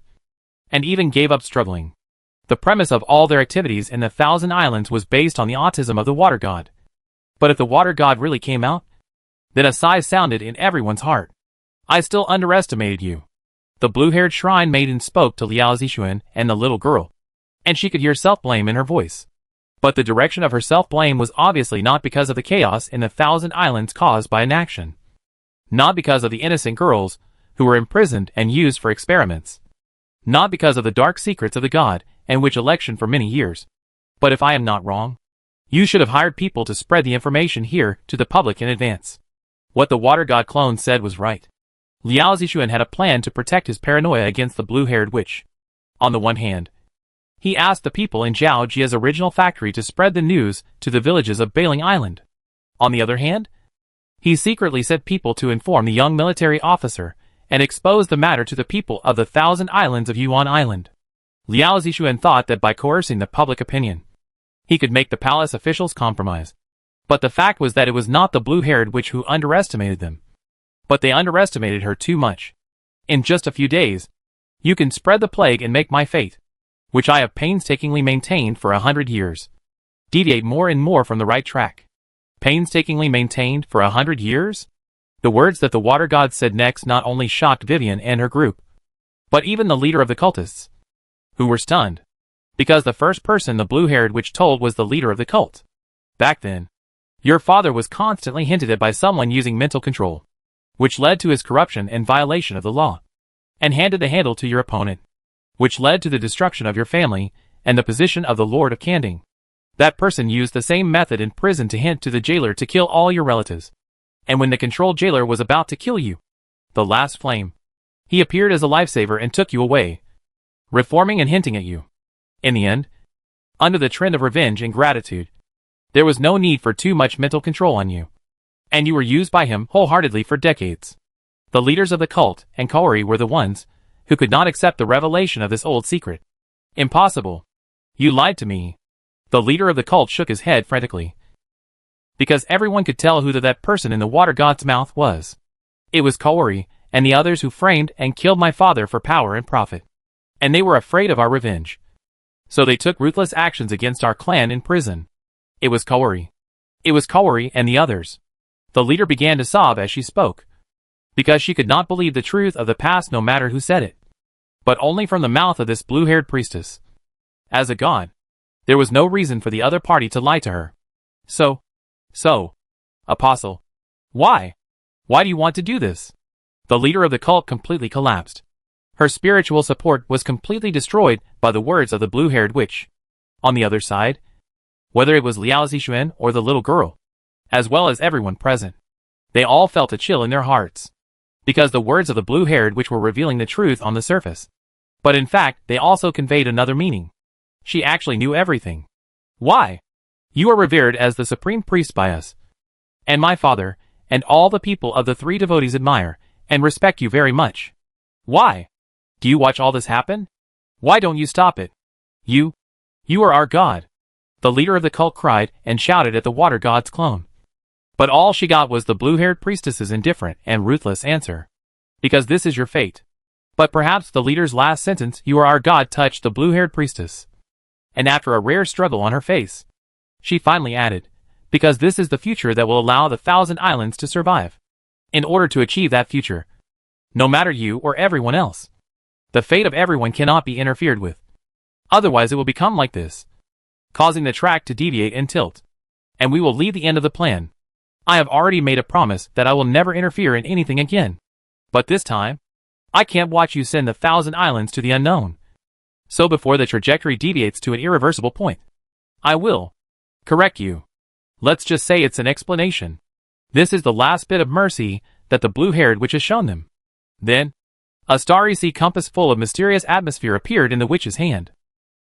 and even gave up struggling. The premise of all their activities in the 1,000 Islands was based on the autism of the water god. But if the water god really came out, then a sigh sounded in everyone's heart. I still underestimated you. The blue-haired shrine maiden spoke to Liao Zixuan and the little girl, and she could hear self-blame in her voice. But the direction of her self-blame was obviously not because of the chaos in the 1,000 Islands caused by inaction. Not because of the innocent girls who were imprisoned and used for experiments. Not because of the dark secrets of the god and witch election for many years. But if I am not wrong, you should have hired people to spread the information here to the public in advance. What the water god clone said was right. Liao Zixuan had a plan to protect his paranoia against the blue-haired witch. On the one hand, he asked the people in Zhao Jia's original factory to spread the news to the villages of Bailing Island. On the other hand, he secretly sent people to inform the young military officer and expose the matter to the people of the 1,000 Islands of Yuan Island. Liao Zixuan thought that by coercing the public opinion, he could make the palace officials compromise. But the fact was that it was not the blue-haired witch who underestimated them. But they underestimated her too much. In just a few days, you can spread the plague and make my fate, which I have painstakingly maintained for 100 years, deviate more and more from the right track. Painstakingly maintained for 100 years? The words that the water god said next not only shocked Vivian and her group, but even the leader of the cultists, who were stunned, because the first person the blue-haired witch told was the leader of the cult. Back then, your father was constantly hinted at by someone using mental control, which led to his corruption and violation of the law, and handed the handle to your opponent, which led to the destruction of your family and the position of the Lord of Kanding. That person used the same method in prison to hint to the jailer to kill all your relatives. And when the controlled jailer was about to kill you, the last flame, he appeared as a lifesaver and took you away, reforming and hinting at you. In the end, under the trend of revenge and gratitude, there was no need for too much mental control on you, and you were used by him wholeheartedly for decades. The leaders of the cult and Kaori were the ones who could not accept the revelation of this old secret. Impossible. You lied to me. The leader of the cult shook his head frantically, because everyone could tell who that person in the water god's mouth was. It was Kaori and the others who framed and killed my father for power and profit. And they were afraid of our revenge. So they took ruthless actions against our clan in prison. It was Kaori. It was Kaori and the others. The leader began to sob as she spoke, because she could not believe the truth of the past no matter who said it. But only from the mouth of this blue-haired priestess. As a god, there was no reason for the other party to lie to her. So, Apostle, why? Why do you want to do this? The leader of the cult completely collapsed. Her spiritual support was completely destroyed by the words of the blue-haired witch. On the other side, whether it was Liao Zixuan or the little girl, as well as everyone present, they all felt a chill in their hearts, because the words of the blue-haired witch were revealing the truth on the surface. But in fact, they also conveyed another meaning. She actually knew everything. Why? You are revered as the supreme priest by us, and my father, and all the people of the three devotees admire and respect you very much. Why? Do you watch all this happen? Why don't you stop it? You are our god. The leader of the cult cried and shouted at the water god's clone. But all she got was the blue-haired priestess's indifferent and ruthless answer. Because this is your fate. But perhaps the leader's last sentence, you are our god, touched the blue-haired priestess. And after a rare struggle on her face, she finally added, because this is the future that will allow the 1,000 islands to survive. In order to achieve that future, no matter you or everyone else, the fate of everyone cannot be interfered with. Otherwise it will become like this, causing the track to deviate and tilt. And we will leave the end of the plan. I have already made a promise that I will never interfere in anything again. But this time, I can't watch you send the 1,000 islands to the unknown. So before the trajectory deviates to an irreversible point, I will correct you. Let's just say it's an explanation. This is the last bit of mercy that the blue-haired witch has shown them. Then, a starry sea compass full of mysterious atmosphere appeared in the witch's hand.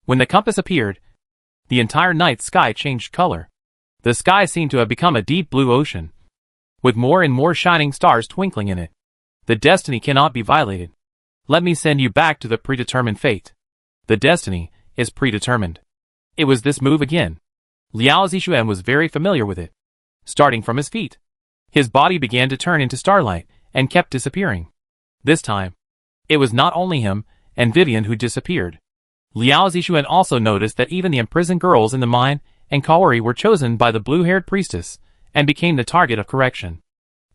When the compass appeared, the entire night sky changed color. The sky seemed to have become a deep blue ocean, with more and more shining stars twinkling in it. The destiny cannot be violated. Let me send you back to the predetermined fate. The destiny is predetermined. It was this move again. Liao Zixuan was very familiar with it. Starting from his feet, his body began to turn into starlight and kept disappearing. This time, it was not only him and Vivian who disappeared. Liao Zixuan also noticed that even the imprisoned girls in the mine and Kaori were chosen by the blue-haired priestess and became the target of correction.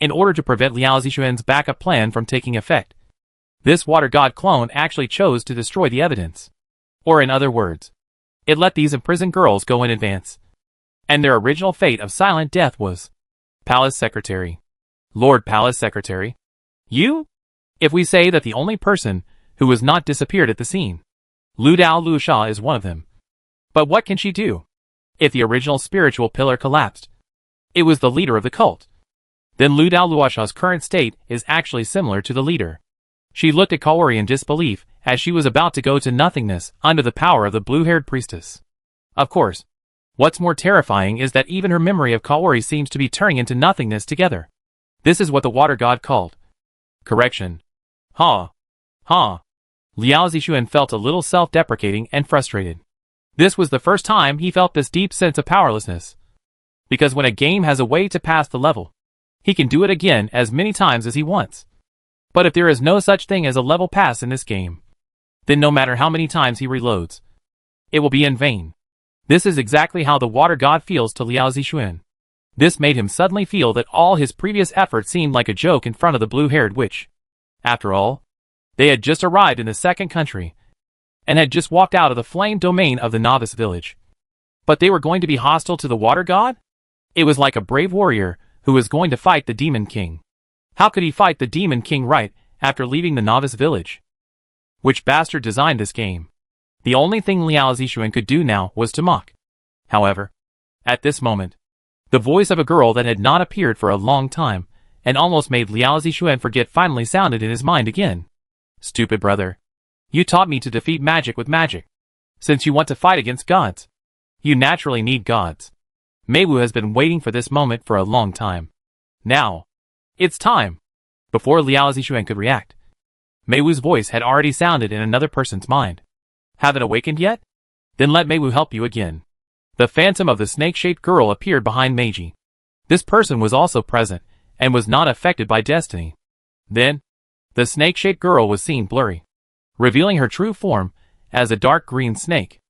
In order to prevent Liao Zixuan's backup plan from taking effect, this water god clone actually chose to destroy the evidence. Or in other words, it let these imprisoned girls go in advance. And their original fate of silent death was Palace Secretary. Lord Palace Secretary? You? If we say that the only person who was not disappeared at the scene, Lu Dao Luosha is one of them. But what can she do? If the original spiritual pillar collapsed, it was the leader of the cult. Then Lu Dao Luosha's current state is actually similar to the leader. She looked at Kaori in disbelief as she was about to go to nothingness under the power of the blue-haired priestess. Of course, what's more terrifying is that even her memory of Kaori seems to be turning into nothingness together. This is what the water god called correction. Liao Zixuan felt a little self-deprecating and frustrated. This was the first time he felt this deep sense of powerlessness. Because when a game has a way to pass the level, He can do it again as many times as he wants. But if there is no such thing as a level pass in this game, then no matter how many times he reloads, it will be in vain. This is exactly how the water god feels to Liao Zixuan. This made him suddenly feel that all his previous efforts seemed like a joke in front of the blue-haired witch. After all, they had just arrived in the second country, and had just walked out of the flame domain of the novice village. But they were going to be hostile to the water god? It was like a brave warrior who was going to fight the demon king. How could he fight the demon king right after leaving the novice village? Which bastard designed this game? The only thing Liao Zixuan could do now was to mock. However, at this moment, the voice of a girl that had not appeared for a long time, and almost made Liao Zixuan forget finally sounded in his mind again. Stupid brother. You taught me to defeat magic with magic. Since you want to fight against gods, you naturally need gods. Meiwu has been waiting for this moment for a long time. Now, it's time. Before Liao Zixuan could react, Meiwu's voice had already sounded in another person's mind. Haven't awakened yet? Then let Meiwu help you again. The phantom of the snake-shaped girl appeared behind Meiji. This person was also present, and was not affected by destiny. Then, the snake-shaped girl was seen blurry, revealing her true form as a dark green snake.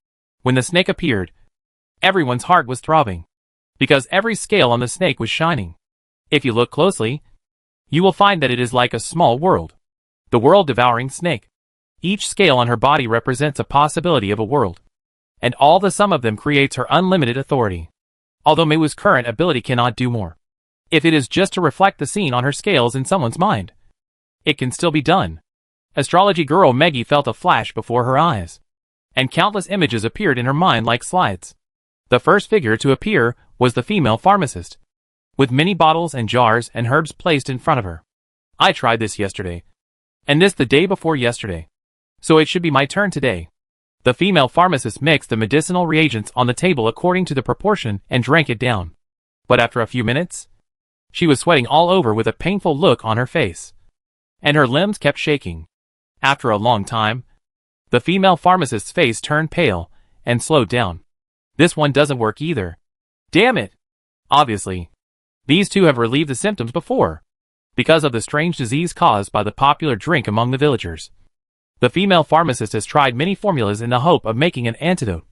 When the snake appeared, everyone's heart was throbbing, because every scale on the snake was shining. If you look closely, you will find that it is like a small world. The world-devouring snake. Each scale on her body represents a possibility of a world, and all the sum of them creates her unlimited authority. Although Meiwu's current ability cannot do more, if it is just to reflect the scene on her scales in someone's mind, it can still be done. Astrology girl Meggy felt a flash before her eyes, and countless images appeared in her mind like slides. The first figure to appear was the female pharmacist, with many bottles and jars and herbs placed in front of her. I tried this yesterday, and this the day before yesterday, so it should be my turn today. The female pharmacist mixed the medicinal reagents on the table according to the proportion and drank it down. But after a few minutes, she was sweating all over with a painful look on her face, and her limbs kept shaking. After a long time, the female pharmacist's face turned pale and slowed down. This one doesn't work either. Damn it! Obviously, these two have relieved the symptoms before, because of the strange disease caused by the popular drink among the villagers. The female pharmacist has tried many formulas in the hope of making an antidote,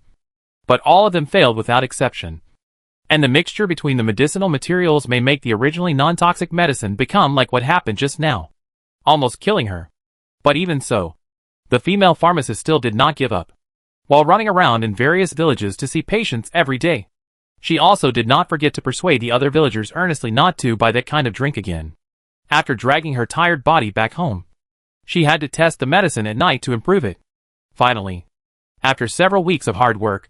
but all of them failed without exception. And the mixture between the medicinal materials may make the originally non-toxic medicine become like what happened just now, almost killing her. But even so, the female pharmacist still did not give up. While running around in various villages to see patients every day, she also did not forget to persuade the other villagers earnestly not to buy that kind of drink again. After dragging her tired body back home, she had to test the medicine at night to improve it. Finally, after several weeks of hard work,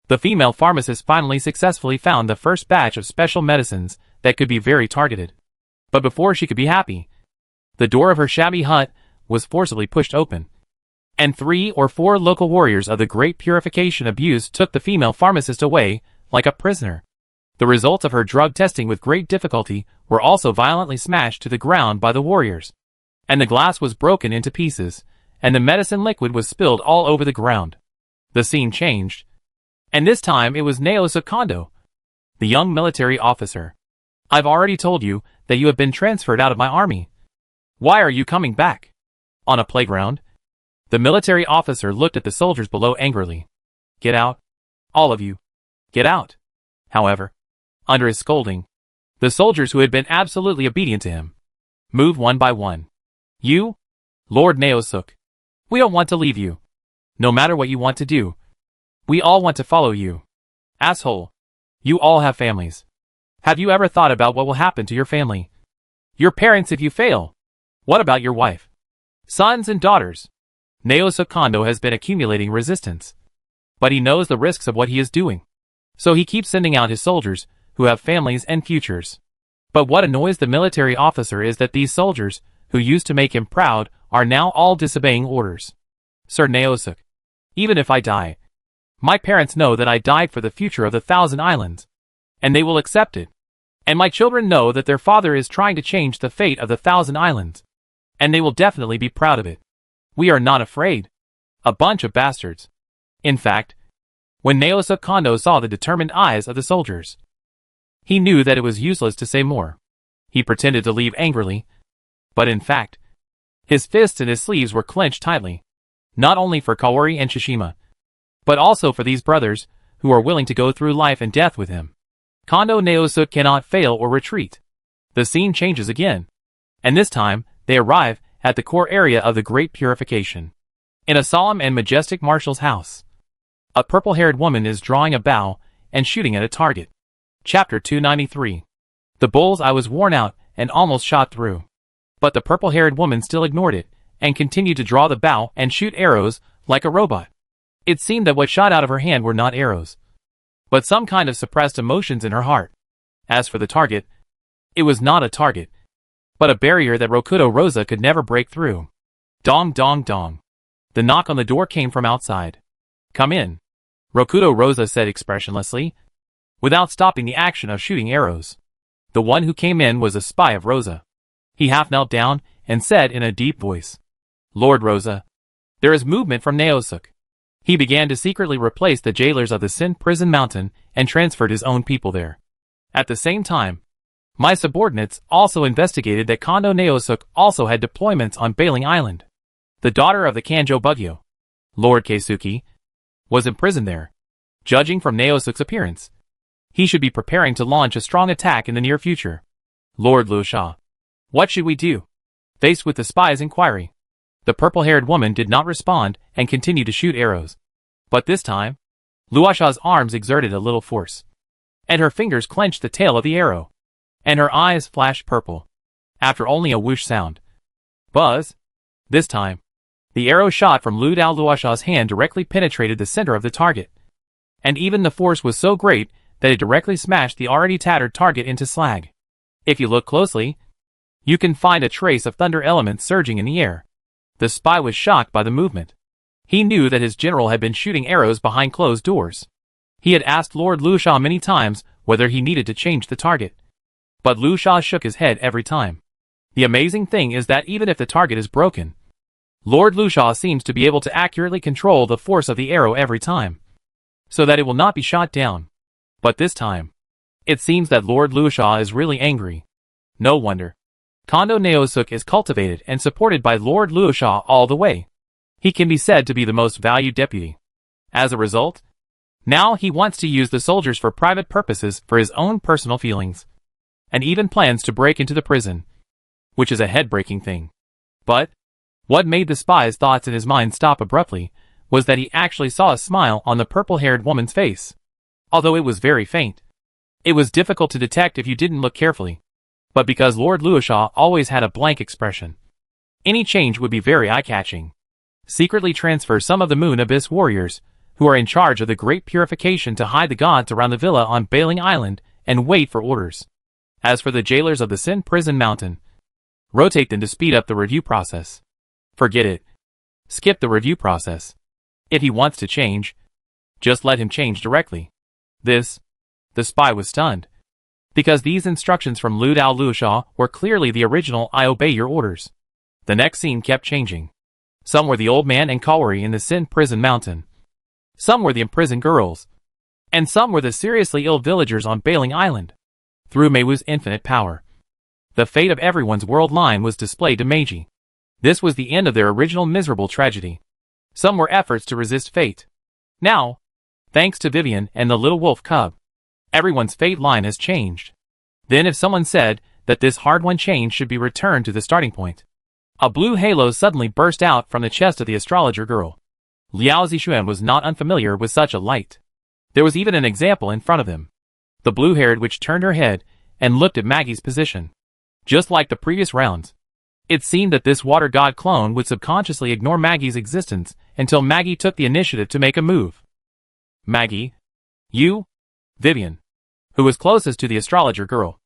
the female pharmacist finally successfully found the first batch of special medicines that could be very targeted. But before she could be happy, the door of her shabby hut was forcibly pushed open, and 3 or 4 local warriors of the Great Purification Abuse took the female pharmacist away like a prisoner. The results of her drug testing with great difficulty were also violently smashed to the ground by the warriors, and the glass was broken into pieces, and the medicine liquid was spilled all over the ground. The scene changed, and this time it was Naosu Kondo, the young military officer. I've already told you that you have been transferred out of my army. Why are you coming back? On a playground, the military officer looked at the soldiers below angrily. Get out. All of you. Get out. However, under his scolding, the soldiers who had been absolutely obedient to him moved one by one. You, Lord Naosuk, we don't want to leave you. No matter what you want to do, we all want to follow you. Asshole. You all have families. Have you ever thought about what will happen to your family? Your parents if you fail? What about your wife? Sons and daughters? Naosu Kondo has been accumulating resistance, but he knows the risks of what he is doing. So he keeps sending out his soldiers, who have families and futures. But what annoys the military officer is that these soldiers, who used to make him proud, are now all disobeying orders. Sir Naosuk, even if I die, my parents know that I died for the future of the 1,000 Islands, and they will accept it. And my children know that their father is trying to change the fate of the 1,000 Islands, and they will definitely be proud of it. We are not afraid. A bunch of bastards. In fact, when Naosu Kondo saw the determined eyes of the soldiers, he knew that it was useless to say more. He pretended to leave angrily, but in fact, his fists and his sleeves were clenched tightly, not only for Kaori and Shishima, but also for these brothers, who are willing to go through life and death with him. Kondo Naosuke cannot fail or retreat. The scene changes again, and this time, they arrive at the core area of the Great Purification. In a solemn and majestic marshal's house, a purple-haired woman is drawing a bow and shooting at a target. Chapter 293. The bull's eye was worn out and almost shot through. But the purple-haired woman still ignored it, and continued to draw the bow and shoot arrows like a robot. It seemed that what shot out of her hand were not arrows, but some kind of suppressed emotions in her heart. As for the target, it was not a target, but a barrier that Rokuto Rosa could never break through. Dong dong dong. The knock on the door came from outside. "Come in," Rokuto Rosa said expressionlessly, without stopping the action of shooting arrows. The one who came in was a spy of Rosa. He half knelt down and said in a deep voice, "Lord Rosa, there is movement from Naosuke." He began to secretly replace the jailers of the Sin Prison Mountain and transferred his own people there. At the same time, my subordinates also investigated that Kondo Naosuke also had deployments on Bailing Island. The daughter of the Kanjo Bugyo, Lord Keisuke, was imprisoned there. Judging from Naosuke's appearance, he should be preparing to launch a strong attack in the near future. Lord Luosha, what should we do? Faced with the spy's inquiry, the purple-haired woman did not respond and continued to shoot arrows. But this time, Luosha's arms exerted a little force, and her fingers clenched the tail of the arrow, and her eyes flashed purple. After only a whoosh sound, buzz, this time, the arrow shot from Lu Dao Luosha's hand directly penetrated the center of the target, and even the force was so great that it directly smashed the already tattered target into slag. If you look closely, you can find a trace of thunder elements surging in the air. The spy was shocked by the movement. He knew that his general had been shooting arrows behind closed doors. He had asked Lord Luosha many times whether he needed to change the target, but Luosha shook his head every time. The amazing thing is that even if the target is broken, Lord Luosha seems to be able to accurately control the force of the arrow every time, so that it will not be shot down. But this time, it seems that Lord Luosha is really angry. No wonder. Kondo Naosuke is cultivated and supported by Lord Luosha all the way. He can be said to be the most valued deputy. As a result, now he wants to use the soldiers for private purposes for his own personal feelings, and even plans to break into the prison, which is a head-breaking thing. But what made the spy's thoughts in his mind stop abruptly was that he actually saw a smile on the purple-haired woman's face. Although it was very faint, it was difficult to detect if you didn't look carefully. But because Lord Luosha always had a blank expression, any change would be very eye-catching. Secretly transfer some of the Moon Abyss warriors, who are in charge of the Great Purification, to hide the gods around the villa on Bailing Island and wait for orders. As for the jailers of the Sin Prison Mountain, rotate them to speed up the review process. Forget it. Skip the review process. If he wants to change, just let him change directly. The spy was stunned, because these instructions from Lu Dao Luosha were clearly the original "I obey your orders." The next scene kept changing. Some were the old man and Kaori in the Sin Prison Mountain. Some were the imprisoned girls. And some were the seriously ill villagers on Bailing Island. Through Meiwu's infinite power, the fate of everyone's world line was displayed to Meiji. This was the end of their original miserable tragedy. Some were efforts to resist fate. Now, thanks to Vivian and the little wolf cub, everyone's fate line has changed. Then if someone said that this hard-won change should be returned to the starting point, a blue halo suddenly burst out from the chest of the astrologer girl. Liao Zixuan was not unfamiliar with such a light. There was even an example in front of him. The blue-haired witch turned her head and looked at Maggie's position. Just like the previous rounds, it seemed that this water god clone would subconsciously ignore Maggie's existence until Maggie took the initiative to make a move. Maggie, you? Vivian, who was closest to the astrologer girl,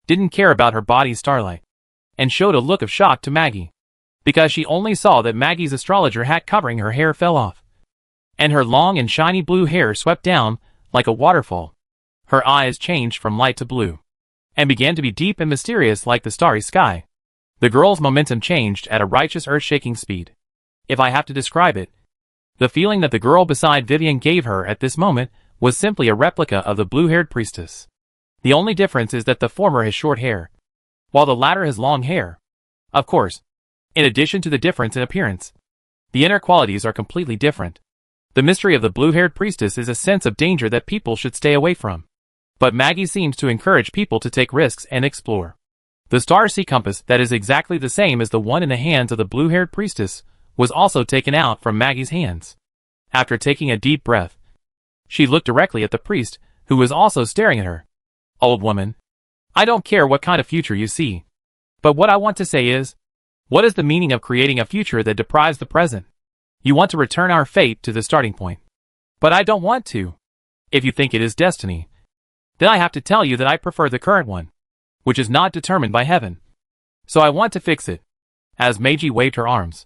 didn't care about her body's starlight, and showed a look of shock to Maggie, because she only saw that Maggie's astrologer hat covering her hair fell off, and her long and shiny blue hair swept down like a waterfall. Her eyes changed from light to blue, and began to be deep and mysterious like the starry sky. The girl's momentum changed at a righteous earth-shaking speed. If I have to describe it, the feeling that the girl beside Vivian gave her at this moment was simply a replica of the blue-haired priestess. The only difference is that the former has short hair, while the latter has long hair. Of course, in addition to the difference in appearance, the inner qualities are completely different. The mystery of the blue-haired priestess is a sense of danger that people should stay away from. But Maggie seems to encourage people to take risks and explore. The star sea compass that is exactly the same as the one in the hands of the blue-haired priestess was also taken out from Maggie's hands. After taking a deep breath, she looked directly at the priest, who was also staring at her. Old woman, I don't care what kind of future you see. But what I want to say is, what is the meaning of creating a future that deprives the present? You want to return our fate to the starting point. But I don't want to. If you think it is destiny, then I have to tell you that I prefer the current one, which is not determined by heaven. So I want to fix it. As Meiji waved her arms,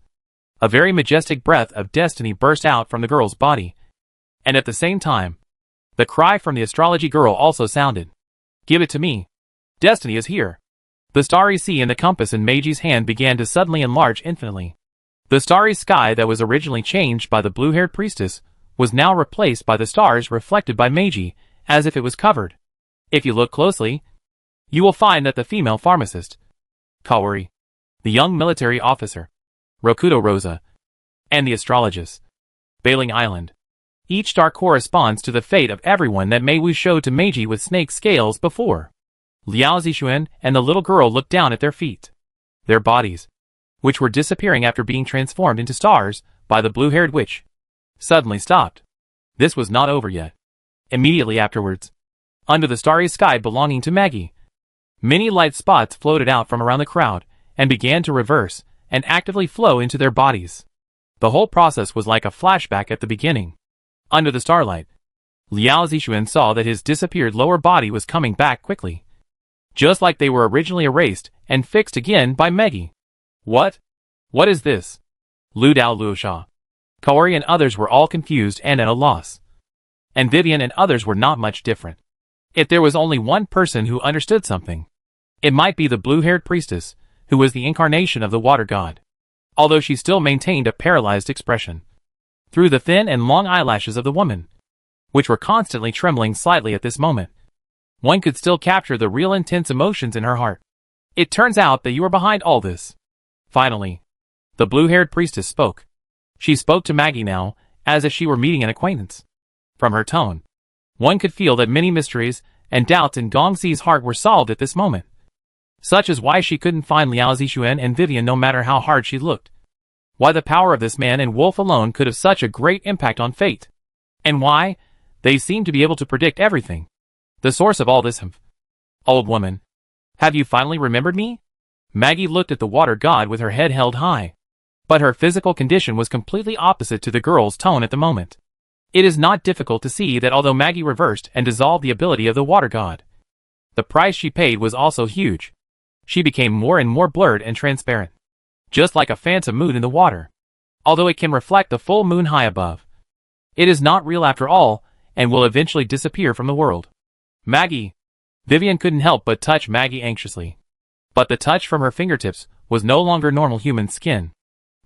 a very majestic breath of destiny burst out from the girl's body. And at the same time, the cry from the astrology girl also sounded. Give it to me. Destiny is here. The starry sea in the compass in Meiji's hand began to suddenly enlarge infinitely. The starry sky that was originally changed by the blue-haired priestess was now replaced by the stars reflected by Meiji, as if it was covered. If you look closely, you will find that the female pharmacist, Kaori, the young military officer, Rokudo Rosa, and the astrologist, Bailing Island. Each star corresponds to the fate of everyone that Meiwu showed to Meiji with snake scales before. Liao Zixuan and the little girl looked down at their feet. Their bodies, which were disappearing after being transformed into stars by the blue-haired witch, suddenly stopped. This was not over yet. Immediately afterwards, under the starry sky belonging to Maggie, many light spots floated out from around the crowd and began to reverse and actively flow into their bodies. The whole process was like a flashback at the beginning. Under the starlight, Liao Zixuan saw that his disappeared lower body was coming back quickly, just like they were originally erased and fixed again by Maggie. What? What is this? Lu Dao Luosha, Kaori and others were all confused and at a loss. And Vivian and others were not much different. If there was only one person who understood something, it might be the blue-haired priestess, who was the incarnation of the water god. Although she still maintained a paralyzed expression through the thin and long eyelashes of the woman, which were constantly trembling slightly at this moment, one could still capture the real intense emotions in her heart. It turns out that you are behind all this. Finally, the blue-haired priestess spoke. She spoke to Maggie now, as if she were meeting an acquaintance. From her tone, one could feel that many mysteries and doubts in Gongxi's heart were solved at this moment. Such is why she couldn't find Liao Zixuan and Vivian no matter how hard she looked. Why the power of this man and wolf alone could have such a great impact on fate. And why they seemed to be able to predict everything. The source of all this. Old woman, have you finally remembered me? Maggie looked at the water god with her head held high. But her physical condition was completely opposite to the girl's tone at the moment. It is not difficult to see that although Maggie reversed and dissolved the ability of the water god, the price she paid was also huge. She became more and more blurred and transparent, just like a phantom moon in the water. Although it can reflect the full moon high above, it is not real after all, and will eventually disappear from the world. Maggie! Vivian couldn't help but touch Maggie anxiously. But the touch from her fingertips was no longer normal human skin.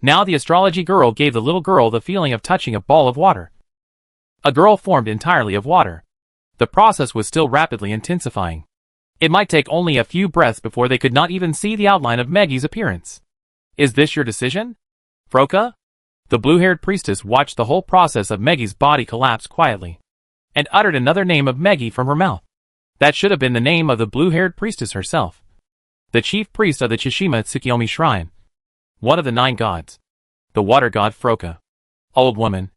Now the astrology girl gave the little girl the feeling of touching a ball of water. A girl formed entirely of water. The process was still rapidly intensifying. It might take only a few breaths before they could not even see the outline of Maggie's appearance. Is this your decision? Froka? The blue-haired priestess watched the whole process of Maggie's body collapse quietly, and uttered another name of Maggie from her mouth. That should have been the name of the blue-haired priestess herself. The chief priest of the Tsushima Tsukiyomi Shrine. One of the 9 gods. The water god Froka. Old woman,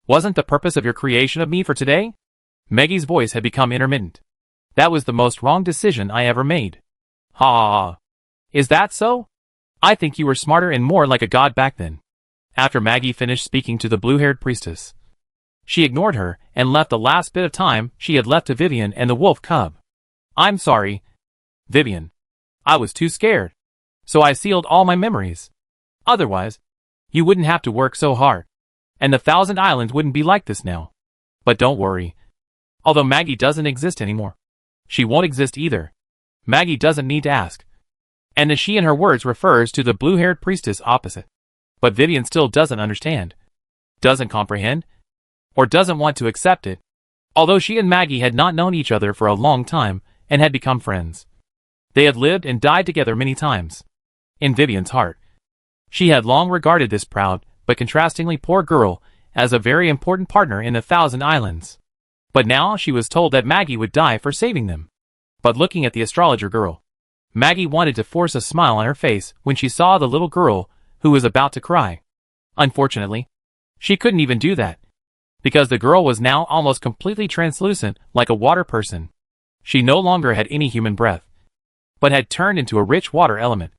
wasn't the purpose of your creation of me for today? Maggie's voice had become intermittent. That was the most wrong decision I ever made. Ha ha ha. Is that so? I think you were smarter and more like a god back then. After Maggie finished speaking to the blue-haired priestess, she ignored her and left the last bit of time she had left to Vivian and the wolf cub. I'm sorry, Vivian. I was too scared. So I sealed all my memories. Otherwise, you wouldn't have to work so hard. And the 1,000 Islands wouldn't be like this now. But don't worry. Although Maggie doesn't exist anymore, she won't exist either. Maggie doesn't need to ask. And the she in her words refers to the blue-haired priestess opposite. But Vivian still doesn't understand. Doesn't comprehend. Or doesn't want to accept it. Although she and Maggie had not known each other for a long time and had become friends. They had lived and died together many times. In Vivian's heart, she had long regarded this proud, but contrastingly poor girl as a very important partner in the Thousand Islands. But now she was told that Maggie would die for saving them. But looking at the astrologer girl, Maggie wanted to force a smile on her face when she saw the little girl who was about to cry. Unfortunately, she couldn't even do that, because the girl was now almost completely translucent like a water person. She no longer had any human breath, but had turned into a rich water element.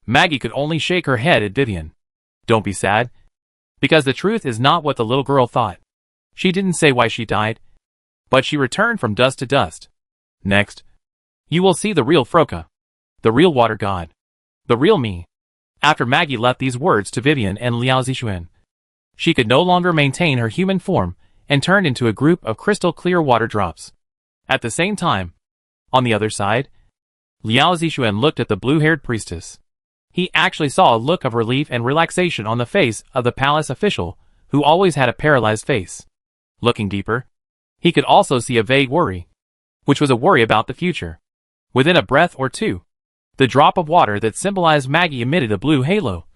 Maggie could only shake her head at Vivian. Don't be sad, because the truth is not what the little girl thought. She didn't say why she died, but she returned from dust to dust. Next, you will see the real Froka, the real water god, the real me. After Maggie left these words to Vivian and Liao Zixuan, she could no longer maintain her human form and turned into a group of crystal clear water drops. At the same time, on the other side, Liao Zixuan looked at the blue-haired priestess. He actually saw a look of relief and relaxation on the face of the palace official, who always had a paralyzed face. Looking deeper, he could also see a vague worry, which was a worry about the future. Within a breath or two, the drop of water that symbolized Maggie emitted a blue halo.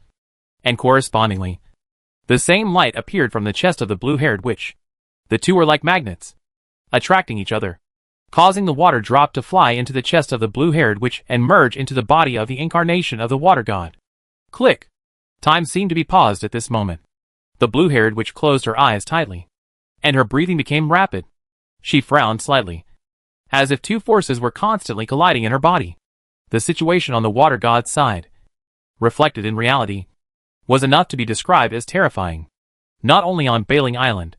And correspondingly, the same light appeared from the chest of the blue-haired witch. The two were like magnets, attracting each other, causing the water drop to fly into the chest of the blue-haired witch and merge into the body of the incarnation of the water god. Click! Time seemed to be paused at this moment. The blue-haired witch closed her eyes tightly, and her breathing became rapid. She frowned slightly, as if two forces were constantly colliding in her body. The situation on the water god's side, reflected in reality, was enough to be described as terrifying. Not only on Bailing Island,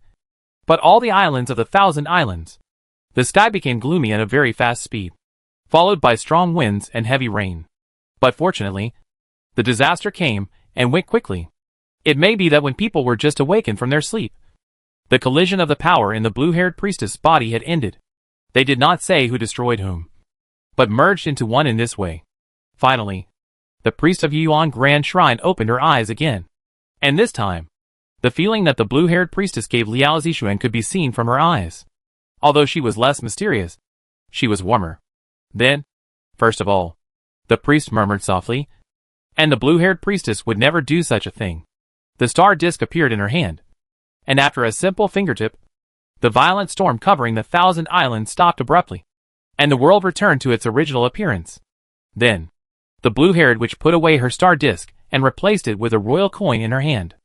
but all the islands of the Thousand Islands. The sky became gloomy at a very fast speed, followed by strong winds and heavy rain. But fortunately, the disaster came and went quickly. It may be that when people were just awakened from their sleep, the collision of the power in the blue-haired priestess' body had ended. They did not say who destroyed whom, but merged into one in this way. Finally, the priest of Yuan Grand Shrine opened her eyes again. And this time, the feeling that the blue-haired priestess gave Liao Zixuan could be seen from her eyes. Although she was less mysterious, she was warmer. Then, first of all, the priest murmured softly, and the blue-haired priestess would never do such a thing. The star disk appeared in her hand, and after a simple fingertip, the violent storm covering the Thousand Islands stopped abruptly, and the world returned to its original appearance. Then, the blue-haired witch put away her star disk and replaced it with a royal coin in her hand.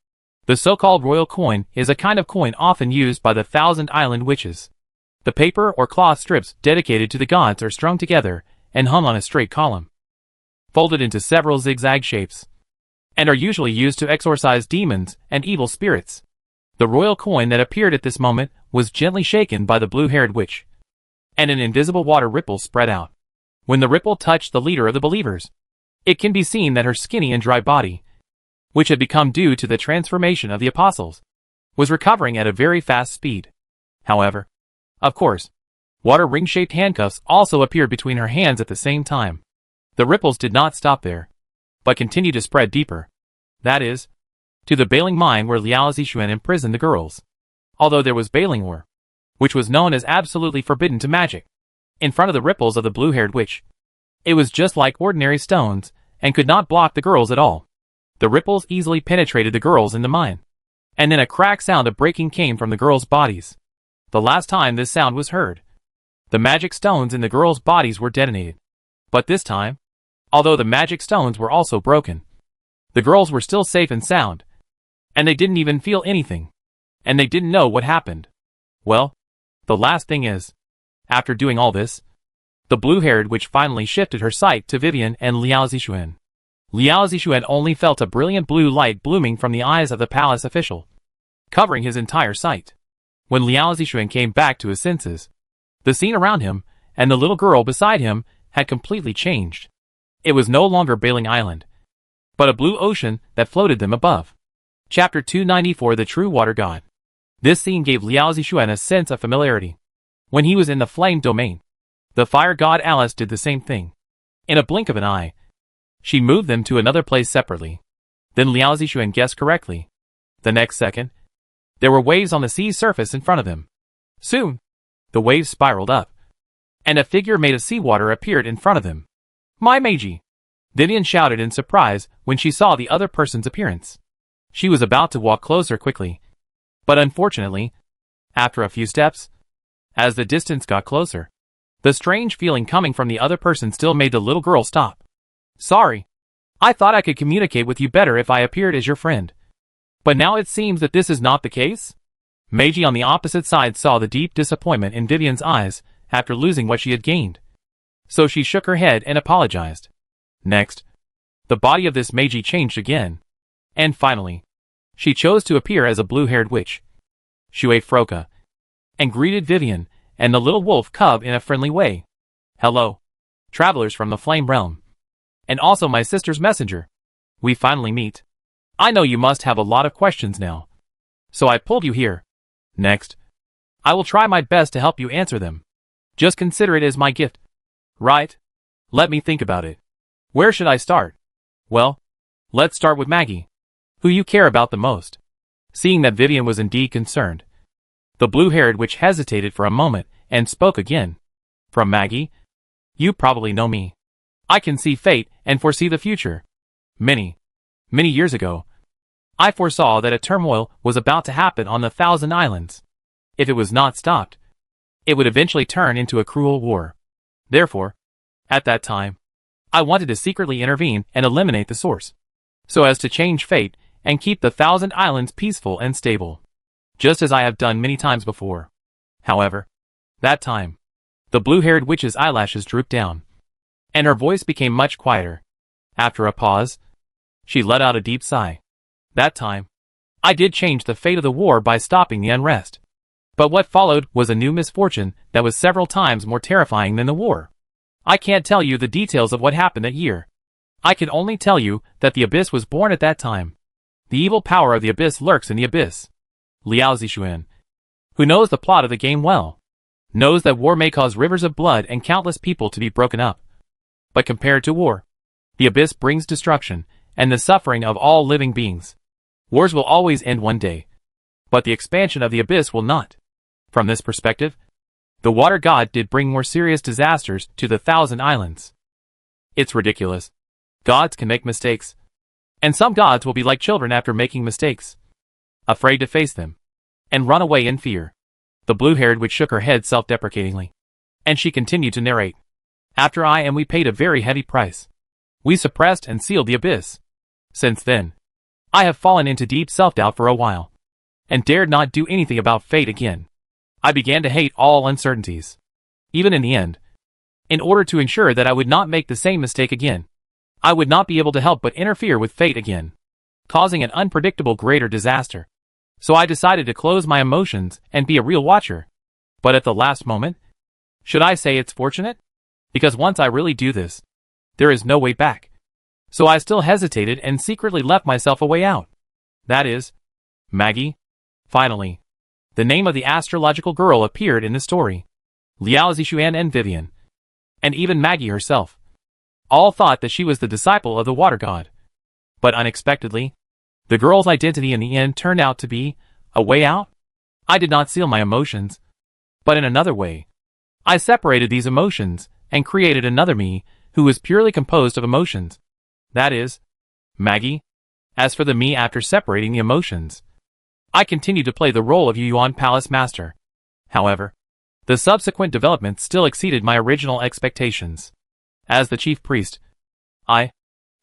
The so-called royal coin is a kind of coin often used by the Thousand Island witches. The paper or cloth strips dedicated to the gods are strung together and hung on a straight column, folded into several zigzag shapes, and are usually used to exorcise demons and evil spirits. The royal coin that appeared at this moment was gently shaken by the blue-haired witch, and an invisible water ripple spread out. When the ripple touched the leader of the believers, it can be seen that her skinny and dry body, which had become due to the transformation of the apostles, was recovering at a very fast speed. However, of course, water ring-shaped handcuffs also appeared between her hands at the same time. The ripples did not stop there, but continued to spread deeper. That is, to the Bailing mine where Liao Zixuan imprisoned the girls. Although there was Bailing ore, which was known as absolutely forbidden to magic, in front of the ripples of the blue-haired witch, it was just like ordinary stones and could not block the girls at all. The ripples easily penetrated the girls in the mine, and then a crack sound of breaking came from the girls' bodies. The last time this sound was heard, the magic stones in the girls' bodies were detonated. But this time, although the magic stones were also broken, the girls were still safe and sound, and they didn't even feel anything, and they didn't know what happened. Well, the last thing is, after doing all this, the blue-haired witch finally shifted her sight to Vivian and Liao Zixuan. Liao Zixuan only felt a brilliant blue light blooming from the eyes of the palace official, covering his entire sight. When Liao Zixuan came back to his senses, the scene around him and the little girl beside him had completely changed. It was no longer Bailing Island, but a blue ocean that floated them above. Chapter 294 The True Water God. This scene gave Liao Zixuan a sense of familiarity. When he was in the flame domain, the fire god Alice did the same thing. In a blink of an eye, she moved them to another place separately. Then Liao Zixuan guessed correctly. The next second, there were waves on the sea's surface in front of him. Soon, the waves spiraled up, and a figure made of seawater appeared in front of them. My Meiji! Vivian shouted in surprise when she saw the other person's appearance. She was about to walk closer quickly. But unfortunately, after a few steps, as the distance got closer, the strange feeling coming from the other person still made the little girl stop. Sorry. I thought I could communicate with you better if I appeared as your friend. But now it seems that this is not the case? Meiji on the opposite side saw the deep disappointment in Vivian's eyes after losing what she had gained. So she shook her head and apologized. Next, the body of this Meiji changed again. And finally, she chose to appear as a blue-haired witch, Shue Froka, and greeted Vivian and the little wolf cub in a friendly way. Hello, travelers from the Flame Realm. And also my sister's messenger. We finally meet. I know you must have a lot of questions now. So I pulled you here. Next, I will try my best to help you answer them. Just consider it as my gift. Right? Let me think about it. Where should I start? Well, let's start with Maggie, who you care about the most. Seeing that Vivian was indeed concerned, the blue-haired witch hesitated for a moment and spoke again. From Maggie, you probably know me. I can see fate and foresee the future. Many years ago, I foresaw that a turmoil was about to happen on the Thousand Islands. If it was not stopped, it would eventually turn into a cruel war. Therefore, at that time, I wanted to secretly intervene and eliminate the source, so as to change fate and keep the Thousand Islands peaceful and stable, just as I have done many times before. However, that time, the blue-haired witch's eyelashes drooped down, and her voice became much quieter. After a pause, she let out a deep sigh. That time, I did change the fate of the war by stopping the unrest. But what followed was a new misfortune that was several times more terrifying than the war. I can't tell you the details of what happened that year. I can only tell you that the Abyss was born at that time. The evil power of the Abyss lurks in the Abyss. Liao Zixuan, who knows the plot of the game well, knows that war may cause rivers of blood and countless people to be broken up. But compared to war, the Abyss brings destruction and the suffering of all living beings. Wars will always end one day, but the expansion of the Abyss will not. From this perspective, the water god did bring more serious disasters to the Thousand Islands. It's ridiculous. Gods can make mistakes. And some gods will be like children after making mistakes, afraid to face them, and run away in fear. The blue-haired witch shook her head self-deprecatingly, and she continued to narrate. After we paid a very heavy price. We suppressed and sealed the Abyss. Since then, I have fallen into deep self-doubt for a while, and dared not do anything about fate again. I began to hate all uncertainties. Even in the end, in order to ensure that I would not make the same mistake again, I would not be able to help but interfere with fate again, causing an unpredictable greater disaster. So I decided to close my emotions and be a real watcher. But at the last moment, should I say it's fortunate? Because once I really do this, there is no way back. So I still hesitated and secretly left myself a way out. That is, Maggie. Finally, the name of the astrological girl appeared in the story. Liao Zixuan and Vivian, and even Maggie herself, all thought that she was the disciple of the water god. But unexpectedly, the girl's identity in the end turned out to be a way out. I did not seal my emotions, but in another way, I separated these emotions and created another me who was purely composed of emotions. That is, Maggie. As for the me after separating the emotions, I continued to play the role of Yuan Palace Master. However, the subsequent developments still exceeded my original expectations. As the chief priest,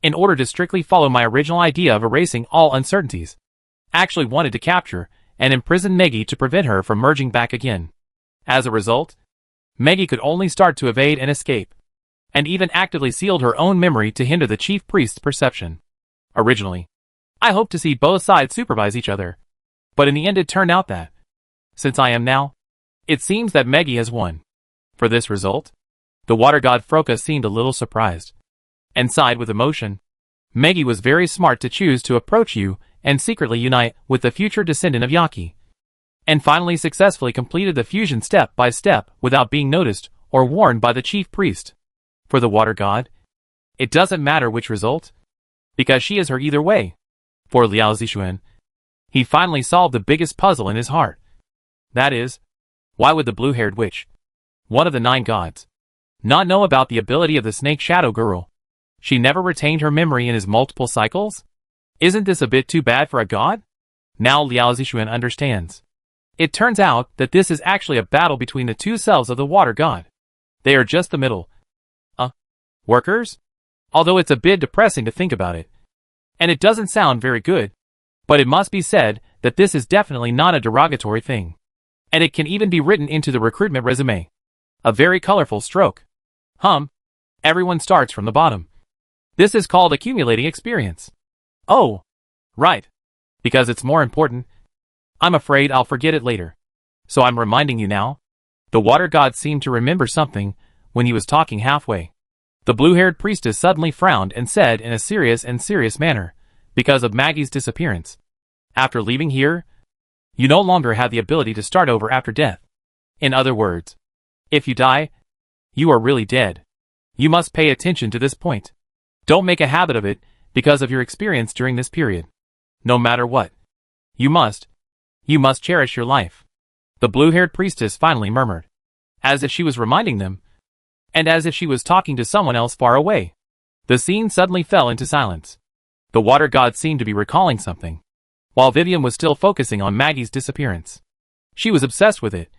in order to strictly follow my original idea of erasing all uncertainties, actually wanted to capture and imprison Maggie to prevent her from merging back again. As a result, Maggie could only start to evade and escape, and even actively sealed her own memory to hinder the chief priest's perception. Originally, I hoped to see both sides supervise each other, but in the end it turned out that, since I am now, it seems that Maggie has won. For this result, the water god Froka seemed a little surprised, and sighed with emotion. Maggie was very smart to choose to approach you and secretly unite with the future descendant of Yaki, and finally successfully completed the fusion step by step without being noticed or warned by the chief priest. For the water god, it doesn't matter which result, because she is her either way. For Liao Zixuan, he finally solved the biggest puzzle in his heart. That is, why would the blue-haired witch, one of the 9 gods, Not know about the ability of the snake shadow girl? She never retained her memory in his multiple cycles? Isn't this a bit too bad for a god? Now Liao Zixuan understands. It turns out that this is actually a battle between the two selves of the water god. They are just the middle. Workers? Although it's a bit depressing to think about it. And it doesn't sound very good. But it must be said that this is definitely not a derogatory thing. And it can even be written into the recruitment resume. A very colorful stroke. Everyone starts from the bottom. This is called accumulating experience. Oh, right. Because it's more important. I'm afraid I'll forget it later. So I'm reminding you now. The water god seemed to remember something when he was talking halfway. The blue-haired priestess suddenly frowned and said in a serious manner, because of Maggie's disappearance. After leaving here, you no longer have the ability to start over after death. In other words, if you die, you are really dead. You must pay attention to this point. Don't make a habit of it because of your experience during this period. No matter what. You must cherish your life. The blue-haired priestess finally murmured, as if she was reminding them, and as if she was talking to someone else far away. The scene suddenly fell into silence. The water god seemed to be recalling something, while Vivian was still focusing on Maggie's disappearance. She was obsessed with it.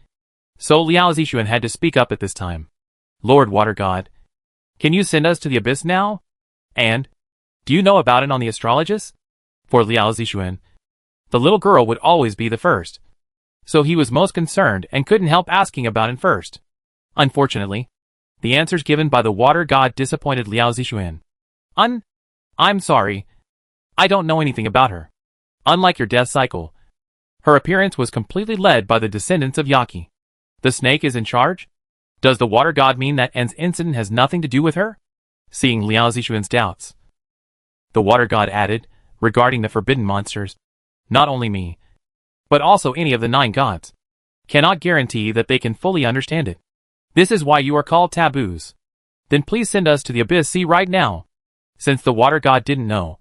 So Liao Zixuan had to speak up at this time. Lord Water God, can you send us to the abyss now? And, do you know about it on the astrologist? For Liao Zixuan, the little girl would always be the first. So he was most concerned and couldn't help asking about it first. Unfortunately, the answers given by the water god disappointed Liao Zixuan. I'm sorry. I don't know anything about her. Unlike your death cycle, her appearance was completely led by the descendants of Yaki. The snake is in charge? Does the water god mean that N's incident has nothing to do with her? Seeing Liao Zixuan's doubts, the water god added, regarding the forbidden monsters, not only me, but also any of the 9 gods, cannot guarantee that they can fully understand it. This is why you are called taboos. Then please send us to the Abyss Sea right now. Since the water god didn't know,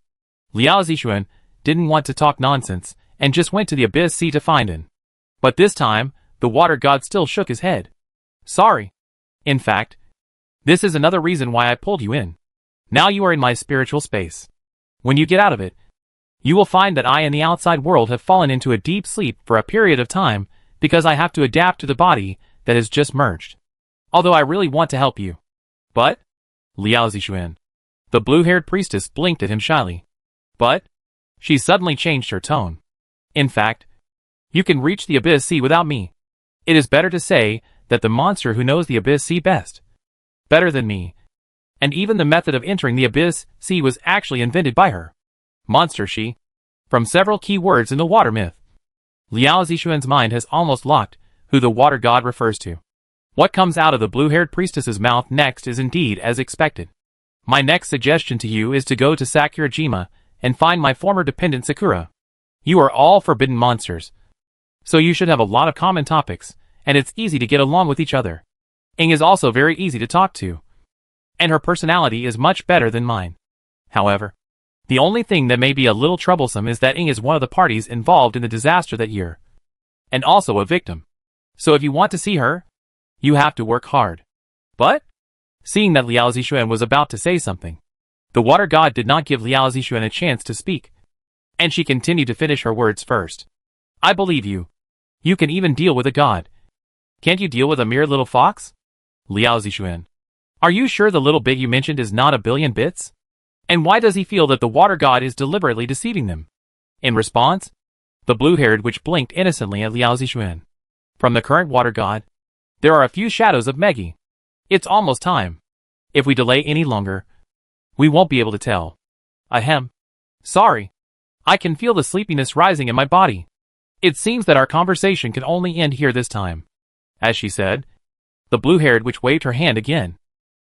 Liao Zixuan didn't want to talk nonsense and just went to the Abyss Sea to find him. But this time, the water god still shook his head. Sorry. In fact, this is another reason why I pulled you in. Now you are in my spiritual space. When you get out of it, you will find that I and the outside world have fallen into a deep sleep for a period of time because I have to adapt to the body that has just merged. Although I really want to help you. But? Liao Zixuan. The blue-haired priestess blinked at him shyly. But? She suddenly changed her tone. In fact, you can reach the Abyss Sea without me. It is better to say that the monster who knows the Abyss Sea best. Better than me. And even the method of entering the Abyss Sea was actually invented by her. Monster she. From several key words in the water myth. Liao Zixuan's mind has almost locked who the water god refers to. What comes out of the blue-haired priestess's mouth next is indeed as expected. My next suggestion to you is to go to Sakurajima and find my former dependent Sakura. You are all forbidden monsters. So you should have a lot of common topics, and it's easy to get along with each other. Ing is also very easy to talk to. And her personality is much better than mine. However, the only thing that may be a little troublesome is that Ing is one of the parties involved in the disaster that year. And also a victim. So if you want to see her, you have to work hard. But? Seeing that Liao Zixuan was about to say something, the water god did not give Liao Zixuan a chance to speak. And she continued to finish her words first. I believe you. You can even deal with a god. Can't you deal with a mere little fox? Liao Zixuan. Are you sure the little bit you mentioned is not a billion bits? And why does he feel that the water god is deliberately deceiving them? In response, the blue-haired witch blinked innocently at Liao Zixuan. From the current water god, there are a few shadows of Meggy. It's almost time. If we delay any longer, we won't be able to tell. Ahem. Sorry. I can feel the sleepiness rising in my body. It seems that our conversation can only end here this time. As she said, the blue-haired witch waved her hand again,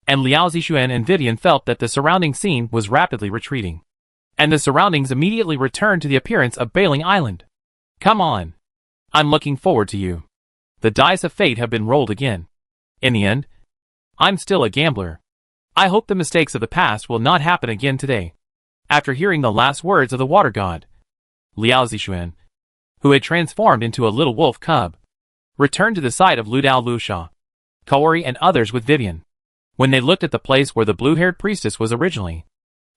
and Liao Zixuan and Vivian felt that the surrounding scene was rapidly retreating. And the surroundings immediately returned to the appearance of Bailing Island. Come on. I'm looking forward to you. The dice of fate have been rolled again. In the end, I'm still a gambler. I hope the mistakes of the past will not happen again today. After hearing the last words of the water god, Liao Zixuan, who had transformed into a little wolf cub, returned to the side of Ludao Lusha, Kaori and others with Vivian. When they looked at the place where the blue-haired priestess was originally,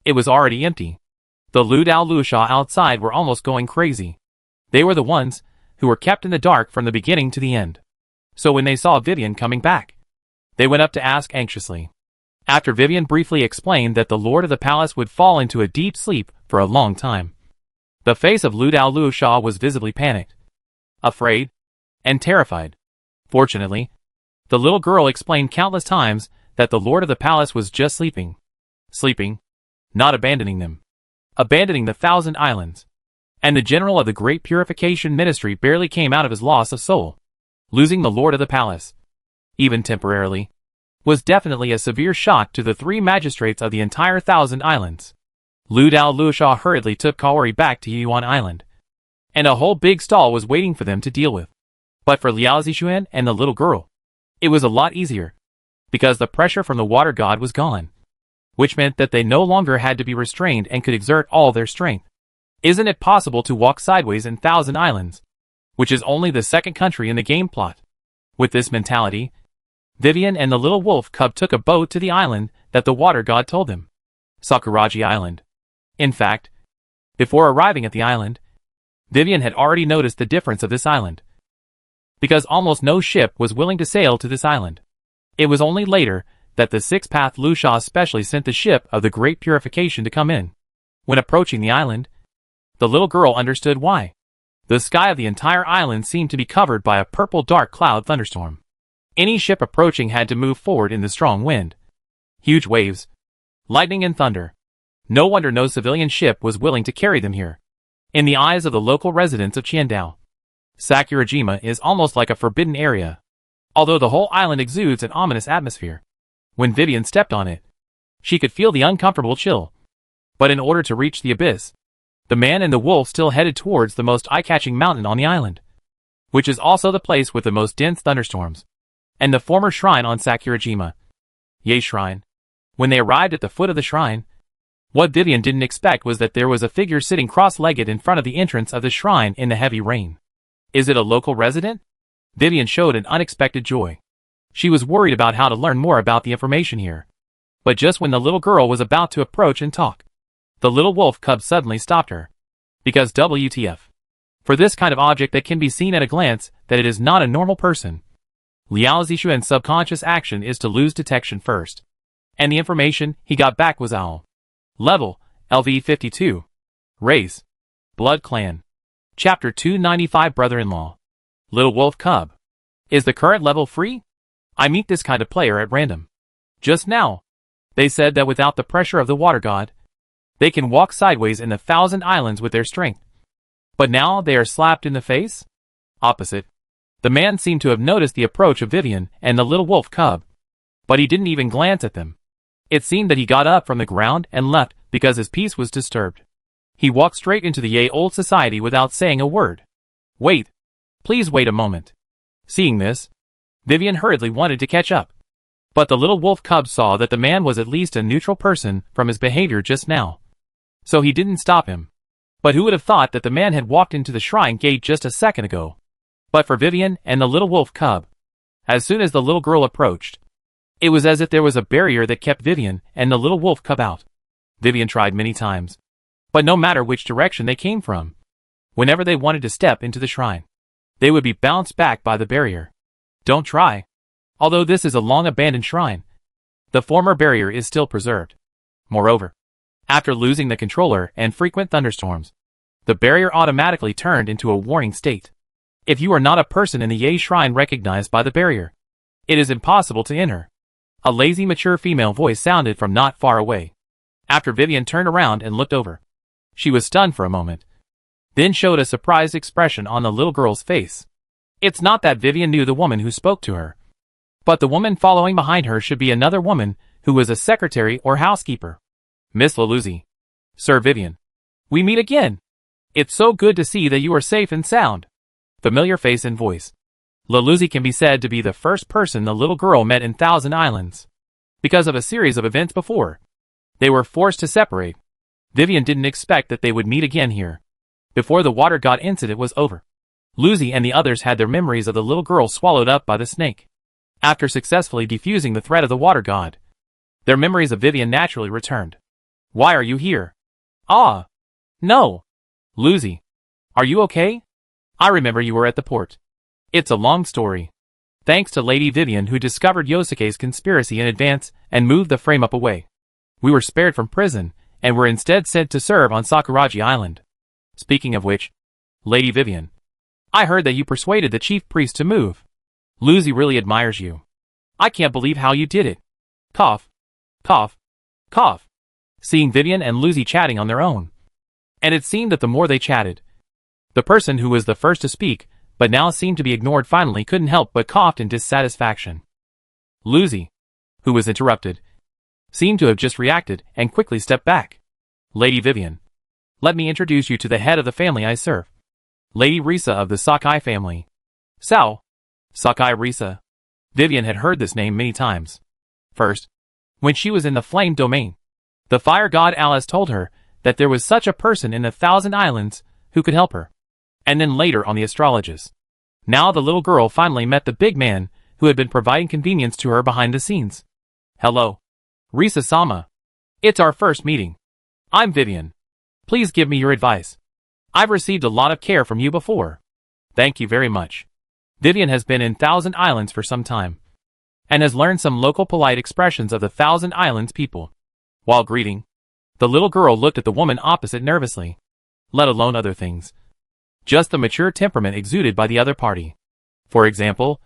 it was already empty. The Lu Dao Lu Sha outside were almost going crazy. They were the ones who were kept in the dark from the beginning to the end. So when they saw Vivian coming back, they went up to ask anxiously. After Vivian briefly explained that the lord of the palace would fall into a deep sleep for a long time, the face of Lu Dao Lu Sha was visibly panicked, afraid, and terrified. Fortunately, the little girl explained countless times that the lord of the palace was just sleeping. Sleeping, not abandoning them. Abandoning the 1,000 islands. And the general of the Great Purification Ministry barely came out of his loss of soul. Losing the lord of the palace, even temporarily, was definitely a severe shock to the 3 magistrates of the entire 1,000 islands. Lu Dao Lu Sha hurriedly took Kaori back to Yuan Island, and a whole big stall was waiting for them to deal with. But for Liao Zixuan and the little girl, it was a lot easier, because the pressure from the water god was gone, which meant that they no longer had to be restrained and could exert all their strength. Isn't it possible to walk sideways in 1,000 islands, which is only the second country in the game plot? With this mentality, Vivian and the little wolf cub took a boat to the island that the water god told them, Sakuraji Island. In fact, before arriving at the island, Vivian had already noticed the difference of this island, because almost no ship was willing to sail to this island. It was only later that the 6th-path Lu Sha specially sent the ship of the Great Purification to come in. When approaching the island, the little girl understood why. The sky of the entire island seemed to be covered by a purple dark cloud thunderstorm. Any ship approaching had to move forward in the strong wind. Huge waves, lightning and thunder. No wonder no civilian ship was willing to carry them here. In the eyes of the local residents of Qiandao, Sakurajima is almost like a forbidden area, although the whole island exudes an ominous atmosphere. When Vivian stepped on it, she could feel the uncomfortable chill. But in order to reach the abyss, the man and the wolf still headed towards the most eye-catching mountain on the island, which is also the place with the most dense thunderstorms, and the former shrine on Sakurajima, Ye Shrine. When they arrived at the foot of the shrine, what Vivian didn't expect was that there was a figure sitting cross-legged in front of the entrance of the shrine in the heavy rain. Is it a local resident? Vivian showed an unexpected joy. She was worried about how to learn more about the information here. But just when the little girl was about to approach and talk, the little wolf cub suddenly stopped her. Because WTF. For this kind of object that can be seen at a glance that it is not a normal person. Liao Zixuan's subconscious action is to lose detection first. And the information he got back was OWL. Level, LV52. Race, Blood Clan. Chapter 295 Brother-in-Law. Little Wolf Cub. Is the current level free? I meet this kind of player at random. Just now, they said that without the pressure of the water god, they can walk sideways in the 1,000 islands with their strength. But now they are slapped in the face? Opposite. The man seemed to have noticed the approach of Vivian and the little wolf cub. But he didn't even glance at them. It seemed that he got up from the ground and left because his peace was disturbed. He walked straight into the Ye Old Society without saying a word. Wait. Please wait a moment. Seeing this, Vivian hurriedly wanted to catch up. But the little wolf cub saw that the man was at least a neutral person from his behavior just now. So he didn't stop him. But who would have thought that the man had walked into the shrine gate just a second ago? But for Vivian and the little wolf cub, as soon as the little girl approached, it was as if there was a barrier that kept Vivian and the little wolf cub out. Vivian tried many times, but no matter which direction they came from, whenever they wanted to step into the shrine, they would be bounced back by the barrier. Don't try. Although this is a long-abandoned shrine, the former barrier is still preserved. Moreover, after losing the controller and frequent thunderstorms, the barrier automatically turned into a warning state. If you are not a person in the Ye Shrine recognized by the barrier, it is impossible to enter. A lazy, mature female voice sounded from not far away. After Vivian turned around and looked over, she was stunned for a moment, then showed a surprised expression on the little girl's face. It's not that Vivian knew the woman who spoke to her, but the woman following behind her should be another woman who was a secretary or housekeeper. Miss Laluzzi. Sir Vivian. We meet again. It's so good to see that you are safe and sound. Familiar face and voice. Laluzzi can be said to be the first person the little girl met in 1,000 Islands. Because of a series of events before, they were forced to separate. Vivian didn't expect that they would meet again here. Before the water god incident was over, Luzzi and the others had their memories of the little girl swallowed up by the snake. After successfully defusing the threat of the water god, Their memories of Vivian naturally returned. Why are you here? Ah. No. Lucy. Are you okay? I remember you were at the port. It's a long story. Thanks to Lady Vivian who discovered Yosuke's conspiracy in advance and moved the frame-up away. We were spared from prison, and were instead sent to serve on Sakuraji Island. Speaking of which, Lady Vivian, I heard that you persuaded the chief priest to move. Lucy really admires you. I can't believe how you did it. Cough. Cough. Cough. Seeing Vivian and Lucy chatting on their own. And it seemed that the more they chatted, the person who was the first to speak, but now seemed to be ignored finally couldn't help but coughed in dissatisfaction. Lucy, who was interrupted, seemed to have just reacted and quickly stepped back. Lady Vivian, let me introduce you to the head of the family I serve. Lady Risa of the Sakai family. Sao. Sakai Risa. Vivian had heard this name many times. First, when she was in the flame domain, the fire god Alice told her that there was such a person in 1,000 islands who could help her. And then later on the astrologes. Now the little girl finally met the big man who had been providing convenience to her behind the scenes. Hello. Risa-sama. It's our first meeting. I'm Vivian. Please give me your advice. I've received a lot of care from you before. Thank you very much. Vivian has been in 1,000 Islands for some time, and has learned some local polite expressions of the 1,000 Islands people. While greeting, the little girl looked at the woman opposite nervously, let alone other things. Just the mature temperament exuded by the other party. For example,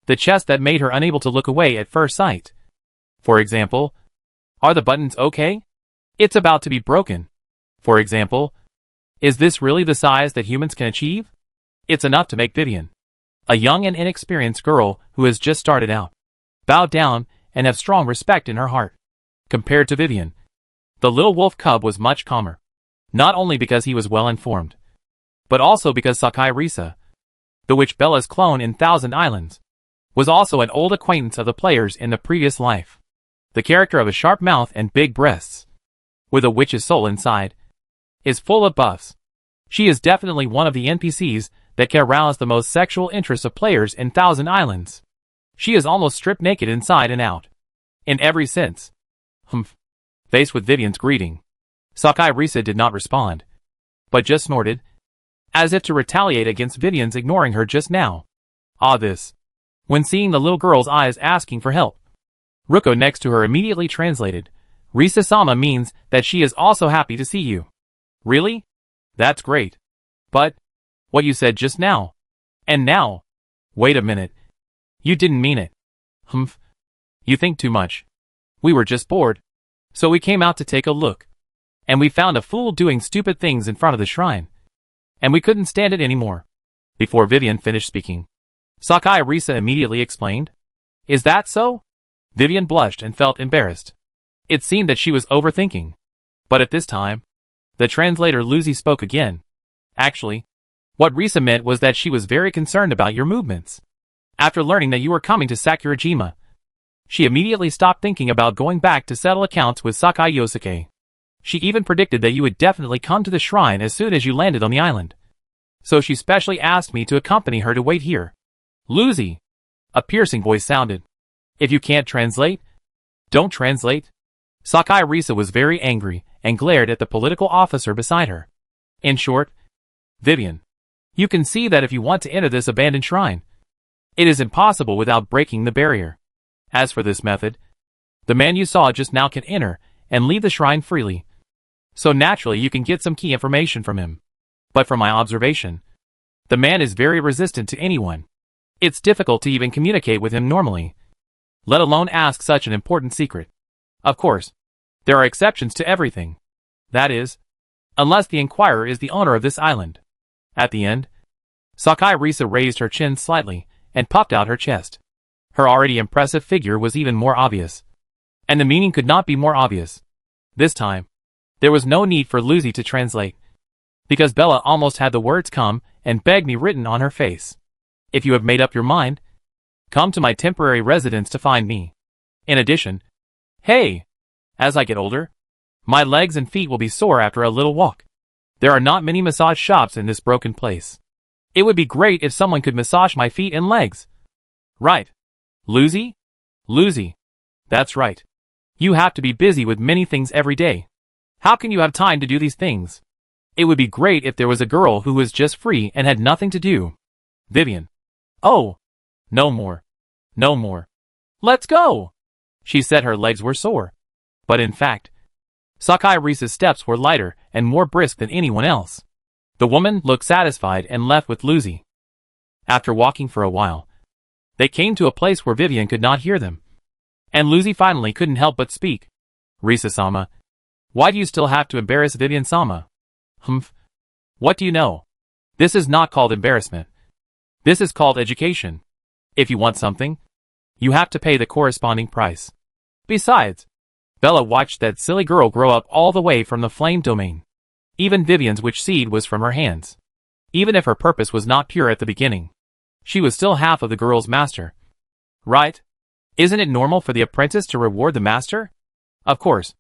the chest that made her unable to look away at first sight. For example, are the buttons okay? It's about to be broken. For example, is this really the size that humans can achieve? It's enough to make Vivian, a young and inexperienced girl who has just started out, bow down and have strong respect in her heart. Compared to Vivian, the little wolf cub was much calmer. Not only because he was well informed, but also because Sakai Risa, the witch Bella's clone in 1,000 Islands, was also an old acquaintance of the players in the previous life. The character of a sharp mouth and big breasts, with a witch's soul inside, is full of buffs. She is definitely one of the NPCs that can arouse the most sexual interest of players in 1,000 Islands. She is almost stripped naked inside and out. In every sense. Humph. Faced with Vivian's greeting, Sakai Risa did not respond, but just snorted, as if to retaliate against Vivian's ignoring her just now. Ah, this. When seeing the little girl's eyes asking for help, Ruko next to her immediately translated, Risa-sama means that she is also happy to see you. Really? That's great. But, what you said just now. And now. Wait a minute. You didn't mean it. Humph. You think too much. We were just bored. So we came out to take a look. And we found a fool doing stupid things in front of the shrine. And we couldn't stand it anymore. Before Vivian finished speaking, Sakai Risa immediately explained. Is that so? Vivian blushed and felt embarrassed. It seemed that she was overthinking. But at this time, the translator Lucy spoke again. Actually, what Risa meant was that she was very concerned about your movements. After learning that you were coming to Sakurajima, she immediately stopped thinking about going back to settle accounts with Sakai Yosuke. She even predicted that you would definitely come to the shrine as soon as you landed on the island. So she specially asked me to accompany her to wait here. Lucy! A piercing voice sounded. If you can't translate, don't translate. Sakai Risa was very angry and glared at the political officer beside her. In short, Vivian, you can see that if you want to enter this abandoned shrine, it is impossible without breaking the barrier. As for this method, the man you saw just now can enter and leave the shrine freely. So naturally you can get some key information from him. But from my observation, the man is very resistant to anyone. It's difficult to even communicate with him normally, let alone ask such an important secret. Of course, there are exceptions to everything. That is, unless the inquirer is the owner of this island. At the end, Sakai Risa raised her chin slightly and puffed out her chest. Her already impressive figure was even more obvious. And the meaning could not be more obvious. This time, there was no need for Lucy to translate, because Bella almost had the words come and beg me written on her face. If you have made up your mind, come to my temporary residence to find me. In addition, hey, as I get older, my legs and feet will be sore after a little walk. There are not many massage shops in this broken place. It would be great if someone could massage my feet and legs. Right. Lucy? Lucy. That's right. You have to be busy with many things every day. How can you have time to do these things? It would be great if there was a girl who was just free and had nothing to do. Vivian. Oh. No more. No more. Let's go! She said her legs were sore. But in fact, Sakai Risa's steps were lighter and more brisk than anyone else. The woman looked satisfied and left with Lucy. After walking for a while, they came to a place where Vivian could not hear them. And Lucy finally couldn't help but speak. Risa-sama. Why do you still have to embarrass Vivian-sama? Humph. What do you know? This is not called embarrassment. This is called education. If you want something, you have to pay the corresponding price. Besides, Bella watched that silly girl grow up all the way from the flame domain. Even Vivian's witch seed was from her hands. Even if her purpose was not pure at the beginning, she was still half of the girl's master. Right? Isn't it normal for the apprentice to reward the master? Of course.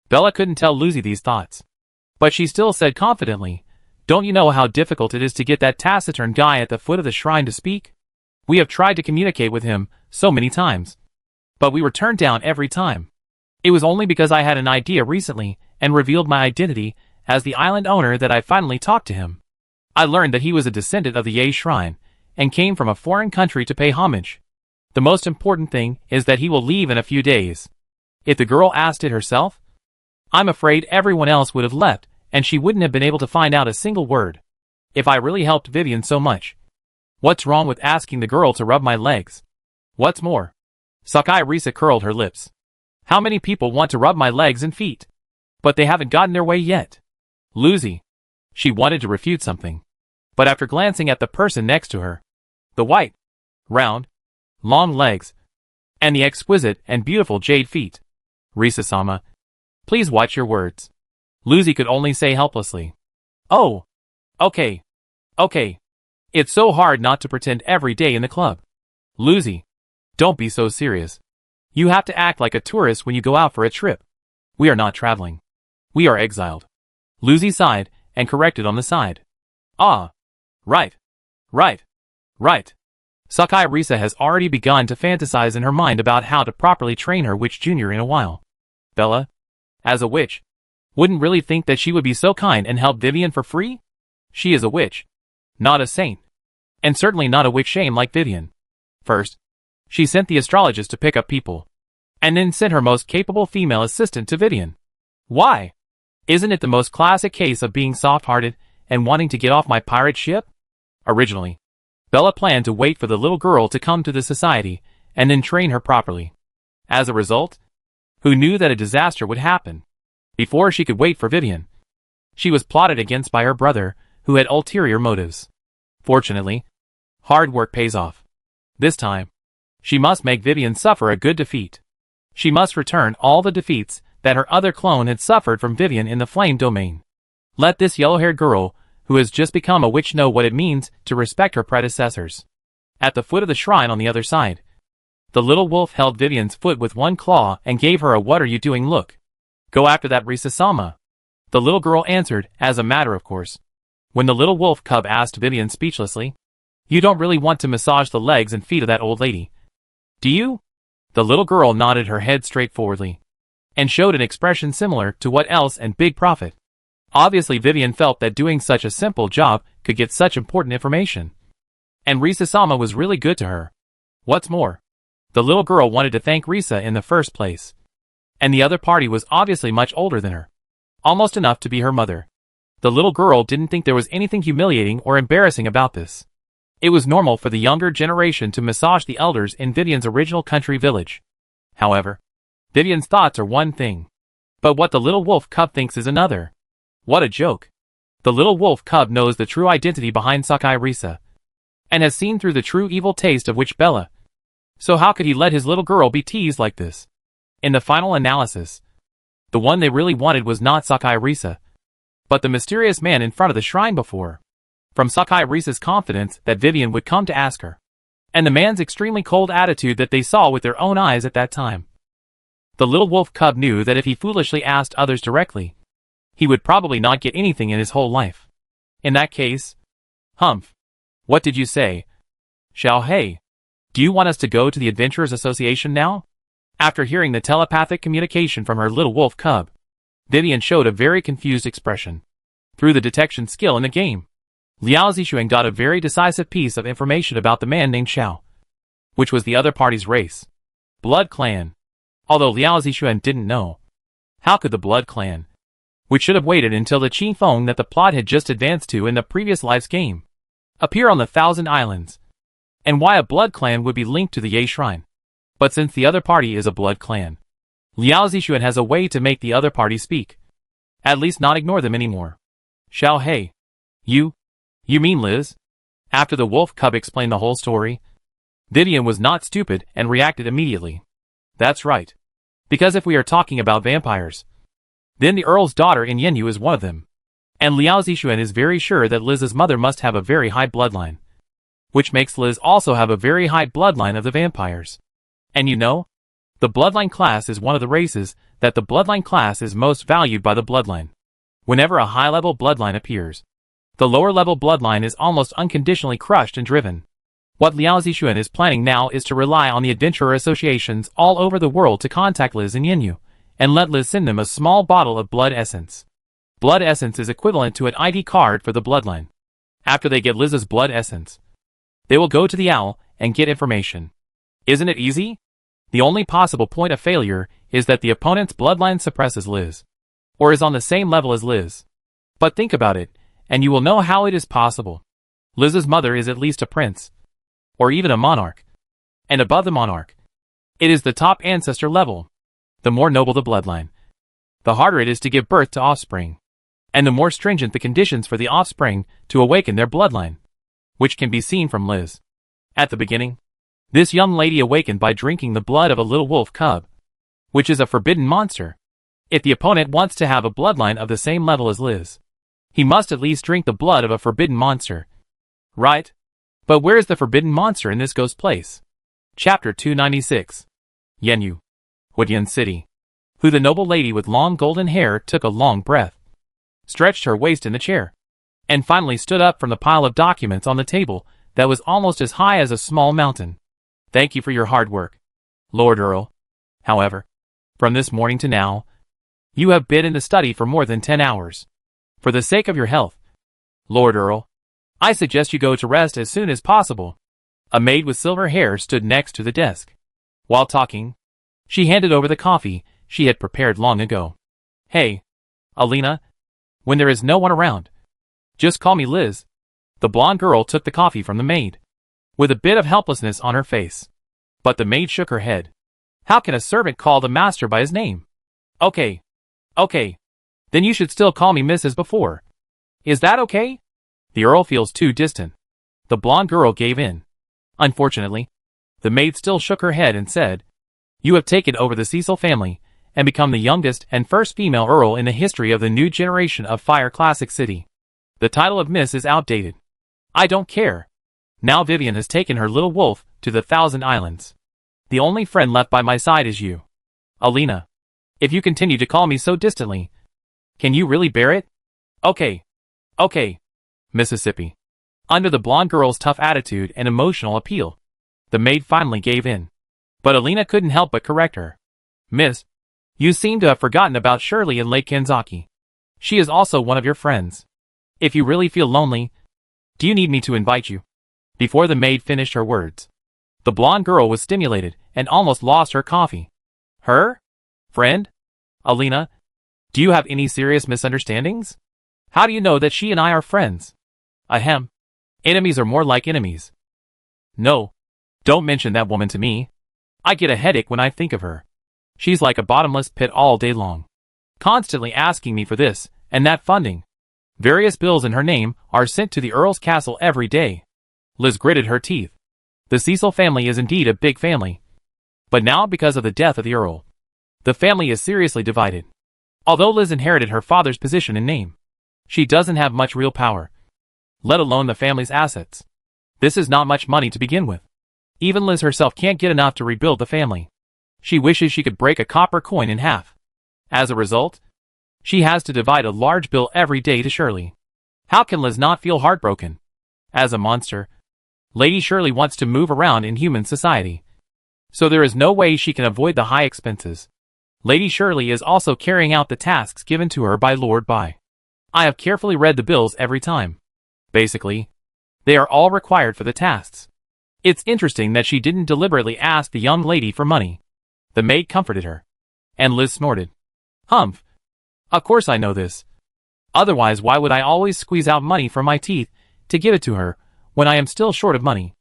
Bella couldn't tell Lucy these thoughts. But she still said confidently, don't you know how difficult it is to get that taciturn guy at the foot of the shrine to speak? We have tried to communicate with him so many times. But we were turned down every time. It was only because I had an idea recently and revealed my identity as the island owner that I finally talked to him. I learned that he was a descendant of the Ye Shrine and came from a foreign country to pay homage. The most important thing is that he will leave in a few days. If the girl asked it herself, I'm afraid everyone else would have left and she wouldn't have been able to find out a single word. If I really helped Vivian so much, what's wrong with asking the girl to rub my legs? What's more? Sakai Risa curled her lips. How many people want to rub my legs and feet? But they haven't gotten their way yet. Lucy. She wanted to refute something. But after glancing at the person next to her, the white, round, long legs, and the exquisite and beautiful jade feet, Risa-sama, please watch your words. Lucy could only say helplessly. Oh. Okay. Okay. It's so hard not to pretend every day in the club. Lucy. Don't be so serious. You have to act like a tourist when you go out for a trip. We are not traveling. We are exiled. Lucy sighed and corrected on the side. Ah. Right. Right. Right. Sakai Risa has already begun to fantasize in her mind about how to properly train her witch junior in a while. Bella, as a witch, wouldn't really think that she would be so kind and help Vivian for free? She is a witch, not a saint, and certainly not a witch shame like Vivian. First, she sent the astrologist to pick up people, and then sent her most capable female assistant to Vivian. Why? Isn't it the most classic case of being soft-hearted and wanting to get off my pirate ship? Originally, Bella planned to wait for the little girl to come to the society and then train her properly. As a result, who knew that a disaster would happen before she could wait for Vivian? She was plotted against by her brother, who had ulterior motives. Fortunately, hard work pays off. This time, she must make Vivian suffer a good defeat. She must return all the defeats that her other clone had suffered from Vivian in the flame domain. Let this yellow-haired girl, who has just become a witch, know what it means to respect her predecessors. At the foot of the shrine on the other side, the little wolf held Vivian's foot with one claw and gave her a "what are you doing" look. Go after that Risa-sama. The little girl answered, as a matter of course. When the little wolf cub asked Vivian speechlessly, You don't really want to massage the legs and feet of that old lady, do you? The little girl nodded her head straightforwardly, and showed an expression similar to what else and Big Profit. Obviously Vivian felt that doing such a simple job could get such important information. And Risa-sama was really good to her. What's more, the little girl wanted to thank Risa in the first place. And the other party was obviously much older than her. Almost enough to be her mother. The little girl didn't think there was anything humiliating or embarrassing about this. It was normal for the younger generation to massage the elders in Vivian's original country village. However, Vivian's thoughts are one thing, but what the little wolf cub thinks is another. What a joke. The little wolf cub knows the true identity behind Sakai Risa, and has seen through the true evil taste of Witch Bella. So how could he let his little girl be teased like this? In the final analysis, the one they really wanted was not Sakai Risa, but the mysterious man in front of the shrine before. From Sakai Risa's confidence that Vivian would come to ask her, and the man's extremely cold attitude that they saw with their own eyes at that time. The little wolf cub knew that if he foolishly asked others directly, he would probably not get anything in his whole life. In that case, Humph. What did you say? Xiao Hei. Do you want us to go to the Adventurers Association now? After hearing the telepathic communication from her little wolf cub, Vivian showed a very confused expression. Through the detection skill in the game, Liao Zixuan got a very decisive piece of information about the man named Xiao, which was the other party's race. Blood Clan. Although Liao Zixuan didn't know, how could the Blood Clan, which should have waited until the Qifeng that the plot had just advanced to in the previous life's game, appear on the Thousand Islands, and why a Blood Clan would be linked to the Ye Shrine. But since the other party is a Blood Clan, Liao Zixuan has a way to make the other party speak. At least not ignore them anymore. Xiao Hei. You mean Liz? After the wolf cub explained the whole story, Vivian was not stupid and reacted immediately. That's right. Because if we are talking about vampires, then the Earl's daughter in Yenyu is one of them. And Liao Zixuan is very sure that Liz's mother must have a very high bloodline, which makes Liz also have a very high bloodline of the vampires. And you know, the bloodline class is one of the races that the bloodline class is most valued by the bloodline. Whenever a high-level bloodline appears, the lower-level bloodline is almost unconditionally crushed and driven. What Liao Zixuan is planning now is to rely on the adventurer associations all over the world to contact Liz and Yenyu, and let Liz send them a small bottle of blood essence. Blood essence is equivalent to an ID card for the bloodline. After they get Liz's blood essence, they will go to the owl and get information. Isn't it easy? The only possible point of failure is that the opponent's bloodline suppresses Liz, or is on the same level as Liz. But think about it, and you will know how it is possible. Liz's mother is at least a prince, or even a monarch. And above the monarch, it is the top ancestor level. The more noble the bloodline, the harder it is to give birth to offspring, and the more stringent the conditions for the offspring to awaken their bloodline, which can be seen from Liz. At the beginning, this young lady awakened by drinking the blood of a little wolf cub, which is a forbidden monster. If the opponent wants to have a bloodline of the same level as Liz, he must at least drink the blood of a forbidden monster. Right? But where is the forbidden monster in this ghost place? Chapter 296. Yenyu. Huadian City. Who the noble lady with long golden hair took a long breath, stretched her waist in the chair, and finally stood up from the pile of documents on the table that was almost as high as a small mountain. Thank you for your hard work, Lord Earl. However, from this morning to now, you have been in the study for more than 10 hours. For the sake of your health, Lord Earl, I suggest you go to rest as soon as possible. A maid with silver hair stood next to the desk. While talking, she handed over the coffee she had prepared long ago. Hey, Alina, when there is no one around, just call me Liz. The blonde girl took the coffee from the maid, with a bit of helplessness on her face. But the maid shook her head. How can a servant call the master by his name? Okay. Then you should still call me Miss as before. Is that okay? The Earl feels too distant. The blonde girl gave in. Unfortunately, the maid still shook her head and said, You have taken over the Cecil family and become the youngest and first female Earl in the history of the new generation of Fire Classic City. The title of Miss is outdated. I don't care. Now Vivian has taken her little wolf to the Thousand Islands. The only friend left by my side is you. Alina, if you continue to call me so distantly, can you really bear it? Okay. Mississippi. Under the blonde girl's tough attitude and emotional appeal, the maid finally gave in. But Alina couldn't help but correct her. Miss, you seem to have forgotten about Shirley in Lake Kanzaki. She is also one of your friends. If you really feel lonely, do you need me to invite you? Before the maid finished her words, the blonde girl was stimulated and almost lost her coffee. Her? Friend? Alina, do you have any serious misunderstandings? How do you know that she and I are friends? Ahem. Enemies are more like enemies. No. Don't mention that woman to me. I get a headache when I think of her. She's like a bottomless pit all day long, constantly asking me for this and that funding. Various bills in her name are sent to the Earl's castle every day. Liz gritted her teeth. The Cecil family is indeed a big family. But now, because of the death of the Earl, the family is seriously divided. Although Liz inherited her father's position and name, she doesn't have much real power, let alone the family's assets. This is not much money to begin with. Even Liz herself can't get enough to rebuild the family. She wishes she could break a copper coin in half. As a result, she has to divide a large bill every day to Shirley. How can Liz not feel heartbroken? As a monster, Lady Shirley wants to move around in human society. so there is no way she can avoid the high expenses. Lady Shirley is also carrying out the tasks given to her by Lord Bai. I have carefully read the bills every time. Basically, they are all required for the tasks. It's interesting that she didn't deliberately ask the young lady for money. The maid comforted her. And Liz snorted. Humph. Of course I know this. Otherwise, why would I always squeeze out money from my teeth to give it to her when I am still short of money?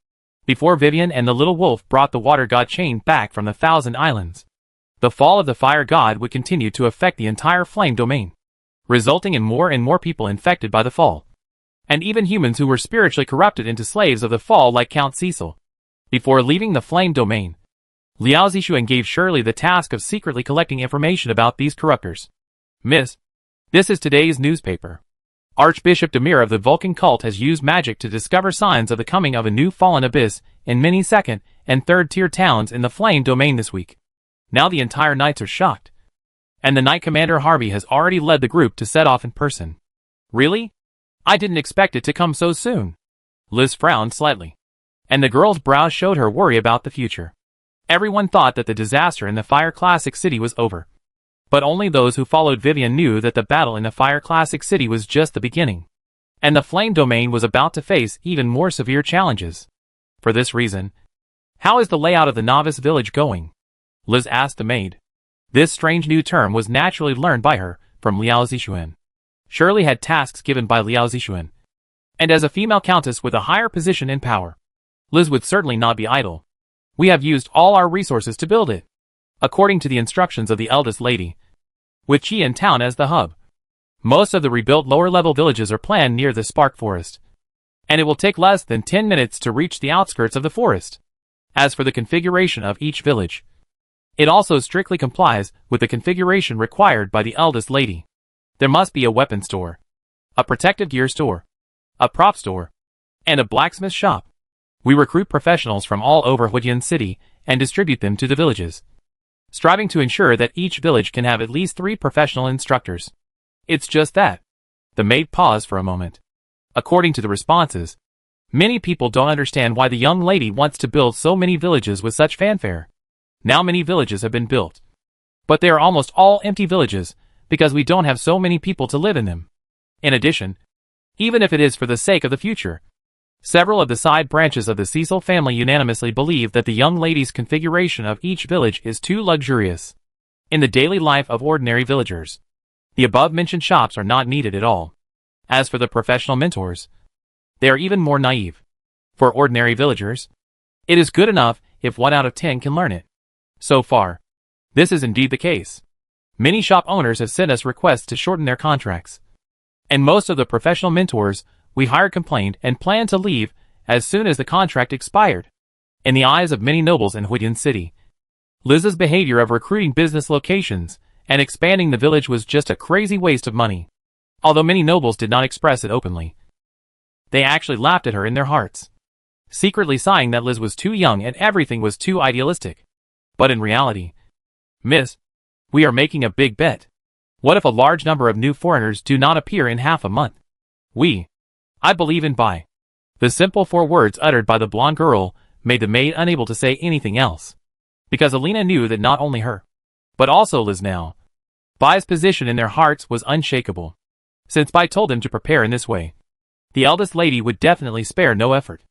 Before Vivian and the little wolf brought the water god chain back from the Thousand Islands, the fall of the fire god would continue to affect the entire flame domain, resulting in more and more people infected by the fall, and even humans who were spiritually corrupted into slaves of the fall like Count Cecil. Before leaving the flame domain, Liao Zixuan gave Shirley the task of secretly collecting information about these corruptors. Miss, this is today's newspaper. Archbishop Demir of the Vulcan cult has used magic to discover signs of the coming of a new fallen abyss in many second and third tier towns in the flame domain this week. Now the entire knights are shocked. And the Knight Commander Harvey has already led the group to set off in person. Really? I didn't expect it to come so soon. Liz frowned slightly, and the girl's brows showed her worry about the future. Everyone thought that the disaster in the Fire Classic City was over. But only those who followed Vivian knew that the battle in the Fire Classic City was just the beginning. And the Flame Domain was about to face even more severe challenges. For this reason, how is the layout of the novice village going? Liz asked the maid. This strange new term was naturally learned by her from Liao Zixuan. Shirley had tasks given by Liao Zixuan. And as a female countess with a higher position in power, Liz would certainly not be idle. We have used all our resources to build it, according to the instructions of the eldest lady, with Qian Town as the hub. Most of the rebuilt lower-level villages are planned near the Spark Forest, and it will take less than 10 minutes to reach the outskirts of the forest. As for the configuration of each village, it also strictly complies with the configuration required by the eldest lady. There must be a weapon store, a protective gear store, a prop store, and a blacksmith shop. We recruit professionals from all over Huidian City and distribute them to the villages, striving to ensure that each village can have at least 3 professional instructors. It's just that. The maid paused for a moment. According to the responses, many people don't understand why the young lady wants to build so many villages with such fanfare. Now many villages have been built, but they are almost all empty villages because we don't have so many people to live in them. In addition, even if it is for the sake of the future, several of the side branches of the Cecil family unanimously believe that the young lady's configuration of each village is too luxurious. In the daily life of ordinary villagers, the above-mentioned shops are not needed at all. As for the professional mentors, they are even more naive. For ordinary villagers, it is good enough if 1 out of 10 can learn it. So far, this is indeed the case. Many shop owners have sent us requests to shorten their contracts, and most of the professional mentors we hired complained and planned to leave as soon as the contract expired. In the eyes of many nobles in Huidian City, Liz's behavior of recruiting business locations and expanding the village was just a crazy waste of money. Although many nobles did not express it openly, they actually laughed at her in their hearts, secretly sighing that Liz was too young and everything was too idealistic. But in reality, Miss, we are making a big bet. What if a large number of new foreigners do not appear in half a month? I believe in Bai. The simple 4 words uttered by the blonde girl made the maid unable to say anything else, because Alina knew that not only her, but also Liz now, Bai's position in their hearts was unshakable. Since Bai told them to prepare in this way, the eldest lady would definitely spare no effort.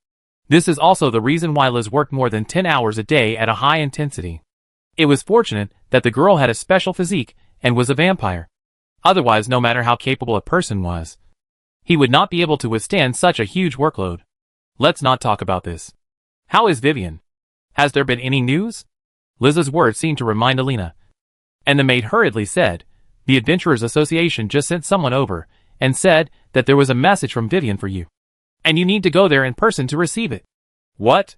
This is also the reason why Liz worked more than 10 hours a day at a high intensity. It was fortunate that the girl had a special physique and was a vampire. Otherwise, no matter how capable a person was, he would not be able to withstand such a huge workload. Let's not talk about this. How is Vivian? Has there been any news? Liz's words seemed to remind Alina, and the maid hurriedly said, the Adventurers Association just sent someone over and said that there was a message from Vivian for you, and you need to go there in person to receive it. What?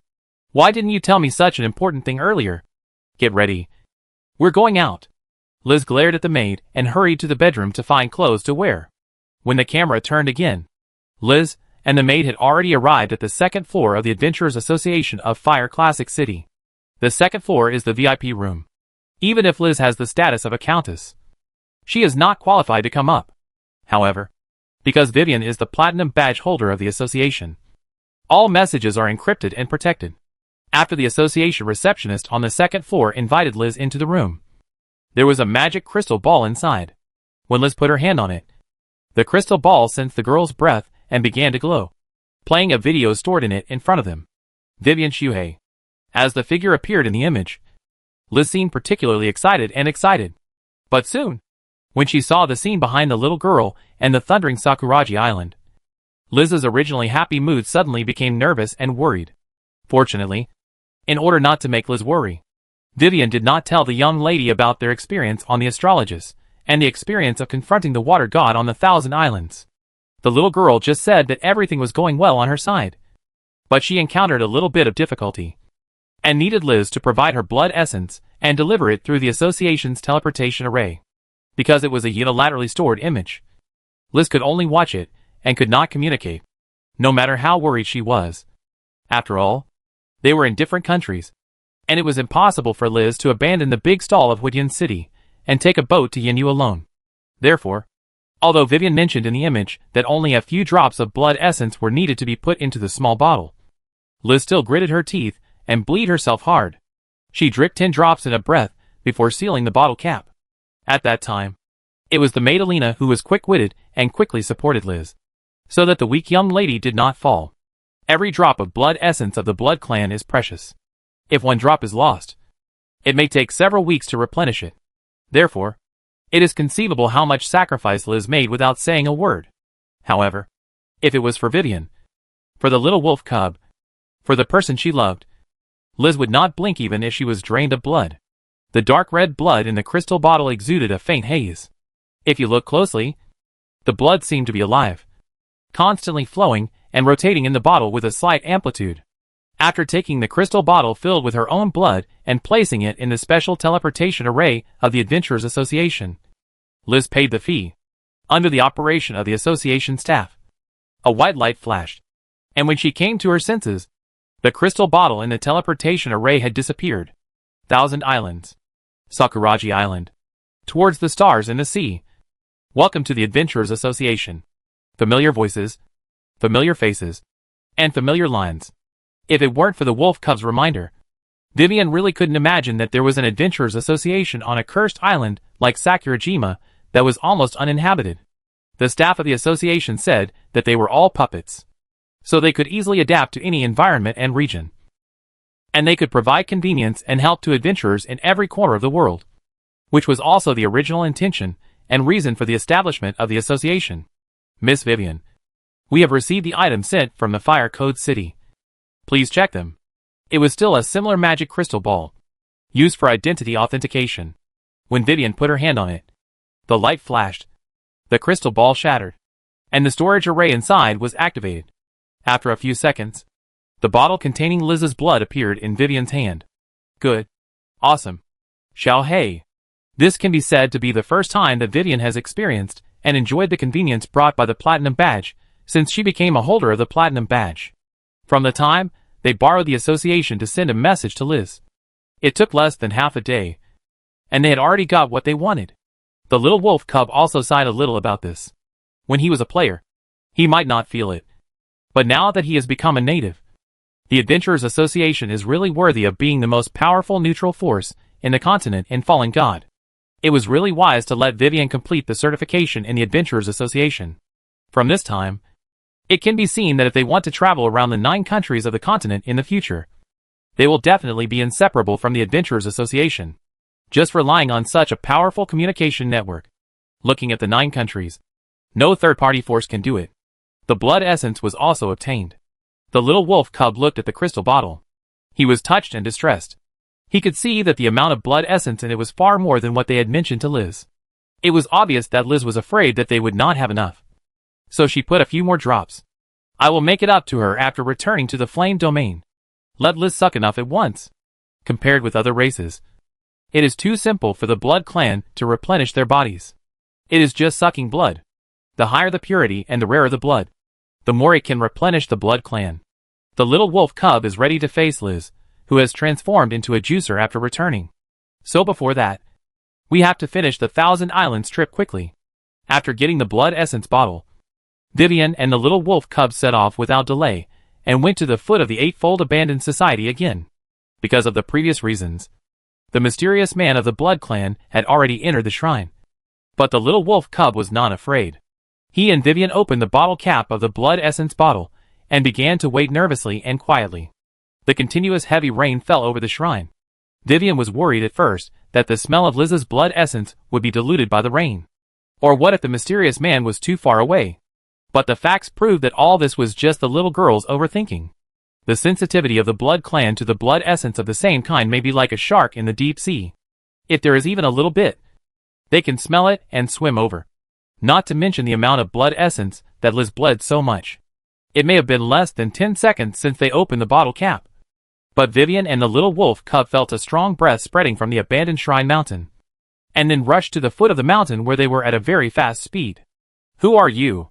Why didn't you tell me such an important thing earlier? Get ready. We're going out. Liz glared at the maid and hurried to the bedroom to find clothes to wear. When the camera turned again, Liz and the maid had already arrived at the 2nd floor of the Adventurers Association of Fire Classic City. The 2nd floor is the VIP room. Even if Liz has the status of a countess, she is not qualified to come up. However, because Vivian is the platinum badge holder of the association, all messages are encrypted and protected. After the association receptionist on the second floor invited Liz into the room. There was a magic crystal ball inside. When Liz put her hand on it, the crystal ball sensed the girl's breath and began to glow, playing a video stored in it in front of them. Vivian Shuhei. As the figure appeared in the image, Liz seemed particularly excited. But soon, when she saw the scene behind the little girl and the thundering Sakuraji Island, Liz's originally happy mood suddenly became nervous and worried. Fortunately, in order not to make Liz worry, Vivian did not tell the young lady about their experience on the Astrologus and the experience of confronting the water god on the Thousand Islands. The little girl just said that everything was going well on her side. But she encountered a little bit of difficulty and needed Liz to provide her blood essence and deliver it through the association's teleportation array. Because it was a unilaterally stored image, Liz could only watch it and could not communicate, no matter how worried she was. After all, they were in different countries, and it was impossible for Liz to abandon the big stall of Huidian City and take a boat to Yinyu alone. Therefore, although Vivian mentioned in the image that only a few drops of blood essence were needed to be put into the small bottle, Liz still gritted her teeth and bleed herself hard. She dripped 10 drops in a breath before sealing the bottle cap. At that time, it was the maid Alina who was quick-witted and quickly supported Liz, so that the weak young lady did not fall. Every drop of blood essence of the blood clan is precious. If one drop is lost, it may take several weeks to replenish it. Therefore, it is conceivable how much sacrifice Liz made without saying a word. However, if it was for Vivian, for the little wolf cub, for the person she loved, Liz would not blink even if she was drained of blood. The dark red blood in the crystal bottle exuded a faint haze. If you look closely, the blood seemed to be alive, constantly flowing and rotating in the bottle with a slight amplitude. After taking the crystal bottle filled with her own blood and placing it in the special teleportation array of the Adventurers Association, Liz paid the fee. Under the operation of the association staff, a white light flashed, and when she came to her senses, the crystal bottle in the teleportation array had disappeared. Thousand Islands. Sakuraji Island. Towards the stars in the sea. Welcome to the Adventurers Association. Familiar voices, familiar faces, and familiar lines. If it weren't for the wolf cub's reminder, Vivian really couldn't imagine that there was an Adventurers Association on a cursed island like Sakurajima that was almost uninhabited. The staff of the association said that they were all puppets, so they could easily adapt to any environment and region. And they could provide convenience and help to adventurers in every corner of the world, which was also the original intention and reason for the establishment of the association. Miss Vivian, we have received the items sent from the Fire Code City. Please check them. It was still a similar magic crystal ball, used for identity authentication. When Vivian put her hand on it, the light flashed, the crystal ball shattered, and the storage array inside was activated. After a few seconds, the bottle containing Liz's blood appeared in Vivian's hand. Good. Awesome. Xiao Hei. This can be said to be the first time that Vivian has experienced and enjoyed the convenience brought by the Platinum Badge since she became a holder of the Platinum Badge. From the time they borrowed the association to send a message to Liz, it took less than half a day, and they had already got what they wanted. The little wolf cub also sighed a little about this. When he was a player, he might not feel it. But now that he has become a native, the Adventurers Association is really worthy of being the most powerful neutral force in the continent in Fallen God. It was really wise to let Vivian complete the certification in the Adventurers Association. From this time, it can be seen that if they want to travel around the 9 countries of the continent in the future, they will definitely be inseparable from the Adventurers Association. Just relying on such a powerful communication network. Looking at the 9 countries, no third-party force can do it. The blood essence was also obtained. The little wolf cub looked at the crystal bottle. He was touched and distressed. He could see that the amount of blood essence in it was far more than what they had mentioned to Liz. It was obvious that Liz was afraid that they would not have enough. So she put a few more drops. I will make it up to her after returning to the flame domain. Let Liz suck enough at once. Compared with other races, it is too simple for the blood clan to replenish their bodies. It is just sucking blood. The higher the purity and the rarer the blood, the more it can replenish the blood clan. The little wolf cub is ready to face Liz, who has transformed into a juicer after returning. So before that, we have to finish the Thousand Islands trip quickly. After getting the blood essence bottle, Vivian and the little wolf cub set off without delay, and went to the foot of the Eightfold Abandoned Society again. because of the previous reasons. The mysterious man of the Blood Clan had already entered the shrine. But the little wolf cub was not afraid. He and Vivian opened the bottle cap of the blood essence bottle, and began to wait nervously and quietly. The continuous heavy rain fell over the shrine. Vivian was worried at first that the smell of Liz's blood essence would be diluted by the rain. Or what if the mysterious man was too far away? But the facts proved that all this was just the little girl's overthinking. The sensitivity of the Blood Clan to the blood essence of the same kind may be like a shark in the deep sea. If there is even a little bit, they can smell it and swim over. Not to mention the amount of blood essence that Liz bled so much. It may have been less than 10 seconds since they opened the bottle cap. But Vivian and the little wolf cub felt a strong breath spreading from the abandoned shrine mountain, and then rushed to the foot of the mountain where they were at a very fast speed. "Who are you?"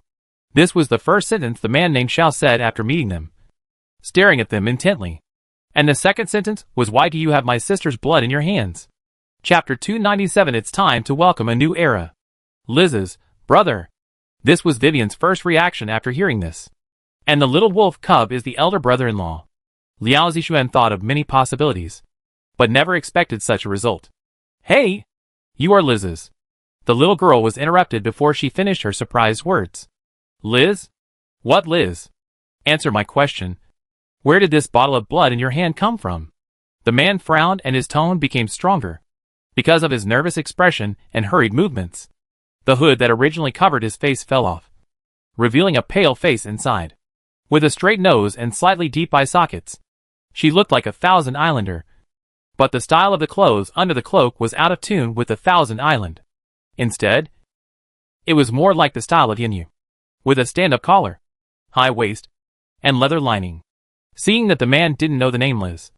This was the first sentence the man named Xiao said after meeting them, staring at them intently. And the second sentence was, "Why do you have my sister's blood in your hands?" Chapter 297. It's time to welcome a new era. Liz's brother. This was Vivian's first reaction after hearing this. And the little wolf cub is the elder brother-in-law. Liao Zixuan thought of many possibilities, but never expected such a result. "Hey! You are Liz's." The little girl was interrupted before she finished her surprised words. "Liz? What Liz? Answer my question. Where did this bottle of blood in your hand come from?" The man frowned and his tone became stronger, because of his nervous expression and hurried movements. The hood that originally covered his face fell off, revealing a pale face inside. With a straight nose and slightly deep eye sockets, she looked like a Thousand Islander. But the style of the clothes under the cloak was out of tune with the Thousand Island. Instead, it was more like the style of Yinyu, with a stand-up collar, high waist, and leather lining. Seeing that the man didn't know the name Liz,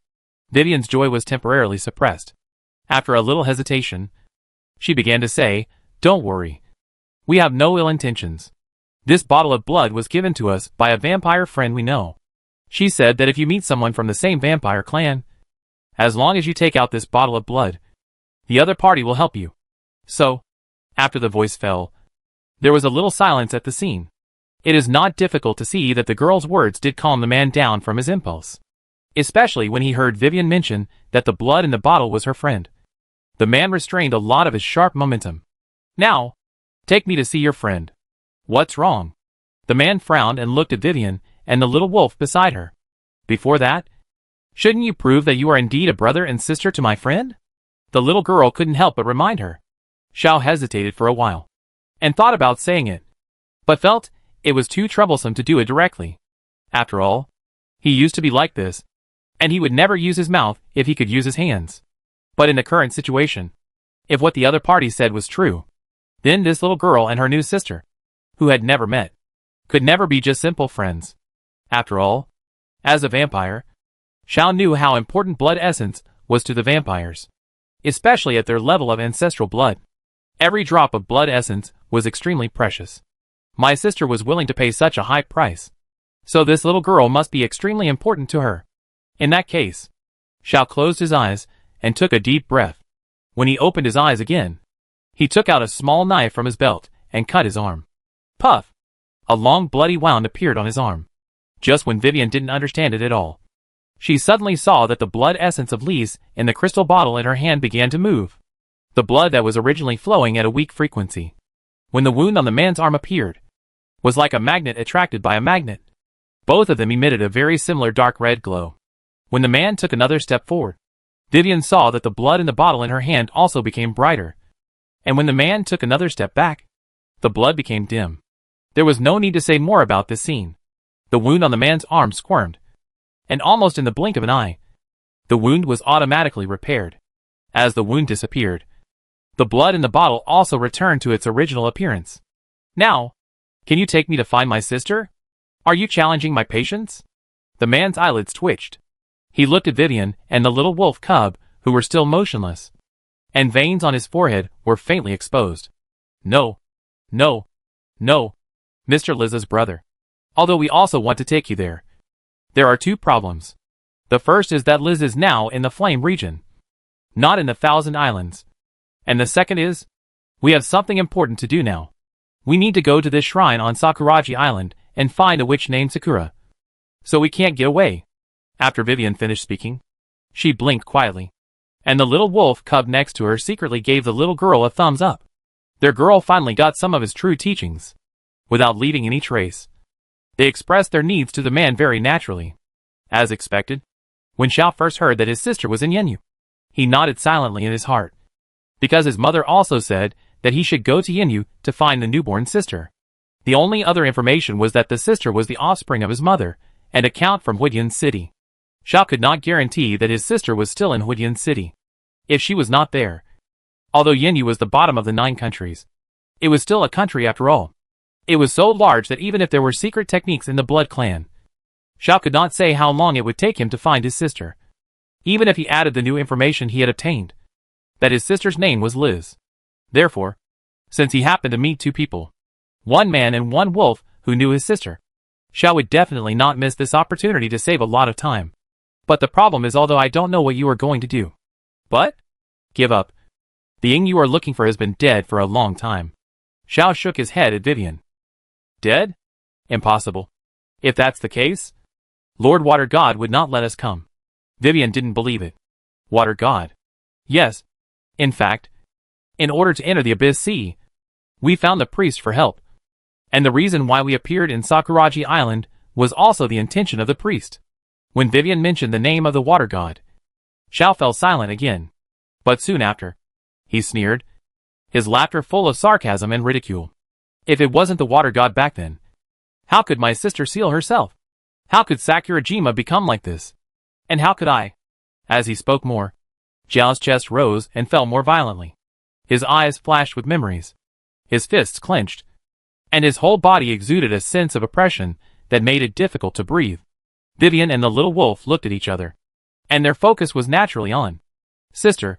Vivian's joy was temporarily suppressed. After a little hesitation, she began to say, "Don't worry. We have no ill intentions. This bottle of blood was given to us by a vampire friend we know. She said that if you meet someone from the same vampire clan, as long as you take out this bottle of blood, the other party will help you." So, after the voice fell, there was a little silence at the scene. It is not difficult to see that the girl's words did calm the man down from his impulse, especially when he heard Vivian mention that the blood in the bottle was her friend. The man restrained a lot of his sharp momentum. "Now, take me to see your friend." "What's wrong?" The man frowned and looked at Vivian and the little wolf beside her. "Before that, shouldn't you prove that you are indeed a brother and sister to my friend?" The little girl couldn't help but remind her. Xiao hesitated for a while, and thought about saying it, but felt it was too troublesome to do it directly. After all, he used to be like this, and he would never use his mouth if he could use his hands. But in the current situation, if what the other party said was true, then this little girl and her new sister, who had never met, could never be just simple friends. After all, as a vampire, Xiao knew how important blood essence was to the vampires, especially at their level of ancestral blood. Every drop of blood essence was extremely precious. My sister was willing to pay such a high price, so this little girl must be extremely important to her. In that case, Xiao closed his eyes and took a deep breath. When he opened his eyes again, he took out a small knife from his belt and cut his arm. Puff! A long bloody wound appeared on his arm. Just when Vivian didn't understand it at all, she suddenly saw that the blood essence of Lise in the crystal bottle in her hand began to move. The blood that was originally flowing at a weak frequency, when the wound on the man's arm appeared, was like a magnet attracted by a magnet. Both of them emitted a very similar dark red glow. When the man took another step forward, Vivian saw that the blood in the bottle in her hand also became brighter. And when the man took another step back, the blood became dim. There was no need to say more about this scene. The wound on the man's arm squirmed, and almost in the blink of an eye, the wound was automatically repaired. As the wound disappeared, the blood in the bottle also returned to its original appearance. "Now, can you take me to find my sister? Are you challenging my patience?" The man's eyelids twitched. He looked at Vivian and the little wolf cub, who were still motionless, and veins on his forehead were faintly exposed. "No, no, no, Mr. Liz's brother. Although we also want to take you there. There are two problems. The first is that Liz is now in the Flame region, not in the Thousand Islands. And the second is, we have something important to do now. We need to go to this shrine on Sakuraji Island and find a witch named Sakura. So we can't get away." After Vivian finished speaking, She blinked quietly, and the little wolf cub next to her secretly gave the little girl a thumbs up. Their girl finally got some of his true teachings, without leaving any trace. They expressed their needs to the man very naturally. As expected, when Xiao first heard that his sister was in Yenyu, he nodded silently in his heart, because his mother also said that he should go to Yenyu to find the newborn sister. The only other information was that the sister was the offspring of his mother, and account from Huidian City. Xiao could not guarantee that his sister was still in Huidian City. If she was not there, although Yenyu was the bottom of the 9 countries, it was still a country after all. It was so large that even if there were secret techniques in the blood clan, Xiao could not say how long it would take him to find his sister. Even if he added the new information he had obtained, that his sister's name was Liz. Therefore, since he happened to meet 2 people, 1 man and 1 wolf who knew his sister, Xiao would definitely not miss this opportunity to save a lot of time. But the problem is, although I don't know what you are going to do. But? Give up. The Ying you are looking for has been dead for a long time. Xiao shook his head at Vivian. Dead? Impossible. If that's the case, Lord Water God would not let us come. Vivian didn't believe it. Water God? Yes. In fact, in order to enter the Abyss Sea, we found the priest for help. And the reason why we appeared in Sakuraji Island was also the intention of the priest. When Vivian mentioned the name of the Water God, Xiao fell silent again. But soon after, he sneered, his laughter full of sarcasm and ridicule. If it wasn't the Water God back then, how could my sister seal herself? How could Sakurajima become like this? And how could I? As he spoke more, Xiao's chest rose and fell more violently. His eyes flashed with memories. His fists clenched, and his whole body exuded a sense of oppression that made it difficult to breathe. Vivian and the little wolf looked at each other, and their focus was naturally on sister.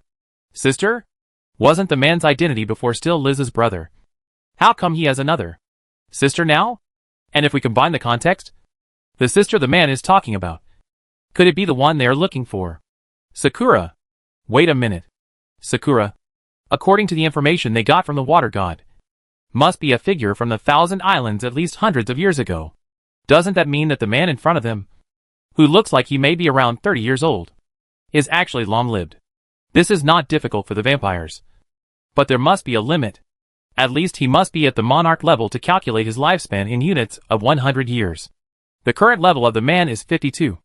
Sister? Wasn't the man's identity before still Liz's brother? How come he has another sister now? And if we combine the context, the sister the man is talking about, could it be the one they are looking for? Sakura. Wait a minute. Sakura, according to the information they got from the Water God, must be a figure from the 1,000 Islands at least hundreds of years ago. Doesn't that mean that the man in front of them, who looks like he may be around 30 years old, is actually long-lived? This is not difficult for the vampires. But there must be a limit. At least he must be at the monarch level to calculate his lifespan in units of 100 years. The current level of the man is 52,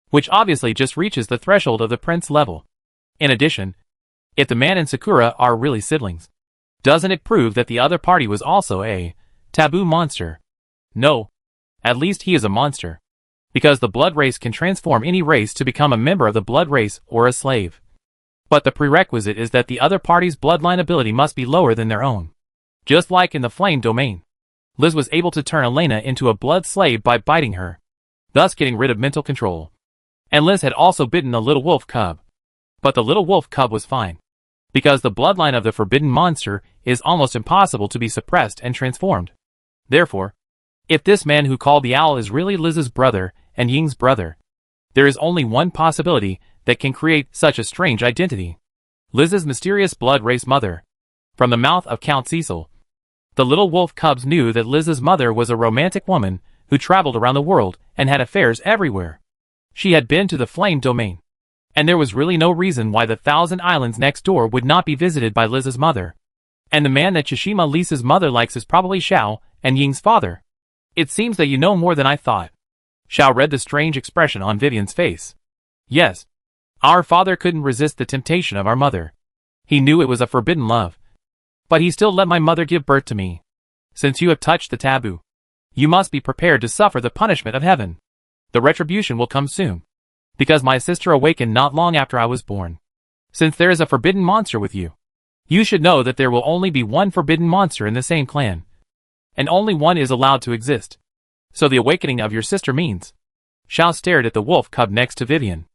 which obviously just reaches the threshold of the prince level. In addition, if the man and Sakura are really siblings, doesn't it prove that the other party was also a taboo monster? No. At least he is a monster, because the blood race can transform any race to become a member of the blood race or a slave. But the prerequisite is that the other party's bloodline ability must be lower than their own. Just like in the flame domain, Liz was able to turn Elena into a blood slave by biting her, thus getting rid of mental control. And Liz had also bitten the little wolf cub. But the little wolf cub was fine, because the bloodline of the forbidden monster is almost impossible to be suppressed and transformed. Therefore, if this man who called the owl is really Liz's brother and Ying's brother, there is only one possibility that can create such a strange identity. Liz's mysterious blood race mother. From the mouth of Count Cecil, the little wolf cubs knew that Liz's mother was a romantic woman who traveled around the world and had affairs everywhere. She had been to the flame domain, and there was really no reason why the 1,000 Islands next door would not be visited by Liz's mother. And the man that Chishima Lisa's mother likes is probably Xiao and Ying's father. It seems that you know more than I thought. Xiao read the strange expression on Vivian's face. Yes. Our father couldn't resist the temptation of our mother. He knew it was a forbidden love. But he still let my mother give birth to me. Since you have touched the taboo, you must be prepared to suffer the punishment of heaven. The retribution will come soon, because my sister awakened not long after I was born. Since there is a forbidden monster with you, you should know that there will only be one forbidden monster in the same clan, and only one is allowed to exist. So the awakening of your sister means... Xiao stared at the wolf cub next to Vivian.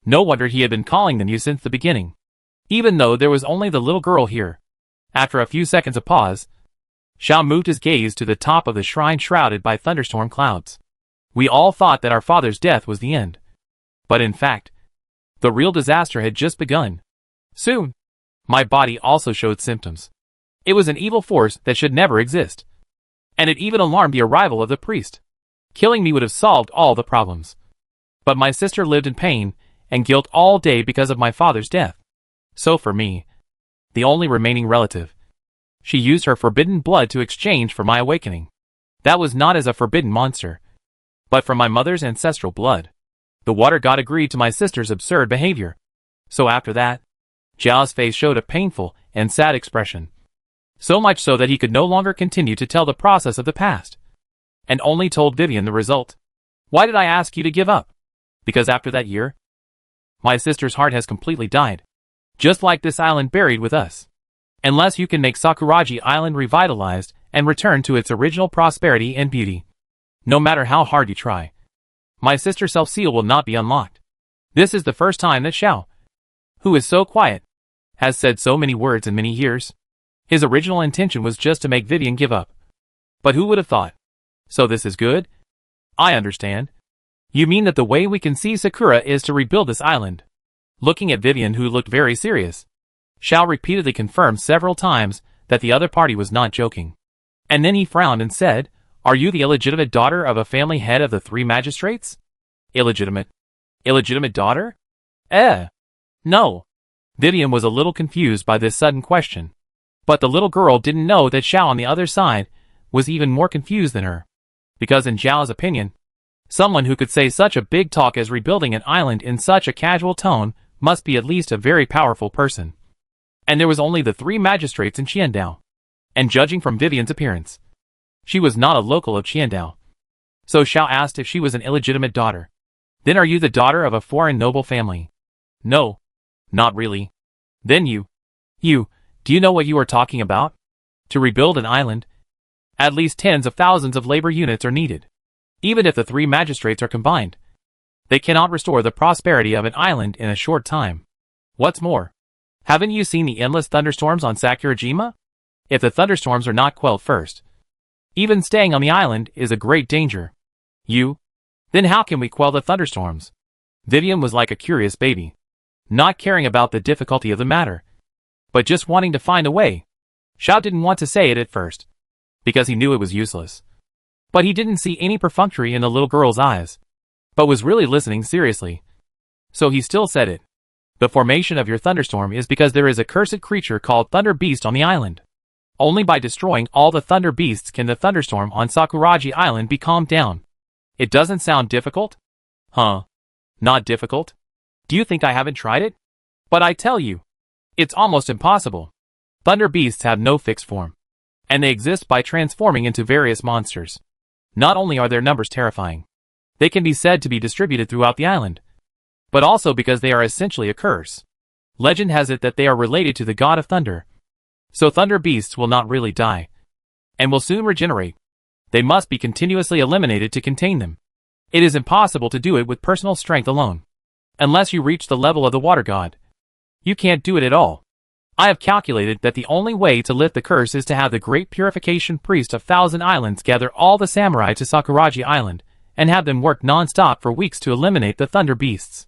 No wonder he had been calling them you since the beginning, even though there was only the little girl here. After a few seconds of pause, Xiao moved his gaze to the top of the shrine shrouded by thunderstorm clouds. We all thought that our father's death was the end. But in fact, the real disaster had just begun. Soon, my body also showed symptoms. It was an evil force that should never exist. And it even alarmed the arrival of the priest. Killing me would have solved all the problems. But my sister lived in pain, and guilt all day because of my father's death. So for me, the only remaining relative, she used her forbidden blood to exchange for my awakening. That was not as a forbidden monster, but from my mother's ancestral blood. The water god agreed to my sister's absurd behavior. So after that, Zhao's face showed a painful and sad expression. So much so that he could no longer continue to tell the process of the past, and only told Vivian the result. Why did I ask you to give up? Because after that year, my sister's heart has completely died. Just like this island buried with us. Unless you can make Sakuraji Island revitalized and return to its original prosperity and beauty. No matter how hard you try, my sister's self-seal will not be unlocked. This is the first time that Xiao, who is so quiet, has said so many words in many years. His original intention was just to make Vivian give up. But who would have thought? So this is good? I understand. You mean that the way we can see Sakura is to rebuild this island? Looking at Vivian, who looked very serious, Xiao repeatedly confirmed several times that the other party was not joking. And then he frowned and said, "Are you the illegitimate daughter of a family head of the 3 magistrates? Illegitimate? Illegitimate daughter? No." Vivian was a little confused by this sudden question. But the little girl didn't know that Xiao on the other side was even more confused than her. Because in Zhao's opinion, someone who could say such a big talk as rebuilding an island in such a casual tone must be at least a very powerful person. And there was only the 3 magistrates in Qiandao. And judging from Vivian's appearance, she was not a local of Qiandao. So Xiao asked if she was an illegitimate daughter. Then are you the daughter of a foreign noble family? No. Not really. Then do you know what you are talking about? To rebuild an island, at least tens of thousands of labor units are needed. Even if the 3 magistrates are combined, they cannot restore the prosperity of an island in a short time. What's more, haven't you seen the endless thunderstorms on Sakurajima? If the thunderstorms are not quelled first, even staying on the island is a great danger. Then how can we quell the thunderstorms? Vivian was like a curious baby, not caring about the difficulty of the matter, but just wanting to find a way. Xiao didn't want to say it at first, because he knew it was useless. But he didn't see any perfunctory in the little girl's eyes, but was really listening seriously. So he still said it. The formation of your thunderstorm is because there is a cursed creature called Thunder Beast on the island. Only by destroying all the Thunder Beasts can the thunderstorm on Sakuraji Island be calmed down. It doesn't sound difficult? Huh? Not difficult? Do you think I haven't tried it? But I tell you, it's almost impossible. Thunder Beasts have no fixed form, and they exist by transforming into various monsters. Not only are their numbers terrifying, they can be said to be distributed throughout the island, but also because they are essentially a curse. Legend has it that they are related to the god of thunder. So Thunder Beasts will not really die, and will soon regenerate. They must be continuously eliminated to contain them. It is impossible to do it with personal strength alone. Unless you reach the level of the water god, you can't do it at all. I have calculated that the only way to lift the curse is to have the great purification priest of 1,000 Islands gather all the samurai to Sakuraji Island, and have them work non-stop for weeks to eliminate the Thunder Beasts.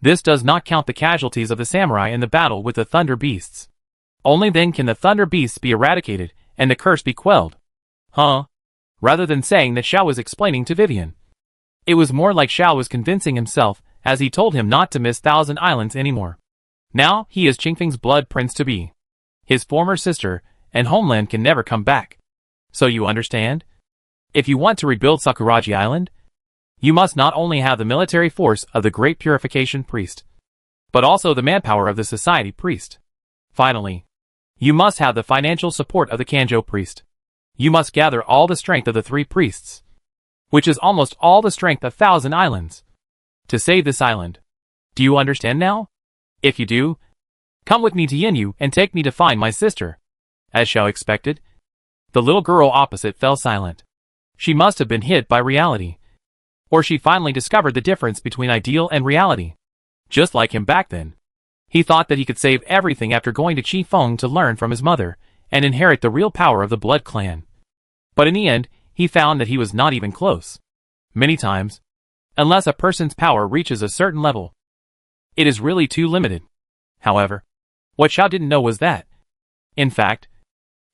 This does not count the casualties of the samurai in the battle with the Thunder Beasts. Only then can the Thunder Beasts be eradicated, and the curse be quelled. Huh? Rather than saying that Xiao was explaining to Vivian, it was more like Xiao was convincing himself as he told him not to miss 1,000 Islands anymore. Now he is Qingfeng's blood prince-to-be. His former sister and homeland can never come back. So you understand? If you want to rebuild Sakuraji Island, you must not only have the military force of the great purification priest, but also the manpower of the society priest. Finally, you must have the financial support of the Kanjo priest. You must gather all the strength of the 3 priests, which is almost all the strength of 1,000 Islands, to save this island. Do you understand now? If you do, come with me to Yinyu and take me to find my sister. As Xiao expected, the little girl opposite fell silent. She must have been hit by reality. Or she finally discovered the difference between ideal and reality. Just like him back then. He thought that he could save everything after going to Qifeng to learn from his mother, and inherit the real power of the blood clan. But in the end, he found that he was not even close. Many times, unless a person's power reaches a certain level, it is really too limited. However, what Xiao didn't know was that, in fact,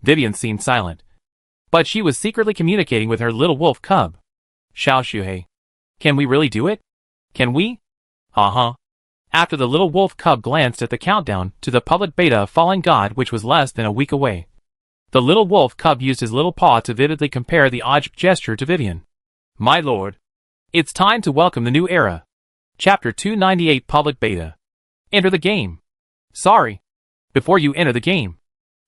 Vivian seemed silent, but she was secretly communicating with her little wolf cub. Xiao Shuhei, can we really do it? Can we? Uh-huh. After the little wolf cub glanced at the countdown to the public beta of Fallen God, which was less than a week away, the little wolf cub used his little paw to vividly compare the object gesture to Vivian. My lord, it's time to welcome the new era. Chapter 298 Public Beta. Enter the game. Sorry. Before you enter the game,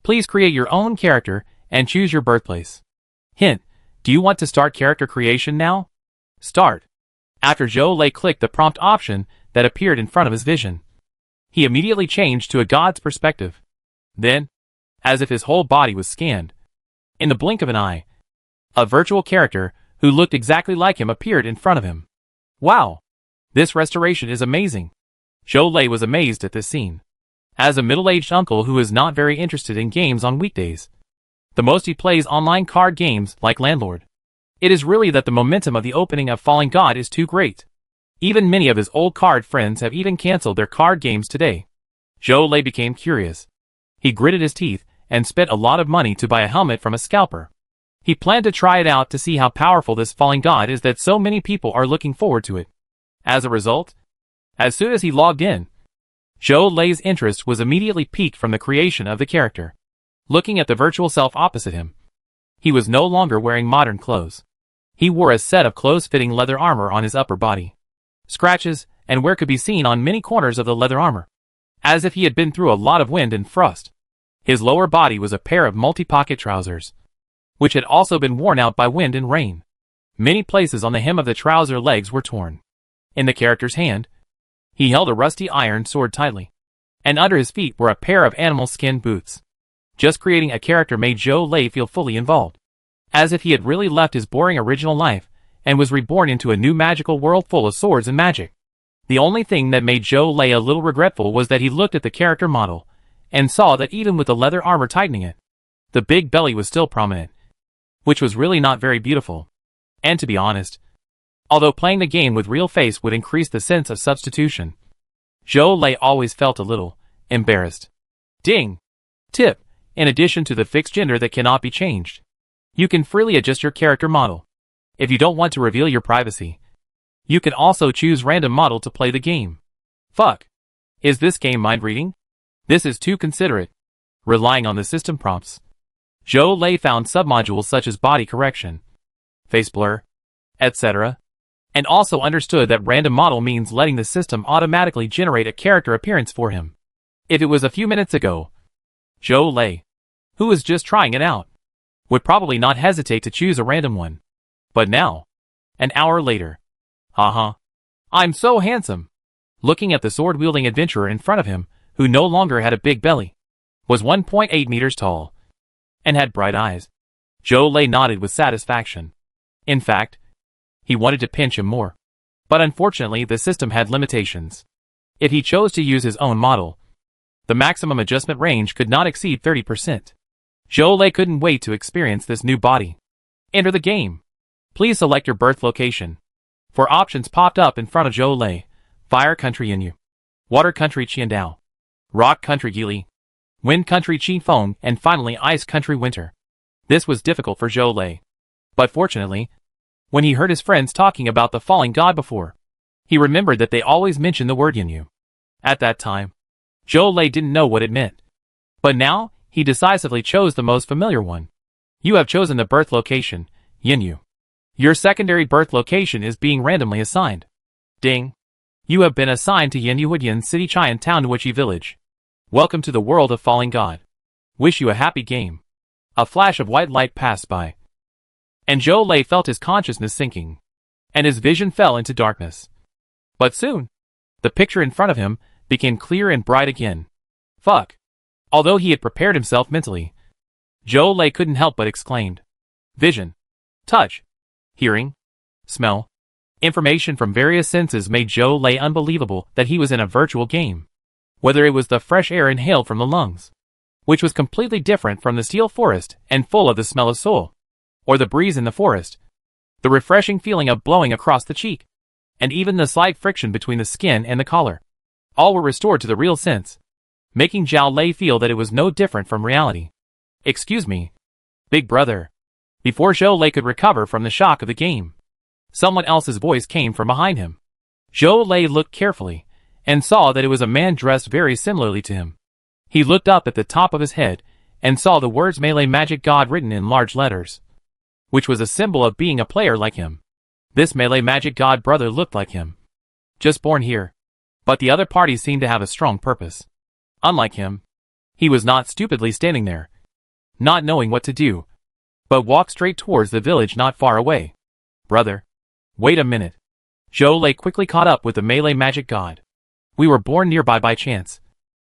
please create your own character and choose your birthplace. Hint, do you want to start character creation now? Start. After Zhou Lei clicked the prompt option that appeared in front of his vision, he immediately changed to a god's perspective. Then, as if his whole body was scanned, in the blink of an eye, a virtual character who looked exactly like him appeared in front of him. Wow! This restoration is amazing. Zhou Lei was amazed at this scene. As a middle-aged uncle who is not very interested in games on weekdays, the most he plays online card games like Landlord. It is really that the momentum of the opening of Fallen God is too great. Even many of his old card friends have even cancelled their card games today. Zhou Lei became curious. He gritted his teeth and spent a lot of money to buy a helmet from a scalper. He planned to try it out to see how powerful this Fallen God is that so many people are looking forward to it. As a result, as soon as he logged in, Zhou Lei's interest was immediately piqued from the creation of the character. Looking at the virtual self opposite him, he was no longer wearing modern clothes. He wore a set of close-fitting leather armor on his upper body. Scratches and wear could be seen on many corners of the leather armor, as if he had been through a lot of wind and frost. His lower body was a pair of multi-pocket trousers, which had also been worn out by wind and rain. Many places on the hem of the trouser legs were torn. In the character's hand, he held a rusty iron sword tightly, and under his feet were a pair of animal skin boots. Just creating a character made Zhou Lei feel fully involved, as if he had really left his boring original life and was reborn into a new magical world full of swords and magic. The only thing that made Zhou Lei a little regretful was that he looked at the character model and saw that even with the leather armor tightening it, the big belly was still prominent, which was really not very beautiful. And to be honest, although playing the game with real face would increase the sense of substitution, Zhou Lei always felt a little embarrassed. Ding! Tip: in addition to the fixed gender that cannot be changed, you can freely adjust your character model. If you don't want to reveal your privacy, you can also choose random model to play the game. Fuck. Is this game mind reading? This is too considerate. Relying on the system prompts, Zhou Lei found submodules such as body correction, face blur, etc., and also understood that random model means letting the system automatically generate a character appearance for him. If it was a few minutes ago, Zhou Lei, who was just trying it out, would probably not hesitate to choose a random one. But now, an hour later, haha, I'm so handsome. Looking at the sword-wielding adventurer in front of him, who no longer had a big belly, was 1.8 meters tall, and had bright eyes, Zhou Lei nodded with satisfaction. In fact, he wanted to pinch him more. But unfortunately the system had limitations. If he chose to use his own model, the maximum adjustment range could not exceed 30%. Zhou Lei couldn't wait to experience this new body. Enter the game. Please select your birth location. 4 options popped up in front of Zhou Lei: Fire Country Yinyu, Water Country Qiandao, Rock Country Gili, Wind Country Qifeng, and finally Ice Country Winter. This was difficult for Zhou Lei. But fortunately, when he heard his friends talking about the Fallen God before, he remembered that they always mentioned the word Yinyu. At that time, Zhou Lei didn't know what it meant. But now, he decisively chose the most familiar one. You have chosen the birth location, Yinyu. Your secondary birth location is being randomly assigned. Ding. You have been assigned to Yinyuhuidian City Chian Town Nuichi Village. Welcome to the world of Fallen God. Wish you a happy game. A flash of white light passed by, and Zhou Lei felt his consciousness sinking, and his vision fell into darkness. But soon, the picture in front of him became clear and bright again. Fuck. Although he had prepared himself mentally, Zhou Lei couldn't help but exclaimed. Vision, touch, hearing, smell, information from various senses made Zhou Lei unbelievable that he was in a virtual game. Whether it was the fresh air inhaled from the lungs, which was completely different from the steel forest and full of the smell of soul, or the breeze in the forest, the refreshing feeling of blowing across the cheek, and even the slight friction between the skin and the collar, all were restored to the real sense, making Zhou Lei feel that it was no different from reality. Excuse me, big brother. Before Zhou Lei could recover from the shock of the game, someone else's voice came from behind him. Zhou Lei looked carefully, and saw that it was a man dressed very similarly to him. He looked up at the top of his head, and saw the words Melee Magic God written in large letters, which was a symbol of being a player like him. This Melee Magic God brother looked like him, just born here. But the other party seemed to have a strong purpose. Unlike him, he was not stupidly standing there, not knowing what to do, but walked straight towards the village not far away. Brother, wait a minute. Zhou Lei quickly caught up with the Melee Magic God. We were born nearby by chance.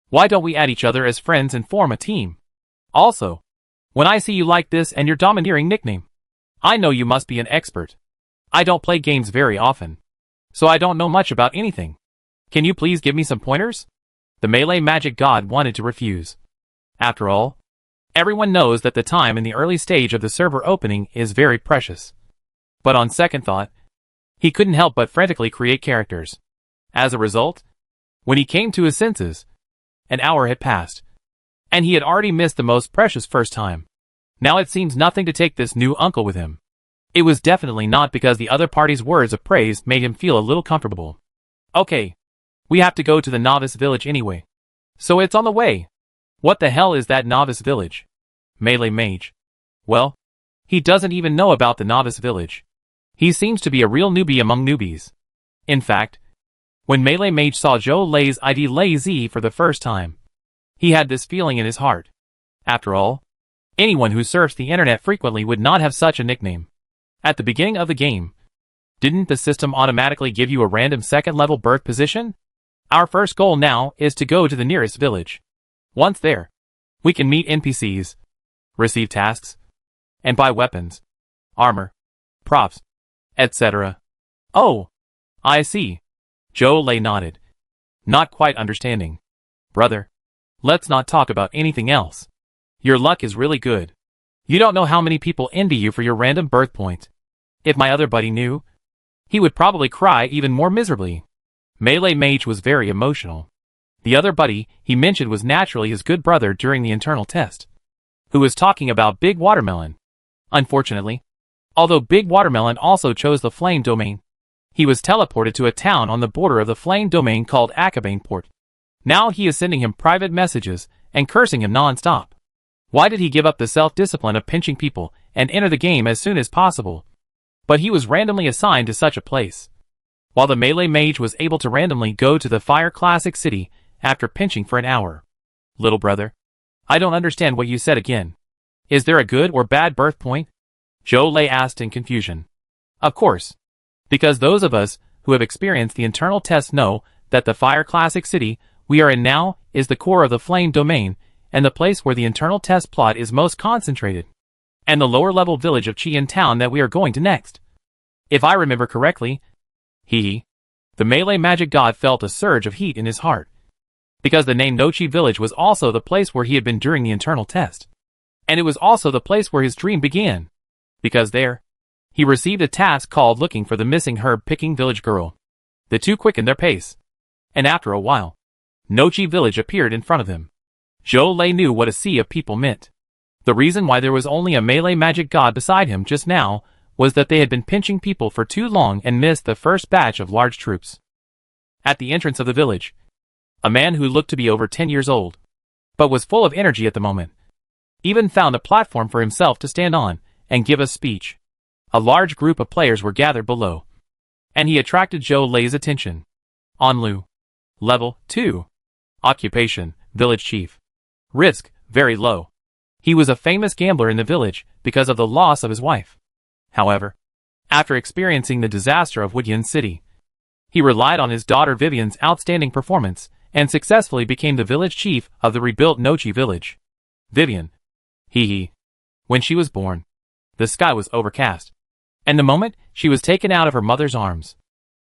Why don't we add each other as friends and form a team? Also, when I see you like this and your domineering nickname, I know you must be an expert. I don't play games very often, so I don't know much about anything. Can you please give me some pointers? The Melee Magic God wanted to refuse. After all, everyone knows that the time in the early stage of the server opening is very precious. But on second thought, he couldn't help but frantically create characters. As a result, when he came to his senses, an hour had passed, and he had already missed the most precious first time. Now it seems nothing to take this new uncle with him. It was definitely not because the other party's words of praise made him feel a little comfortable. Okay, we have to go to the novice village anyway, so it's on the way. What the hell is that novice village? Melee Mage. Well, he doesn't even know about the novice village. He seems to be a real newbie among newbies. In fact, when Melee Mage saw Zhou Lei's ID Lei Z for the first time, he had this feeling in his heart. After all, anyone who surfs the internet frequently would not have such a nickname. At the beginning of the game, didn't the system automatically give you a random second-level birth position? Our first goal now is to go to the nearest village. Once there, we can meet NPCs, receive tasks, and buy weapons, armor, props, etc. Oh, I see. Zhou Lei nodded, not quite understanding. Brother, let's not talk about anything else. Your luck is really good. You don't know how many people envy you for your random birth point. If my other buddy knew, he would probably cry even more miserably. Melee Mage was very emotional. The other buddy he mentioned was naturally his good brother during the internal test, who was talking about Big Watermelon. Unfortunately, although Big Watermelon also chose the Flame Domain, he was teleported to a town on the border of the Flame Domain called Akabane Port. Now he is sending him private messages and cursing him non-stop. Why did he give up the self-discipline of pinching people and enter the game as soon as possible? But he was randomly assigned to such a place, while the Melee Mage was able to randomly go to the Fire Classic City after pinching for an hour. Little brother, I don't understand what you said again. Is there a good or bad birth point? Zhou Lei asked in confusion. Of course, because those of us who have experienced the internal test know that the Fire Classic City we are in now is the core of the Flame Domain and the place where the internal test plot is most concentrated, and the lower-level village of Qian Town that we are going to next. If I remember correctly, the Melee Magic God felt a surge of heat in his heart, because the name Nochi Village was also the place where he had been during the internal test, and it was also the place where his dream began, because there, he received a task called looking for the missing herb-picking village girl. The two quickened their pace, and after a while, Nochi Village appeared in front of him. Zhou Lei knew what a sea of people meant. The reason why there was only a Melee Magic God beside him just now was that they had been pinching people for too long and missed the first batch of large troops. At the entrance of the village, a man who looked to be over 10 years old, but was full of energy at the moment, even found a platform for himself to stand on and give a speech. A large group of players were gathered below, and he attracted Zhou Lei's attention. Onlu. Level 2. Occupation, Village Chief. Risk, very low. He was a famous gambler in the village because of the loss of his wife. However, after experiencing the disaster of Woodyan City, he relied on his daughter Vivian's outstanding performance and successfully became the village chief of the rebuilt Nochi village. Vivian. When she was born, the sky was overcast, and the moment she was taken out of her mother's arms,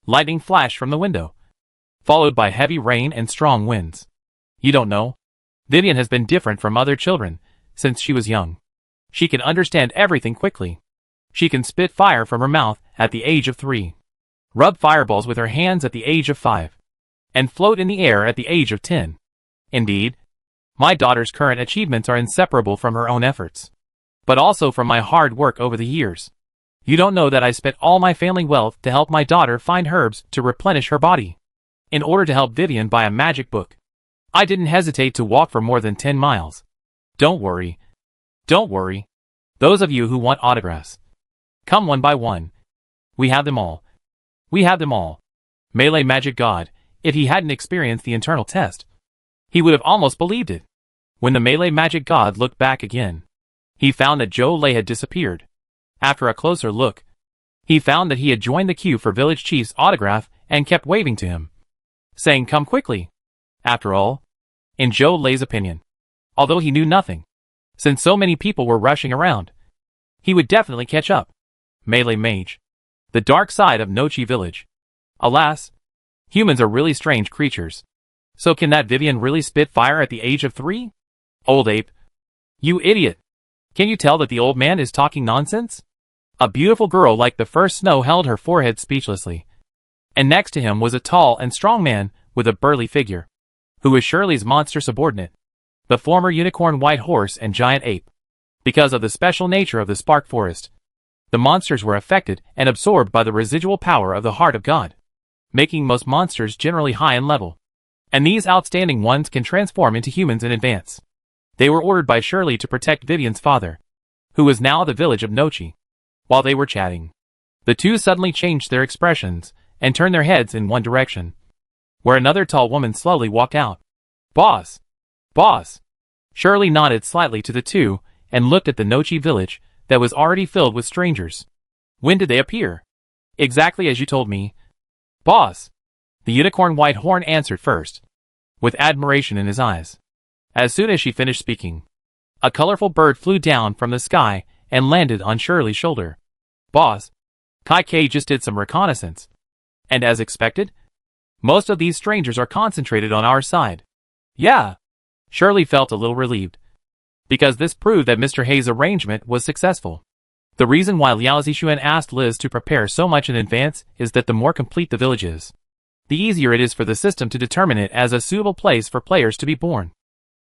lightning flashed from the window, followed by heavy rain and strong winds. You don't know? Vivian has been different from other children since she was young. She can understand everything quickly. She can spit fire from her mouth at the age of 3, rub fireballs with her hands at the age of 5, and float in the air at the age of 10. Indeed, my daughter's current achievements are inseparable from her own efforts, but also from my hard work over the years. You don't know that I spent all my family wealth to help my daughter find herbs to replenish her body. in order to help Vivian buy a magic book. I didn't hesitate to walk for more than 10 miles. Don't worry. Don't worry. Those of you who want autographs, come one by one. We have them all. We have them all. Melee Magic God, if he hadn't experienced the internal test, he would have almost believed it. When the Melee Magic God looked back again, he found that Zhou Lei had disappeared. After a closer look, he found that he had joined the queue for Village Chief's autograph and kept waving to him, saying, "Come quickly." After all, in Zhou Lei's opinion, although he knew nothing, since so many people were rushing around, he would definitely catch up. Melee Mage. The dark side of Nochi Village. Alas, humans are really strange creatures. So can that Vivian really spit fire at the age of 3? Old ape. You idiot. Can you tell that the old man is talking nonsense? A beautiful girl like the first snow held her forehead speechlessly. And next to him was a tall and strong man with a burly figure, who was Shirley's monster subordinate, the former unicorn white horse and giant ape. Because of the special nature of the spark forest, the monsters were affected and absorbed by the residual power of the heart of God, making most monsters generally high in level. And these outstanding ones can transform into humans in advance. They were ordered by Shirley to protect Vivian's father, who was now the village of Nochi. While they were chatting, the two suddenly changed their expressions and turned their heads in one direction, where another tall woman slowly walked out. Boss! Boss! Shirley nodded slightly to the two and looked at the Nochi village that was already filled with strangers. When did they appear? Exactly as you told me. Boss! The unicorn white horn answered first, with admiration in his eyes. As soon as she finished speaking, a colorful bird flew down from the sky and landed on Shirley's shoulder. Boss, Kai K just did some reconnaissance. And as expected, most of these strangers are concentrated on our side. Yeah. Shirley felt a little relieved, because this proved that Mr. Hayes' arrangement was successful. The reason why Liao Zixuan asked Liz to prepare so much in advance is that the more complete the village is, the easier it is for the system to determine it as a suitable place for players to be born,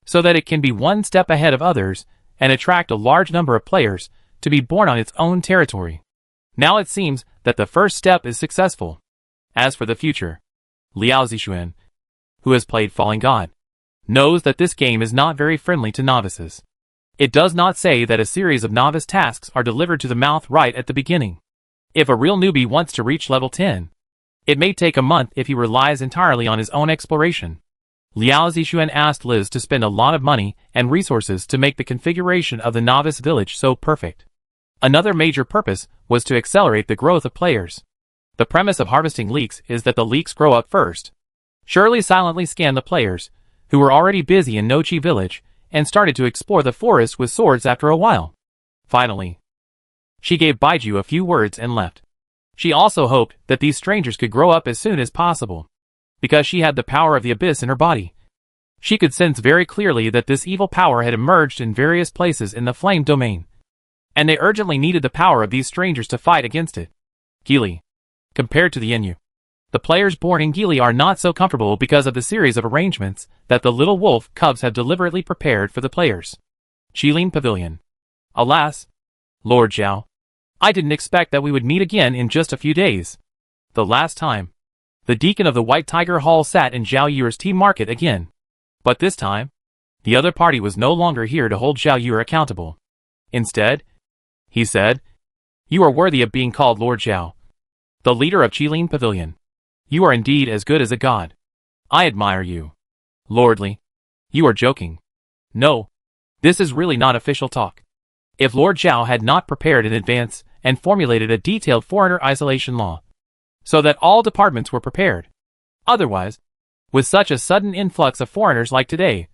so that it can be one step ahead of others and attract a large number of players to be born on its own territory. Now it seems that the first step is successful. As for the future, Liao Zixuan, who has played Falling God, knows that this game is not very friendly to novices. It does not say that a series of novice tasks are delivered to the mouth right at the beginning. If a real newbie wants to reach level 10, it may take a month if he relies entirely on his own exploration. Liao Zixuan asked Liz to spend a lot of money and resources to make the configuration of the novice village so perfect. Another major purpose was to accelerate the growth of players. The premise of harvesting leeks is that the leeks grow up first. Shirley silently scanned the players, who were already busy in Nochi village, and started to explore the forest with swords after a while. Finally, she gave Baiju a few words and left. She also hoped that these strangers could grow up as soon as possible, because she had the power of the abyss in her body. She could sense very clearly that this evil power had emerged in various places in the flame domain, and they urgently needed the power of these strangers to fight against it. Gili. Compared to the Inu, the players born in Gili are not so comfortable because of the series of arrangements that the little wolf cubs have deliberately prepared for the players. Qilin Pavilion. Alas, Lord Zhao, I didn't expect that we would meet again in just a few days. The last time, the deacon of the White Tiger Hall sat in Zhao Yuer's tea market again. But this time, the other party was no longer here to hold Zhao Yuer accountable. Instead, he said, "You are worthy of being called Lord Zhao, the leader of Qilin Pavilion. You are indeed as good as a god. I admire you. Lordly, you are joking. No, this is really not official talk. If Lord Zhao had not prepared in advance and formulated a detailed foreigner isolation law, so that all departments were prepared. Otherwise, with such a sudden influx of foreigners like today,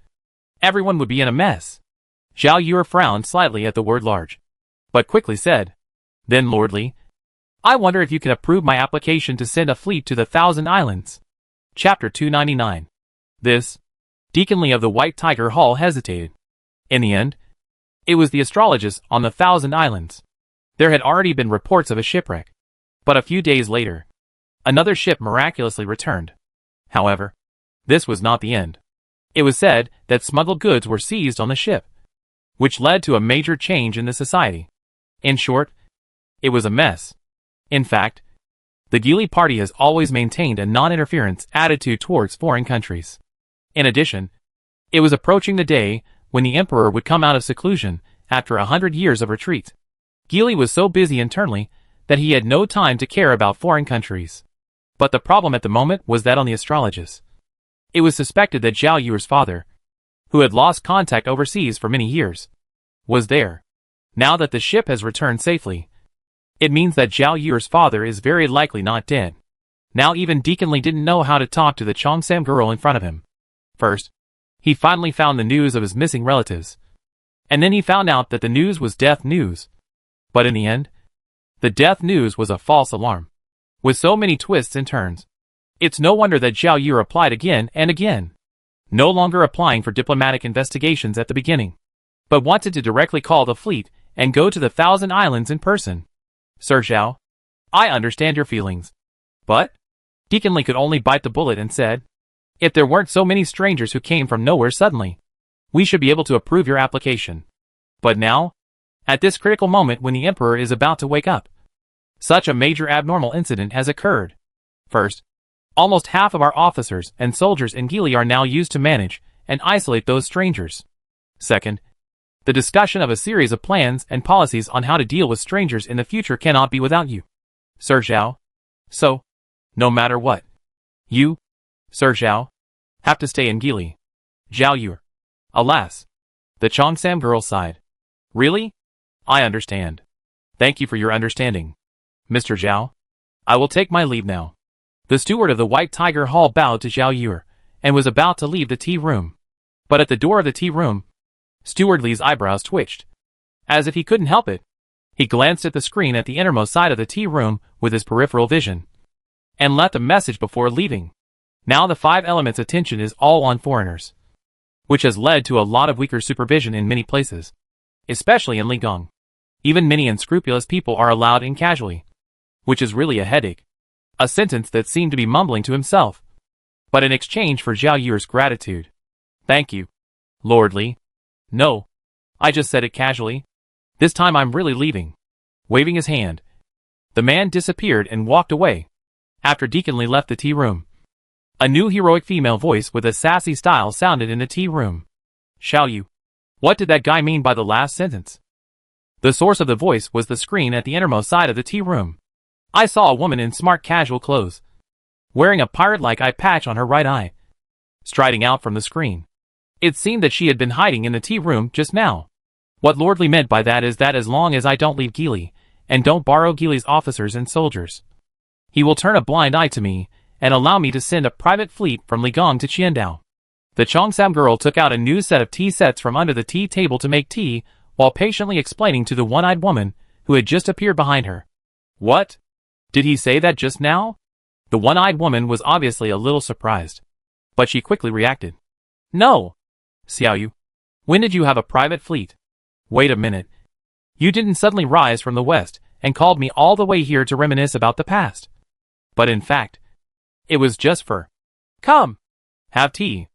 everyone would be in a mess." Zhao Yuer frowned slightly at the word large, but quickly said, "Then Lordly, I wonder if you can approve my application to send a fleet to the Thousand Islands." Chapter 299. This, Deacon Lee of the White Tiger Hall hesitated. In the end, it was the astrologist on the Thousand Islands. There had already been reports of a shipwreck, but a few days later, another ship miraculously returned. However, this was not the end. It was said that smuggled goods were seized on the ship, which led to a major change in the society. In short, it was a mess. In fact, The Gili party has always maintained a non-interference attitude towards foreign countries. In addition, it was approaching the day when the emperor would come out of seclusion after 100 years of retreat. Gili was so busy internally that he had no time to care about foreign countries. But the problem at the moment was that on the astrologist. It was suspected that Zhao Yuer's father, who had lost contact overseas for many years, was there. Now that the ship has returned safely, it means that Zhao Yuer's father is very likely not dead. Now even Deacon Li didn't know how to talk to the Chongsam girl in front of him. First, he finally found the news of his missing relatives. And then he found out that the news was death news. But in the end, the death news was a false alarm. With so many twists and turns, it's no wonder that Zhao Yuer applied again and again. No longer applying for diplomatic investigations at the beginning, but wanted to directly call the fleet and go to the Thousand Islands in person. Sir Zhao, I understand your feelings. But Deacon Li could only bite the bullet and said, if there weren't so many strangers who came from nowhere suddenly, we should be able to approve your application. But now, at this critical moment when the emperor is about to wake up, such a major abnormal incident has occurred. First, almost half of our officers and soldiers in Gili are now used to manage and isolate those strangers. Second, the discussion of a series of plans and policies on how to deal with strangers in the future cannot be without you, Sir Zhao. So, no matter what, you, Sir Zhao, have to stay in Gili. Zhao Yuer. Alas. The Chongsam girl sighed. Really? I understand. Thank you for your understanding, Mr. Zhao. I will take my leave now. The steward of the White Tiger Hall bowed to Zhao Yuer and was about to leave the tea room. But at the door of the tea room, Steward Li's eyebrows twitched. As if he couldn't help it, he glanced at the screen at the innermost side of the tea room with his peripheral vision and left a message before leaving. Now the five elements' attention is all on foreigners, which has led to a lot of weaker supervision in many places, especially in Ligong. Even many unscrupulous people are allowed in casually, which is really a headache. A sentence that seemed to be mumbling to himself, but in exchange for Zhao Yuer's gratitude. Thank you, Lord Li. No, I just said it casually. This time I'm really leaving. Waving his hand, the man disappeared and walked away. After Deacon Li left the tea room, a new heroic female voice with a sassy style sounded in the tea room. Xiao Yu. What did that guy mean by the last sentence? The source of the voice was the screen at the innermost side of the tea room. I saw a woman in smart casual clothes, wearing a pirate-like eye patch on her right eye, striding out from the screen. It seemed that she had been hiding in the tea room just now. What Lord Li meant by that is that as long as I don't leave Gili, and don't borrow Gili's officers and soldiers, he will turn a blind eye to me, and allow me to send a private fleet from Ligong to Qiandao. The Chongsam girl took out a new set of tea sets from under the tea table to make tea, while patiently explaining to the one-eyed woman who had just appeared behind her. What? Did he say that just now? The one-eyed woman was obviously a little surprised, but she quickly reacted. No! Xiao Yu, when did you have a private fleet? Wait a minute. You didn't suddenly rise from the west and called me all the way here to reminisce about the past. But in fact, it was just for... Come! Have tea.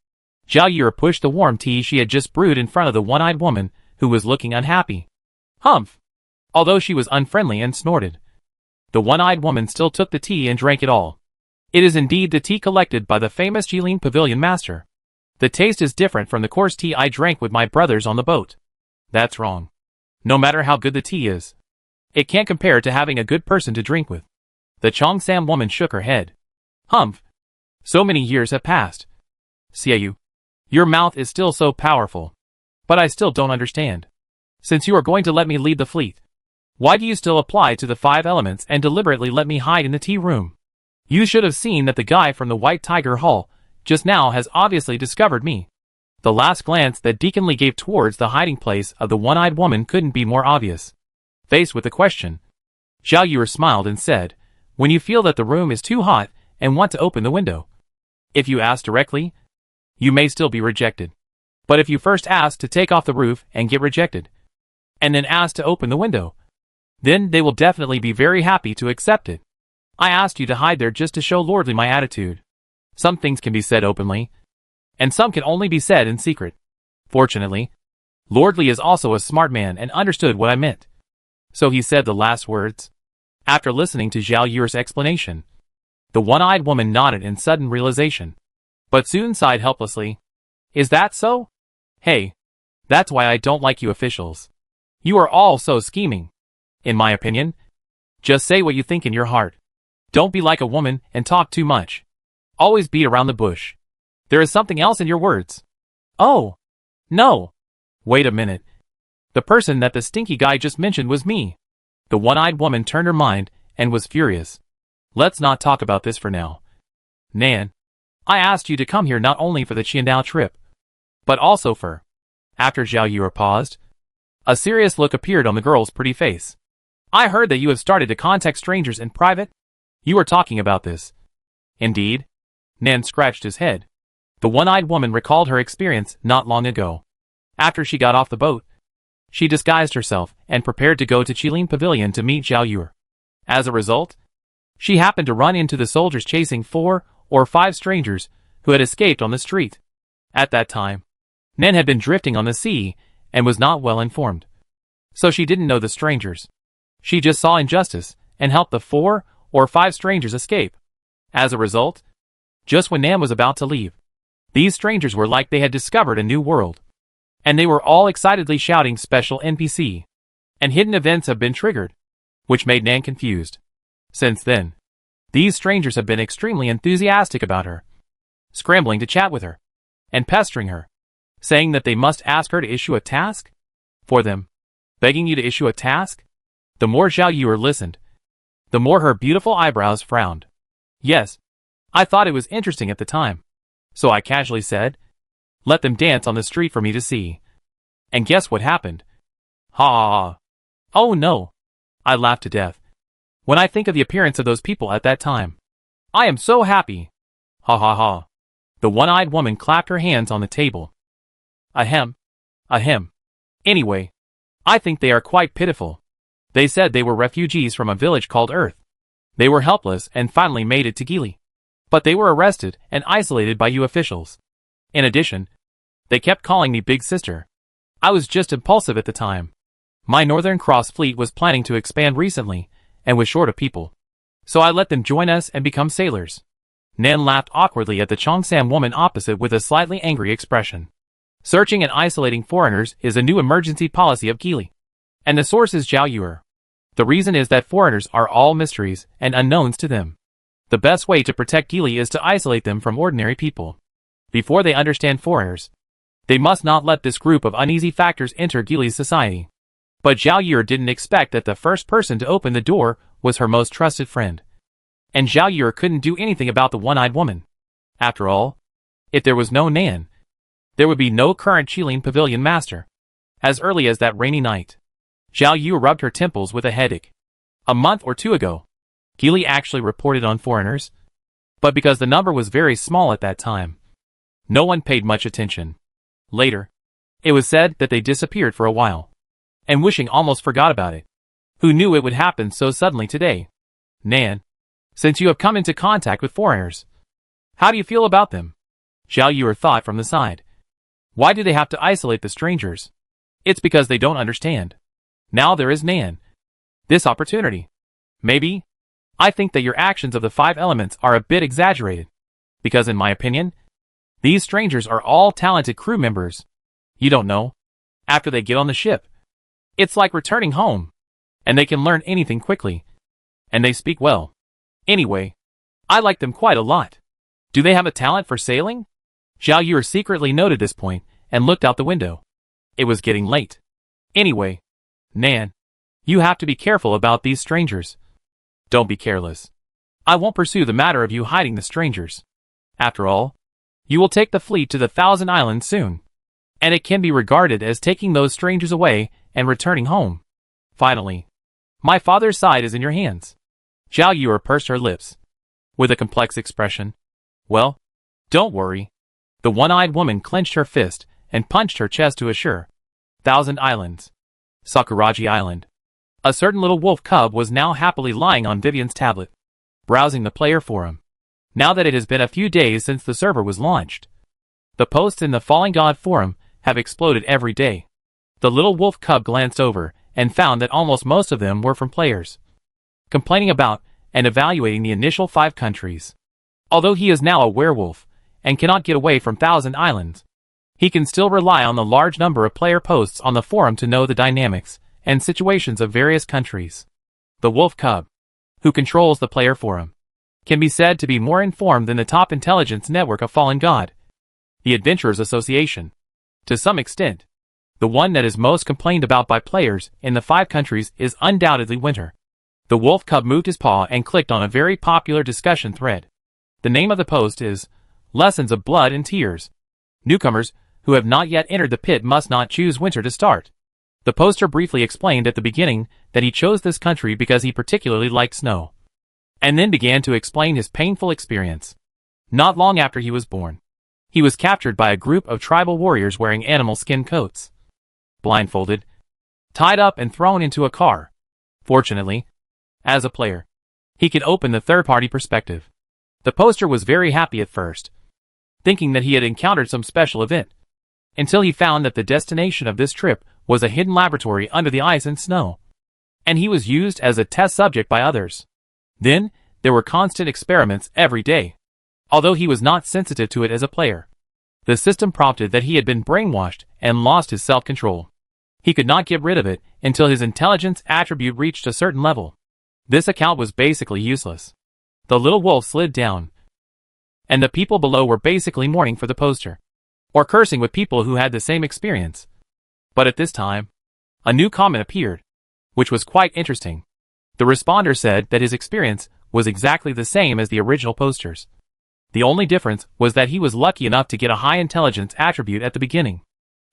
Zhao Yuer pushed the warm tea she had just brewed in front of the one-eyed woman, who was looking unhappy. Humph! Although she was unfriendly and snorted, the one-eyed woman still took the tea and drank it all. It is indeed the tea collected by the famous Jilin Pavilion master. The taste is different from the coarse tea I drank with my brothers on the boat. That's wrong. No matter how good the tea is, it can't compare to having a good person to drink with. The Chongsam woman shook her head. Humph! So many years have passed. Xiao Yu, your mouth is still so powerful. But I still don't understand. Since you are going to let me lead the fleet, why do you still apply to the five elements and deliberately let me hide in the tea room? You should have seen that the guy from the White Tiger Hall just now has obviously discovered me. The last glance that Deacon Li gave towards the hiding place of the one-eyed woman couldn't be more obvious. Faced with the question, Zhao Yuer smiled and said, when you feel that the room is too hot and want to open the window. If you ask directly, you may still be rejected. But if you first ask to take off the roof and get rejected, and then ask to open the window, then they will definitely be very happy to accept it. I asked you to hide there just to show Lord Li my attitude. Some things can be said openly, and some can only be said in secret. Fortunately, Lord Li is also a smart man and understood what I meant. So he said the last words. After listening to Zhao Yu's explanation, the one-eyed woman nodded in sudden realization, but soon sighed helplessly. Is that so? Hey, that's why I don't like you officials. You are all so scheming. In my opinion, just say what you think in your heart. Don't be like a woman and talk too much. Always beat around the bush. There is something else in your words. Oh, no. Wait a minute. The person that the stinky guy just mentioned was me. The one-eyed woman turned her mind and was furious. Let's not talk about this for now. Nan, I asked you to come here not only for the Qiandao trip, but also for... After Zhao Yu paused, a serious look appeared on the girl's pretty face. I heard that you have started to contact strangers in private. You were talking about this. Indeed? Nan scratched his head. The one-eyed woman recalled her experience not long ago. After she got off the boat, she disguised herself and prepared to go to Qilin Pavilion to meet Zhao Yu. As a result, she happened to run into the soldiers chasing 4 or 5 strangers who had escaped on the street. At that time, Nan had been drifting on the sea and was not well informed. So she didn't know the strangers. She just saw injustice and helped the 4 or 5 strangers escape. As a result, just when Nan was about to leave, these strangers were like they had discovered a new world. And they were all excitedly shouting special NPC. And hidden events have been triggered, which made Nan confused. Since then, these strangers have been extremely enthusiastic about her, scrambling to chat with her, and pestering her, saying that they must ask her to issue a task for them. Begging you to issue a task? The more Zhao Yu listened, the more her beautiful eyebrows frowned. Yes, I thought it was interesting at the time, so I casually said, let them dance on the street for me to see. And guess what happened? Ha ha ha. Oh no. I laughed to death. When I think of the appearance of those people at that time, I am so happy. Ha ha ha. The one-eyed woman clapped her hands on the table. Ahem. Ahem. Anyway, I think they are quite pitiful. They said they were refugees from a village called Earth. They were helpless and finally made it to Gili. But they were arrested and isolated by you officials. In addition, they kept calling me Big Sister. I was just impulsive at the time. My Northern Cross fleet was planning to expand recently and was short of people. So I let them join us and become sailors. Nan laughed awkwardly at the Chongsam woman opposite with a slightly angry expression. Searching and isolating foreigners is a new emergency policy of Gili. And the source is Zhao Yu. The reason is that foreigners are all mysteries and unknowns to them. The best way to protect Gili is to isolate them from ordinary people. Before they understand foreigners, they must not let this group of uneasy factors enter Gili's society. But Zhao Yu didn't expect that the first person to open the door was her most trusted friend. And Zhao Yu couldn't do anything about the one-eyed woman. After all, if there was no Nan, there would be no current Qilin Pavilion master. As early as that rainy night, Zhao Yu rubbed her temples with a headache. A month or 2 ago, Gili actually reported on foreigners, but because the number was very small at that time, no one paid much attention. Later, it was said that they disappeared for a while, and Wishing almost forgot about it. Who knew it would happen so suddenly today? Nan, since you have come into contact with foreigners, how do you feel about them? Zhao Yu thought from the side. Why do they have to isolate the strangers? It's because they don't understand. Now there is Nan. This opportunity. Maybe. I think that your actions of the 5 elements are a bit exaggerated. Because in my opinion, these strangers are all talented crew members. You don't know. After they get on the ship, it's like returning home. And they can learn anything quickly. And they speak well. Anyway, I like them quite a lot. Do they have a talent for sailing? Zhao Yu secretly noted this point and looked out the window. It was getting late. Anyway, Nan, you have to be careful about these strangers. Don't be careless. I won't pursue the matter of you hiding the strangers. After all, you will take the fleet to the Thousand Islands soon. And it can be regarded as taking those strangers away and returning home. Finally, my father's side is in your hands. Zhao Yu pursed her lips with a complex expression. Well, don't worry. The one-eyed woman clenched her fist and punched her chest to assure. Thousand Islands. Sakuraji Island. A certain little wolf cub was now happily lying on Vivian's tablet, browsing the player forum. Now that it has been a few days since the server was launched, the posts in the Falling God forum have exploded every day. The little wolf cub glanced over and found that almost most of them were from players. complaining about and evaluating the initial 5 countries. Although he is now a werewolf and cannot get away from Thousand Islands, he can still rely on the large number of player posts on the forum to know the dynamics and situations of various countries. The Wolf Cub, who controls the player forum, can be said to be more informed than the top intelligence network of Fallen God, the Adventurers Association. To some extent, the one that is most complained about by players in the 5 countries is undoubtedly Winter. The Wolf Cub moved his paw and clicked on a very popular discussion thread. The name of the post is Lessons of Blood and Tears. Newcomers who have not yet entered the pit must not choose Winter to start. The poster briefly explained at the beginning that he chose this country because he particularly liked snow, and then began to explain his painful experience. Not long after he was born, he was captured by a group of tribal warriors wearing animal skin coats, blindfolded, tied up and thrown into a car. Fortunately, as a player, he could open the third-party perspective. The poster was very happy at first, thinking that he had encountered some special event, until he found that the destination of this trip was a hidden laboratory under the ice and snow, and he was used as a test subject by others. Then, there were constant experiments every day. Although he was not sensitive to it as a player, the system prompted that he had been brainwashed and lost his self-control. He could not get rid of it until his intelligence attribute reached a certain level. This account was basically useless. The little wolf slid down, and the people below were basically mourning for the poster, or cursing with people who had the same experience. But at this time, a new comment appeared, which was quite interesting. The responder said that his experience was exactly the same as the original posters. The only difference was that he was lucky enough to get a high intelligence attribute at the beginning,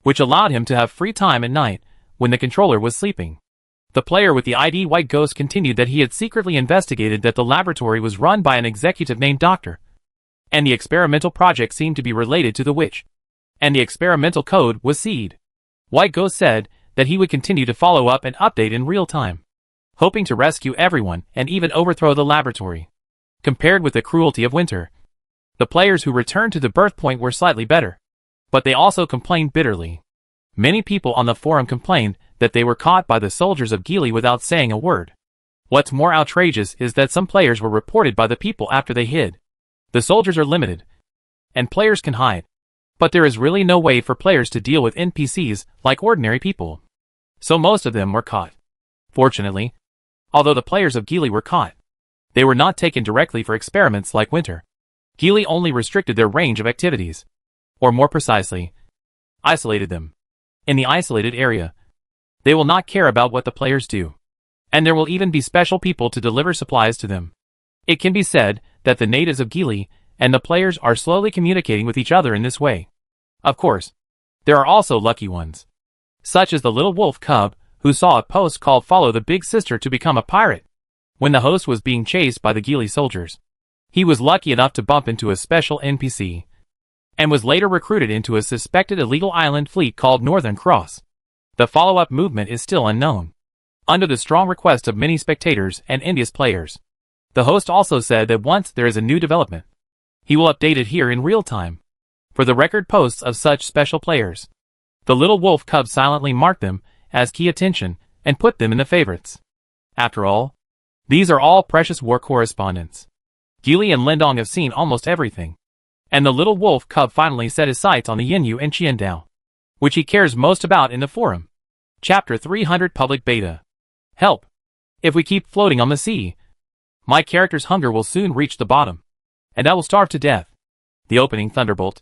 which allowed him to have free time at night when the controller was sleeping. The player with the ID White Ghost continued that he had secretly investigated that the laboratory was run by an executive named Doctor, and the experimental project seemed to be related to the witch, and the experimental code was seed. White Ghost said that he would continue to follow up and update in real time, hoping to rescue everyone and even overthrow the laboratory. Compared with the cruelty of Winter, the players who returned to the birth point were slightly better, but they also complained bitterly. Many people on the forum complained that they were caught by the soldiers of Gili without saying a word. What's more outrageous is that some players were reported by the people after they hid. The soldiers are limited, and players can hide, but there is really no way for players to deal with NPCs like ordinary people. So most of them were caught. Fortunately, although the players of Gili were caught, they were not taken directly for experiments like Winter. Gili only restricted their range of activities, or more precisely, isolated them. In the isolated area, they will not care about what the players do, and there will even be special people to deliver supplies to them. It can be said that the natives of Gili and the players are slowly communicating with each other in this way. Of course, there are also lucky ones, such as the little wolf cub, who saw a post called "Follow the Big Sister to Become a Pirate" when the host was being chased by the Gili soldiers. He was lucky enough to bump into a special NPC, and was later recruited into a suspected illegal island fleet called Northern Cross. The follow-up movement is still unknown, under the strong request of many spectators and India's players. The host also said that once there is a new development, he will update it here in real time, for the record posts of such special players. The little wolf cub silently marked them as key attention and put them in the favorites. After all, these are all precious war correspondents. Gili and Lindong have seen almost everything, and the little wolf cub finally set his sights on the Yinyu and Qiandao, which he cares most about in the forum. Chapter 300 Public Beta. Help! If we keep floating on the sea, my character's hunger will soon reach the bottom, and I will starve to death. The opening Thunderbolt,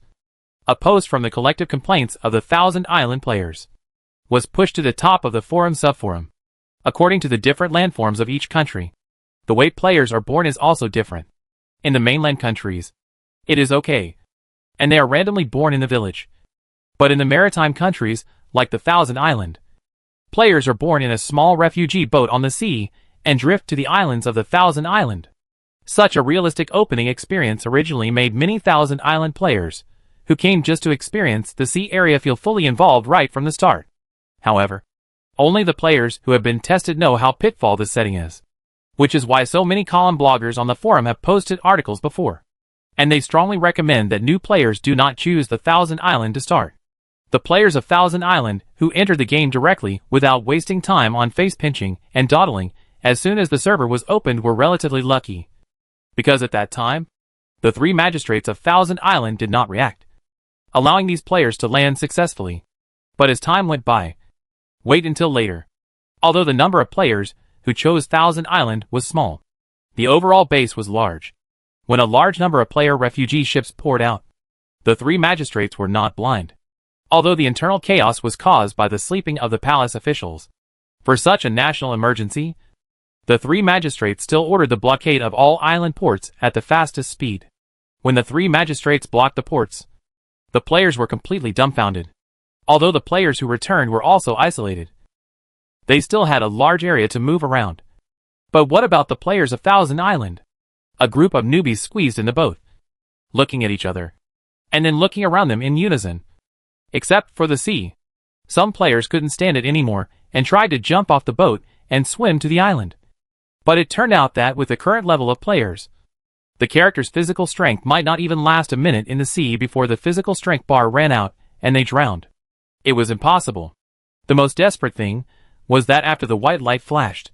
a post from the collective complaints of the Thousand Island players, was pushed to the top of the forum subforum. According to the different landforms of each country, the way players are born is also different. In the mainland countries, it is okay, and they are randomly born in the village. But in the maritime countries, like the Thousand Island, players are born in a small refugee boat on the sea and drift to the islands of the Thousand Island. Such a realistic opening experience originally made many Thousand Island players, who came just to experience the sea area, feel fully involved right from the start. However, only the players who have been tested know how pitfall this setting is, which is why so many column bloggers on the forum have posted articles before, and they strongly recommend that new players do not choose the Thousand Island to start. The players of Thousand Island who enter the game directly without wasting time on face pinching and dawdling as soon as the server was opened were relatively lucky. Because at that time, the 3 magistrates of Thousand Island did not react, allowing these players to land successfully. But as time went by, wait until later. Although the number of players who chose Thousand Island was small, the overall base was large. When a large number of player refugee ships poured out, the 3 magistrates were not blind. Although the internal chaos was caused by the sleeping of the palace officials, for such a national emergency, the 3 magistrates still ordered the blockade of all island ports at the fastest speed. When the 3 magistrates blocked the ports, the players were completely dumbfounded. Although the players who returned were also isolated, they still had a large area to move around. But what about the players of Thousand Island? A group of newbies squeezed in the boat, looking at each other, and then looking around them in unison. Except for the sea. Some players couldn't stand it anymore and tried to jump off the boat and swim to the island. But it turned out that with the current level of players, the character's physical strength might not even last a minute in the sea before the physical strength bar ran out and they drowned. It was impossible. The most desperate thing was that after the white light flashed,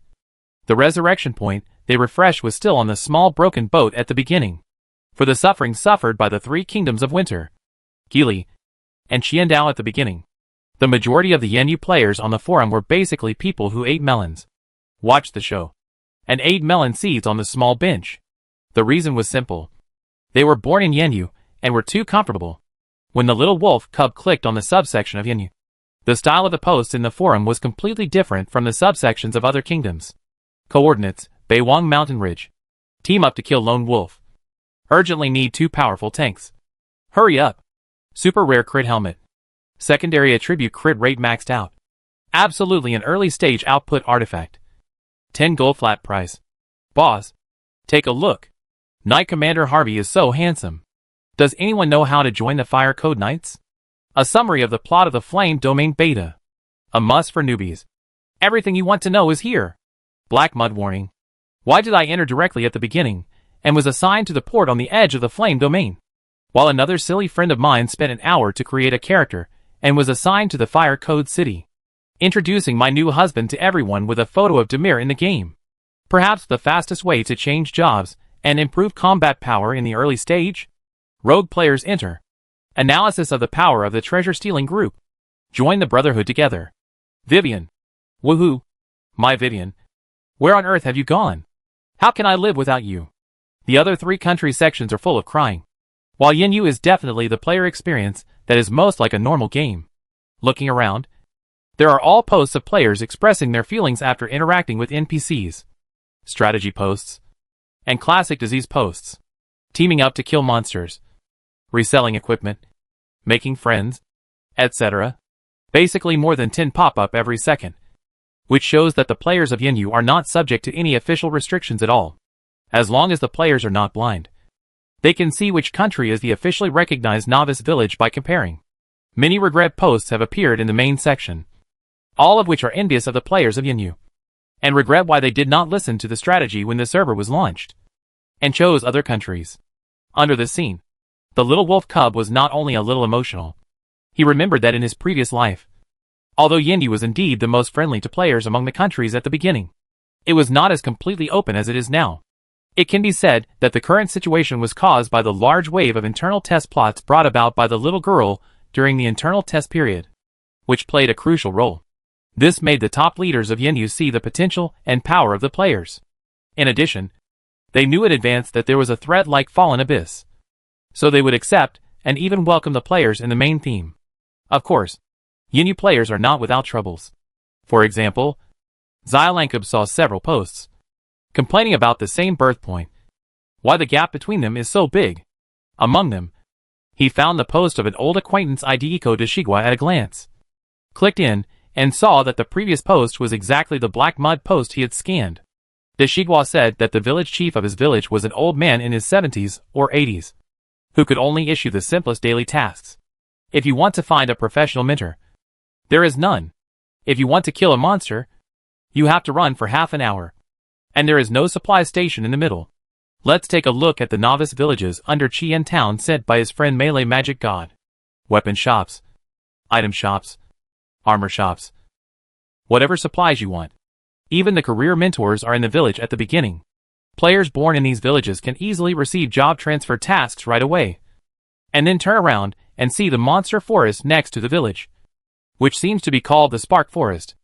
the resurrection point they refreshed was still on the small broken boat at the beginning. For the suffering suffered by the 3 kingdoms of winter, Gili, and Qiandao at the beginning. The majority of the Yenyu players on the forum were basically people who ate melons, watched the show, and ate melon seeds on the small bench. The reason was simple. They were born in Yenyu and were too comfortable. When the little wolf cub clicked on the subsection of Yenyu, the style of the posts in the forum was completely different from the subsections of other kingdoms. Coordinates: Beiwang Mountain Ridge. Team up to kill lone wolf. Urgently need 2 powerful tanks. Hurry up. Super rare crit helmet. Secondary attribute crit rate maxed out. Absolutely an early stage output artifact. 10 gold flat price. Boss, take a look. Knight Commander Harvey is so handsome. Does anyone know how to join the Fire Code Knights? A summary of the plot of the Flame Domain Beta. A must for newbies. Everything you want to know is here. Black Mud warning. Why did I enter directly at the beginning, and was assigned to the port on the edge of the Flame Domain, while another silly friend of mine spent an hour to create a character, and was assigned to the Fire Code City, introducing my new husband to everyone with a photo of Demir in the game. Perhaps the fastest way to change jobs and improve combat power in the early stage? Rogue players enter. Analysis of the power of the treasure-stealing group. Join the Brotherhood together. Vivian. Woohoo. My Vivian. Where on earth have you gone? How can I live without you? The other 3 country sections are full of crying. While Yenyu is definitely the player experience that is most like a normal game. Looking around, there are all posts of players expressing their feelings after interacting with NPCs. Strategy posts. And classic disease posts. Teaming up to kill monsters. Reselling equipment. Making friends. Etc. Basically more than 10 pop up every second. Which shows that the players of Yenyu are not subject to any official restrictions at all. As long as the players are not blind, they can see which country is the officially recognized novice village by comparing. Many regret posts have appeared in the main section, all of which are envious of the players of Yenyu, and regret why they did not listen to the strategy when the server was launched, and chose other countries. Under this scene, the little wolf cub was not only a little emotional, he remembered that in his previous life, although Yenyu was indeed the most friendly to players among the countries at the beginning, it was not as completely open as it is now. It can be said that the current situation was caused by the large wave of internal test plots brought about by the little girl during the internal test period, which played a crucial role. This made the top leaders of Yenyu see the potential and power of the players. In addition, they knew in advance that there was a threat like Fallen Abyss, so they would accept and even welcome the players in the main theme. Of course, Yenyu players are not without troubles. For example, Xialankub saw several posts complaining about the same birth point, why the gap between them is so big. Among them, he found the post of an old acquaintance Ideiko Deshigwa at a glance. Clicked in, and saw that the previous post was exactly the black mud post he had scanned. Deshigwa said that the village chief of his village was an old man in his 70s or 80s, who could only issue the simplest daily tasks. If you want to find a professional mentor, there is none. If you want to kill a monster, you have to run for half an hour. And there is no supply station in the middle. Let's take a look at the novice villages under Chien Town sent by his friend Melee Magic God. Weapon shops, item shops, armor shops, whatever supplies you want. Even the career mentors are in the village at the beginning. Players born in these villages can easily receive job transfer tasks right away, and then turn around and see the monster forest next to the village, which seems to be called the Spark Forest.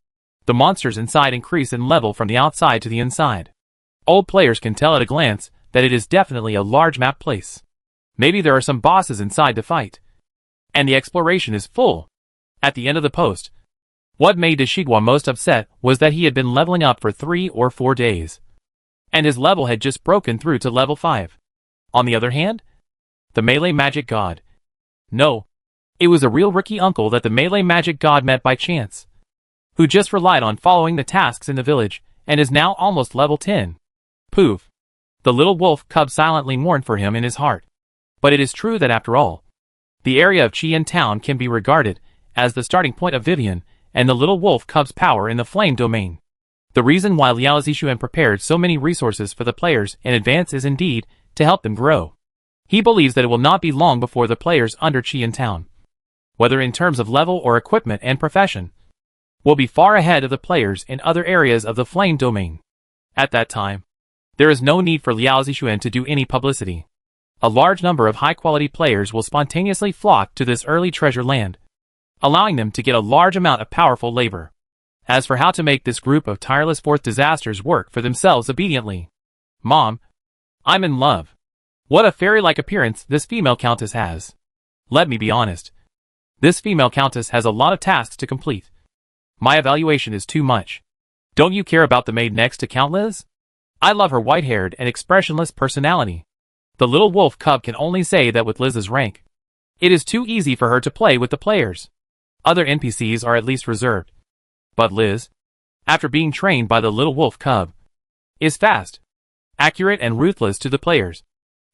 The monsters inside increase in level from the outside to the inside. Old players can tell at a glance that it is definitely a large map place. Maybe there are some bosses inside to fight. And the exploration is full. At the end of the post, what made Deshigwa most upset was that he had been leveling up for 3 or 4 days, and his level had just broken through to level 5. On the other hand, the melee magic god. No, it was a real rookie uncle that the melee magic god met by chance, who just relied on following the tasks in the village, and is now almost level 10. Poof. The little wolf cub silently mourned for him in his heart. But it is true that after all, the area of Qian Town can be regarded as the starting point of Vivian and the little wolf cub's power in the flame domain. The reason why Liao Zixuan prepared so many resources for the players in advance is indeed to help them grow. He believes that it will not be long before the players under Qian Town, whether in terms of level or equipment and profession, will be far ahead of the players in other areas of the flame domain. At that time, there is no need for Liao Zixuan to do any publicity. A large number of high-quality players will spontaneously flock to this early treasure land, allowing them to get a large amount of powerful labor. As for how to make this group of tireless fourth disasters work for themselves obediently. Mom, I'm in love. What a fairy-like appearance this female countess has. Let me be honest. This female countess has a lot of tasks to complete. My evaluation is too much. Don't you care about the maid next to Count Liz? I love her white-haired and expressionless personality. The little wolf cub can only say that with Liz's rank, it is too easy for her to play with the players. Other NPCs are at least reserved. But Liz, after being trained by the little wolf cub, is fast, accurate and ruthless to the players,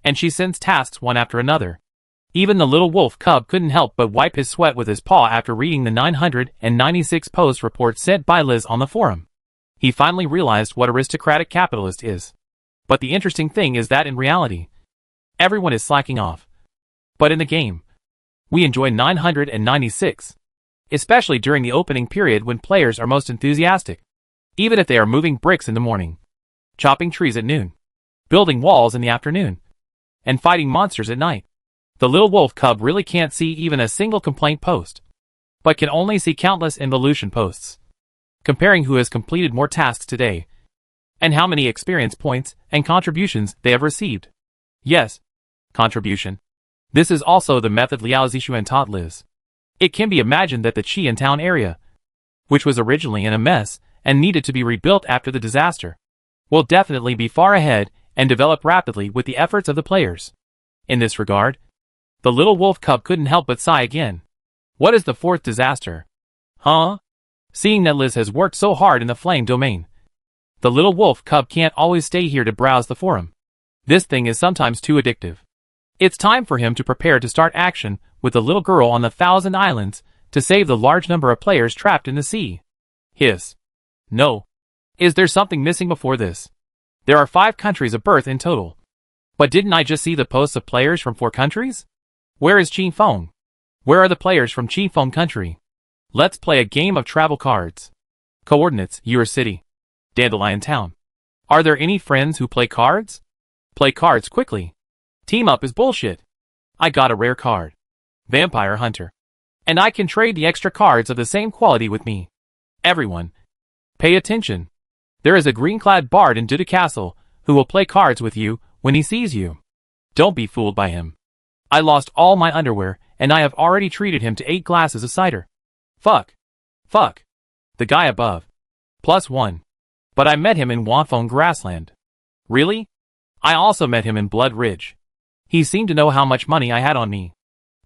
and she sends tasks one after another. Even the little wolf cub couldn't help but wipe his sweat with his paw after reading the 996 post report sent by Liz on the forum. He finally realized what aristocratic capitalist is. But the interesting thing is that in reality, everyone is slacking off. But in the game, we enjoy 996. Especially during the opening period when players are most enthusiastic. Even if they are moving bricks in the morning, chopping trees at noon, building walls in the afternoon, and fighting monsters at night. The little wolf cub really can't see even a single complaint post, but can only see countless involution posts, comparing who has completed more tasks today, and how many experience points and contributions they have received. Yes, contribution. This is also the method Liao Zixuan taught Liz. It can be imagined that the Qian Town area, which was originally in a mess and needed to be rebuilt after the disaster, will definitely be far ahead and develop rapidly with the efforts of the players. In this regard, the little wolf cub couldn't help but sigh again. What is the fourth disaster? Huh? Seeing that Liz has worked so hard in the flame domain, the little wolf cub can't always stay here to browse the forum. This thing is sometimes too addictive. It's time for him to prepare to start action with the little girl on the 1,000 Islands to save the large number of players trapped in the sea. Hiss. No. Is there something missing before this? There are 5 countries of birth in total. But didn't I just see the posts of players from 4 countries? Where is Qin Feng? Where are the players from Qin Feng country? Let's play a game of travel cards. Coordinates, your city. Dandelion Town. Are there any friends who play cards? Play cards quickly. Team up is bullshit. I got a rare card. Vampire Hunter. And I can trade the extra cards of the same quality with me. Everyone, pay attention. There is a green-clad bard in Duda Castle who will play cards with you when he sees you. Don't be fooled by him. I lost all my underwear and I have already treated him to 8 glasses of cider. Fuck. Fuck. The guy above. +1. But I met him in Wanfeng Grassland. Really? I also met him in Blood Ridge. He seemed to know how much money I had on me.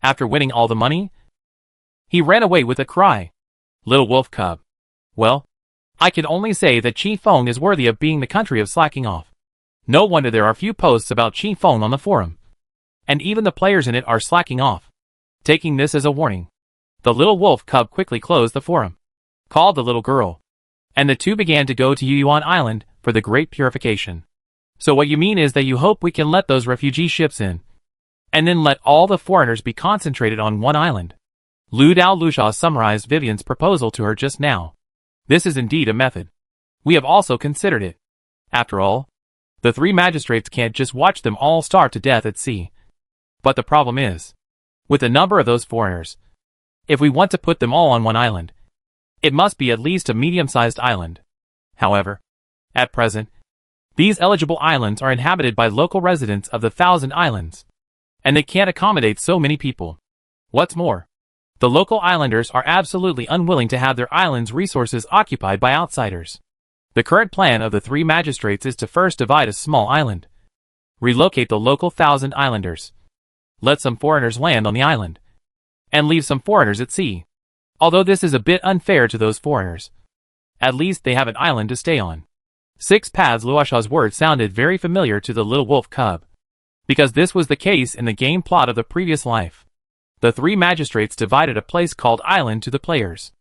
After winning all the money, he ran away with a cry. Little wolf cub. Well, I can only say that Qin Feng is worthy of being the country of slacking off. No wonder there are few posts about Qin Feng on the forum. And even the players in it are slacking off. Taking this as a warning, the little wolf cub quickly closed the forum, called the little girl, and the two began to go to Yuyuan Island for the Great Purification. So what you mean is that you hope we can let those refugee ships in, and then let all the foreigners be concentrated on one island. Lu Dao Lusha summarized Vivian's proposal to her just now. This is indeed a method. We have also considered it. After all, the three magistrates can't just watch them all starve to death at sea. But the problem is, with the number of those foreigners, if we want to put them all on one island, it must be at least a medium-sized island. However, at present, these eligible islands are inhabited by local residents of the Thousand Islands, and they can't accommodate so many people. What's more, the local islanders are absolutely unwilling to have their island's resources occupied by outsiders. The current plan of the three magistrates is to first divide a small island, relocate the local Thousand Islanders, let some foreigners land on the island, and leave some foreigners at sea. Although this is a bit unfair to those foreigners, at least they have an island to stay on. Six Paths. Luosha's words sounded very familiar to the little wolf cub, because this was the case in the game plot of the previous life. The three magistrates divided a place called Island to the players.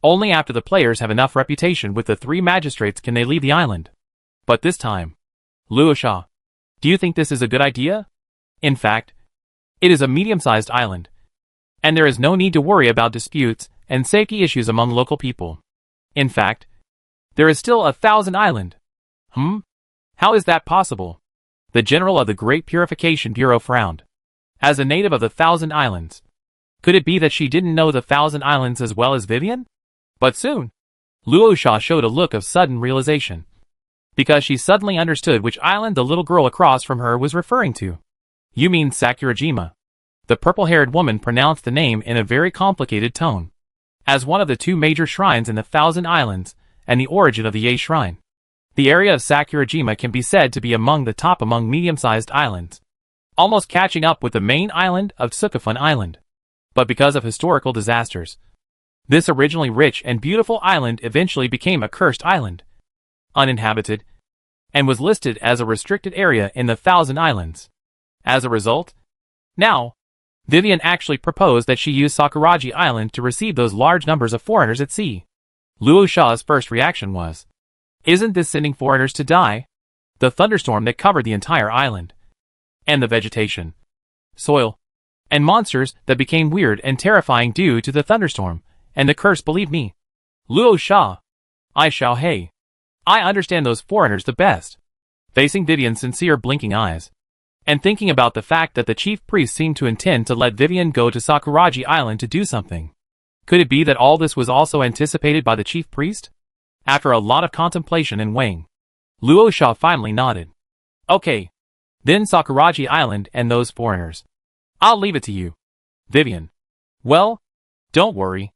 Only after the players have enough reputation with the three magistrates can they leave the island. But this time, Luosha, do you think this is a good idea? In fact, it is a medium-sized island, and there is no need to worry about disputes and safety issues among local people. In fact, there is still a Thousand Island. How is that possible? The general of the Great Purification Bureau frowned. As a native of the Thousand Islands, could it be that she didn't know the Thousand Islands as well as Vivian? But soon, Luosha showed a look of sudden realization, because she suddenly understood which island the little girl across from her was referring to. You mean Sakurajima? The purple-haired woman pronounced the name in a very complicated tone. As one of the two major shrines in the Thousand Islands, and the origin of the Ye Shrine, the area of Sakurajima can be said to be among the top among medium-sized islands, almost catching up with the main island of Sukafun Island. But because of historical disasters, this originally rich and beautiful island eventually became a cursed island, uninhabited, and was listed as a restricted area in the Thousand Islands. As a result, now, Vivian actually proposed that she use Sakuraji Island to receive those large numbers of foreigners at sea. Luosha's first reaction was, isn't this sending foreigners to die? The thunderstorm that covered the entire island, and the vegetation, soil, and monsters that became weird and terrifying due to the thunderstorm, and the curse, believe me. Luosha, I understand those foreigners the best. Facing Vivian's sincere blinking eyes, and thinking about the fact that the chief priest seemed to intend to let Vivian go to Sakuraji Island to do something. Could it be that all this was also anticipated by the chief priest? After a lot of contemplation and weighing, Luosha finally nodded. Okay. Then Sakuraji Island and those foreigners. I'll leave it to you, Vivian. Well, don't worry.